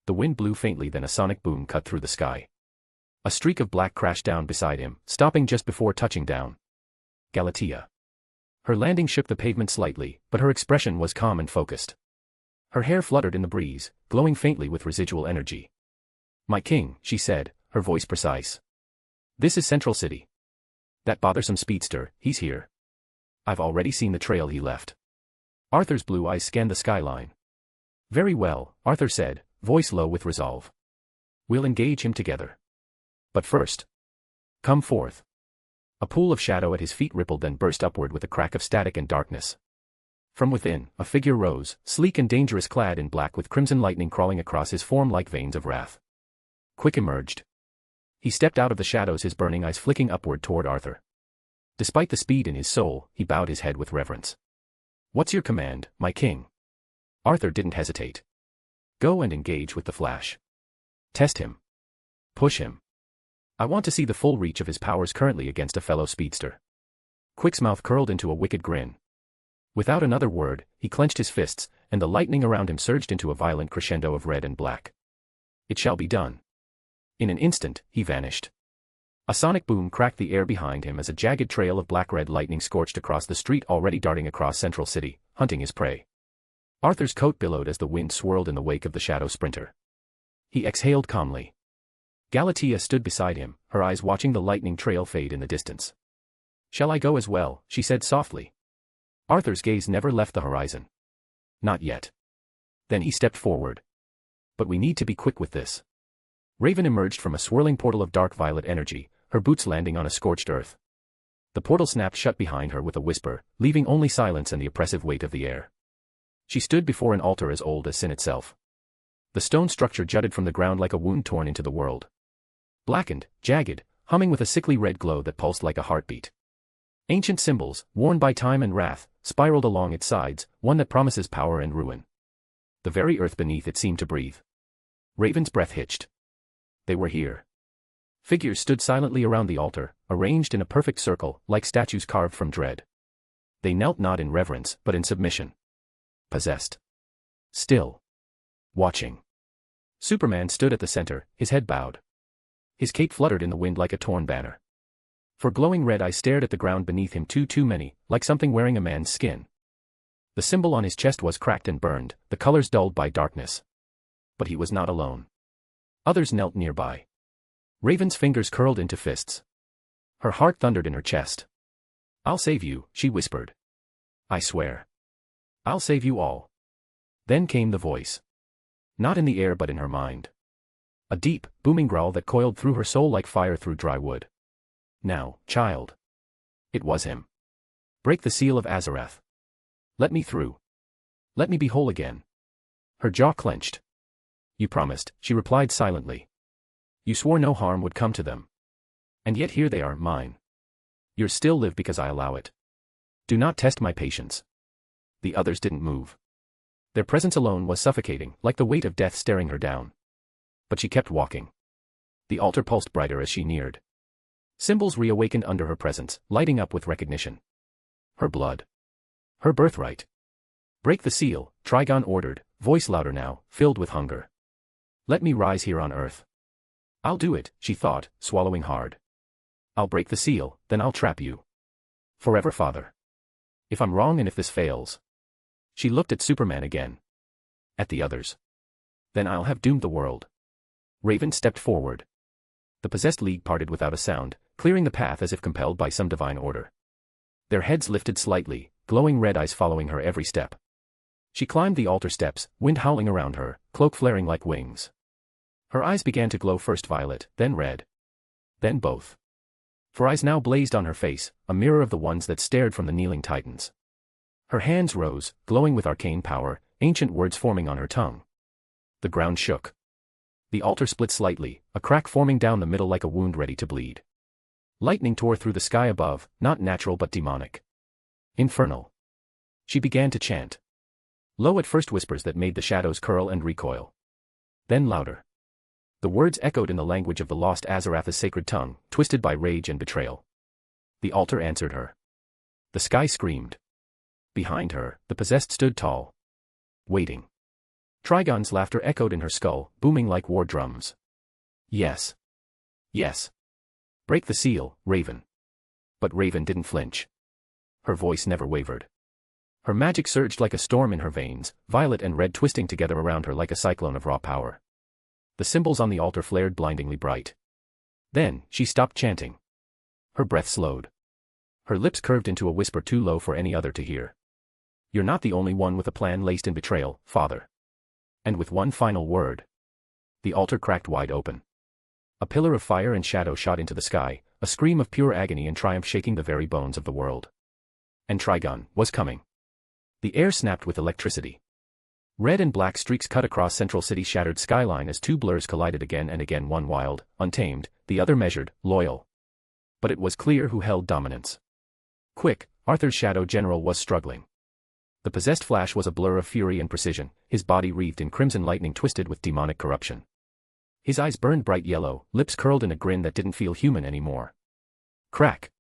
The wind blew faintly, then a sonic boom cut through the sky. A streak of black crashed down beside him, stopping just before touching down. Galatea. Her landing shook the pavement slightly, but her expression was calm and focused. Her hair fluttered in the breeze, glowing faintly with residual energy. "My king," she said, her voice precise. "This is Central City. That bothersome speedster, he's here. I've already seen the trail he left." Arthur's blue eyes scanned the skyline. "Very well," Arthur said, voice low with resolve. "We'll engage him together. But first, come forth." A pool of shadow at his feet rippled, then burst upward with a crack of static and darkness. From within, a figure rose, sleek and dangerous, clad in black with crimson lightning crawling across his form like veins of wrath. Quick emerged. He stepped out of the shadows, his burning eyes flicking upward toward Arthur. Despite the speed in his soul, he bowed his head with reverence. "What's your command, my king?" Arthur didn't hesitate. "Go and engage with the Flash. Test him. Push him. I want to see the full reach of his powers currently against a fellow speedster." Quick's mouth curled into a wicked grin. Without another word, he clenched his fists, and the lightning around him surged into a violent crescendo of red and black. "It shall be done." In an instant, he vanished. A sonic boom cracked the air behind him as a jagged trail of black-red lightning scorched across the street, already darting across Central City, hunting his prey. Arthur's coat billowed as the wind swirled in the wake of the shadow sprinter. He exhaled calmly. Galatea stood beside him, her eyes watching the lightning trail fade in the distance. "Shall I go as well?" she said softly. Arthur's gaze never left the horizon. "Not yet." Then he stepped forward. "But we need to be quick with this." Raven emerged from a swirling portal of dark violet energy, her boots landing on a scorched earth. The portal snapped shut behind her with a whisper, leaving only silence and the oppressive weight of the air. She stood before an altar as old as sin itself. The stone structure jutted from the ground like a wound torn into the world. Blackened, jagged, humming with a sickly red glow that pulsed like a heartbeat. Ancient symbols, worn by time and wrath, spiraled along its sides, one that promises power and ruin. The very earth beneath it seemed to breathe. Raven's breath hitched. They were here. Figures stood silently around the altar, arranged in a perfect circle, like statues carved from dread. They knelt not in reverence, but in submission. Possessed. Still. Watching. Superman stood at the center, his head bowed. His cape fluttered in the wind like a torn banner. For glowing red eyes stared at the ground beneath him, too many, like something wearing a man's skin. The symbol on his chest was cracked and burned, the colors dulled by darkness. But he was not alone. Others knelt nearby. Raven's fingers curled into fists. Her heart thundered in her chest. "I'll save you," she whispered. "I swear. I'll save you all." Then came the voice. Not in the air but in her mind. A deep, booming growl that coiled through her soul like fire through dry wood. "Now, child." It was him. "Break the seal of Azarath. Let me through. Let me be whole again." Her jaw clenched. "You promised," she replied silently. "You swore no harm would come to them. And yet here they are, mine. Yours still live because I allow it. Do not test my patience." The others didn't move. Their presence alone was suffocating, like the weight of death staring her down. But she kept walking. The altar pulsed brighter as she neared. Symbols reawakened under her presence, lighting up with recognition. Her blood. Her birthright. "Break the seal," Trigon ordered, voice louder now, filled with hunger. "Let me rise here on earth." "I'll do it," she thought, swallowing hard. "I'll break the seal, then I'll trap you. Forever, Father. If I'm wrong and if this fails." She looked at Superman again. At the others. "Then I'll have doomed the world." Raven stepped forward. The possessed league parted without a sound, clearing the path as if compelled by some divine order. Their heads lifted slightly, glowing red eyes following her every step. She climbed the altar steps, wind howling around her, cloak flaring like wings. Her eyes began to glow, first violet, then red. Then both. For eyes now blazed on her face, a mirror of the ones that stared from the kneeling titans. Her hands rose, glowing with arcane power, ancient words forming on her tongue. The ground shook. The altar split slightly, a crack forming down the middle like a wound ready to bleed. Lightning tore through the sky above, not natural but demonic. Infernal. She began to chant. Low at first, whispers that made the shadows curl and recoil. Then louder. The words echoed in the language of the lost Azarath's sacred tongue, twisted by rage and betrayal. The altar answered her. The sky screamed. Behind her, the possessed stood tall. Waiting. Trigon's laughter echoed in her skull, booming like war drums. Yes. Yes. Break the seal, Raven. But Raven didn't flinch. Her voice never wavered. Her magic surged like a storm in her veins, violet and red twisting together around her like a cyclone of raw power. The symbols on the altar flared blindingly bright. Then, she stopped chanting. Her breath slowed. Her lips curved into a whisper too low for any other to hear. You're not the only one with a plan laced in betrayal, Father. And with one final word. The altar cracked wide open. A pillar of fire and shadow shot into the sky, a scream of pure agony and triumph shaking the very bones of the world. And Trigon was coming. The air snapped with electricity. Red and black streaks cut across Central City's shattered skyline as two blurs collided again and again, one wild, untamed, the other measured, loyal. But it was clear who held dominance. Quick, Arthur's Shadow General was struggling. The possessed Flash was a blur of fury and precision, his body wreathed in crimson lightning twisted with demonic corruption. His eyes burned bright yellow, lips curled in a grin that didn't feel human anymore. Crack!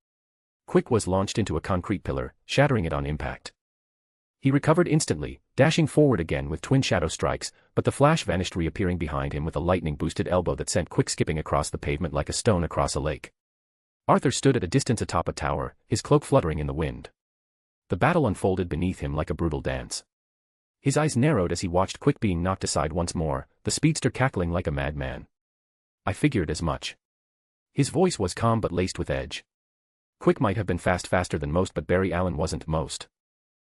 Quick was launched into a concrete pillar, shattering it on impact. He recovered instantly, dashing forward again with twin shadow strikes, but the Flash vanished, reappearing behind him with a lightning-boosted elbow that sent Quick skipping across the pavement like a stone across a lake. Arthur stood at a distance atop a tower, his cloak fluttering in the wind. The battle unfolded beneath him like a brutal dance. His eyes narrowed as he watched Quick being knocked aside once more, the speedster cackling like a madman. I figured as much. His voice was calm but laced with edge. Quick might have been faster than most, but Barry Allen wasn't most.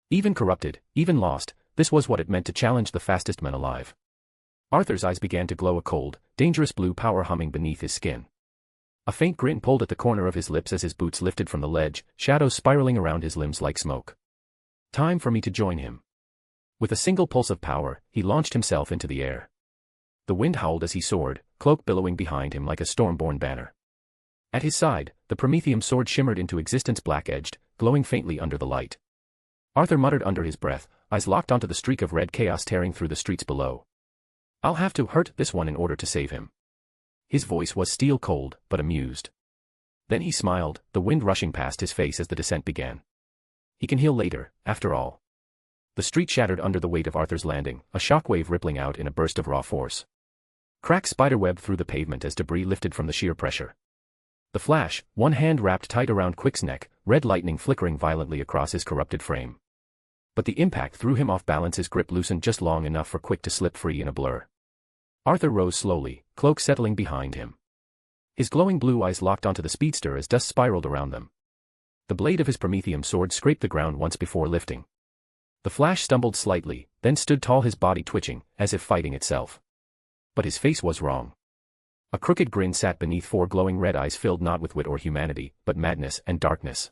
Even corrupted, even lost, this was what it meant to challenge the fastest men alive. Arthur's eyes began to glow, a cold, dangerous blue power humming beneath his skin. A faint grin pulled at the corner of his lips as his boots lifted from the ledge, shadows spiraling around his limbs like smoke. Time for me to join him. With a single pulse of power, he launched himself into the air. The wind howled as he soared, cloak billowing behind him like a storm-born banner. At his side, the Prometheum sword shimmered into existence, black-edged, glowing faintly under the light. Arthur muttered under his breath, eyes locked onto the streak of red chaos tearing through the streets below. I'll have to hurt this one in order to save him. His voice was steel cold, but amused. Then he smiled, the wind rushing past his face as the descent began. He can heal later, after all. The street shattered under the weight of Arthur's landing, a shockwave rippling out in a burst of raw force. Cracks spiderwebbed through the pavement as debris lifted from the sheer pressure. The Flash, one hand wrapped tight around Quick's neck, red lightning flickering violently across his corrupted frame. But the impact threw him off balance, his grip loosened just long enough for Quick to slip free in a blur. Arthur rose slowly, cloak settling behind him. His glowing blue eyes locked onto the speedster as dust spiraled around them. The blade of his Prometheum sword scraped the ground once before lifting. The Flash stumbled slightly, then stood tall, his body twitching, as if fighting itself. But his face was wrong. A crooked grin sat beneath four glowing red eyes filled not with wit or humanity, but madness and darkness.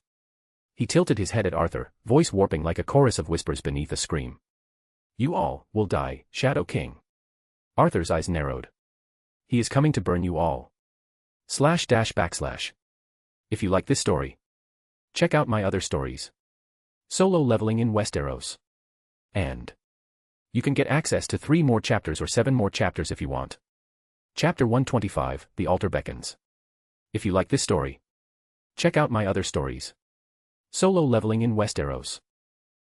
He tilted his head at Arthur, voice warping like a chorus of whispers beneath a scream. You all will die, Shadow King. Arthur's eyes narrowed. He is coming to burn you all. // If you like this story, check out my other stories. Solo leveling in Westeros. And you can get access to 3 more chapters or 7 more chapters if you want. Chapter 125, The Altar Beckons. If you like this story, check out my other stories. Solo leveling in Westeros.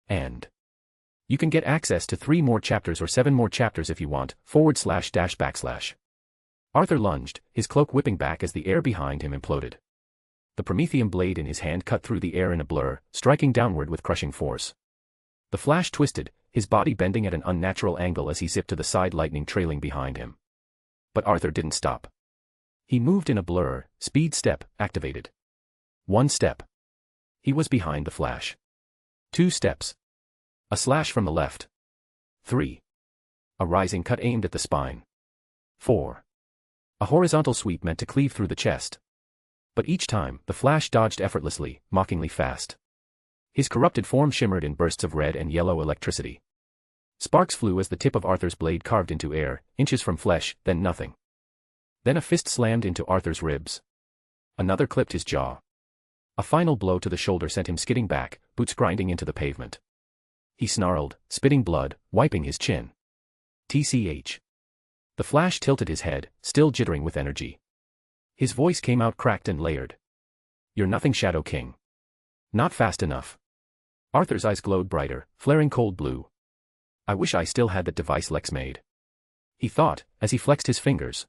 And you can get access to 3 more chapters or 7 more chapters if you want, // Arthur lunged, his cloak whipping back as the air behind him imploded. The Prometheum blade in his hand cut through the air in a blur, striking downward with crushing force. The Flash twisted, his body bending at an unnatural angle as he zipped to the side, lightning trailing behind him. But Arthur didn't stop. He moved in a blur, speed step activated. 1 step. He was behind the Flash. 2 steps. A slash from the left. 3. A rising cut aimed at the spine. 4. A horizontal sweep meant to cleave through the chest. But each time, the Flash dodged effortlessly, mockingly fast. His corrupted form shimmered in bursts of red and yellow electricity. Sparks flew as the tip of Arthur's blade carved into air, inches from flesh, then nothing. Then a fist slammed into Arthur's ribs. Another clipped his jaw. A final blow to the shoulder sent him skidding back, boots grinding into the pavement. He snarled, spitting blood, wiping his chin. TCH. The Flash tilted his head, still jittering with energy. His voice came out cracked and layered. "You're nothing, Shadow King. Not fast enough." Arthur's eyes glowed brighter, flaring cold blue. "I wish I still had that device Lex made," he thought, as he flexed his fingers.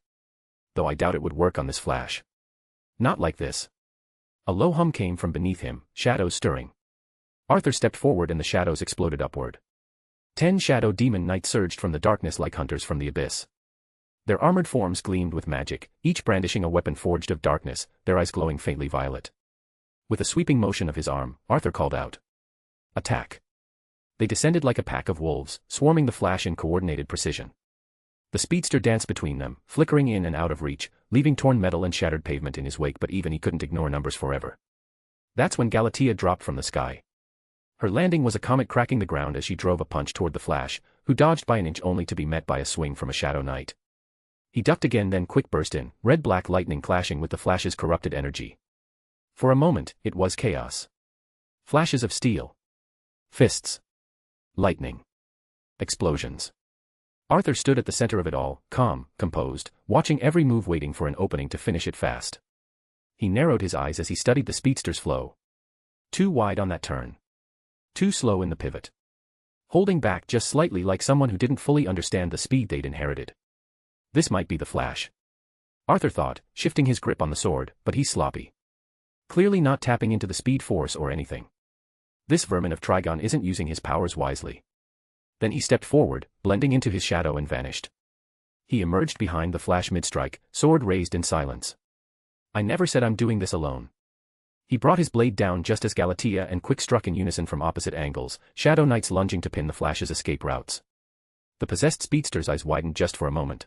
"Though I doubt it would work on this Flash. Not like this." A low hum came from beneath him, shadows stirring. Arthur stepped forward and the shadows exploded upward. 10 shadow demon knights surged from the darkness like hunters from the abyss. Their armored forms gleamed with magic, each brandishing a weapon forged of darkness, their eyes glowing faintly violet. With a sweeping motion of his arm, Arthur called out, "Attack!" They descended like a pack of wolves, swarming the Flash in coordinated precision. The speedster danced between them, flickering in and out of reach, leaving torn metal and shattered pavement in his wake, but even he couldn't ignore numbers forever. That's when Galatea dropped from the sky. Her landing was a comet cracking the ground as she drove a punch toward the Flash, who dodged by an inch only to be met by a swing from a Shadow Knight. He ducked again, then quick burst in, red-black lightning clashing with the Flash's corrupted energy. For a moment, it was chaos. Flashes of steel. Fists. Lightning. Explosions. Arthur stood at the center of it all, calm, composed, watching every move, waiting for an opening to finish it fast. He narrowed his eyes as he studied the speedster's flow. Too wide on that turn. Too slow in the pivot. Holding back just slightly, like someone who didn't fully understand the speed they'd inherited. This might be the Flash, Arthur thought, shifting his grip on the sword, but he's sloppy. Clearly not tapping into the speed force or anything. This vermin of Trigon isn't using his powers wisely. Then he stepped forward, blending into his shadow, and vanished. He emerged behind the Flash mid-strike, sword raised in silence. "I never said I'm doing this alone." He brought his blade down just as Galatea and Quick struck in unison from opposite angles, Shadow Knights lunging to pin the Flash's escape routes. The possessed speedster's eyes widened just for a moment.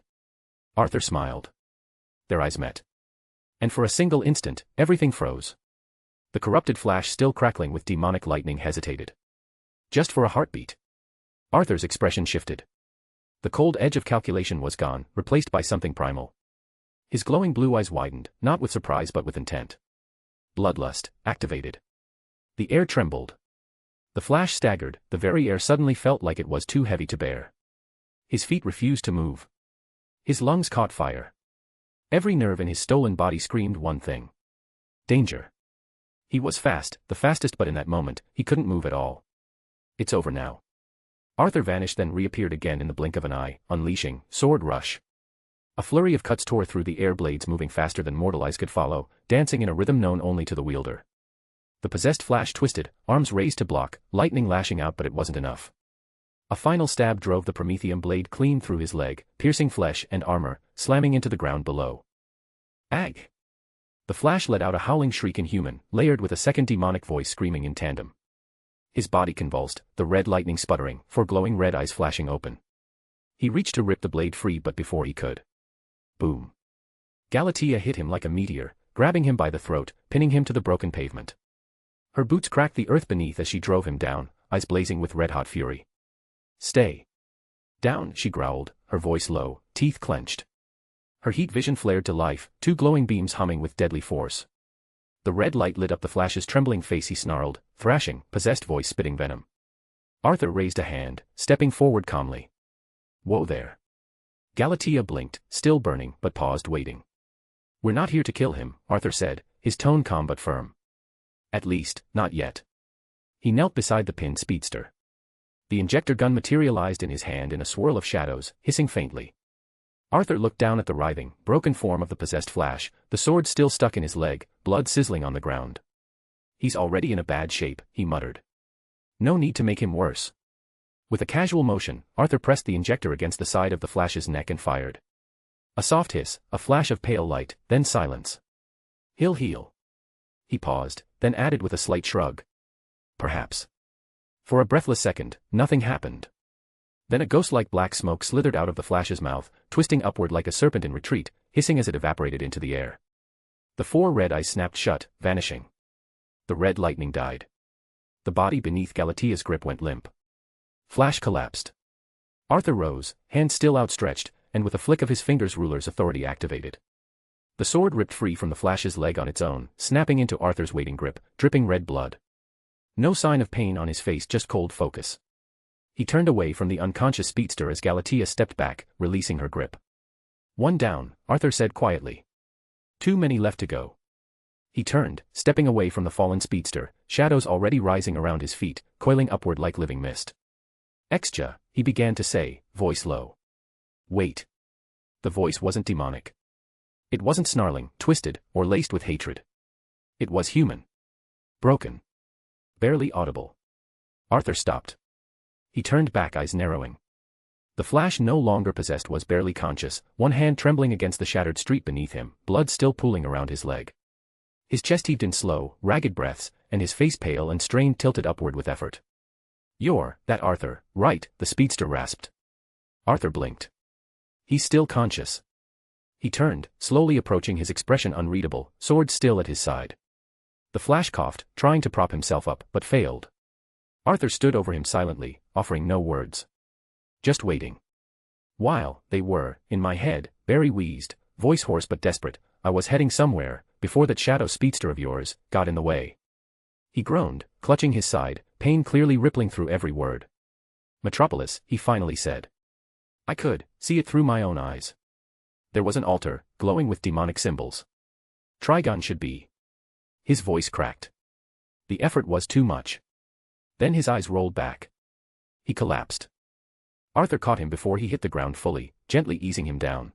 Arthur smiled. Their eyes met. And for a single instant, everything froze. The corrupted Flash, still crackling with demonic lightning, hesitated. Just for a heartbeat. Arthur's expression shifted. The cold edge of calculation was gone, replaced by something primal. His glowing blue eyes widened, not with surprise but with intent. Bloodlust, activated. The air trembled. The Flash staggered, the very air suddenly felt like it was too heavy to bear. His feet refused to move. His lungs caught fire. Every nerve in his stolen body screamed one thing. Danger. He was fast, the fastest, but in that moment, he couldn't move at all. It's over now. Arthur vanished, then reappeared again in the blink of an eye, unleashing sword rush. A flurry of cuts tore through the air, blades moving faster than mortal eyes could follow, dancing in a rhythm known only to the wielder. The possessed Flash twisted, arms raised to block, lightning lashing out, but it wasn't enough. A final stab drove the Prometheum blade clean through his leg, piercing flesh and armor, slamming into the ground below. Ag! The Flash let out a howling shriek, inhuman, layered with a second demonic voice screaming in tandem. His body convulsed, the red lightning sputtering, four glowing red eyes flashing open. He reached to rip the blade free, but before he could. Boom. Galatea hit him like a meteor, grabbing him by the throat, pinning him to the broken pavement. Her boots cracked the earth beneath as she drove him down, eyes blazing with red-hot fury. Stay down, she growled, her voice low, teeth clenched. Her heat vision flared to life, two glowing beams humming with deadly force. The red light lit up the Flash's trembling face. He snarled, thrashing, possessed voice spitting venom. Arthur raised a hand, stepping forward calmly. Whoa there. Galatea blinked, still burning, but paused, waiting. We're not here to kill him, Arthur said, his tone calm but firm. At least, not yet. He knelt beside the pinned speedster. The injector gun materialized in his hand in a swirl of shadows, hissing faintly. Arthur looked down at the writhing, broken form of the possessed Flash, the sword still stuck in his leg, blood sizzling on the ground. He's already in a bad shape, he muttered. No need to make him worse. With a casual motion, Arthur pressed the injector against the side of the Flash's neck and fired. A soft hiss, a flash of pale light, then silence. He'll heal. He paused, then added with a slight shrug. Perhaps. For a breathless second, nothing happened. Then a ghost-like black smoke slithered out of the Flash's mouth, twisting upward like a serpent in retreat, hissing as it evaporated into the air. The four red eyes snapped shut, vanishing. The red lightning died. The body beneath Galatea's grip went limp. Flash collapsed. Arthur rose, hand still outstretched, and with a flick of his fingers, ruler's authority activated. The sword ripped free from the Flash's leg on its own, snapping into Arthur's waiting grip, dripping red blood. No sign of pain on his face, just cold focus. He turned away from the unconscious speedster as Galatea stepped back, releasing her grip. "One down," Arthur said quietly. "Too many left to go." He turned, stepping away from the fallen speedster, shadows already rising around his feet, coiling upward like living mist. "Exja," he began to say, voice low. "Wait." The voice wasn't demonic. It wasn't snarling, twisted, or laced with hatred. It was human. Broken. Barely audible. Arthur stopped. He turned back, eyes narrowing. The Flash, no longer possessed, was barely conscious, one hand trembling against the shattered street beneath him, blood still pooling around his leg. His chest heaved in slow, ragged breaths, and his face pale and strained, tilted upward with effort. "You're that Arthur, right?" the speedster rasped. Arthur blinked. "He's still conscious." He turned, slowly approaching, his expression unreadable, sword still at his side. The Flash coughed, trying to prop himself up, but failed. Arthur stood over him silently, offering no words. Just waiting. While they were, in my head, Barry wheezed, voice hoarse but desperate, "I was heading somewhere, before that shadow speedster of yours got in the way." He groaned, clutching his side, pain clearly rippling through every word. "Metropolis," he finally said. "I could see it through my own eyes. There was an altar, glowing with demonic symbols. Trigon should be." His voice cracked. The effort was too much. Then his eyes rolled back. He collapsed. Arthur caught him before he hit the ground fully, gently easing him down.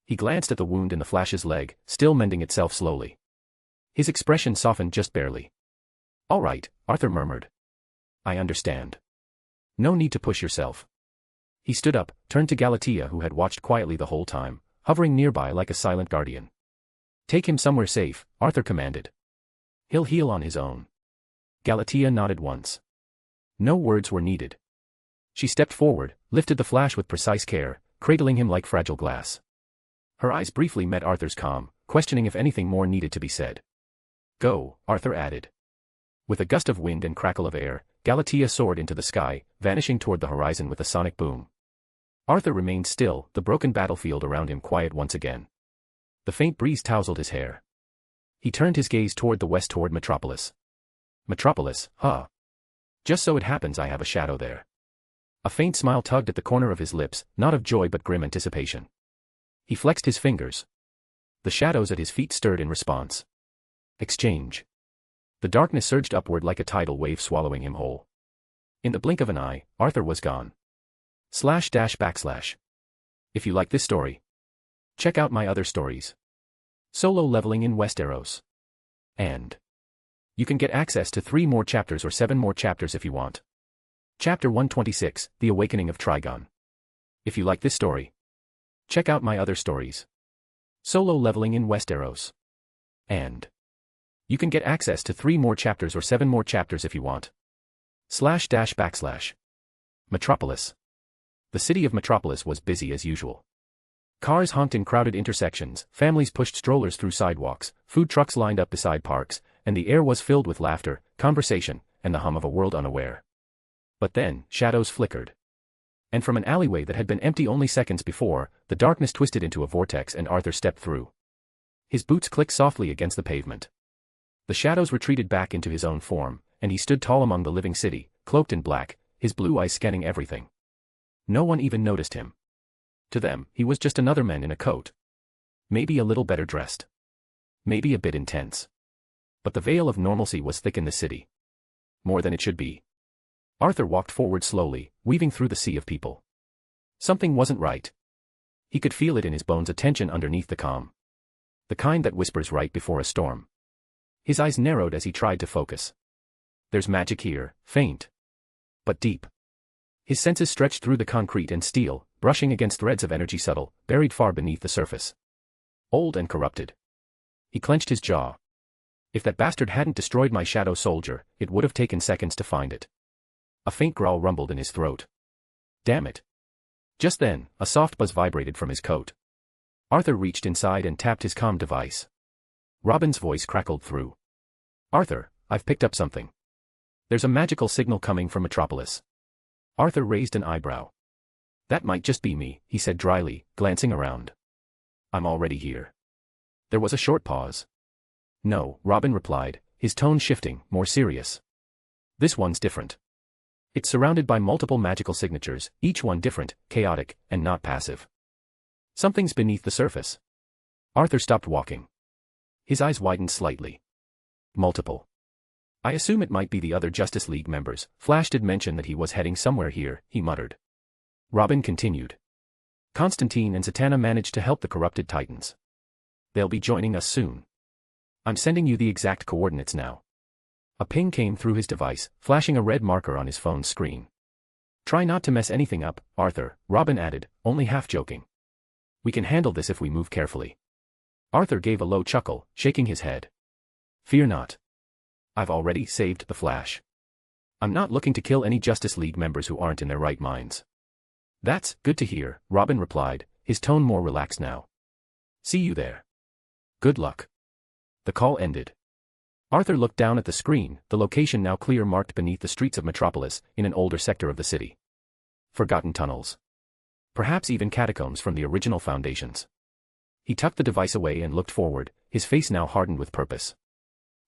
He glanced at the wound in the Flash's leg, still mending itself slowly. His expression softened just barely. "All right," Arthur murmured. "I understand. No need to push yourself." He stood up, turned to Galatea, who had watched quietly the whole time, hovering nearby like a silent guardian. "Take him somewhere safe," Arthur commanded. "He'll heal on his own." Galatea nodded once. No words were needed. She stepped forward, lifted the Flash with precise care, cradling him like fragile glass. Her eyes briefly met Arthur's calm, questioning if anything more needed to be said. "Go," Arthur added. With a gust of wind and crackle of air, Galatea soared into the sky, vanishing toward the horizon with a sonic boom. Arthur remained still, the broken battlefield around him quiet once again. The faint breeze tousled his hair. He turned his gaze toward the west, toward Metropolis. "Metropolis, huh? Just so it happens I have a shadow there." A faint smile tugged at the corner of his lips, not of joy but grim anticipation. He flexed his fingers. The shadows at his feet stirred in response. Exchange. The darkness surged upward like a tidal wave, swallowing him whole. In the blink of an eye, Arthur was gone. // If you like this story, check out my other stories. Solo leveling in Westeros. And you can get access to 3 more chapters or 7 more chapters if you want. Chapter 126, The Awakening of Trigon. If you like this story, check out my other stories. Solo leveling in Westeros. And you can get access to 3 more chapters or 7 more chapters if you want. // Metropolis. The city of Metropolis was busy as usual. Cars honked in crowded intersections, families pushed strollers through sidewalks, food trucks lined up beside parks, and the air was filled with laughter, conversation, and the hum of a world unaware. But then, shadows flickered. And from an alleyway that had been empty only seconds before, the darkness twisted into a vortex and Arthur stepped through. His boots clicked softly against the pavement. The shadows retreated back into his own form, and he stood tall among the living city, cloaked in black, his blue eyes scanning everything. No one even noticed him. To them, he was just another man in a coat. Maybe a little better dressed. Maybe a bit intense. But the veil of normalcy was thick in the city. More than it should be. Arthur walked forward slowly, weaving through the sea of people. Something wasn't right. He could feel it in his bones, a tension underneath the calm. The kind that whispers right before a storm. His eyes narrowed as he tried to focus. There's magic here, faint. But deep. His senses stretched through the concrete and steel, brushing against threads of energy subtle, buried far beneath the surface. Old and corrupted. He clenched his jaw. If that bastard hadn't destroyed my shadow soldier, it would have taken seconds to find it. A faint growl rumbled in his throat. Damn it. Just then, a soft buzz vibrated from his coat. Arthur reached inside and tapped his comm device. Robin's voice crackled through. "Arthur, I've picked up something. There's a magical signal coming from Metropolis." Arthur raised an eyebrow. "That might just be me," he said dryly, glancing around. "I'm already here." There was a short pause. No, Robin replied, his tone shifting, more serious. This one's different. It's surrounded by multiple magical signatures, each one different, chaotic, and not passive. Something's beneath the surface. Arthur stopped walking. His eyes widened slightly. Multiple. I assume it might be the other Justice League members. Flash did mention that he was heading somewhere here, he muttered. Robin continued. Constantine and Zatanna managed to help the corrupted Titans. They'll be joining us soon. I'm sending you the exact coordinates now. A ping came through his device, flashing a red marker on his phone's screen. Try not to mess anything up, Arthur, Robin added, only half joking. We can handle this if we move carefully. Arthur gave a low chuckle, shaking his head. Fear not. I've already saved the Flash. I'm not looking to kill any Justice League members who aren't in their right minds. That's good to hear, Robin replied, his tone more relaxed now. See you there. Good luck. The call ended. Arthur looked down at the screen, the location now clear marked beneath the streets of Metropolis, in an older sector of the city. Forgotten tunnels. Perhaps even catacombs from the original foundations. He tucked the device away and looked forward, his face now hardened with purpose.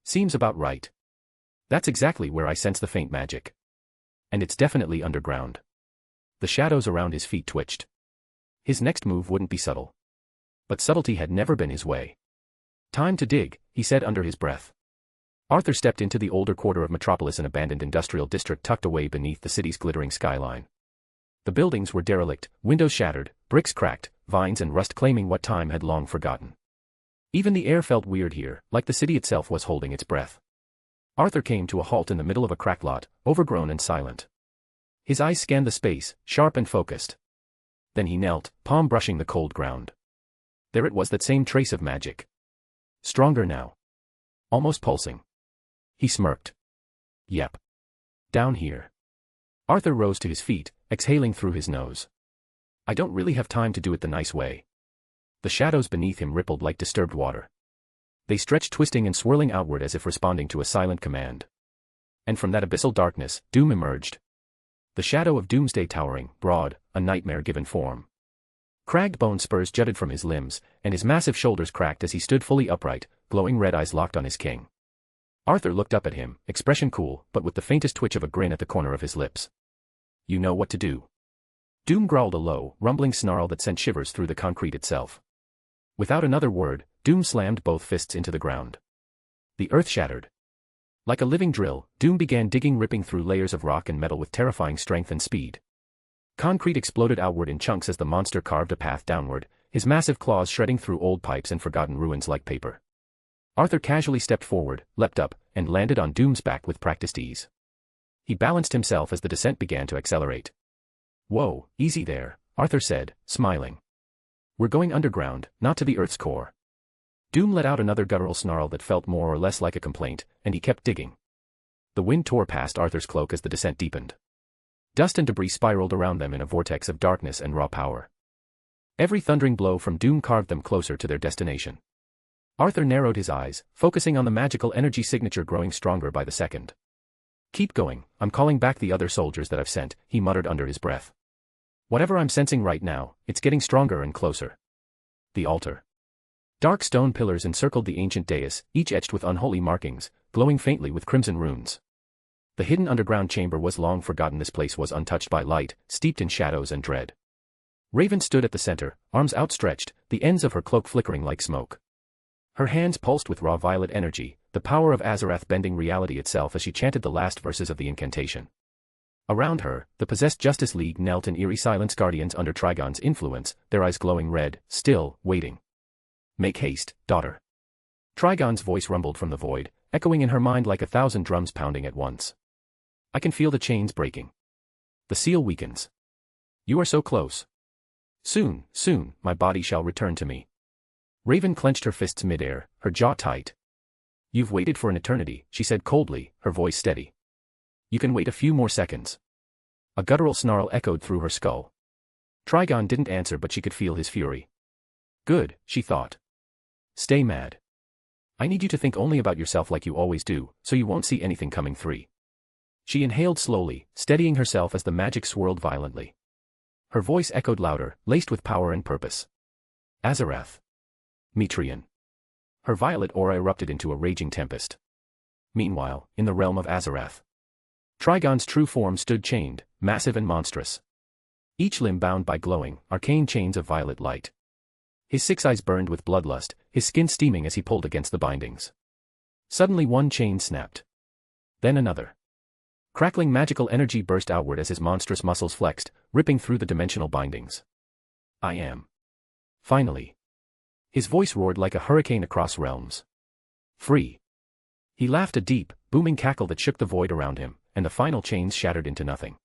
Seems about right. That's exactly where I sense the faint magic. And it's definitely underground. The shadows around his feet twitched. His next move wouldn't be subtle. But subtlety had never been his way. Time to dig, he said under his breath. Arthur stepped into the older quarter of Metropolis, an abandoned industrial district tucked away beneath the city's glittering skyline. The buildings were derelict, windows shattered, bricks cracked, vines and rust claiming what time had long forgotten. Even the air felt weird here, like the city itself was holding its breath. Arthur came to a halt in the middle of a crack lot, overgrown and silent. His eyes scanned the space, sharp and focused. Then he knelt, palm brushing the cold ground. There it was, that same trace of magic. Stronger now. Almost pulsing. He smirked. Yep. Down here. Arthur rose to his feet, exhaling through his nose. I don't really have time to do it the nice way. The shadows beneath him rippled like disturbed water. They stretched, twisting and swirling outward as if responding to a silent command. And from that abyssal darkness, Doom emerged. The shadow of Doomsday towering, broad, a nightmare given form. Cragged bone spurs jutted from his limbs, and his massive shoulders cracked as he stood fully upright, glowing red eyes locked on his king. Arthur looked up at him, expression cool, but with the faintest twitch of a grin at the corner of his lips. You know what to do. Doom growled a low, rumbling snarl that sent shivers through the concrete itself. Without another word, Doom slammed both fists into the ground. The earth shattered. Like a living drill, Doom began digging, ripping through layers of rock and metal with terrifying strength and speed. Concrete exploded outward in chunks as the monster carved a path downward, his massive claws shredding through old pipes and forgotten ruins like paper. Arthur casually stepped forward, leapt up, and landed on Doom's back with practiced ease. He balanced himself as the descent began to accelerate. Whoa, easy there, Arthur said, smiling. We're going underground, not to the Earth's core. Doom let out another guttural snarl that felt more or less like a complaint, and he kept digging. The wind tore past Arthur's cloak as the descent deepened. Dust and debris spiraled around them in a vortex of darkness and raw power. Every thundering blow from Doom carved them closer to their destination. Arthur narrowed his eyes, focusing on the magical energy signature growing stronger by the second. Keep going, I'm calling back the other soldiers that I've sent, he muttered under his breath. Whatever I'm sensing right now, it's getting stronger and closer. The altar. Dark stone pillars encircled the ancient dais, each etched with unholy markings, glowing faintly with crimson runes. The hidden underground chamber was long forgotten. This place was untouched by light, steeped in shadows and dread. Raven stood at the center, arms outstretched, the ends of her cloak flickering like smoke. Her hands pulsed with raw violet energy, the power of Azarath bending reality itself as she chanted the last verses of the incantation. Around her, the possessed Justice League knelt in eerie silence, guardians under Trigon's influence, their eyes glowing red, still, waiting. Make haste, daughter. Trigon's voice rumbled from the void, echoing in her mind like 1,000 drums pounding at once. I can feel the chains breaking. The seal weakens. You are so close. Soon, soon, my body shall return to me. Raven clenched her fists midair, her jaw tight. You've waited for an eternity, she said coldly, her voice steady. You can wait a few more seconds. A guttural snarl echoed through her skull. Trigon didn't answer, but she could feel his fury. Good, she thought. Stay mad. I need you to think only about yourself like you always do, so you won't see anything coming free. She inhaled slowly, steadying herself as the magic swirled violently. Her voice echoed louder, laced with power and purpose. Azarath. Metrian. Her violet aura erupted into a raging tempest. Meanwhile, in the realm of Azarath, Trigon's true form stood chained, massive and monstrous. Each limb bound by glowing, arcane chains of violet light. His 6 eyes burned with bloodlust, his skin steaming as he pulled against the bindings. Suddenly one chain snapped. Then another. Crackling magical energy burst outward as his monstrous muscles flexed, ripping through the dimensional bindings. I am. Finally. His voice roared like a hurricane across realms. Free. He laughed a deep, booming cackle that shook the void around him, and the final chains shattered into nothing.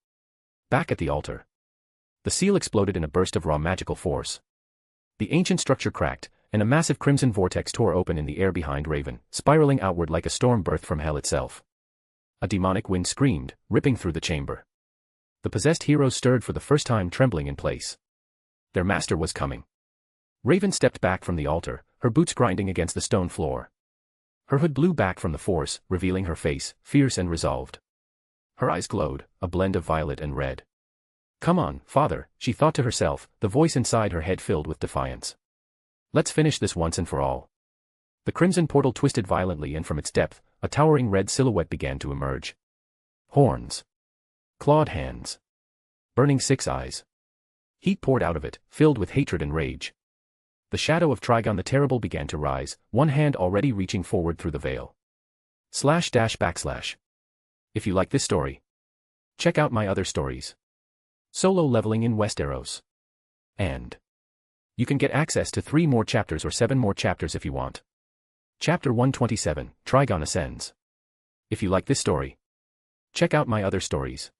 Back at the altar, the seal exploded in a burst of raw magical force. The ancient structure cracked, and a massive crimson vortex tore open in the air behind Raven, spiraling outward like a storm birthed from hell itself. A demonic wind screamed, ripping through the chamber. The possessed heroes stirred for the first time, trembling in place. Their master was coming. Raven stepped back from the altar, her boots grinding against the stone floor. Her hood blew back from the force, revealing her face, fierce and resolved. Her eyes glowed, a blend of violet and red. Come on, father, she thought to herself, the voice inside her head filled with defiance. Let's finish this once and for all. The crimson portal twisted violently, and from its depth, a towering red silhouette began to emerge. Horns. Clawed hands. Burning 6 eyes. Heat poured out of it, filled with hatred and rage. The shadow of Trigon the Terrible began to rise, one hand already reaching forward through the veil. // If you like this story, check out my other stories. Solo leveling in Westeros. And you can get access to 3 more chapters or 7 more chapters if you want. Chapter 127, Trigon Ascends. If you like this story, check out my other stories.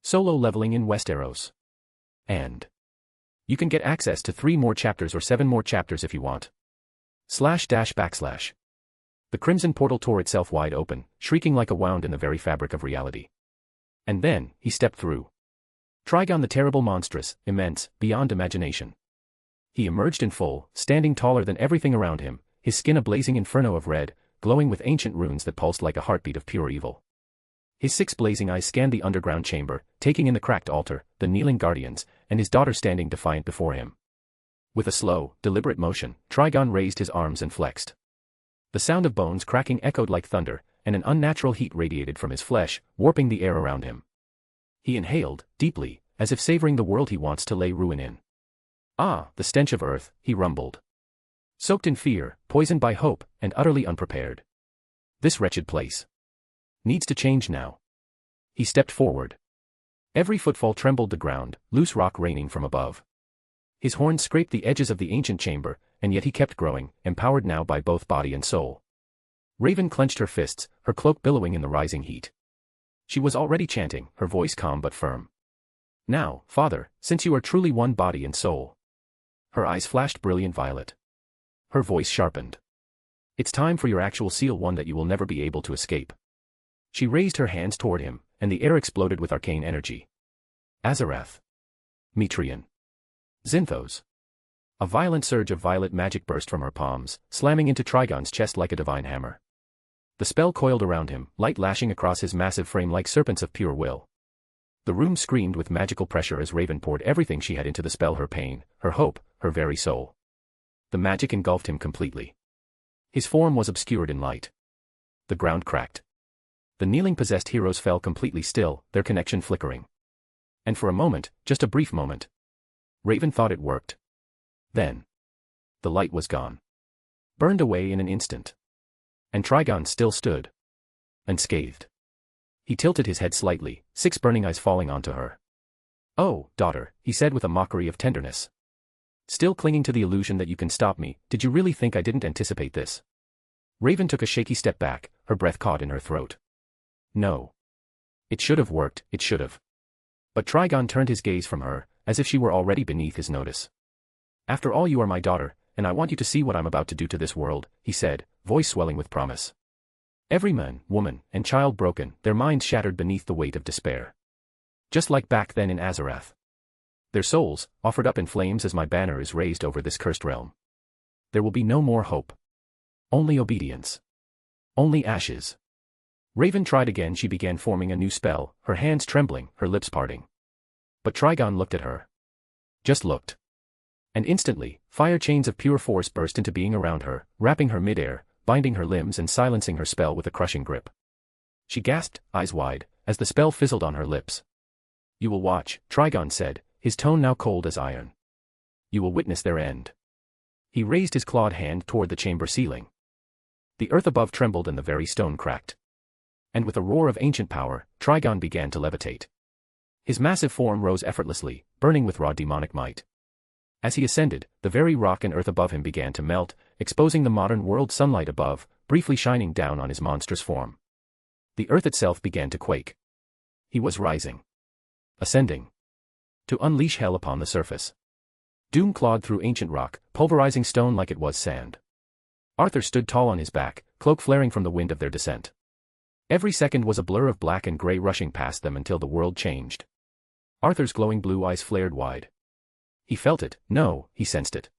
Solo leveling in Westeros. And you can get access to 3 more chapters or 7 more chapters if you want. // The crimson portal tore itself wide open, shrieking like a wound in the very fabric of reality. And then, he stepped through. Trigon the Terrible, monstrous, immense, beyond imagination. He emerged in full, standing taller than everything around him, his skin a blazing inferno of red, glowing with ancient runes that pulsed like a heartbeat of pure evil. His 6 blazing eyes scanned the underground chamber, taking in the cracked altar, the kneeling guardians, and his daughter standing defiant before him. With a slow, deliberate motion, Trigon raised his arms and flexed. The sound of bones cracking echoed like thunder, and an unnatural heat radiated from his flesh, warping the air around him. He inhaled, deeply, as if savoring the world he wants to lay ruin in. Ah, the stench of earth, he rumbled. Soaked in fear, poisoned by hope, and utterly unprepared. This wretched place needs to change now. He stepped forward. Every footfall trembled the ground, loose rock raining from above. His horns scraped the edges of the ancient chamber, and yet he kept growing, empowered now by both body and soul. Raven clenched her fists, her cloak billowing in the rising heat. She was already chanting, her voice calm but firm. Now, father, since you are truly one body and soul. Her eyes flashed brilliant violet. Her voice sharpened. It's time for your actual seal, one that you will never be able to escape. She raised her hands toward him, and the air exploded with arcane energy. Azarath. Metrian. Zinthos. A violent surge of violet magic burst from her palms, slamming into Trigon's chest like a divine hammer. The spell coiled around him, light lashing across his massive frame like serpents of pure will. The room screamed with magical pressure as Raven poured everything she had into the spell, her pain, her hope, her very soul. The magic engulfed him completely. His form was obscured in light. The ground cracked. The kneeling possessed heroes fell completely still, their connection flickering. And for a moment, just a brief moment, Raven thought it worked. Then the light was gone. Burned away in an instant. And Trigon still stood. Unscathed. He tilted his head slightly, 6 burning eyes falling onto her. Oh, daughter, he said with a mockery of tenderness. Still clinging to the illusion that you can stop me, did you really think I didn't anticipate this? Raven took a shaky step back, her breath caught in her throat. No. It should have worked, it should have. But Trigon turned his gaze from her, as if she were already beneath his notice. After all, you are my daughter, and I want you to see what I'm about to do to this world, he said, voice swelling with promise. Every man, woman, and child broken, their minds shattered beneath the weight of despair. Just like back then in Azarath. Their souls, offered up in flames as my banner is raised over this cursed realm. There will be no more hope. Only obedience. Only ashes. Raven tried again. She began forming a new spell, her hands trembling, her lips parting. But Trigon looked at her. Just looked. And instantly, fire chains of pure force burst into being around her, wrapping her midair, binding her limbs and silencing her spell with a crushing grip. She gasped, eyes wide, as the spell fizzled on her lips. "You will watch," Trigon said, his tone now cold as iron. "You will witness their end." He raised his clawed hand toward the chamber ceiling. The earth above trembled and the very stone cracked. And with a roar of ancient power, Trigon began to levitate. His massive form rose effortlessly, burning with raw demonic might. As he ascended, the very rock and earth above him began to melt, exposing the modern world sunlight above, briefly shining down on his monstrous form. The earth itself began to quake. He was rising. Ascending. To unleash hell upon the surface. Doom clawed through ancient rock, pulverizing stone like it was sand. Arthur stood tall on his back, cloak flaring from the wind of their descent. Every second was a blur of black and gray rushing past them until the world changed. Arthur's glowing blue eyes flared wide. He felt it, no, he sensed it.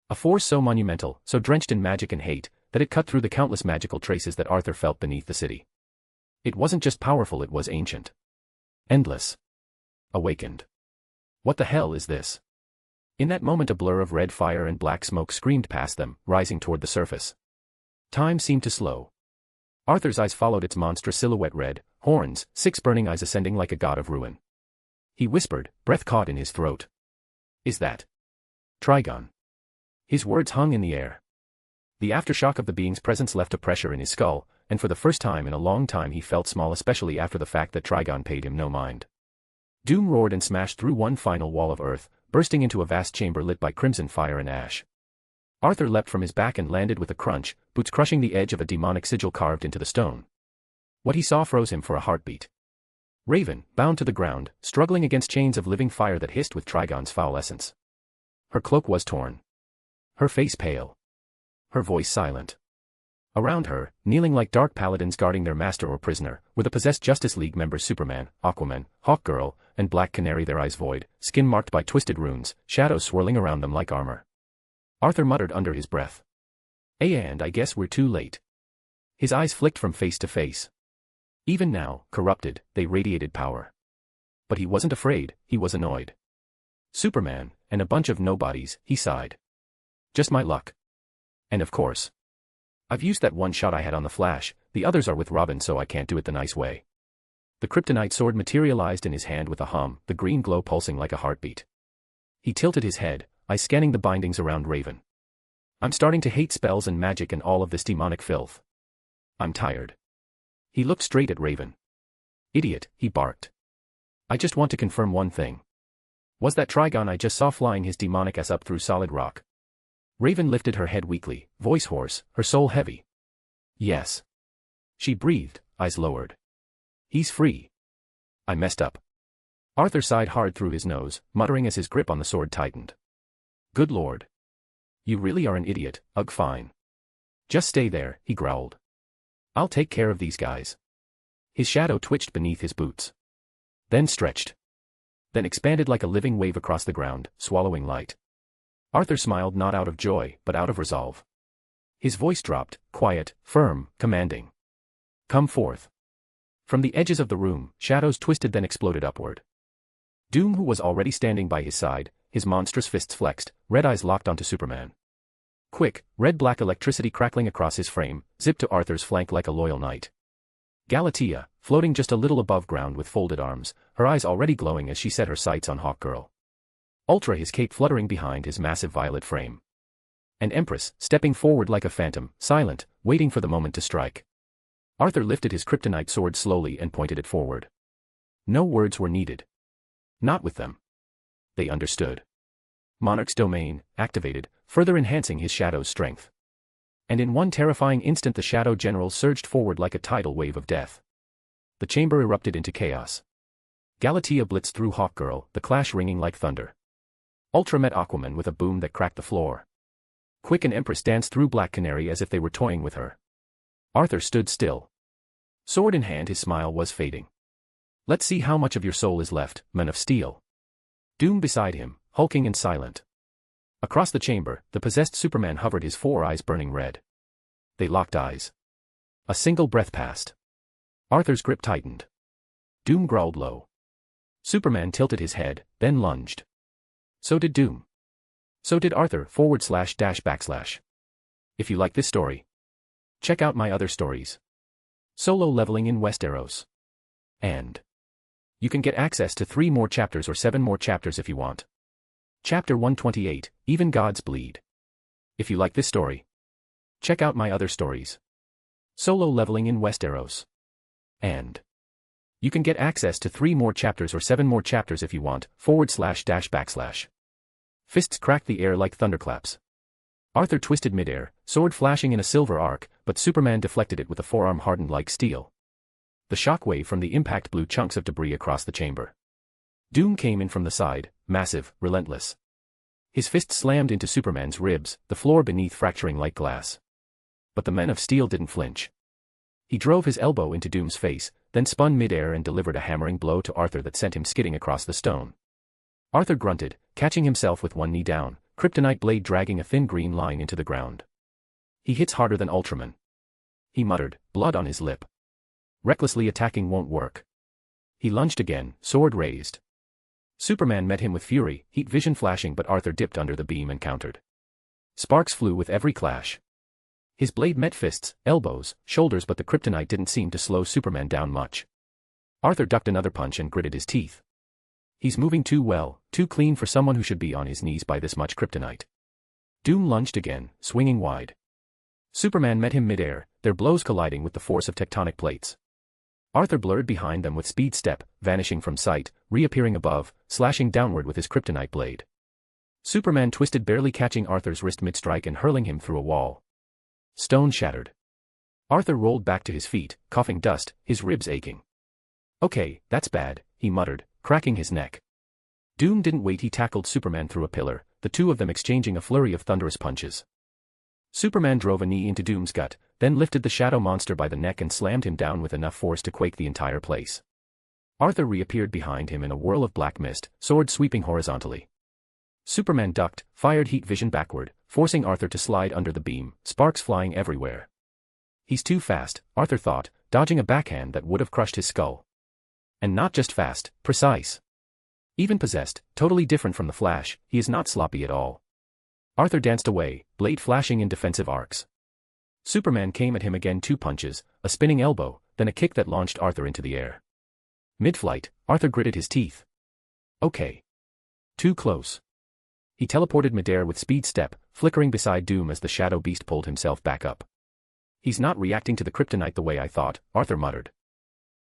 A force so monumental, so drenched in magic and hate, that it cut through the countless magical traces that Arthur felt beneath the city. It wasn't just powerful, it was ancient. Endless. Awakened. What the hell is this? In that moment a blur of red fire and black smoke screamed past them, rising toward the surface. Time seemed to slow. Arthur's eyes followed its monstrous silhouette, red, horns, 6 burning eyes ascending like a god of ruin. He whispered, breath caught in his throat. "Is that Trigon?" His words hung in the air. The aftershock of the being's presence left a pressure in his skull, and for the first time in a long time he felt small, especially after the fact that Trigon paid him no mind. Doom roared and smashed through one final wall of earth, bursting into a vast chamber lit by crimson fire and ash. Arthur leapt from his back and landed with a crunch, boots crushing the edge of a demonic sigil carved into the stone. What he saw froze him for a heartbeat. Raven, bound to the ground, struggling against chains of living fire that hissed with Trigon's foul essence. Her cloak was torn. Her face pale. Her voice silent. Around her, kneeling like dark paladins guarding their master or prisoner, were the possessed Justice League members Superman, Aquaman, Hawkgirl, and Black Canary, their eyes void, skin marked by twisted runes, shadows swirling around them like armor. Arthur muttered under his breath. And I guess we're too late." His eyes flicked from face to face. Even now, corrupted, they radiated power. But he wasn't afraid, he was annoyed. "Superman, and a bunch of nobodies," he sighed. "Just my luck. And of course, I've used that one shot I had on the Flash, the others are with Robin, so I can't do it the nice way." The kryptonite sword materialized in his hand with a hum, the green glow pulsing like a heartbeat. He tilted his head, eyes scanning the bindings around Raven. "I'm starting to hate spells and magic and all of this demonic filth. I'm tired." He looked straight at Raven. "Idiot," he barked. "I just want to confirm one thing. Was that Trigon I just saw flying his demonic ass up through solid rock?" Raven lifted her head weakly, voice hoarse, her soul heavy. "Yes." She breathed, eyes lowered. "He's free. I messed up." Arthur sighed hard through his nose, muttering as his grip on the sword tightened. "Good lord. You really are an idiot, ugh, fine. Just stay there," he growled. "I'll take care of these guys." His shadow twitched beneath his boots. Then stretched. Then expanded like a living wave across the ground, swallowing light. Arthur smiled, not out of joy, but out of resolve. His voice dropped, quiet, firm, commanding. "Come forth." From the edges of the room, shadows twisted then exploded upward. Doom, who was already standing by his side, his monstrous fists flexed, red eyes locked onto Superman. Quick, red-black electricity crackling across his frame, zipped to Arthur's flank like a loyal knight. Galatea, floating just a little above ground with folded arms, her eyes already glowing as she set her sights on Hawkgirl. Ultra, his cape fluttering behind his massive violet frame. And Empress, stepping forward like a phantom, silent, waiting for the moment to strike. Arthur lifted his kryptonite sword slowly and pointed it forward. No words were needed. Not with them. They understood. Monarch's domain, activated, further enhancing his shadow's strength. And in one terrifying instant the Shadow General surged forward like a tidal wave of death. The chamber erupted into chaos. Galatea blitzed through Hawkgirl, the clash ringing like thunder. Ultra met Aquaman with a boom that cracked the floor. Quick and Empress danced through Black Canary as if they were toying with her. Arthur stood still. Sword in hand, his smile was fading. "Let's see how much of your soul is left, Man of Steel." Doom beside him, hulking and silent. Across the chamber, the possessed Superman hovered, his 4 eyes burning red. They locked eyes. A single breath passed. Arthur's grip tightened. Doom growled low. Superman tilted his head, then lunged. So did Doom. So did Arthur // If you like this story, check out my other stories. Solo leveling in Westeros. And you can get access to 3 more chapters or 7 more chapters if you want. Chapter 128, Even Gods Bleed. If you like this story, check out my other stories. Solo leveling in Westeros. And you can get access to 3 more chapters or 7 more chapters if you want, // Fists cracked the air like thunderclaps. Arthur twisted midair, sword flashing in a silver arc, but Superman deflected it with a forearm hardened like steel. The shockwave from the impact blew chunks of debris across the chamber. Doom came in from the side, massive, relentless. His fist slammed into Superman's ribs, the floor beneath fracturing like glass. But the Men of Steel didn't flinch. He drove his elbow into Doom's face, then spun midair and delivered a hammering blow to Arthur that sent him skidding across the stone. Arthur grunted, catching himself with one knee down, kryptonite blade dragging a thin green line into the ground. He hits harder than Ultraman. He muttered, blood on his lip. Recklessly attacking won't work. He lunged again, sword raised. Superman met him with fury, heat vision flashing, but Arthur dipped under the beam and countered. Sparks flew with every clash. His blade met fists, elbows, shoulders, but the kryptonite didn't seem to slow Superman down much. Arthur ducked another punch and gritted his teeth. He's moving too well, too clean for someone who should be on his knees by this much kryptonite. Doom lunged again, swinging wide. Superman met him midair, their blows colliding with the force of tectonic plates. Arthur blurred behind them with speed step, vanishing from sight, reappearing above, slashing downward with his kryptonite blade. Superman twisted, barely catching Arthur's wrist mid-strike and hurling him through a wall. Stone shattered. Arthur rolled back to his feet, coughing dust, his ribs aching. Okay, that's bad, he muttered, cracking his neck. Doom didn't wait, he tackled Superman through a pillar, the two of them exchanging a flurry of thunderous punches. Superman drove a knee into Doom's gut, then lifted the shadow monster by the neck and slammed him down with enough force to quake the entire place. Arthur reappeared behind him in a whirl of black mist, sword sweeping horizontally. Superman ducked, fired heat vision backward, forcing Arthur to slide under the beam, sparks flying everywhere. He's too fast, Arthur thought, dodging a backhand that would have crushed his skull. And not just fast, precise. Even possessed, totally different from the Flash, he is not sloppy at all. Arthur danced away, blade flashing in defensive arcs. Superman came at him again, 2 punches, a spinning elbow, then a kick that launched Arthur into the air. Mid-flight, Arthur gritted his teeth. Okay. Too close. He teleported midair with speed step, flickering beside Doom as the shadow beast pulled himself back up. He's not reacting to the kryptonite the way I thought, Arthur muttered.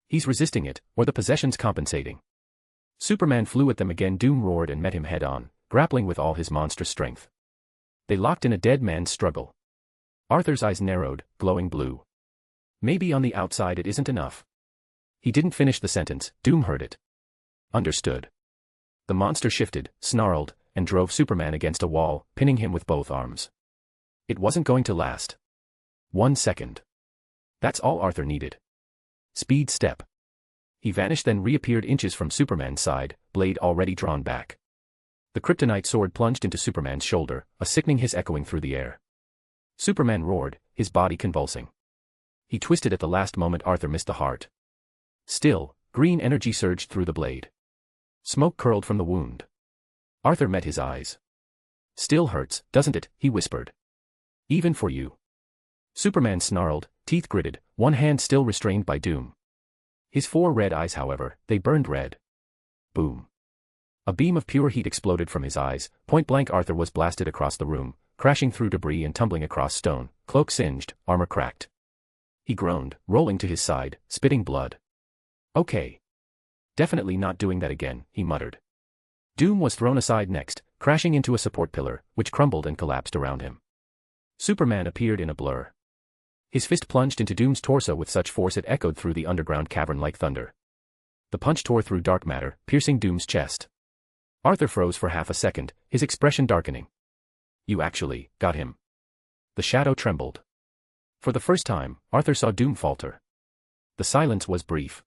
He's resisting it, or the possession's compensating. Superman flew at them again. Doom roared and met him head-on, grappling with all his monstrous strength. They locked in a dead man's struggle. Arthur's eyes narrowed, glowing blue. Maybe on the outside it isn't enough. He didn't finish the sentence, Doom heard it. Understood. The monster shifted, snarled, and drove Superman against a wall, pinning him with both arms. It wasn't going to last. 1 second. That's all Arthur needed. Speed step. He vanished, then reappeared inches from Superman's side, blade already drawn back. The kryptonite sword plunged into Superman's shoulder, a sickening hiss echoing through the air. Superman roared, his body convulsing. He twisted at the last moment. Arthur missed the heart. Still, green energy surged through the blade. Smoke curled from the wound. Arthur met his eyes. Still hurts, doesn't it? He whispered. Even for you. Superman snarled, teeth gritted, one hand still restrained by Doom. His 4 red eyes, however, they burned red. Boom. A beam of pure heat exploded from his eyes, point-blank. Arthur was blasted across the room, crashing through debris and tumbling across stone, cloak singed, armor cracked. He groaned, rolling to his side, spitting blood. Okay. Definitely not doing that again, he muttered. Doom was thrown aside next, crashing into a support pillar, which crumbled and collapsed around him. Superman appeared in a blur. His fist plunged into Doom's torso with such force it echoed through the underground cavern like thunder. The punch tore through dark matter, piercing Doom's chest. Arthur froze for half a second, his expression darkening. You actually got him. The shadow trembled. For the first time, Arthur saw Doom falter. The silence was brief.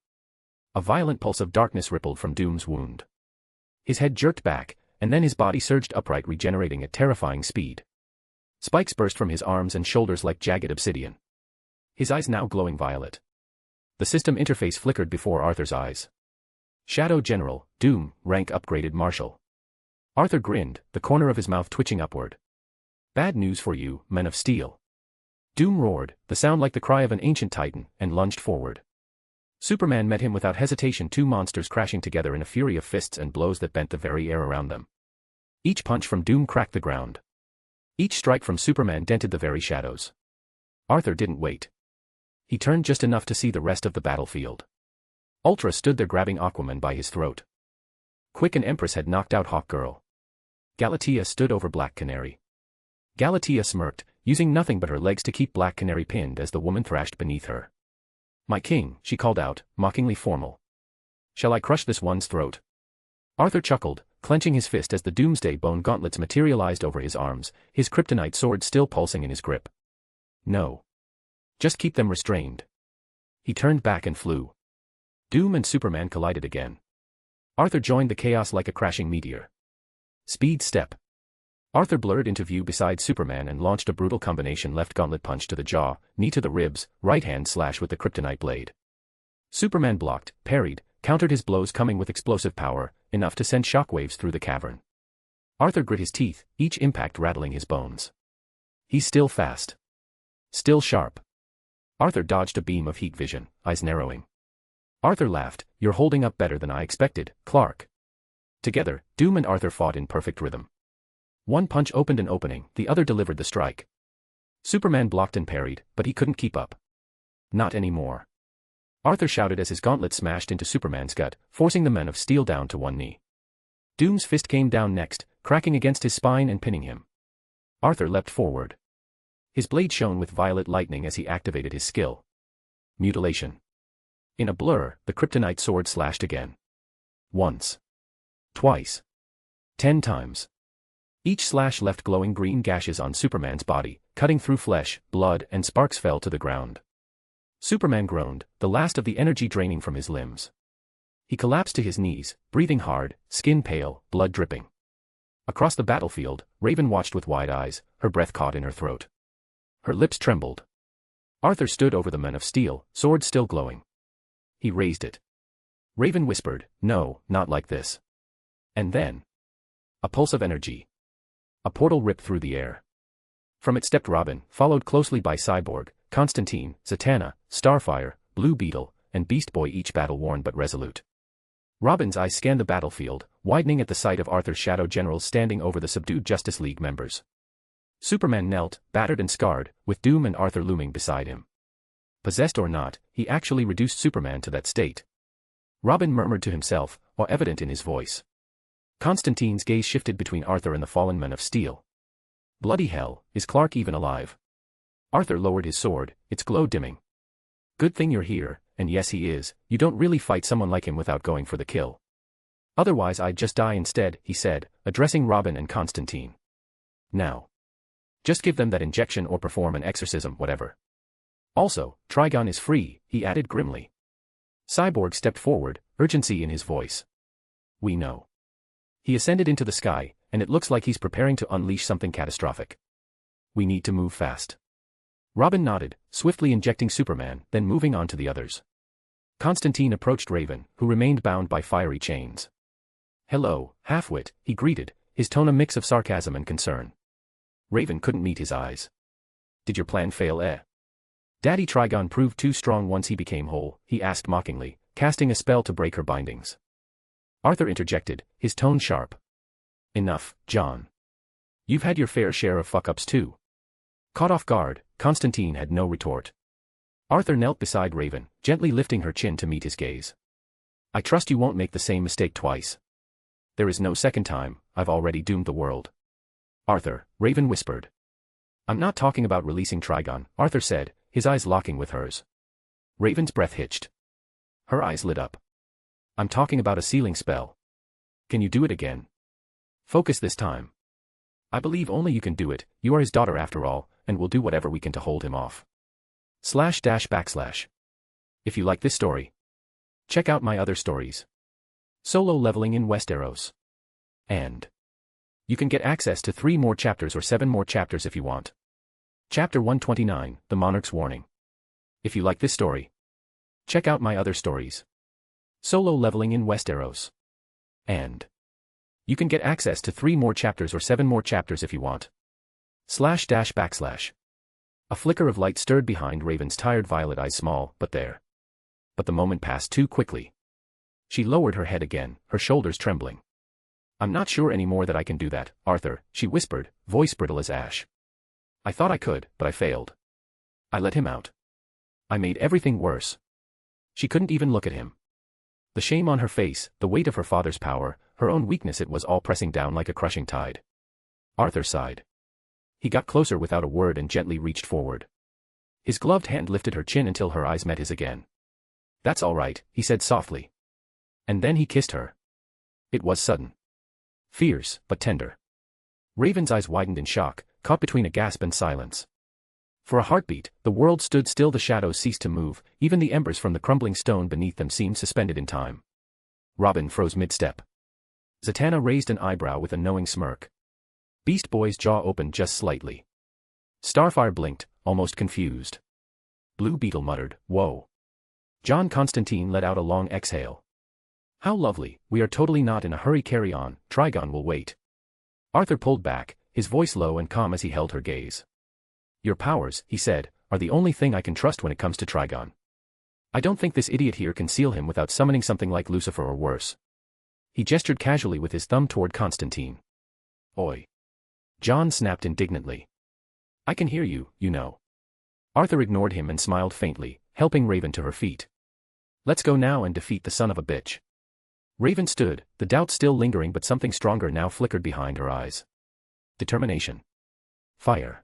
A violent pulse of darkness rippled from Doom's wound. His head jerked back, and then his body surged upright, regenerating at terrifying speed. Spikes burst from his arms and shoulders like jagged obsidian. His eyes now glowing violet. The system interface flickered before Arthur's eyes. Shadow General, Doom, rank upgraded Marshal. Arthur grinned, the corner of his mouth twitching upward. Bad news for you, men of steel. Doom roared, the sound like the cry of an ancient titan, and lunged forward. Superman met him without hesitation, two monsters crashing together in a fury of fists and blows that bent the very air around them. Each punch from Doom cracked the ground. Each strike from Superman dented the very shadows. Arthur didn't wait. He turned just enough to see the rest of the battlefield. Ultra stood there grabbing Aquaman by his throat. Quick and Empress had knocked out Hawkgirl. Galatea stood over Black Canary. Galatea smirked, using nothing but her legs to keep Black Canary pinned as the woman thrashed beneath her. My king, she called out, mockingly formal. Shall I crush this one's throat? Arthur chuckled, clenching his fist as the Doomsday Bone gauntlets materialized over his arms, his kryptonite sword still pulsing in his grip. No. Just keep them restrained. He turned back and flew. Doom and Superman collided again. Arthur joined the chaos like a crashing meteor. Speed step. Arthur blurred into view beside Superman and launched a brutal combination left gauntlet punch to the jaw, knee to the ribs, right hand slash with the kryptonite blade. Superman blocked, parried, countered his blows coming with explosive power, enough to send shockwaves through the cavern. Arthur grit his teeth, each impact rattling his bones. He's still fast. Still sharp. Arthur dodged a beam of heat vision, eyes narrowing. Arthur laughed, you're holding up better than I expected, Clark. Together, Doom and Arthur fought in perfect rhythm. One punch opened an opening, the other delivered the strike. Superman blocked and parried, but he couldn't keep up. Not anymore. Arthur shouted as his gauntlet smashed into Superman's gut, forcing the Men of Steel down to one knee. Doom's fist came down next, cracking against his spine and pinning him. Arthur leapt forward. His blade shone with violet lightning as he activated his skill. Mutilation. In a blur, the kryptonite sword slashed again. Once. Twice. 10 times. Each slash left glowing green gashes on Superman's body, cutting through flesh, blood, and sparks fell to the ground. Superman groaned, the last of the energy draining from his limbs. He collapsed to his knees, breathing hard, skin pale, blood dripping. Across the battlefield, Raven watched with wide eyes, her breath caught in her throat. Her lips trembled. Arthur stood over the Men of Steel, sword still glowing. He raised it. Raven whispered, no, not like this. And then. A pulse of energy. A portal ripped through the air. From it stepped Robin, followed closely by Cyborg, Constantine, Zatanna, Starfire, Blue Beetle, and Beast Boy, each battle-worn but resolute. Robin's eyes scanned the battlefield, widening at the sight of Arthur's shadow generals standing over the subdued Justice League members. Superman knelt, battered and scarred, with Doom and Arthur looming beside him. Possessed or not, he actually reduced Superman to that state. Robin murmured to himself, awe evident in his voice. Constantine's gaze shifted between Arthur and the fallen Men of Steel. Bloody hell, is Clark even alive? Arthur lowered his sword, its glow dimming. Good thing you're here, and yes he is, you don't really fight someone like him without going for the kill. Otherwise I'd just die instead, he said, addressing Robin and Constantine. Now. Just give them that injection or perform an exorcism, whatever. Also, Trigon is free, he added grimly. Cyborg stepped forward, urgency in his voice. We know. He ascended into the sky, and it looks like he's preparing to unleash something catastrophic. We need to move fast. Robin nodded, swiftly injecting Superman, then moving on to the others. Constantine approached Raven, who remained bound by fiery chains. Hello, halfwit, he greeted, his tone a mix of sarcasm and concern. Raven couldn't meet his eyes. Did your plan fail, eh? Daddy Trigon proved too strong once he became whole, he asked mockingly, casting a spell to break her bindings. Arthur interjected, his tone sharp. Enough, John. You've had your fair share of fuck-ups too. Caught off guard, Constantine had no retort. Arthur knelt beside Raven, gently lifting her chin to meet his gaze. I trust you won't make the same mistake twice. There is no second time, I've already doomed the world. Arthur, Raven whispered. I'm not talking about releasing Trigon, Arthur said, his eyes locking with hers. Raven's breath hitched. Her eyes lit up. I'm talking about a sealing spell. Can you do it again? Focus this time. I believe only you can do it, you are his daughter after all, and we'll do whatever we can to hold him off. // If you like this story, check out my other stories. Solo leveling in Westeros. And you can get access to 3 more chapters or 7 more chapters if you want. Chapter 129, The Monarch's Warning. If you like this story, check out my other stories. Solo leveling in Westeros. And You can get access to 3 more chapters or 7 more chapters if you want. //. A flicker of light stirred behind Raven's tired violet eyes, small, but there. But the moment passed too quickly. She lowered her head again, her shoulders trembling. I'm not sure anymore that I can do that, Arthur, she whispered, voice brittle as ash. I thought I could, but I failed. I let him out. I made everything worse. She couldn't even look at him. The shame on her face, the weight of her father's power, her own weakness, it was all pressing down like a crushing tide. Arthur sighed. He got closer without a word and gently reached forward. His gloved hand lifted her chin until her eyes met his again. That's all right, he said softly. And then he kissed her. It was sudden. Fierce, but tender. Raven's eyes widened in shock, caught between a gasp and silence. For a heartbeat, the world stood still, the shadows ceased to move, even the embers from the crumbling stone beneath them seemed suspended in time. Robin froze mid-step. Zatanna raised an eyebrow with a knowing smirk. Beast Boy's jaw opened just slightly. Starfire blinked, almost confused. Blue Beetle muttered, "Whoa." John Constantine let out a long exhale. How lovely, we are totally not in a hurry, carry on, Trigon will wait. Arthur pulled back, his voice low and calm as he held her gaze. Your powers, he said, are the only thing I can trust when it comes to Trigon. I don't think this idiot here can seal him without summoning something like Lucifer or worse. He gestured casually with his thumb toward Constantine. Oi. John snapped indignantly. I can hear you, you know. Arthur ignored him and smiled faintly, helping Raven to her feet. Let's go now and defeat the son of a bitch. Raven stood, the doubt still lingering, but something stronger now flickered behind her eyes. Determination. Fire.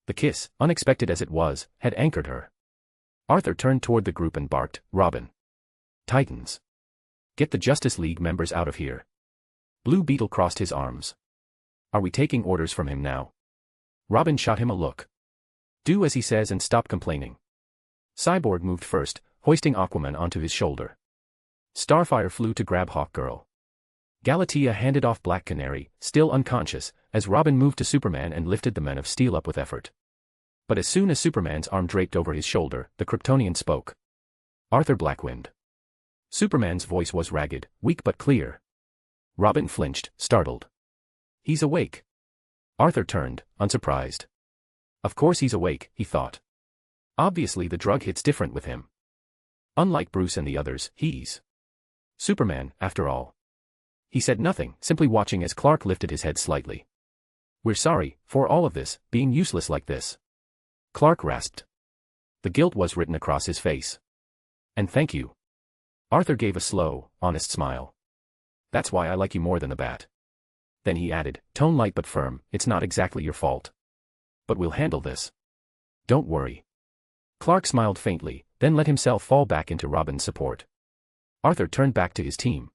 The kiss, unexpected as it was, had anchored her. Arthur turned toward the group and barked, Robin. Titans. Get the Justice League members out of here. Blue Beetle crossed his arms. Are we taking orders from him now? Robin shot him a look. Do as he says and stop complaining. Cyborg moved first, hoisting Aquaman onto his shoulder. Starfire flew to grab Hawkgirl. Galatea handed off Black Canary, still unconscious, as Robin moved to Superman and lifted the Men of Steel up with effort. But as soon as Superman's arm draped over his shoulder, the Kryptonian spoke. Arthur Blackwynd. Superman's voice was ragged, weak but clear. Robin flinched, startled. He's awake. Arthur turned, unsurprised. Of course he's awake, he thought. Obviously the drug hits different with him. Unlike Bruce and the others, he's Superman, after all. He said nothing, simply watching as Clark lifted his head slightly. We're sorry, for all of this, being useless like this. Clark rasped. The guilt was written across his face. And thank you. Arthur gave a slow, honest smile. That's why I like you more than the Bat. Then he added, tone light but firm, it's not exactly your fault. But we'll handle this. Don't worry. Clark smiled faintly, then let himself fall back into Robin's support. Arthur turned back to his team.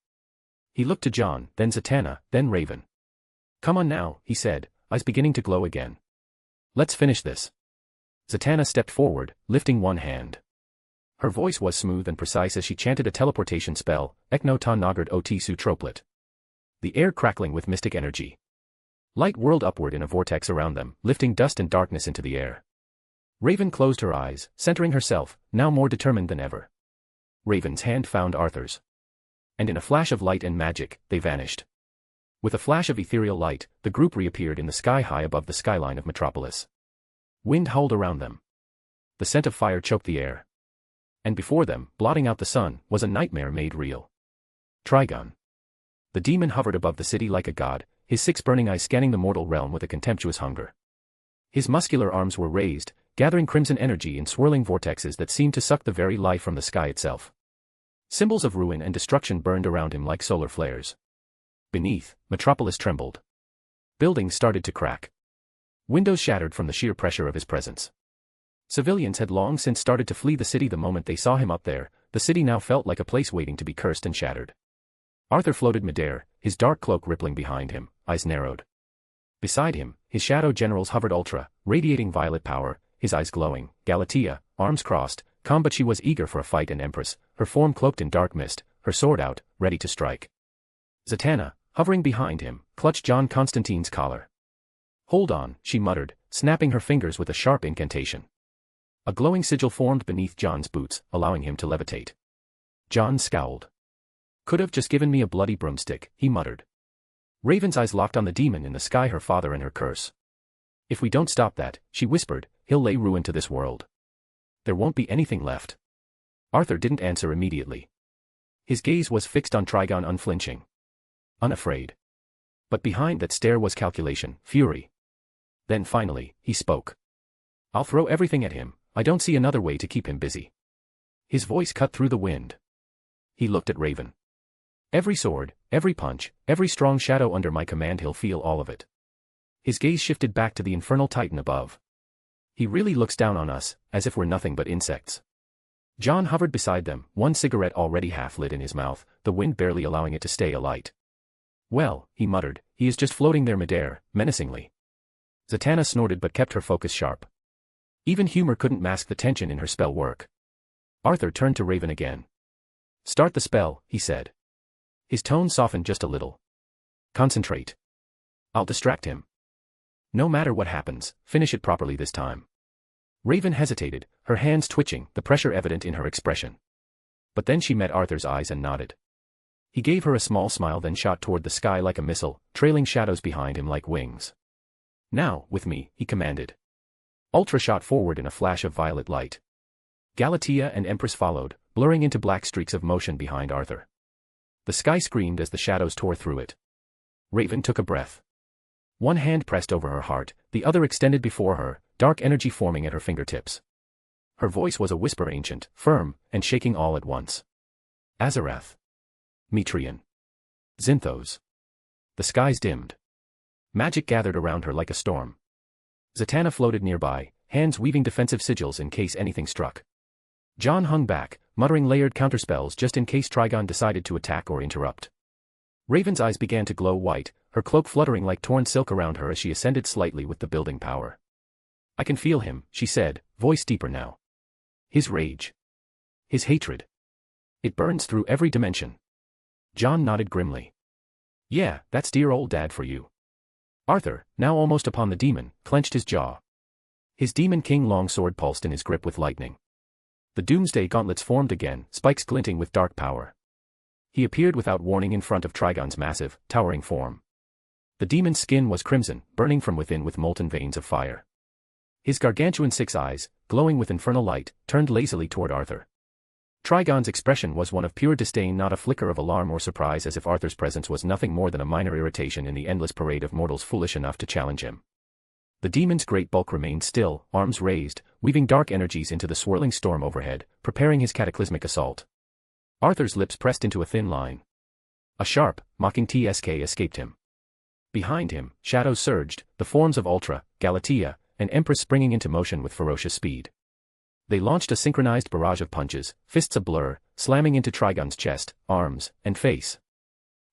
He looked to John, then Zatanna, then Raven. Come on now, he said, eyes beginning to glow again. Let's finish this. Zatanna stepped forward, lifting one hand. Her voice was smooth and precise as she chanted a teleportation spell, Ekno Ta Nagard Otisu Troplet. The air crackling with mystic energy. Light whirled upward in a vortex around them, lifting dust and darkness into the air. Raven closed her eyes, centering herself, now more determined than ever. Raven's hand found Arthur's. And in a flash of light and magic, they vanished. With a flash of ethereal light, the group reappeared in the sky high above the skyline of Metropolis. Wind howled around them. The scent of fire choked the air. And before them, blotting out the sun, was a nightmare made real. Trigon. The demon hovered above the city like a god, his 6 burning eyes scanning the mortal realm with a contemptuous hunger. His muscular arms were raised, gathering crimson energy in swirling vortexes that seemed to suck the very life from the sky itself. Symbols of ruin and destruction burned around him like solar flares. Beneath, Metropolis trembled. Buildings started to crack. Windows shattered from the sheer pressure of his presence. Civilians had long since started to flee the city the moment they saw him up there. The city now felt like a place waiting to be cursed and shattered. Arthur floated midair, his dark cloak rippling behind him, eyes narrowed. Beside him, his shadow generals hovered ultra, radiating violet power, his eyes glowing. Galatea, arms crossed, calm, but she was eager for a fight, an empress, her form cloaked in dark mist, her sword out, ready to strike. Zatanna, hovering behind him, clutched John Constantine's collar. Hold on, she muttered, snapping her fingers with a sharp incantation. A glowing sigil formed beneath John's boots, allowing him to levitate. John scowled. Could have just given me a bloody broomstick, he muttered. Raven's eyes locked on the demon in the sky, her father and her curse. If we don't stop that, she whispered, he'll lay ruin to this world. There won't be anything left. Arthur didn't answer immediately. His gaze was fixed on Trigon, unflinching. Unafraid. But behind that stare was calculation, fury. Then finally, he spoke. I'll throw everything at him, I don't see another way to keep him busy. His voice cut through the wind. He looked at Raven. Every sword, every punch, every strong shadow under my command, he'll feel all of it. His gaze shifted back to the infernal titan above. He really looks down on us, as if we're nothing but insects. John hovered beside them, one cigarette already half lit in his mouth, the wind barely allowing it to stay alight. Well, he muttered, he is just floating there midair, menacingly. Zatanna snorted but kept her focus sharp. Even humor couldn't mask the tension in her spell work. Arthur turned to Raven again. Start the spell, he said. His tone softened just a little. Concentrate. I'll distract him. No matter what happens, finish it properly this time. Raven hesitated, her hands twitching, the pressure evident in her expression. But then she met Arthur's eyes and nodded. He gave her a small smile, then shot toward the sky like a missile, trailing shadows behind him like wings. Now, with me, he commanded. Ultra shot forward in a flash of violet light. Galatea and Empress followed, blurring into black streaks of motion behind Arthur. The sky screamed as the shadows tore through it. Raven took a breath. One hand pressed over her heart, the other extended before her, dark energy forming at her fingertips. Her voice was a whisper, ancient, firm, and shaking all at once. Azarath. Metrian. Zinthos. The skies dimmed. Magic gathered around her like a storm. Zatanna floated nearby, hands weaving defensive sigils in case anything struck. John hung back, muttering layered counterspells just in case Trigon decided to attack or interrupt. Raven's eyes began to glow white, her cloak fluttering like torn silk around her as she ascended slightly with the building power. I can feel him, she said, voice deeper now. His rage. His hatred. It burns through every dimension. John nodded grimly. Yeah, that's dear old Dad for you. Arthur, now almost upon the demon, clenched his jaw. His Demon King longsword pulsed in his grip with lightning. The Doomsday gauntlets formed again, spikes glinting with dark power. He appeared without warning in front of Trigon's massive, towering form. The demon's skin was crimson, burning from within with molten veins of fire. His gargantuan 6 eyes, glowing with infernal light, turned lazily toward Arthur. Trigon's expression was one of pure disdain, not a flicker of alarm or surprise, as if Arthur's presence was nothing more than a minor irritation in the endless parade of mortals foolish enough to challenge him. The demon's great bulk remained still, arms raised, weaving dark energies into the swirling storm overhead, preparing his cataclysmic assault. Arthur's lips pressed into a thin line. A sharp, mocking tsk escaped him. Behind him, shadows surged, the forms of Ultra, Galatea, and Empress springing into motion with ferocious speed. They launched a synchronized barrage of punches, fists ablur, slamming into Trigon's chest, arms, and face.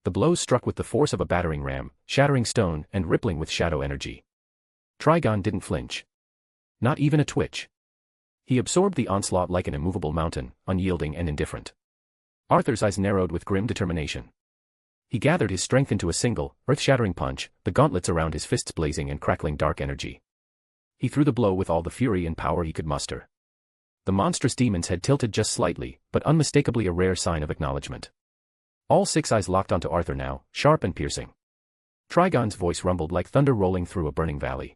The blows struck with the force of a battering ram, shattering stone and rippling with shadow energy. Trigon didn't flinch. Not even a twitch. He absorbed the onslaught like an immovable mountain, unyielding and indifferent. Arthur's eyes narrowed with grim determination. He gathered his strength into a single, earth-shattering punch, the gauntlets around his fists blazing and crackling dark energy. He threw the blow with all the fury and power he could muster. The monstrous demon's head tilted just slightly, but unmistakably a rare sign of acknowledgement. All 6 eyes locked onto Arthur now, sharp and piercing. Trigon's voice rumbled like thunder rolling through a burning valley.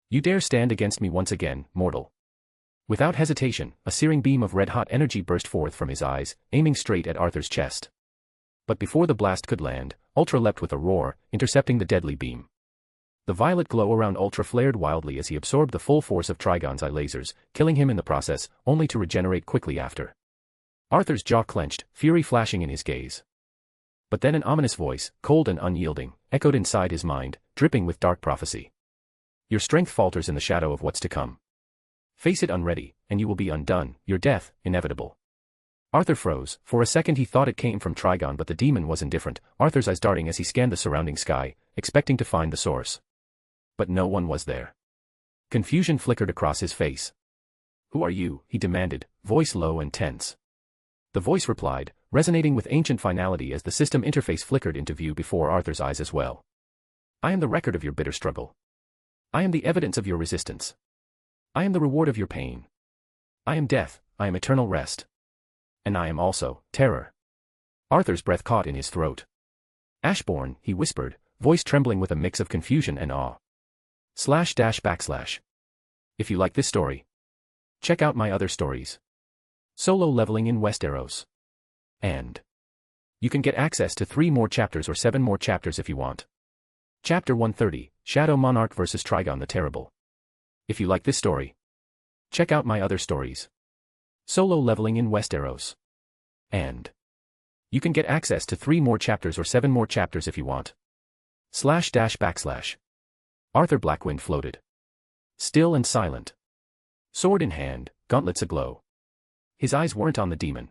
You dare stand against me once again, mortal. Without hesitation, a searing beam of red-hot energy burst forth from his eyes, aiming straight at Arthur's chest. But before the blast could land, Ultra leapt with a roar, intercepting the deadly beam. The violet glow around Ultra flared wildly as he absorbed the full force of Trigon's eye lasers, killing him in the process, only to regenerate quickly after. Arthur's jaw clenched, fury flashing in his gaze. But then an ominous voice, cold and unyielding, echoed inside his mind, dripping with dark prophecy. Your strength falters in the shadow of what's to come. Face it unready, and you will be undone, your death, inevitable. Arthur froze. For a second he thought it came from Trigon, but the demon was indifferent, Arthur's eyes darting as he scanned the surrounding sky, expecting to find the source. But no one was there. Confusion flickered across his face. Who are you? He demanded, voice low and tense. The voice replied, resonating with ancient finality as the system interface flickered into view before Arthur's eyes as well. I am the record of your bitter struggle. I am the evidence of your resistance. I am the reward of your pain. I am death, I am eternal rest. And I am also terror. Arthur's breath caught in his throat. Ashborn, he whispered, voice trembling with a mix of confusion and awe. //. If you like this story, check out my other stories. Solo leveling in Westeros. And you can get access to 3 more chapters or 7 more chapters if you want. Chapter 130, Shadow Monarch vs. Trigon the Terrible. If you like this story, check out my other stories. Solo leveling in Westeros. And you can get access to 3 more chapters or 7 more chapters if you want. //. Arthur Blackwynd floated. Still and silent. Sword in hand, gauntlets aglow. His eyes weren't on the demon.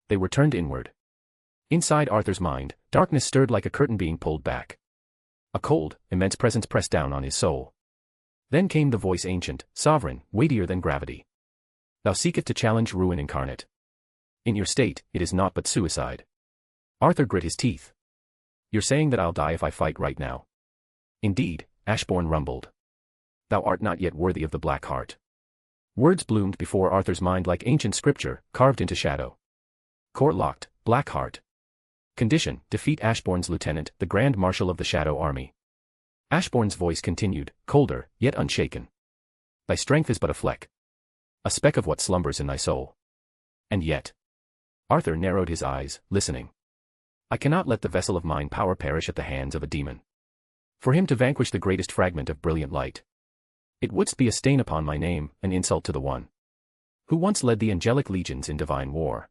They were turned inward. Inside Arthur's mind, darkness stirred like a curtain being pulled back. A cold, immense presence pressed down on his soul. Then came the voice ancient, sovereign, weightier than gravity. Thou seeketh to challenge ruin incarnate. In your state, it is naught but suicide. Arthur grit his teeth. You're saying that I'll die if I fight right now. Indeed, Ashbourne rumbled. Thou art not yet worthy of the black heart. Words bloomed before Arthur's mind like ancient scripture, carved into shadow. Court locked, black heart. Condition, defeat Ashbourne's lieutenant, the Grand Marshal of the Shadow Army. Ashbourne's voice continued, colder, yet unshaken. Thy strength is but a fleck. A speck of what slumbers in thy soul. And yet. Arthur narrowed his eyes, listening. I cannot let the vessel of mine power perish at the hands of a demon. For him to vanquish the greatest fragment of brilliant light. It wouldst be a stain upon my name, an insult to the one who once led the angelic legions in divine war.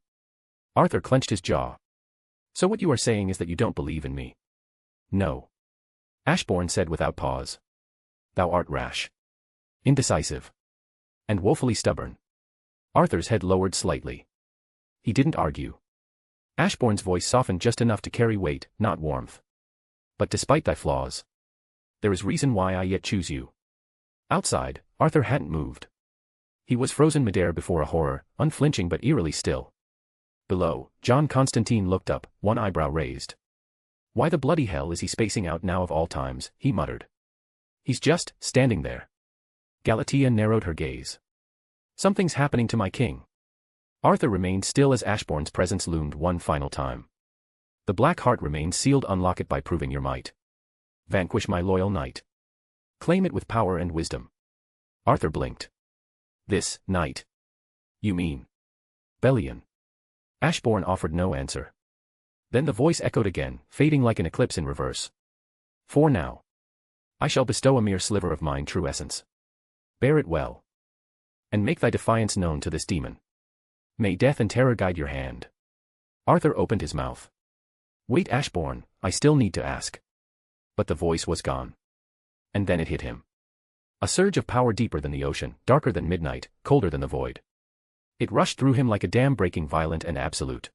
Arthur clenched his jaw. So what you are saying is that you don't believe in me? No. Ashbourne said without pause. Thou art rash. Indecisive. And woefully stubborn. Arthur's head lowered slightly. He didn't argue. Ashbourne's voice softened just enough to carry weight, not warmth. But despite thy flaws, there is reason why I yet choose you. Outside, Arthur hadn't moved. He was frozen midair before a horror, unflinching but eerily still. Below, John Constantine looked up, one eyebrow raised. Why the bloody hell is he spacing out now of all times, he muttered. He's just standing there. Galatea narrowed her gaze. Something's happening to my king. Arthur remained still as Ashbourne's presence loomed one final time. The black heart remained sealed. Unlock it by proving your might. Vanquish my loyal knight. Claim it with power and wisdom. Arthur blinked. This night. You mean Bellion? Ashbourne offered no answer. Then the voice echoed again, fading like an eclipse in reverse. For now, I shall bestow a mere sliver of mine true essence. Bear it well. And make thy defiance known to this demon. May death and terror guide your hand. Arthur opened his mouth. Wait, Ashbourne, I still need to ask. But the voice was gone. And then it hit him. A surge of power deeper than the ocean, darker than midnight, colder than the void. It rushed through him like a dam breaking, violent and absolute.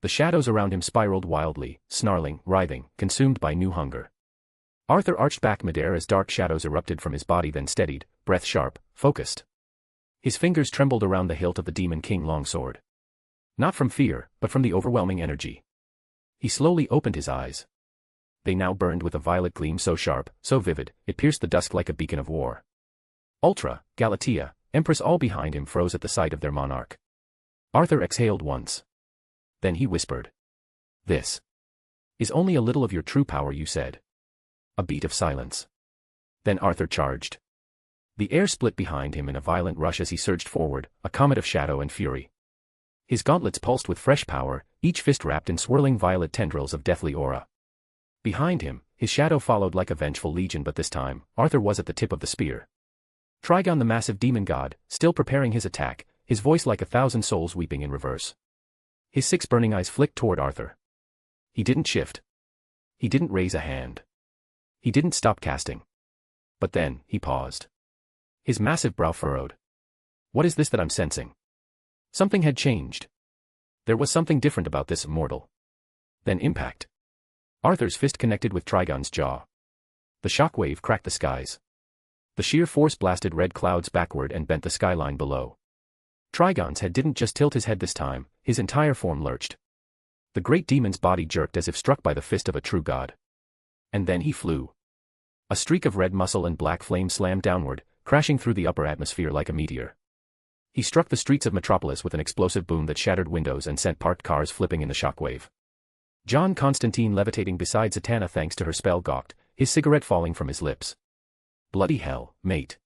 The shadows around him spiraled wildly, snarling, writhing, consumed by new hunger. Arthur arched back midair as dark shadows erupted from his body, then steadied, breath sharp, focused. His fingers trembled around the hilt of the Demon King longsword. Not from fear, but from the overwhelming energy. He slowly opened his eyes. They now burned with a violet gleam so sharp, so vivid, it pierced the dusk like a beacon of war. Ultra, Galatea, Empress all behind him froze at the sight of their monarch. Arthur exhaled once. Then he whispered. This is only a little of your true power, you said. A beat of silence. Then Arthur charged. The air split behind him in a violent rush as he surged forward, a comet of shadow and fury. His gauntlets pulsed with fresh power, each fist wrapped in swirling violet tendrils of deathly aura. Behind him, his shadow followed like a vengeful legion, but this time, Arthur was at the tip of the spear. Trigon, the massive demon god, still preparing his attack, his voice like 1,000 souls weeping in reverse. His 6 burning eyes flicked toward Arthur. He didn't shift. He didn't raise a hand. He didn't stop casting. But then, he paused. His massive brow furrowed. What is this that I'm sensing? Something had changed. There was something different about this immortal. Then impact. Arthur's fist connected with Trigon's jaw. The shockwave cracked the skies. The sheer force blasted red clouds backward and bent the skyline below. Trigon's head didn't just tilt his head this time, his entire form lurched. The great demon's body jerked as if struck by the fist of a true god. And then he flew. A streak of red muscle and black flame slammed downward, crashing through the upper atmosphere like a meteor. He struck the streets of Metropolis with an explosive boom that shattered windows and sent parked cars flipping in the shockwave. John Constantine levitating beside Zatanna thanks to her spell gawked, his cigarette falling from his lips. Bloody hell, mate.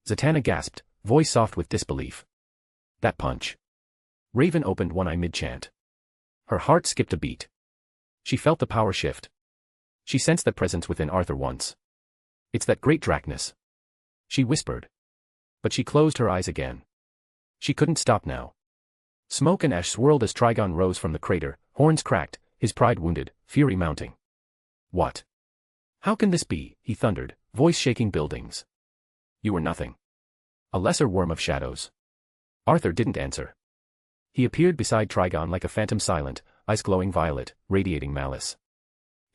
Zatanna gasped, voice soft with disbelief. That punch. Raven opened one eye mid-chant. Her heart skipped a beat. She felt the power shift. She sensed that presence within Arthur once. It's that great Drachness. She whispered. But she closed her eyes again. She couldn't stop now. Smoke and ash swirled as Trigon rose from the crater, horns cracked, his pride wounded, fury mounting. What? How can this be? He thundered, voice shaking buildings. You were nothing. A lesser worm of shadows. Arthur didn't answer. He appeared beside Trigon like a phantom silent, eyes glowing violet, radiating malice.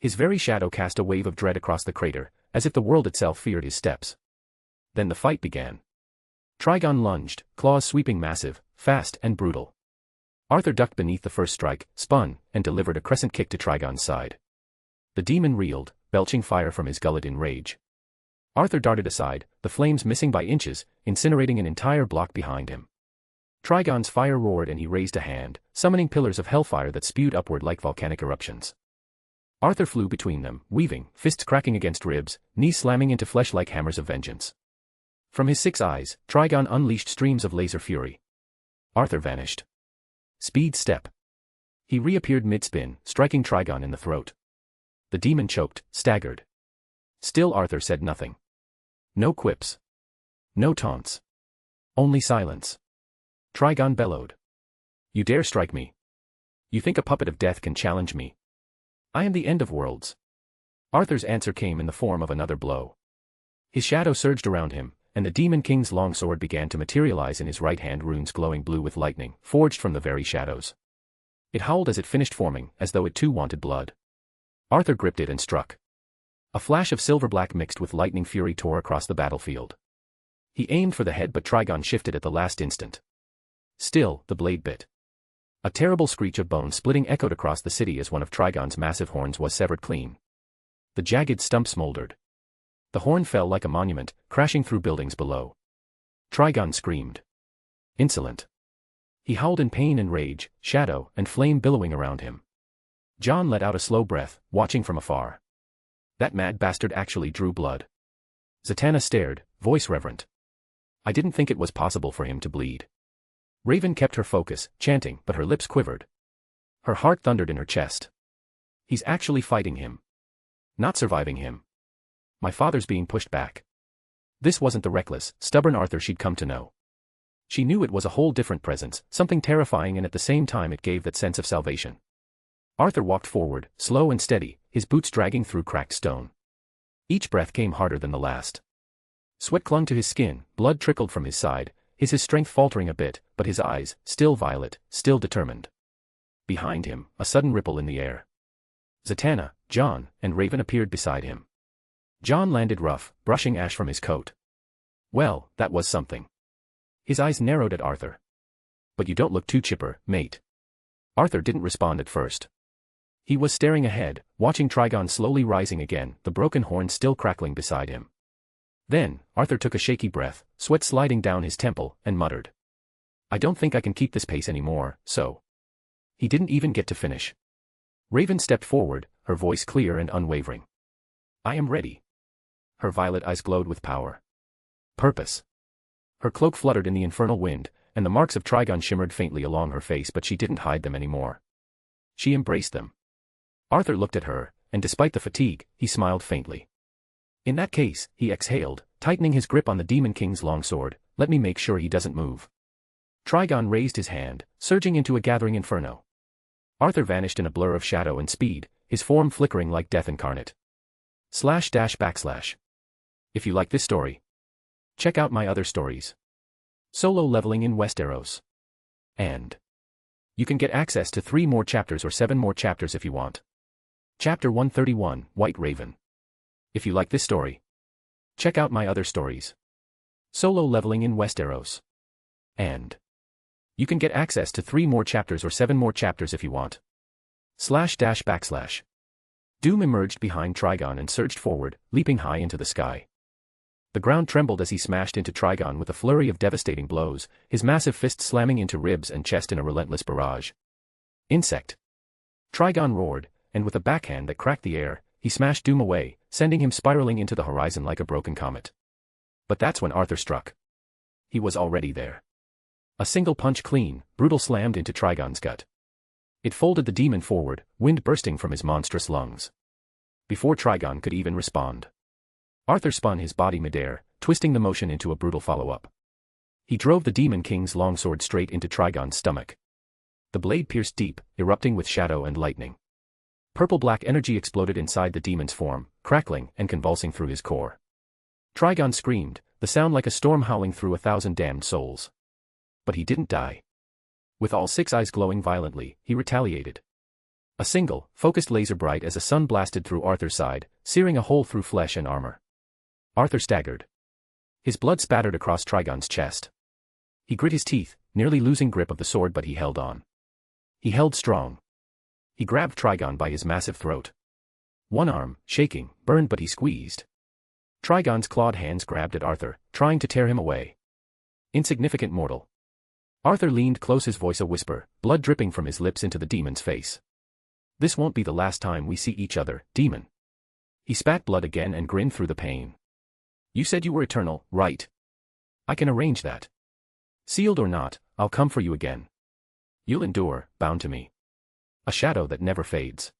His very shadow cast a wave of dread across the crater, as if the world itself feared his steps. Then the fight began. Trigon lunged, claws sweeping massive, fast and brutal. Arthur ducked beneath the first strike, spun, and delivered a crescent kick to Trigon's side. The demon reeled, belching fire from his gullet in rage. Arthur darted aside, the flames missing by inches, incinerating an entire block behind him. Trigon's fire roared and he raised a hand, summoning pillars of hellfire that spewed upward like volcanic eruptions. Arthur flew between them, weaving, fists cracking against ribs, knees slamming into flesh like hammers of vengeance. From his 6 eyes, Trigon unleashed streams of laser fury. Arthur vanished. Speed step. He reappeared mid-spin, striking Trigon in the throat. The demon choked, staggered. Still Arthur said nothing. No quips. No taunts. Only silence. Trigon bellowed. You dare strike me? You think a puppet of death can challenge me? I am the end of worlds. Arthur's answer came in the form of another blow. His shadow surged around him, and the Demon King's longsword began to materialize in his right hand, runes glowing blue with lightning, forged from the very shadows. It howled as it finished forming, as though it too wanted blood. Arthur gripped it and struck. A flash of silver-black mixed with lightning fury tore across the battlefield. He aimed for the head but Trigon shifted at the last instant. Still, the blade bit. A terrible screech of bone splitting echoed across the city as one of Trigon's massive horns was severed clean. The jagged stump smoldered. The horn fell like a monument, crashing through buildings below. Trigon screamed. Insolent. He howled in pain and rage, shadow and flame billowing around him. John let out a slow breath, watching from afar. That mad bastard actually drew blood. Zatanna stared, voice reverent. I didn't think it was possible for him to bleed. Raven kept her focus, chanting, but her lips quivered. Her heart thundered in her chest. He's actually fighting him. Not surviving him. My father's being pushed back. This wasn't the reckless, stubborn Arthur she'd come to know. She knew it was a whole different presence, something terrifying, and at the same time it gave that sense of salvation. Arthur walked forward, slow and steady, his boots dragging through cracked stone. Each breath came harder than the last. Sweat clung to his skin, blood trickled from his side, his strength faltering a bit, but his eyes, still violet, still determined. Behind him, a sudden ripple in the air. Zatanna, John, and Raven appeared beside him. John landed rough, brushing ash from his coat. Well, that was something. His eyes narrowed at Arthur. But you don't look too chipper, mate. Arthur didn't respond at first. He was staring ahead, watching Trigon slowly rising again, the broken horn still crackling beside him. Then, Arthur took a shaky breath, sweat sliding down his temple, and muttered. I don't think I can keep this pace anymore, so. He didn't even get to finish. Raven stepped forward, her voice clear and unwavering. I am ready. Her violet eyes glowed with power. Purpose. Her cloak fluttered in the infernal wind, and the marks of Trigon shimmered faintly along her face, but she didn't hide them anymore. She embraced them. Arthur looked at her, and despite the fatigue, he smiled faintly. In that case, he exhaled, tightening his grip on the Demon King's longsword, let me make sure he doesn't move. Trigon raised his hand, surging into a gathering inferno. Arthur vanished in a blur of shadow and speed, his form flickering like death incarnate. // If you like this story, check out my other stories. Solo leveling in Westeros. And you can get access to 3 more chapters or 7 more chapters if you want. Chapter 131, White Raven. If you like this story, check out my other stories. Solo leveling in Westeros. And you can get access to 3 more chapters or 7 more chapters if you want. // Doom emerged behind Trigon and surged forward, leaping high into the sky. The ground trembled as he smashed into Trigon with a flurry of devastating blows, his massive fist slamming into ribs and chest in a relentless barrage. Insect. Trigon roared, and with a backhand that cracked the air, he smashed Doom away, sending him spiraling into the horizon like a broken comet. But that's when Arthur struck. He was already there. A single punch clean, brutal slammed into Trigon's gut. It folded the demon forward, wind bursting from his monstrous lungs. Before Trigon could even respond, Arthur spun his body midair, twisting the motion into a brutal follow-up. He drove the Demon King's longsword straight into Trigon's stomach. The blade pierced deep, erupting with shadow and lightning. Purple-black energy exploded inside the demon's form, crackling and convulsing through his core. Trigon screamed, the sound like a storm howling through 1,000 damned souls. But he didn't die. With all 6 eyes glowing violently, he retaliated. A single, focused laser bright as a sun blasted through Arthur's side, searing a hole through flesh and armor. Arthur staggered. His blood spattered across Trigon's chest. He grit his teeth, nearly losing grip of the sword, but he held on. He held strong. He grabbed Trigon by his massive throat. One arm, shaking, burned, but he squeezed. Trigon's clawed hands grabbed at Arthur, trying to tear him away. Insignificant mortal. Arthur leaned close, his voice a whisper, blood dripping from his lips into the demon's face. This won't be the last time we see each other, demon. He spat blood again and grinned through the pain. You said you were eternal, right? I can arrange that. Sealed or not, I'll come for you again. You'll endure, bound to me. A shadow that never fades.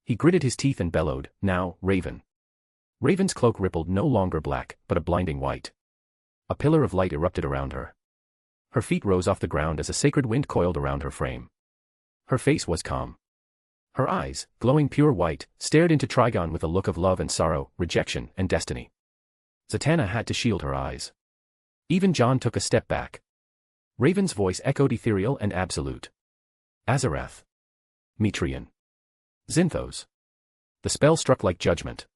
He gritted his teeth and bellowed, now, Raven. Raven's cloak rippled, no longer black, but a blinding white. A pillar of light erupted around her. Her feet rose off the ground as a sacred wind coiled around her frame. Her face was calm. Her eyes, glowing pure white, stared into Trigon with a look of love and sorrow, rejection and destiny. Zatanna had to shield her eyes. Even John took a step back. Raven's voice echoed ethereal and absolute. Azarath. Metrian. Zinthos. The spell struck like judgment.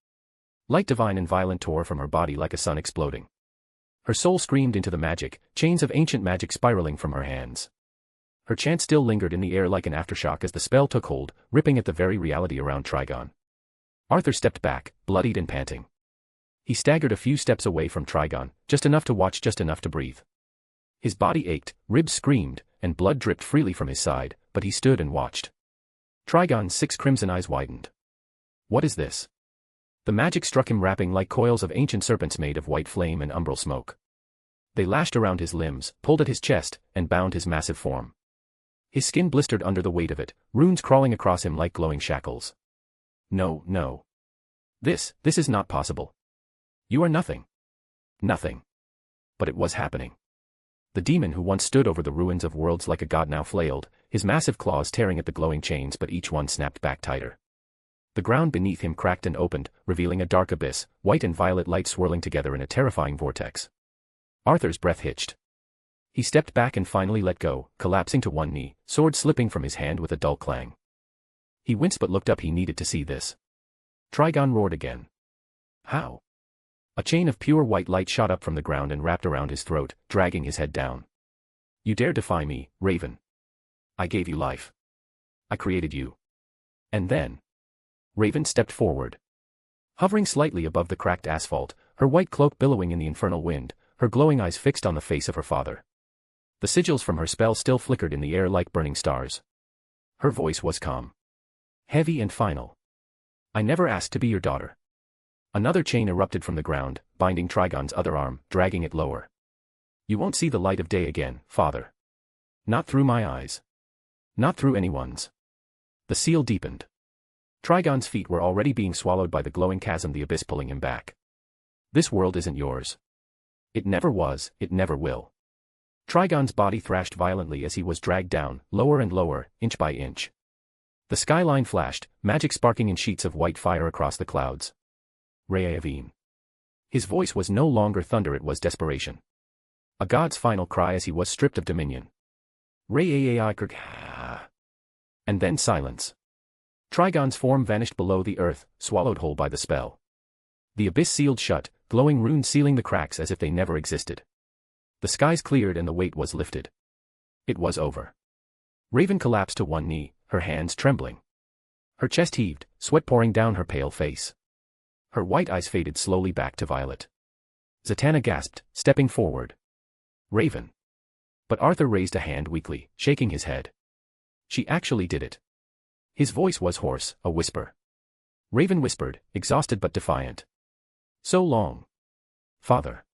Light divine and violent tore from her body like a sun exploding. Her soul screamed into the magic, chains of ancient magic spiraling from her hands. Her chant still lingered in the air like an aftershock as the spell took hold, ripping at the very reality around Trigon. Arthur stepped back, bloodied and panting. He staggered a few steps away from Trigon, just enough to watch, just enough to breathe. His body ached, ribs screamed, and blood dripped freely from his side, but he stood and watched. Trigon's 6 crimson eyes widened. What is this? The magic struck him, wrapping like coils of ancient serpents made of white flame and umbral smoke. They lashed around his limbs, pulled at his chest, and bound his massive form. His skin blistered under the weight of it, runes crawling across him like glowing shackles. No, no. This is not possible. You are nothing. Nothing. But it was happening. The demon who once stood over the ruins of worlds like a god now flailed, his massive claws tearing at the glowing chains, but each one snapped back tighter. The ground beneath him cracked and opened, revealing a dark abyss, white and violet light swirling together in a terrifying vortex. Arthur's breath hitched. He stepped back and finally let go, collapsing to one knee, sword slipping from his hand with a dull clang. He winced but looked up. He needed to see this. Trigon roared again. How? A chain of pure white light shot up from the ground and wrapped around his throat, dragging his head down. You dare defy me, Raven? I gave you life. I created you. And then? Raven stepped forward. Hovering slightly above the cracked asphalt, her white cloak billowing in the infernal wind, her glowing eyes fixed on the face of her father. The sigils from her spell still flickered in the air like burning stars. Her voice was calm. Heavy and final. I never asked to be your daughter. Another chain erupted from the ground, binding Trigon's other arm, dragging it lower. You won't see the light of day again, father. Not through my eyes. Not through anyone's. The seal deepened. Trigon's feet were already being swallowed by the glowing chasm, the abyss pulling him back. This world isn't yours. It never was, it never will. Trigon's body thrashed violently as he was dragged down, lower and lower, inch by inch. The skyline flashed, magic sparking in sheets of white fire across the clouds. Re'avim. His voice was no longer thunder, it was desperation. A god's final cry as he was stripped of dominion. Re'aikirk. And then silence. Trigon's form vanished below the earth, swallowed whole by the spell. The abyss sealed shut, glowing runes sealing the cracks as if they never existed. The skies cleared and the weight was lifted. It was over. Raven collapsed to one knee, her hands trembling. Her chest heaved, sweat pouring down her pale face. Her white eyes faded slowly back to violet. Zatanna gasped, stepping forward. Raven. But Arthur raised a hand weakly, shaking his head. She actually did it. His voice was hoarse, a whisper. Raven whispered, exhausted but defiant. So long. Father.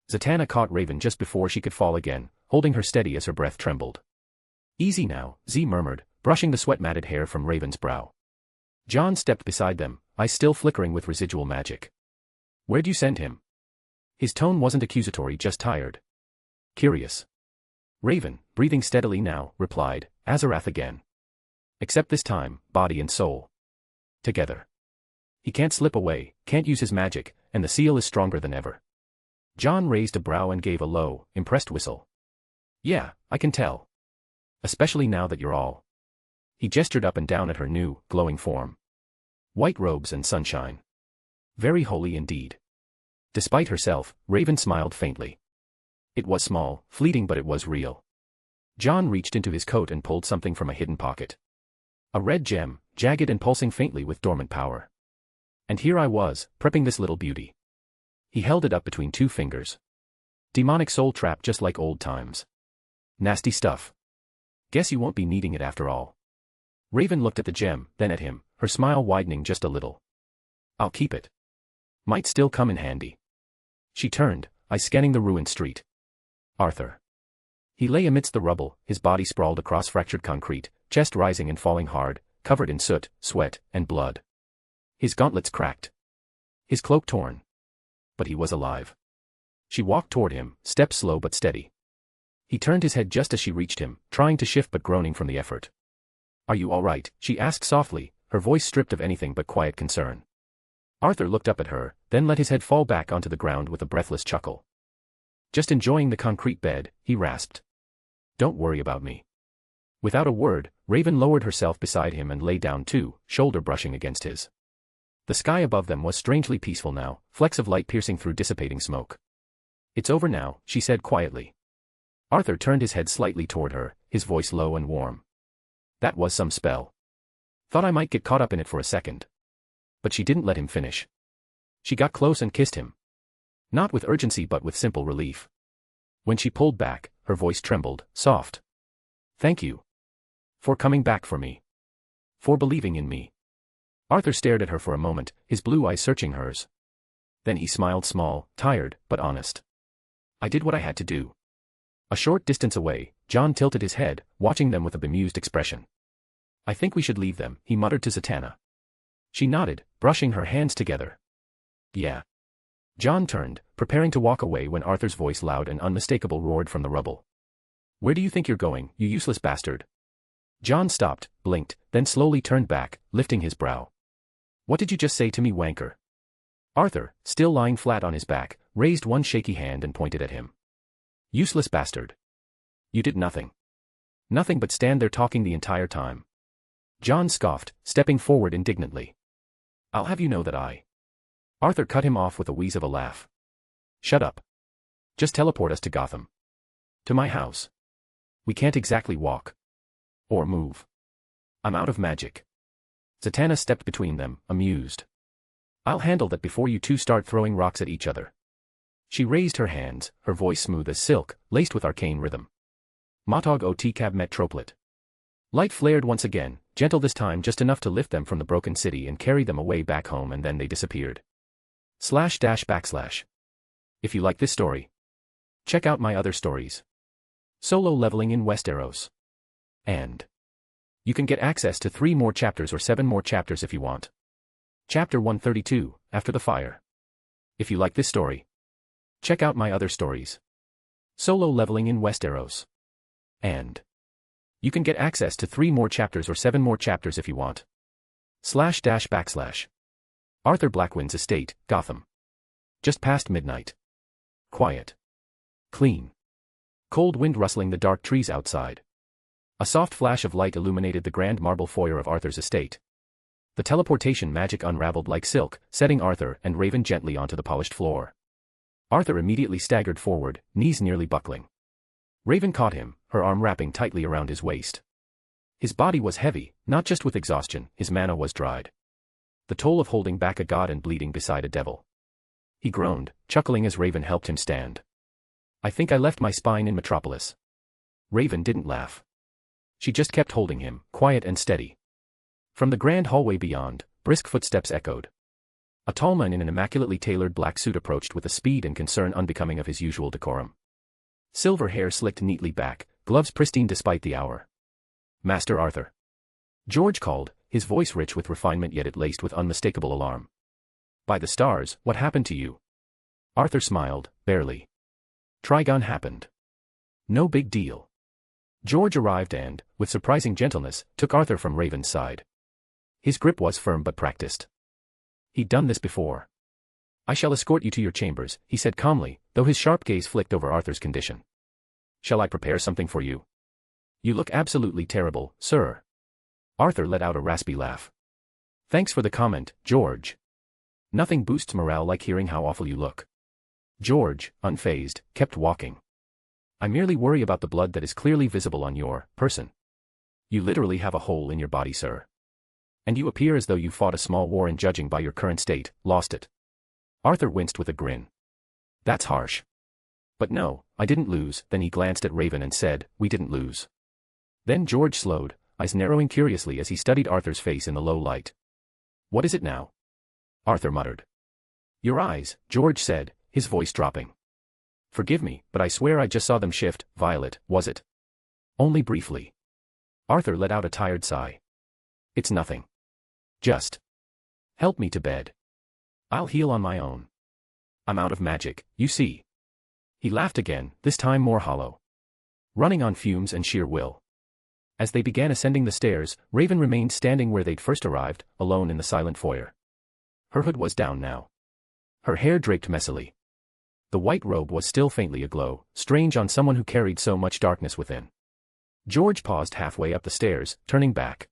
Zatanna caught Raven just before she could fall again, holding her steady as her breath trembled. Easy now, Z murmured, brushing the sweat-matted hair from Raven's brow. John stepped beside them, eyes still flickering with residual magic. Where'd you send him? His tone wasn't accusatory, just tired. Curious. Raven, breathing steadily now, replied, Azarath again. Except this time, body and soul. Together. He can't slip away, can't use his magic, and the seal is stronger than ever. John raised a brow and gave a low, impressed whistle. Yeah, I can tell. Especially now that you're all. He gestured up and down at her new, glowing form. White robes and sunshine. Very holy indeed. Despite herself, Raven smiled faintly. It was small, fleeting, but it was real. John reached into his coat and pulled something from a hidden pocket. A red gem, jagged and pulsing faintly with dormant power. And here I was, prepping this little beauty. He held it up between two fingers. Demonic soul trap, just like old times. Nasty stuff. Guess you won't be needing it after all. Raven looked at the gem, then at him, her smile widening just a little. I'll keep it. Might still come in handy. She turned, eyes scanning the ruined street. Arthur. He lay amidst the rubble, his body sprawled across fractured concrete, chest rising and falling hard, covered in soot, sweat, and blood. His gauntlets cracked. His cloak torn. But he was alive. She walked toward him, steps slow but steady. He turned his head just as she reached him, trying to shift but groaning from the effort. Are you all right? She asked softly, her voice stripped of anything but quiet concern. Arthur looked up at her, then let his head fall back onto the ground with a breathless chuckle. Just enjoying the concrete bed, he rasped. Don't worry about me. Without a word, Raven lowered herself beside him and lay down too, shoulder brushing against his. The sky above them was strangely peaceful now, flecks of light piercing through dissipating smoke. It's over now, she said quietly. Arthur turned his head slightly toward her, his voice low and warm. That was some spell. Thought I might get caught up in it for a second. But she didn't let him finish. She got close and kissed him. Not with urgency but with simple relief. When she pulled back, her voice trembled, soft. Thank you. For coming back for me. For believing in me. Arthur stared at her for a moment, his blue eyes searching hers. Then he smiled, small, tired, but honest. I did what I had to do. A short distance away, John tilted his head, watching them with a bemused expression. I think we should leave them, he muttered to Zatanna. She nodded, brushing her hands together. Yeah. John turned, preparing to walk away when Arthur's voice, loud and unmistakable, roared from the rubble. Where do you think you're going, you useless bastard? John stopped, blinked, then slowly turned back, lifting his brow. What did you just say to me, wanker? Arthur, still lying flat on his back, raised one shaky hand and pointed at him. Useless bastard. You did nothing. Nothing but stand there talking the entire time. John scoffed, stepping forward indignantly. I'll have you know that I... Arthur cut him off with a wheeze of a laugh. Shut up. Just teleport us to Gotham. To my house. We can't exactly walk. Or move. I'm out of magic. Zatanna stepped between them, amused. I'll handle that before you two start throwing rocks at each other. She raised her hands, her voice smooth as silk, laced with arcane rhythm. Matog ot cab met troplet. Light flared once again, gentle this time, just enough to lift them from the broken city and carry them away back home, and then they disappeared. // If you like this story, check out my other stories. Solo leveling in Westeros. And you can get access to 3 more chapters or 7 more chapters if you want. Chapter 132, After the Fire. If you like this story, check out my other stories. Solo leveling in Westeros. And you can get access to 3 more chapters or 7 more chapters if you want. // Arthur Blackwind's estate, Gotham. Just past midnight. Quiet. Clean. Cold wind rustling the dark trees outside. A soft flash of light illuminated the grand marble foyer of Arthur's estate. The teleportation magic unraveled like silk, setting Arthur and Raven gently onto the polished floor. Arthur immediately staggered forward, knees nearly buckling. Raven caught him, her arm wrapping tightly around his waist. His body was heavy, not just with exhaustion, his mana was dried. The toll of holding back a god and bleeding beside a devil. He groaned, chuckling as Raven helped him stand. I think I left my spine in Metropolis. Raven didn't laugh. She just kept holding him, quiet and steady. From the grand hallway beyond, brisk footsteps echoed. A tall man in an immaculately tailored black suit approached with a speed and concern unbecoming of his usual decorum. Silver hair slicked neatly back, gloves pristine despite the hour. "Master Arthur." George called, his voice rich with refinement yet it laced with unmistakable alarm. "By the stars, what happened to you?" Arthur smiled, barely. "Trigon happened. No big deal." George arrived and, with surprising gentleness, took Arthur from Raven's side. His grip was firm but practiced. He'd done this before. "I shall escort you to your chambers," he said calmly, though his sharp gaze flicked over Arthur's condition. "Shall I prepare something for you?" "You look absolutely terrible, sir." Arthur let out a raspy laugh. "Thanks for the comment, George. Nothing boosts morale like hearing how awful you look." George, unfazed, kept walking. "I merely worry about the blood that is clearly visible on your person. You literally have a hole in your body, sir. And you appear as though you fought a small war and, judging by your current state, lost it." Arthur winced with a grin. "That's harsh." "But no, I didn't lose." Then he glanced at Raven and said, "We didn't lose." Then George slowed, eyes narrowing curiously as he studied Arthur's face in the low light. "What is it now?" Arthur muttered. "Your eyes," George said, his voice dropping. "Forgive me, but I swear I just saw them shift. Violet, was it?" "Only briefly." Arthur let out a tired sigh. "It's nothing. Just help me to bed. I'll heal on my own. I'm out of magic, you see." He laughed again, this time more hollow. Running on fumes and sheer will. As they began ascending the stairs, Raven remained standing where they'd first arrived, alone in the silent foyer. Her hood was down now. Her hair draped messily. The white robe was still faintly aglow, strange on someone who carried so much darkness within. George paused halfway up the stairs, turning back.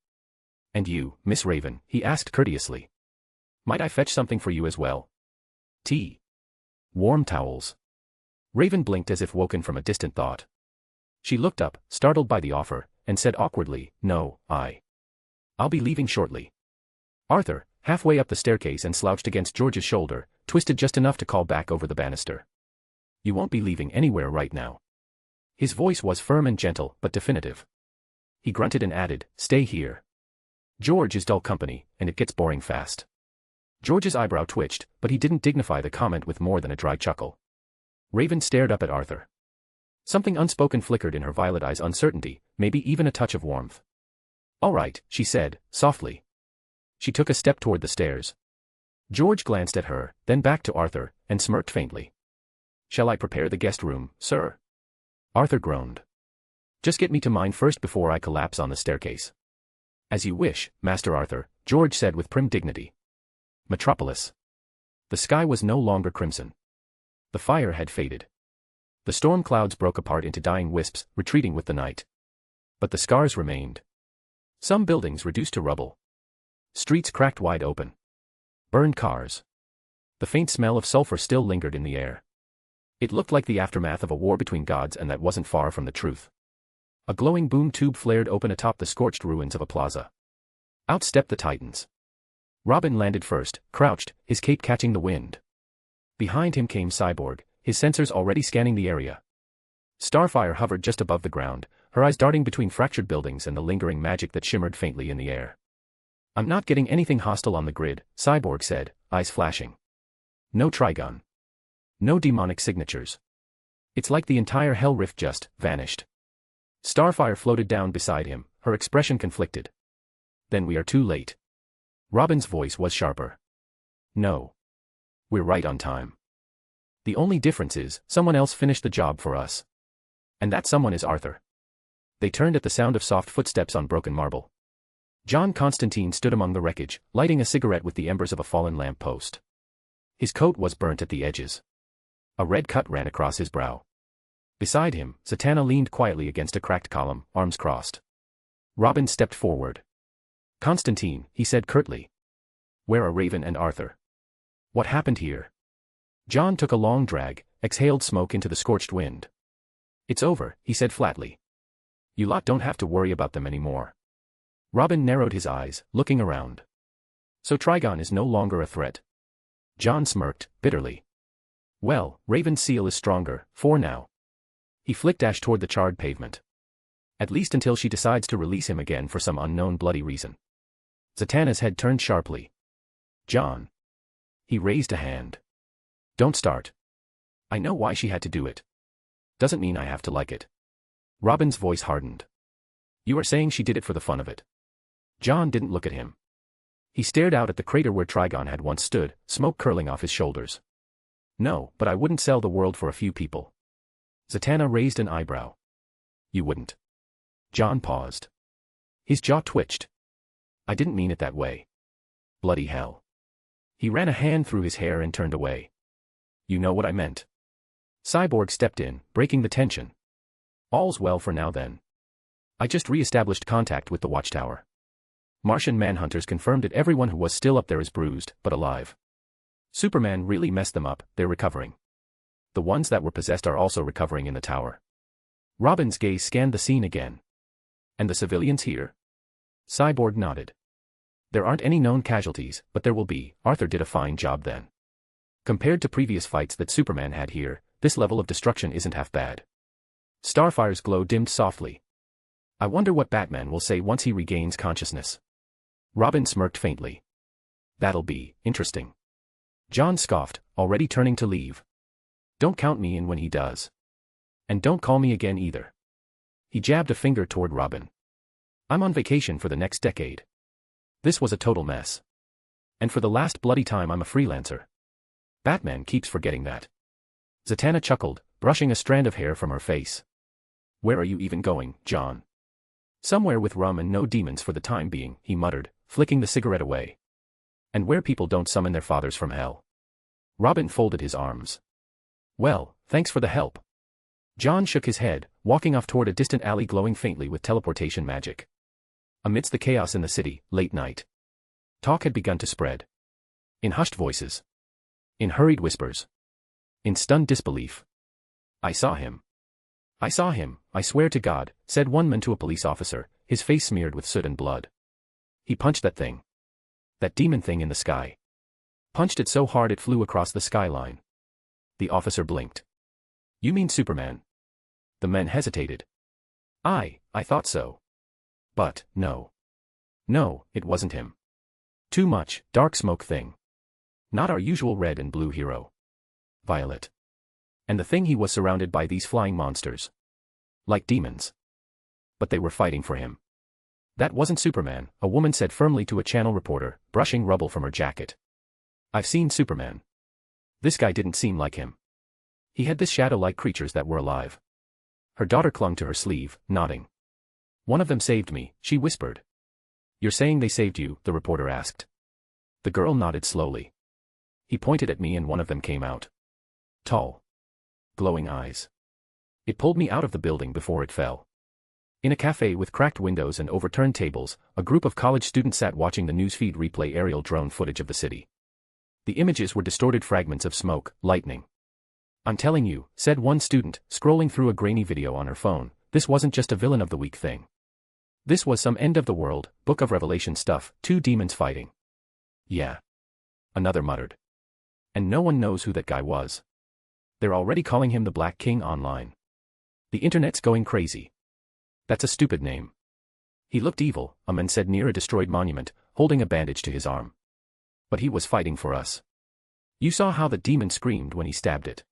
"And you, Miss Raven?" he asked courteously. "Might I fetch something for you as well? Tea? Warm towels?" Raven blinked as if woken from a distant thought. She looked up, startled by the offer, and said awkwardly, "No, I'll be leaving shortly." Arthur, halfway up the staircase and slouched against George's shoulder, twisted just enough to call back over the banister. "You won't be leaving anywhere right now." His voice was firm and gentle, but definitive. He grunted and added, "Stay here. George is dull company, and it gets boring fast." George's eyebrow twitched, but he didn't dignify the comment with more than a dry chuckle. Raven stared up at Arthur. Something unspoken flickered in her violet eyes, uncertainty, maybe even a touch of warmth. "All right," she said, softly. She took a step toward the stairs. George glanced at her, then back to Arthur, and smirked faintly. "Shall I prepare the guest room, sir?" Arthur groaned. "Just get me to mine first before I collapse on the staircase." "As you wish, Master Arthur," George said with prim dignity. Metropolis. The sky was no longer crimson. The fire had faded. The storm clouds broke apart into dying wisps, retreating with the night. But the scars remained. Some buildings reduced to rubble. Streets cracked wide open. Burned cars. The faint smell of sulfur still lingered in the air. It looked like the aftermath of a war between gods, and that wasn't far from the truth. A glowing boom tube flared open atop the scorched ruins of a plaza. Out stepped the Titans. Robin landed first, crouched, his cape catching the wind. Behind him came Cyborg, his sensors already scanning the area. Starfire hovered just above the ground, her eyes darting between fractured buildings and the lingering magic that shimmered faintly in the air. "I'm not getting anything hostile on the grid," Cyborg said, eyes flashing. "No Trigon. No demonic signatures. It's like the entire Hell Rift just vanished." Starfire floated down beside him, her expression conflicted. "Then we are too late." Robin's voice was sharper. "No. We're right on time. The only difference is, someone else finished the job for us. And that someone is Arthur." They turned at the sound of soft footsteps on broken marble. John Constantine stood among the wreckage, lighting a cigarette with the embers of a fallen lamp post. His coat was burnt at the edges. A red cut ran across his brow. Beside him, Zatanna leaned quietly against a cracked column, arms crossed. Robin stepped forward. "Constantine," he said curtly. "Where are Raven and Arthur? What happened here?" John took a long drag, exhaled smoke into the scorched wind. "It's over," he said flatly. "You lot don't have to worry about them anymore." Robin narrowed his eyes, looking around. "So Trigon is no longer a threat?" John smirked, bitterly. "Well, Raven's seal is stronger, for now." He flicked ash toward the charred pavement. "At least until she decides to release him again for some unknown bloody reason." Zatanna's head turned sharply. John. He raised a hand. Don't start. I know why she had to do it. Doesn't mean I have to like it. Robin's voice hardened. You are saying she did it for the fun of it. John didn't look at him. He stared out at the crater where Trigon had once stood, smoke curling off his shoulders. No, but I wouldn't sell the world for a few people. Zatanna raised an eyebrow. You wouldn't. John paused. His jaw twitched. I didn't mean it that way. Bloody hell. He ran a hand through his hair and turned away. You know what I meant. Cyborg stepped in, breaking the tension. All's well for now then. I just re-established contact with the watchtower. Martian manhunters confirmed that everyone who was still up there is bruised, but alive. Superman really messed them up, they're recovering. The ones that were possessed are also recovering in the tower. Robin's gaze scanned the scene again. And the civilians here? Cyborg nodded. There aren't any known casualties, but there will be. Arthur did a fine job then. Compared to previous fights that Superman had here, this level of destruction isn't half bad. Starfire's glow dimmed softly. I wonder what Batman will say once he regains consciousness. Robin smirked faintly. That'll be interesting. John scoffed, already turning to leave. Don't count me in when he does. And don't call me again either. He jabbed a finger toward Robin. I'm on vacation for the next decade. This was a total mess. And for the last bloody time I'm a freelancer. Batman keeps forgetting that. Zatanna chuckled, brushing a strand of hair from her face. Where are you even going, John? Somewhere with rum and no demons for the time being, he muttered, flicking the cigarette away. And where people don't summon their fathers from hell. Robin folded his arms. Well, thanks for the help. John shook his head, walking off toward a distant alley glowing faintly with teleportation magic. Amidst the chaos in the city, late night. Talk had begun to spread. In hushed voices. In hurried whispers. In stunned disbelief. I saw him. I saw him, I swear to God, said one man to a police officer, his face smeared with soot and blood. He punched that thing. That demon thing in the sky. Punched it so hard it flew across the skyline. The officer blinked. You mean Superman? The men hesitated. I thought so. But, no. No, it wasn't him. Too much, dark smoke thing. Not our usual red and blue hero. Violet. And the thing he was surrounded by these flying monsters. Like demons. But they were fighting for him. That wasn't Superman, a woman said firmly to a channel reporter, brushing rubble from her jacket. I've seen Superman. This guy didn't seem like him. He had this shadow-like creatures that were alive. Her daughter clung to her sleeve, nodding. One of them saved me, she whispered. You're saying they saved you, the reporter asked. The girl nodded slowly. He pointed at me and one of them came out. Tall. Glowing eyes. It pulled me out of the building before it fell. In a cafe with cracked windows and overturned tables, a group of college students sat watching the newsfeed replay aerial drone footage of the city. The images were distorted fragments of smoke, lightning. I'm telling you, said one student, scrolling through a grainy video on her phone, this wasn't just a villain of the week thing. This was some end of the world, Book of Revelation stuff, two demons fighting. Yeah. Another muttered. And no one knows who that guy was. They're already calling him the Black King online. The internet's going crazy. That's a stupid name. He looked evil, a man said near a destroyed monument, holding a bandage to his arm. But he was fighting for us. You saw how the demon screamed when he stabbed it.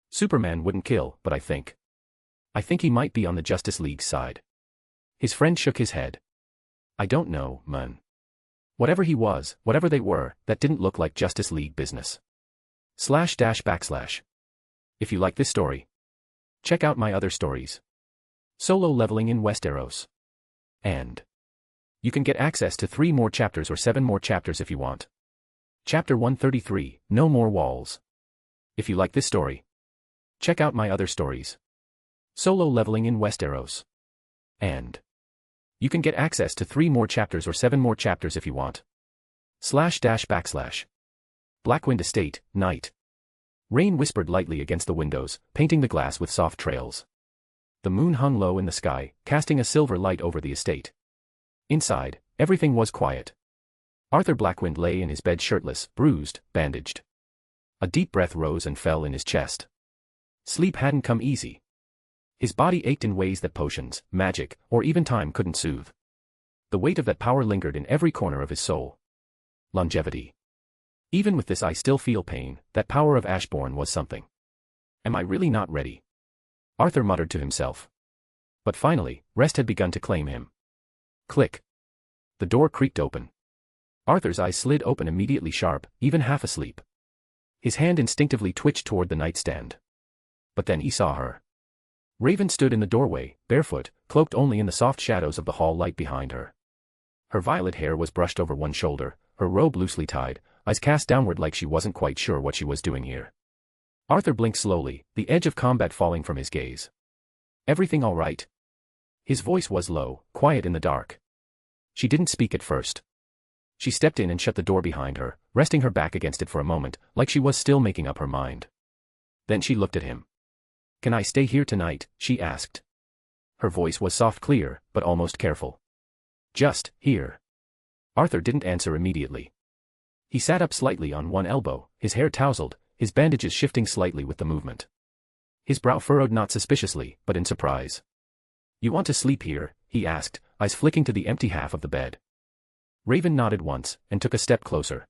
Superman wouldn't kill, but I think he might be on the Justice League's side. His friend shook his head. I don't know, man. Whatever he was, whatever they were, that didn't look like Justice League business. // If you like this story, check out my other stories. Solo Leveling in Westeros. And you can get access to 3 more chapters or 7 more chapters if you want. Chapter 133, No More Walls. If you like this story, check out my other stories. Solo Leveling in Westeros. And you can get access to 3 more chapters or 7 more chapters if you want. // Blackwynd Estate, night. Rain whispered lightly against the windows, painting the glass with soft trails. The moon hung low in the sky, casting a silver light over the estate. Inside, everything was quiet. Arthur Blackwynd lay in his bed shirtless, bruised, bandaged. A deep breath rose and fell in his chest. Sleep hadn't come easy. His body ached in ways that potions, magic, or even time couldn't soothe. The weight of that power lingered in every corner of his soul. Longevity. Even with this I still feel pain, that power of Ashbourne was something. Am I really not ready? Arthur muttered to himself. But finally, rest had begun to claim him. Click. The door creaked open. Arthur's eyes slid open immediately, sharp, even half asleep. His hand instinctively twitched toward the nightstand. But then he saw her. Raven stood in the doorway, barefoot, cloaked only in the soft shadows of the hall light behind her. Her violet hair was brushed over one shoulder, her robe loosely tied, eyes cast downward like she wasn't quite sure what she was doing here. Arthur blinked slowly, the edge of combat falling from his gaze. Everything all right? His voice was low, quiet in the dark. She didn't speak at first. She stepped in and shut the door behind her, resting her back against it for a moment, like she was still making up her mind. Then she looked at him. Can I stay here tonight? She asked. Her voice was soft, clear, but almost careful. Just here. Arthur didn't answer immediately. He sat up slightly on one elbow, his hair tousled, his bandages shifting slightly with the movement. His brow furrowed not suspiciously, but in surprise. You want to sleep here? He asked, eyes flicking to the empty half of the bed. Raven nodded once, and took a step closer.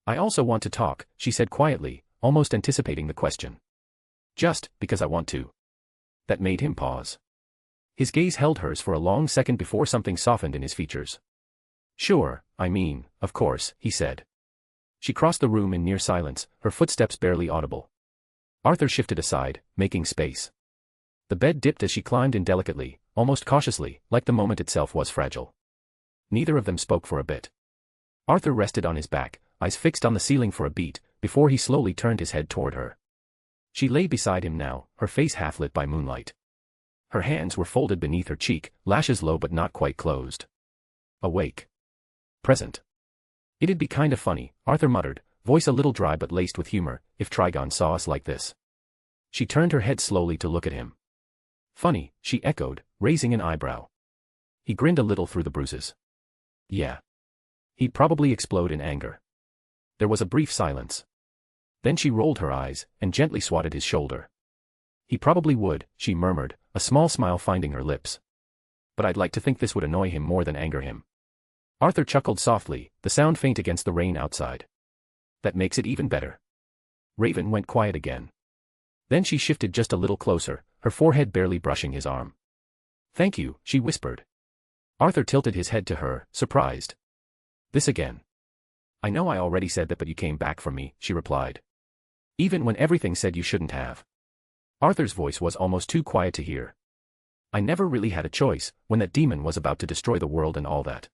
I also want to talk, she said quietly, almost anticipating the question. Just because I want to. That made him pause. His gaze held hers for a long second before something softened in his features. Sure, of course, he said. She crossed the room in near silence, her footsteps barely audible. Arthur shifted aside, making space. The bed dipped as she climbed in delicately, almost cautiously, like the moment itself was fragile. Neither of them spoke for a bit. Arthur rested on his back, eyes fixed on the ceiling for a beat, before he slowly turned his head toward her. She lay beside him now, her face half lit by moonlight. Her hands were folded beneath her cheek, lashes low but not quite closed. Awake. Present. It'd be kind of funny, Arthur muttered, voice a little dry but laced with humor, if Trigon saw us like this. She turned her head slowly to look at him. Funny, she echoed, raising an eyebrow. He grinned a little through the bruises. Yeah. He'd probably explode in anger. There was a brief silence. Then she rolled her eyes, and gently swatted his shoulder. He probably would, she murmured, a small smile finding her lips. But I'd like to think this would annoy him more than anger him. Arthur chuckled softly, the sound faint against the rain outside. That makes it even better. Raven went quiet again. Then she shifted just a little closer, her forehead barely brushing his arm. Thank you, she whispered. Arthur tilted his head to her, surprised. This again. I know I already said that, but you came back for me, she replied. Even when everything said you shouldn't have. Arthur's voice was almost too quiet to hear. I never really had a choice, when that demon was about to destroy the world and all that.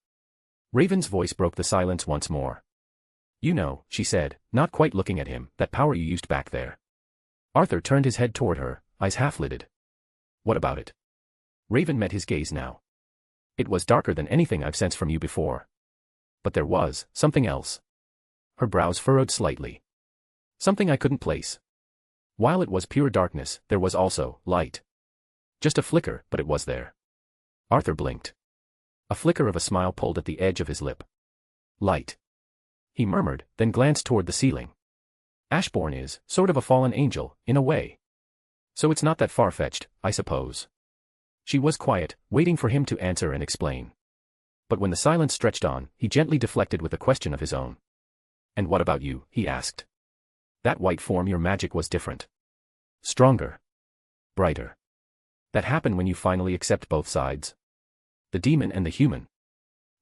Raven's voice broke the silence once more. You know, she said, not quite looking at him, that power you used back there. Arthur turned his head toward her, eyes half-lidded. What about it? Raven met his gaze now. It was darker than anything I've sensed from you before. But there was something else. Her brows furrowed slightly. Something I couldn't place. While it was pure darkness, there was also light. Just a flicker, but it was there. Arthur blinked. A flicker of a smile pulled at the edge of his lip. Light. He murmured, then glanced toward the ceiling. Ashbourne is sort of a fallen angel, in a way. So it's not that far-fetched, I suppose. She was quiet, waiting for him to answer and explain. But when the silence stretched on, he gently deflected with a question of his own. And what about you? He asked. That white form, your magic was different. Stronger. Brighter. That happened when you finally accept both sides. The demon and the human.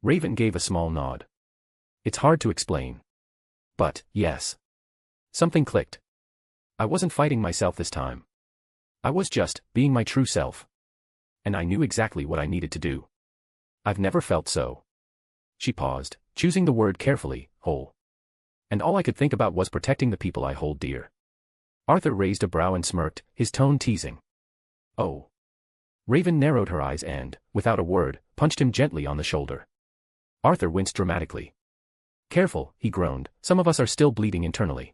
Raven gave a small nod. It's hard to explain. But, yes. Something clicked. I wasn't fighting myself this time. I was just being my true self. And I knew exactly what I needed to do. I've never felt so. She paused, choosing the word carefully, whole. And all I could think about was protecting the people I hold dear. Arthur raised a brow and smirked, his tone teasing. Oh. Raven narrowed her eyes and, without a word, punched him gently on the shoulder. Arthur winced dramatically. Careful, he groaned, some of us are still bleeding internally.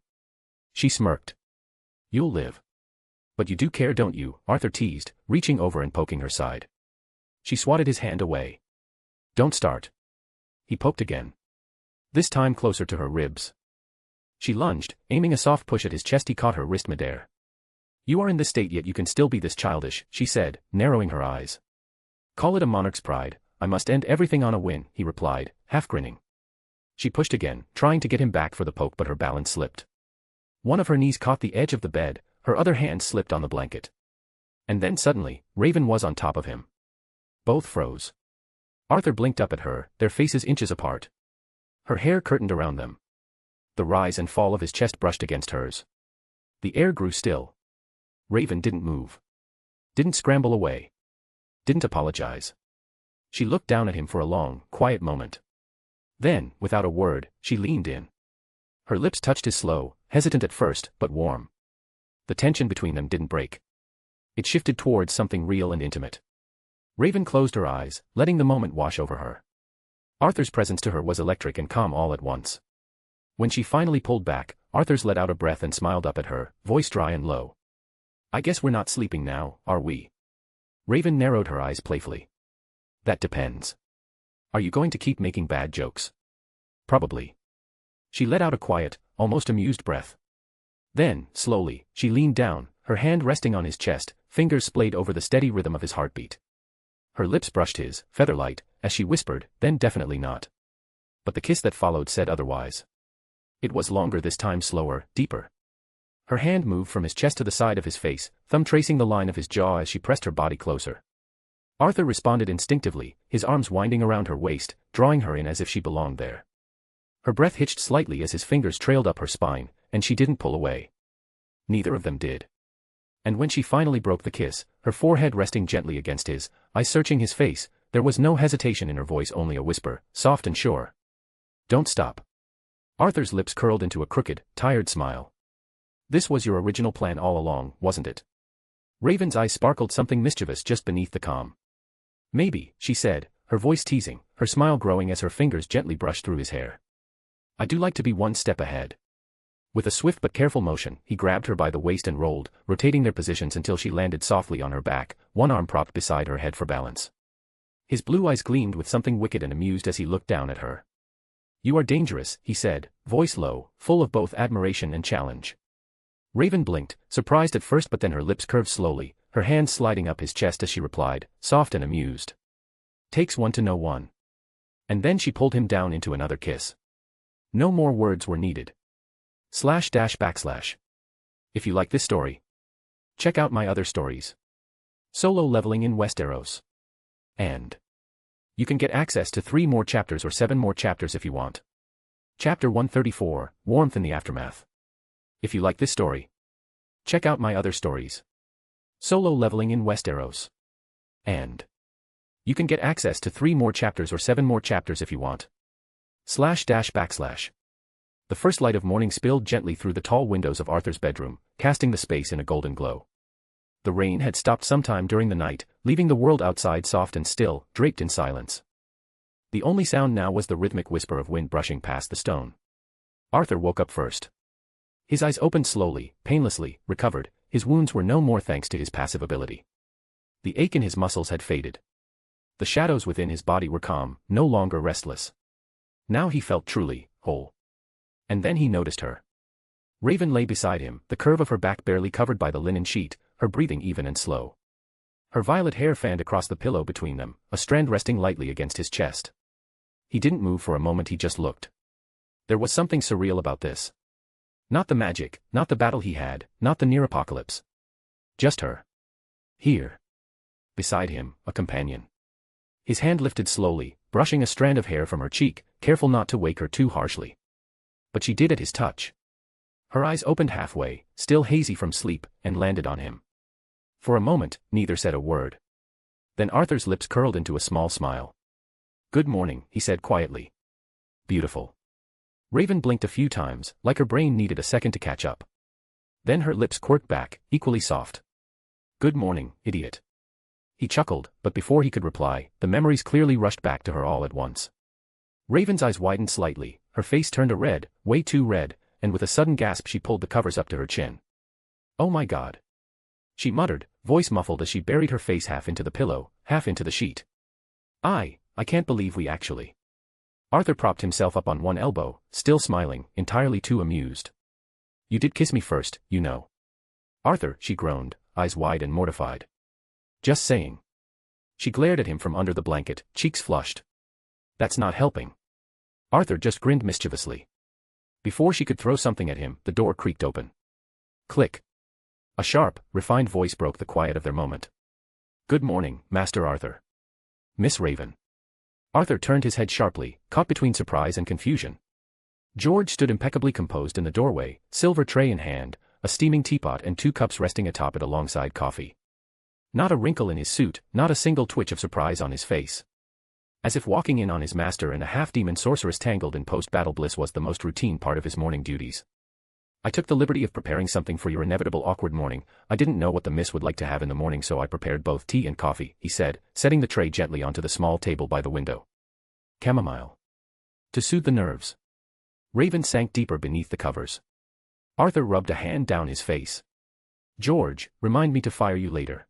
She smirked. You'll live. But you do care, don't you? Arthur teased, reaching over and poking her side. She swatted his hand away. Don't start. He poked again. This time closer to her ribs. She lunged, aiming a soft push at his chest. He caught her wrist midair. You are in this state yet you can still be this childish, she said, narrowing her eyes. Call it a monarch's pride, I must end everything on a win, he replied, half grinning. She pushed again, trying to get him back for the poke, but her balance slipped. One of her knees caught the edge of the bed, her other hand slipped on the blanket. And then suddenly, Raven was on top of him. Both froze. Arthur blinked up at her, their faces inches apart. Her hair curtained around them. The rise and fall of his chest brushed against hers. The air grew still. Raven didn't move. Didn't scramble away. Didn't apologize. She looked down at him for a long, quiet moment. Then, without a word, she leaned in. Her lips touched his slow, hesitant at first, but warm. The tension between them didn't break. It shifted towards something real and intimate. Raven closed her eyes, letting the moment wash over her. Arthur's presence to her was electric and calm all at once. When she finally pulled back, Arthur's let out a breath and smiled up at her, voice dry and low. I guess we're not sleeping now, are we? Raven narrowed her eyes playfully. That depends. Are you going to keep making bad jokes? Probably. She let out a quiet, almost amused breath. Then, slowly, she leaned down, her hand resting on his chest, fingers splayed over the steady rhythm of his heartbeat. Her lips brushed his, featherlight, as she whispered, then definitely not. But the kiss that followed said otherwise. It was longer this time, slower, deeper. Her hand moved from his chest to the side of his face, thumb tracing the line of his jaw as she pressed her body closer. Arthur responded instinctively, his arms winding around her waist, drawing her in as if she belonged there. Her breath hitched slightly as his fingers trailed up her spine, and she didn't pull away. Neither of them did. And when she finally broke the kiss, her forehead resting gently against his, eyes searching his face, there was no hesitation in her voice, only a whisper, soft and sure. Don't stop. Arthur's lips curled into a crooked, tired smile. This was your original plan all along, wasn't it? Raven's eyes sparkled something mischievous just beneath the calm. Maybe, she said, her voice teasing, her smile growing as her fingers gently brushed through his hair. I do like to be one step ahead. With a swift but careful motion, he grabbed her by the waist and rolled, rotating their positions until she landed softly on her back, one arm propped beside her head for balance. His blue eyes gleamed with something wicked and amused as he looked down at her. You are dangerous, he said, voice low, full of both admiration and challenge. Raven blinked, surprised at first, but then her lips curved slowly, her hands sliding up his chest as she replied, soft and amused. Takes one to know one. And then she pulled him down into another kiss. No more words were needed. // If you like this story, check out my other stories. Solo leveling in Westeros. And you can get access to 3 more chapters or 7 more chapters if you want. Chapter 134, Warmth in the Aftermath. If you like this story, check out my other stories. Solo leveling in Westeros. And you can get access to 3 more chapters or 7 more chapters if you want. // The first light of morning spilled gently through the tall windows of Arthur's bedroom, casting the space in a golden glow. The rain had stopped sometime during the night, leaving the world outside soft and still, draped in silence. The only sound now was the rhythmic whisper of wind brushing past the stone. Arthur woke up first. His eyes opened slowly, painlessly, recovered, his wounds were no more thanks to his passive ability. The ache in his muscles had faded. The shadows within his body were calm, no longer restless. Now he felt truly whole. And then he noticed her. Raven lay beside him, the curve of her back barely covered by the linen sheet, her breathing even and slow. Her violet hair fanned across the pillow between them, a strand resting lightly against his chest. He didn't move for a moment, he just looked. There was something surreal about this. Not the magic, not the battle he had, not the near apocalypse. Just her. Here. Beside him, a companion. His hand lifted slowly, brushing a strand of hair from her cheek, careful not to wake her too harshly. But she did at his touch. Her eyes opened halfway, still hazy from sleep, and landed on him. For a moment, neither said a word. Then Arthur's lips curled into a small smile. Good morning, he said quietly. Beautiful. Raven blinked a few times, like her brain needed a second to catch up. Then her lips quirked back, equally soft. Good morning, idiot. He chuckled, but before he could reply, the memories clearly rushed back to her all at once. Raven's eyes widened slightly, her face turned a red, way too red, and with a sudden gasp she pulled the covers up to her chin. Oh my God. She muttered, voice muffled as she buried her face half into the pillow, half into the sheet. I can't believe we actually. Arthur propped himself up on one elbow, still smiling, entirely too amused. You did kiss me first, you know. Arthur, she groaned, eyes wide and mortified. Just saying. She glared at him from under the blanket, cheeks flushed. That's not helping. Arthur just grinned mischievously. Before she could throw something at him, the door creaked open. Click. A sharp, refined voice broke the quiet of their moment. Good morning, Master Arthur. Miss Raven. Arthur turned his head sharply, caught between surprise and confusion. George stood impeccably composed in the doorway, silver tray in hand, a steaming teapot and 2 cups resting atop it alongside coffee. Not a wrinkle in his suit, not a single twitch of surprise on his face. As if walking in on his master and a half-demon sorceress tangled in post-battle bliss was the most routine part of his morning duties. I took the liberty of preparing something for your inevitable awkward morning. I didn't know what the miss would like to have in the morning, so I prepared both tea and coffee, he said, setting the tray gently onto the small table by the window. Chamomile. To soothe the nerves. Raven sank deeper beneath the covers. Arthur rubbed a hand down his face. George, remind me to fire you later.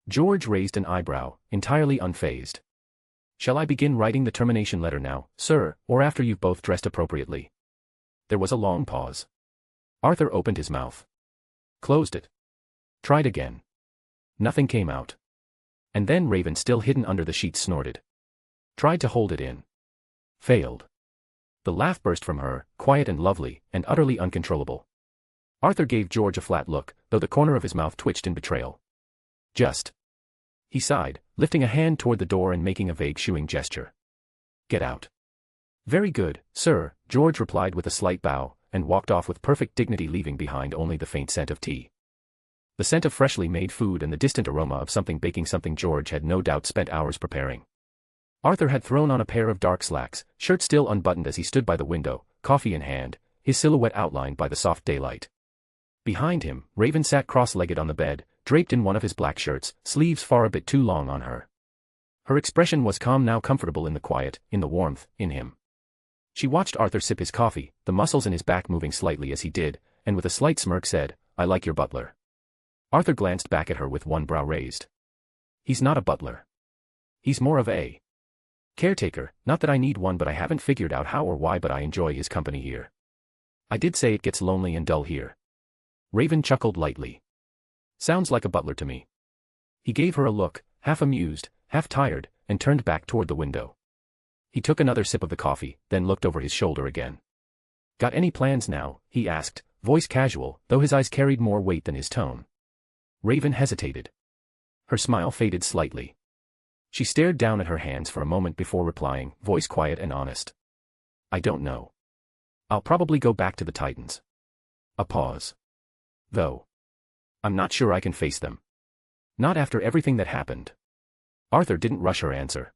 George raised an eyebrow, entirely unfazed. Shall I begin writing the termination letter now, sir, or after you've both dressed appropriately? There was a long pause. Arthur opened his mouth. Closed it. Tried again. Nothing came out. And then Raven, still hidden under the sheets, snorted. Tried to hold it in. Failed. The laugh burst from her, quiet and lovely, and utterly uncontrollable. Arthur gave George a flat look, though the corner of his mouth twitched in betrayal. Just. He sighed, lifting a hand toward the door and making a vague shooing gesture. Get out. Very good, sir, George replied with a slight bow, and walked off with perfect dignity, leaving behind only the faint scent of tea. The scent of freshly made food and the distant aroma of something baking, something George had no doubt spent hours preparing. Arthur had thrown on a pair of dark slacks, shirt still unbuttoned as he stood by the window, coffee in hand, his silhouette outlined by the soft daylight. Behind him, Raven sat cross-legged on the bed, draped in one of his black shirts, sleeves far a bit too long on her. Her expression was calm now, comfortable in the quiet, in the warmth, in him. She watched Arthur sip his coffee, the muscles in his back moving slightly as he did, and with a slight smirk said, I like your butler. Arthur glanced back at her with one brow raised. He's not a butler. He's more of a caretaker, not that I need one, but I haven't figured out how or why, but I enjoy his company here. I did say it gets lonely and dull here. Raven chuckled lightly. Sounds like a butler to me. He gave her a look, half amused, half tired, and turned back toward the window. He took another sip of the coffee, then looked over his shoulder again. Got any plans now? He asked, voice casual, though his eyes carried more weight than his tone. Raven hesitated. Her smile faded slightly. She stared down at her hands for a moment before replying, voice quiet and honest. I don't know. I'll probably go back to the Titans. A pause. Though. I'm not sure I can face them. Not after everything that happened. Arthur didn't rush her answer.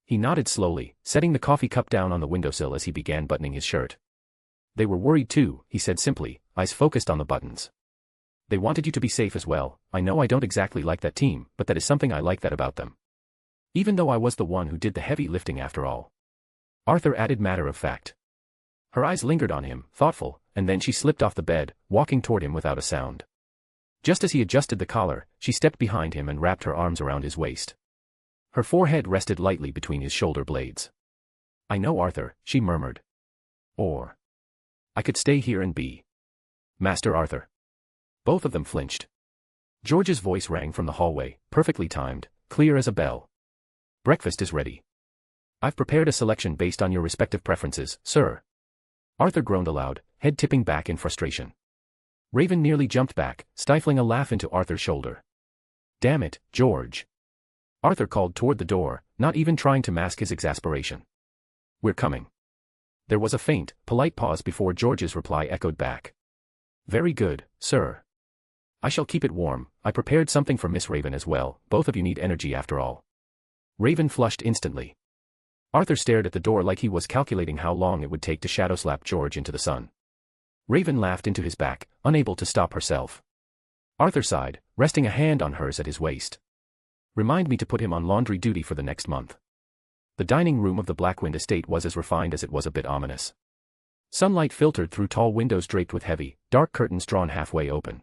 He nodded slowly, setting the coffee cup down on the windowsill as he began buttoning his shirt. They were worried too, he said simply, eyes focused on the buttons. They wanted you to be safe as well. I know I don't exactly like that team, but that is something I like that about them. Even though I was the one who did the heavy lifting after all. Arthur added matter of fact. Her eyes lingered on him, thoughtful, and then she slipped off the bed, walking toward him without a sound. Just as he adjusted the collar, she stepped behind him and wrapped her arms around his waist. Her forehead rested lightly between his shoulder blades. I know, Arthur, she murmured. Or I could stay here and be Master Arthur. Both of them flinched. George's voice rang from the hallway, perfectly timed, clear as a bell. Breakfast is ready. I've prepared a selection based on your respective preferences, sir. Arthur groaned aloud, head tipping back in frustration. Raven nearly jumped back, stifling a laugh into Arthur's shoulder. Damn it, George. Arthur called toward the door, not even trying to mask his exasperation. We're coming. There was a faint, polite pause before George's reply echoed back. Very good, sir. I shall keep it warm. I prepared something for Miss Raven as well. Both of you need energy after all. Raven flushed instantly. Arthur stared at the door like he was calculating how long it would take to shadow slap George into the sun. Raven laughed into his back, unable to stop herself. Arthur sighed, resting a hand on hers at his waist. Remind me to put him on laundry duty for the next month. The dining room of the Blackwynd estate was as refined as it was a bit ominous. Sunlight filtered through tall windows draped with heavy, dark curtains drawn halfway open.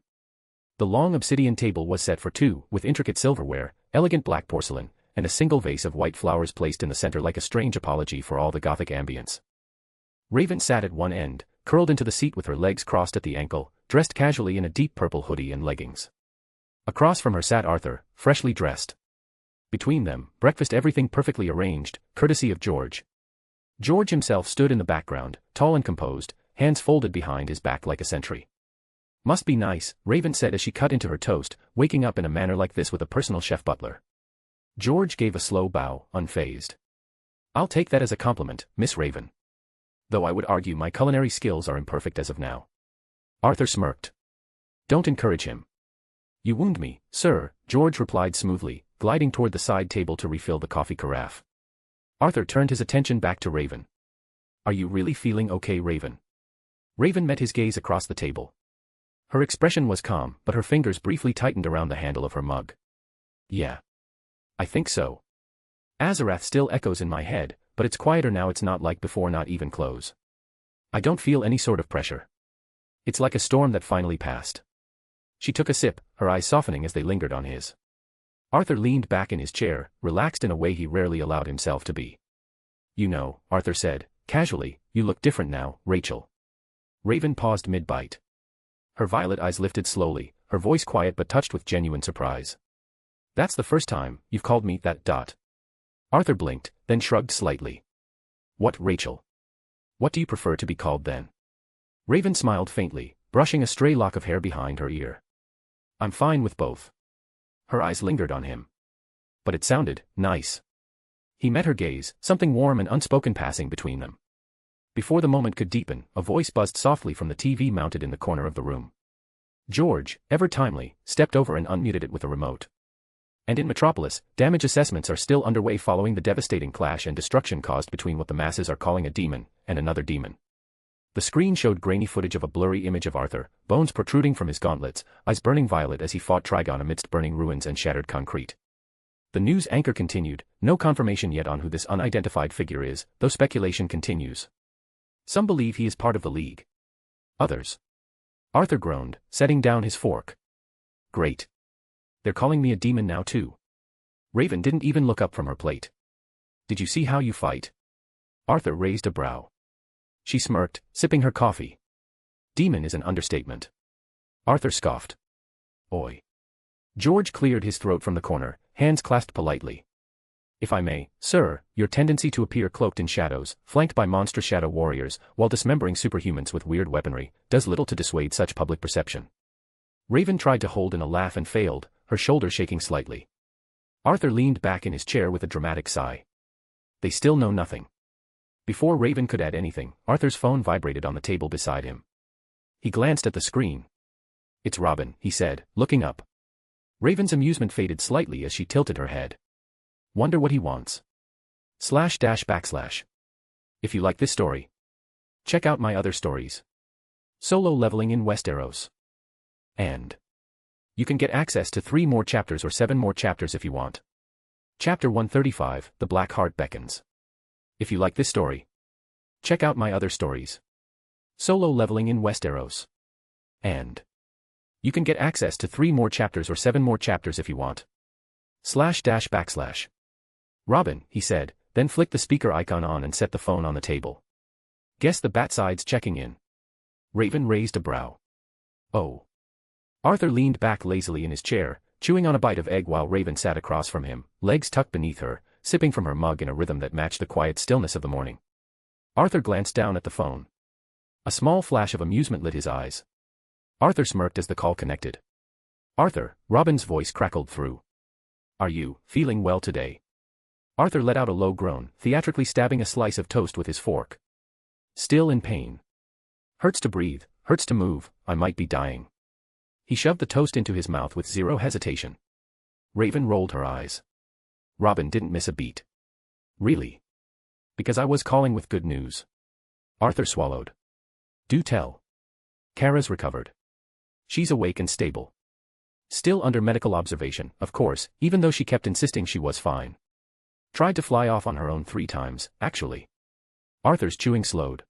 The long obsidian table was set for two, with intricate silverware, elegant black porcelain, and a single vase of white flowers placed in the center like a strange apology for all the Gothic ambience. Raven sat at one end, curled into the seat with her legs crossed at the ankle, dressed casually in a deep purple hoodie and leggings. Across from her sat Arthur, freshly dressed. Between them, breakfast everything perfectly arranged, courtesy of George. George himself stood in the background, tall and composed, hands folded behind his back like a sentry. Must be nice, Raven said as she cut into her toast, waking up in a manner like this with a personal chef butler. George gave a slow bow, unfazed. I'll take that as a compliment, Miss Raven. Though I would argue my culinary skills are imperfect as of now. Arthur smirked. Don't encourage him. You wound me, sir, George replied smoothly, gliding toward the side table to refill the coffee carafe. Arthur turned his attention back to Raven. Are you really feeling okay, Raven? Raven met his gaze across the table. Her expression was calm, but her fingers briefly tightened around the handle of her mug. Yeah. I think so. Azarath still echoes in my head, but it's quieter now. It's not like before, not even close. I don't feel any sort of pressure. It's like a storm that finally passed. She took a sip, her eyes softening as they lingered on his. Arthur leaned back in his chair, relaxed in a way he rarely allowed himself to be. You know, Arthur said, casually, you look different now, Rachel. Raven paused mid-bite. Her violet eyes lifted slowly, her voice quiet but touched with genuine surprise. That's the first time you've called me that. Arthur blinked, then shrugged slightly. What, Rachel? What do you prefer to be called then? Raven smiled faintly, brushing a stray lock of hair behind her ear. I'm fine with both. Her eyes lingered on him. But it sounded nice. He met her gaze, something warm and unspoken passing between them. Before the moment could deepen, a voice buzzed softly from the TV mounted in the corner of the room. George, ever timely, stepped over and unmuted it with a remote. And in Metropolis, damage assessments are still underway following the devastating clash and destruction caused between what the masses are calling a demon and another demon. The screen showed grainy footage of a blurry image of Arthur, bones protruding from his gauntlets, eyes burning violet as he fought Trigon amidst burning ruins and shattered concrete. The news anchor continued, no confirmation yet on who this unidentified figure is, though speculation continues. Some believe he is part of the League. Others. Arthur groaned, setting down his fork. Great. They're calling me a demon now too. Raven didn't even look up from her plate. Did you see how you fight? Arthur raised a brow. She smirked, sipping her coffee. Demon is an understatement. Arthur scoffed. Oi. George cleared his throat from the corner, hands clasped politely. If I may, sir, your tendency to appear cloaked in shadows, flanked by monstrous shadow warriors, while dismembering superhumans with weird weaponry, does little to dissuade such public perception. Raven tried to hold in a laugh and failed, her shoulders shaking slightly. Arthur leaned back in his chair with a dramatic sigh. They still know nothing. Before Raven could add anything, Arthur's phone vibrated on the table beside him. He glanced at the screen. It's Robin, he said, looking up. Raven's amusement faded slightly as she tilted her head. Wonder what he wants. // If you like this story, check out my other stories. Solo leveling in Westeros. And you can get access to 3 more chapters or 7 more chapters if you want. Chapter 135, The Black Heart Beckons. If you like this story, check out my other stories. Solo leveling in Westeros. And you can get access to 3 more chapters or 7 more chapters if you want. // Robin, he said, then flicked the speaker icon on and set the phone on the table. Guess the Batside's checking in. Raven raised a brow. Oh. Arthur leaned back lazily in his chair, chewing on a bite of egg while Raven sat across from him, legs tucked beneath her, sipping from her mug in a rhythm that matched the quiet stillness of the morning. Arthur glanced down at the phone. A small flash of amusement lit his eyes. Arthur smirked as the call connected. Arthur, Robin's voice crackled through. Are you feeling well today? Arthur let out a low groan, theatrically stabbing a slice of toast with his fork. Still in pain. Hurts to breathe, hurts to move, I might be dying. He shoved the toast into his mouth with zero hesitation. Raven rolled her eyes. Robin didn't miss a beat. Really? Because I was calling with good news. Arthur swallowed. Do tell. Kara's recovered. She's awake and stable. Still under medical observation, of course, even though she kept insisting she was fine. Tried to fly off on her own 3 times, actually. Arthur's chewing slowed.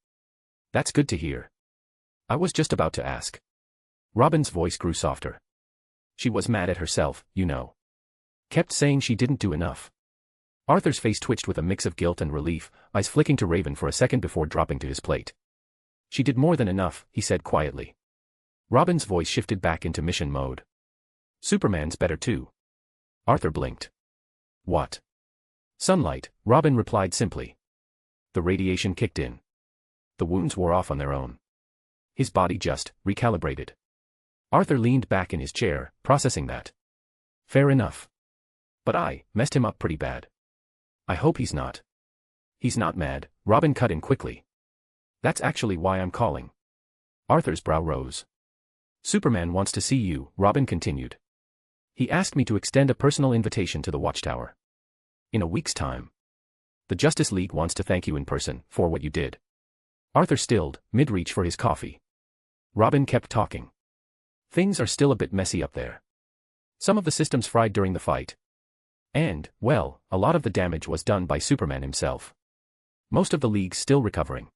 That's good to hear. I was just about to ask. Robin's voice grew softer. She was mad at herself, you know. Kept saying she didn't do enough. Arthur's face twitched with a mix of guilt and relief, eyes flicking to Raven for a second before dropping to his plate. She did more than enough, he said quietly. Robin's voice shifted back into mission mode. Superman's better too. Arthur blinked. What? Sunlight, Robin replied simply. The radiation kicked in. The wounds wore off on their own. His body just recalibrated. Arthur leaned back in his chair, processing that. Fair enough. But I messed him up pretty bad. I hope he's not. He's not mad, Robin cut in quickly. That's actually why I'm calling. Arthur's brow rose. Superman wants to see you, Robin continued. He asked me to extend a personal invitation to the Watchtower. In a week's time. The Justice League wants to thank you in person for what you did. Arthur stilled, mid-reach for his coffee. Robin kept talking. Things are still a bit messy up there. Some of the systems fried during the fight. And, well, a lot of the damage was done by Superman himself. Most of the League's still recovering.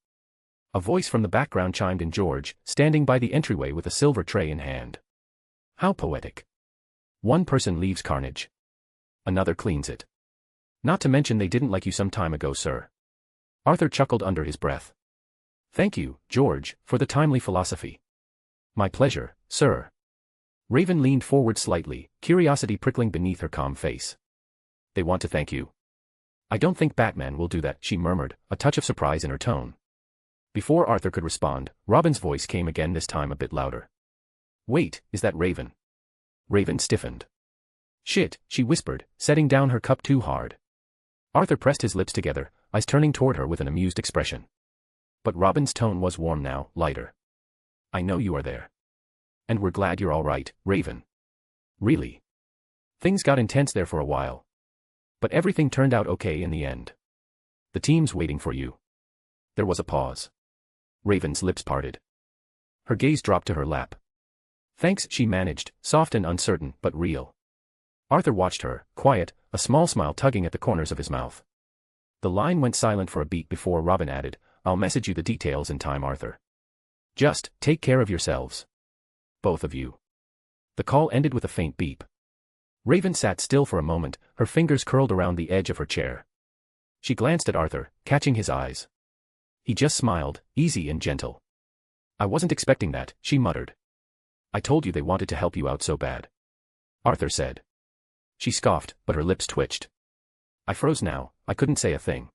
A voice from the background chimed in. George, standing by the entryway with a silver tray in hand. How poetic. One person leaves carnage. Another cleans it. Not to mention they didn't like you some time ago, sir. Arthur chuckled under his breath. Thank you, George, for the timely philosophy. My pleasure, sir. Raven leaned forward slightly, curiosity prickling beneath her calm face. They want to thank you. I don't think Batman will do that, she murmured, a touch of surprise in her tone. Before Arthur could respond, Robin's voice came again, this time a bit louder. Wait, is that Raven? Raven stiffened. Shit, she whispered, setting down her cup too hard. Arthur pressed his lips together, eyes turning toward her with an amused expression. But Robin's tone was warm now, lighter. I know you are there. And we're glad you're all right, Raven. Really? Things got intense there for a while. But everything turned out okay in the end. The team's waiting for you. There was a pause. Raven's lips parted. Her gaze dropped to her lap. Thanks, she managed, soft and uncertain, but real. Arthur watched her, quiet, a small smile tugging at the corners of his mouth. The line went silent for a beat before Robin added, I'll message you the details in time, Arthur. Just take care of yourselves. Both of you. The call ended with a faint beep. Raven sat still for a moment, her fingers curled around the edge of her chair. She glanced at Arthur, catching his eyes. He just smiled, easy and gentle. I wasn't expecting that, she muttered. I told you they wanted to help you out so bad. Arthur said. She scoffed, but her lips twitched. I froze now, I couldn't say a thing.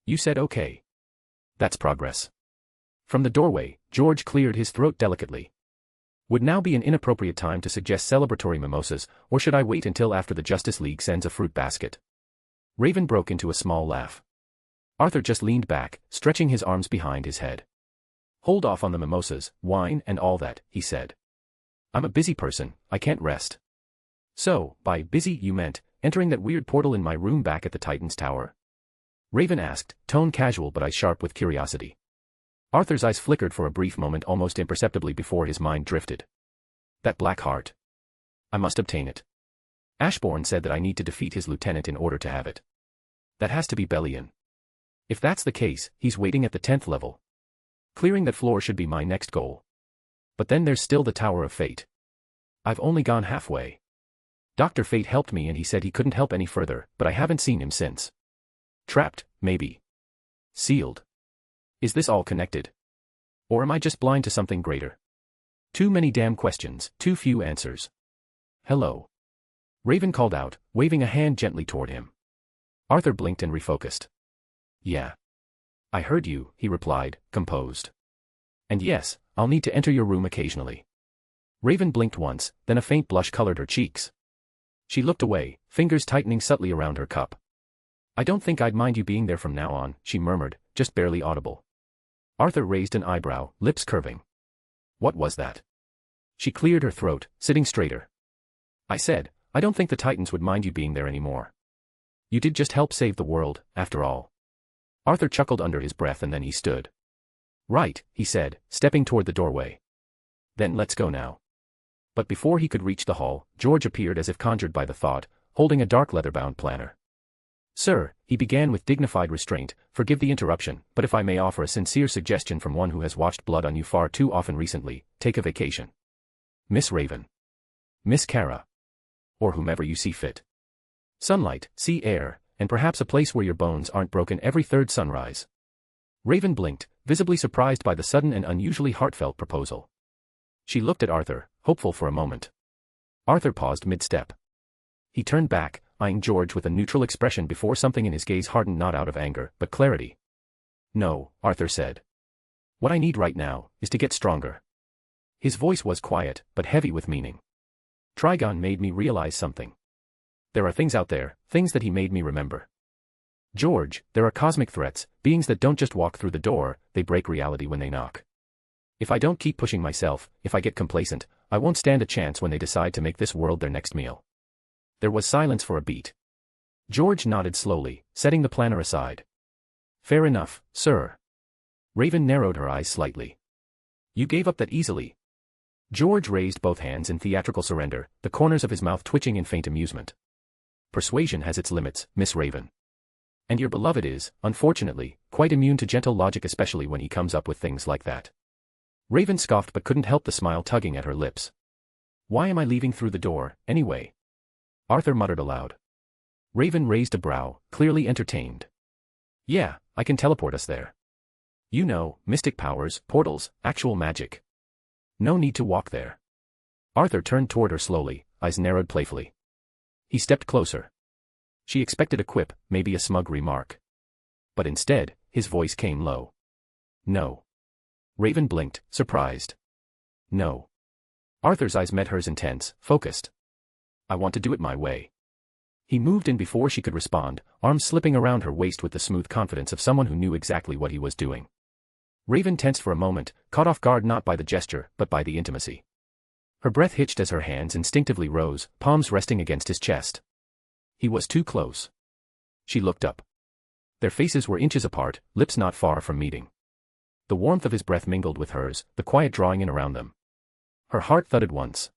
You said okay. That's progress. From the doorway, George cleared his throat delicately. Would now be an inappropriate time to suggest celebratory mimosas, or should I wait until after the Justice League sends a fruit basket? Raven broke into a small laugh. Arthur just leaned back, stretching his arms behind his head. Hold off on the mimosas, wine and all that, he said. I'm a busy person, I can't rest. So, by busy you meant, entering that weird portal in my room back at the Titan's Tower? Raven asked, tone casual but eyes sharp with curiosity. Arthur's eyes flickered for a brief moment almost imperceptibly before his mind drifted. That black heart. I must obtain it. Ashbourne said that I need to defeat his lieutenant in order to have it. That has to be Bellion. If that's the case, he's waiting at the 10th level. Clearing that floor should be my next goal. But then there's still the Tower of Fate. I've only gone halfway. Dr. Fate helped me and he said he couldn't help any further, but I haven't seen him since. Trapped, maybe. Sealed. Is this all connected? Or am I just blind to something greater? Too many damn questions, too few answers. Hello. Raven called out, waving a hand gently toward him. Arthur blinked and refocused. Yeah. I heard you, he replied, composed. And yes, I'll need to enter your room occasionally. Raven blinked once, then a faint blush colored her cheeks. She looked away, fingers tightening subtly around her cup. I don't think I'd mind you being there from now on, she murmured, just barely audible. Arthur raised an eyebrow, lips curving. What was that? She cleared her throat, sitting straighter. I said, I don't think the Titans would mind you being there anymore. You did just help save the world, after all. Arthur chuckled under his breath and then he stood. Right, he said, stepping toward the doorway. Then let's go now. But before he could reach the hall, George appeared as if conjured by the thought, holding a dark leather-bound planner. Sir, he began with dignified restraint, forgive the interruption, but if I may offer a sincere suggestion from one who has watched blood on you far too often recently, take a vacation. Miss Raven. Miss Kara. Or whomever you see fit. Sunlight, sea air, and perhaps a place where your bones aren't broken every third sunrise. Raven blinked, visibly surprised by the sudden and unusually heartfelt proposal. She looked at Arthur, hopeful for a moment. Arthur paused mid-step. He turned back, eyeing George with a neutral expression before something in his gaze hardened not out of anger, but clarity. "No," Arthur said. "What I need right now is to get stronger." His voice was quiet, but heavy with meaning. Trigon made me realize something. There are things out there, things that he made me remember. George, there are cosmic threats, beings that don't just walk through the door, they break reality when they knock. If I don't keep pushing myself, if I get complacent, I won't stand a chance when they decide to make this world their next meal. There was silence for a beat. George nodded slowly, setting the planner aside. "Fair enough, sir." Raven narrowed her eyes slightly. "You gave up that easily?" George raised both hands in theatrical surrender, the corners of his mouth twitching in faint amusement. "Persuasion has its limits, Miss Raven. And your beloved is, unfortunately, quite immune to gentle logic, especially when he comes up with things like that." Raven scoffed but couldn't help the smile tugging at her lips. "Why am I leaving through the door, anyway?" Arthur muttered aloud. Raven raised a brow, clearly entertained. "Yeah, I can teleport us there. You know, mystic powers, portals, actual magic. No need to walk there." Arthur turned toward her slowly, eyes narrowed playfully. He stepped closer. She expected a quip, maybe a smug remark. But instead, his voice came low. "No." Raven blinked, surprised. "No." Arthur's eyes met hers intense, focused. "I want to do it my way." He moved in before she could respond, arms slipping around her waist with the smooth confidence of someone who knew exactly what he was doing. Raven tensed for a moment, caught off guard not by the gesture, but by the intimacy. Her breath hitched as her hands instinctively rose, palms resting against his chest. He was too close. She looked up. Their faces were inches apart, lips not far from meeting. The warmth of his breath mingled with hers, the quiet drawing in around them. Her heart thudded once.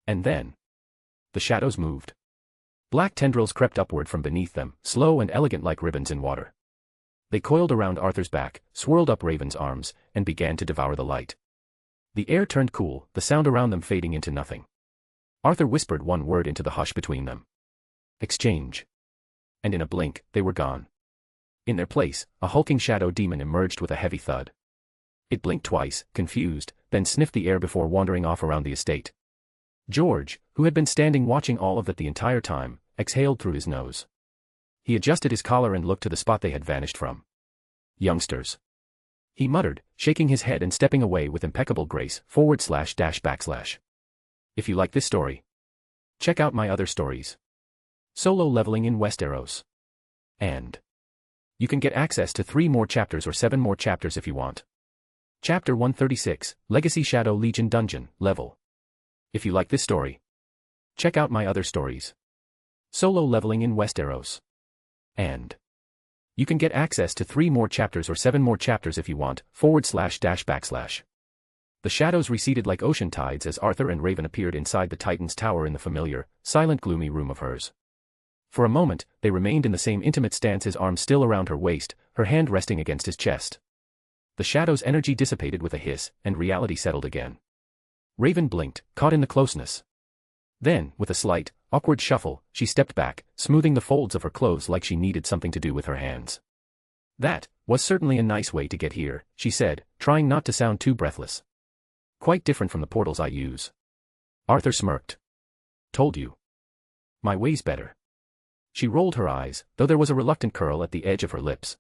And then the shadows moved. Black tendrils crept upward from beneath them, slow and elegant like ribbons in water. They coiled around Arthur's back, swirled up Raven's arms, and began to devour the light. The air turned cool, the sound around them fading into nothing. Arthur whispered one word into the hush between them. "Exchange." And in a blink, they were gone. In their place, a hulking shadow demon emerged with a heavy thud. It blinked twice, confused, then sniffed the air before wandering off around the estate. George, who had been standing watching all of that the entire time, exhaled through his nose. He adjusted his collar and looked to the spot they had vanished from. "Youngsters," he muttered, shaking his head and stepping away with impeccable grace, // If you like this story, check out my other stories. Solo leveling in Westeros. And you can get access to 3 more chapters or 7 more chapters if you want. Chapter 136, Legacy Shadow Legion Dungeon, Level. If you like this story, check out my other stories. Solo leveling in Westeros. And you can get access to 3 more chapters or 7 more chapters if you want, // The shadows receded like ocean tides as Arthur and Raven appeared inside the Titan's tower in the familiar, silent gloomy room of hers. For a moment, they remained in the same intimate stance, his arm still around her waist, her hand resting against his chest. The shadow's energy dissipated with a hiss, and reality settled again. Raven blinked, caught in the closeness. Then, with a slight, awkward shuffle, she stepped back, smoothing the folds of her clothes like she needed something to do with her hands. "That was certainly a nice way to get here," she said, trying not to sound too breathless. "Quite different from the portals I use." Arthur smirked. "Told you. My way's better." She rolled her eyes, though there was a reluctant curl at the edge of her lips.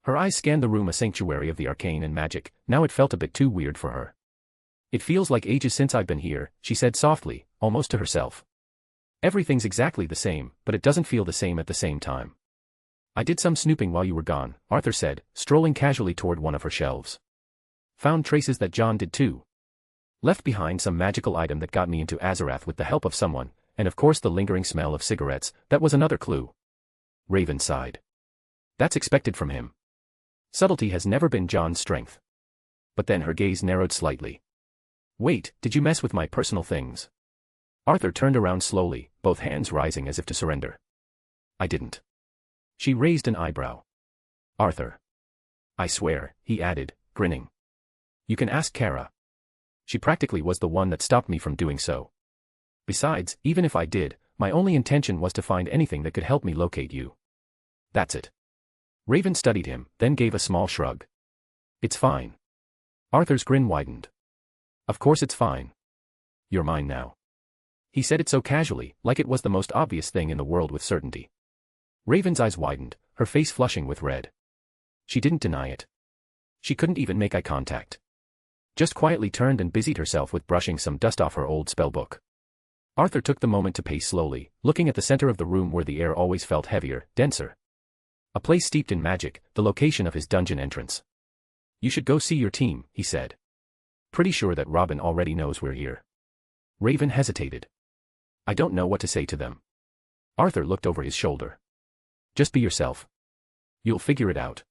Her eyes scanned the room, a sanctuary of the arcane and magic. Now it felt a bit too weird for her. "It feels like ages since I've been here," she said softly, almost to herself. "Everything's exactly the same, but it doesn't feel the same at the same time." "I did some snooping while you were gone," Arthur said, strolling casually toward one of her shelves. "Found traces that John did too. Left behind some magical item that got me into Azarath with the help of someone, and of course the lingering smell of cigarettes, that was another clue." Raven sighed. "That's expected from him. Subtlety has never been John's strength." But then her gaze narrowed slightly. "Wait, did you mess with my personal things?" Arthur turned around slowly, both hands rising as if to surrender. "I didn't." She raised an eyebrow. "Arthur. I swear," he added, grinning. "You can ask Kara. She practically was the one that stopped me from doing so. Besides, even if I did, my only intention was to find anything that could help me locate you. That's it." Raven studied him, then gave a small shrug. "It's fine." Arthur's grin widened. "Of course it's fine. You're mine now." He said it so casually, like it was the most obvious thing in the world with certainty. Raven's eyes widened, her face flushing with red. She didn't deny it. She couldn't even make eye contact. Just quietly turned and busied herself with brushing some dust off her old spellbook. Arthur took the moment to pace slowly, looking at the center of the room where the air always felt heavier, denser. A place steeped in magic, the location of his dungeon entrance. "You should go see your team," he said. "Pretty sure that Robin already knows we're here." Raven hesitated. "I don't know what to say to them." Arthur looked over his shoulder. "Just be yourself. You'll figure it out."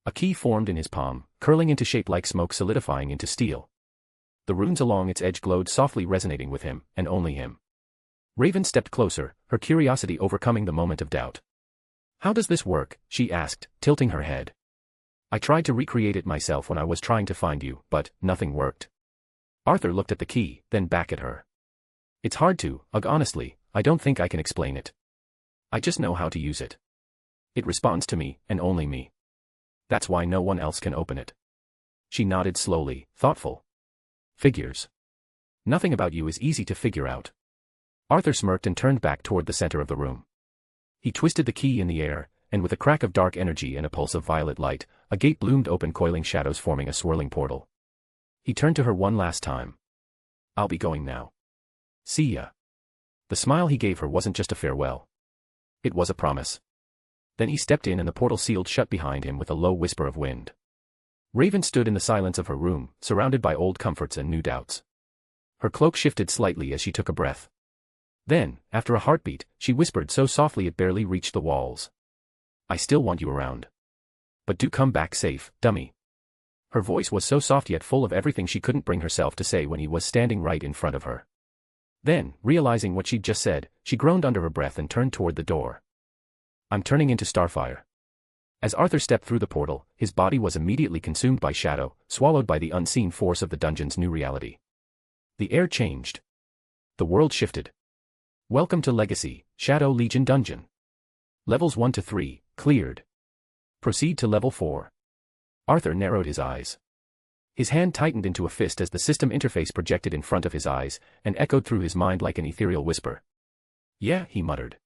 A key formed in his palm, curling into shape like smoke solidifying into steel. The runes along its edge glowed softly, resonating with him, and only him. Raven stepped closer, her curiosity overcoming the moment of doubt. "How does this work?" she asked, tilting her head. "I tried to recreate it myself when I was trying to find you, but nothing worked." Arthur looked at the key, then back at her. "It's hard to, honestly, I don't think I can explain it. I just know how to use it. It responds to me, and only me. That's why no one else can open it." She nodded slowly, thoughtful. "Figures. Nothing about you is easy to figure out." Arthur smirked and turned back toward the center of the room. He twisted the key in the air, and with a crack of dark energy and a pulse of violet light, a gate bloomed open, coiling shadows forming a swirling portal. He turned to her one last time. "I'll be going now. See ya." The smile he gave her wasn't just a farewell. It was a promise. Then he stepped in and the portal sealed shut behind him with a low whisper of wind. Raven stood in the silence of her room, surrounded by old comforts and new doubts. Her cloak shifted slightly as she took a breath. Then, after a heartbeat, she whispered so softly it barely reached the walls. "I still want you around. But do come back safe, dummy." Her voice was so soft yet full of everything she couldn't bring herself to say when he was standing right in front of her. Then, realizing what she'd just said, she groaned under her breath and turned toward the door. "I'm turning into Starfire." As Arthur stepped through the portal, his body was immediately consumed by shadow, swallowed by the unseen force of the dungeon's new reality. The air changed. The world shifted. "Welcome to Legacy, Shadow Legion Dungeon. Levels 1 to 3, cleared. Proceed to level 4. Arthur narrowed his eyes. His hand tightened into a fist as the system interface projected in front of his eyes, and echoed through his mind like an ethereal whisper. "Yeah," he muttered.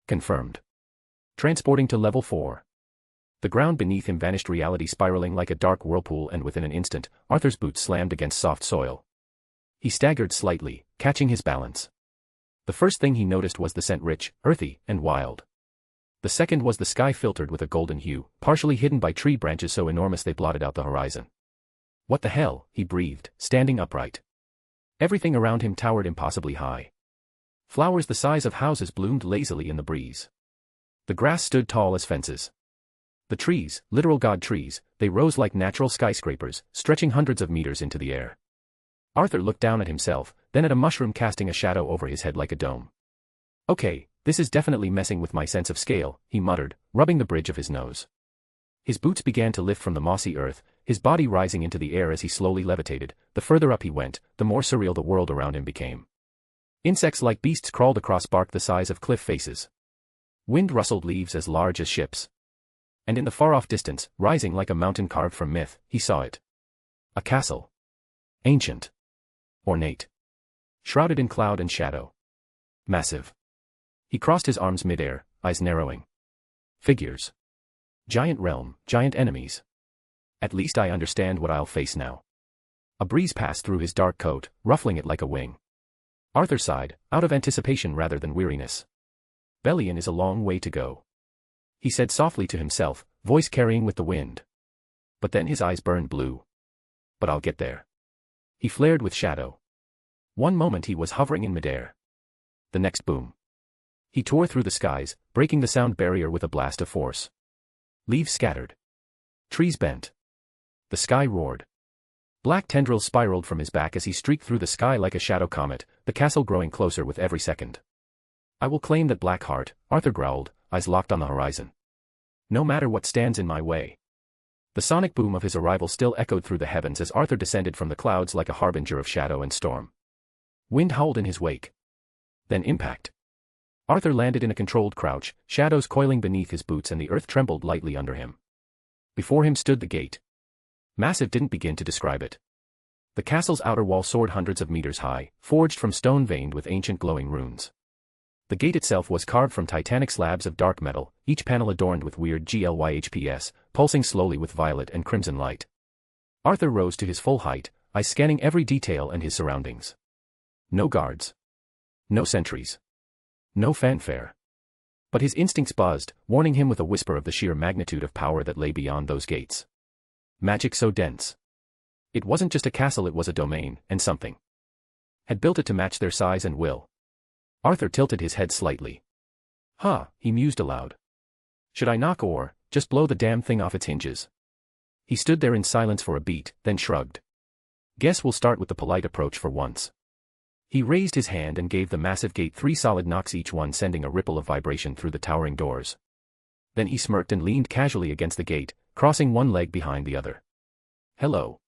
"Confirmed. Transporting to level 4. The ground beneath him vanished, reality spiraling like a dark whirlpool, and within an instant, Arthur's boots slammed against soft soil. He staggered slightly, catching his balance. The first thing he noticed was the scent, rich, earthy, and wild. The second was the sky, filtered with a golden hue, partially hidden by tree branches so enormous they blotted out the horizon. "What the hell?" he breathed, standing upright. Everything around him towered impossibly high. Flowers the size of houses bloomed lazily in the breeze. The grass stood tall as fences. The trees, literal god trees, they rose like natural skyscrapers, stretching hundreds of meters into the air. Arthur looked down at himself, then at a mushroom casting a shadow over his head like a dome. "Okay, this is definitely messing with my sense of scale," he muttered, rubbing the bridge of his nose. His boots began to lift from the mossy earth, his body rising into the air as he slowly levitated. The further up he went, the more surreal the world around him became. Insects like beasts crawled across bark the size of cliff faces. Wind rustled leaves as large as ships. And in the far-off distance, rising like a mountain carved from myth, he saw it. A castle. Ancient. Ornate. Shrouded in cloud and shadow. Massive. He crossed his arms midair, eyes narrowing. Figures. Giant realm, giant enemies. At least I understand what I'll face now. A breeze passed through his dark coat, ruffling it like a wing. Arthur sighed, out of anticipation rather than weariness. Bellion is a long way to go, he said softly to himself, voice carrying with the wind. But then his eyes burned blue. But I'll get there. He flared with shadow. One moment he was hovering in midair. The next, boom. He tore through the skies, breaking the sound barrier with a blast of force. Leaves scattered. Trees bent. The sky roared. Black tendrils spiraled from his back as he streaked through the sky like a shadow comet, the castle growing closer with every second. I will claim that black heart, Arthur growled, eyes locked on the horizon. No matter what stands in my way. The sonic boom of his arrival still echoed through the heavens as Arthur descended from the clouds like a harbinger of shadow and storm. Wind howled in his wake. Then impact. Arthur landed in a controlled crouch, shadows coiling beneath his boots and the earth trembled lightly under him. Before him stood the gate. Massive didn't begin to describe it. The castle's outer wall soared hundreds of meters high, forged from stone veined with ancient glowing runes. The gate itself was carved from titanic slabs of dark metal, each panel adorned with weird GLYHPS, pulsing slowly with violet and crimson light. Arthur rose to his full height, eyes scanning every detail and his surroundings. No guards. No sentries. No fanfare. But his instincts buzzed, warning him with a whisper of the sheer magnitude of power that lay beyond those gates. Magic so dense. It wasn't just a castle, it was a domain, and something had built it to match their size and will. Arthur tilted his head slightly. He mused aloud. Should I knock or just blow the damn thing off its hinges? He stood there in silence for a beat, then shrugged. Guess we'll start with the polite approach for once. He raised his hand and gave the massive gate 3 solid knocks, each one sending a ripple of vibration through the towering doors. Then he smirked and leaned casually against the gate, crossing one leg behind the other. Hello.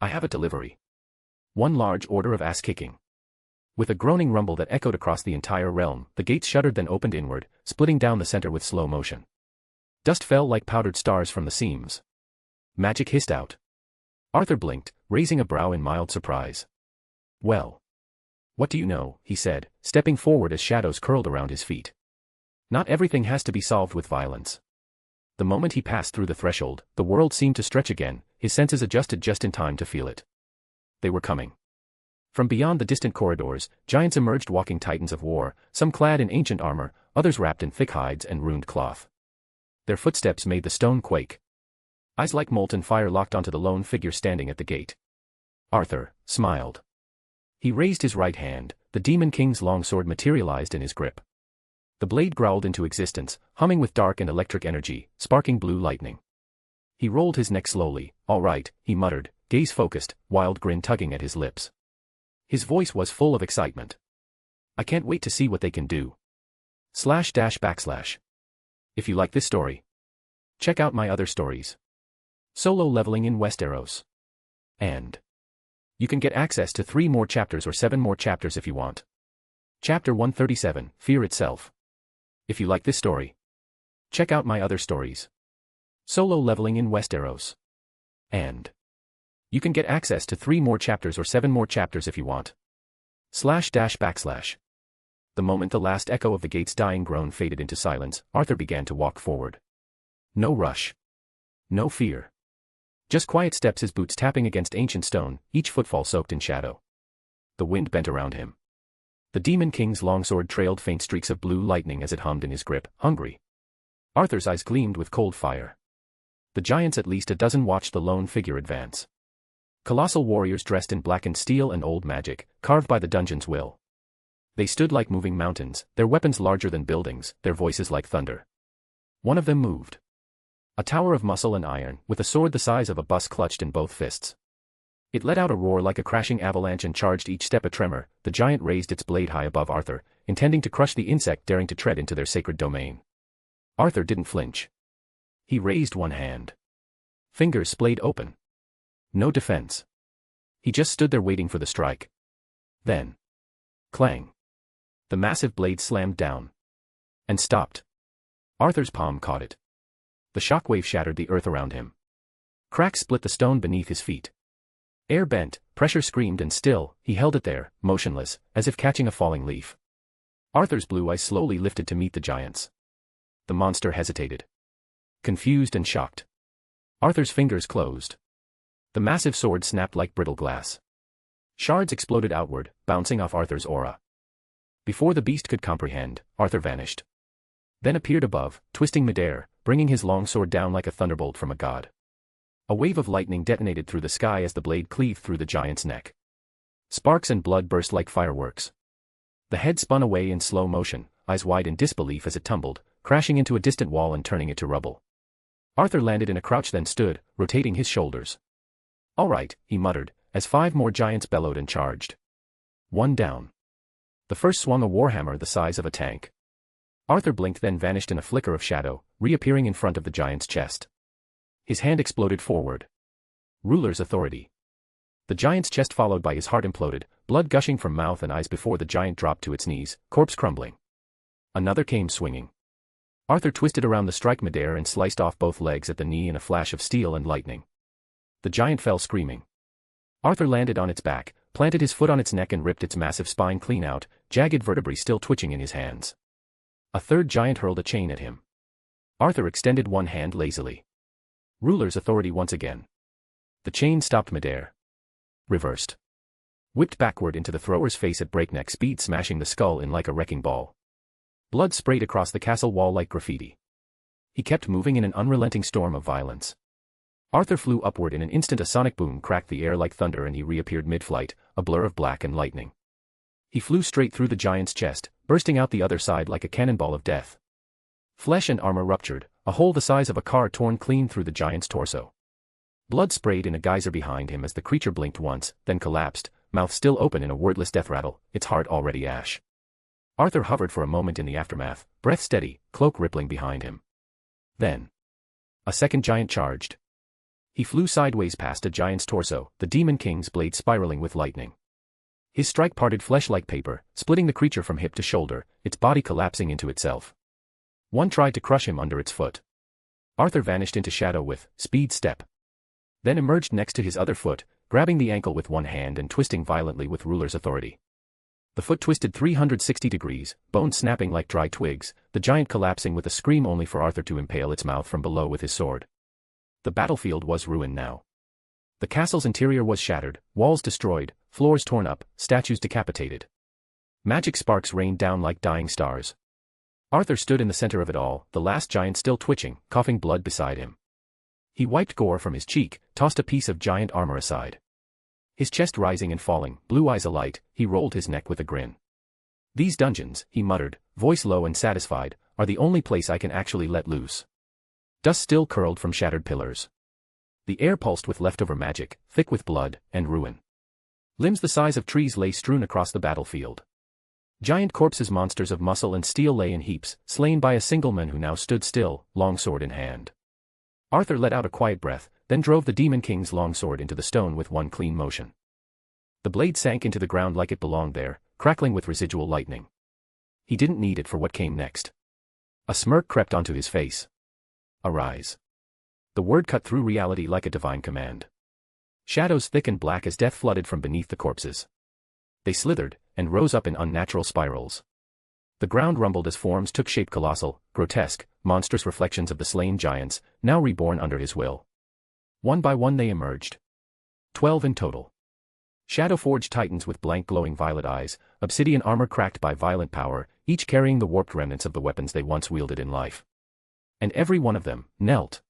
I have a delivery. One large order of ass-kicking. With a groaning rumble that echoed across the entire realm, the gates shuddered then opened inward, splitting down the center with slow motion. Dust fell like powdered stars from the seams. Magic hissed out. Arthur blinked, raising a brow in mild surprise. Well. What do you know, he said, stepping forward as shadows curled around his feet. Not everything has to be solved with violence. The moment he passed through the threshold, the world seemed to stretch again, his senses adjusted just in time to feel it. They were coming. From beyond the distant corridors, giants emerged, walking titans of war, some clad in ancient armor, others wrapped in thick hides and ruined cloth. Their footsteps made the stone quake. Eyes like molten fire locked onto the lone figure standing at the gate. Arthur smiled. He raised his right hand, the Demon King's longsword materialized in his grip. The blade growled into existence, humming with dark and electric energy, sparking blue lightning. He rolled his neck slowly. All right, he muttered, gaze focused, wild grin tugging at his lips. His voice was full of excitement. I can't wait to see what they can do. // If you like this story, check out my other stories. Solo leveling in Westeros. And you can get access to 3 more chapters or 7 more chapters if you want. Chapter 137, Fear Itself. If you like this story, check out my other stories. Solo leveling in Westeros. And you can get access to 3 more chapters or 7 more chapters if you want. // The moment the last echo of the gate's dying groan faded into silence, Arthur began to walk forward. No rush. No fear. Just quiet steps, his boots tapping against ancient stone, each footfall soaked in shadow. The wind bent around him. The Demon King's longsword trailed faint streaks of blue lightning as it hummed in his grip, hungry. Arthur's eyes gleamed with cold fire. The giants, at least a dozen, watched the lone figure advance. Colossal warriors dressed in blackened steel and old magic, carved by the dungeon's will. They stood like moving mountains, their weapons larger than buildings, their voices like thunder. One of them moved. A tower of muscle and iron, with a sword the size of a bus clutched in both fists. It let out a roar like a crashing avalanche and charged, each step a tremor. The giant raised its blade high above Arthur, intending to crush the insect daring to tread into their sacred domain. Arthur didn't flinch. He raised one hand. Fingers splayed open. No defense. He just stood there waiting for the strike. Then. Clang. The massive blade slammed down. And stopped. Arthur's palm caught it. The shockwave shattered the earth around him. Cracks split the stone beneath his feet. Air bent, pressure screamed, and still, he held it there, motionless, as if catching a falling leaf. Arthur's blue eyes slowly lifted to meet the giant's. The monster hesitated. Confused and shocked. Arthur's fingers closed. The massive sword snapped like brittle glass. Shards exploded outward, bouncing off Arthur's aura. Before the beast could comprehend, Arthur vanished. Then appeared above, twisting midair, bringing his long sword down like a thunderbolt from a god. A wave of lightning detonated through the sky as the blade cleaved through the giant's neck. Sparks and blood burst like fireworks. The head spun away in slow motion, eyes wide in disbelief as it tumbled, crashing into a distant wall and turning it to rubble. Arthur landed in a crouch, then stood, rotating his shoulders. All right, he muttered, as 5 more giants bellowed and charged. One down. The first swung a warhammer the size of a tank. Arthur blinked, then vanished in a flicker of shadow, reappearing in front of the giant's chest. His hand exploded forward. Ruler's authority. The giant's chest followed by his heart imploded, blood gushing from mouth and eyes before the giant dropped to its knees, corpse crumbling. Another came swinging. Arthur twisted around the strike midair and sliced off both legs at the knee in a flash of steel and lightning. The giant fell screaming. Arthur landed on its back, planted his foot on its neck and ripped its massive spine clean out, jagged vertebrae still twitching in his hands. A third giant hurled a chain at him. Arthur extended one hand lazily. Ruler's authority once again. The chain stopped midair. Reversed. Whipped backward into the thrower's face at breakneck speed, smashing the skull in like a wrecking ball. Blood sprayed across the castle wall like graffiti. He kept moving in an unrelenting storm of violence. Arthur flew upward in an instant. A sonic boom cracked the air like thunder and he reappeared mid-flight, a blur of black and lightning. He flew straight through the giant's chest, bursting out the other side like a cannonball of death. Flesh and armor ruptured, a hole the size of a car torn clean through the giant's torso. Blood sprayed in a geyser behind him as the creature blinked once, then collapsed, mouth still open in a wordless death rattle, its heart already ash. Arthur hovered for a moment in the aftermath, breath steady, cloak rippling behind him. Then a second giant charged. He flew sideways past a giant's torso, the Demon King's blade spiraling with lightning. His strike parted flesh like paper, splitting the creature from hip to shoulder, its body collapsing into itself. One tried to crush him under its foot. Arthur vanished into shadow with speed step. Then emerged next to his other foot, grabbing the ankle with one hand and twisting violently with ruler's authority. The foot twisted 360 degrees, bones snapping like dry twigs, the giant collapsing with a scream only for Arthur to impale its mouth from below with his sword. The battlefield was ruined now. The castle's interior was shattered, walls destroyed, floors torn up, statues decapitated. Magic sparks rained down like dying stars. Arthur stood in the center of it all, the last giant still twitching, coughing blood beside him. He wiped gore from his cheek, tossed a piece of giant armor aside. His chest rising and falling, blue eyes alight, he rolled his neck with a grin. These dungeons, he muttered, voice low and satisfied, are the only place I can actually let loose. Dust still curled from shattered pillars. The air pulsed with leftover magic, thick with blood and ruin. Limbs the size of trees lay strewn across the battlefield. Giant corpses, monsters of muscle and steel, lay in heaps, slain by a single man who now stood still, longsword in hand. Arthur let out a quiet breath, then drove the Demon King's longsword into the stone with one clean motion. The blade sank into the ground like it belonged there, crackling with residual lightning. He didn't need it for what came next. A smirk crept onto his face. Arise. The word cut through reality like a divine command. Shadows thick and black as death flooded from beneath the corpses. They slithered, and rose up in unnatural spirals. The ground rumbled as forms took shape, colossal, grotesque, monstrous reflections of the slain giants, now reborn under his will. One by one they emerged. 12 in total. Shadow-forged titans with blank glowing violet eyes, obsidian armor cracked by violent power, each carrying the warped remnants of the weapons they once wielded in life. And every one of them knelt.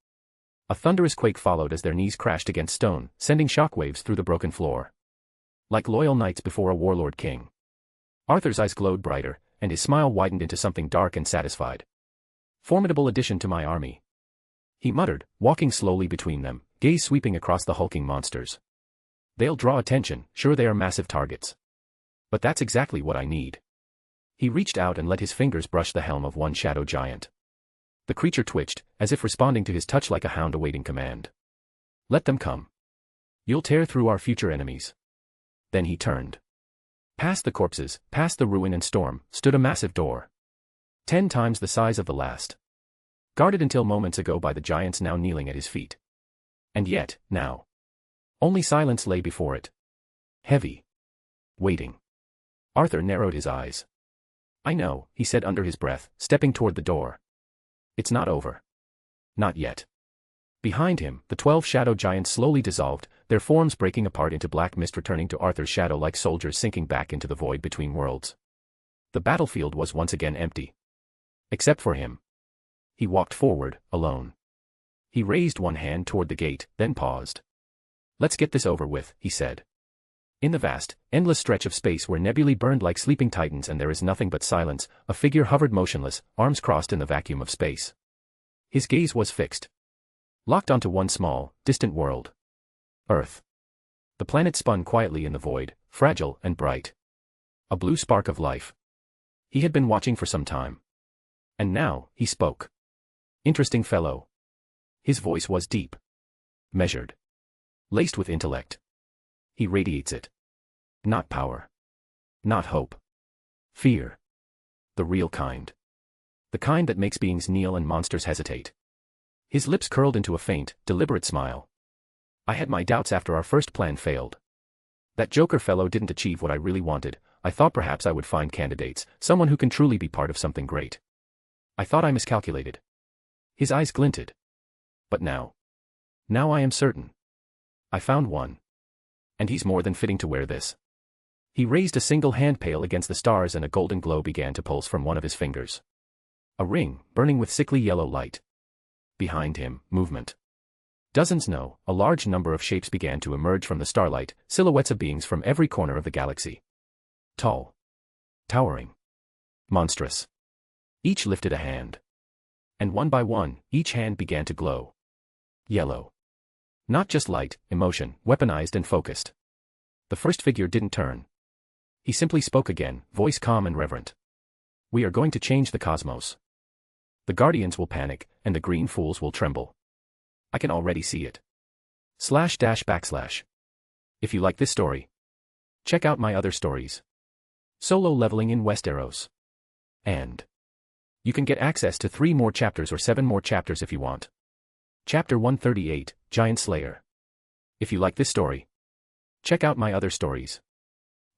A thunderous quake followed as their knees crashed against stone, sending shockwaves through the broken floor. Like loyal knights before a warlord king. Arthur's eyes glowed brighter, and his smile widened into something dark and satisfied. Formidable addition to my army. He muttered, walking slowly between them, gaze sweeping across the hulking monsters. They'll draw attention, sure they are massive targets. But that's exactly what I need. He reached out and let his fingers brush the helm of one shadow giant. The creature twitched, as if responding to his touch like a hound awaiting command. Let them come. You'll tear through our future enemies. Then he turned. Past the corpses, past the ruin and storm, stood a massive door. 10 times the size of the last. Guarded until moments ago by the giants now kneeling at his feet. And yet, now. Only silence lay before it. Heavy. Waiting. Arthur narrowed his eyes. I know, he said under his breath, stepping toward the door. It's not over. Not yet. Behind him, the 12 shadow giants slowly dissolved, their forms breaking apart into black mist, returning to Arthur's shadow like soldiers sinking back into the void between worlds. The battlefield was once again empty. Except for him. He walked forward, alone. He raised one hand toward the gate, then paused. Let's get this over with, he said. In the vast, endless stretch of space where nebulae burned like sleeping titans and there is nothing but silence, a figure hovered motionless, arms crossed in the vacuum of space. His gaze was fixed. Locked onto one small, distant world. Earth. The planet spun quietly in the void, fragile and bright. A blue spark of life. He had been watching for some time. And now, he spoke. Interesting fellow. His voice was deep. Measured. Laced with intellect. He radiates it. Not power. Not hope. Fear. The real kind. The kind that makes beings kneel and monsters hesitate. His lips curled into a faint, deliberate smile. I had my doubts after our first plan failed. That Joker fellow didn't achieve what I really wanted. I thought perhaps I would find candidates, someone who can truly be part of something great. I thought I miscalculated. His eyes glinted. But now I am certain. I found one. And he's more than fitting to wear this. He raised a single hand pale against the stars and a golden glow began to pulse from one of his fingers. A ring, burning with sickly yellow light. Behind him, movement. Dozens no, a large number of shapes began to emerge from the starlight, silhouettes of beings from every corner of the galaxy. Tall. Towering. Monstrous. Each lifted a hand. And one by one, each hand began to glow. Yellow. Not just light, emotion, weaponized and focused. The first figure didn't turn. He simply spoke again, voice calm and reverent. We are going to change the cosmos. The Guardians will panic, and the green fools will tremble. I can already see it. // If you like this story, check out my other stories. Solo leveling in Westeros. And you can get access to 3 more chapters or 7 more chapters if you want. Chapter 138, Giant Slayer. If you like this story, check out my other stories.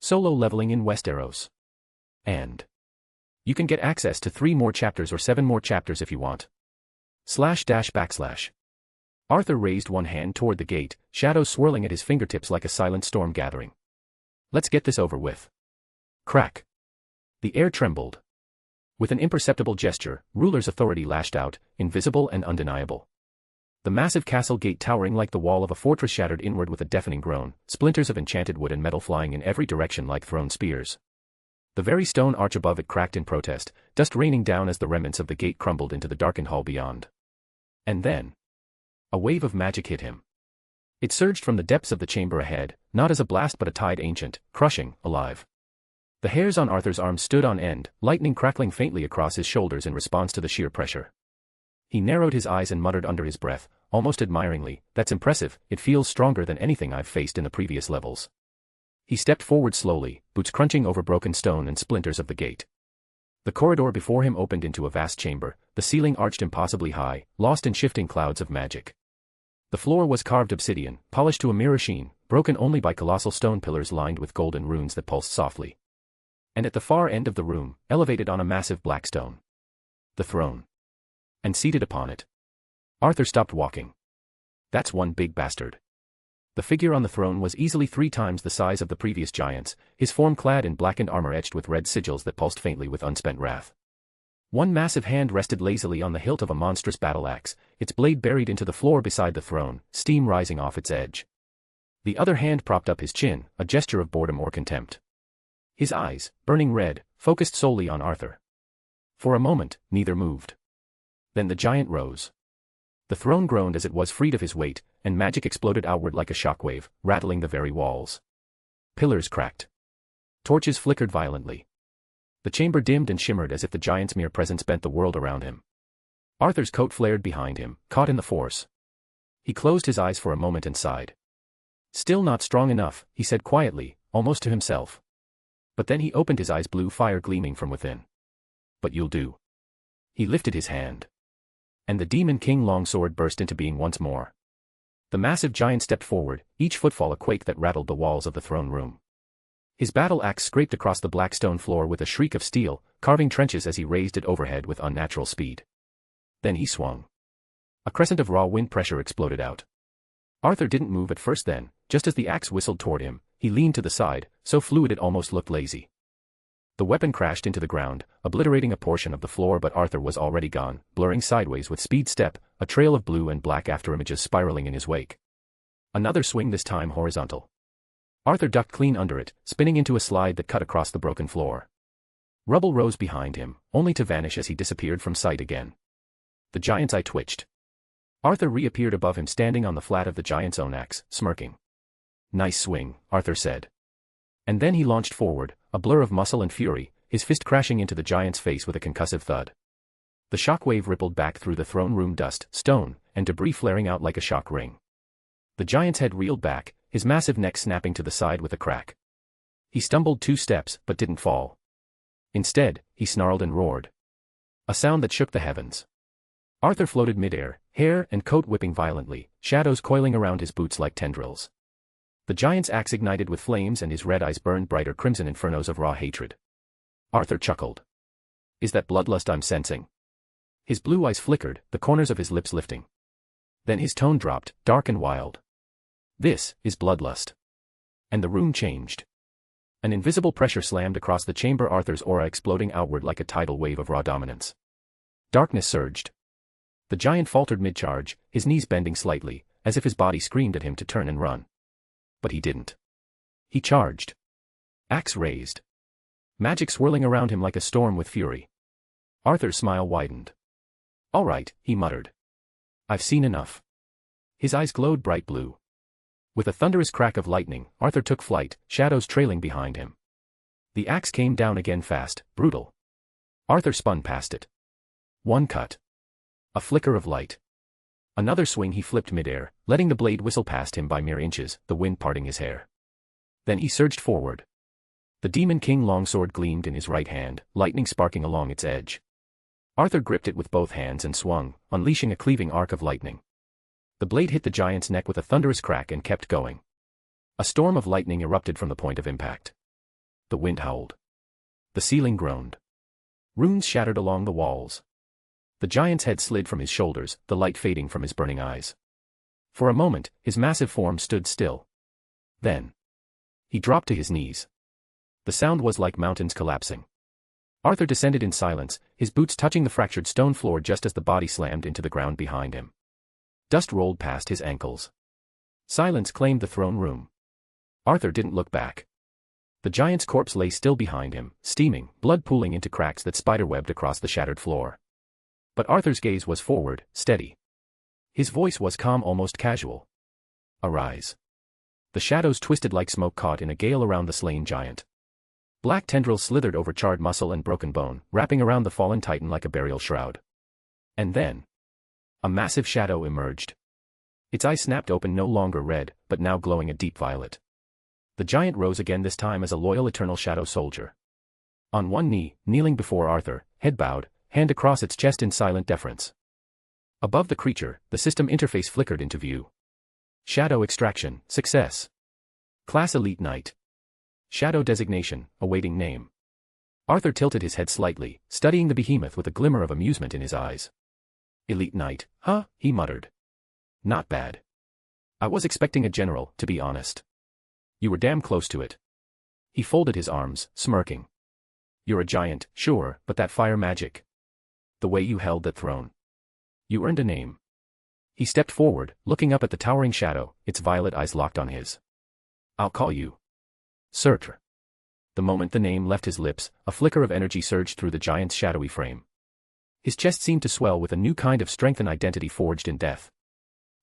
Solo leveling in Westeros. And you can get access to 3 more chapters or 7 more chapters if you want. // Arthur raised one hand toward the gate, shadows swirling at his fingertips like a silent storm gathering. Let's get this over with. Crack. The air trembled. With an imperceptible gesture, ruler's authority lashed out, invisible and undeniable. The massive castle gate towering like the wall of a fortress shattered inward with a deafening groan, splinters of enchanted wood and metal flying in every direction like thrown spears. The very stone arch above it cracked in protest, dust raining down as the remnants of the gate crumbled into the darkened hall beyond. And then a wave of magic hit him. It surged from the depths of the chamber ahead, not as a blast but a tide ancient, crushing, alive. The hairs on Arthur's arms stood on end, lightning crackling faintly across his shoulders in response to the sheer pressure. He narrowed his eyes and muttered under his breath, almost admiringly, "That's impressive, it feels stronger than anything I've faced in the previous levels." He stepped forward slowly, boots crunching over broken stone and splinters of the gate. The corridor before him opened into a vast chamber, the ceiling arched impossibly high, lost in shifting clouds of magic. The floor was carved obsidian, polished to a mirror sheen, broken only by colossal stone pillars lined with golden runes that pulsed softly. And at the far end of the room, elevated on a massive black stone, the throne. And seated upon it, Arthur stopped walking. That's one big bastard. The figure on the throne was easily 3 times the size of the previous giants, his form clad in blackened armor etched with red sigils that pulsed faintly with unspent wrath. One massive hand rested lazily on the hilt of a monstrous battle axe, its blade buried into the floor beside the throne, steam rising off its edge. The other hand propped up his chin, a gesture of boredom or contempt. His eyes, burning red, focused solely on Arthur. For a moment, neither moved. Then the giant rose. The throne groaned as it was freed of his weight, and magic exploded outward like a shockwave, rattling the very walls. Pillars cracked. Torches flickered violently. The chamber dimmed and shimmered as if the giant's mere presence bent the world around him. Arthur's coat flared behind him, caught in the force. He closed his eyes for a moment and sighed. Still not strong enough, he said quietly, almost to himself. But then he opened his eyes, blue fire gleaming from within. But you'll do. He lifted his hand. And the Demon King longsword burst into being once more. The massive giant stepped forward, each footfall a quake that rattled the walls of the throne room. His battle axe scraped across the black stone floor with a shriek of steel, carving trenches as he raised it overhead with unnatural speed. Then he swung. A crescent of raw wind pressure exploded out. Arthur didn't move at first then, just as the axe whistled toward him, he leaned to the side, so fluid it almost looked lazy. The weapon crashed into the ground, obliterating a portion of the floor, but Arthur was already gone, blurring sideways with speed step, a trail of blue and black afterimages spiraling in his wake. Another swing, this time horizontal. Arthur ducked clean under it, spinning into a slide that cut across the broken floor. Rubble rose behind him, only to vanish as he disappeared from sight again. The giant's eye twitched. Arthur reappeared above him, standing on the flat of the giant's own axe, smirking. "Nice swing," Arthur said. And then he launched forward, a blur of muscle and fury, his fist crashing into the giant's face with a concussive thud. The shockwave rippled back through the throne room, dust, stone, and debris flaring out like a shock ring. The giant's head reeled back, his massive neck snapping to the side with a crack. He stumbled 2 steps, but didn't fall. Instead, he snarled and roared. A sound that shook the heavens. Arthur floated midair, hair and coat whipping violently, shadows coiling around his boots like tendrils. The giant's axe ignited with flames and his red eyes burned brighter crimson infernos of raw hatred. Arthur chuckled. Is that bloodlust I'm sensing? His blue eyes flickered, the corners of his lips lifting. Then his tone dropped, dark and wild. This is bloodlust. And the room changed. An invisible pressure slammed across the chamber, Arthur's aura exploding outward like a tidal wave of raw dominance. Darkness surged. The giant faltered mid-charge, his knees bending slightly, as if his body screamed at him to turn and run. But he didn't. He charged. Axe raised. Magic swirling around him like a storm with fury. Arthur's smile widened. All right, he muttered. I've seen enough. His eyes glowed bright blue. With a thunderous crack of lightning, Arthur took flight, shadows trailing behind him. The axe came down again fast, brutal. Arthur spun past it. One cut. A flicker of light. Another swing, he flipped midair, letting the blade whistle past him by mere inches, the wind parting his hair. Then he surged forward. The Demon King longsword gleamed in his right hand, lightning sparking along its edge. Arthur gripped it with both hands and swung, unleashing a cleaving arc of lightning. The blade hit the giant's neck with a thunderous crack and kept going. A storm of lightning erupted from the point of impact. The wind howled. The ceiling groaned. Runes shattered along the walls. The giant's head slid from his shoulders, the light fading from his burning eyes. For a moment, his massive form stood still. Then he dropped to his knees. The sound was like mountains collapsing. Arthur descended in silence, his boots touching the fractured stone floor just as the body slammed into the ground behind him. Dust rolled past his ankles. Silence claimed the throne room. Arthur didn't look back. The giant's corpse lay still behind him, steaming, blood pooling into cracks that spiderwebbed across the shattered floor. But Arthur's gaze was forward, steady. His voice was calm, almost casual. Arise. The shadows twisted like smoke caught in a gale around the slain giant. Black tendrils slithered over charred muscle and broken bone, wrapping around the fallen titan like a burial shroud. And then a massive shadow emerged. Its eyes snapped open, no longer red, but now glowing a deep violet. The giant rose again, this time as a loyal eternal shadow soldier. On one knee, kneeling before Arthur, head bowed, hand across its chest in silent deference. Above the creature, the system interface flickered into view. Shadow extraction, success. Class Elite Knight. Shadow designation, awaiting name. Arthur tilted his head slightly, studying the behemoth with a glimmer of amusement in his eyes. Elite Knight, huh? He muttered. Not bad. I was expecting a general, to be honest. You were damn close to it. He folded his arms, smirking. You're a giant, sure, but that fire magic. The way you held that throne. You earned a name. He stepped forward, looking up at the towering shadow, its violet eyes locked on his. I'll call you Surtur. The moment the name left his lips, a flicker of energy surged through the giant's shadowy frame. His chest seemed to swell with a new kind of strength and identity forged in death.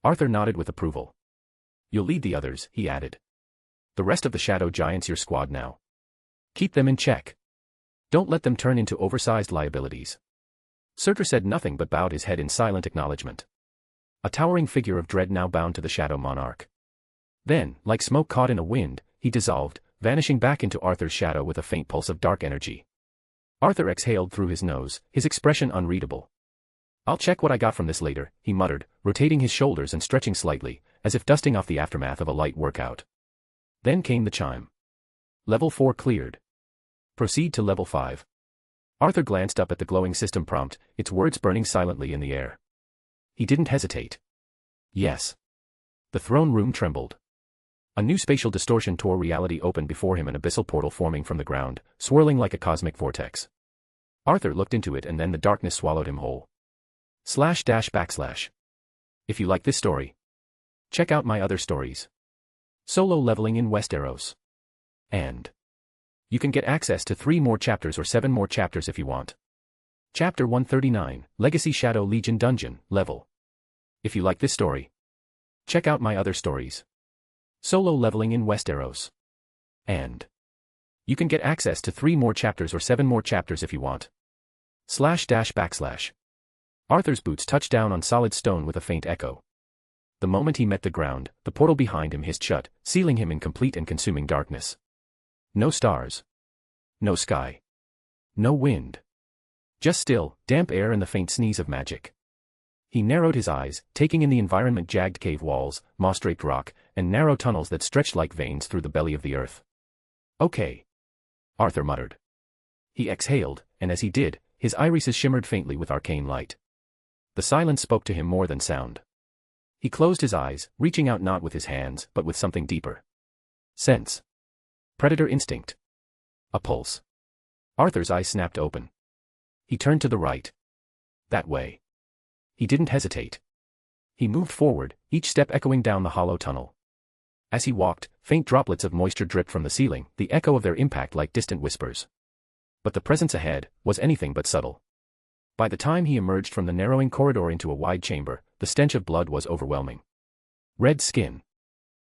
Arthur nodded with approval. You'll lead the others, he added. The rest of the shadow giants your squad now. Keep them in check. Don't let them turn into oversized liabilities. Surtur said nothing but bowed his head in silent acknowledgement. A towering figure of dread now bound to the Shadow Monarch. Then, like smoke caught in a wind, he dissolved, vanishing back into Arthur's shadow with a faint pulse of dark energy. Arthur exhaled through his nose, his expression unreadable. I'll check what I got from this later, he muttered, rotating his shoulders and stretching slightly, as if dusting off the aftermath of a light workout. Then came the chime. Level 4 cleared. Proceed to Level 5. Arthur glanced up at the glowing system prompt, its words burning silently in the air. He didn't hesitate. Yes. The throne room trembled. A new spatial distortion tore reality open before him, an abyssal portal forming from the ground, swirling like a cosmic vortex. Arthur looked into it and then the darkness swallowed him whole. // If you like this story, check out my other stories. Solo leveling in Westeros. And you can get access to 3 more chapters or 7 more chapters if you want. Chapter 139, Legacy Shadow Legion Dungeon, Level. If you like this story, check out my other stories. Solo leveling in Westeros. And you can get access to 3 more chapters or 7 more chapters if you want. // Arthur's boots touched down on solid stone with a faint echo. The moment he met the ground, the portal behind him hissed shut, sealing him in complete and consuming darkness. No stars. No sky. No wind. Just still, damp air and the faint sneeze of magic. He narrowed his eyes, taking in the environment: jagged cave walls, moss-draped rock, and narrow tunnels that stretched like veins through the belly of the earth. "Okay," Arthur muttered. He exhaled, and as he did, his irises shimmered faintly with arcane light. The silence spoke to him more than sound. He closed his eyes, reaching out not with his hands but with something deeper. Sense. Predator instinct. A pulse. Arthur's eyes snapped open. He turned to the right. That way. He didn't hesitate. He moved forward, each step echoing down the hollow tunnel. As he walked, faint droplets of moisture dripped from the ceiling, the echo of their impact like distant whispers. But the presence ahead was anything but subtle. By the time he emerged from the narrowing corridor into a wide chamber, the stench of blood was overwhelming. Red skin.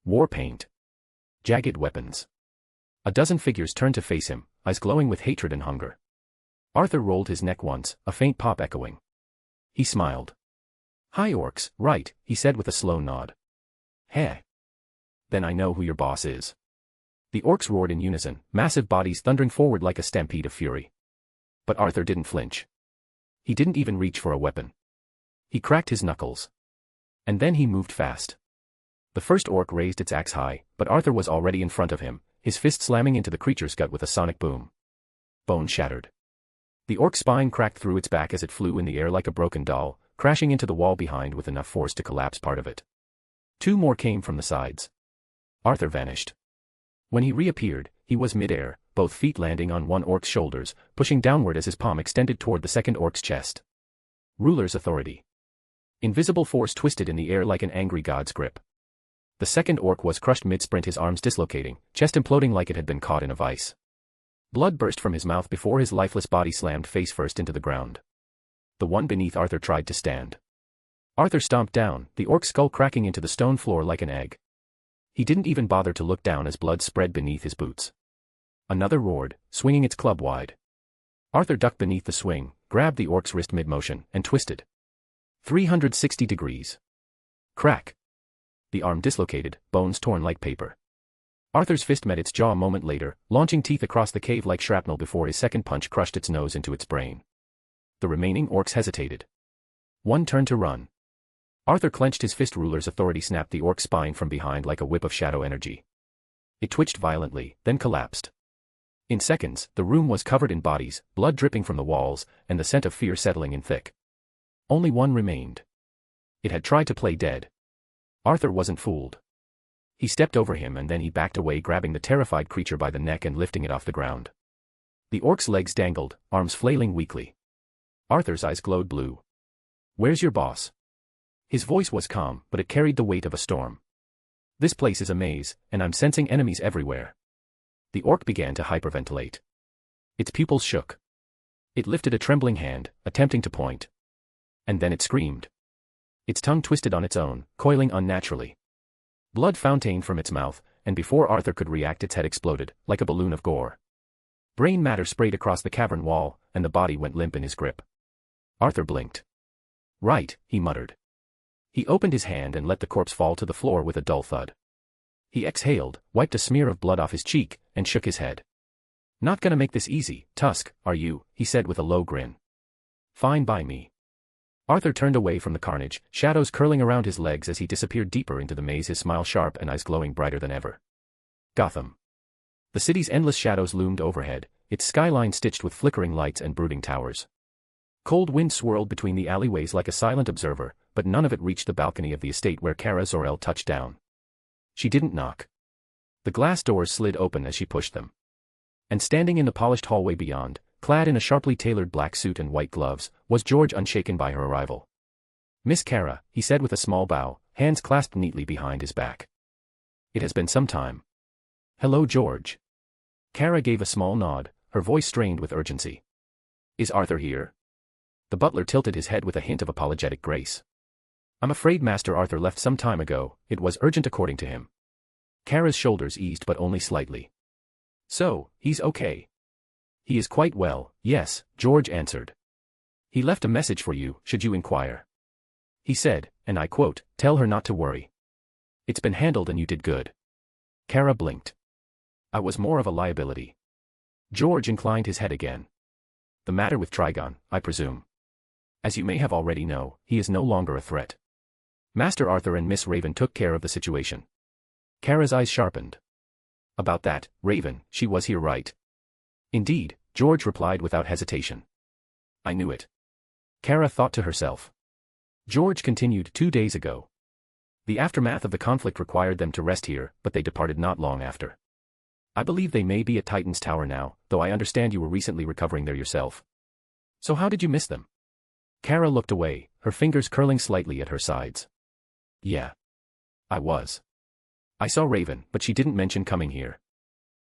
War paint. Jagged weapons. A dozen figures turned to face him, eyes glowing with hatred and hunger. Arthur rolled his neck once, a faint pop echoing. He smiled. "Hi orcs, right," he said with a slow nod. "Heh. Then I know who your boss is." The orcs roared in unison, massive bodies thundering forward like a stampede of fury. But Arthur didn't flinch. He didn't even reach for a weapon. He cracked his knuckles. And then he moved fast. The first orc raised its axe high, but Arthur was already in front of him, his fist slamming into the creature's gut with a sonic boom. Bone shattered. The orc's spine cracked through its back as it flew in the air like a broken doll, crashing into the wall behind with enough force to collapse part of it. Two more came from the sides. Arthur vanished. When he reappeared, he was midair, both feet landing on one orc's shoulders, pushing downward as his palm extended toward the second orc's chest. Ruler's authority. Invisible force twisted in the air like an angry god's grip. The second orc was crushed mid-sprint, his arms dislocating, chest imploding like it had been caught in a vice. Blood burst from his mouth before his lifeless body slammed face first into the ground. The one beneath Arthur tried to stand. Arthur stomped down, the orc's skull cracking into the stone floor like an egg. He didn't even bother to look down as blood spread beneath his boots. Another roared, swinging its club wide. Arthur ducked beneath the swing, grabbed the orc's wrist mid-motion, and twisted. 360 degrees. Crack. The arm dislocated, bones torn like paper. Arthur's fist met its jaw a moment later, launching teeth across the cave like shrapnel before his second punch crushed its nose into its brain. The remaining orcs hesitated. One turned to run. Arthur clenched his fist. Ruler's authority snapped the orc's spine from behind like a whip of shadow energy. It twitched violently, then collapsed. In seconds, the room was covered in bodies, blood dripping from the walls, and the scent of fear settling in thick. Only one remained. It had tried to play dead. Arthur wasn't fooled. He stepped over him and then he backed away, grabbing the terrified creature by the neck and lifting it off the ground. The orc's legs dangled, arms flailing weakly. Arthur's eyes glowed blue. "Where's your boss?" His voice was calm, but it carried the weight of a storm. "This place is a maze, and I'm sensing enemies everywhere." The orc began to hyperventilate. Its pupils shook. It lifted a trembling hand, attempting to point. And then it screamed. Its tongue twisted on its own, coiling unnaturally. Blood fountained from its mouth, and before Arthur could react its head exploded, like a balloon of gore. Brain matter sprayed across the cavern wall, and the body went limp in his grip. Arthur blinked. "Right," he muttered. He opened his hand and let the corpse fall to the floor with a dull thud. He exhaled, wiped a smear of blood off his cheek, and shook his head. "Not gonna make this easy, Tusk, are you?" he said with a low grin. "Fine by me." Arthur turned away from the carnage, shadows curling around his legs as he disappeared deeper into the maze, his smile sharp and eyes glowing brighter than ever. Gotham. The city's endless shadows loomed overhead, its skyline stitched with flickering lights and brooding towers. Cold wind swirled between the alleyways like a silent observer, but none of it reached the balcony of the estate where Kara Zor-El touched down. She didn't knock. The glass doors slid open as she pushed them. And standing in the polished hallway beyond, clad in a sharply tailored black suit and white gloves, was George, unshaken by her arrival. "Miss Kara," he said with a small bow, hands clasped neatly behind his back. "It has been some time." "Hello, George." Kara gave a small nod, her voice strained with urgency. "Is Arthur here?" The butler tilted his head with a hint of apologetic grace. "I'm afraid Master Arthur left some time ago. It was urgent according to him." Kara's shoulders eased but only slightly. "So, he's okay?" "He is quite well, yes," George answered. "He left a message for you, should you inquire. He said, and I quote, 'Tell her not to worry. It's been handled and you did good.'" Kara blinked. "I was more of a liability." George inclined his head again. "The matter with Trigon, I presume." As you may have already know, he is no longer a threat. Master Arthur and Miss Raven took care of the situation. Kara's eyes sharpened. About that, Raven, she was here, right? Indeed, George replied without hesitation. I knew it. Kara thought to herself. George continued 2 days ago. The aftermath of the conflict required them to rest here, but they departed not long after. I believe they may be at Titan's Tower now, though I understand you were recently recovering there yourself. So how did you miss them? Kara looked away, her fingers curling slightly at her sides. Yeah. I was. I saw Raven, but she didn't mention coming here.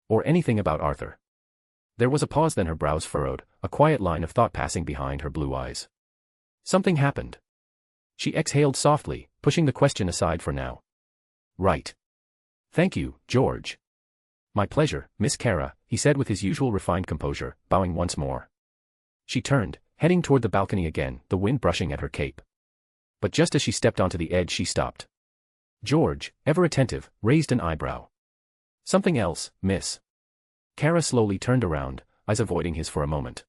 Or anything about Arthur. There was a pause, then her brows furrowed, a quiet line of thought passing behind her blue eyes. Something happened. She exhaled softly, pushing the question aside for now. Right. Thank you, George. My pleasure, Miss Kara, he said with his usual refined composure, bowing once more. She turned, heading toward the balcony again, the wind brushing at her cape. But just as she stepped onto the edge, she stopped. George, ever attentive, raised an eyebrow. Something else, miss. Kara slowly turned around, eyes avoiding his for a moment.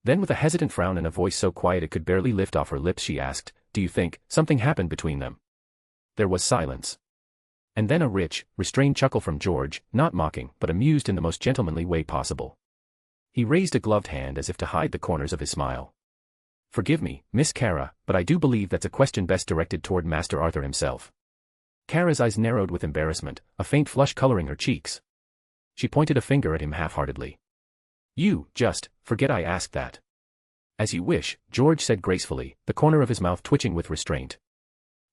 Then with a hesitant frown and a voice so quiet it could barely lift off her lips, she asked, do you think something happened between them? There was silence. And then a rich, restrained chuckle from George, not mocking, but amused in the most gentlemanly way possible. He raised a gloved hand as if to hide the corners of his smile. Forgive me, Miss Kara, but I do believe that's a question best directed toward Master Arthur himself. Kara's eyes narrowed with embarrassment, a faint flush coloring her cheeks. She pointed a finger at him half-heartedly. You, just, forget I asked that. As you wish, George said gracefully, the corner of his mouth twitching with restraint.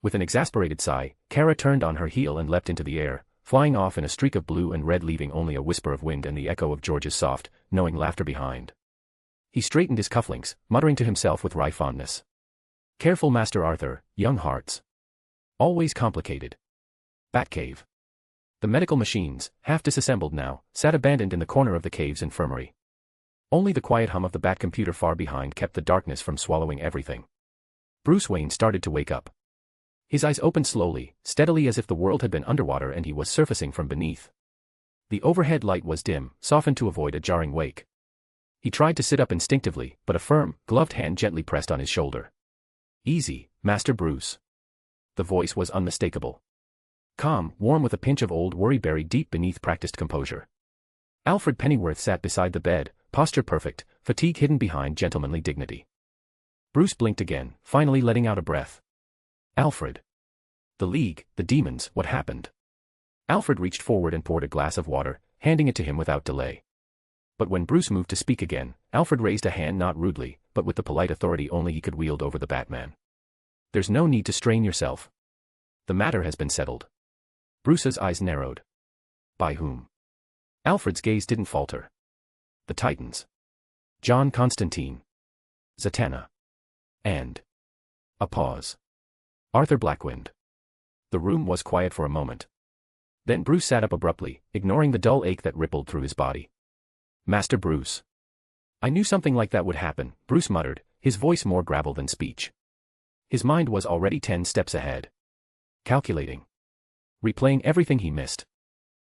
With an exasperated sigh, Kara turned on her heel and leapt into the air, flying off in a streak of blue and red, leaving only a whisper of wind and the echo of George's soft, knowing laughter behind. He straightened his cufflinks, muttering to himself with wry fondness. Careful Master Arthur, young hearts. Always complicated. Batcave. The medical machines, half disassembled now, sat abandoned in the corner of the cave's infirmary. Only the quiet hum of the bat computer far behind kept the darkness from swallowing everything. Bruce Wayne started to wake up. His eyes opened slowly, steadily, as if the world had been underwater and he was surfacing from beneath. The overhead light was dim, softened to avoid a jarring wake. He tried to sit up instinctively, but a firm, gloved hand gently pressed on his shoulder. Easy, Master Bruce. The voice was unmistakable. Calm, warm, with a pinch of old worry buried deep beneath practiced composure. Alfred Pennyworth sat beside the bed, posture perfect, fatigue hidden behind gentlemanly dignity. Bruce blinked again, finally letting out a breath. Alfred. The League, the demons, what happened? Alfred reached forward and poured a glass of water, handing it to him without delay. But when Bruce moved to speak again, Alfred raised a hand, not rudely, but with the polite authority only he could wield over the Batman. There's no need to strain yourself. The matter has been settled. Bruce's eyes narrowed. By whom? Alfred's gaze didn't falter. The Titans. John Constantine. Zatanna. And. A pause. Arthur Blackwynd. The room was quiet for a moment. Then Bruce sat up abruptly, ignoring the dull ache that rippled through his body. Master Bruce. I knew something like that would happen, Bruce muttered, his voice more gravel than speech. His mind was already 10 steps ahead. Calculating. Replaying everything he missed.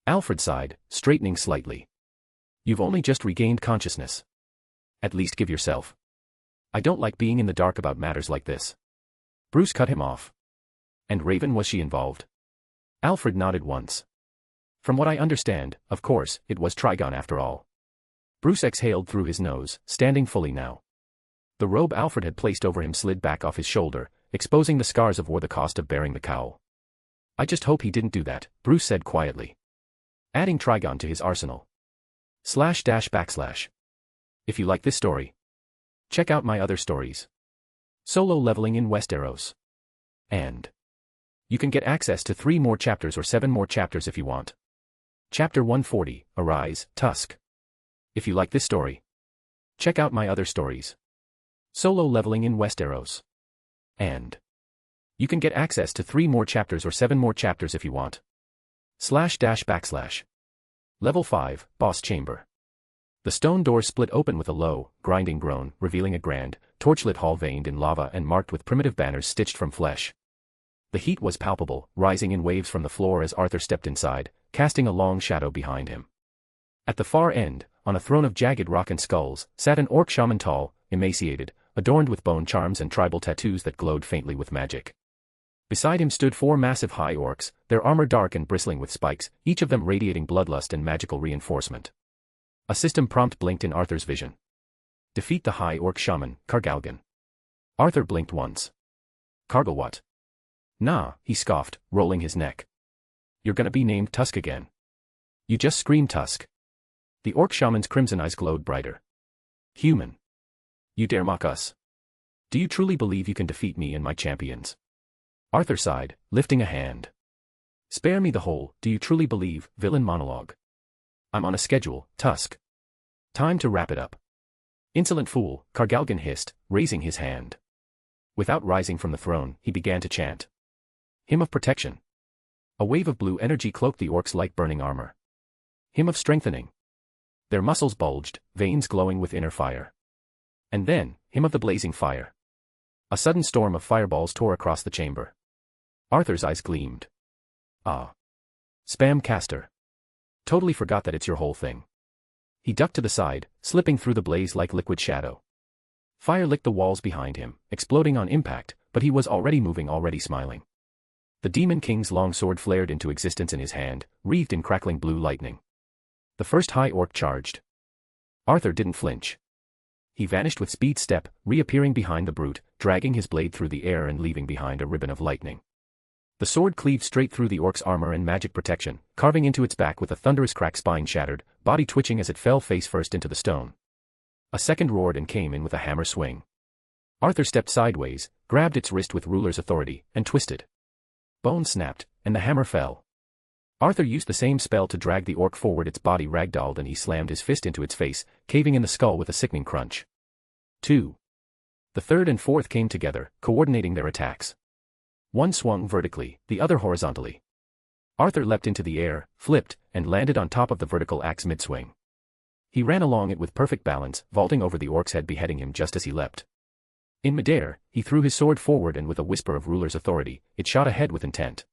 Alfred sighed, straightening slightly. You've only just regained consciousness. At least give yourself. I don't like being in the dark about matters like this. Bruce cut him off. And Raven, was she involved? Alfred nodded once. From what I understand, of course, it was Trigon after all. Bruce exhaled through his nose, standing fully now. The robe Alfred had placed over him slid back off his shoulder, exposing the scars of war, the cost of bearing the cowl. I just hope he didn't do that, Bruce said quietly. Adding Trigon to his arsenal. // If you like this story, check out my other stories. Solo leveling in Westeros. And you can get access to 3 more chapters or 7 more chapters if you want. Chapter 140, Arise, Tusk. If you like this story, check out my other stories. Solo leveling in Westeros. And you can get access to 3 more chapters or 7 more chapters if you want. // Level 5, Boss Chamber. The stone door split open with a low, grinding groan, revealing a grand, torchlit hall veined in lava and marked with primitive banners stitched from flesh. The heat was palpable, rising in waves from the floor as Arthur stepped inside, casting a long shadow behind him. At the far end, on a throne of jagged rock and skulls, sat an orc shaman, tall, emaciated, adorned with bone charms and tribal tattoos that glowed faintly with magic. Beside him stood 4 massive high orcs, their armor dark and bristling with spikes, each of them radiating bloodlust and magical reinforcement. A system prompt blinked in Arthur's vision. Defeat the high orc shaman, Kargalgan. Arthur blinked once. Kargal what? Nah, he scoffed, rolling his neck. You're gonna be named Tusk again. You just screamed Tusk. The orc shaman's crimson eyes glowed brighter. Human. You dare mock us? Do you truly believe you can defeat me and my champions? Arthur sighed, lifting a hand. Spare me the whole, do you truly believe, villain monologue. I'm on a schedule, Tusk. Time to wrap it up. Insolent fool, Kargalgan hissed, raising his hand. Without rising from the throne, he began to chant. Hymn of protection. A wave of blue energy cloaked the orcs like burning armor. Hymn of strengthening. Their muscles bulged, veins glowing with inner fire. And then, hymn of the blazing fire. A sudden storm of fireballs tore across the chamber. Arthur's eyes gleamed. Ah. Spam caster. Totally forgot that it's your whole thing. He ducked to the side, slipping through the blaze like liquid shadow. Fire licked the walls behind him, exploding on impact, but he was already moving, already smiling. The Demon King's long sword flared into existence in his hand, wreathed in crackling blue lightning. The first high orc charged. Arthur didn't flinch. He vanished with speed step, reappearing behind the brute, dragging his blade through the air and leaving behind a ribbon of lightning. The sword cleaved straight through the orc's armor and magic protection, carving into its back with a thunderous crack, spine shattered, body twitching as it fell face first into the stone. A second roared and came in with a hammer swing. Arthur stepped sideways, grabbed its wrist with ruler's authority, and twisted. Bone snapped, and the hammer fell. Arthur used the same spell to drag the orc forward, its body ragdolled, and he slammed his fist into its face, caving in the skull with a sickening crunch. 2. The third and fourth came together, coordinating their attacks. One swung vertically, the other horizontally. Arthur leapt into the air, flipped, and landed on top of the vertical axe mid-swing. He ran along it with perfect balance, vaulting over the orc's head, beheading him just as he leapt. In midair, he threw his sword forward, and with a whisper of ruler's authority, it shot ahead with intent.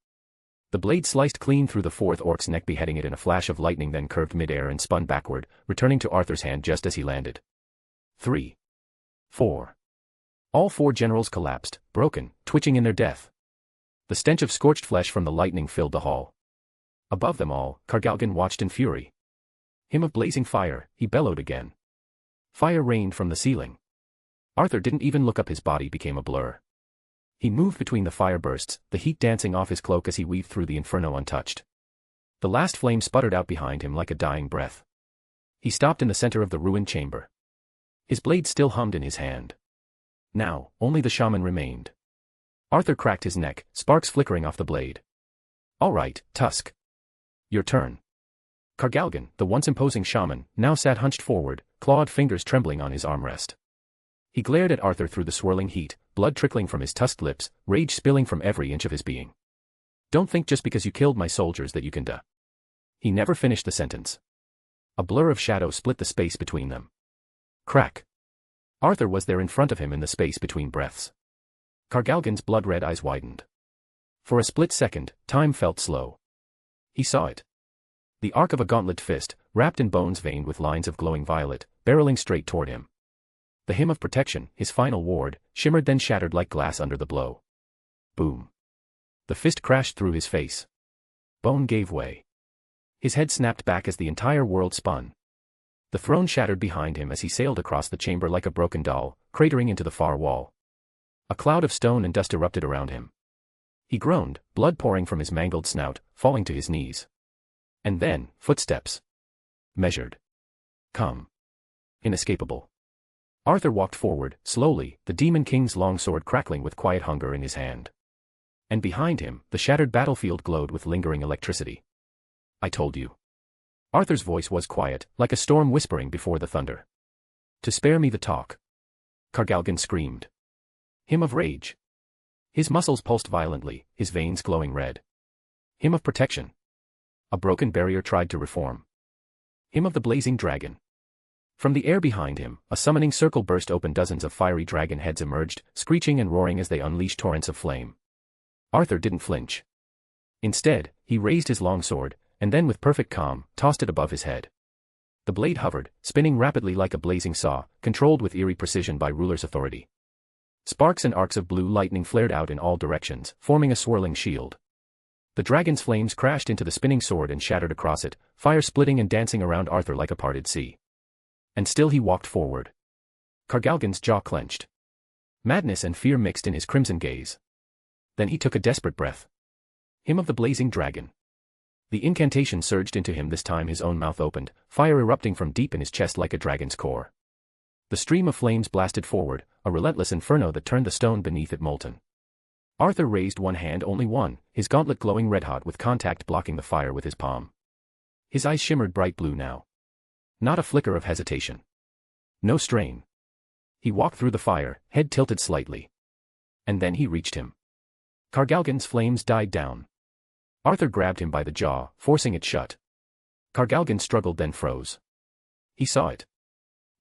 The blade sliced clean through the fourth orc's neck, beheading it in a flash of lightning, then curved midair and spun backward, returning to Arthur's hand just as he landed. 3. 4. All 4 generals collapsed, broken, twitching in their death. The stench of scorched flesh from the lightning filled the hall. Above them all, Kargalgan watched in fury. Hymn of blazing fire, he bellowed again. Fire rained from the ceiling. Arthur didn't even look up, his body became a blur. He moved between the fire bursts, the heat dancing off his cloak as he weaved through the inferno untouched. The last flame sputtered out behind him like a dying breath. He stopped in the center of the ruined chamber. His blade still hummed in his hand. Now, only the shaman remained. Arthur cracked his neck, sparks flickering off the blade. All right, Tusk. Your turn. Kargalgan, the once imposing shaman, now sat hunched forward, clawed fingers trembling on his armrest. He glared at Arthur through the swirling heat, blood trickling from his tusked lips, rage spilling from every inch of his being. Don't think just because you killed my soldiers that you can He never finished the sentence. A blur of shadow split the space between them. Crack. Arthur was there in front of him in the space between breaths. Kargalgan's blood-red eyes widened. For a split second, time felt slow. He saw it. The arc of a gauntlet fist, wrapped in bones veined with lines of glowing violet, barreling straight toward him. The hymn of protection, his final ward, shimmered then shattered like glass under the blow. Boom. The fist crashed through his face. Bone gave way. His head snapped back as the entire world spun. The throne shattered behind him as he sailed across the chamber like a broken doll, cratering into the far wall. A cloud of stone and dust erupted around him. He groaned, blood pouring from his mangled snout, falling to his knees. And then, footsteps. Measured. Come. Inescapable. Arthur walked forward, slowly, the Demon King's long sword crackling with quiet hunger in his hand. And behind him, the shattered battlefield glowed with lingering electricity. I told you. Arthur's voice was quiet, like a storm whispering before the thunder. To spare me the talk. Kargalgan screamed. Hymn of rage. His muscles pulsed violently, his veins glowing red. Hymn of protection. A broken barrier tried to reform. Hymn of the blazing dragon. From the air behind him, a summoning circle burst open. Dozens of fiery dragon heads emerged, screeching and roaring as they unleashed torrents of flame. Arthur didn't flinch. Instead, he raised his long sword, and then with perfect calm, tossed it above his head. The blade hovered, spinning rapidly like a blazing saw, controlled with eerie precision by ruler's authority. Sparks and arcs of blue lightning flared out in all directions, forming a swirling shield. The dragon's flames crashed into the spinning sword and shattered across it, fire splitting and dancing around Arthur like a parted sea. And still he walked forward. Kargalgan's jaw clenched. Madness and fear mixed in his crimson gaze. Then he took a desperate breath. Hymn of the blazing dragon. The incantation surged into him, this time his own mouth opened, fire erupting from deep in his chest like a dragon's core. The stream of flames blasted forward, a relentless inferno that turned the stone beneath it molten. Arthur raised one hand, only one, his gauntlet glowing red-hot with contact blocking the fire with his palm. His eyes shimmered bright blue now. Not a flicker of hesitation. No strain. He walked through the fire, head tilted slightly. And then he reached him. Kargalgan's flames died down. Arthur grabbed him by the jaw, forcing it shut. Kargalgan struggled, then froze. He saw it.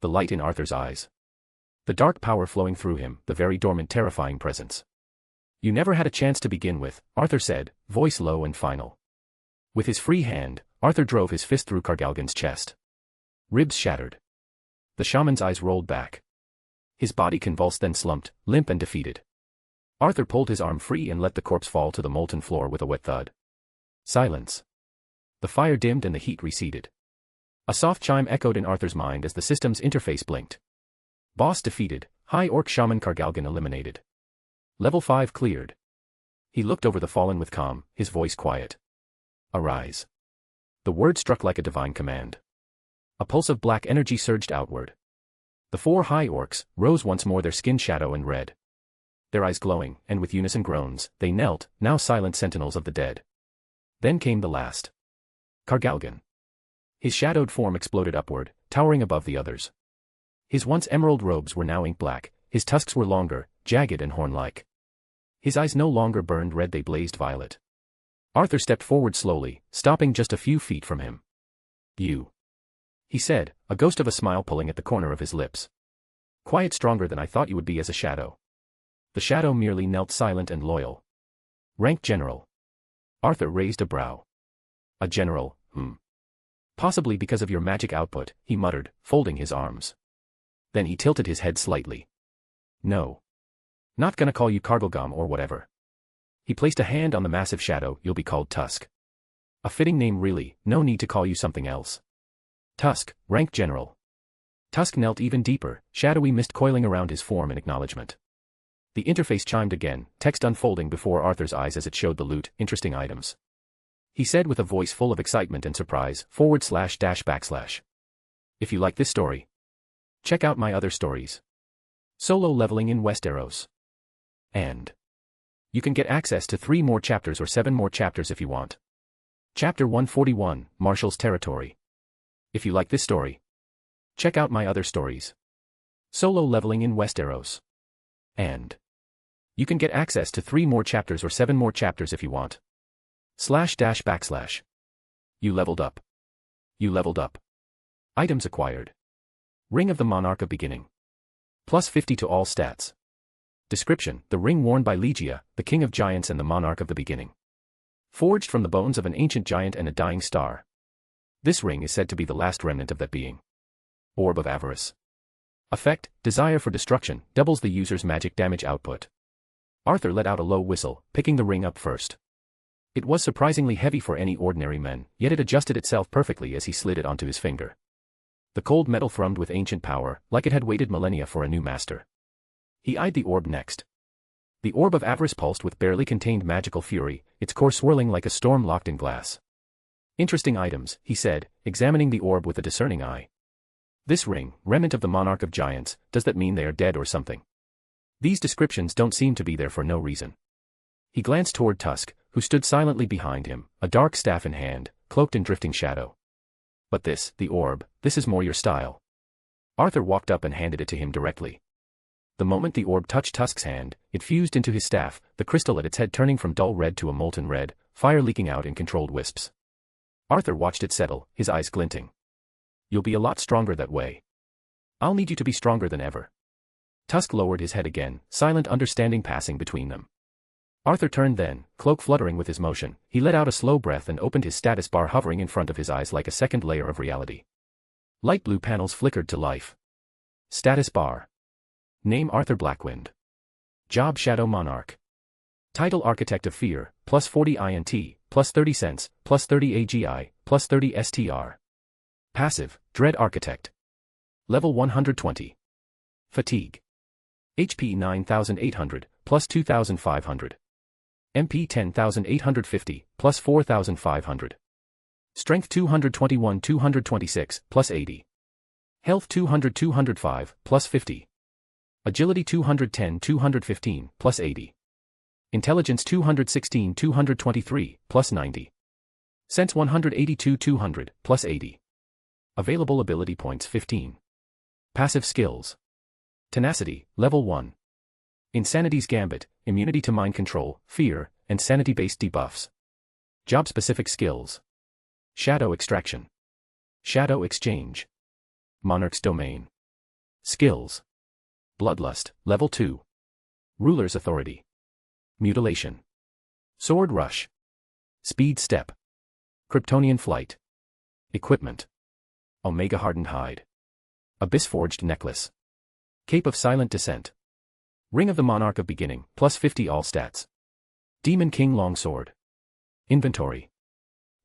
The light in Arthur's eyes. The dark power flowing through him, the very dormant terrifying presence. You never had a chance to begin with, Arthur said, voice low and final. With his free hand, Arthur drove his fist through Kargalgan's chest. Ribs shattered. The shaman's eyes rolled back. His body convulsed, then slumped, limp and defeated. Arthur pulled his arm free and let the corpse fall to the molten floor with a wet thud. Silence. The fire dimmed and the heat receded. A soft chime echoed in Arthur's mind as the system's interface blinked. Boss defeated, High Orc Shaman Kargalgan eliminated. Level 5 cleared. He looked over the fallen with calm, his voice quiet. Arise. The word struck like a divine command. A pulse of black energy surged outward. The 4 High Orcs rose once more, their skin shadow and red. Their eyes glowing, and with unison groans, they knelt, now silent sentinels of the dead. Then came the last. Kargalgan. His shadowed form exploded upward, towering above the others. His once emerald robes were now ink black, his tusks were longer, jagged and horn-like. His eyes no longer burned red, they blazed violet. Arthur stepped forward slowly, stopping just a few feet from him. You. He said, a ghost of a smile pulling at the corner of his lips. Quiet, stronger than I thought you would be as a shadow. The shadow merely knelt silent and loyal. Rank General. Arthur raised a brow. A general, Possibly because of your magic output, he muttered, folding his arms. Then he tilted his head slightly. No. Not gonna call you Kargalgam or whatever. He placed a hand on the massive shadow. You'll be called Tusk. A fitting name really, no need to call you something else. Tusk, rank General. Tusk knelt even deeper, shadowy mist coiling around his form in acknowledgement. The interface chimed again, text unfolding before Arthur's eyes as it showed the loot, interesting items. He said with a voice full of excitement and surprise, // If you like this story, check out my other stories. Solo leveling in Westeros. And you can get access to 3 more chapters or 7 more chapters if you want. Chapter 141, Marshall's Territory. If you like this story, check out my other stories. Solo leveling in Westeros. And you can get access to 3 more chapters or 7 more chapters if you want. // You leveled up. You leveled up. Items acquired. Ring of the Monarch of Beginning. Plus 50 to all stats. Description: the ring worn by Legia, the king of giants and the monarch of the beginning. Forged from the bones of an ancient giant and a dying star. This ring is said to be the last remnant of that being. Orb of Avarice. Effect: desire for destruction, doubles the user's magic damage output. Arthur let out a low whistle, picking the ring up first. It was surprisingly heavy for any ordinary man, yet it adjusted itself perfectly as he slid it onto his finger. The cold metal thrummed with ancient power, like it had waited millennia for a new master. He eyed the orb next. The Orb of Avarice pulsed with barely contained magical fury, its core swirling like a storm locked in glass. Interesting items, he said, examining the orb with a discerning eye. This ring, remnant of the Monarch of Giants, does that mean they are dead or something? These descriptions don't seem to be there for no reason. He glanced toward Tusk, who stood silently behind him, a dark staff in hand, cloaked in drifting shadow. But this, the orb, this is more your style. Arthur walked up and handed it to him directly. The moment the orb touched Tusk's hand, it fused into his staff, the crystal at its head turning from dull red to a molten red, fire leaking out in controlled wisps. Arthur watched it settle, his eyes glinting. You'll be a lot stronger that way. I'll need you to be stronger than ever. Tusk lowered his head again, silent understanding passing between them. Arthur turned then, cloak fluttering with his motion, he let out a slow breath and opened his status bar hovering in front of his eyes like a second layer of reality. Light blue panels flickered to life. Status bar. Name Arthur Blackwynd. Job Shadow Monarch. Title Architect of Fear, plus 40 INT, plus 30 Sense, plus 30 AGI, plus 30 STR. Passive, Dread Architect. Level 120. Fatigue. HP 9800, plus 2500. MP 10850, plus 4500. Strength 221 226, plus 80. Health 200 205, plus 50. Agility 210 215, plus 80. Intelligence 216 223, plus 90. Sense 182 200, plus 80. Available ability points 15. Passive skills. Tenacity, level 1. Insanity's Gambit, immunity to mind control, fear, and sanity-based debuffs. Job-specific skills. Shadow Extraction. Shadow Exchange. Monarch's Domain. Skills. Bloodlust, level 2. Ruler's Authority. Mutilation. Sword Rush. Speed Step. Kryptonian Flight. Equipment. Omega Hardened Hide. Abyss Forged Necklace. Cape of Silent Descent. Ring of the Monarch of Beginning, plus 50 all stats. Demon King Longsword. Inventory.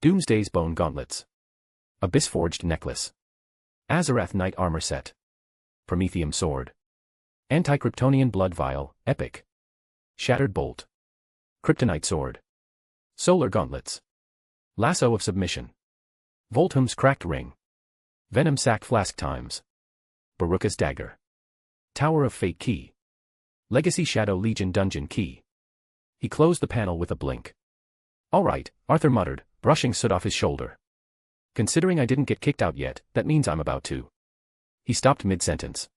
Doomsday's Bone Gauntlets. Abyss Forged Necklace. Azarath Knight Armor Set. Prometheum Sword. Anti-Kryptonian Blood Vial, Epic. Shattered Bolt. Kryptonite Sword. Solar Gauntlets. Lasso of Submission. Voltum's Cracked Ring. Venom Sac Flask Times. Baruka's Dagger. Tower of Fate Key. Legacy Shadow Legion Dungeon Key. He closed the panel with a blink. All right, Arthur muttered, brushing soot off his shoulder. Considering I didn't get kicked out yet, that means I'm about to. He stopped mid-sentence.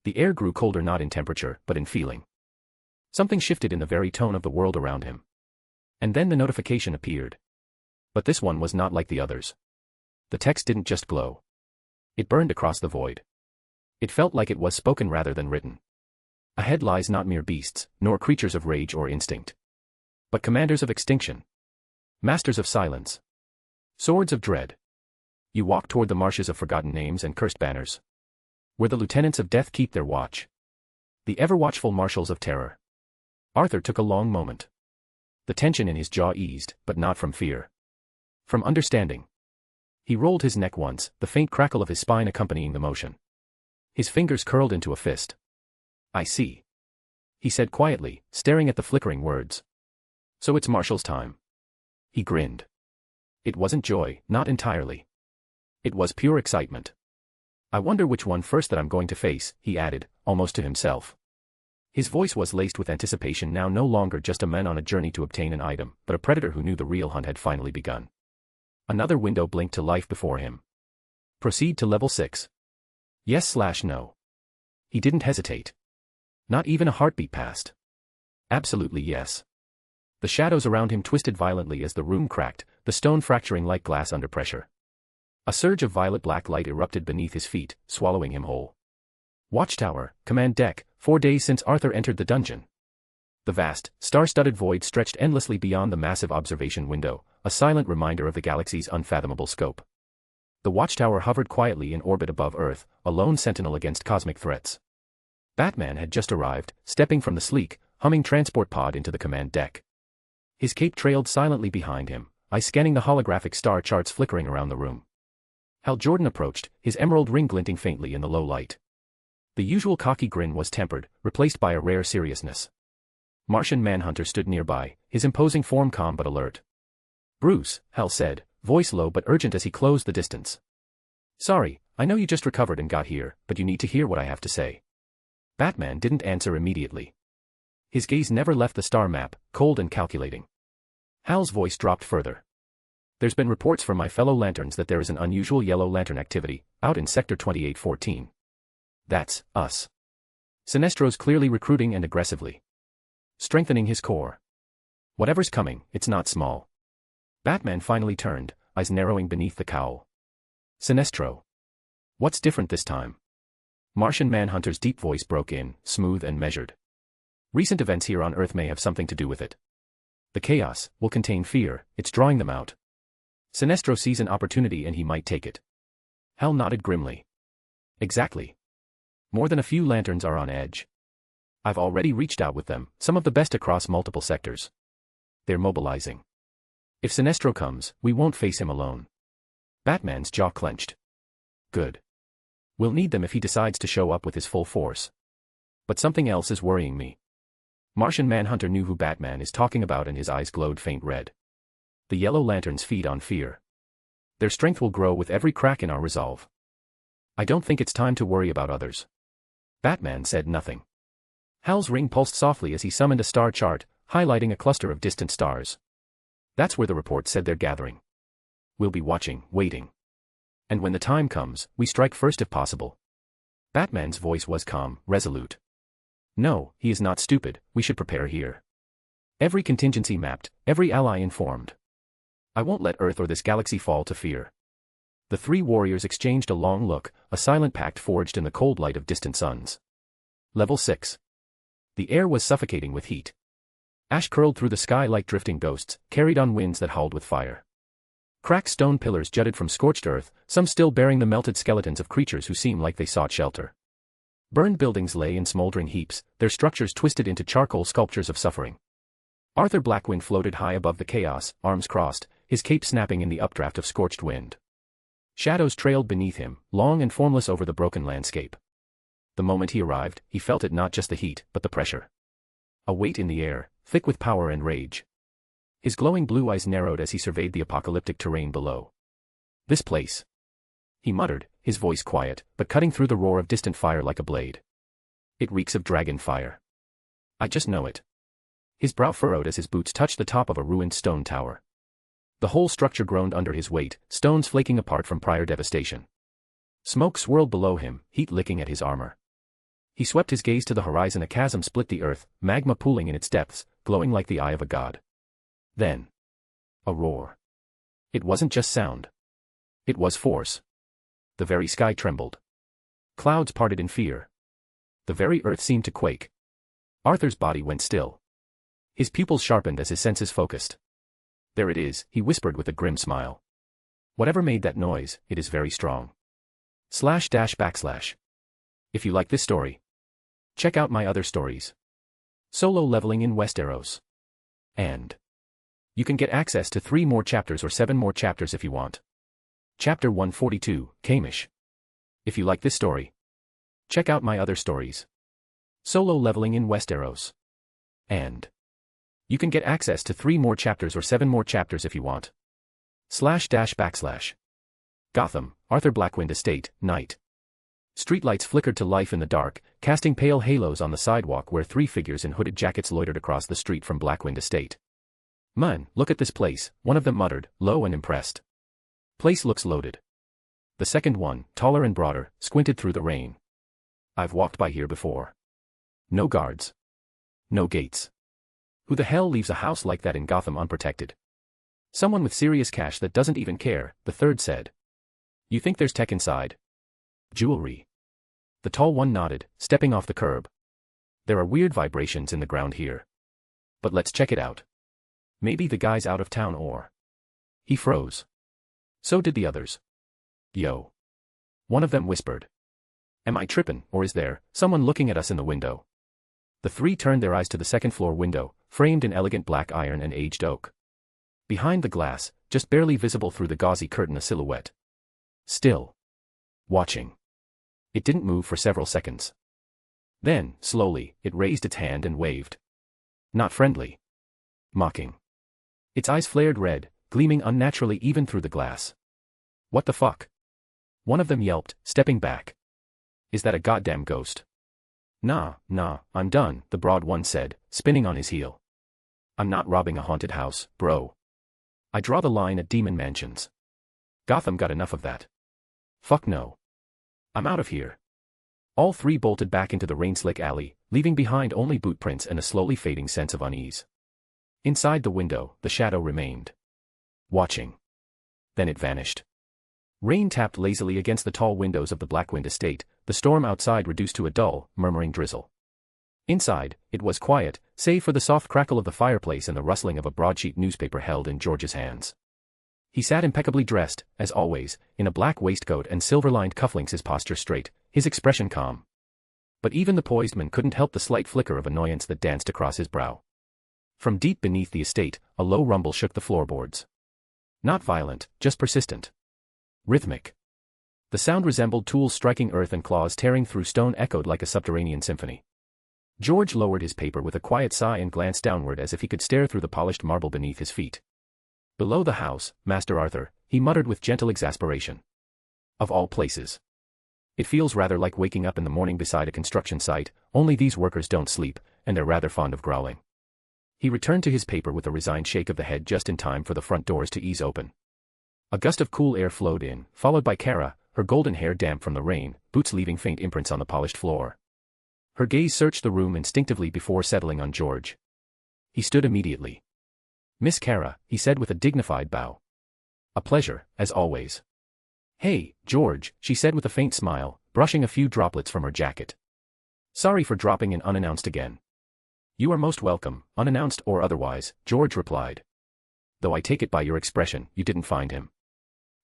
The air grew colder not in temperature, but in feeling. Something shifted in the very tone of the world around him. And then the notification appeared. But this one was not like the others. The text didn't just glow. It burned across the void. It felt like it was spoken rather than written. Ahead lies not mere beasts, nor creatures of rage or instinct. But commanders of extinction. Masters of silence. Swords of dread. You walk toward the marshes of forgotten names and cursed banners. Where the lieutenants of death keep their watch. The ever-watchful marshals of terror. Arthur took a long moment. The tension in his jaw eased, but not from fear. From understanding. He rolled his neck once, the faint crackle of his spine accompanying the motion. His fingers curled into a fist. I see. He said quietly, staring at the flickering words. So it's Marshall's time. He grinned. It wasn't joy, not entirely. It was pure excitement. I wonder which one first that I'm going to face, he added, almost to himself. His voice was laced with anticipation, now no longer just a man on a journey to obtain an item, but a predator who knew the real hunt had finally begun. Another window blinked to life before him. Proceed to level 6. Yes/no. He didn't hesitate. Not even a heartbeat passed. Absolutely yes. The shadows around him twisted violently as the room cracked, the stone fracturing like glass under pressure. A surge of violet-black light erupted beneath his feet, swallowing him whole. Watchtower, command deck, 4 days since Arthur entered the dungeon. The vast, star-studded void stretched endlessly beyond the massive observation window, a silent reminder of the galaxy's unfathomable scope. The watchtower hovered quietly in orbit above Earth, a lone sentinel against cosmic threats. Batman had just arrived, stepping from the sleek, humming transport pod into the command deck. His cape trailed silently behind him, eyes scanning the holographic star charts flickering around the room. Hal Jordan approached, his emerald ring glinting faintly in the low light. The usual cocky grin was tempered, replaced by a rare seriousness. Martian Manhunter stood nearby, his imposing form calm but alert. Bruce, Hal said, voice low but urgent as he closed the distance. Sorry, I know you just recovered and got here, but you need to hear what I have to say. Batman didn't answer immediately. His gaze never left the star map, cold and calculating. Hal's voice dropped further. There's been reports from my fellow Lanterns that there is an unusual Yellow Lantern activity, out in Sector 2814. That's us. Sinestro's clearly recruiting and aggressively strengthening his core. Whatever's coming, it's not small. Batman finally turned, eyes narrowing beneath the cowl. Sinestro. What's different this time? Martian Manhunter's deep voice broke in, smooth and measured. Recent events here on Earth may have something to do with it. The chaos will contain fear, it's drawing them out. Sinestro sees an opportunity and he might take it. Hal nodded grimly. Exactly. More than a few lanterns are on edge. I've already reached out with them, some of the best across multiple sectors. They're mobilizing. If Sinestro comes, we won't face him alone. Batman's jaw clenched. Good. We'll need them if he decides to show up with his full force. But something else is worrying me. Martian Manhunter knew who Batman is talking about and his eyes glowed faint red. The Yellow Lanterns feed on fear. Their strength will grow with every crack in our resolve. I don't think it's time to worry about others. Batman said nothing. Hal's ring pulsed softly as he summoned a star chart, highlighting a cluster of distant stars. That's where the report said they're gathering. We'll be watching, waiting. And when the time comes, we strike first if possible. Batman's voice was calm, resolute. No, he is not stupid, we should prepare here. Every contingency mapped, every ally informed. I won't let Earth or this galaxy fall to fear. The three warriors exchanged a long look, a silent pact forged in the cold light of distant suns. Level 6. The air was suffocating with heat. Ash curled through the sky like drifting ghosts, carried on winds that howled with fire. Cracked stone pillars jutted from scorched earth, some still bearing the melted skeletons of creatures who seemed like they sought shelter. Burned buildings lay in smoldering heaps, their structures twisted into charcoal sculptures of suffering. Arthur Blackwynd floated high above the chaos, arms crossed, his cape snapping in the updraft of scorched wind. Shadows trailed beneath him, long and formless over the broken landscape. The moment he arrived, he felt it, not just the heat, but the pressure. A weight in the air, thick with power and rage. His glowing blue eyes narrowed as he surveyed the apocalyptic terrain below. This place. He muttered, his voice quiet, but cutting through the roar of distant fire like a blade. It reeks of dragon fire. I just know it. His brow furrowed as his boots touched the top of a ruined stone tower. The whole structure groaned under his weight, stones flaking apart from prior devastation. Smoke swirled below him, heat licking at his armor. He swept his gaze to the horizon. A chasm split the earth, magma pooling in its depths, glowing like the eye of a god. Then. A roar. It wasn't just sound. It was force. The very sky trembled. Clouds parted in fear. The very earth seemed to quake. Arthur's body went still. His pupils sharpened as his senses focused. There it is, he whispered with a grim smile. Whatever made that noise, it is very strong. // If you like this story, check out my other stories. Solo leveling in Westeros. And you can get access to 3 more chapters or 7 more chapters if you want. Chapter 142, Kamish. If you like this story, check out my other stories. Solo leveling in Westeros. And you can get access to 3 more chapters or 7 more chapters if you want. // Gotham, Arthur Blackwynd Estate, night. Streetlights flickered to life in the dark, casting pale halos on the sidewalk where 3 figures in hooded jackets loitered across the street from Blackwynd Estate. Man, look at this place, one of them muttered, low and impressed. Place looks loaded. The second one, taller and broader, squinted through the rain. I've walked by here before. No guards. No gates. Who the hell leaves a house like that in Gotham unprotected? Someone with serious cash that doesn't even care, the third said. You think there's tech inside? Jewelry. The tall one nodded, stepping off the curb. There are weird vibrations in the ground here. But let's check it out. Maybe the guy's out of town or... He froze. So did the others. Yo. One of them whispered. Am I trippin', or is there someone looking at us in the window? The 3 turned their eyes to the second-floor window, framed in elegant black iron and aged oak. Behind the glass, just barely visible through the gauzy curtain, a silhouette. Still. Watching. It didn't move for several seconds. Then, slowly, it raised its hand and waved. Not friendly. Mocking. Its eyes flared red, gleaming unnaturally even through the glass. What the fuck? One of them yelped, stepping back. Is that a goddamn ghost? Nah, I'm done, the broad one said, spinning on his heel. I'm not robbing a haunted house, bro. I draw the line at demon mansions. Gotham got enough of that. Fuck no. I'm out of here. All 3 bolted back into the rain-slick alley, leaving behind only boot prints and a slowly fading sense of unease. Inside the window, the shadow remained. Watching. Then it vanished. Rain tapped lazily against the tall windows of the Blackwynd Estate, the storm outside reduced to a dull, murmuring drizzle. Inside, it was quiet, save for the soft crackle of the fireplace and the rustling of a broadsheet newspaper held in George's hands. He sat impeccably dressed, as always, in a black waistcoat and silver-lined cufflinks, his posture straight, his expression calm. But even the poised man couldn't help the slight flicker of annoyance that danced across his brow. From deep beneath the estate, a low rumble shook the floorboards. Not violent, just persistent. Rhythmic. The sound resembled tools striking earth and claws tearing through stone, echoed like a subterranean symphony. George lowered his paper with a quiet sigh and glanced downward as if he could stare through the polished marble beneath his feet. Below the house, Master Arthur, he muttered with gentle exasperation. Of all places. It feels rather like waking up in the morning beside a construction site, only these workers don't sleep, and they're rather fond of growling. He returned to his paper with a resigned shake of the head just in time for the front doors to ease open. A gust of cool air flowed in, followed by Kara, her golden hair damp from the rain, boots leaving faint imprints on the polished floor. Her gaze searched the room instinctively before settling on George. He stood immediately. "Miss Kara," he said with a dignified bow. "A pleasure, as always." "Hey, George," she said with a faint smile, brushing a few droplets from her jacket. "Sorry for dropping in unannounced again." "You are most welcome, unannounced or otherwise," George replied. "Though I take it by your expression, you didn't find him."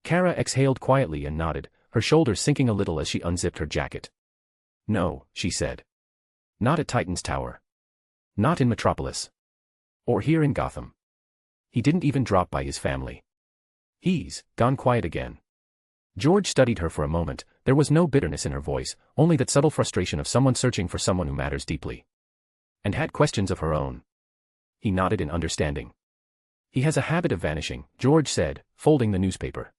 Kara exhaled quietly and nodded, her shoulders sinking a little as she unzipped her jacket. "No," she said. "Not at Titan's Tower. Not in Metropolis. Or here in Gotham. He didn't even drop by his family. He's gone quiet again." George studied her for a moment. There was no bitterness in her voice, only that subtle frustration of someone searching for someone who matters deeply. "And had questions of her own." He nodded in understanding. "He has a habit of vanishing," George said, folding the newspaper.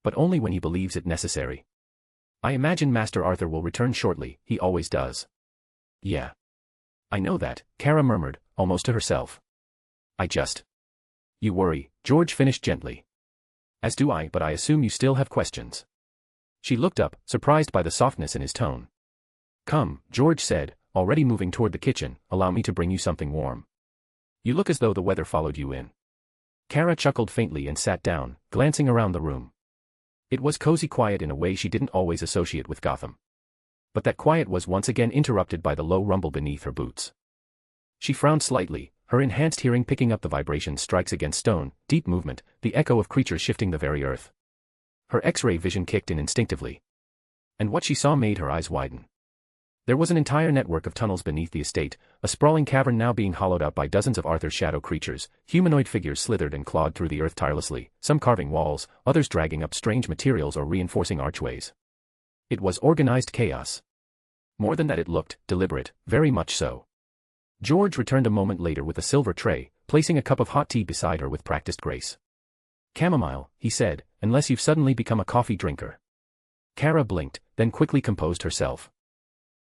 "But only when he believes it necessary. I imagine Master Arthur will return shortly, he always does." "Yeah. I know that," Kara murmured, almost to herself. "I just—" "You worry," George finished gently. "As do I, but I assume you still have questions." She looked up, surprised by the softness in his tone. "Come," George said, already moving toward the kitchen, "allow me to bring you something warm. You look as though the weather followed you in." Kara chuckled faintly and sat down, glancing around the room. It was cozy quiet in a way she didn't always associate with Gotham. But that quiet was once again interrupted by the low rumble beneath her boots. She frowned slightly, her enhanced hearing picking up the vibration strikes against stone, deep movement, the echo of creatures shifting the very earth. Her X-ray vision kicked in instinctively. And what she saw made her eyes widen. There was an entire network of tunnels beneath the estate, a sprawling cavern now being hollowed out by dozens of Arthur's shadow creatures. Humanoid figures slithered and clawed through the earth tirelessly, some carving walls, others dragging up strange materials or reinforcing archways. It was organized chaos. More than that, it looked deliberate, very much so. George returned a moment later with a silver tray, placing a cup of hot tea beside her with practiced grace. "Chamomile," he said, "unless you've suddenly become a coffee drinker." Kara blinked, then quickly composed herself.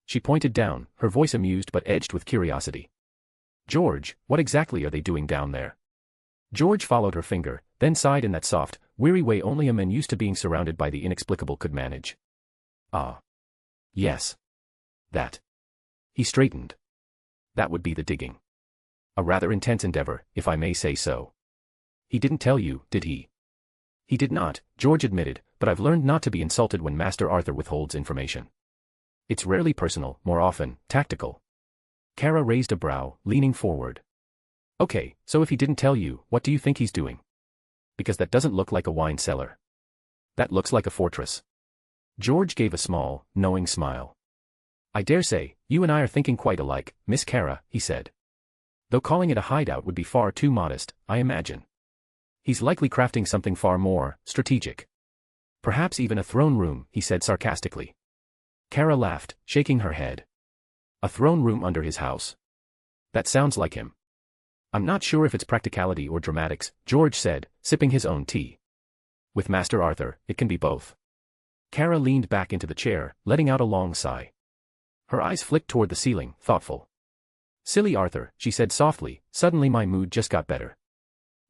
She pointed down, her voice amused but edged with curiosity. "George, what exactly are they doing down there?" George followed her finger, then sighed in that soft, weary way only a man used to being surrounded by the inexplicable could manage. "Ah. Yes. That." He straightened. "That would be the digging. A rather intense endeavor, if I may say so." "He didn't tell you, did he?" "He did not," George admitted, "but I've learned not to be insulted when Master Arthur withholds information. It's rarely personal, more often, tactical." Kara raised a brow, leaning forward. "Okay, so if he didn't tell you, what do you think he's doing? Because that doesn't look like a wine cellar. That looks like a fortress." George gave a small, knowing smile. "I dare say, you and I are thinking quite alike, Miss Kara," he said. "Though calling it a hideout would be far too modest, I imagine. He's likely crafting something far more strategic. Perhaps even a throne room," he said sarcastically. Kara laughed, shaking her head. "A throne room under his house? That sounds like him." "I'm not sure if it's practicality or dramatics," George said, sipping his own tea. "With Master Arthur, it can be both." Kara leaned back into the chair, letting out a long sigh. Her eyes flicked toward the ceiling, thoughtful. "Silly Arthur," she said softly, "suddenly my mood just got better."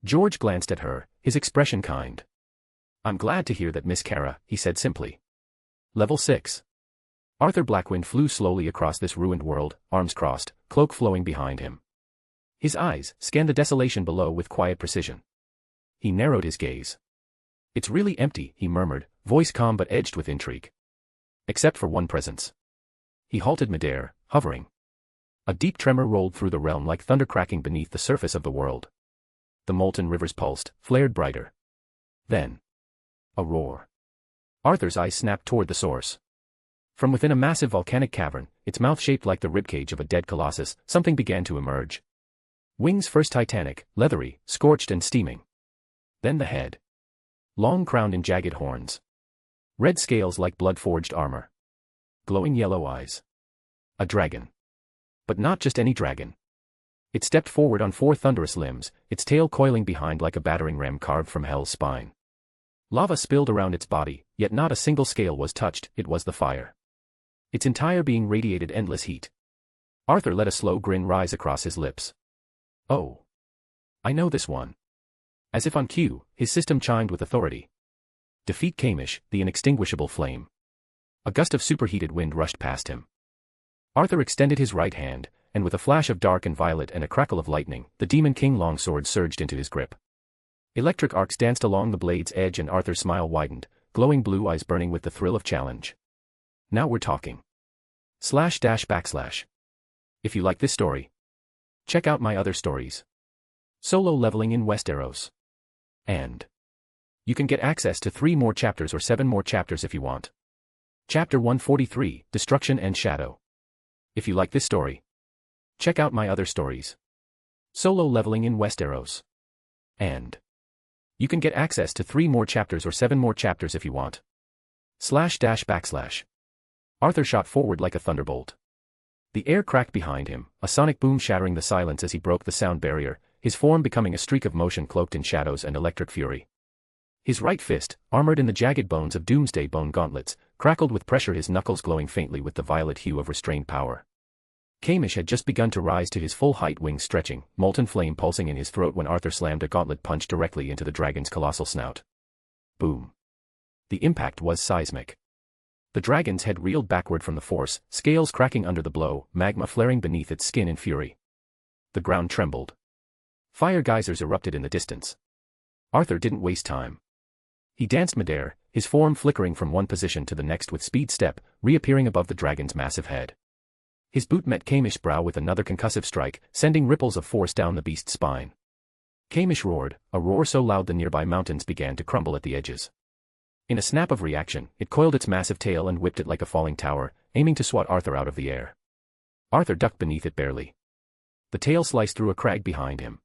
George glanced at her, his expression kind. "I'm glad to hear that, Miss Kara," he said simply. Level 6. Arthur Blackwynd flew slowly across this ruined world, arms crossed, cloak flowing behind him. His eyes scanned the desolation below with quiet precision. He narrowed his gaze. "It's really empty," he murmured, voice calm but edged with intrigue. "Except for one presence." He halted midair, hovering. A deep tremor rolled through the realm like thunder cracking beneath the surface of the world. The molten rivers pulsed, flared brighter. Then, a roar. Arthur's eyes snapped toward the source. From within a massive volcanic cavern, its mouth shaped like the ribcage of a dead colossus, something began to emerge. Wings first titanic, leathery, scorched and steaming. Then the head. Long crowned and jagged horns. Red scales like blood-forged armor. Glowing yellow eyes. A dragon. But not just any dragon. It stepped forward on 4 thunderous limbs, its tail coiling behind like a battering ram carved from hell's spine. Lava spilled around its body, yet not a single scale was touched, it was the fire. Its entire being radiated endless heat. Arthur let a slow grin rise across his lips. Oh. I know this one. As if on cue, his system chimed with authority. Defeat Kamish, the inextinguishable flame. A gust of superheated wind rushed past him. Arthur extended his right hand, and with a flash of dark and violet and a crackle of lightning, the Demon King longsword surged into his grip. Electric arcs danced along the blade's edge and Arthur's smile widened, glowing blue eyes burning with the thrill of challenge. Now we're talking. // If you like this story, check out my other stories. Solo leveling in Westeros. And you can get access to 3 more chapters or 7 more chapters if you want. Chapter 143, Destruction and Shadow. If you like this story, check out my other stories. Solo leveling in Westeros. And you can get access to 3 more chapters or 7 more chapters if you want. // Arthur shot forward like a thunderbolt. The air cracked behind him, a sonic boom shattering the silence as he broke the sound barrier, his form becoming a streak of motion cloaked in shadows and electric fury. His right fist, armored in the jagged bones of doomsday bone gauntlets, crackled with pressure, his knuckles glowing faintly with the violet hue of restrained power. Kamish had just begun to rise to his full height, wings stretching, molten flame pulsing in his throat when Arthur slammed a gauntlet punch directly into the dragon's colossal snout. Boom. The impact was seismic. The dragon's head reeled backward from the force, scales cracking under the blow, magma flaring beneath its skin in fury. The ground trembled. Fire geysers erupted in the distance. Arthur didn't waste time. He danced midair, his form flickering from one position to the next with speed step, reappearing above the dragon's massive head. His boot met Kamish's brow with another concussive strike, sending ripples of force down the beast's spine. Kamish roared, a roar so loud the nearby mountains began to crumble at the edges. In a snap of reaction, it coiled its massive tail and whipped it like a falling tower, aiming to swat Arthur out of the air. Arthur ducked beneath it barely. The tail sliced through a crag behind him.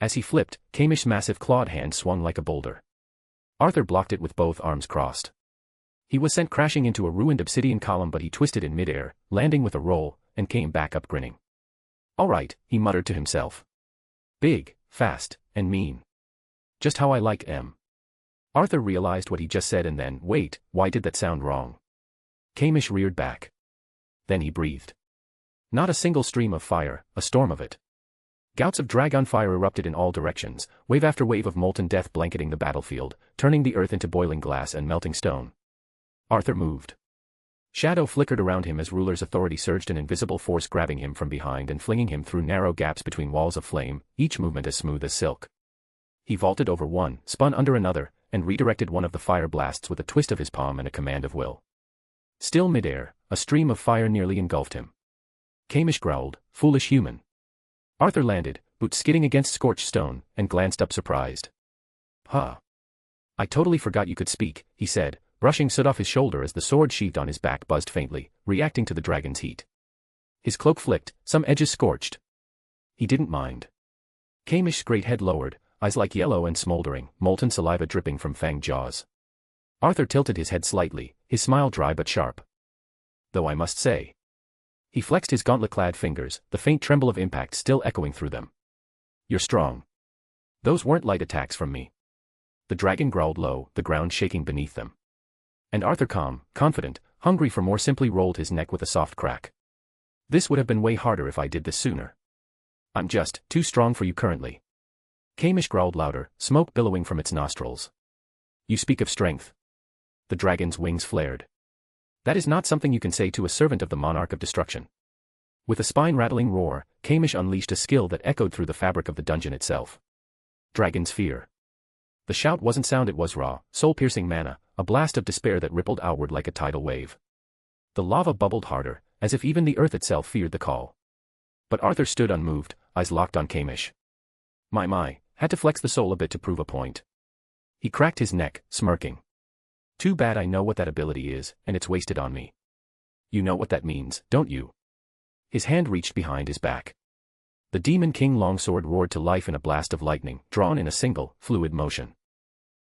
As he flipped, Kamish's massive clawed hand swung like a boulder. Arthur blocked it with both arms crossed. He was sent crashing into a ruined obsidian column, but he twisted in midair, landing with a roll, and came back up grinning. All right, he muttered to himself. Big, fast, and mean. Just how I like em. Arthur realized what he just said and then, wait, why did that sound wrong? Kamish reared back. Then he breathed. Not a single stream of fire, a storm of it. Gouts of dragon fire erupted in all directions, wave after wave of molten death blanketing the battlefield, turning the earth into boiling glass and melting stone. Arthur moved. Shadow flickered around him as ruler's authority surged, an invisible force grabbing him from behind and flinging him through narrow gaps between walls of flame, each movement as smooth as silk. He vaulted over one, spun under another, and redirected one of the fire blasts with a twist of his palm and a command of will. Still midair, a stream of fire nearly engulfed him. Kamish growled, foolish human. Arthur landed, boots skidding against scorched stone, and glanced up surprised. Huh. I totally forgot you could speak, he said, brushing soot off his shoulder as the sword sheathed on his back buzzed faintly, reacting to the dragon's heat. His cloak flicked, some edges scorched. He didn't mind. Kamish's great head lowered, eyes like yellow and smoldering, molten saliva dripping from fanged jaws. Arthur tilted his head slightly, his smile dry but sharp. Though I must say. He flexed his gauntlet-clad fingers, the faint tremble of impact still echoing through them. You're strong. Those weren't light attacks from me. The dragon growled low, the ground shaking beneath them. And Arthur, calm, confident, hungry for more, simply rolled his neck with a soft crack. This would have been way harder if I did this sooner. I'm just too strong for you currently. Kamish growled louder, smoke billowing from its nostrils. You speak of strength. The dragon's wings flared. That is not something you can say to a servant of the monarch of destruction. With a spine-rattling roar, Kamish unleashed a skill that echoed through the fabric of the dungeon itself. Dragon's fear. The shout wasn't sound, it was raw, soul-piercing mana, a blast of despair that rippled outward like a tidal wave. The lava bubbled harder, as if even the earth itself feared the call. But Arthur stood unmoved, eyes locked on Kamish. My, had to flex the soul a bit to prove a point. He cracked his neck, smirking. Too bad I know what that ability is, and it's wasted on me. You know what that means, don't you? His hand reached behind his back. The Demon King longsword roared to life in a blast of lightning, drawn in a single, fluid motion.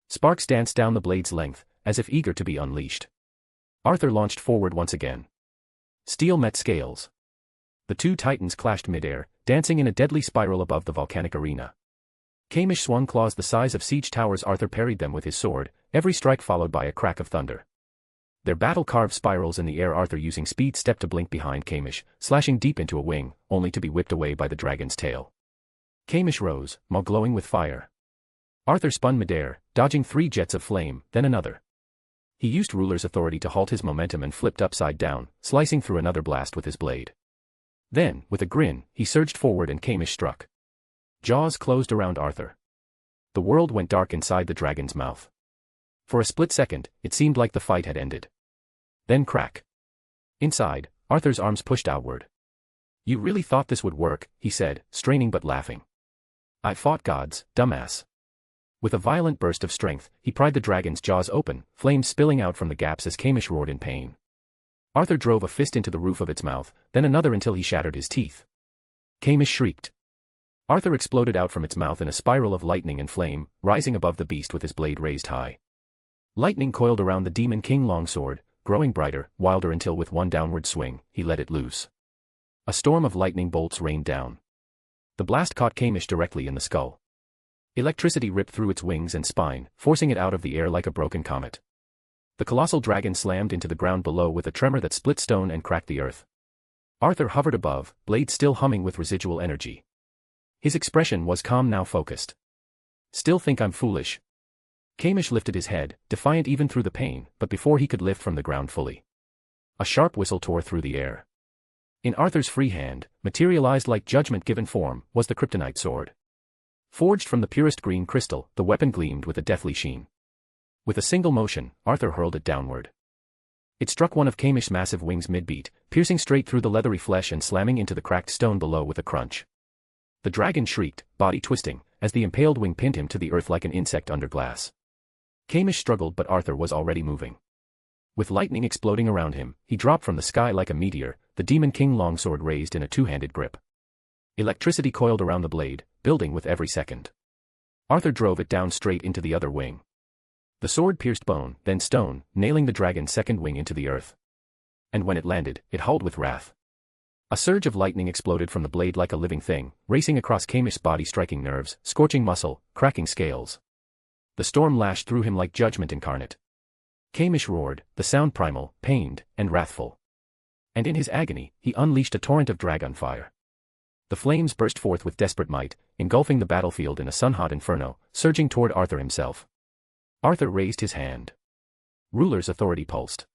Sparks danced down the blade's length, as if eager to be unleashed. Arthur launched forward once again. Steel met scales. The two titans clashed midair, dancing in a deadly spiral above the volcanic arena. Kamish swung claws the size of siege towers. Arthur parried them with his sword, every strike followed by a crack of thunder. Their battle carved spirals in the air. Arthur, using speed, stepped to blink behind Kamish, slashing deep into a wing, only to be whipped away by the dragon's tail. Kamish rose, maw glowing with fire. Arthur spun midair, dodging 3 jets of flame, then another. He used Ruler's authority to halt his momentum and flipped upside down, slicing through another blast with his blade. Then, with a grin, he surged forward and Kamish struck. Jaws closed around Arthur. The world went dark inside the dragon's mouth. For a split second, it seemed like the fight had ended. Then crack. Inside, Arthur's arms pushed outward. You really thought this would work, he said, straining but laughing. I fought gods, dumbass. With a violent burst of strength, he pried the dragon's jaws open, flames spilling out from the gaps as Kamish roared in pain. Arthur drove a fist into the roof of its mouth, then another until he shattered his teeth. Kamish shrieked. Arthur exploded out from its mouth in a spiral of lightning and flame, rising above the beast with his blade raised high. Lightning coiled around the Demon King longsword, growing brighter, wilder until with one downward swing, he let it loose. A storm of lightning bolts rained down. The blast caught Kamish directly in the skull. Electricity ripped through its wings and spine, forcing it out of the air like a broken comet. The colossal dragon slammed into the ground below with a tremor that split stone and cracked the earth. Arthur hovered above, blade still humming with residual energy. His expression was calm, now focused. Still think I'm foolish? Kamish lifted his head, defiant even through the pain, but before he could lift from the ground fully. A sharp whistle tore through the air. In Arthur's free hand, materialized like judgment given form, was the kryptonite sword. Forged from the purest green crystal, the weapon gleamed with a deathly sheen. With a single motion, Arthur hurled it downward. It struck one of Kamish's massive wings mid-beat, piercing straight through the leathery flesh and slamming into the cracked stone below with a crunch. The dragon shrieked, body twisting, as the impaled wing pinned him to the earth like an insect under glass. Kamish struggled, but Arthur was already moving. With lightning exploding around him, he dropped from the sky like a meteor, the Demon King longsword raised in a two-handed grip. Electricity coiled around the blade, building with every second. Arthur drove it down straight into the other wing. The sword pierced bone, then stone, nailing the dragon's second wing into the earth. And when it landed, it howled with wrath. A surge of lightning exploded from the blade like a living thing, racing across Kamish's body, striking nerves, scorching muscle, cracking scales. The storm lashed through him like judgment incarnate. Kamish roared, the sound primal, pained, and wrathful. And in his agony, he unleashed a torrent of dragon fire. The flames burst forth with desperate might, engulfing the battlefield in a sun-hot inferno, surging toward Arthur himself. Arthur raised his hand. Ruler's authority pulsed.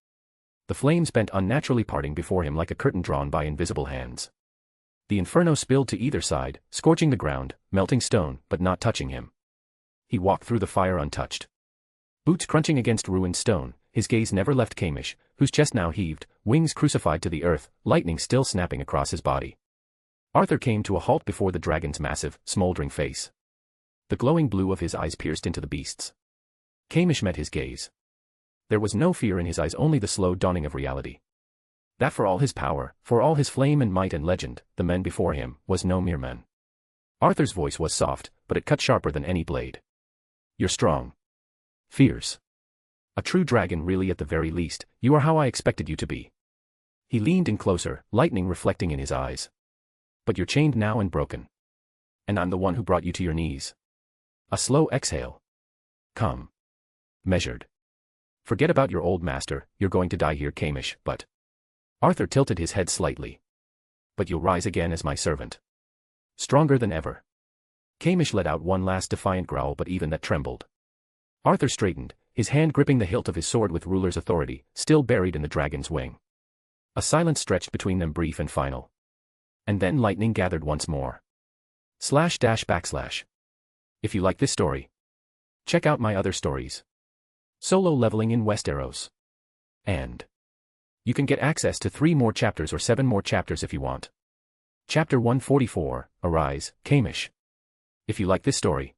The flames bent unnaturally, parting before him like a curtain drawn by invisible hands. The inferno spilled to either side, scorching the ground, melting stone, but not touching him. He walked through the fire untouched. Boots crunching against ruined stone, his gaze never left Kamish, whose chest now heaved, wings crucified to the earth, lightning still snapping across his body. Arthur came to a halt before the dragon's massive, smoldering face. The glowing blue of his eyes pierced into the beast's. Kamish met his gaze. There was no fear in his eyes, only the slow dawning of reality. That for all his power, for all his flame and might and legend, the men before him, was no mere man. Arthur's voice was soft, but it cut sharper than any blade. You're strong. Fierce. A true dragon, really, at the very least. You are how I expected you to be. He leaned in closer, lightning reflecting in his eyes. But you're chained now and broken. And I'm the one who brought you to your knees. A slow exhale. Come. Measured. Forget about your old master, you're going to die here, Kamish, but... Arthur tilted his head slightly. But you'll rise again as my servant. Stronger than ever. Kamish let out one last defiant growl, but even that trembled. Arthur straightened, his hand gripping the hilt of his sword with ruler's authority, still buried in the dragon's wing. A silence stretched between them, brief and final. And then lightning gathered once more. // If you like this story, check out my other stories. Solo leveling in Westeros. And you can get access to 3 more chapters or 7 more chapters if you want. Chapter 144, Arise, Kamish. If you like this story,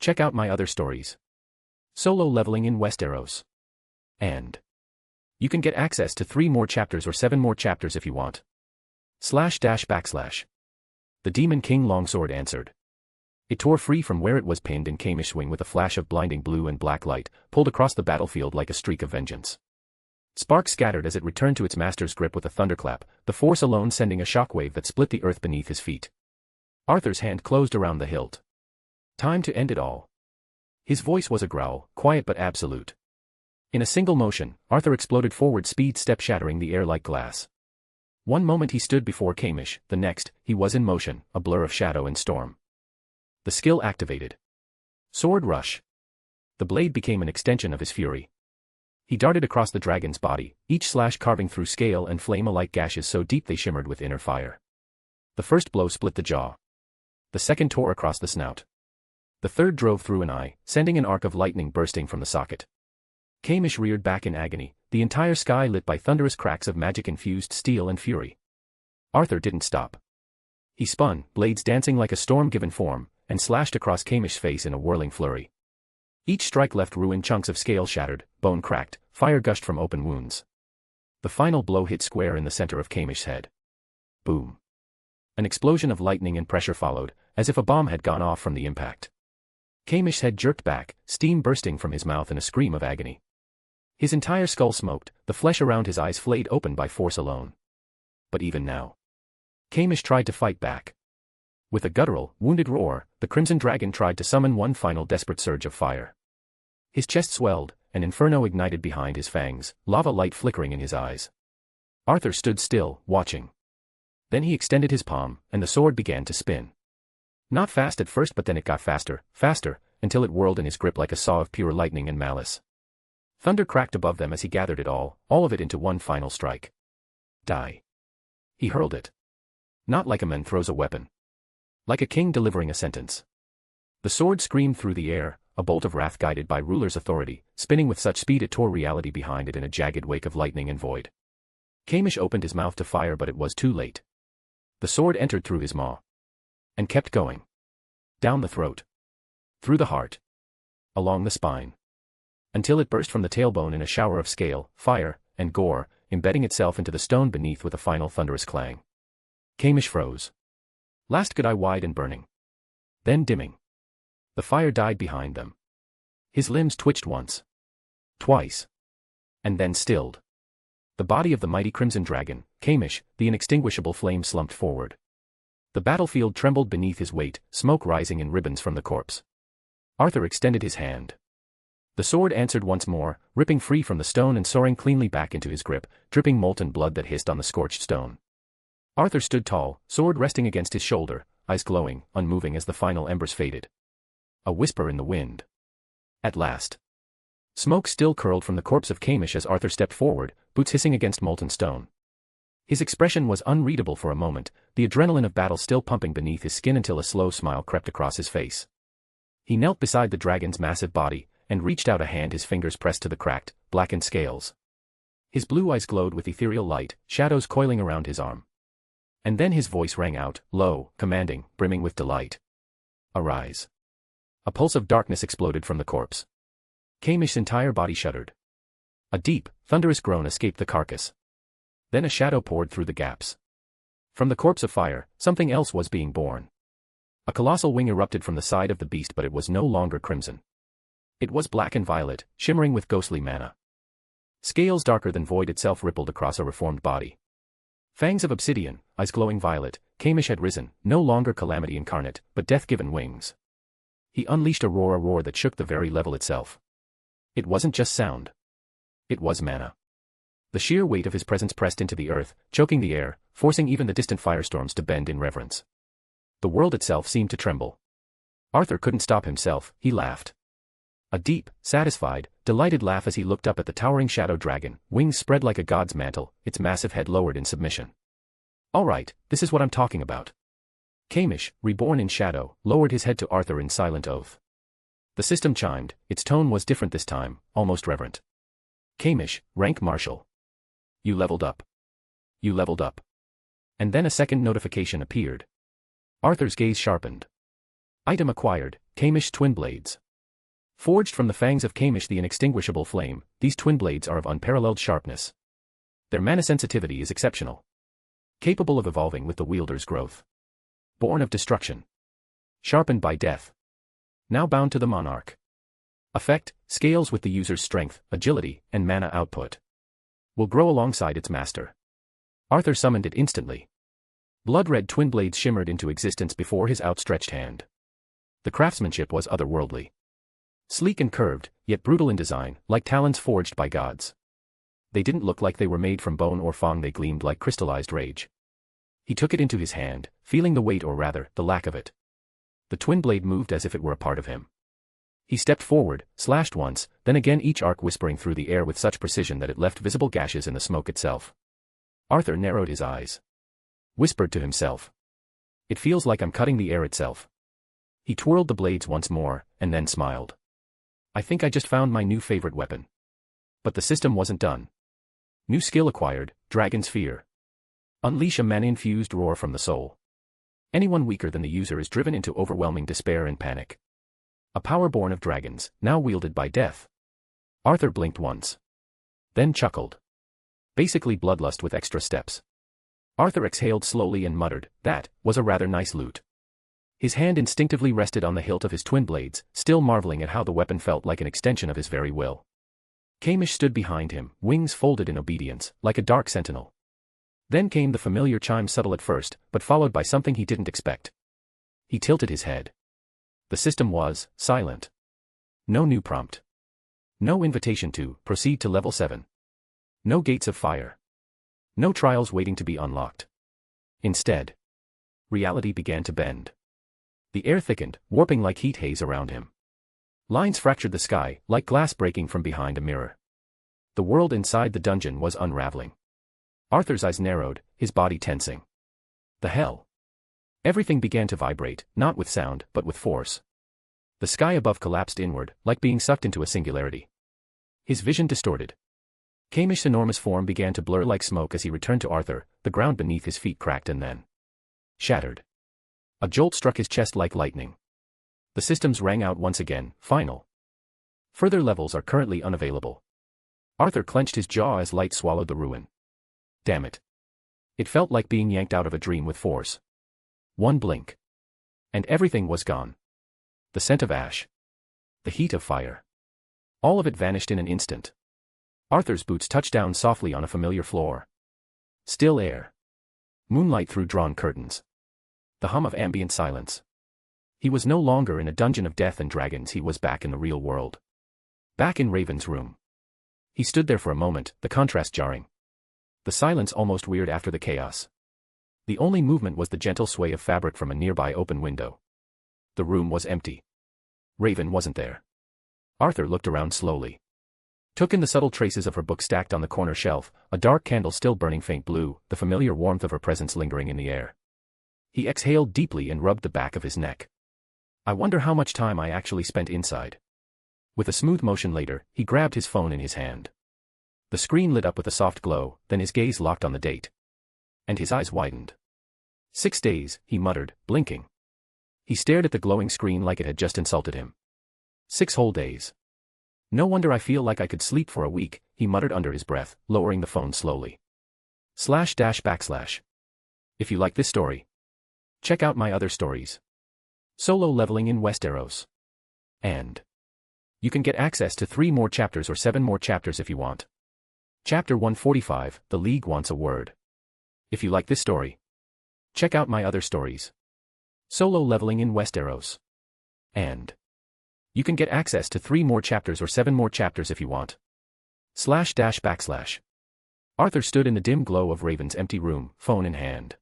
check out my other stories. Solo leveling in Westeros. And You can get access to 3 more chapters or 7 more chapters if you want. //. The Demon King Longsword answered. It tore free from where it was pinned in Kamish's wing with a flash of blinding blue and black light, pulled across the battlefield like a streak of vengeance. Sparks scattered as it returned to its master's grip with a thunderclap, the force alone sending a shockwave that split the earth beneath his feet. Arthur's hand closed around the hilt. Time to end it all. His voice was a growl, quiet but absolute. In a single motion, Arthur exploded forward, speed step shattering the air like glass. One moment he stood before Kamish, the next, he was in motion, a blur of shadow and storm. The skill activated. Sword rush. The blade became an extension of his fury. He darted across the dragon's body, each slash carving through scale and flame alike gashes so deep they shimmered with inner fire. The first blow split the jaw. The second tore across the snout. The third drove through an eye, sending an arc of lightning bursting from the socket. Kamish reared back in agony, the entire sky lit by thunderous cracks of magic-infused steel and fury. Arthur didn't stop. He spun, blades dancing like a storm-given form, and slashed across Kamish's face in a whirling flurry. Each strike left ruined chunks of scale shattered, bone cracked, fire gushed from open wounds. The final blow hit square in the center of Kamish's head. Boom. An explosion of lightning and pressure followed, as if a bomb had gone off from the impact. Kamish's head jerked back, steam bursting from his mouth in a scream of agony. His entire skull smoked, the flesh around his eyes flayed open by force alone. But even now, Kamish tried to fight back. With a guttural, wounded roar, the Crimson Dragon tried to summon one final desperate surge of fire. His chest swelled, an inferno ignited behind his fangs, lava light flickering in his eyes. Arthur stood still, watching. Then he extended his palm, and the sword began to spin. Not fast at first, but then it got faster, faster, until it whirled in his grip like a saw of pure lightning and malice. Thunder cracked above them as he gathered it all of it into one final strike. Die. He hurled it. Not like a man throws a weapon. Like a king delivering a sentence. The sword screamed through the air, a bolt of wrath guided by ruler's authority, spinning with such speed it tore reality behind it in a jagged wake of lightning and void. Kamish opened his mouth to fire, but it was too late. The sword entered through his maw. And kept going. Down the throat. Through the heart. Along the spine. Until it burst from the tailbone in a shower of scale, fire, and gore, embedding itself into the stone beneath with a final thunderous clang. Kamish froze. Last good eye wide and burning. Then dimming. The fire died behind them. His limbs twitched once. Twice. And then stilled. The body of the mighty Crimson Dragon, Kamish, the inextinguishable flame slumped forward. The battlefield trembled beneath his weight, smoke rising in ribbons from the corpse. Arthur extended his hand. The sword answered once more, ripping free from the stone and soaring cleanly back into his grip, dripping molten blood that hissed on the scorched stone. Arthur stood tall, sword resting against his shoulder, eyes glowing, unmoving as the final embers faded. A whisper in the wind. At last. Smoke still curled from the corpse of Kamish as Arthur stepped forward, boots hissing against molten stone. His expression was unreadable for a moment, the adrenaline of battle still pumping beneath his skin until a slow smile crept across his face. He knelt beside the dragon's massive body, and reached out a hand, his fingers pressed to the cracked, blackened scales. His blue eyes glowed with ethereal light, shadows coiling around his arm. And then his voice rang out, low, commanding, brimming with delight. Arise. A pulse of darkness exploded from the corpse. Kamish's entire body shuddered. A deep, thunderous groan escaped the carcass. Then a shadow poured through the gaps. From the corpse of fire, something else was being born. A colossal wing erupted from the side of the beast, but it was no longer crimson. It was black and violet, shimmering with ghostly mana. Scales darker than void itself rippled across a reformed body. Fangs of obsidian, eyes glowing violet, Kamish had risen, no longer calamity incarnate, but death-given wings. He unleashed a roar that shook the very level itself. It wasn't just sound. It was mana. The sheer weight of his presence pressed into the earth, choking the air, forcing even the distant firestorms to bend in reverence. The world itself seemed to tremble. Arthur couldn't stop himself, he laughed. A deep, satisfied, delighted laugh as he looked up at the towering shadow dragon, wings spread like a god's mantle, its massive head lowered in submission. All right, this is what I'm talking about. Kamish, reborn in shadow, lowered his head to Arthur in silent oath. The system chimed, its tone was different this time, almost reverent. Kamish, rank marshal. You leveled up. You leveled up. And then a second notification appeared. Arthur's gaze sharpened. Item acquired, Kamish's twin blades. Forged from the fangs of Kamish the inextinguishable flame, these twin blades are of unparalleled sharpness. Their mana sensitivity is exceptional. Capable of evolving with the wielder's growth. Born of destruction. Sharpened by death. Now bound to the monarch. Effect, scales with the user's strength, agility, and mana output. Will grow alongside its master. Arthur summoned it instantly. Blood-red twin blades shimmered into existence before his outstretched hand. The craftsmanship was otherworldly. Sleek and curved, yet brutal in design, like talons forged by gods. They didn't look like they were made from bone or fang, they gleamed like crystallized rage. He took it into his hand, feeling the weight or rather, the lack of it. The twin blade moved as if it were a part of him. He stepped forward, slashed once, then again, each arc whispering through the air with such precision that it left visible gashes in the smoke itself. Arthur narrowed his eyes. Whispered to himself. It feels like I'm cutting the air itself. He twirled the blades once more, and then smiled. I think I just found my new favorite weapon. But the system wasn't done. New skill acquired, Dragon's Fear. Unleash a mana-infused roar from the soul. Anyone weaker than the user is driven into overwhelming despair and panic. A power born of dragons, now wielded by death. Arthur blinked once. Then chuckled. Basically bloodlust with extra steps. Arthur exhaled slowly and muttered, that was a rather nice loot. His hand instinctively rested on the hilt of his twin blades, still marveling at how the weapon felt like an extension of his very will. Kamish stood behind him, wings folded in obedience, like a dark sentinel. Then came the familiar chime, subtle at first, but followed by something he didn't expect. He tilted his head. The system was silent. No new prompt. No invitation to proceed to level 7. No gates of fire. No trials waiting to be unlocked. Instead, reality began to bend. The air thickened, warping like heat haze around him. Lines fractured the sky, like glass breaking from behind a mirror. The world inside the dungeon was unraveling. Arthur's eyes narrowed, his body tensing. The hell? Everything began to vibrate, not with sound, but with force. The sky above collapsed inward, like being sucked into a singularity. His vision distorted. Kamish's enormous form began to blur like smoke as he returned to Arthur, the ground beneath his feet cracked and then shattered. A jolt struck his chest like lightning. The systems rang out once again, final. Further levels are currently unavailable. Arthur clenched his jaw as light swallowed the ruin. Damn it. It felt like being yanked out of a dream with force. One blink. And everything was gone. The scent of ash. The heat of fire. All of it vanished in an instant. Arthur's boots touched down softly on a familiar floor. Still air. Moonlight through drawn curtains. The hum of ambient silence. He was no longer in a dungeon of death and dragons, he was back in the real world. Back in Raven's room. He stood there for a moment, the contrast jarring. The silence almost weird after the chaos. The only movement was the gentle sway of fabric from a nearby open window. The room was empty. Raven wasn't there. Arthur looked around slowly. Took in the subtle traces of her book stacked on the corner shelf, a dark candle still burning faint blue, the familiar warmth of her presence lingering in the air. He exhaled deeply and rubbed the back of his neck. I wonder how much time I actually spent inside. With a smooth motion later, he grabbed his phone in his hand. The screen lit up with a soft glow, then his gaze locked on the date. And his eyes widened. 6 days, he muttered, blinking. He stared at the glowing screen like it had just insulted him. 6 whole days. No wonder I feel like I could sleep for a week, he muttered under his breath, lowering the phone slowly. // If you like this story, check out my other stories. Solo leveling in Westeros. And you can get access to 3 more chapters or 7 more chapters if you want. Chapter 145, The League Wants a Word. If you like this story, check out my other stories. Solo leveling in Westeros. And you can get access to 3 more chapters or 7 more chapters if you want. // Arthur stood in the dim glow of Raven's empty room, phone in hand.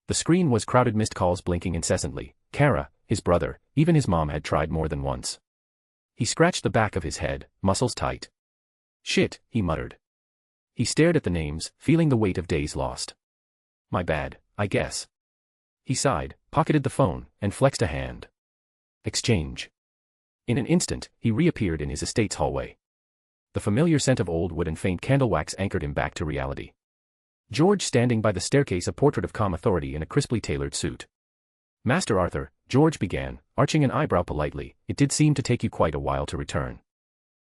The screen was crowded, missed calls blinking incessantly. Kara, his brother, even his mom had tried more than once. He scratched the back of his head, muscles tight. Shit, he muttered. He stared at the names, feeling the weight of days lost. My bad, I guess. He sighed, pocketed the phone, and flexed a hand. Exchange. In an instant, he reappeared in his estate's hallway. The familiar scent of old wood and faint candle wax anchored him back to reality. George standing by the staircase, a portrait of calm authority in a crisply tailored suit. Master Arthur, George began, arching an eyebrow politely. It did seem to take you quite a while to return.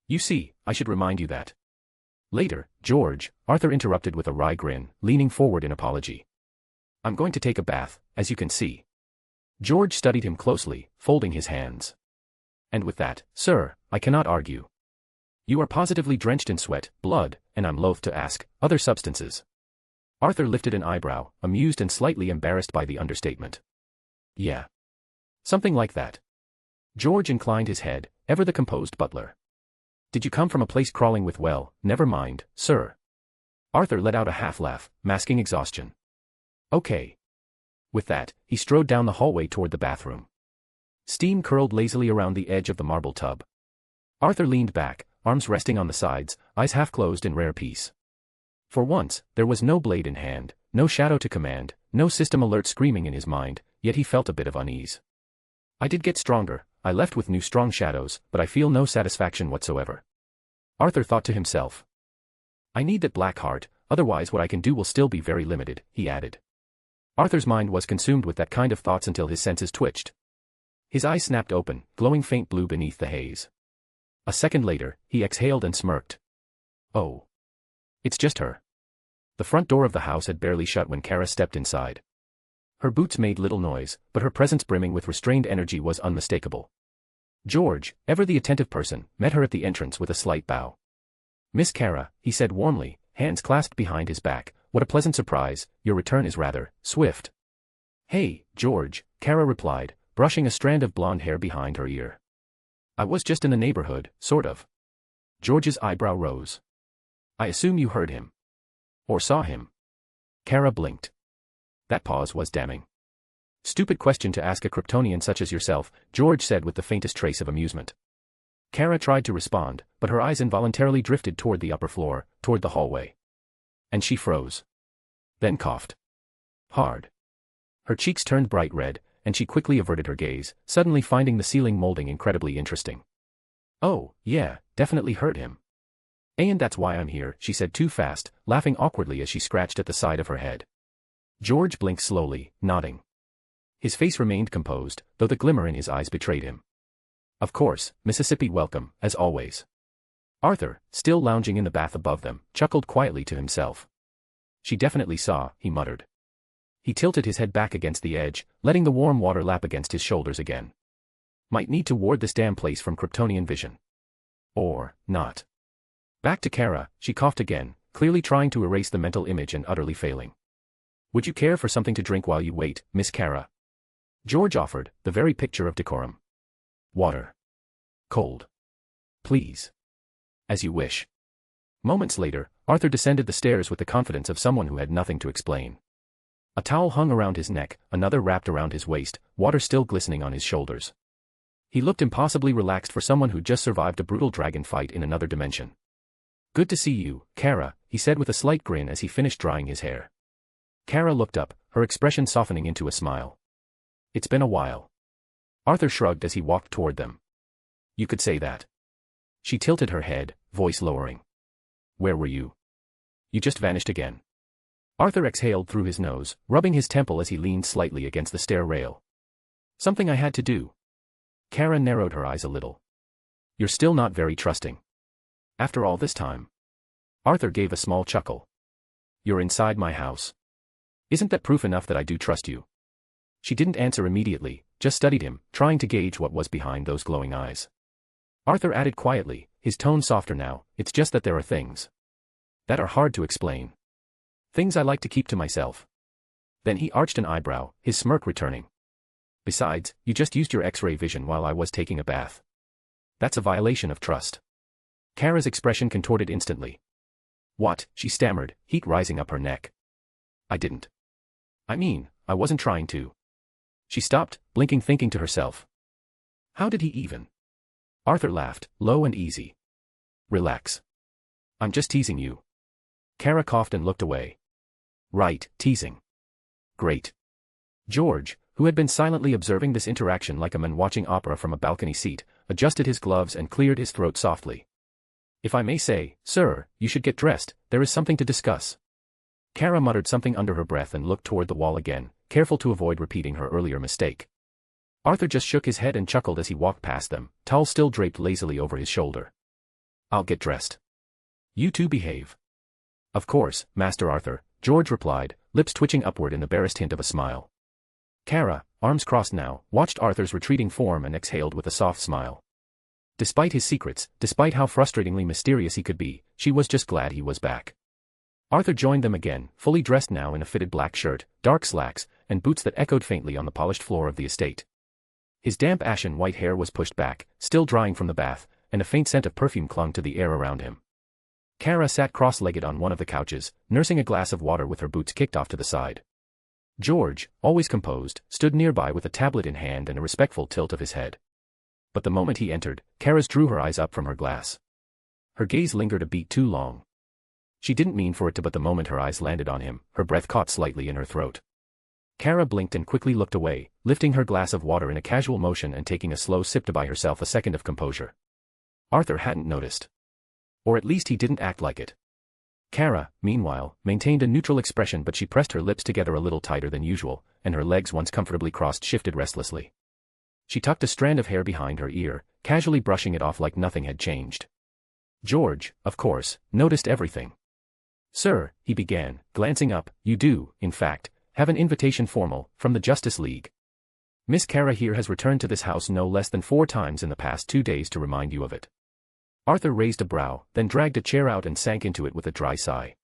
You see, I should remind you that. Later, George, Arthur interrupted with a wry grin, leaning forward in apology. I'm going to take a bath, as you can see. George studied him closely, folding his hands. And with that, sir, I cannot argue. You are positively drenched in sweat, blood, and I'm loath to ask, other substances. Arthur lifted an eyebrow, amused and slightly embarrassed by the understatement. Yeah. Something like that. George inclined his head, ever the composed butler. Did you come from a place crawling with well, never mind, sir. Arthur let out a half-laugh, masking exhaustion. Okay. With that, he strode down the hallway toward the bathroom. Steam curled lazily around the edge of the marble tub. Arthur leaned back, arms resting on the sides, eyes half-closed in rare peace. For once, there was no blade in hand, no shadow to command, no system alert screaming in his mind, yet he felt a bit of unease. I did get stronger, I left with new strong shadows, but I feel no satisfaction whatsoever. Arthur thought to himself. I need that black heart, otherwise what I can do will still be very limited, he added. Arthur's mind was consumed with that kind of thoughts until his senses twitched. His eyes snapped open, glowing faint blue beneath the haze. A second later, he exhaled and smirked. Oh. It's just her. The front door of the house had barely shut when Kara stepped inside. Her boots made little noise, but her presence brimming with restrained energy was unmistakable. George, ever the attentive person, met her at the entrance with a slight bow. Miss Kara, he said warmly, hands clasped behind his back, what a pleasant surprise, your return is rather swift. Hey, George, Kara replied, brushing a strand of blonde hair behind her ear. I was just in the neighborhood, sort of. George's eyebrow rose. I assume you heard him. Or saw him. Kara blinked. That pause was damning. Stupid question to ask a Kryptonian such as yourself, George said with the faintest trace of amusement. Kara tried to respond, but her eyes involuntarily drifted toward the upper floor, toward the hallway. And she froze. Then coughed. Hard. Her cheeks turned bright red, and she quickly averted her gaze, suddenly finding the ceiling molding incredibly interesting. Oh, yeah, definitely heard him. And that's why I'm here, she said too fast, laughing awkwardly as she scratched at the side of her head. George blinked slowly, nodding. His face remained composed, though the glimmer in his eyes betrayed him. Of course, Mississippi welcome, as always. Arthur, still lounging in the bath above them, chuckled quietly to himself. She definitely saw, he muttered. He tilted his head back against the edge, letting the warm water lap against his shoulders again. Might need to ward this damn place from Kryptonian vision. Or, not. Back to Kara, she coughed again, clearly trying to erase the mental image and utterly failing. Would you care for something to drink while you wait, Miss Kara? George offered, the very picture of decorum. Water. Cold. Please. As you wish. Moments later, Arthur descended the stairs with the confidence of someone who had nothing to explain. A towel hung around his neck, another wrapped around his waist, water still glistening on his shoulders. He looked impossibly relaxed for someone who'd just survived a brutal dragon fight in another dimension. Good to see you, Kara, he said with a slight grin as he finished drying his hair. Kara looked up, her expression softening into a smile. It's been a while. Arthur shrugged as he walked toward them. You could say that. She tilted her head, voice lowering. Where were you? You just vanished again. Arthur exhaled through his nose, rubbing his temple as he leaned slightly against the stair rail. Something I had to do. Kara narrowed her eyes a little. You're still not very trusting. After all this time. Arthur gave a small chuckle. You're inside my house. Isn't that proof enough that I do trust you? She didn't answer immediately, just studied him, trying to gauge what was behind those glowing eyes. Arthur added quietly, his tone softer now, it's just that there are things that are hard to explain. Things I like to keep to myself. Then he arched an eyebrow, his smirk returning. Besides, you just used your X-ray vision while I was taking a bath. That's a violation of trust. Kara's expression contorted instantly. What? She stammered, heat rising up her neck. I didn't. I mean, I wasn't trying to. She stopped, blinking, thinking to herself. How did he even? Arthur laughed, low and easy. Relax. I'm just teasing you. Kara coughed and looked away. Right, teasing. Great. George, who had been silently observing this interaction like a man watching opera from a balcony seat, adjusted his gloves and cleared his throat softly. If I may say, sir, you should get dressed, there is something to discuss. Kara muttered something under her breath and looked toward the wall again, careful to avoid repeating her earlier mistake. Arthur just shook his head and chuckled as he walked past them, towel still draped lazily over his shoulder. "I'll get dressed. You two behave." "Of course, Master Arthur," George replied, lips twitching upward in the barest hint of a smile. Kara, arms crossed now, watched Arthur's retreating form and exhaled with a soft smile. Despite his secrets, despite how frustratingly mysterious he could be, she was just glad he was back. Arthur joined them again, fully dressed now in a fitted black shirt, dark slacks, and boots that echoed faintly on the polished floor of the estate. His damp ashen white hair was pushed back, still drying from the bath, and a faint scent of perfume clung to the air around him. Kara sat cross-legged on one of the couches, nursing a glass of water with her boots kicked off to the side. George, always composed, stood nearby with a tablet in hand and a respectful tilt of his head. But the moment he entered, Kara's drew her eyes up from her glass. Her gaze lingered a beat too long. She didn't mean for it to, but the moment her eyes landed on him, her breath caught slightly in her throat. Kara blinked and quickly looked away, lifting her glass of water in a casual motion and taking a slow sip to buy herself a second of composure. Arthur hadn't noticed. Or at least he didn't act like it. Kara, meanwhile, maintained a neutral expression, but she pressed her lips together a little tighter than usual, and her legs once comfortably crossed shifted restlessly. She tucked a strand of hair behind her ear, casually brushing it off like nothing had changed. George, of course, noticed everything. "Sir," he began, glancing up, "you do, in fact, have an invitation formal, from the Justice League. Miss Kara here has returned to this house no less than 4 times in the past 2 days to remind you of it." Arthur raised a brow, then dragged a chair out and sank into it with a dry sigh.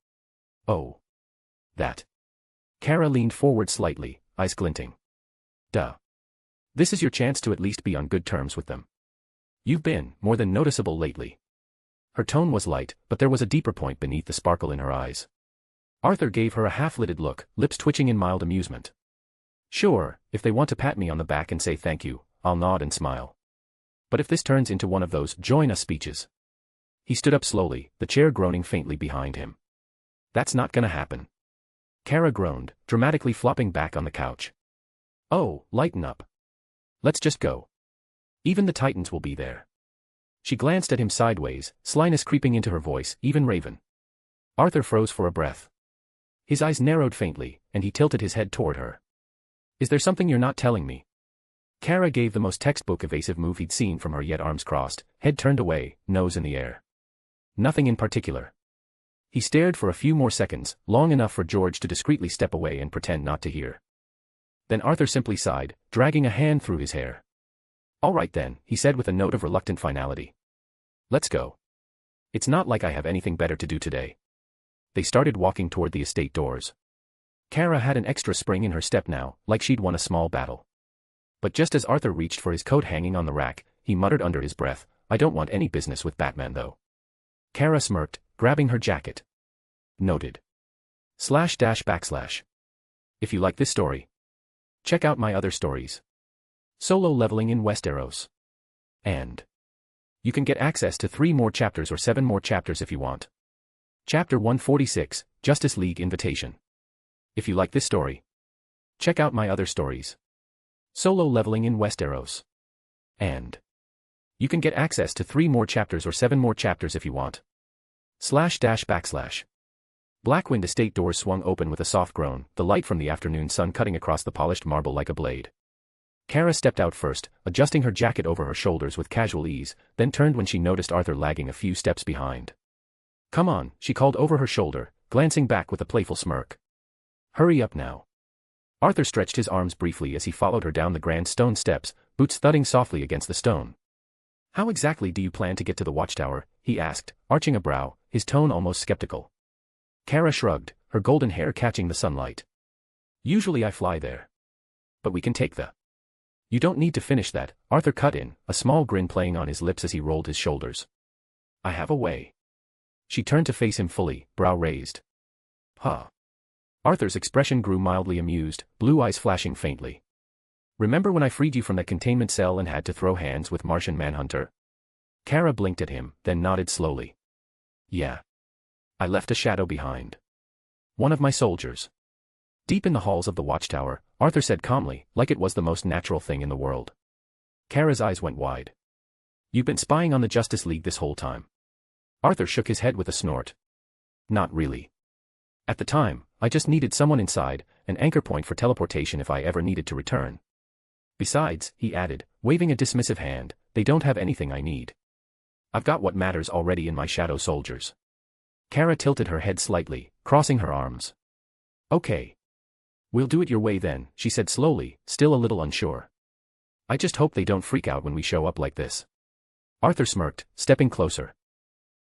"Oh. That." Kara leaned forward slightly, eyes glinting. "Duh. This is your chance to at least be on good terms with them. You've been more than noticeable lately." Her tone was light, but there was a deeper point beneath the sparkle in her eyes. Arthur gave her a half-lidded look, lips twitching in mild amusement. "Sure, if they want to pat me on the back and say thank you, I'll nod and smile. But if this turns into one of those join us speeches..." He stood up slowly, the chair groaning faintly behind him. "That's not gonna happen." Kara groaned, dramatically flopping back on the couch. "Oh, lighten up. Let's just go. Even the Titans will be there." She glanced at him sideways, slyness creeping into her voice, "Even Raven." Arthur froze for a breath. His eyes narrowed faintly, and he tilted his head toward her. "Is there something you're not telling me?" Kara gave the most textbook evasive move he'd seen from her, yet arms crossed, head turned away, nose in the air. "Nothing in particular." He stared for a few more seconds, long enough for George to discreetly step away and pretend not to hear. Then Arthur simply sighed, dragging a hand through his hair. "All right then," he said with a note of reluctant finality. "Let's go. It's not like I have anything better to do today." They started walking toward the estate doors. Kara had an extra spring in her step now, like she'd won a small battle. But just as Arthur reached for his coat hanging on the rack, he muttered under his breath, "I don't want any business with Batman though." Kara smirked, grabbing her jacket. Noted. // If you like this story, check out my other stories. Solo leveling in Westeros. And you can get access to 3 more chapters or 7 more chapters if you want. Chapter 146, Justice League Invitation. If you like this story, check out my other stories. Solo leveling in Westeros. And you can get access to 3 more chapters or 7 more chapters if you want. // Blackwynd estate doors swung open with a soft groan, the light from the afternoon sun cutting across the polished marble like a blade. Kara stepped out first, adjusting her jacket over her shoulders with casual ease, then turned when she noticed Arthur lagging a few steps behind. "Come on," she called over her shoulder, glancing back with a playful smirk. "Hurry up now." Arthur stretched his arms briefly as he followed her down the grand stone steps, boots thudding softly against the stone. "How exactly do you plan to get to the watchtower?" he asked, arching a brow, his tone almost skeptical. Kara shrugged, her golden hair catching the sunlight. "Usually I fly there. But we can take the..." "You don't need to finish that," Arthur cut in, a small grin playing on his lips as he rolled his shoulders. "I have a way." She turned to face him fully, brow raised. "Huh?" Arthur's expression grew mildly amused, blue eyes flashing faintly. "Remember when I freed you from that containment cell and had to throw hands with Martian Manhunter?" Kara blinked at him, then nodded slowly. "Yeah. I left a shadow behind. One of my soldiers." Deep in the halls of the watchtower, Arthur said calmly, like it was the most natural thing in the world. Kara's eyes went wide. "You've been spying on the Justice League this whole time?" Arthur shook his head with a snort. "Not really. At the time, I just needed someone inside, an anchor point for teleportation if I ever needed to return. Besides, he added, waving a dismissive hand, they don't have anything I need. I've got what matters already in my shadow soldiers. Kara tilted her head slightly, crossing her arms. Okay. We'll do it your way then, she said slowly, still a little unsure. I just hope they don't freak out when we show up like this. Arthur smirked, stepping closer.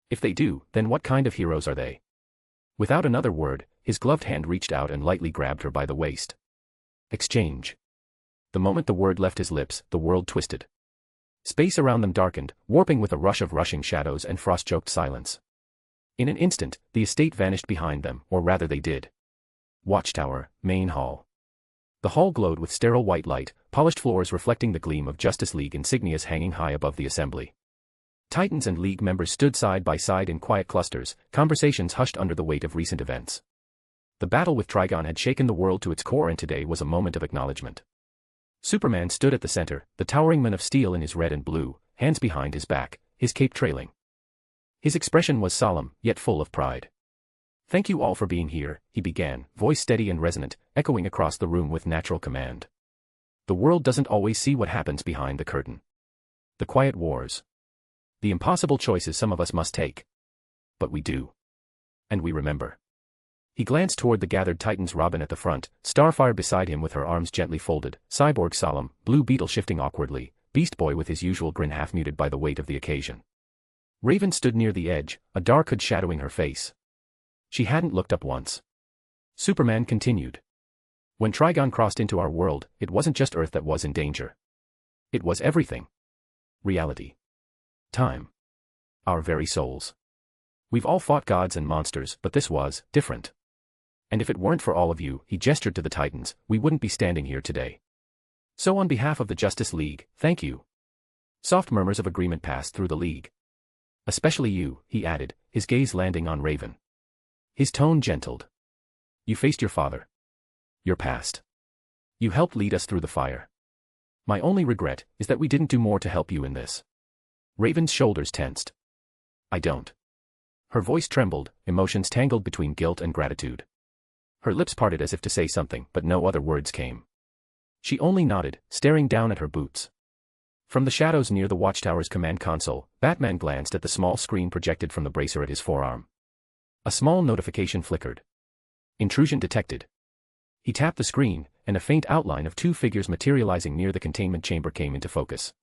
If they do, then what kind of heroes are they? Without another word, his gloved hand reached out and lightly grabbed her by the waist. Exchange. The moment the word left his lips, the world twisted. Space around them darkened, warping with a rush of rushing shadows and frost-choked silence. In an instant, the estate vanished behind them, or rather they did. Watchtower, main hall. The hall glowed with sterile white light, polished floors reflecting the gleam of Justice League insignias hanging high above the assembly. Titans and League members stood side by side in quiet clusters, conversations hushed under the weight of recent events. The battle with Trigon had shaken the world to its core, and today was a moment of acknowledgement. Superman stood at the center, the towering man of steel in his red and blue, hands behind his back, his cape trailing. His expression was solemn, yet full of pride. Thank you all for being here, he began, voice steady and resonant, echoing across the room with natural command. The world doesn't always see what happens behind the curtain. The quiet wars. The impossible choices some of us must take. But we do. And we remember. He glanced toward the gathered Titans, Robin at the front, Starfire beside him with her arms gently folded, Cyborg solemn, Blue Beetle shifting awkwardly, Beast Boy with his usual grin half muted by the weight of the occasion. Raven stood near the edge, a dark hood shadowing her face. She hadn't looked up once. Superman continued. When Trigon crossed into our world, it wasn't just Earth that was in danger. It was everything. Reality. Time. Our very souls. We've all fought gods and monsters, but this was different. And if it weren't for all of you, he gestured to the Titans, we wouldn't be standing here today. So on behalf of the Justice League, thank you. Soft murmurs of agreement passed through the League. Especially you, he added, his gaze landing on Raven. His tone gentled. You faced your father. Your past. You helped lead us through the fire. My only regret is that we didn't do more to help you in this. Raven's shoulders tensed. I don't. Her voice trembled, emotions tangled between guilt and gratitude. Her lips parted as if to say something, but no other words came. She only nodded, staring down at her boots. From the shadows near the Watchtower's command console, Batman glanced at the small screen projected from the bracer at his forearm. A small notification flickered. Intrusion detected. He tapped the screen, and a faint outline of two figures materializing near the containment chamber came into focus.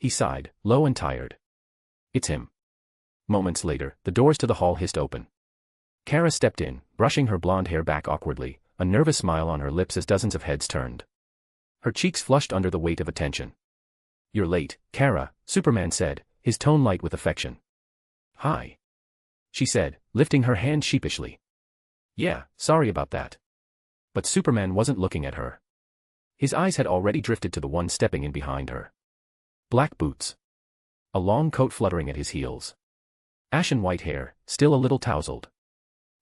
He sighed, low and tired. It's him. Moments later, the doors to the hall hissed open. Kara stepped in, brushing her blonde hair back awkwardly, a nervous smile on her lips as dozens of heads turned. Her cheeks flushed under the weight of attention. You're late, Kara, Superman said, his tone light with affection. Hi. She said, lifting her hand sheepishly. Yeah, sorry about that. But Superman wasn't looking at her. His eyes had already drifted to the one stepping in behind her. Black boots. A long coat fluttering at his heels. Ashen white hair, still a little tousled.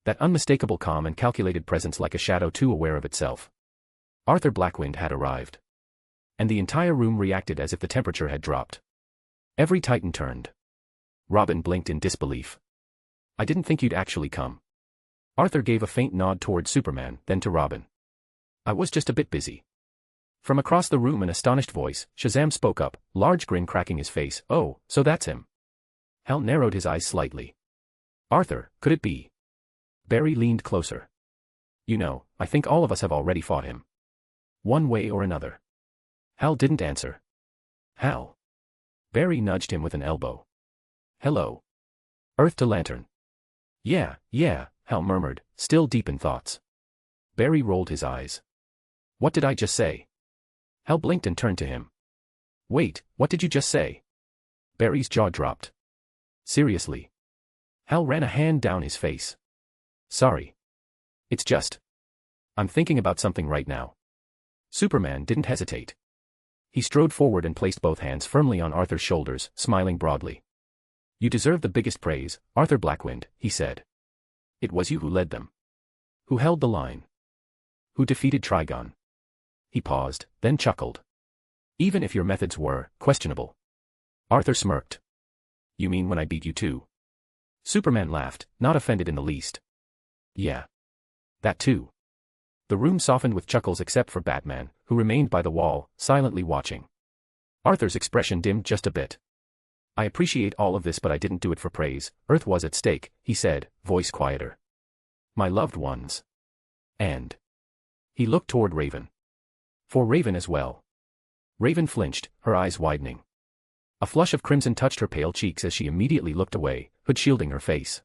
That unmistakable calm and calculated presence, like a shadow too aware of itself. Arthur Blackwynd had arrived. And the entire room reacted as if the temperature had dropped. Every Titan turned. Robin blinked in disbelief. I didn't think you'd actually come. Arthur gave a faint nod toward Superman, then to Robin. I was just a bit busy. From across the room, an astonished voice, Shazam, spoke up, large grin cracking his face. Oh, so that's him. Hal narrowed his eyes slightly. Arthur, could it be? Barry leaned closer. You know, I think all of us have already fought him. One way or another. Hal didn't answer. Hal. Barry nudged him with an elbow. Hello. Earth to Lantern. Yeah, Hal murmured, still deep in thoughts. Barry rolled his eyes. What did I just say? Hal blinked and turned to him. Wait, what did you just say? Barry's jaw dropped. Seriously? Hal ran a hand down his face. Sorry. It's just. I'm thinking about something right now. Superman didn't hesitate. He strode forward and placed both hands firmly on Arthur's shoulders, smiling broadly. You deserve the biggest praise, Arthur Blackwynd, he said. It was you who led them. Who held the line. Who defeated Trigon. He paused, then chuckled. Even if your methods were questionable. Arthur smirked. You mean when I beat you too? Superman laughed, not offended in the least. Yeah. That too. The room softened with chuckles except for Batman, who remained by the wall, silently watching. Arthur's expression dimmed just a bit. I appreciate all of this, but I didn't do it for praise. Earth was at stake, he said, voice quieter. My loved ones. And he looked toward Raven. For Raven as well. Raven flinched, her eyes widening. A flush of crimson touched her pale cheeks as she immediately looked away, hood shielding her face.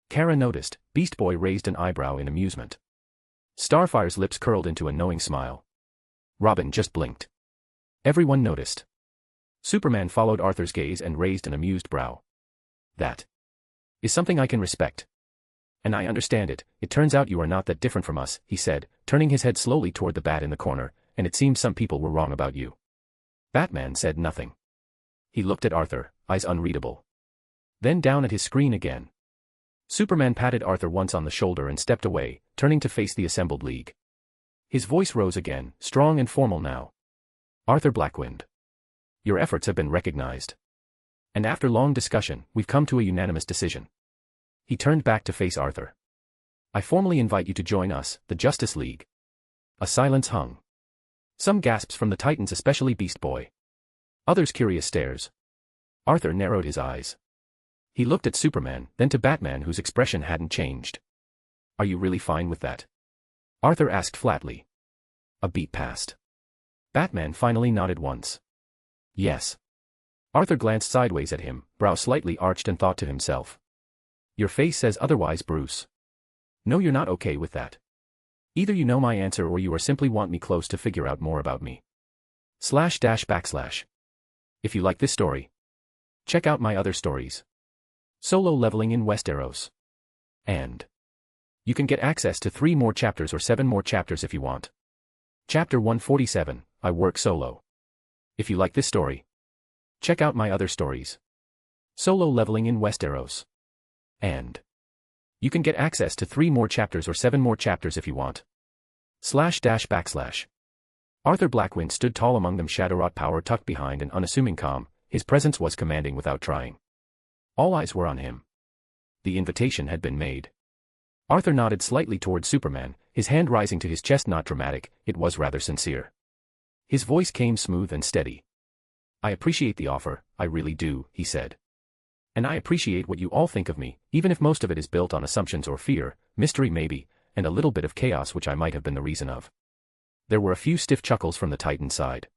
Kara noticed. Beast Boy raised an eyebrow in amusement. Starfire's lips curled into a knowing smile. Robin just blinked. Everyone noticed. Superman followed Arthur's gaze and raised an amused brow. That is something I can respect. And I understand it. It turns out you are not that different from us, he said, turning his head slowly toward the bat in the corner, and it seems some people were wrong about you. Batman said nothing. He looked at Arthur, eyes unreadable. Then down at his screen again. Superman patted Arthur once on the shoulder and stepped away, turning to face the assembled league. His voice rose again, strong and formal now. Arthur Blackwynd. Your efforts have been recognized. And after long discussion, we've come to a unanimous decision. He turned back to face Arthur. I formally invite you to join us, the Justice League. A silence hung. Some gasps from the Titans, especially Beast Boy. Others curious stares. Arthur narrowed his eyes. He looked at Superman, then to Batman, whose expression hadn't changed. Are you really fine with that? Arthur asked flatly. A beat passed. Batman finally nodded once. Yes. Arthur glanced sideways at him, brow slightly arched, and thought to himself. Your face says otherwise, Bruce. No, you're not okay with that. Either you know my answer or you are simply want me close to figure out more about me. // If you like this story, check out my other stories. Solo Leveling in Westeros. And you can get access to 3 more chapters or 7 more chapters if you want. Chapter 147, I Work Solo. If you like this story, check out my other stories. Solo Leveling in Westeros. And you can get access to 3 more chapters or 7 more chapters if you want. // Arthur Blackwynd stood tall among them, shadowwrought power tucked behind an unassuming calm. His presence was commanding without trying. All eyes were on him. The invitation had been made. Arthur nodded slightly toward Superman, his hand rising to his chest. Not dramatic, it was rather sincere. His voice came smooth and steady. I appreciate the offer, I really do, he said. And I appreciate what you all think of me, even if most of it is built on assumptions or fear, mystery maybe, and a little bit of chaos which I might have been the reason of. There were a few stiff chuckles from the Titan side.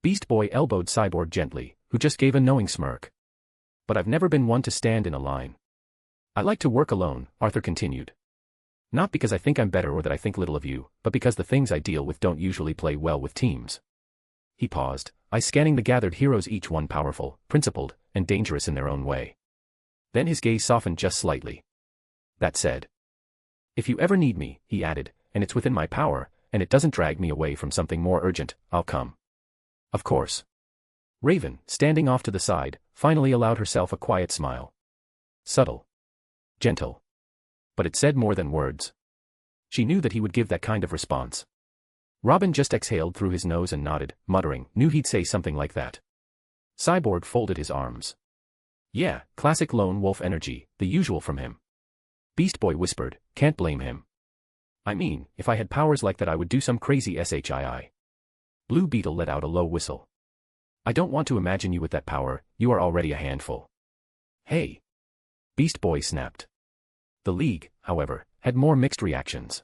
Beast Boy elbowed Cyborg gently, who just gave a knowing smirk. But I've never been one to stand in a line. I like to work alone, Arthur continued. Not because I think I'm better or that I think little of you, but because the things I deal with don't usually play well with teams. He paused, eyes scanning the gathered heroes, each one powerful, principled, and dangerous in their own way. Then his gaze softened just slightly. That said, if you ever need me, he added, and it's within my power, and it doesn't drag me away from something more urgent, I'll come. Of course. Raven, standing off to the side, finally allowed herself a quiet smile. Subtle. Gentle. But it said more than words. She knew that he would give that kind of response. Robin just exhaled through his nose and nodded, muttering, knew he'd say something like that. Cyborg folded his arms. Yeah, classic lone wolf energy, the usual from him. Beast Boy whispered, can't blame him. I mean, if I had powers like that I would do some crazy shit. Blue Beetle let out a low whistle. I don't want to imagine you with that power, you are already a handful. Hey. Beast Boy snapped. The League, however, had more mixed reactions.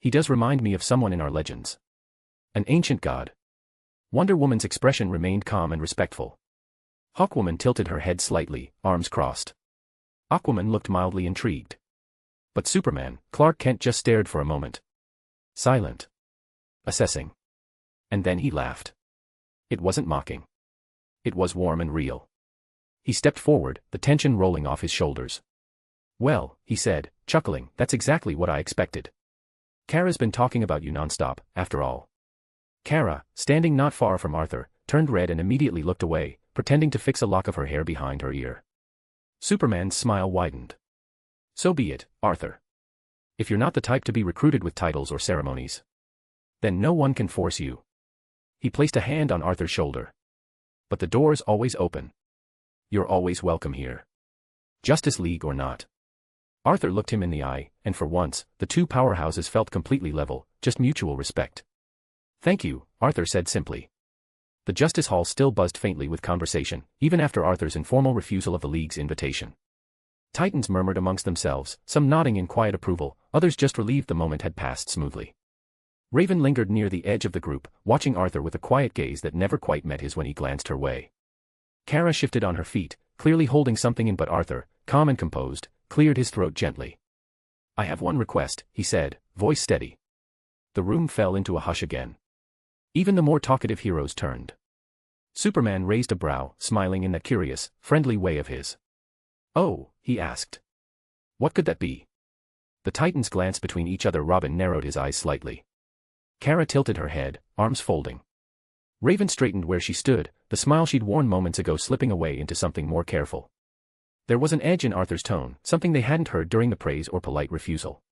He does remind me of someone in our legends. An ancient god. Wonder Woman's expression remained calm and respectful. Hawkwoman tilted her head slightly, arms crossed. Aquaman looked mildly intrigued. But Superman, Clark Kent, just stared for a moment. Silent. Assessing. And then he laughed. It wasn't mocking. It was warm and real. He stepped forward, the tension rolling off his shoulders. Well, he said, chuckling, that's exactly what I expected. Kara's been talking about you nonstop, after all. Kara, standing not far from Arthur, turned red and immediately looked away, pretending to fix a lock of her hair behind her ear. Superman's smile widened. So be it, Arthur. If you're not the type to be recruited with titles or ceremonies, then no one can force you. He placed a hand on Arthur's shoulder. But the door's always open. You're always welcome here. Justice League or not. Arthur looked him in the eye, and for once, the two powerhouses felt completely level, just mutual respect. "Thank you," Arthur said simply. The Justice Hall still buzzed faintly with conversation, even after Arthur's informal refusal of the League's invitation. Titans murmured amongst themselves, some nodding in quiet approval, others just relieved the moment had passed smoothly. Raven lingered near the edge of the group, watching Arthur with a quiet gaze that never quite met his when he glanced her way. Kara shifted on her feet, clearly holding something in, but Arthur, calm and composed, cleared his throat gently. "I have one request," he said, voice steady. The room fell into a hush again. Even the more talkative heroes turned. Superman raised a brow, smiling in that curious, friendly way of his. "Oh," he asked. "What could that be?" The Titans glanced between each other. Robin narrowed his eyes slightly. Kara tilted her head, arms folding. Raven straightened where she stood, the smile she'd worn moments ago slipping away into something more careful. There was an edge in Arthur's tone, something they hadn't heard during the praise or polite refusal.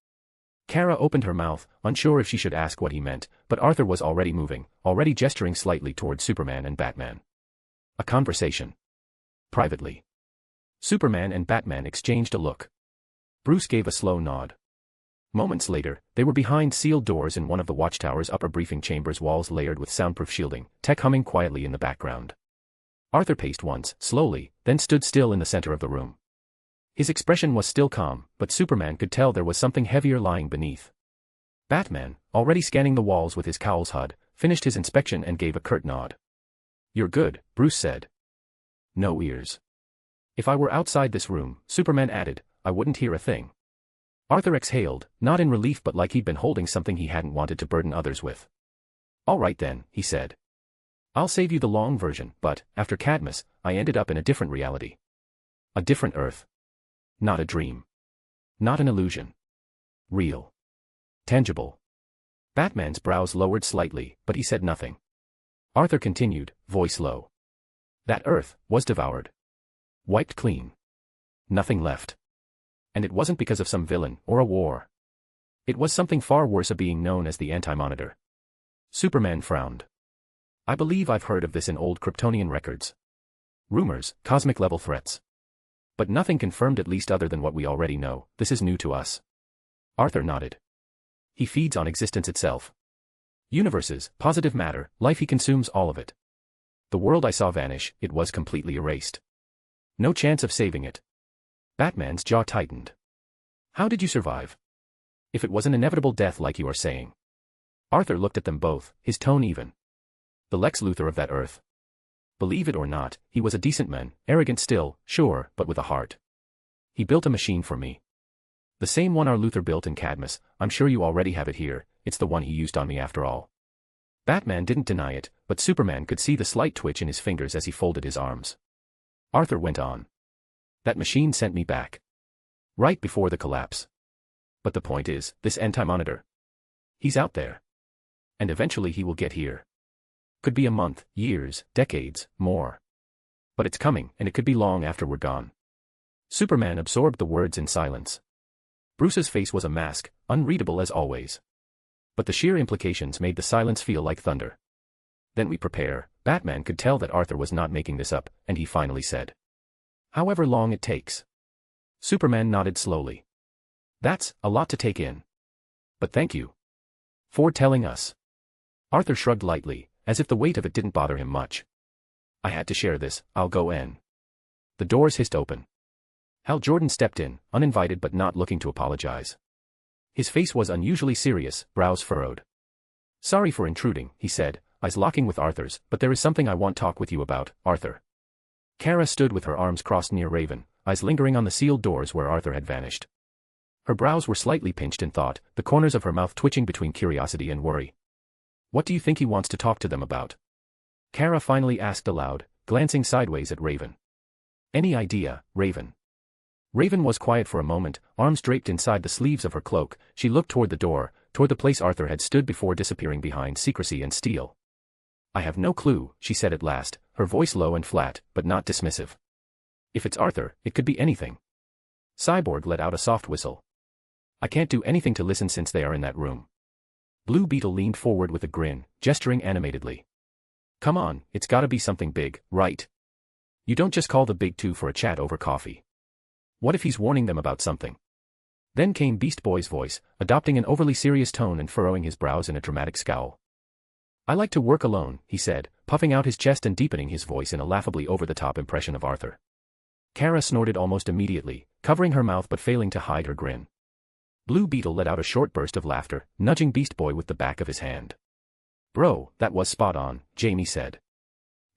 Kara opened her mouth, unsure if she should ask what he meant, but Arthur was already moving, already gesturing slightly towards Superman and Batman. A conversation. Privately. Superman and Batman exchanged a look. Bruce gave a slow nod. Moments later, they were behind sealed doors in one of the Watchtower's upper briefing chambers, walls layered with soundproof shielding, tech humming quietly in the background. Arthur paced once, slowly, then stood still in the center of the room. His expression was still calm, but Superman could tell there was something heavier lying beneath. Batman, already scanning the walls with his cowl's HUD, finished his inspection and gave a curt nod. "You're good," Bruce said. "No ears." "If I were outside this room," Superman added, "I wouldn't hear a thing." Arthur exhaled, not in relief but like he'd been holding something he hadn't wanted to burden others with. "All right then," he said. "I'll save you the long version, but, after Cadmus, I ended up in a different reality. A different Earth. Not a dream. Not an illusion. Real. Tangible." Batman's brows lowered slightly, but he said nothing. Arthur continued, voice low. "That Earth was devoured. Wiped clean. Nothing left. And it wasn't because of some villain or a war. It was something far worse, a being known as the Anti-Monitor." Superman frowned. "I believe I've heard of this in old Kryptonian records. Rumors, cosmic-level threats. But nothing confirmed, at least other than what we already know. This is new to us." Arthur nodded. "He feeds on existence itself. Universes, positive matter, life, he consumes all of it. The world I saw vanish, it was completely erased. No chance of saving it." Batman's jaw tightened. "How did you survive? If it was an inevitable death like you are saying." Arthur looked at them both, his tone even. "The Lex Luthor of that Earth. Believe it or not, he was a decent man, arrogant still, sure, but with a heart. He built a machine for me. The same one our Luthor built in Cadmus. I'm sure you already have it here. It's the one he used on me after all." Batman didn't deny it, but Superman could see the slight twitch in his fingers as he folded his arms. Arthur went on. "That machine sent me back. Right before the collapse. But the point is, this Anti-Monitor. He's out there. And eventually he will get here. Could be a month, years, decades, more. But it's coming, and it could be long after we're gone." Superman absorbed the words in silence. Bruce's face was a mask, unreadable as always. But the sheer implications made the silence feel like thunder. "Then we prepare." Batman could tell that Arthur was not making this up, and he finally said. "However long it takes." Superman nodded slowly. "That's a lot to take in. But thank you for telling us." Arthur shrugged lightly, as if the weight of it didn't bother him much. "I had to share this. I'll go in." The doors hissed open. Hal Jordan stepped in, uninvited but not looking to apologize. His face was unusually serious, brows furrowed. "Sorry for intruding," he said, eyes locking with Arthur's, "but there is something I want to talk with you about, Arthur." Kara stood with her arms crossed near Raven, eyes lingering on the sealed doors where Arthur had vanished. Her brows were slightly pinched in thought, the corners of her mouth twitching between curiosity and worry. "What do you think he wants to talk to them about?" Kara finally asked aloud, glancing sideways at Raven. "Any idea, Raven?" Raven was quiet for a moment, arms draped inside the sleeves of her cloak. She looked toward the door, toward the place Arthur had stood before disappearing behind secrecy and steel. "I have no clue," she said at last, her voice low and flat, but not dismissive. "If it's Arthur, it could be anything." Cyborg let out a soft whistle. "I can't do anything to listen since they are in that room." Blue Beetle leaned forward with a grin, gesturing animatedly. "Come on, it's gotta be something big, right? You don't just call the big two for a chat over coffee. What if he's warning them about something? Then came Beast Boy's voice, adopting an overly serious tone and furrowing his brows in a dramatic scowl. "I like to work alone," he said, puffing out his chest and deepening his voice in a laughably over-the-top impression of Arthur. Kara snorted almost immediately, covering her mouth but failing to hide her grin. Blue Beetle let out a short burst of laughter, nudging Beast Boy with the back of his hand. "Bro, that was spot on," Jamie said.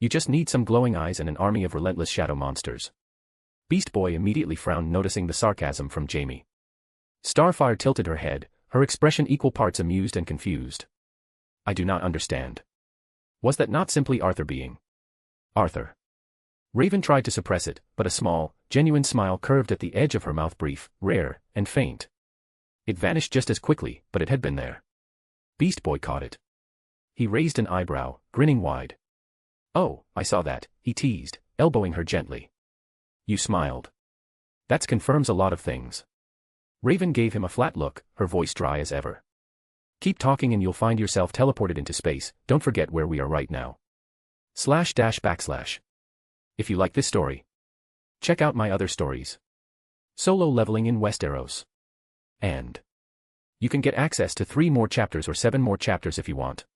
"You just need some glowing eyes and an army of relentless shadow monsters." Beast Boy immediately frowned, noticing the sarcasm from Jamie. Starfire tilted her head, her expression equal parts amused and confused. "I do not understand. Was that not simply Arthur being Arthur?" Raven tried to suppress it, but a small, genuine smile curved at the edge of her mouth, brief, rare, and faint. It vanished just as quickly, but it had been there. Beast Boy caught it. He raised an eyebrow, grinning wide. "Oh, I saw that," he teased, elbowing her gently. "You smiled. That confirms a lot of things." Raven gave him a flat look, her voice dry as ever. "Keep talking and you'll find yourself teleported into space. Don't forget where we are right now. // If you like this story, check out my other stories. Solo Leveling in Westeros. And you can get access to 3 more chapters or 7 more chapters if you want.